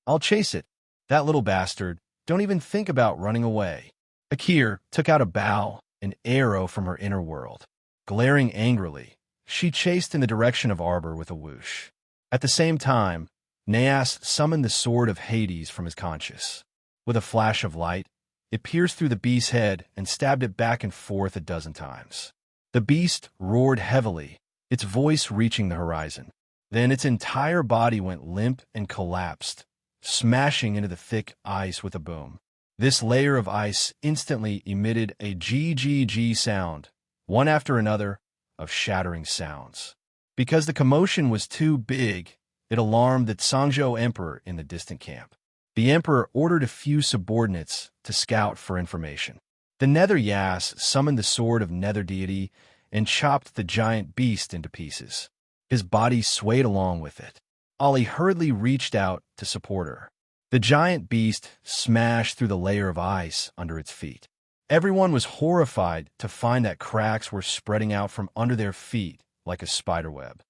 I'll chase it. That little bastard. Don't even think about running away. Akir took out a bow, an arrow from her inner world. Glaring angrily, she chased in the direction of Arbor with a whoosh. At the same time, Naas summoned the sword of Hades from his conscience. With a flash of light, it pierced through the beast's head and stabbed it back and forth a dozen times. The beast roared heavily, its voice reaching the horizon. Then its entire body went limp and collapsed, smashing into the thick ice with a boom. This layer of ice instantly emitted a GGG sound, one after another, of shattering sounds. Because the commotion was too big, it alarmed the Sangzhou Emperor in the distant camp. The Emperor ordered a few subordinates to scout for information. The Nether Yas summoned the sword of Nether Deity and chopped the giant beast into pieces. His body swayed along with it. Ollie hurriedly reached out to support her. The giant beast smashed through the layer of ice under its feet. Everyone was horrified to find that cracks were spreading out from under their feet like a spiderweb.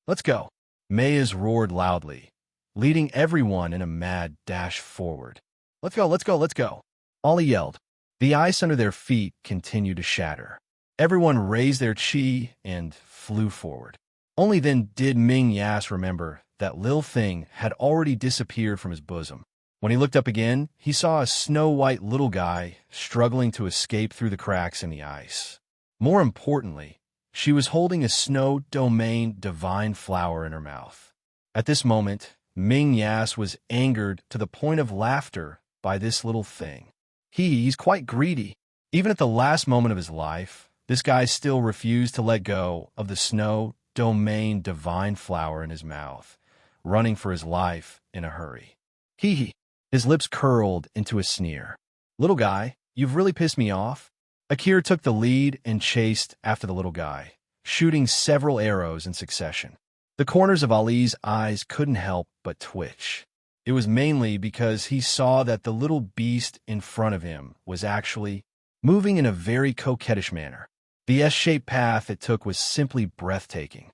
"Let's go!" Mayas roared loudly, leading everyone in a mad dash forward. "Let's go, let's go, let's go!" Ollie yelled. The ice under their feet continued to shatter. Everyone raised their chi and flew forward. Only then did Ming Yas remember that Lil Thing had already disappeared from his bosom. When he looked up again, he saw a snow-white little guy struggling to escape through the cracks in the ice. More importantly, she was holding a snow domain divine flower in her mouth. At this moment, Ming Yas was angered to the point of laughter by this little thing. He's quite greedy. Even at the last moment of his life, this guy still refused to let go of the snow domain divine flower in his mouth, running for his life in a hurry. Hee. His lips curled into a sneer. "Little guy, you've really pissed me off." Akir took the lead and chased after the little guy, shooting several arrows in succession. The corners of Ali's eyes couldn't help but twitch. It was mainly because he saw that the little beast in front of him was actually moving in a very coquettish manner. The S-shaped path it took was simply breathtaking.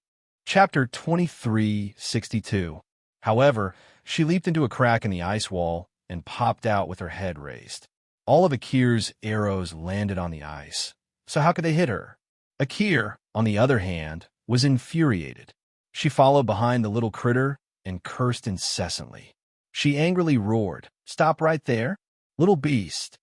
Chapter 2362. However, she leaped into a crack in the ice wall and popped out with her head raised. All of Akir's arrows landed on the ice, so how could they hit her? Akir, on the other hand, was infuriated. She followed behind the little critter and cursed incessantly. She angrily roared, "Stop right there, little beast.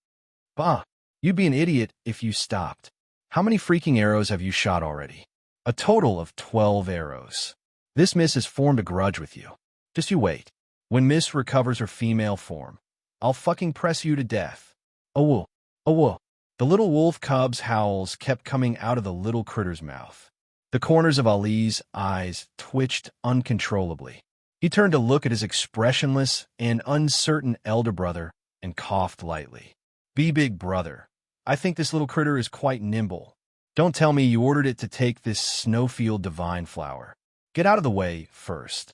Bah, you'd be an idiot if you stopped. How many freaking arrows have you shot already?" "A total of 12 arrows. This miss has formed a grudge with you. Just you wait. When Miss recovers her female form, I'll fucking press you to death." "Oh, whoa. The little wolf cub's howls kept coming out of the little critter's mouth. The corners of Ali's eyes twitched uncontrollably. He turned to look at his expressionless and uncertain elder brother and coughed lightly. "Be big brother. I think this little critter is quite nimble. Don't tell me you ordered it to take this snowfield divine flower. Get out of the way first."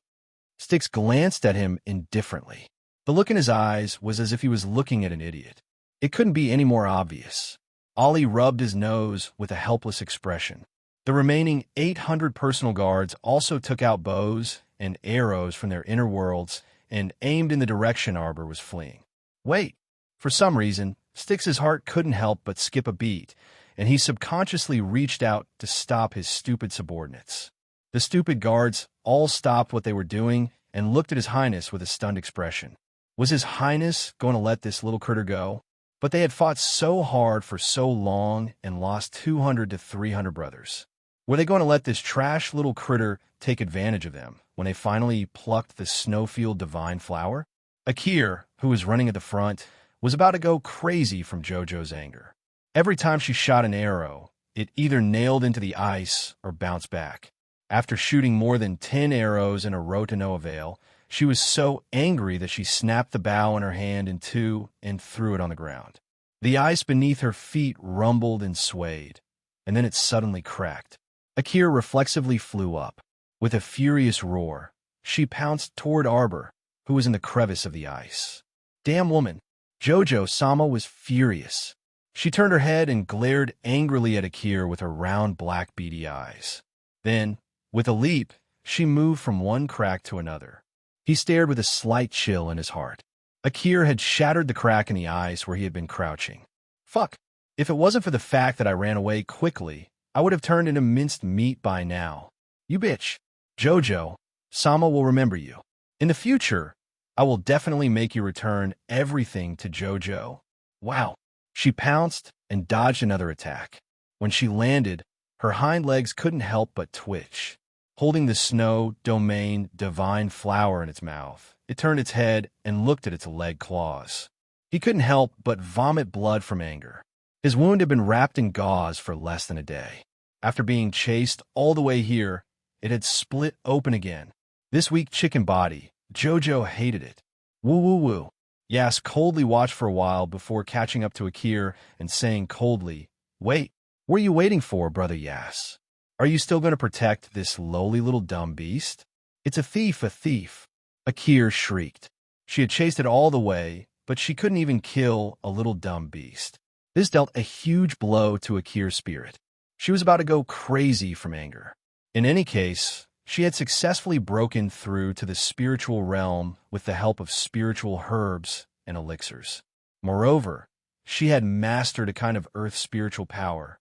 Styx glanced at him indifferently. The look in his eyes was as if he was looking at an idiot. It couldn't be any more obvious. Ollie rubbed his nose with a helpless expression. The remaining 800 personal guards also took out bows and arrows from their inner worlds and aimed in the direction Arbor was fleeing. Wait. For some reason, Styx's heart couldn't help but skip a beat, and he subconsciously reached out to stop his stupid subordinates. The stupid guards all stopped what they were doing and looked at His Highness with a stunned expression. Was His Highness going to let this little critter go? But they had fought so hard for so long and lost 200 to 300 brothers. Were they going to let this trash little critter take advantage of them when they finally plucked the snowfield divine flower? Akir, who was running at the front, was about to go crazy from JoJo's anger. Every time she shot an arrow, it either nailed into the ice or bounced back. After shooting more than 10 arrows in a row to no avail, she was so angry that she snapped the bow in her hand in two and threw it on the ground. The ice beneath her feet rumbled and swayed, and then it suddenly cracked. Akir reflexively flew up. With a furious roar, she pounced toward Arbor, who was in the crevice of the ice. Damn woman! JoJo-sama was furious. She turned her head and glared angrily at Akir with her round black beady eyes. Then, with a leap, She moved from one crack to another. He stared with a slight chill in his heart. Akir had shattered the crack in the ice where he had been crouching. Fuck. If it wasn't for the fact that I ran away quickly, I would have turned into minced meat by now. You bitch. Jojo, Sama will remember you. In the future, I will definitely make you return everything to Jojo. Wow. She pounced and dodged another attack. When she landed, her hind legs couldn't help but twitch. Holding the snow domain divine flower in its mouth, it turned its head and looked at its leg claws. He couldn't help but vomit blood from anger. His wound had been wrapped in gauze for less than a day. After being chased all the way here, it had split open again. This weak chicken body, Jojo hated it. Woo woo woo. Yas coldly watched for a while before catching up to Akir and saying coldly, Wait, what are you waiting for, brother Yas? Are you still going to protect this lowly little dumb beast? It's a thief, a thief. Akir shrieked. She had chased it all the way, but she couldn't even kill a little dumb beast. This dealt a huge blow to Akir's spirit. She was about to go crazy from anger. In any case, she had successfully broken through to the spiritual realm with the help of spiritual herbs and elixirs. Moreover, she had mastered a kind of earth spiritual power.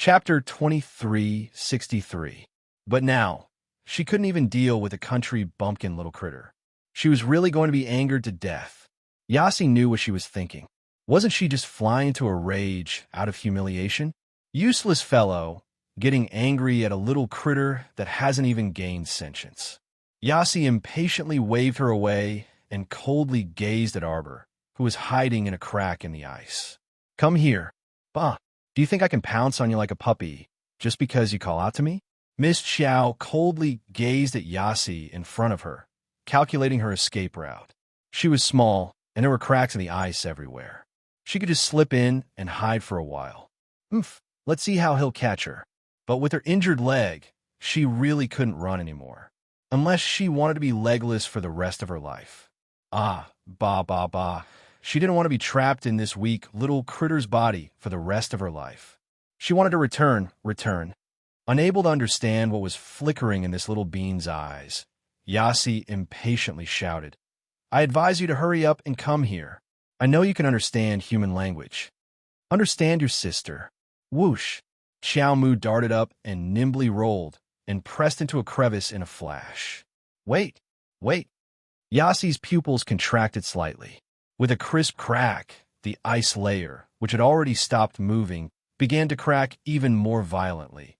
Chapter 2363. But now, she couldn't even deal with a country bumpkin little critter. She was really going to be angered to death. Yasi knew what she was thinking. Wasn't she just flying into a rage out of humiliation? Useless fellow, getting angry at a little critter that hasn't even gained sentience. Yasi impatiently waved her away and coldly gazed at Arbor, who was hiding in a crack in the ice. Come here. Bah, do you think I can pounce on you like a puppy just because you call out to me? Miss Xiao coldly gazed at Yasi in front of her, calculating her escape route. She was small, and there were cracks in the ice everywhere. She could just slip in and hide for a while. Let's see how he'll catch her. But with her injured leg, she really couldn't run anymore. Unless she wanted to be legless for the rest of her life. Bah. She didn't want to be trapped in this weak little critter's body for the rest of her life. She wanted to return. Unable to understand what was flickering in this little bean's eyes, Yasi impatiently shouted, I advise you to hurry up and come here. I know you can understand human language. Understand your sister. Whoosh! Xiao Mu darted up and nimbly rolled and pressed into a crevice in a flash. Wait! Yasi's pupils contracted slightly. With a crisp crack, the ice layer, which had already stopped moving, began to crack even more violently,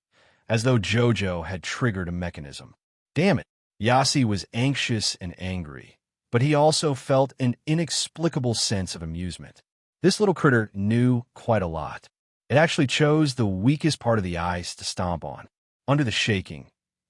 as though Jojo had triggered a mechanism. Damn it! Yasi was anxious and angry, but he also felt an inexplicable sense of amusement. This little critter knew quite a lot. It actually chose the weakest part of the ice to stomp on. Under the shaking,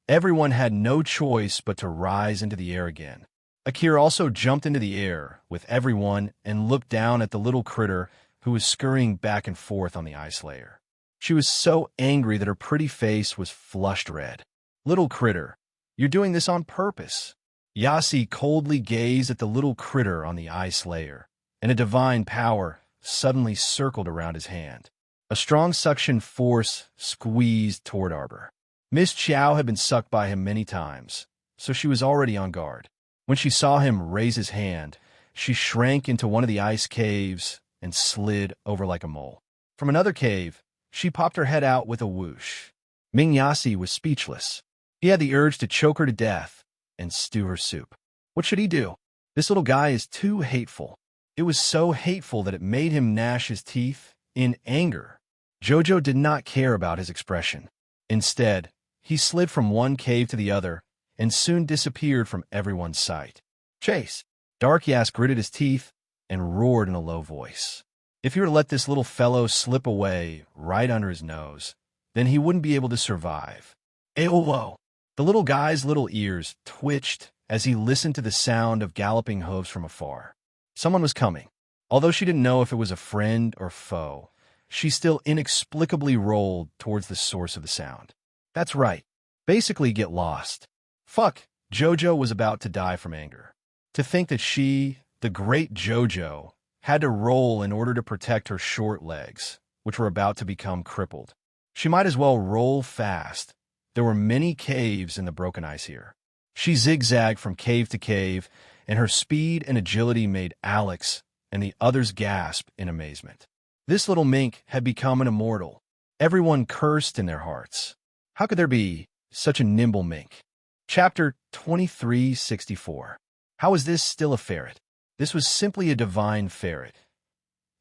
everyone had no choice but to rise into the air again. Akira also jumped into the air with everyone and looked down at the little critter who was scurrying back and forth on the ice layer. She was so angry that her pretty face was flushed red. Little critter, you're doing this on purpose. Yasi coldly gazed at the little critter on the ice layer, and a divine power suddenly circled around his hand. A strong suction force squeezed toward Arbor. Miss Xiao had been sucked by him many times, so she was already on guard. When she saw him raise his hand, she shrank into one of the ice caves and slid over like a mole. From another cave, she popped her head out with a whoosh. Ming Yasi was speechless. He had the urge to choke her to death and stew her soup. What should he do? This little guy is too hateful. It was so hateful that it made him gnash his teeth in anger. Jojo did not care about his expression. Instead, he slid from one cave to the other and soon disappeared from everyone's sight. Chase! Dark Yas gritted his teeth and roared in a low voice. If he were to let this little fellow slip away right under his nose, then he wouldn't be able to survive. Ayo! The little guy's little ears twitched as he listened to the sound of galloping hooves from afar. Someone was coming. Although she didn't know if it was a friend or foe, she still inexplicably rolled towards the source of the sound. That's right. Basically get lost. Fuck, Jojo was about to die from anger. To think that she, the great Jojo, had to roll in order to protect her short legs, which were about to become crippled. She might as well roll fast. There were many caves in the broken ice here. She zigzagged from cave to cave, and her speed and agility made Alex and the others gasp in amazement. This little mink had become an immortal. Everyone cursed in their hearts. How could there be such a nimble mink? Chapter 2364. How is this still a ferret? This was simply a divine ferret.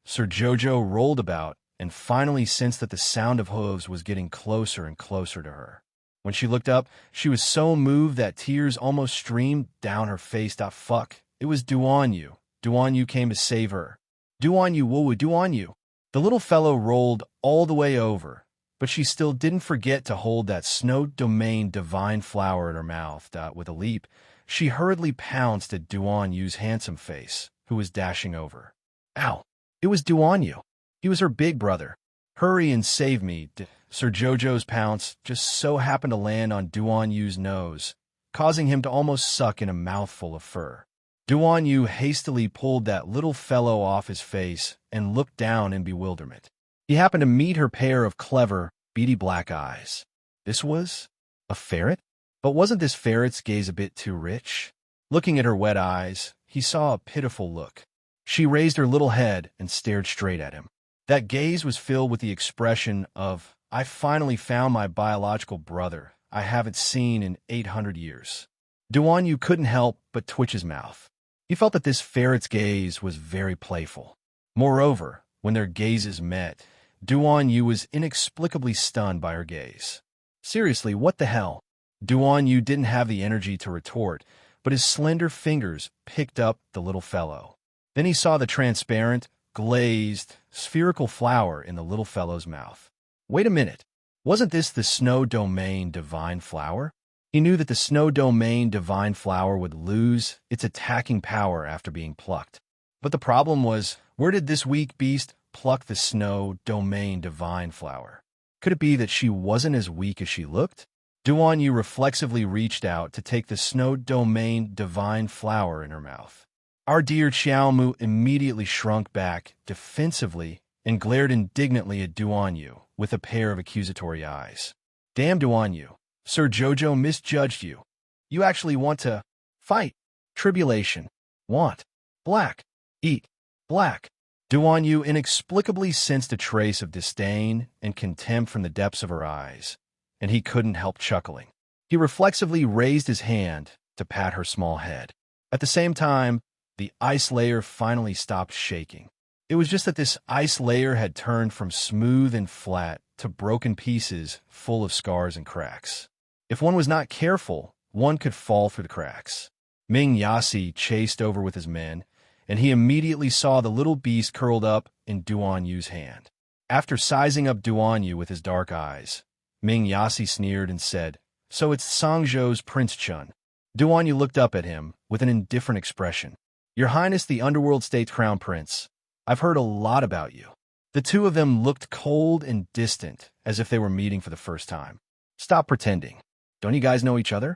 Sir Jojo rolled about and finally sensed that the sound of hooves was getting closer and closer to her. When she looked up, she was so moved that tears almost streamed down her face. Fuck. It was Duanyu. Duanyu came to save her. Duanyu, woo, Duanyu. The little fellow rolled all the way over, but she still didn't forget to hold that snow domain divine flower in her mouth. With a leap, she hurriedly pounced at Duanyu's handsome face, who was dashing over. Ow! It was Duanyu. He was her big brother. Hurry and save me. Sir Jojo's pounce just so happened to land on Duanyu's nose, causing him to almost suck in a mouthful of fur. Duanyu hastily pulled that little fellow off his face and looked down in bewilderment. He happened to meet her pair of clever, beady black eyes. This was a ferret? But wasn't this ferret's gaze a bit too rich? Looking at her wet eyes, he saw a pitiful look. She raised her little head and stared straight at him. That gaze was filled with the expression of, I finally found my biological brother I haven't seen in 800 years. Duanyu couldn't help but twitch his mouth. He felt that this ferret's gaze was very playful. Moreover, when their gazes met, Duanyu was inexplicably stunned by her gaze. Seriously, what the hell? Duanyu didn't have the energy to retort, but his slender fingers picked up the little fellow. Then he saw the transparent, glazed, spherical flower in the little fellow's mouth. Wait a minute. Wasn't this the Snow Domain Divine Flower? He knew that the Snow Domain Divine Flower would lose its attacking power after being plucked. But the problem was, where did this weak beast pluck the Snow Domain Divine Flower? Could it be that she wasn't as weak as she looked? Duanyu reflexively reached out to take the Snow Domain Divine Flower in her mouth. Our dear Xiaomu immediately shrunk back defensively and glared indignantly at Duanyu with a pair of accusatory eyes. Damn Duanyu, Sir Jojo misjudged you. You actually want to fight. Tribulation. Want. Black. Eat. Black. Duanyu inexplicably sensed a trace of disdain and contempt from the depths of her eyes, and he couldn't help chuckling. He reflexively raised his hand to pat her small head. At the same time, the ice layer finally stopped shaking. It was just that this ice layer had turned from smooth and flat to broken pieces full of scars and cracks. If one was not careful, one could fall through the cracks. Ming Yasi chased over with his men, and he immediately saw the little beast curled up in Duanyu's hand. After sizing up Duanyu with his dark eyes, Ming Yasi sneered and said, So it's Sangzhou's Prince Chun. Duanyu looked up at him with an indifferent expression. Your Highness the Underworld State's Crown Prince, I've heard a lot about you. The two of them looked cold and distant, as if they were meeting for the first time. Stop pretending. Don't you guys know each other?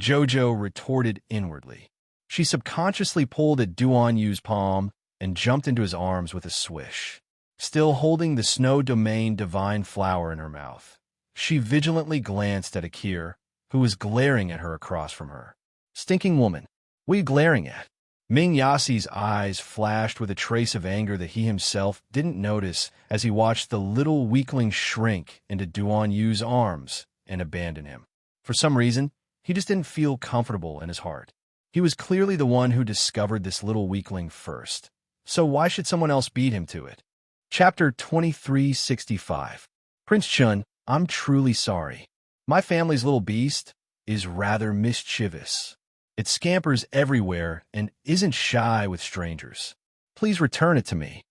Jojo retorted inwardly. She subconsciously pulled at Duanyu's palm and jumped into his arms with a swish. Still holding the Snow Domain Divine Flower in her mouth, she vigilantly glanced at Akir, who was glaring at her across from her. Stinking woman, what are you glaring at? Ming Yasi's eyes flashed with a trace of anger that he himself didn't notice as he watched the little weakling shrink into Duanyu's arms and abandon him. For some reason, he just didn't feel comfortable in his heart. He was clearly the one who discovered this little weakling first. So why should someone else beat him to it? Chapter 2365. Prince Chun, I'm truly sorry. My family's little beast is rather mischievous. It scampers everywhere and isn't shy with strangers. Please return it to me.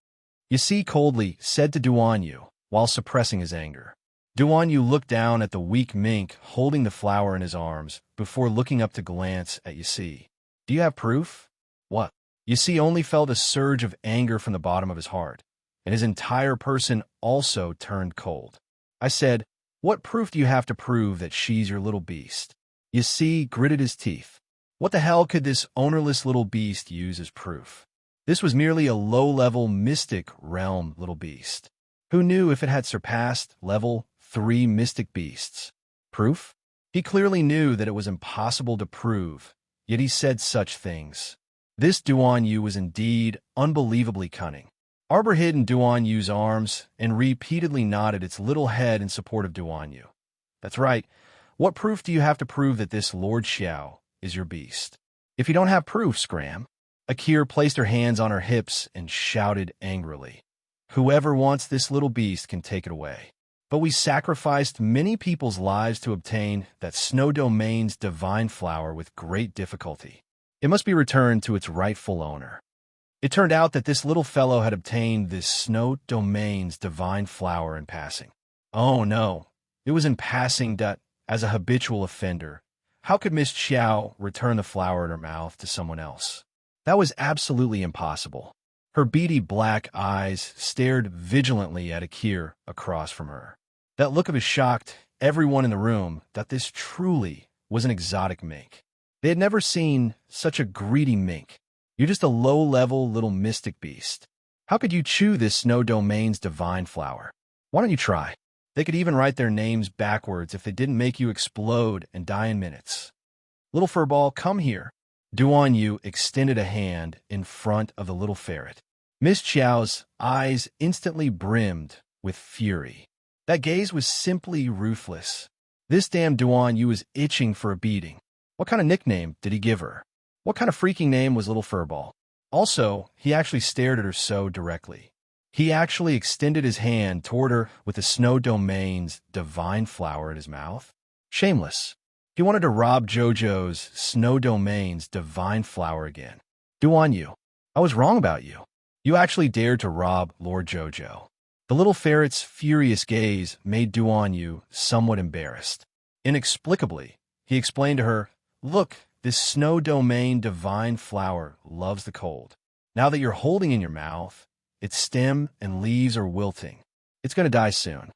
Yasi coldly said to Duanyu while suppressing his anger. Duanyu looked down at the weak mink holding the flower in his arms before looking up to glance at Yasi. Do you have proof? What? Yasi only felt a surge of anger from the bottom of his heart, and his entire person also turned cold. I said, what proof do you have to prove that she's your little beast? Yasi gritted his teeth. What the hell could this ownerless little beast use as proof? This was merely a low-level mystic realm little beast. Who knew if it had surpassed level 3 mystic beasts? Proof? He clearly knew that it was impossible to prove, yet he said such things. This Duan Yu was indeed unbelievably cunning. Arbor hid in Duan Yu's arms and repeatedly nodded its little head in support of Duan Yu. That's right. What proof do you have to prove that this Lord Xiao is your beast? If you don't have proof, Scram. Akir placed her hands on her hips and shouted angrily. Whoever wants this little beast can take it away. But we sacrificed many people's lives to obtain that Snow Domain's divine flower with great difficulty. It must be returned to its rightful owner. It turned out that this little fellow had obtained this Snow Domain's divine flower in passing. Oh no, it was in passing that, as a habitual offender, how could Miss Xiao return the flower in her mouth to someone else? That was absolutely impossible. Her beady black eyes stared vigilantly at Akir across from her. That look of his shocked everyone in the room that this truly was an exotic mink. They had never seen such a greedy mink. You're just a low-level little mystic beast. How could you chew this Snow Domain's divine flower? Why don't you try? They could even write their names backwards if they didn't make you explode and die in minutes. Little Furball, come here. Duan Yu extended a hand in front of the little ferret. Miss Xiao's eyes instantly brimmed with fury. That gaze was simply ruthless. This damn Duan Yu was itching for a beating. What kind of nickname did he give her? What kind of freaking name was Little Furball? Also, he actually stared at her so directly. He actually extended his hand toward her with the Snow Domain's divine flower in his mouth. Shameless. He wanted to rob JoJo's Snow Domain's divine flower again. Duan Yu, I was wrong about you. You actually dared to rob Lord JoJo. The little ferret's furious gaze made Duan Yu somewhat embarrassed. Inexplicably, he explained to her, Look, this Snow Domain divine flower loves the cold. Now that you're holding in your mouth, its stem and leaves are wilting. It's going to die soon.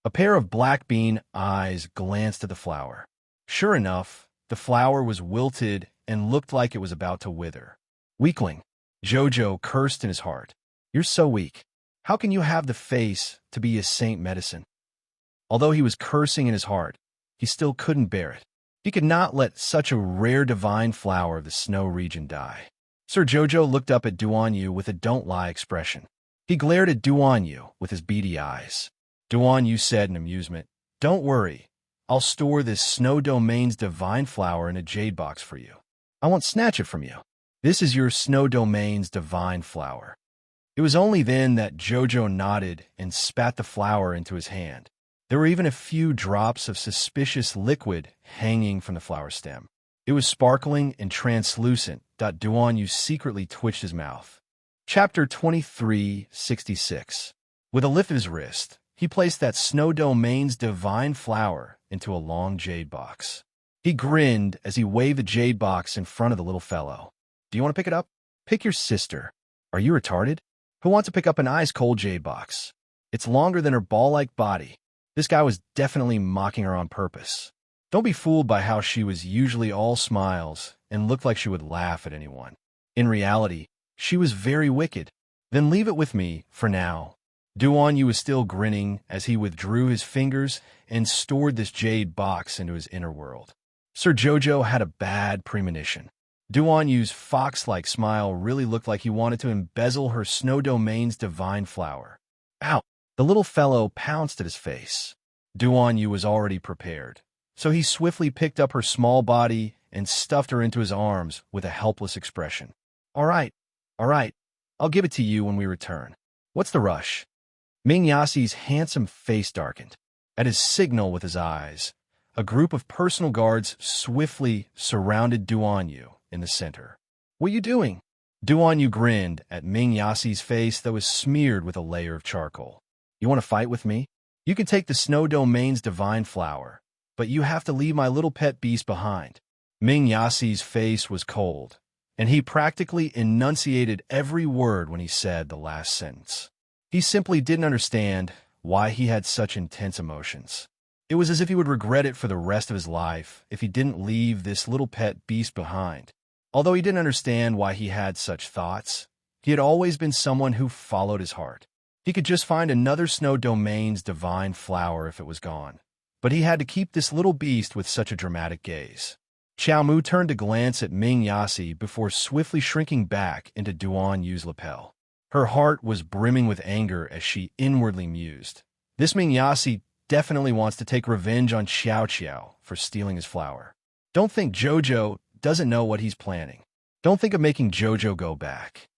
A pair of black bean eyes glanced at the flower. Sure enough, the flower was wilted and looked like it was about to wither. Weakling. JoJo cursed in his heart. You're so weak. How can you have the face to be a saint medicine? Although he was cursing in his heart, he still couldn't bear it. He could not let such a rare divine flower of the snow region die. Sir JoJo looked up at Duan Yu with a don't-lie expression. He glared at Duan Yu with his beady eyes. Duan Yu said in amusement, Don't worry. I'll store this Snow Domain's divine flower in a jade box for you. I won't snatch it from you. This is your Snow Domain's divine flower. It was only then that JoJo nodded and spat the flower into his hand. There were even a few drops of suspicious liquid hanging from the flower stem. It was sparkling and translucent. Duan Yu secretly twitched his mouth. Chapter 2366. With a lift of his wrist, he placed that Snow Domain's divine flower into a long jade box. He grinned as he waved the jade box in front of the little fellow. Do you want to pick it up? Pick your sister. Are you retarded? Who wants to pick up an ice-cold jade box? It's longer than her ball-like body. This guy was definitely mocking her on purpose. Don't be fooled by how she was usually all smiles and looked like she would laugh at anyone. In reality, she was very wicked. Then leave it with me for now. Duan Yu was still grinning as he withdrew his fingers and stored this jade box into his inner world. Sir JoJo had a bad premonition. Duan Yu's fox-like smile really looked like he wanted to embezzle her Snow Domain's divine flower. Ow! The little fellow pounced at his face. Duan Yu was already prepared, so he swiftly picked up her small body and stuffed her into his arms with a helpless expression. All right, I'll give it to you when we return. What's the rush? Ming Yasi's handsome face darkened. At his signal with his eyes, a group of personal guards swiftly surrounded Duan Yu in the center. What are you doing? Duan Yu grinned at Ming Yasi's face that was smeared with a layer of charcoal. You want to fight with me? You can take the Snow Domain's divine flower, but you have to leave my little pet beast behind. Ming Yasi's face was cold, and he practically enunciated every word when he said the last sentence. He simply didn't understand why he had such intense emotions. It was as if he would regret it for the rest of his life if he didn't leave this little pet beast behind. Although he didn't understand why he had such thoughts, he had always been someone who followed his heart. He could just find another Snow Domain's divine flower if it was gone. but he had to keep this little beast with such a dramatic gaze. Xiao Mu turned to glance at Ming Yasi before swiftly shrinking back into Duan Yu's lapel. Her heart was brimming with anger as she inwardly mused. This Ming Yasi definitely wants to take revenge on Xiao Qiao for stealing his flower. Don't think Jojo doesn't know what he's planning. Don't think of making Jojo go back.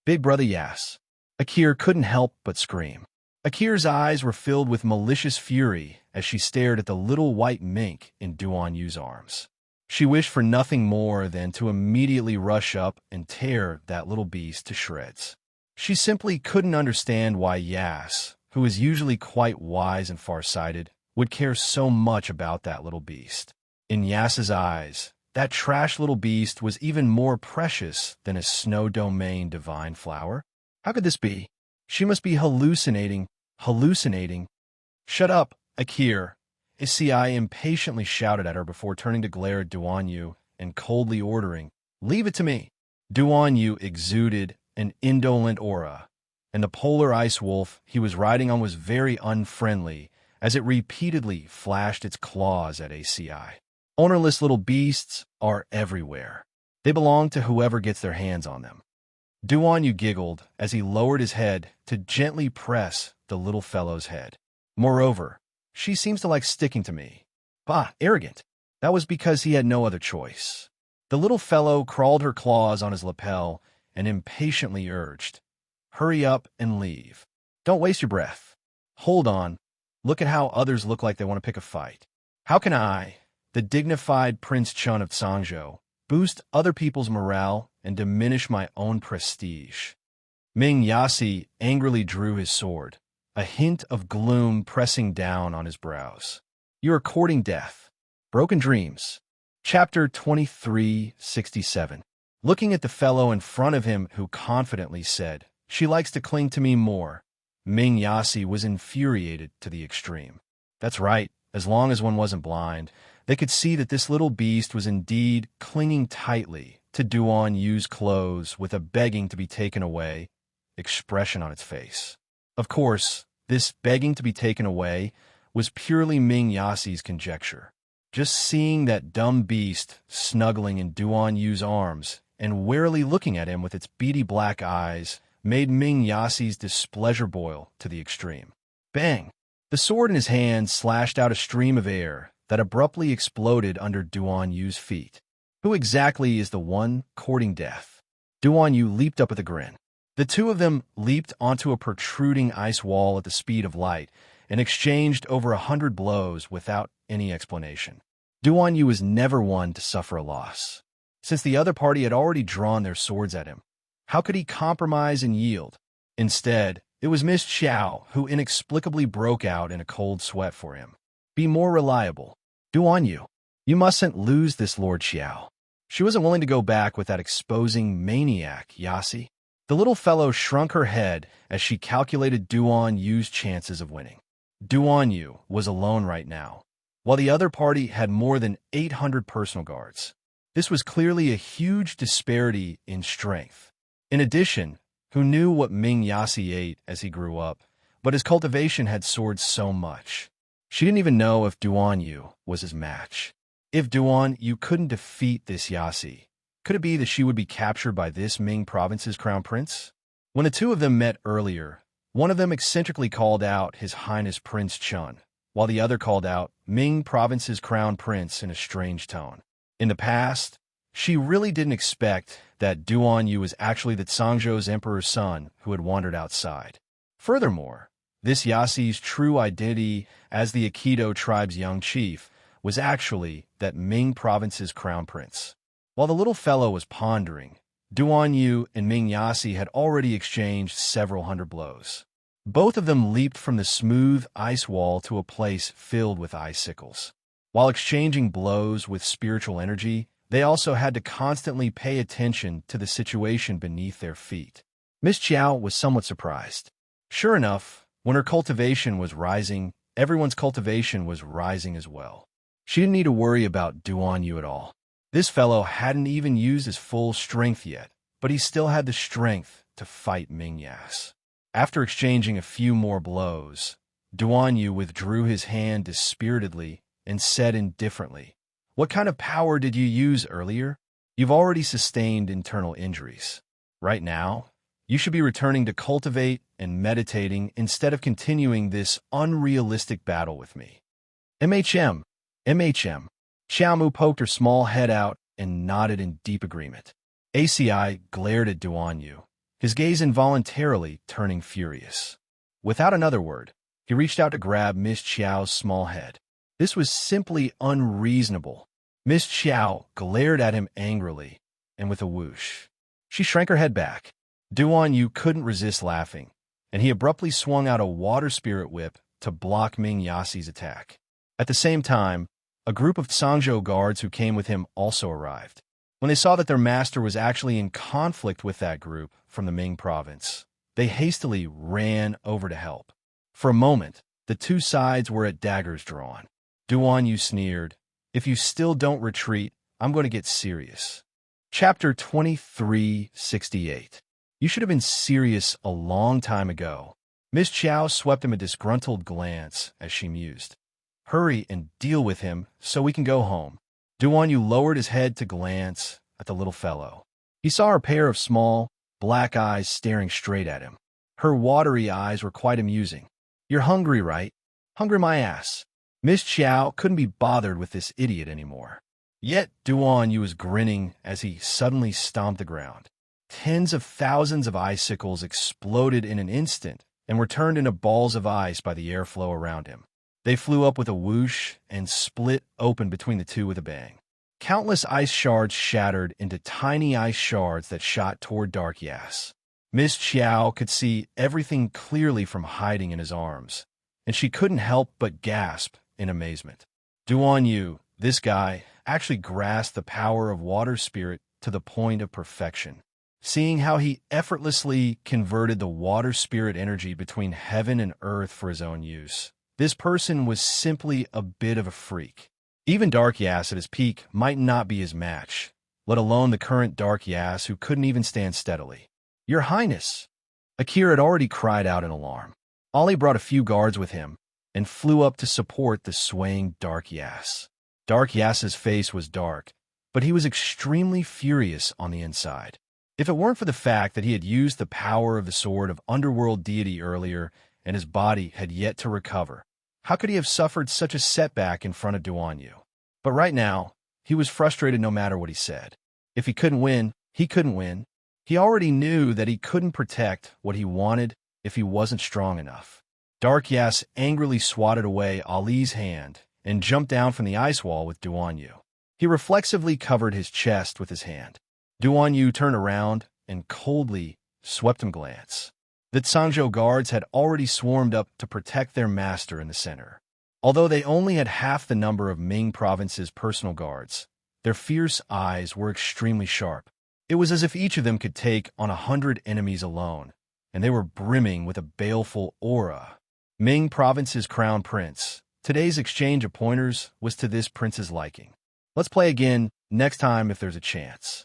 Big brother Yas. Akir couldn't help but scream. Akir's eyes were filled with malicious fury as she stared at the little white mink in Duan Yu's arms. She wished for nothing more than to immediately rush up and tear that little beast to shreds. She simply couldn't understand why Yas, who is usually quite wise and far-sighted, would care so much about that little beast. In Yas's eyes, that trash little beast was even more precious than a snow domain divine flower. How could this be? She must be hallucinating. Shut up, Akir. Isai impatiently shouted at her before turning to glare at Duan Yu and coldly ordering, "Leave it to me." Duan Yu exuded an indolent aura, and the polar ice wolf he was riding on was very unfriendly as it repeatedly flashed its claws at ACI. Ownerless little beasts are everywhere. They belong to whoever gets their hands on them. Duan Yu giggled as he lowered his head to gently press the little fellow's head. Moreover, she seems to like sticking to me. Bah, arrogant. That was because he had no other choice. The little fellow crawled her claws on his lapel and impatiently urged, "Hurry up and leave. Don't waste your breath. Hold on. Look at how others look like they want to pick a fight. How can I, the dignified Prince Chun of Sangzhou, boost other people's morale and diminish my own prestige?" Ming Yasi angrily drew his sword, a hint of gloom pressing down on his brows. "You are courting death. Broken dreams." Chapter 2367. Looking at the fellow in front of him who confidently said, "She likes to cling to me more," Ming Yasi was infuriated to the extreme. That's right, as long as one wasn't blind, they could see that this little beast was indeed clinging tightly to Duan Yu's clothes with a begging to be taken away expression on its face. Of course, this begging to be taken away was purely Ming Yasi's conjecture. Just seeing that dumb beast snuggling in Duan Yu's arms and warily looking at him with its beady black eyes made Ming Yasi's displeasure boil to the extreme. Bang! The sword in his hand slashed out a stream of air that abruptly exploded under Duan Yu's feet. Who exactly is the one courting death? Duan Yu leaped up with a grin. The two of them leaped onto a protruding ice wall at the speed of light and exchanged over 100 blows without any explanation. Duan Yu was never one to suffer a loss. Since the other party had already drawn their swords at him, how could he compromise and yield? Instead, it was Miss Xiao who inexplicably broke out in a cold sweat for him. Be more reliable. Duan Yu, you mustn't lose this Lord Xiao. She wasn't willing to go back with that exposing maniac, Yasi. The little fellow shrunk her head as she calculated Duan Yu's chances of winning. Duan Yu was alone right now, while the other party had more than 800 personal guards. This was clearly a huge disparity in strength. In addition, who knew what Ming Yasi ate as he grew up, but his cultivation had soared so much. She didn't even know if Duan Yu was his match. If Duan Yu couldn't defeat this Yasi, could it be that she would be captured by this Ming province's crown prince? When the two of them met earlier, one of them eccentrically called out His Highness Prince Chun, while the other called out Ming province's crown prince in a strange tone. In the past, she really didn't expect that Duan Yu was actually the Sangzhou's emperor's son who had wandered outside. Furthermore, this Yasi's true identity as the Aikido tribe's young chief was actually that Ming province's crown prince. While the little fellow was pondering, Duan Yu and Ming Yasi had already exchanged several hundred blows. Both of them leaped from the smooth ice wall to a place filled with icicles. While exchanging blows with spiritual energy, they also had to constantly pay attention to the situation beneath their feet. Miss Qiao was somewhat surprised. Sure enough, when her cultivation was rising, everyone's cultivation was rising as well. She didn't need to worry about Duan Yu at all. This fellow hadn't even used his full strength yet, but he still had the strength to fight Ming Yas. After exchanging a few more blows, Duan Yu withdrew his hand dispiritedly and said indifferently, "What kind of power did you use earlier? You've already sustained internal injuries. Right now, you should be returning to cultivate and meditating instead of continuing this unrealistic battle with me." MHM. Xiaomu poked her small head out and nodded in deep agreement. ACI glared at Duan Yu, his gaze involuntarily turning furious. Without another word, he reached out to grab Miss Qiao's small head. This was simply unreasonable. Miss Qiao glared at him angrily, and with a whoosh, she shrank her head back. Duan Yu couldn't resist laughing, and he abruptly swung out a water spirit whip to block Ming Yasi's attack. At the same time, a group of Sangzhou guards who came with him also arrived. When they saw that their master was actually in conflict with that group from the Ming province, they hastily ran over to help. For a moment, the two sides were at daggers drawn. Duan Yu sneered, "If you still don't retreat, I'm going to get serious." Chapter 2368. You should have been serious a long time ago. Miss Qiao swept him a disgruntled glance as she mused. "Hurry and deal with him so we can go home." Duan Yu lowered his head to glance at the little fellow. He saw her pair of small, black eyes staring straight at him. Her watery eyes were quite amusing. "You're hungry, right?" "Hungry my ass." Miss Qiao couldn't be bothered with this idiot anymore. Yet Duan Yu was grinning as he suddenly stomped the ground. Tens of thousands of icicles exploded in an instant and were turned into balls of ice by the airflow around him. They flew up with a whoosh and split open between the two with a bang. Countless ice shards shattered into tiny ice shards that shot toward Dark Yas. Miss Qiao could see everything clearly from hiding in his arms, and she couldn't help but gasp in amazement. Duan Yu, this guy, actually grasped the power of water spirit to the point of perfection. Seeing how he effortlessly converted the water spirit energy between heaven and earth for his own use, this person was simply a bit of a freak. Even Dark Yas at his peak might not be his match, let alone the current Dark Yas who couldn't even stand steadily. "Your Highness!" Akira had already cried out in alarm. Ali brought a few guards with him and flew up to support the swaying Dark Yas. Dark Yas's face was dark, but he was extremely furious on the inside. If it weren't for the fact that he had used the power of the sword of underworld deity earlier and his body had yet to recover, how could he have suffered such a setback in front of Duan Yu? But right now, he was frustrated no matter what he said. If he couldn't win, he couldn't win. He already knew that he couldn't protect what he wanted if he wasn't strong enough. Dark Yas angrily swatted away Ali's hand and jumped down from the ice wall with Duan Yu. He reflexively covered his chest with his hand. Duan Yu turned around and coldly swept him a glance. The Sangzhou guards had already swarmed up to protect their master in the center. Although they only had half the number of Ming province's personal guards, their fierce eyes were extremely sharp. It was as if each of them could take on 100 enemies alone, and they were brimming with a baleful aura. Ming province's crown prince. Today's exchange of pointers was to this prince's liking. Let's play again next time if there's a chance.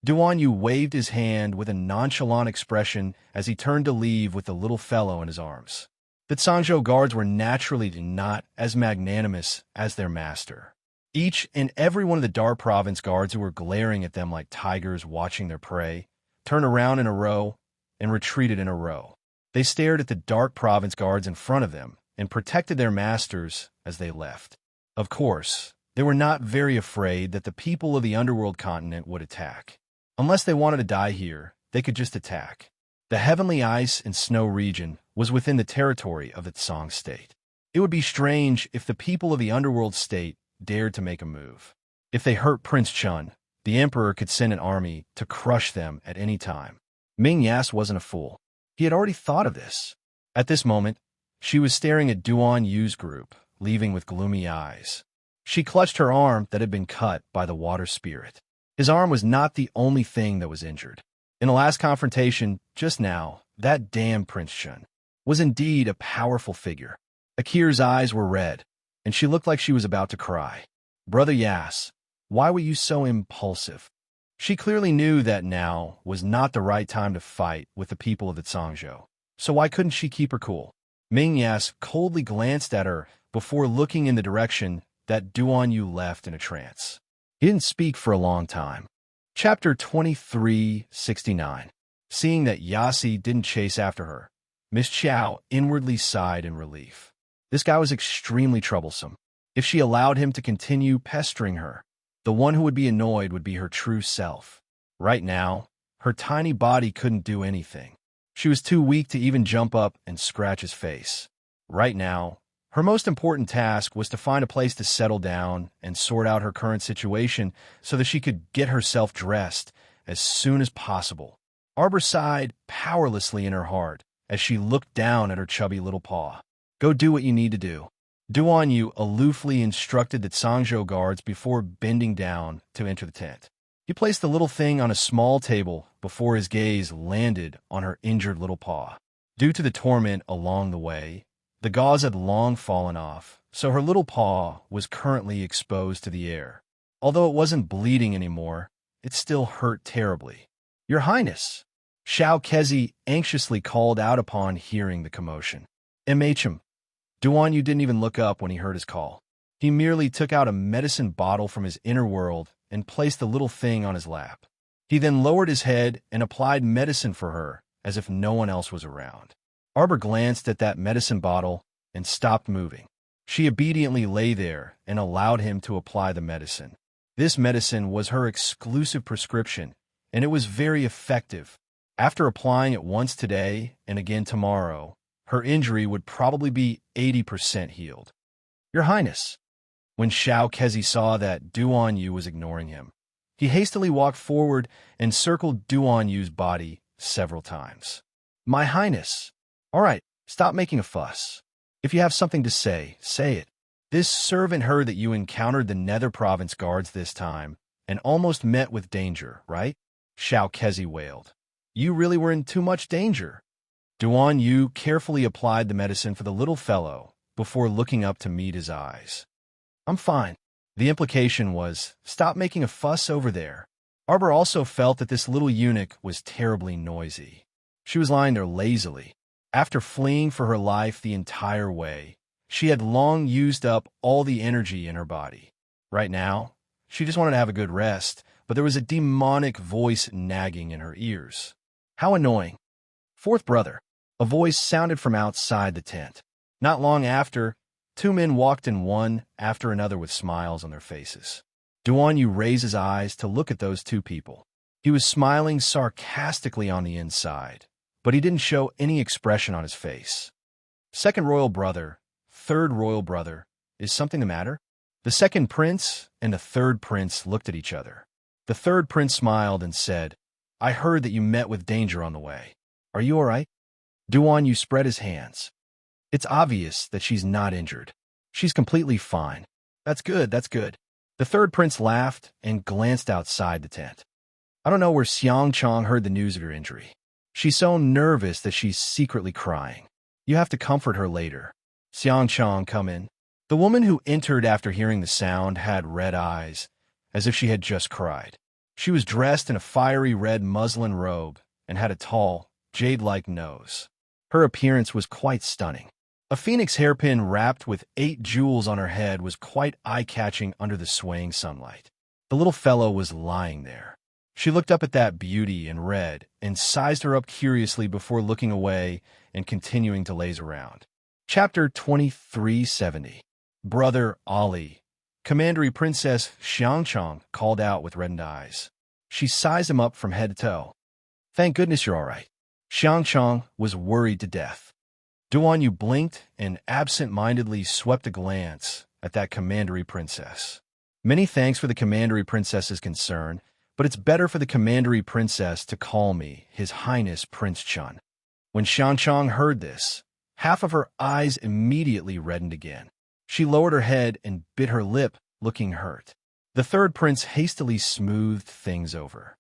Duan Yu waved his hand with a nonchalant expression as he turned to leave with the little fellow in his arms. The Sangzhou guards were naturally not as magnanimous as their master. Each and every one of the Dar province guards who were glaring at them like tigers watching their prey turned around in a row and retreated in a row. They stared at the Dark province guards in front of them and protected their masters as they left. Of course, they were not very afraid that the people of the underworld continent would attack. Unless they wanted to die here, they could just attack. The heavenly ice and snow region was within the territory of the Tsang state. It would be strange if the people of the underworld state dared to make a move. If they hurt Prince Chun, the emperor could send an army to crush them at any time. Ming Yas wasn't a fool. He had already thought of this. At this moment, she was staring at Duan Yu's group, leaving with gloomy eyes. She clutched her arm that had been cut by the water spirit. His arm was not the only thing that was injured. In the last confrontation, just now, that damn Prince Chun was indeed a powerful figure. Akira's eyes were red, and she looked like she was about to cry. "Brother Yas, why were you so impulsive?" She clearly knew that now was not the right time to fight with the people of the Sangzhou. So why couldn't she keep her cool? Mingyas coldly glanced at her before looking in the direction that Duan Yu left in a trance. He didn't speak for a long time. Chapter 2369. Seeing that Yasi didn't chase after her, Miss Chow inwardly sighed in relief. This guy was extremely troublesome. If she allowed him to continue pestering her, the one who would be annoyed would be her true self. Right now, her tiny body couldn't do anything. She was too weak to even jump up and scratch his face. Right now, her most important task was to find a place to settle down and sort out her current situation so that she could get herself dressed as soon as possible. Arbor sighed powerlessly in her heart as she looked down at her chubby little paw. Go do what you need to do. Duan Yu aloofly instructed the Sangzhou guards before bending down to enter the tent. He placed the little thing on a small table before his gaze landed on her injured little paw. Due to the torment along the way, the gauze had long fallen off, so her little paw was currently exposed to the air. Although it wasn't bleeding anymore, it still hurt terribly. Your Highness, Xiao Kezi anxiously called out upon hearing the commotion. MHM. Duan Yu didn't even look up when he heard his call. He merely took out a medicine bottle from his inner world and placed the little thing on his lap. He then lowered his head and applied medicine for her as if no one else was around. Arbor glanced at that medicine bottle and stopped moving. She obediently lay there and allowed him to apply the medicine. This medicine was her exclusive prescription, and it was very effective. After applying it once today and again tomorrow, her injury would probably be 80% healed. Your Highness. When Xiao Kezi saw that Duan Yu was ignoring him, he hastily walked forward and circled Duan Yu's body several times. My Highness. All right, stop making a fuss. If you have something to say, say it. This servant heard that you encountered the Nether Province guards this time and almost met with danger, right? Xiao Kezi wailed. You really were in too much danger. Duan Yu carefully applied the medicine for the little fellow before looking up to meet his eyes. I'm fine. The implication was, stop making a fuss over there. Arbor also felt that this little eunuch was terribly noisy. She was lying there lazily. After fleeing for her life the entire way, she had long used up all the energy in her body. Right now, she just wanted to have a good rest, but there was a demonic voice nagging in her ears. How annoying. Fourth brother. A voice sounded from outside the tent. Not long after, two men walked in one after another with smiles on their faces. Duan Yu raised his eyes to look at those two people. He was smiling sarcastically on the inside, but he didn't show any expression on his face. Second royal brother, third royal brother, is something the matter? The second prince and the third prince looked at each other. The third prince smiled and said, I heard that you met with danger on the way. Are you all right? Duan Yu spread his hands. It's obvious that she's not injured. She's completely fine. That's good, that's good. The third prince laughed and glanced outside the tent. I don't know where Xiang Chong heard the news of your injury. She's so nervous that she's secretly crying. You have to comfort her later. Xiang Chong, come in. The woman who entered after hearing the sound had red eyes, as if she had just cried. She was dressed in a fiery red muslin robe and had a tall, jade-like nose. Her appearance was quite stunning. A phoenix hairpin wrapped with 8 jewels on her head was quite eye-catching under the swaying sunlight. The little fellow was lying there. She looked up at that beauty in red and sized her up curiously before looking away and continuing to laze around. Chapter 2370. Brother Ali. Commandery Princess Xiangchang called out with reddened eyes. She sized him up from head to toe. Thank goodness you're all right. Xiangchang was worried to death. Duan Yu blinked and absent-mindedly swept a glance at that commandery princess. Many thanks for the commandery princess's concern, but it's better for the commandery princess to call me His Highness Prince Chun. When Xiangchang heard this, half of her eyes immediately reddened again. She lowered her head and bit her lip, looking hurt. The third prince hastily smoothed things over.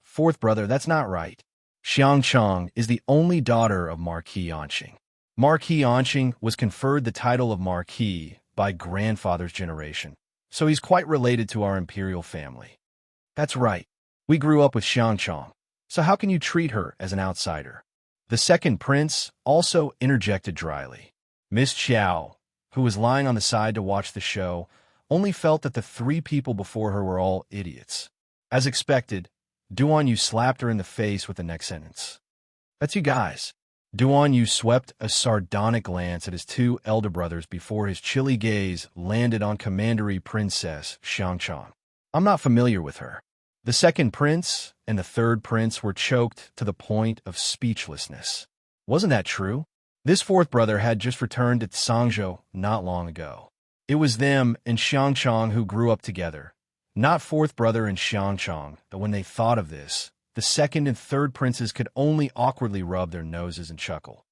Fourth brother, that's not right. Xiangchang is the only daughter of Marquis Anqing. Marquis Anqing was conferred the title of Marquis by grandfather's generation, so he's quite related to our imperial family. That's right. We grew up with Xiangchang, so how can you treat her as an outsider? The second prince also interjected dryly. Miss Xiao, who was lying on the side to watch the show, only felt that the three people before her were all idiots. As expected, Duan Yu slapped her in the face with the next sentence. That's you guys. Duan Yu swept a sardonic glance at his two elder brothers before his chilly gaze landed on Commandery Princess Xiangchang. I'm not familiar with her. The second prince and the third prince were choked to the point of speechlessness. Wasn't that true? This fourth brother had just returned to Sangzhou not long ago. It was them and Xiangchang who grew up together, not fourth brother and Xiangchang, but when they thought of this, the second and third princes could only awkwardly rub their noses and chuckle.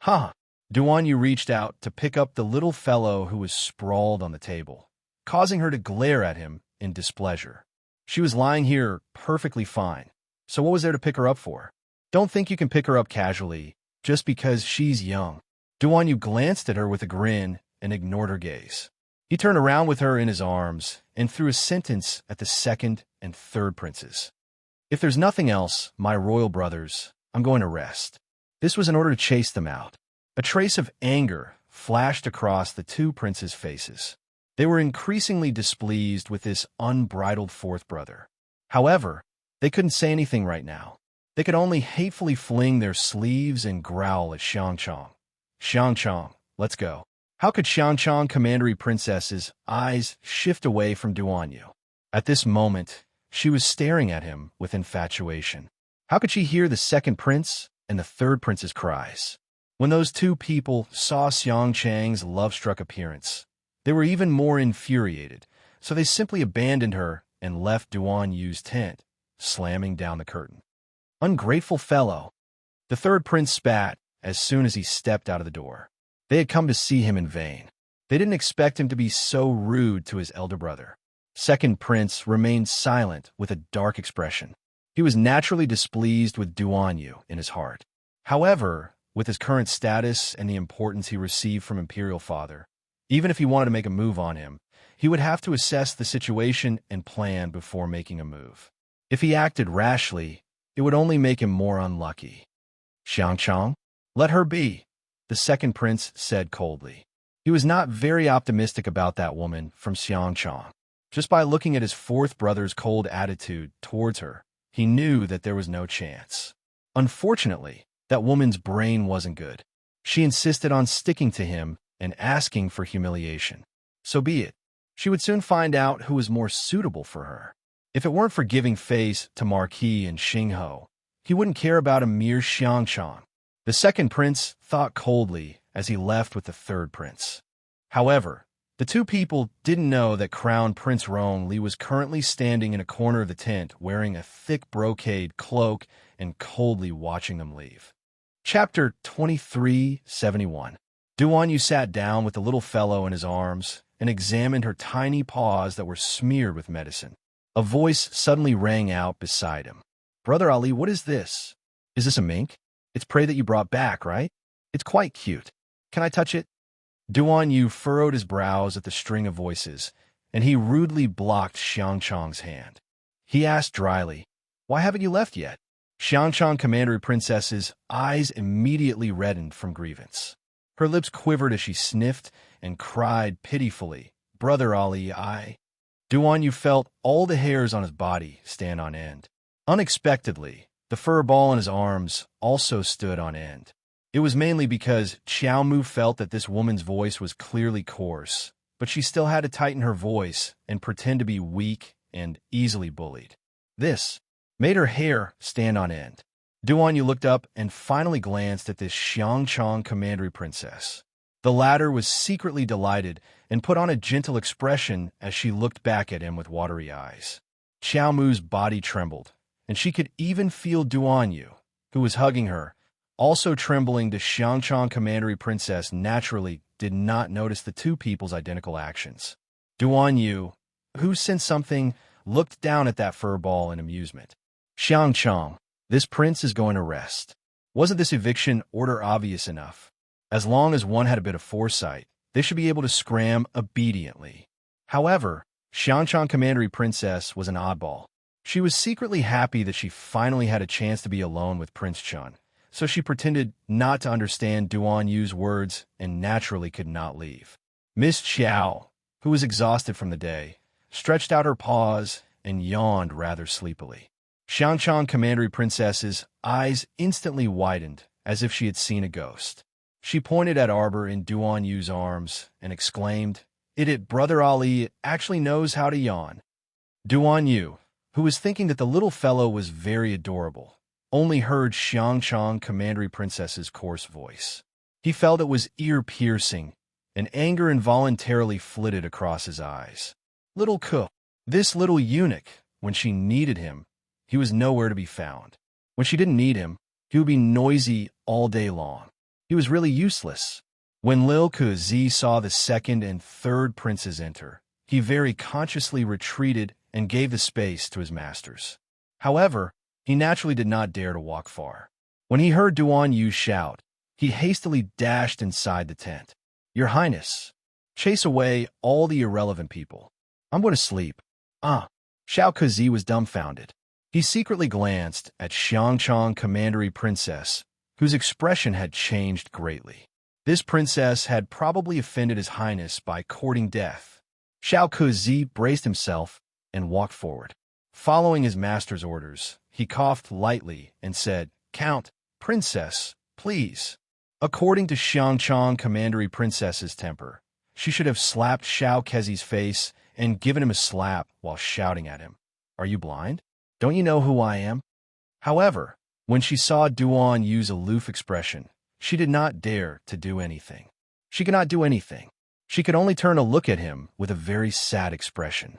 Ha! Duan Yu reached out to pick up the little fellow who was sprawled on the table, causing her to glare at him in displeasure. She was lying here perfectly fine, so what was there to pick her up for? Don't think you can pick her up casually, just because she's young. Duan Yu glanced at her with a grin and ignored her gaze. He turned around with her in his arms and threw a sentence at the second and third princes. If there's nothing else, my royal brothers, I'm going to rest. This was in order to chase them out. A trace of anger flashed across the two princes' faces. They were increasingly displeased with this unbridled fourth brother. However, they couldn't say anything right now. They could only hatefully fling their sleeves and growl at Xiangchang. Xiangchang, let's go. How could Xiangchang Commandery Princess's eyes shift away from Duan Yu? At this moment, she was staring at him with infatuation. How could she hear the second prince and the third prince's cries? When those two people saw Xiangchang's love-struck appearance, they were even more infuriated, so they simply abandoned her and left Duan Yu's tent, slamming down the curtain. Ungrateful fellow. The third prince spat as soon as he stepped out of the door. They had come to see him in vain. They didn't expect him to be so rude to his elder brother. Second prince remained silent with a dark expression. He was naturally displeased with Duan Yu in his heart. However, with his current status and the importance he received from Imperial Father, even if he wanted to make a move on him, he would have to assess the situation and plan before making a move. If he acted rashly, it would only make him more unlucky. Xiangchang? Let her be, the second prince said coldly. He was not very optimistic about that woman from Xiangchang. Just by looking at his fourth brother's cold attitude towards her, he knew that there was no chance. Unfortunately, that woman's brain wasn't good. She insisted on sticking to him and asking for humiliation. So be it. She would soon find out who was more suitable for her. If it weren't for giving face to Marquis and Xingho, he wouldn't care about a mere Xiangchang. The second prince thought coldly as he left with the third prince. However, the two people didn't know that Crown Prince Rong Li was currently standing in a corner of the tent wearing a thick brocade cloak and coldly watching them leave. Chapter 2371. Duan Yu sat down with the little fellow in his arms and examined her tiny paws that were smeared with medicine. A voice suddenly rang out beside him. Brother Ali, what is this? Is this a mink? It's prey that you brought back, right? It's quite cute. Can I touch it? Duan Yu furrowed his brows at the string of voices, and he rudely blocked Xiangchang's hand. He asked dryly, Why haven't you left yet? Xiangchang Commandery Princess's eyes immediately reddened from grievance. Her lips quivered as she sniffed and cried pitifully, Brother Ali, Duan Yu felt all the hairs on his body stand on end. Unexpectedly, the fur ball in his arms also stood on end. It was mainly because Xiao Mu felt that this woman's voice was clearly coarse, but she still had to tighten her voice and pretend to be weak and easily bullied. This made her hair stand on end. Duan Yu looked up and finally glanced at this Xiangchang Commandery Princess. The latter was secretly delighted and put on a gentle expression as she looked back at him with watery eyes. Xiao Mu's body trembled, and she could even feel Duan Yu, who was hugging her, also trembling. The Xiangchang Commandery Princess naturally did not notice the two people's identical actions. Duan Yu, who sensed something, looked down at that fur ball in amusement. Xiangchang, this prince is going to rest. Wasn't this eviction order obvious enough? As long as one had a bit of foresight, they should be able to scram obediently. However, Xiangchang Commandery Princess was an oddball. She was secretly happy that she finally had a chance to be alone with Prince Chun, so she pretended not to understand Duan Yu's words and naturally could not leave. Miss Xiao, who was exhausted from the day, stretched out her paws and yawned rather sleepily. Xiangchang Commandery Princess's eyes instantly widened as if she had seen a ghost. She pointed at Arbor in Duan Yu's arms and exclaimed, "It, Brother Ali actually knows how to yawn." Duan Yu, who was thinking that the little fellow was very adorable, only heard Xiangchang Commandery Princess's coarse voice. He felt it was ear-piercing, and anger involuntarily flitted across his eyes. Little cook, this little eunuch, when she needed him, he was nowhere to be found. When she didn't need him, he would be noisy all day long. He was really useless. When Lil Kuzi saw the second and third princes enter, he very consciously retreated and gave the space to his masters. However, he naturally did not dare to walk far. When he heard Duan Yu shout, he hastily dashed inside the tent. "Your Highness, chase away all the irrelevant people. I'm going to sleep." Xiao Kuzi was dumbfounded. He secretly glanced at Xiangchang Commandery Princess, whose expression had changed greatly. This princess had probably offended His Highness by courting death. Xiao Kuzi braced himself and walked forward. Following his master's orders, he coughed lightly and said, "Count, Princess, please." According to Xiangchang Commandery Princess's temper, she should have slapped Xiao Kezi's face and given him a slap while shouting at him, "Are you blind? Don't you know who I am?" However, when she saw Duan Yu's aloof expression, she did not dare to do anything. She could not do anything. She could only turn to look at him with a very sad expression.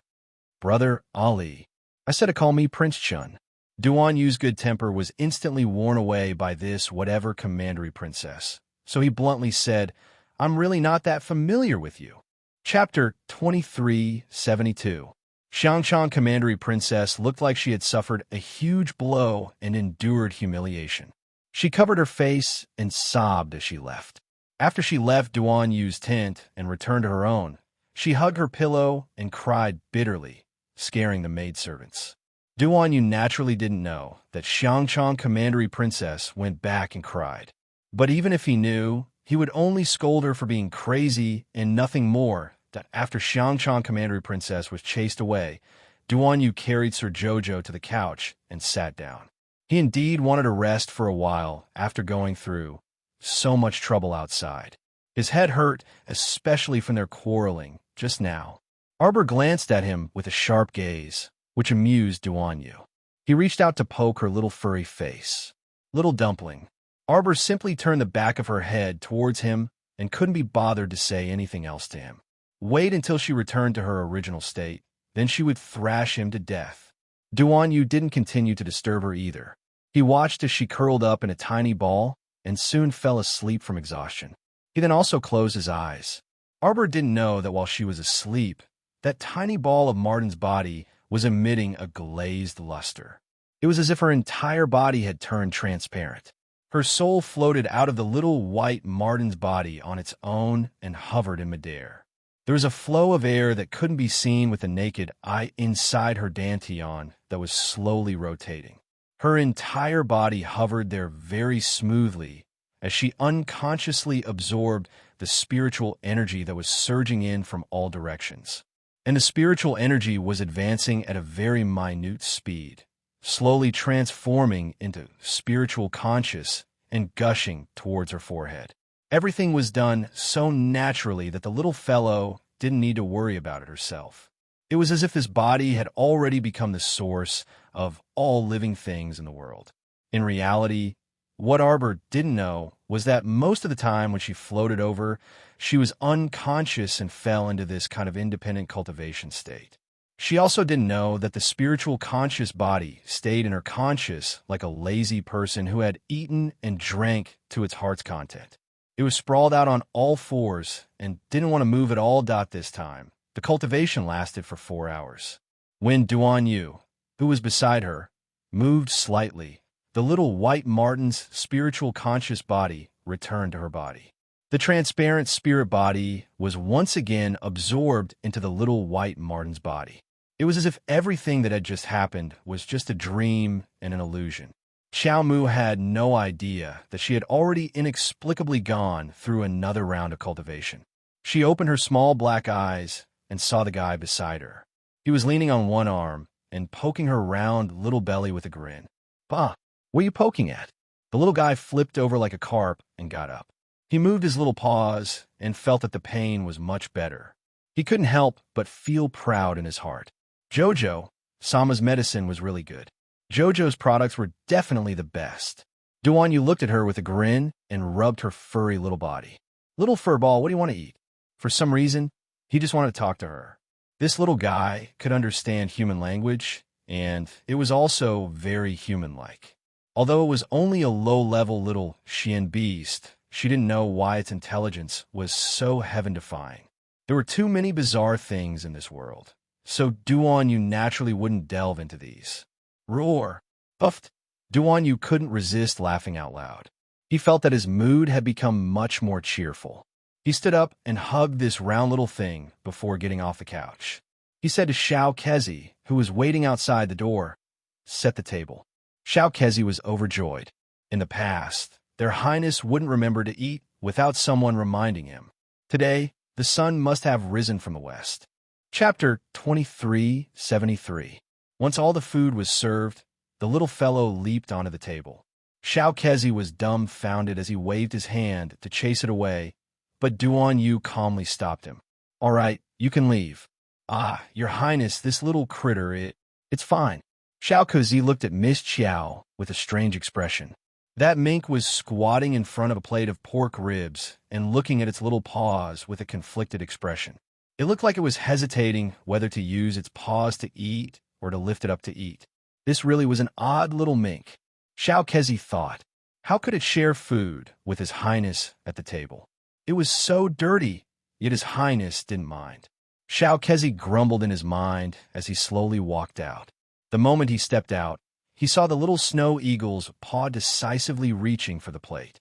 "Brother Ali, I said to call me Prince Chun." Duan Yu's good temper was instantly worn away by this whatever commandery princess, so he bluntly said, "I'm really not that familiar with you." Chapter 2372. Xiangchang Commandery Princess looked like she had suffered a huge blow and endured humiliation. She covered her face and sobbed as she left. After she left Duan Yu's tent and returned to her own, she hugged her pillow and cried bitterly, scaring the maidservants. Duan Yu naturally didn't know that Xiangchang Commandery Princess went back and cried. But even if he knew, he would only scold her for being crazy and nothing more. That after Xiangchang Commandery Princess was chased away, Duan Yu carried Sir Jojo to the couch and sat down. He indeed wanted to rest for a while after going through so much trouble outside. His head hurt, especially from their quarreling just now. Arbor glanced at him with a sharp gaze, which amused Duan Yu. He reached out to poke her little furry face. "Little dumpling." Arbor simply turned the back of her head towards him and couldn't be bothered to say anything else to him. Wait until she returned to her original state, then she would thrash him to death. Duan Yu didn't continue to disturb her either. He watched as she curled up in a tiny ball and soon fell asleep from exhaustion. He then also closed his eyes. Arbor didn't know that while she was asleep, that tiny ball of Martin's body was emitting a glazed luster. It was as if her entire body had turned transparent. Her soul floated out of the little white Martin's body on its own and hovered in midair. There was a flow of air that couldn't be seen with the naked eye inside her dantian that was slowly rotating. Her entire body hovered there very smoothly as she unconsciously absorbed the spiritual energy that was surging in from all directions. And the spiritual energy was advancing at a very minute speed, slowly transforming into spiritual conscious and gushing towards her forehead. Everything was done so naturally that the little fellow didn't need to worry about it herself. It was as if this body had already become the source of all living things in the world. In reality, what Arbor didn't know was that most of the time when she floated over, she was unconscious and fell into this kind of independent cultivation state. She also didn't know that the spiritual conscious body stayed in her conscious like a lazy person who had eaten and drank to its heart's content. It was sprawled out on all fours and didn't want to move at all. This time, the cultivation lasted for 4 hours. When Duan Yu, who was beside her, moved slightly, the little white Martin's spiritual conscious body returned to her body. The transparent spirit body was once again absorbed into the little white Martin's body. It was as if everything that had just happened was just a dream and an illusion. Xiao Mu had no idea that she had already inexplicably gone through another round of cultivation. She opened her small black eyes and saw the guy beside her. He was leaning on one arm and poking her round little belly with a grin. "Pa, what are you poking at?" The little guy flipped over like a carp and got up. He moved his little paws and felt that the pain was much better. He couldn't help but feel proud in his heart. Jojo, Sama's medicine was really good. Jojo's products were definitely the best. Duan Yu looked at her with a grin and rubbed her furry little body. "Little furball, what do you want to eat?" For some reason, he just wanted to talk to her. This little guy could understand human language, and it was also very human-like. Although it was only a low-level little Xian beast, she didn't know why its intelligence was so heaven-defying. There were too many bizarre things in this world, so Duan Yu naturally wouldn't delve into these. Roar! Puffed! Duan Yu couldn't resist laughing out loud. He felt that his mood had become much more cheerful. He stood up and hugged this round little thing before getting off the couch. He said to Xiao Kezi, who was waiting outside the door, "Set the table." Xiao Kezi was overjoyed. In the past, their highness wouldn't remember to eat without someone reminding him. Today, the sun must have risen from the west. Chapter 2373. Once all the food was served, the little fellow leaped onto the table. Xiao Kezi was dumbfounded as he waved his hand to chase it away, but Duan Yu calmly stopped him. "All right, you can leave." "Ah, your highness, this little critter, it's fine." Xiao Kezi looked at Miss Qiao with a strange expression. That mink was squatting in front of a plate of pork ribs and looking at its little paws with a conflicted expression. It looked like it was hesitating whether to use its paws to eat or to lift it up to eat. This really was an odd little mink. Xiao Kezi thought, how could it share food with his highness at the table? It was so dirty, yet his highness didn't mind. Xiao Kezi grumbled in his mind as he slowly walked out. The moment he stepped out, he saw the little snow eagle's paw decisively reaching for the plate.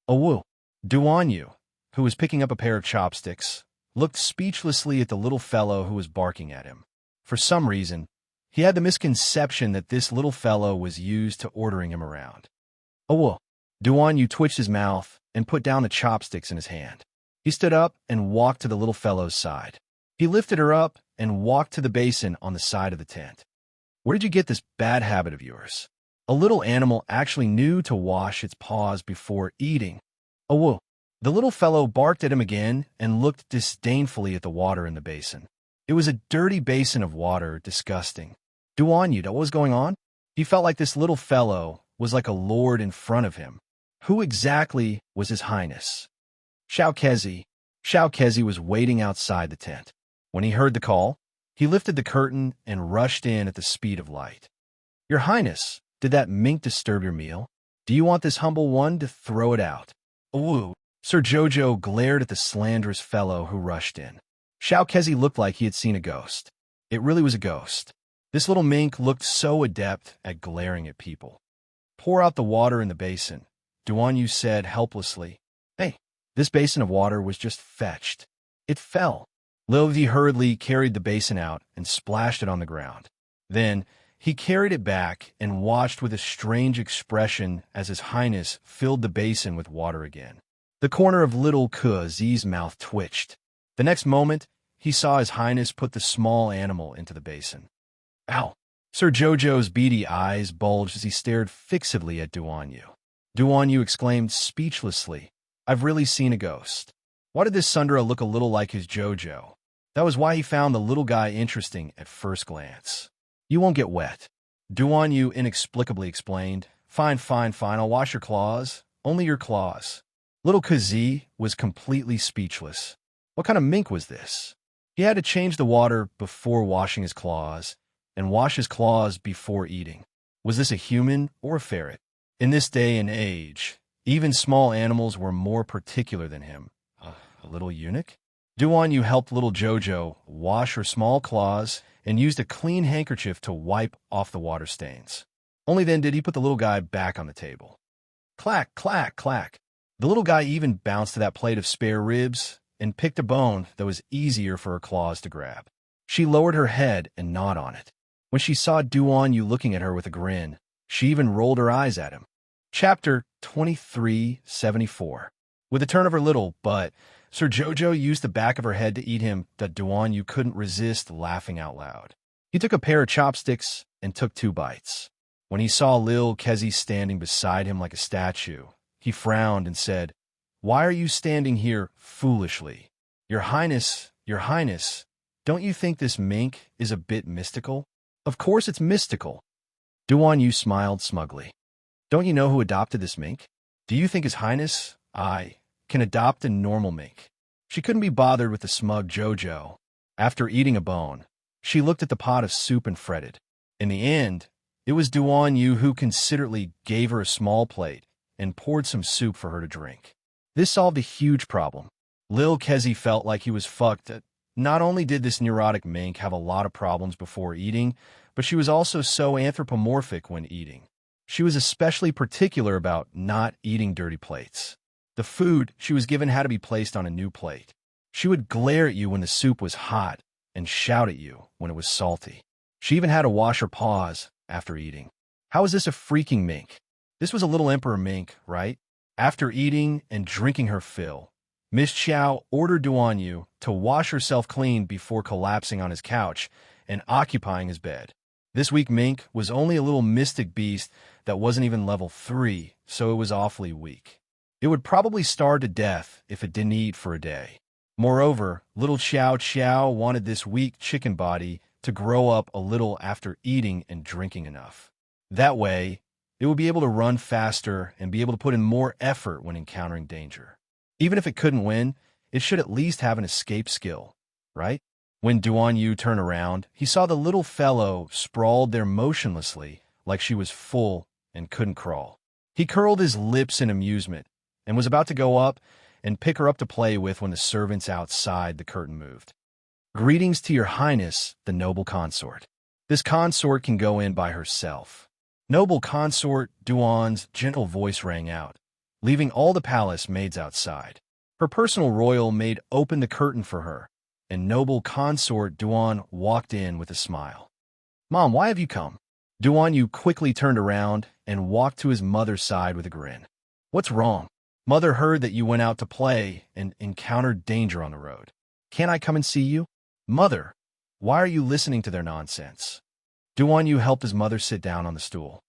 "Oh, woo!" Duan Yu, who was picking up a pair of chopsticks, looked speechlessly at the little fellow who was barking at him. For some reason, he had the misconception that this little fellow was used to ordering him around. "Oh, woo!" Duan Yu twitched his mouth and put down the chopsticks in his hand. He stood up and walked to the little fellow's side. He lifted her up and walked to the basin on the side of the tent. "Where did you get this bad habit of yours?" A little animal actually knew to wash its paws before eating. "Oh, woo!" The little fellow barked at him again and looked disdainfully at the water in the basin. It was a dirty basin of water, disgusting. Duan Yu, what was going on? He felt like this little fellow was like a lord in front of him. Who exactly was his highness? Xiao Kezi was waiting outside the tent. When he heard the call, he lifted the curtain and rushed in at the speed of light. "Your highness, did that mink disturb your meal? Do you want this humble one to throw it out?" "Ooh." Sir Jojo glared at the slanderous fellow who rushed in. Xiao Kezi looked like he had seen a ghost. It really was a ghost. This little mink looked so adept at glaring at people. "Pour out the water in the basin," Duan Yu said helplessly. "Hey, this basin of water was just fetched. It fell." Liu hurriedly carried the basin out and splashed it on the ground. Then, he carried it back and watched with a strange expression as his highness filled the basin with water again. The corner of little Kezi's mouth twitched. The next moment, he saw his highness put the small animal into the basin. "Ow!" Sir Jojo's beady eyes bulged as he stared fixedly at Duan Yu. Duan Yu exclaimed speechlessly, "I've really seen a ghost." Why did this Sundara look a little like his Jojo? That was why he found the little guy interesting at first glance. "You won't get wet," Duan Yu inexplicably explained. Fine, I'll wash your claws. Only your claws." Little Kezi was completely speechless. What kind of mink was this? He had to change the water before washing his claws, and wash his claws before eating. Was this a human or a ferret? In this day and age, even small animals were more particular than him. A little eunuch? Duan Yu helped little Jojo wash her small claws and used a clean handkerchief to wipe off the water stains. Only then did he put the little guy back on the table. Clack, clack, clack. The little guy even bounced to that plate of spare ribs and picked a bone that was easier for her claws to grab. She lowered her head and gnawed on it. When she saw Duan Yu looking at her with a grin, She even rolled her eyes at him. Chapter 2374. With a turn of her little butt, Sir Jojo used the back of her head to eat him that Duan Yu couldn't resist laughing out loud. He took a pair of chopsticks and took 2 bites. When he saw Lil Kezi standing beside him like a statue, he frowned and said, "Why are you standing here foolishly? Your Highness, don't you think this mink is a bit mystical?" "Of course it's mystical." Duan Yu smiled smugly. "Don't you know who adopted this mink? Do you think His Highness, I, can adopt a normal mink?" She couldn't be bothered with the smug Jojo. After eating a bone, she looked at the pot of soup and fretted. In the end, it was Duan Yu who considerately gave her a small plate and poured some soup for her to drink. This solved a huge problem. Lil Kezi felt like he was fucked. Not only did this neurotic mink have a lot of problems before eating, but she was also so anthropomorphic when eating. She was especially particular about not eating dirty plates. The food she was given had to be placed on a new plate. She would glare at you when the soup was hot and shout at you when it was salty. She even had to wash her paws after eating. How is this a freaking mink? This was a little emperor mink, right? After eating and drinking her fill, Miss Chow ordered Duan Yu to wash herself clean before collapsing on his couch and occupying his bed. This weak mink was only a little mystic beast that wasn't even level 3, so it was awfully weak. It would probably starve to death if it didn't eat for a day. Moreover, little Chow Chow wanted this weak chicken body to grow up a little after eating and drinking enough. That way, it would be able to run faster and be able to put in more effort when encountering danger. Even if it couldn't win, it should at least have an escape skill, right? When Duan Yu turned around, he saw the little fellow sprawled there motionlessly like she was full and couldn't crawl. He curled his lips in amusement and was about to go up and pick her up to play with when the servants outside the curtain moved. "Greetings to your Highness, the noble consort." This consort can go in by herself. "Noble consort," Duan's gentle voice rang out, leaving all the palace maids outside. Her personal royal maid opened the curtain for her, and noble consort Duan walked in with a smile. "Mom, why have you come?" Duan Yu quickly turned around and walked to his mother's side with a grin. "What's wrong?" "Mother heard that you went out to play and encountered danger on the road. Can't I come and see you?" "Mother, why are you listening to their nonsense?" Duan Yu helped his mother sit down on the stool.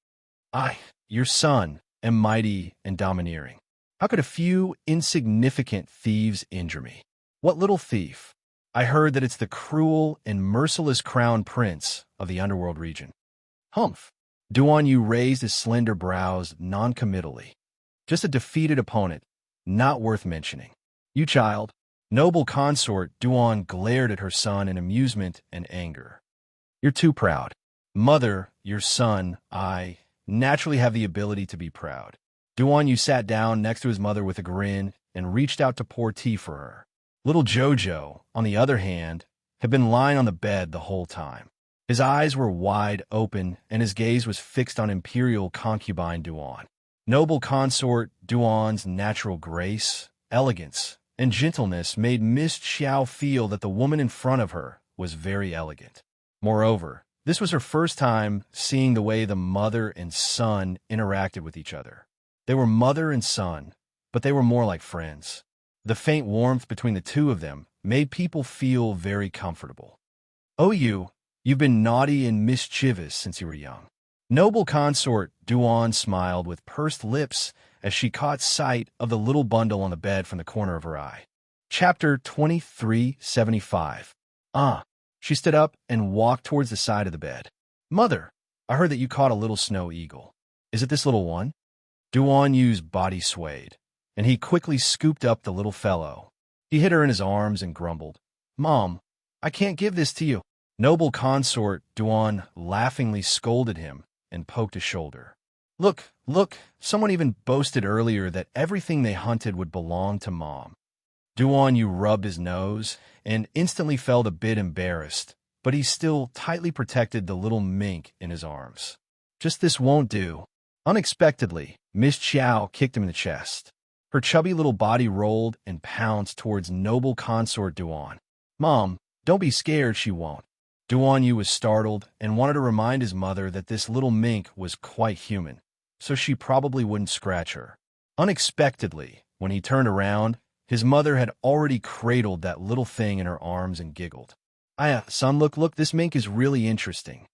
"I, your son, am mighty and domineering. How could a few insignificant thieves injure me?" "What little thief?" "I heard that it's the cruel and merciless crown prince of the underworld region." "Humph." Duan Yu raised his slender brows noncommittally. "Just a defeated opponent, not worth mentioning." "You child." Noble consort Duan glared at her son in amusement and anger. "You're too proud." "Mother, your son, I, naturally have the ability to be proud." Duan Yu sat down next to his mother with a grin and reached out to pour tea for her. Little Jojo, on the other hand, had been lying on the bed the whole time. His eyes were wide open, and his gaze was fixed on imperial concubine Duan. Noble consort Duan's natural grace, elegance, and gentleness made Miss Xiao feel that the woman in front of her was very elegant. Moreover, this was her first time seeing the way the mother and son interacted with each other. They were mother and son, but they were more like friends. The faint warmth between the two of them made people feel very comfortable. "Oh, you've been naughty and mischievous since you were young." Noble consort Duan smiled with pursed lips as she caught sight of the little bundle on the bed from the corner of her eye. Chapter 2375. She stood up and walked towards the side of the bed. "Mother, I heard that you caught a little snow eagle. Is it this little one?" Duan Yu's body swayed, and he quickly scooped up the little fellow. He hid her in his arms and grumbled, "Mom, I can't give this to you." Noble consort Duan laughingly scolded him and poked his shoulder. Look, someone even boasted earlier that everything they hunted would belong to Mom." Duan Yu rubbed his nose and instantly felt a bit embarrassed, but he still tightly protected the little mink in his arms. "Just this won't do." Unexpectedly, Miss Chow kicked him in the chest. Her chubby little body rolled and pounced towards noble consort Duan. "Mom, don't be scared, she won't." Duan Yu was startled and wanted to remind his mother that this little mink was quite human, so she probably wouldn't scratch her. Unexpectedly, when he turned around, his mother had already cradled that little thing in her arms and giggled. Son, look, this mink is really interesting."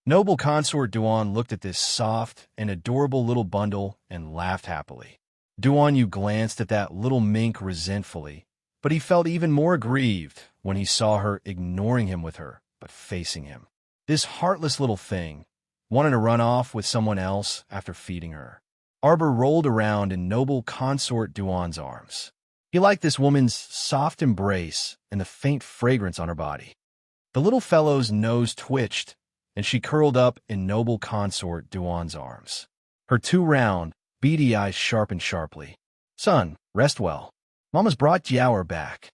Noble Consort Duan looked at this soft and adorable little bundle and laughed happily. Duan Yu glanced at that little mink resentfully, but he felt even more aggrieved when he saw her ignoring him with her, but facing him. This heartless little thing wanted to run off with someone else after feeding her. Arbor rolled around in Noble Consort Duan's arms. He liked this woman's soft embrace and the faint fragrance on her body. The little fellow's nose twitched, and she curled up in Noble Consort Duan's arms. Her two round, beady eyes sharpened sharply. "Son, rest well. Mama's brought Jiaoer back."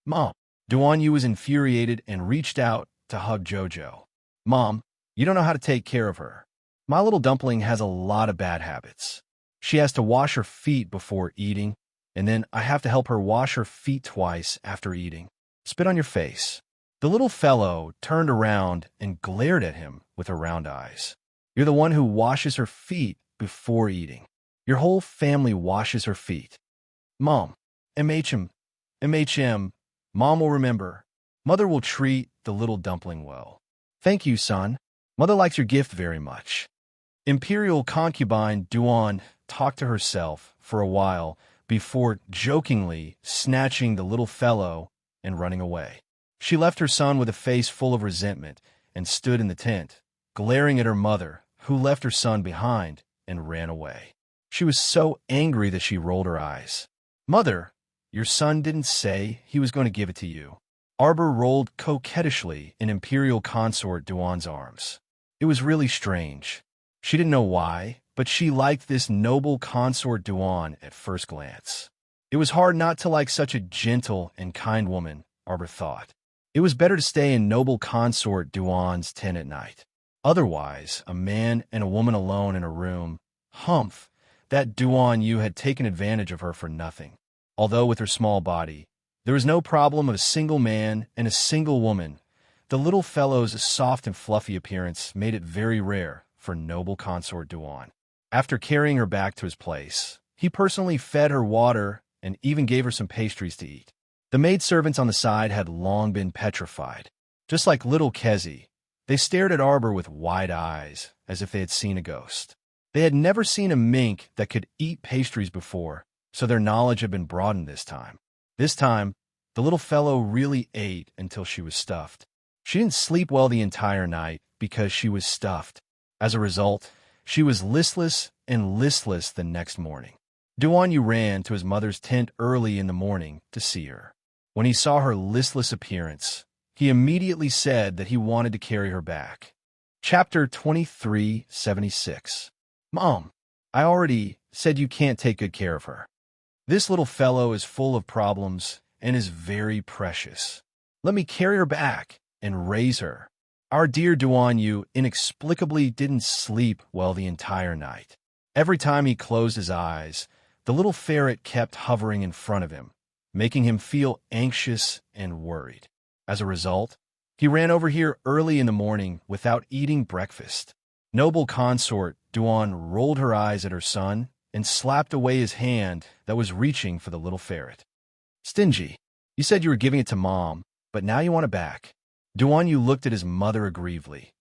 "Mom." Duan Yu was infuriated and reached out to hug Jojo. "Mom, you don't know how to take care of her. My little dumpling has a lot of bad habits. She has to wash her feet before eating, and then I have to help her wash her feet twice after eating. Spit on your face." The little fellow turned around and glared at him with her round eyes. "You're the one who washes her feet before eating. Your whole family washes her feet." "Mom, MHM, Mom will remember. Mother will treat the little dumpling well." "Thank you, son. Mother likes your gift very much." Imperial concubine Duan talked to herself for a while before jokingly snatching the little fellow and running away. She left her son with a face full of resentment and stood in the tent, glaring at her mother, who left her son behind and ran away. She was so angry that she rolled her eyes. "Mother, your son didn't say he was going to give it to you." Arbor rolled coquettishly in Imperial Consort Duan's arms. It was really strange. She didn't know why, but she liked this noble Consort Duan at first glance. It was hard not to like such a gentle and kind woman, Arbor thought. It was better to stay in Noble Consort Duan's tent at night. Otherwise, a man and a woman alone in a room, humph, that Duan Yu had taken advantage of her for nothing. Although with her small body, there was no problem of a single man and a single woman. The little fellow's soft and fluffy appearance made it very rare for Noble Consort Duan. After carrying her back to his place, he personally fed her water and even gave her some pastries to eat. The maidservants on the side had long been petrified. Just like little Kezi, they stared at Arbor with wide eyes, as if they had seen a ghost. They had never seen a mink that could eat pastries before, so their knowledge had been broadened this time. This time, the little fellow really ate until she was stuffed. She didn't sleep well the entire night because she was stuffed. As a result, she was listless the next morning. Duan Yu ran to his mother's tent early in the morning to see her. When he saw her listless appearance, he immediately said that he wanted to carry her back. Chapter 2376. "Mom, I already said you can't take good care of her. This little fellow is full of problems and is very precious. Let me carry her back and raise her." Our dear Duan Yu inexplicably didn't sleep well the entire night. Every time he closed his eyes, the little ferret kept hovering in front of him, making him feel anxious and worried. As a result, he ran over here early in the morning without eating breakfast. Noble Consort Duan rolled her eyes at her son and slapped away his hand that was reaching for the little ferret. "Stingy, you said you were giving it to Mom, but now you want it back." Duan Yu looked at his mother aggrievedly.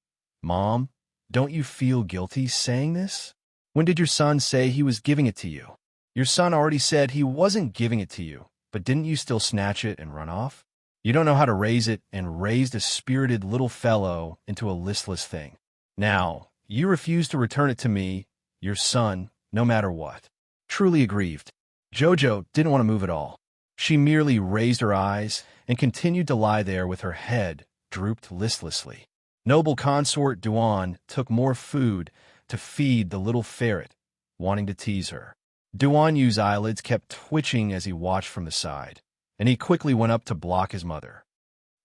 "Mom, don't you feel guilty saying this? When did your son say he was giving it to you? Your son already said he wasn't giving it to you, but didn't you still snatch it and run off? You don't know how to raise it and raised a spirited little fellow into a listless thing. Now, you refuse to return it to me, your son, no matter what." Truly aggrieved, Jojo didn't want to move at all. She merely raised her eyes and continued to lie there with her head drooped listlessly. Noble Consort Duan took more food to feed the little ferret, wanting to tease her. Duan Yu's eyelids kept twitching as he watched from the side, and he quickly went up to block his mother.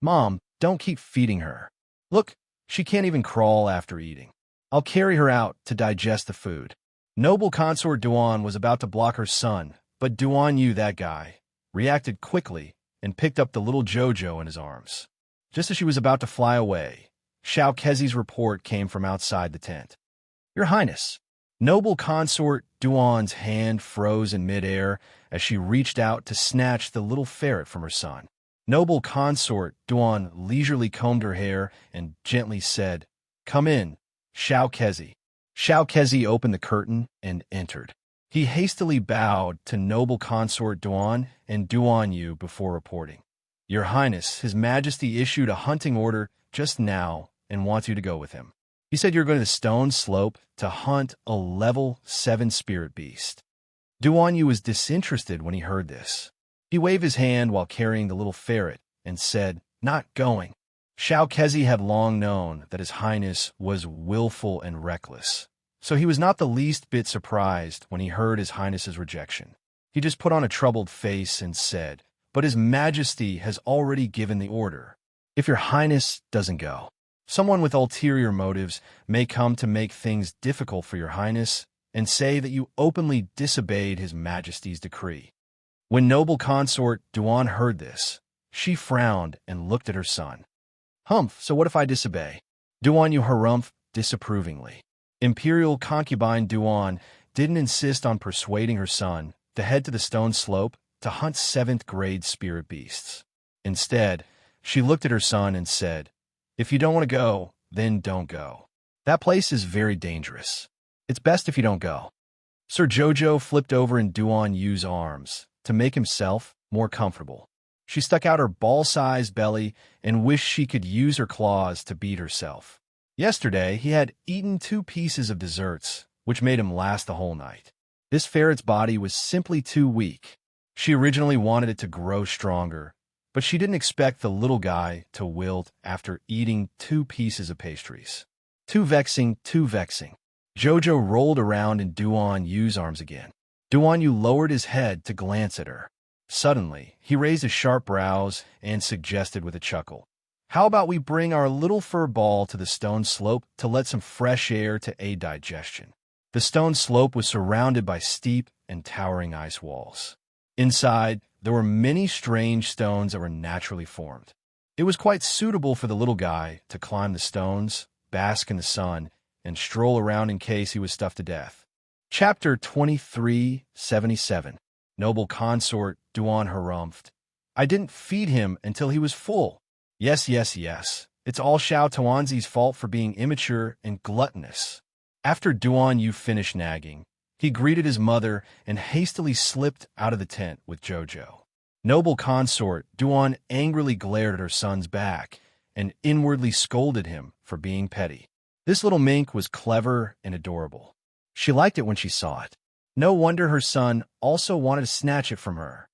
"Mom, don't keep feeding her. Look, she can't even crawl after eating. I'll carry her out to digest the food." Noble Consort Duan was about to block her son, but Duan Yu, that guy, reacted quickly and picked up the little Jojo in his arms. Just as she was about to fly away, Xiao Kezi's report came from outside the tent. "Your Highness." Noble Consort Duan's hand froze in midair as she reached out to snatch the little ferret from her son. Noble Consort Duan leisurely combed her hair and gently said, "Come in, Xiao Kezi." Xiao Kezi opened the curtain and entered. He hastily bowed to Noble Consort Duan and Duan Yu before reporting. "Your Highness, His Majesty issued a hunting order just now and wants you to go with him. He said you're going to the stone slope to hunt a level 7 spirit beast." Duan Yu was disinterested when he heard this. He waved his hand while carrying the little ferret and said, "Not going." Xiao Kezi had long known that His Highness was willful and reckless, so he was not the least bit surprised when he heard His Highness's rejection. He just put on a troubled face and said, "But His Majesty has already given the order. If Your Highness doesn't go, someone with ulterior motives may come to make things difficult for Your Highness and say that you openly disobeyed His Majesty's decree." When Noble Consort Duan heard this, she frowned and looked at her son. "Humph, so what if I disobey?" Duan Yu harumphed disapprovingly. Imperial concubine Duan didn't insist on persuading her son to head to the stone slope to hunt 7th grade spirit beasts. Instead, she looked at her son and said, "If you don't want to go, then don't go. That place is very dangerous. It's best if you don't go." Sir Jojo flipped over in Duan Yu's arms to make himself more comfortable. She stuck out her ball-sized belly and wished she could use her claws to beat herself. Yesterday, he had eaten 2 pieces of desserts, which made him last the whole night. This ferret's body was simply too weak. She originally wanted it to grow stronger, but she didn't expect the little guy to wilt after eating 2 pieces of pastries. Too vexing, too vexing. Jojo rolled around in Duan Yu's arms again. Duan Yu lowered his head to glance at her. Suddenly, he raised his sharp brows and suggested with a chuckle, "How about we bring our little fur ball to the stone slope to let some fresh air to aid digestion?" The stone slope was surrounded by steep and towering ice walls. Inside, there were many strange stones that were naturally formed. It was quite suitable for the little guy to climb the stones, bask in the sun, and stroll around in case he was stuffed to death. Chapter 2377. Noble Consort Duan harumphed. "I didn't feed him until he was full." Yes. It's all Xiao Tuanzi's fault for being immature and gluttonous." After Duan Yu finished nagging, he greeted his mother and hastily slipped out of the tent with Jojo. Noble Consort Duan angrily glared at her son's back and inwardly scolded him for being petty. This little mink was clever and adorable. She liked it when she saw it. No wonder her son also wanted to snatch it from her.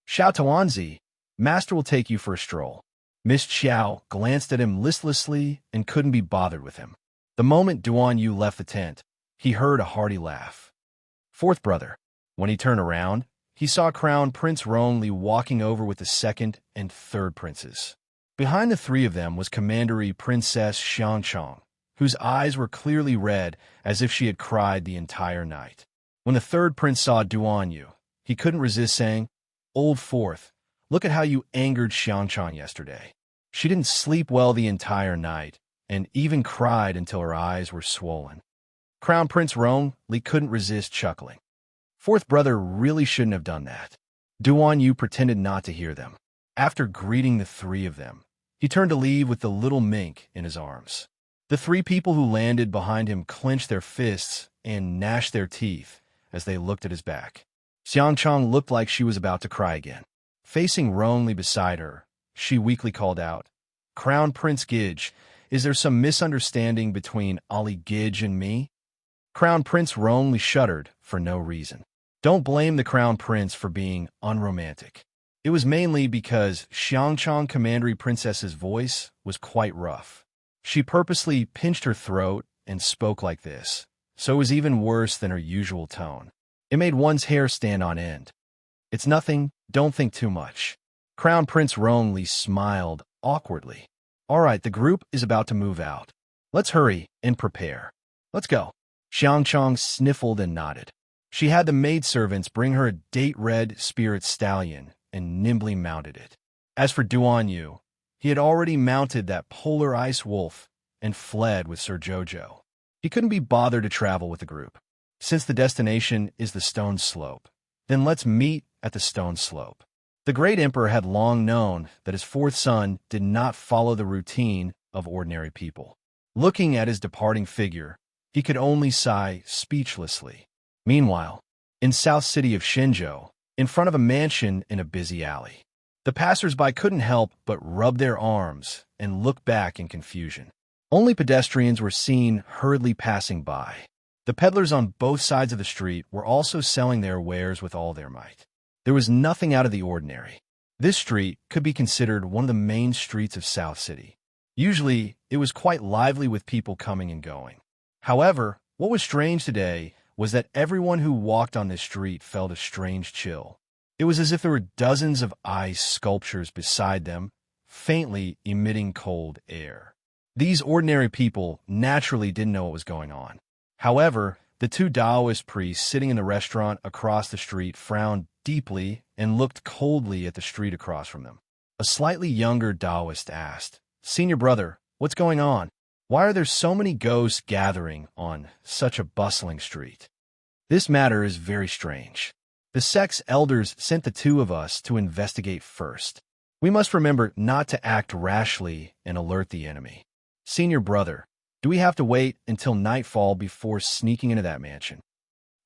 "Xiao Tuanzi, Master will take you for a stroll." Miss Xiao glanced at him listlessly and couldn't be bothered with him. The moment Duan Yu left the tent, he heard a hearty laugh. "Fourth brother." When he turned around, he saw Crown Prince Rongli walking over with the 2nd and 3rd princes. Behind the 3 of them was Commandery Princess Xiangchang, whose eyes were clearly red as if she had cried the entire night. When the 3rd prince saw Duan Yu, he couldn't resist saying, "Old Fourth, look at how you angered Xiangchang yesterday. She didn't sleep well the entire night, and even cried until her eyes were swollen." Crown Prince Rongli couldn't resist chuckling. Fourth brother really shouldn't have done that. Duan Yu pretended not to hear them. After greeting the 3 of them, he turned to leave with the little mink in his arms. The 3 people who landed behind him clenched their fists and gnashed their teeth as they looked at his back. Xiangchang looked like she was about to cry again. Facing Rongli beside her, she weakly called out, "Crown Prince Gidge, is there some misunderstanding between Ali Gidge and me?" Crown Prince Rongli shuddered for no reason. Don't blame the Crown Prince for being unromantic. It was mainly because Xiangchang Commandery Princess's voice was quite rough. She purposely pinched her throat and spoke like this, so it was even worse than her usual tone. It made one's hair stand on end. "It's nothing, don't think too much." Crown Prince Rongli smiled awkwardly. "All right, the group is about to move out. Let's hurry and prepare. Let's go." Xiangchang sniffled and nodded. She had the maidservants bring her a date-red spirit stallion and nimbly mounted it. As for Duan Yu, He had already mounted that polar ice wolf and fled with Sir Jojo. He couldn't be bothered to travel with the group. Since the destination is the stone slope, then let's meet at the stone slope. The great emperor had long known that his fourth son did not follow the routine of ordinary people. Looking at his departing figure, he could only sigh speechlessly. Meanwhile, in South City of Shinjo, in front of a mansion in a busy alley, the passers-by couldn't help but rub their arms and look back in confusion. Only pedestrians were seen hurriedly passing by. The peddlers on both sides of the street were also selling their wares with all their might. There was nothing out of the ordinary. This street could be considered one of the main streets of South City. Usually, it was quite lively with people coming and going. However, what was strange today was that everyone who walked on this street felt a strange chill. It was as if there were dozens of ice sculptures beside them, faintly emitting cold air. These ordinary people naturally didn't know what was going on. However, the two Taoist priests sitting in the restaurant across the street frowned deeply and looked coldly at the street across from them. A slightly younger Taoist asked, "Senior brother, what's going on? Why are there so many ghosts gathering on such a bustling street?" "This matter is very strange. The sect's elders sent the two of us to investigate first. We must remember not to act rashly and alert the enemy. Senior brother, do we have to wait until nightfall before sneaking into that mansion?"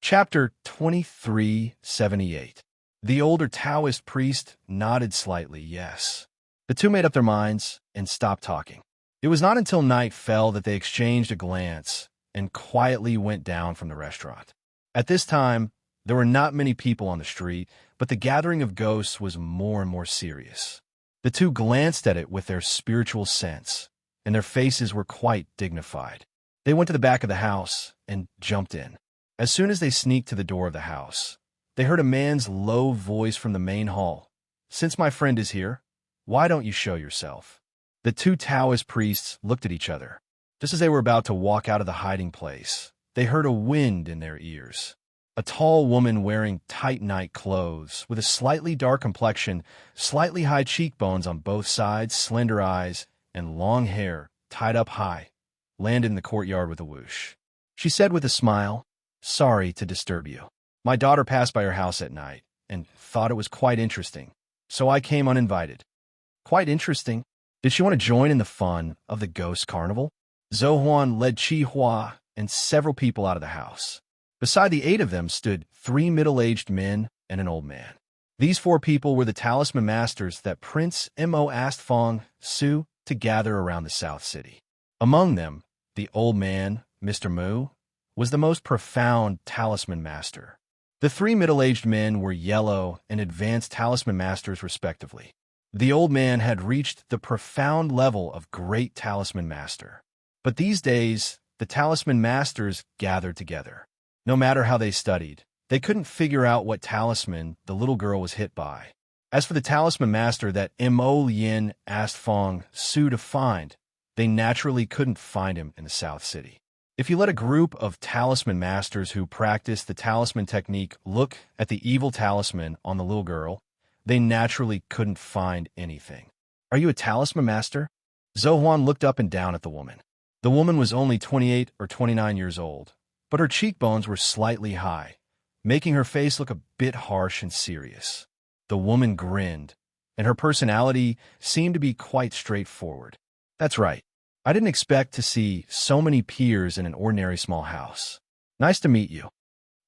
Chapter 2378. The older Taoist priest nodded slightly, yes. The two made up their minds and stopped talking. It was not until night fell that they exchanged a glance and quietly went down from the restaurant. At this time, there were not many people on the street, but the gathering of ghosts was more and more serious. The two glanced at it with their spiritual sense, and their faces were quite dignified. They went to the back of the house and jumped in. As soon as they sneaked to the door of the house, they heard a man's low voice from the main hall. "Since my friend is here, why don't you show yourself?" The two Taoist priests looked at each other. Just as they were about to walk out of the hiding place, they heard a wind in their ears. A tall woman wearing tight night clothes, with a slightly dark complexion, slightly high cheekbones on both sides, slender eyes, and long hair tied up high, landed in the courtyard with a whoosh. She said with a smile, "Sorry to disturb you. My daughter passed by your house at night and thought it was quite interesting, so I came uninvited." "Quite interesting? Did she want to join in the fun of the ghost carnival?" Zhou Huan led Chi Hua and several people out of the house. Beside the 8 of them stood 3 middle-aged men and an old man. These 4 people were the talisman masters that Prince Mo asked Fong Su to gather around the South City. Among them, the old man, Mr. Mu, was the most profound talisman master. The 3 middle-aged men were yellow and advanced talisman masters respectively. The old man had reached the profound level of great talisman master. But these days, the talisman masters gathered together. No matter how they studied, they couldn't figure out what talisman the little girl was hit by. As for the talisman master that Mo Lien asked Fong Su to find, they naturally couldn't find him in the South City. If you let a group of talisman masters who practice the talisman technique look at the evil talisman on the little girl, they naturally couldn't find anything. "Are you a talisman master?" Zhou Huan looked up and down at the woman. The woman was only 28 or 29 years old, but her cheekbones were slightly high, making her face look a bit harsh and serious. The woman grinned, and her personality seemed to be quite straightforward. "That's right. I didn't expect to see so many peers in an ordinary small house. Nice to meet you."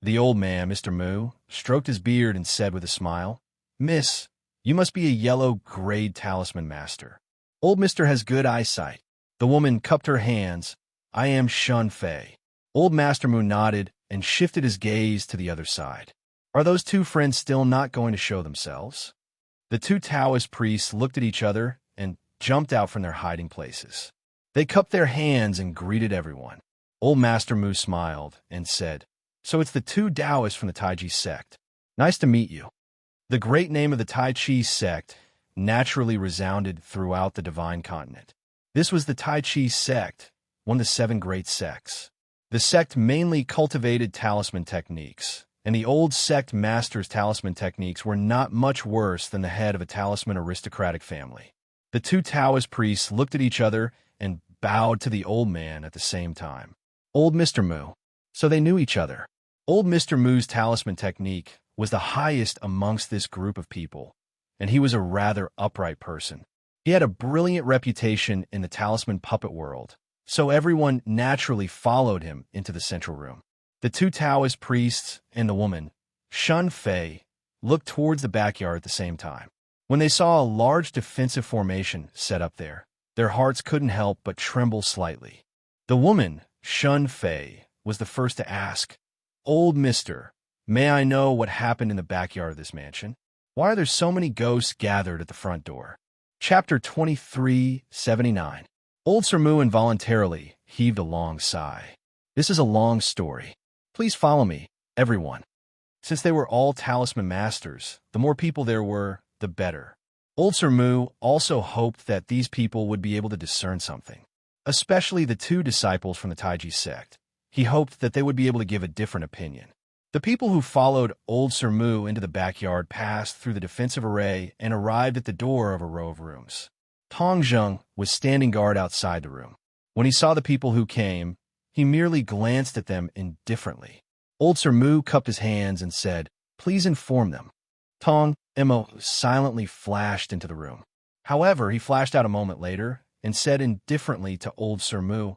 The old man, Mr. Mu, stroked his beard and said with a smile, "Miss, you must be a yellow-grade talisman master. Old Mister has good eyesight." The woman cupped her hands. "I am Shun Fei." Old Master Mu nodded and shifted his gaze to the other side. "Are those 2 friends still not going to show themselves?" The 2 Taoist priests looked at each other and jumped out from their hiding places. They cupped their hands and greeted everyone. Old Master Mu smiled and said, "So it's the 2 Taoists from the Tai Chi sect. Nice to meet you." The great name of the Tai Chi sect naturally resounded throughout the divine continent. This was the Tai Chi sect, one of the 7 great sects. The sect mainly cultivated talisman techniques, and the old sect master's talisman techniques were not much worse than the head of a talisman aristocratic family. The two Taoist priests looked at each other and bowed to the old man at the same time. Old Mr. Mu. So they knew each other. Old Mr. Mu's talisman technique was the highest amongst this group of people, and he was a rather upright person. He had a brilliant reputation in the talisman puppet world, so everyone naturally followed him into the central room. The two Taoist priests and the woman, Shun Fei, looked towards the backyard at the same time. When they saw a large defensive formation set up there, their hearts couldn't help but tremble slightly. The woman, Shun Fei, was the first to ask, "Old Mister, may I know what happened in the backyard of this mansion? Why are there so many ghosts gathered at the front door?" Chapter 2379. Old Sir Mu involuntarily heaved a long sigh. This is a long story. Please follow me, everyone. Since they were all talisman masters, the more people there were, the better. Old Sir Mu also hoped that these people would be able to discern something, especially the two disciples from the Taiji sect. He hoped that they would be able to give a different opinion. The people who followed Old Sir Mu into the backyard passed through the defensive array and arrived at the door of a row of rooms. Tong Zheng was standing guard outside the room. When he saw the people who came, he merely glanced at them indifferently. Old Sir Mu cupped his hands and said, "Please inform them." Tong Mo silently flashed into the room. However, he flashed out a moment later and said indifferently to Old Sir Mu,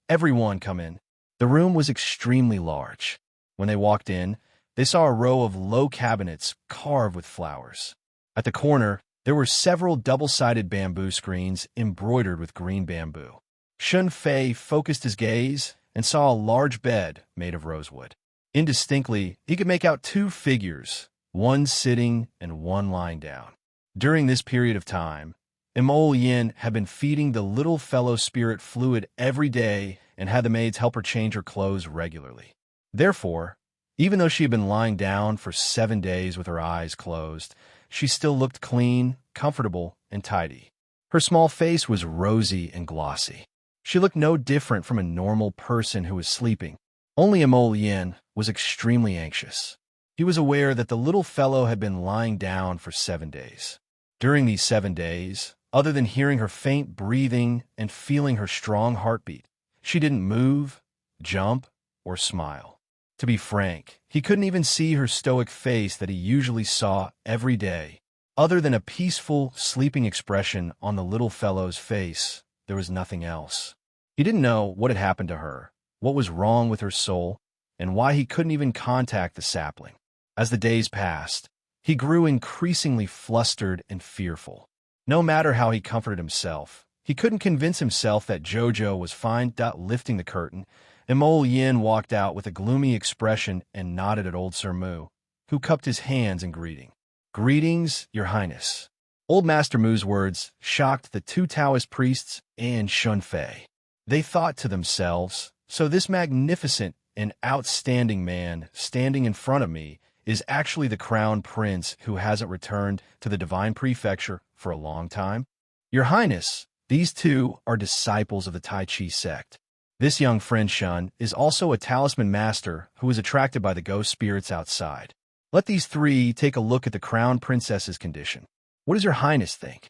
"Everyone come in." The room was extremely large. When they walked in, they saw a row of low cabinets carved with flowers. At the corner, there were several double-sided bamboo screens embroidered with green bamboo. Shun Fei focused his gaze and saw a large bed made of rosewood. Indistinctly, he could make out two figures, one sitting and one lying down. During this period of time, Imo Yin had been feeding the little fellow spirit fluid every day and had the maids help her change her clothes regularly. Therefore, even though she had been lying down for 7 days with her eyes closed, she still looked clean, comfortable, and tidy. Her small face was rosy and glossy. She looked no different from a normal person who was sleeping. Only Imo Yin was extremely anxious. He was aware that the little fellow had been lying down for 7 days. During these 7 days, other than hearing her faint breathing and feeling her strong heartbeat, she didn't move, jump, or smile. To be frank, he couldn't even see her stoic face that he usually saw every day. Other than a peaceful, sleeping expression on the little fellow's face, there was nothing else. He didn't know what had happened to her, what was wrong with her soul, and why he couldn't even contact the sapling. As the days passed, he grew increasingly flustered and fearful. No matter how he comforted himself, he couldn't convince himself that Jojo was fine. Lifting the curtain, Imo Yin walked out with a gloomy expression and nodded at Old Sir Mu, who cupped his hands in greeting. "Greetings, Your Highness." Old Master Mu's words shocked the two Taoist priests and Shun Fei. They thought to themselves, "So this magnificent and outstanding man standing in front of me is actually the crown prince who hasn't returned to the divine prefecture for a long time? Your Highness, these two are disciples of the Tai Chi sect. This young friend Shun is also a talisman master who was attracted by the ghost spirits outside. Let these three take a look at the crown princess's condition. What does Your Highness think?"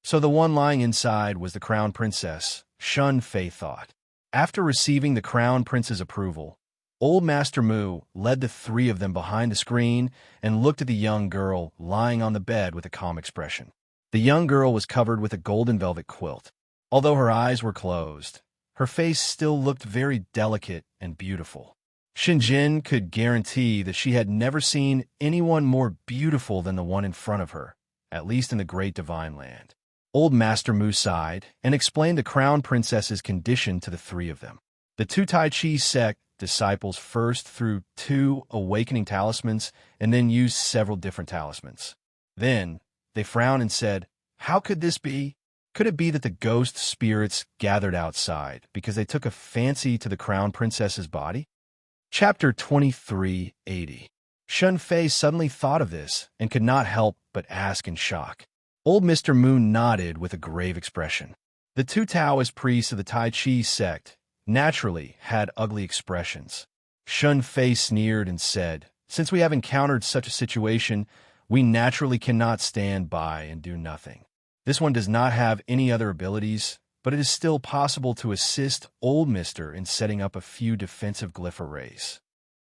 So the one lying inside was the crown princess, Shun Fei thought. After receiving the crown prince's approval, Old Master Mu led the three of them behind the screen and looked at the young girl lying on the bed with a calm expression. The young girl was covered with a golden velvet quilt. Although her eyes were closed, her face still looked very delicate and beautiful. Shinjin could guarantee that she had never seen anyone more beautiful than the one in front of her, at least in the great divine land. Old Master Mu sighed and explained the crown princess's condition to the three of them. The two Tai Chi sect disciples first threw 2 awakening talismans and then used several different talismans. Then they frowned and said, "How could this be? Could it be that the ghost spirits gathered outside because they took a fancy to the crown princess's body?" Chapter 2380. Shun Fei suddenly thought of this and could not help but ask in shock. Old Mr. Mu nodded with a grave expression. The two Taoist priests of the Tai Chi sect naturally had ugly expressions. Shun Fei sneered and said, "Since we have encountered such a situation, we naturally cannot stand by and do nothing. This one does not have any other abilities, but it is still possible to assist Old Mister in setting up a few defensive glyph arrays.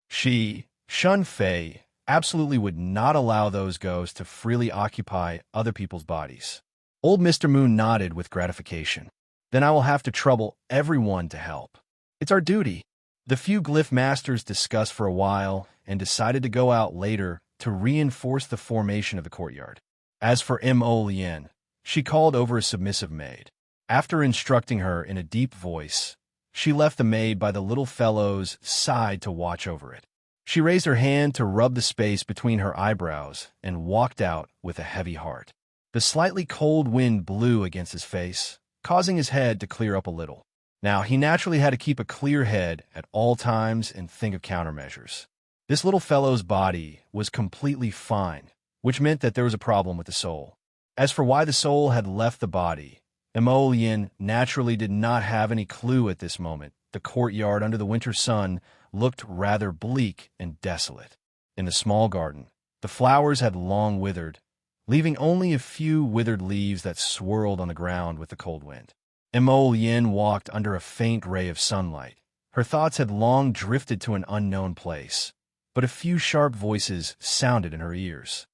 Shun Fei, absolutely would not allow those ghosts to freely occupy other people's bodies. Old Mr. Moon nodded with gratification. Then I will have to trouble everyone to help. It's our duty. The few glyph masters discussed for a while and decided to go out later to reinforce the formation of the courtyard. As for Mo Lien, she called over a submissive maid. After instructing her in a deep voice, she left the maid by the little fellow's side to watch over it. She raised her hand to rub the space between her eyebrows and walked out with a heavy heart. The slightly cold wind blew against his face, causing his head to clear up a little. Now, he naturally had to keep a clear head at all times and think of countermeasures. This little fellow's body was completely fine, which meant that there was a problem with the soul. As for why the soul had left the body, Emolian naturally did not have any clue at this moment. The courtyard under the winter sun looked rather bleak and desolate. In the small garden, the flowers had long withered, leaving only a few withered leaves that swirled on the ground with the cold wind. Emolian walked under a faint ray of sunlight. Her thoughts had long drifted to an unknown place, but a few sharp voices sounded in her ears.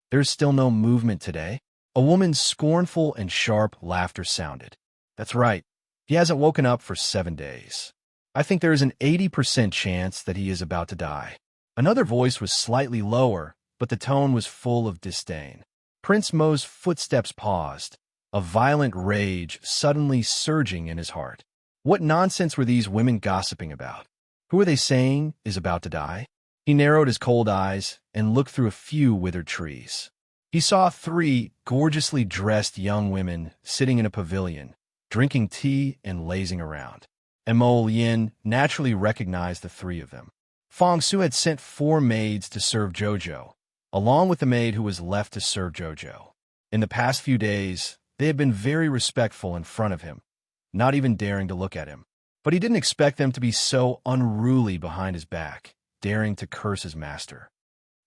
There is still no movement today. A woman's scornful and sharp laughter sounded. That's right. He hasn't woken up for 7 days. I think there is an 80% chance that he is about to die. Another voice was slightly lower, but the tone was full of disdain. Prince Mo's footsteps paused, a violent rage suddenly surging in his heart. What nonsense were these women gossiping about? Who are they saying is about to die? He narrowed his cold eyes and looked through a few withered trees. He saw 3 gorgeously dressed young women sitting in a pavilion, drinking tea and lazing around. Mo Lien naturally recognized the 3 of them. Fong Su had sent 4 maids to serve Jojo, along with the maid who was left to serve Jojo. In the past few days, they had been very respectful in front of him, not even daring to look at him. But he didn't expect them to be so unruly behind his back, daring to curse his master.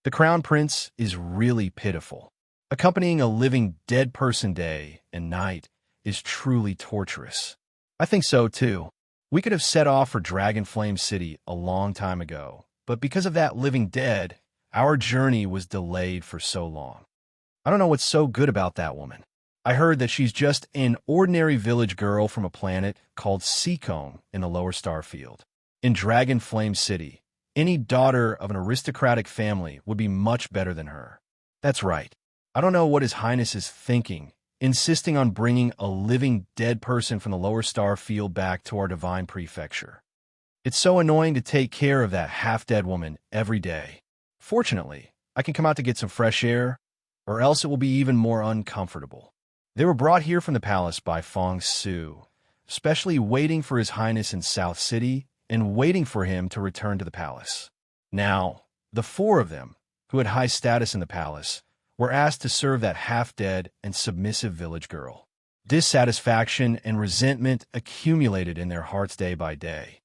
The Crown Prince is really pitiful. Accompanying a living dead person day and night is truly torturous. I think so, too. We could have set off for Dragonflame City a long time ago, but because of that living dead, our journey was delayed for so long. I don't know what's so good about that woman. I heard that she's just an ordinary village girl from a planet called Seacombe in the lower star field. In Dragonflame City, any daughter of an aristocratic family would be much better than her. That's right. I don't know what His Highness is thinking, insisting on bringing a living dead person from the lower star field back to our divine prefecture. It's so annoying to take care of that half-dead woman every day. Fortunately, I can come out to get some fresh air, or else it will be even more uncomfortable. They were brought here from the palace by Fong Su, especially waiting for His Highness in South City and waiting for him to return to the palace. Now, the 4 of them, who had high status in the palace, were asked to serve that half-dead and submissive village girl. Dissatisfaction and resentment accumulated in their hearts day by day.